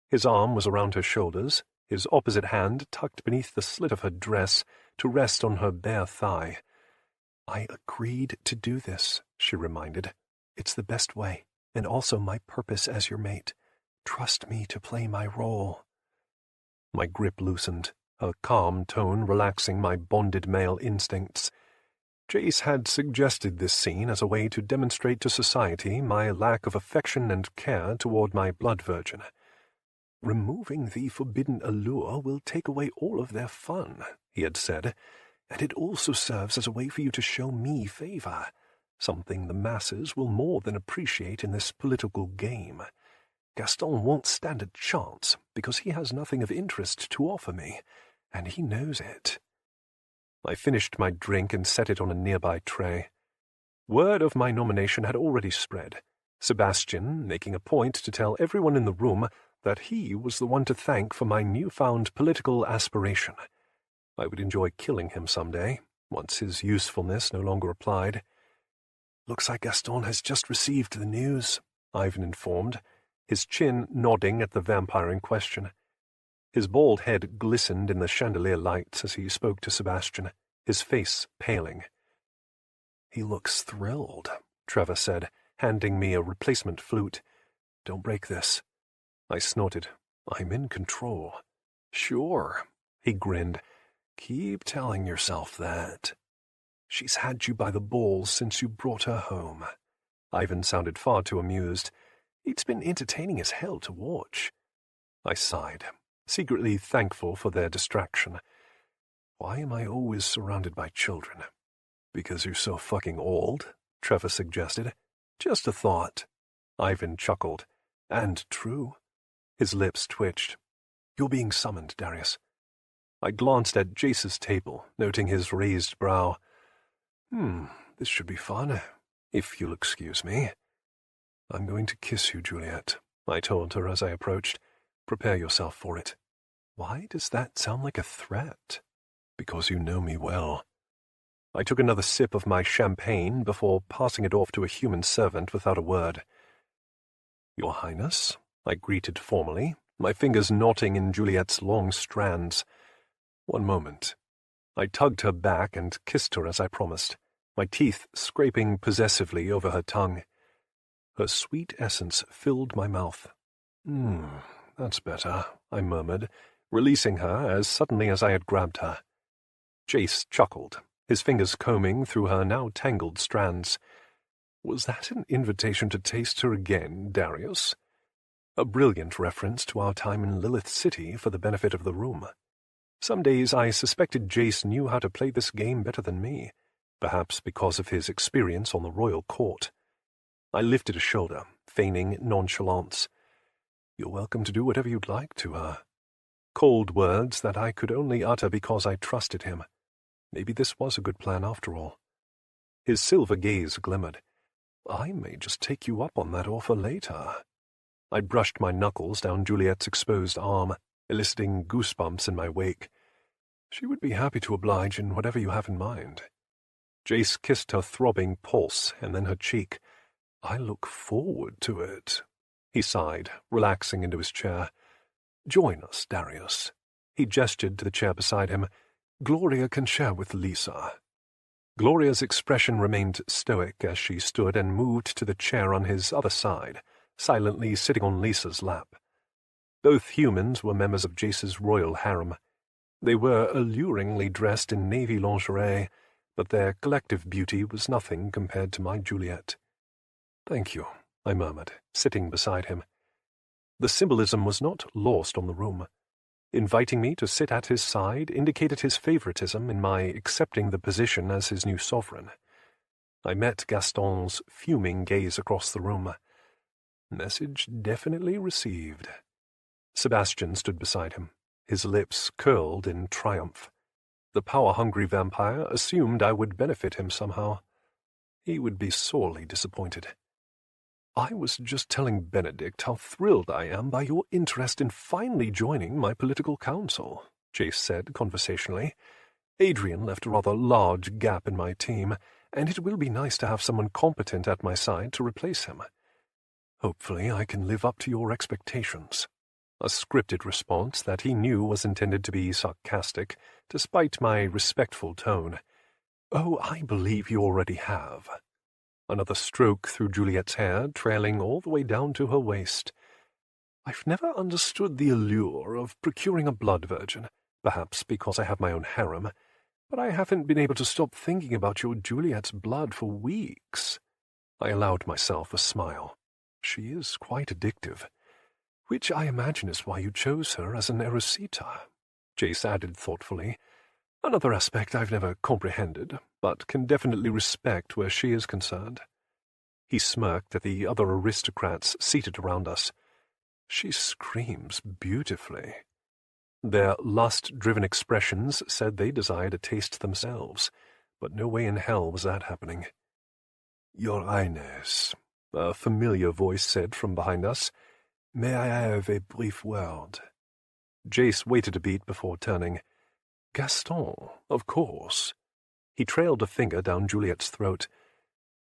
Speaker 1: His arm was around her shoulders, his opposite hand tucked beneath the slit of her dress to rest on her bare thigh. "I agreed to do this," she reminded. "It's the best way, and also my purpose as your mate. Trust me to play my role." My grip loosened, her calm tone relaxing my bonded male instincts. Jace had suggested this scene as a way to demonstrate to society my lack of affection and care toward my blood virgin. "Removing the forbidden allure will take away all of their fun," he had said, "and it also serves as a way for you to show me favor, something the masses will more than appreciate in this political game. Gaston won't stand a chance because he has nothing of interest to offer me, and he knows it." I finished my drink and set it on a nearby tray. Word of my nomination had already spread, Sebastian making a point to tell everyone in the room that he was the one to thank for my newfound political aspiration. I would enjoy killing him someday, once his usefulness no longer applied. "Looks like Gaston has just received the news," Ivan informed, his chin nodding at the vampire in question. His bald head glistened in the chandelier lights as he spoke to Sebastian, his face paling. "He looks thrilled," Trevor said, handing me a replacement flute. "Don't break this." I snorted. "I'm in control." "Sure," he grinned. "Keep telling yourself that." "She's had you by the balls since you brought her home." Ivan sounded far too amused. "It's been entertaining as hell to watch." I sighed, secretly thankful for their distraction. "Why am I always surrounded by children?" "Because you're so fucking old," Trevor suggested. "Just a thought." Ivan chuckled. "And true." His lips twitched. "You're being summoned, Darius." I glanced at Jace's table, noting his raised brow. This should be fun, if you'll excuse me." "I'm going to kiss you, Juliet," I told her as I approached. "Prepare yourself for it." "Why does that sound like a threat?" "Because you know me well." I took another sip of my champagne before passing it off to a human servant without a word. "Your Highness," I greeted formally, my fingers knotting in Juliet's long strands. "One moment." I tugged her back and kissed her as I promised, my teeth scraping possessively over her tongue. Her sweet essence filled my mouth. That's better," I murmured, releasing her as suddenly as I had grabbed her. Jace chuckled, his fingers combing through her now tangled strands. "Was that an invitation to taste her again, Darius?" A brilliant reference to our time in Lilith City for the benefit of the room. Some days I suspected Jace knew how to play this game better than me, perhaps because of his experience on the royal court. I lifted a shoulder, feigning nonchalance. "You're welcome to do whatever you'd like to her." Cold words that I could only utter because I trusted him. Maybe this was a good plan after all. His silver gaze glimmered. "I may just take you up on that offer later." I brushed my knuckles down Juliet's exposed arm, eliciting goosebumps in my wake. "She would be happy to oblige in whatever you have in mind." Jace kissed her throbbing pulse and then her cheek. "I look forward to it." He sighed, relaxing into his chair. "Join us, Darius." He gestured to the chair beside him. "Gloria can share with Lisa." Gloria's expression remained stoic as she stood and moved to the chair on his other side, silently sitting on Lisa's lap. Both humans were members of Jace's royal harem. They were alluringly dressed in navy lingerie, but their collective beauty was nothing compared to my Juliet. "Thank you," I murmured, sitting beside him. The symbolism was not lost on the room. Inviting me to sit at his side indicated his favoritism in my accepting the position as his new sovereign. I met Gaston's fuming gaze across the room. Message definitely received. Sebastian stood beside him, his lips curled in triumph. The power-hungry vampire assumed I would benefit him somehow. He would be sorely disappointed. "I was just telling Benedict how thrilled I am by your interest in finally joining my political council," Jace said conversationally. "Adrian left a rather large gap in my team, and it will be nice to have someone competent at my side to replace him. Hopefully I can live up to your expectations." A scripted response that he knew was intended to be sarcastic, despite my respectful tone. "Oh, I believe you already have." Another stroke through Juliet's hair, trailing all the way down to her waist. "I've never understood the allure of procuring a blood virgin, perhaps because I have my own harem, but I haven't been able to stop thinking about your Juliet's blood for weeks." I allowed myself a smile. "She is quite addictive. Which I imagine is why you chose her as an erosita," Jace added thoughtfully. "Another aspect I've never comprehended, but can definitely respect where she is concerned." He smirked at the other aristocrats seated around us. "She screams beautifully." Their lust-driven expressions said they desired a taste themselves, but no way in hell was that happening. "Your Highness," a familiar voice said from behind us, "may I have a brief word?" Jace waited a beat before turning. "Gaston, of course." He trailed a finger down Juliet's throat.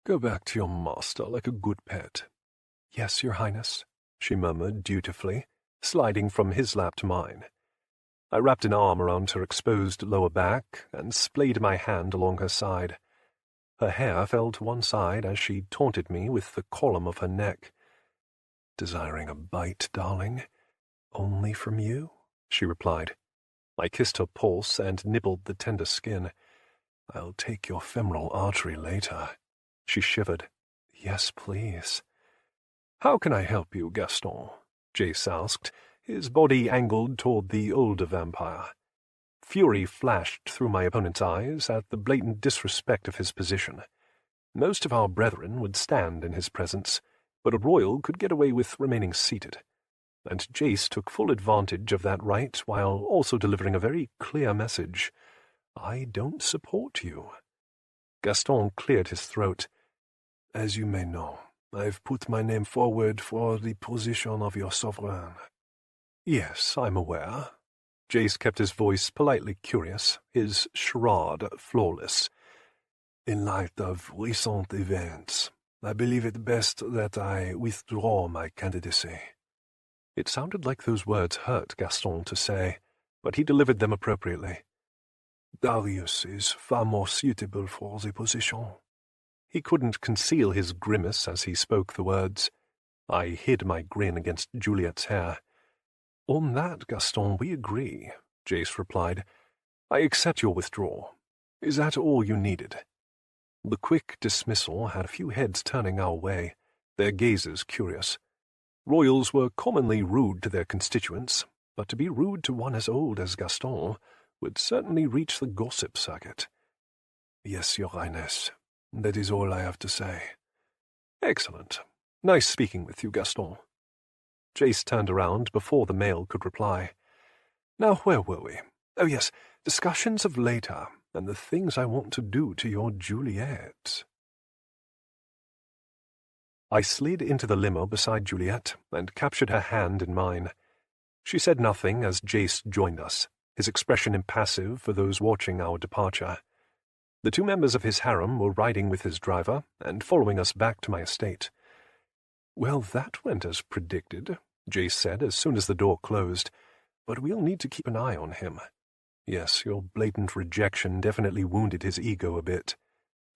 Speaker 1: "Go back to your master like a good pet." "Yes, Your Highness," she murmured dutifully, sliding from his lap to mine. I wrapped an arm around her exposed lower back and splayed my hand along her side. Her hair fell to one side as she taunted me with the column of her neck. "Desiring a bite, darling? Only from you?" she replied. I kissed her pulse and nibbled the tender skin. "I'll take your femoral artery later." She shivered. "Yes, please." "How can I help you, Gaston?" Jace asked, his body angled toward the older vampire. Fury flashed through my opponent's eyes at the blatant disrespect of his position. Most of our brethren would stand in his presence, but a royal could get away with remaining seated. And Jace took full advantage of that right while also delivering a very clear message. "I don't support you." Gaston cleared his throat. "As you may know, I've put my name forward for the position of your sovereign." "Yes, I'm aware." Jace kept his voice politely curious, his charade flawless. "In light of recent events, I believe it best that I withdraw my candidacy." It sounded like those words hurt Gaston to say, but he delivered them appropriately. "Darius is far more suitable for the position." He couldn't conceal his grimace as he spoke the words. I hid my grin against Juliet's hair. "On that, Gaston, we agree," Jace replied. "I accept your withdrawal. Is that all you needed?" The quick dismissal had a few heads turning our way, their gazes curious. Royals were commonly rude to their constituents, but to be rude to one as old as Gaston would certainly reach the gossip circuit. "Yes, Your Highness. That is all I have to say." "Excellent. Nice speaking with you, Gaston." Jace turned around before the male could reply. "Now, where were we? Oh, yes, discussions of later, and the things I want to do to your Juliet." I slid into the limo beside Juliet and captured her hand in mine. She said nothing as Jace joined us, his expression impassive for those watching our departure. The two members of his harem were riding with his driver and following us back to my estate. "Well, that went as predicted," Jace said as soon as the door closed, "but we'll need to keep an eye on him." "Yes, your blatant rejection definitely wounded his ego a bit."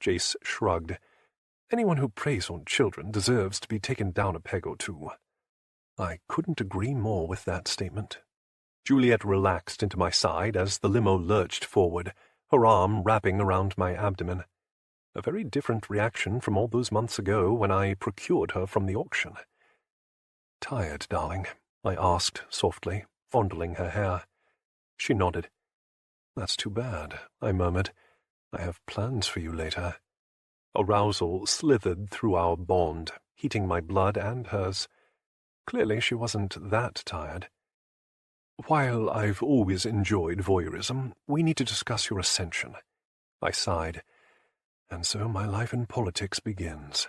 Speaker 1: Jace shrugged. "Anyone who preys on children deserves to be taken down a peg or two." I couldn't agree more with that statement. Juliet relaxed into my side as the limo lurched forward, her arm wrapping around my abdomen. A very different reaction from all those months ago when I procured her from the auction. "Tired, darling?" I asked softly, fondling her hair. She nodded. "That's too bad," I murmured. "I have plans for you later." Arousal slithered through our bond, heating my blood and hers. Clearly she wasn't that tired. "While I've always enjoyed voyeurism, we need to discuss your ascension." I sighed. "And so my life in politics begins."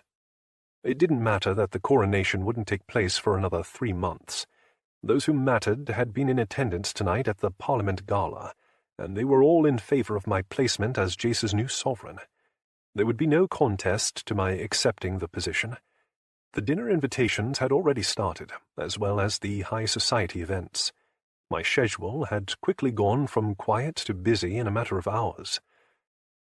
Speaker 1: It didn't matter that the coronation wouldn't take place for another 3 months. Those who mattered had been in attendance tonight at the Parliament Gala, and they were all in favor of my placement as Jace's new sovereign. There would be no contest to my accepting the position. The dinner invitations had already started, as well as the high society events. My schedule had quickly gone from quiet to busy in a matter of hours.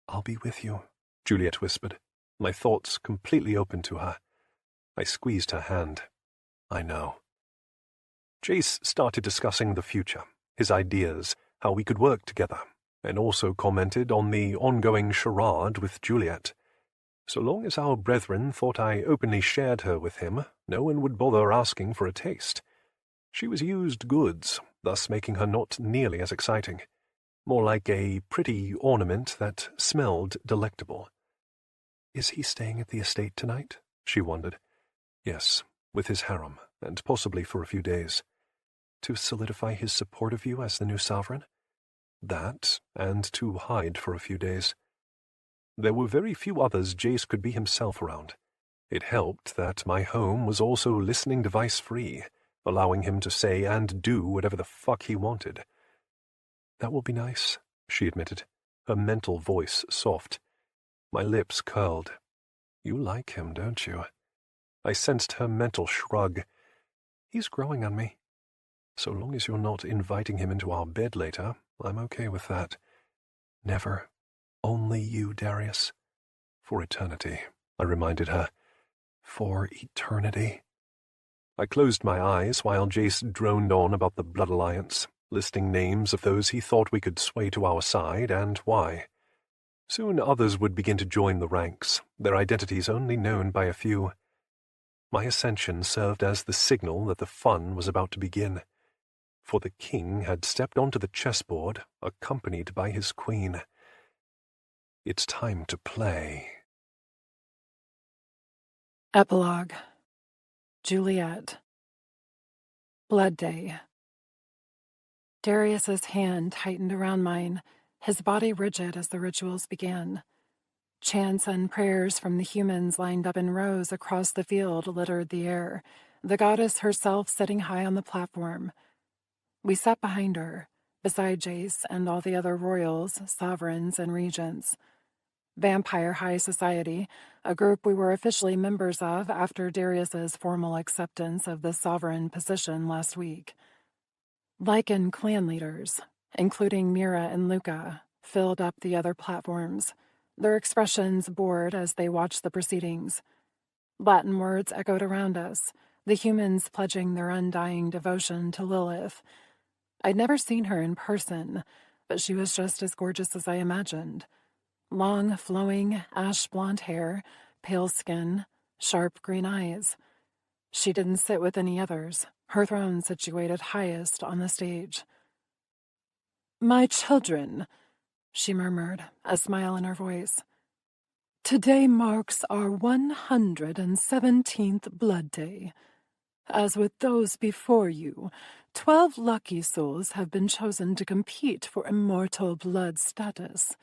Speaker 1: "I'll be with you," Juliet whispered, my thoughts completely open to her. I squeezed her hand. "I know." Jace started discussing the future, his ideas, how we could work together, and also commented on the ongoing charade with Juliet. So long as our brethren thought I openly shared her with him, no one would bother asking for a taste. She was used goods, thus making her not nearly as exciting. More like a pretty ornament that smelled delectable. "Is he staying at the estate tonight?" she wondered. "Yes, with his harem, and possibly for a few days." "To solidify his support of you as the new sovereign?" "That, and to hide for a few days." There were very few others Jace could be himself around. It helped that my home was also listening device-free, allowing him to say and do whatever the fuck he wanted. "That will be nice," she admitted, her mental voice soft. My lips curled. "You like him, don't you?" I sensed her mental shrug. "He's growing on me. So long as you're not inviting him into our bed later, I'm okay with that." "Never. Only you, Darius." "For eternity," I reminded her. "For eternity." I closed my eyes while Jace droned on about the blood alliance, listing names of those he thought we could sway to our side and why. Soon others would begin to join the ranks, their identities only known by a few. My ascension served as the signal that the fun was about to begin, for the king had stepped onto the chessboard, accompanied by his queen. It's time to play.
Speaker 3: Epilogue. Juliet. Blood Day. Darius's hand tightened around mine, his body rigid as the rituals began. Chants and prayers from the humans lined up in rows across the field littered the air, the goddess herself sitting high on the platform. We sat behind her, beside Jace and all the other royals, sovereigns, and regents. Vampire High Society, a group we were officially members of after Darius's formal acceptance of the sovereign position last week. Lycan clan leaders, including Mira and Luca, filled up the other platforms, their expressions bored as they watched the proceedings. Latin words echoed around us, the humans pledging their undying devotion to Lilith. I'd never seen her in person, but she was just as gorgeous as I imagined. Long, flowing, ash-blonde hair, pale skin, sharp green eyes. She didn't sit with any others, her throne situated highest on the stage. "My children," she murmured, a smile in her voice. "Today marks our 117th Blood Day. As with those before you, 12 lucky souls have been chosen to compete for immortal blood status.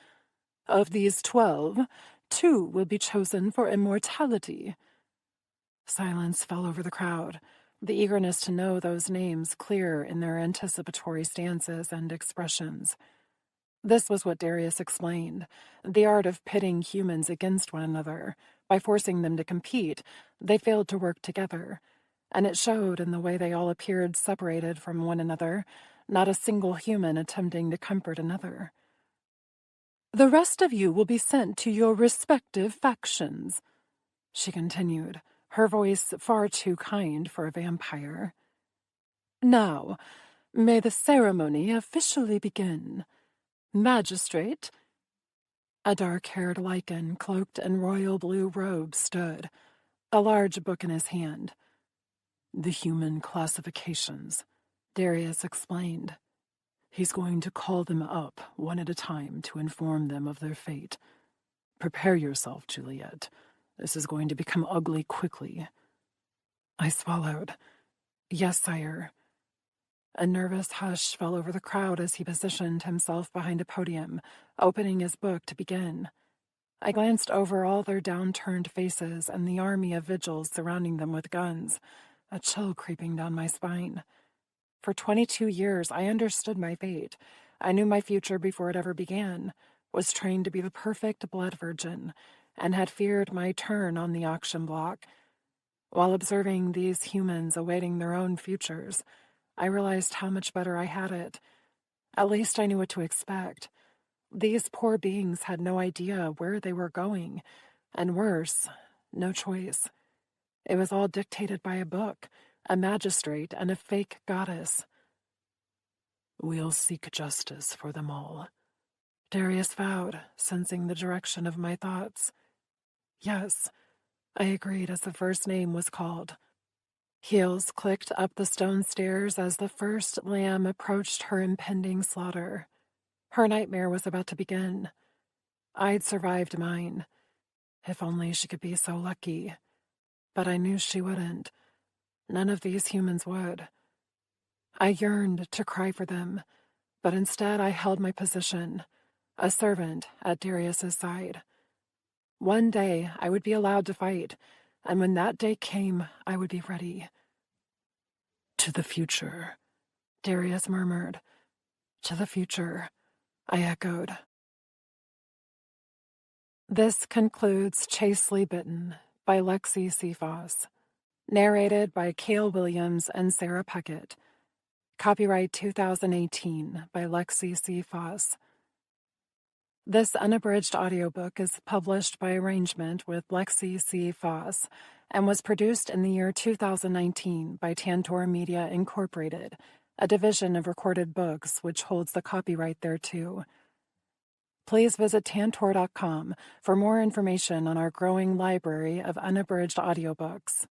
Speaker 3: Of these 12, 2 will be chosen for immortality." Silence fell over the crowd, the eagerness to know those names clear in their anticipatory stances and expressions. This was what Darius explained, the art of pitting humans against one another. By forcing them to compete, they failed to work together, and it showed in the way they all appeared separated from one another, not a single human attempting to comfort another. "The rest of you will be sent to your respective factions," she continued, her voice far too kind for a vampire. "Now, may the ceremony officially begin. Magistrate." A dark-haired lichen cloaked in royal blue robes stood, a large book in his hand. "The human classifications," Darius explained. "He's going to call them up one at a time to inform them of their fate. Prepare yourself, Juliet. This is going to become ugly quickly." I swallowed. "Yes, sire." A nervous hush fell over the crowd as he positioned himself behind a podium, opening his book to begin. I glanced over all their downturned faces and the army of vigils surrounding them with guns, a chill creeping down my spine. For 22 years, I understood my fate. I knew my future before it ever began, was trained to be the perfect blood virgin, and had feared my turn on the auction block. While observing these humans awaiting their own futures, I realized how much better I had it. At least I knew what to expect. These poor beings had no idea where they were going, and worse, no choice. It was all dictated by a book, a magistrate, and a fake goddess. "We'll seek justice for them all," Darius vowed, sensing the direction of my thoughts. "Yes," I agreed as the first name was called. Heels clicked up the stone stairs as the first lamb approached her impending slaughter. Her nightmare was about to begin. I'd survived mine. If only she could be so lucky. But I knew she wouldn't. None of these humans would. I yearned to cry for them, but instead I held my position, a servant at Darius's side. One day I would be allowed to fight, and when that day came, I would be ready. "To the future," Darius murmured. "To the future," I echoed. This concludes Chastely Bitten by Lexi C. Foss. Narrated by Cale Williams and Sarah Puckett. Copyright 2018 by Lexi C. Foss. This unabridged audiobook is published by arrangement with Lexi C. Foss and was produced in the year 2019 by Tantor Media Incorporated, a division of Recorded Books which holds the copyright thereto. Please visit tantor.com for more information on our growing library of unabridged audiobooks.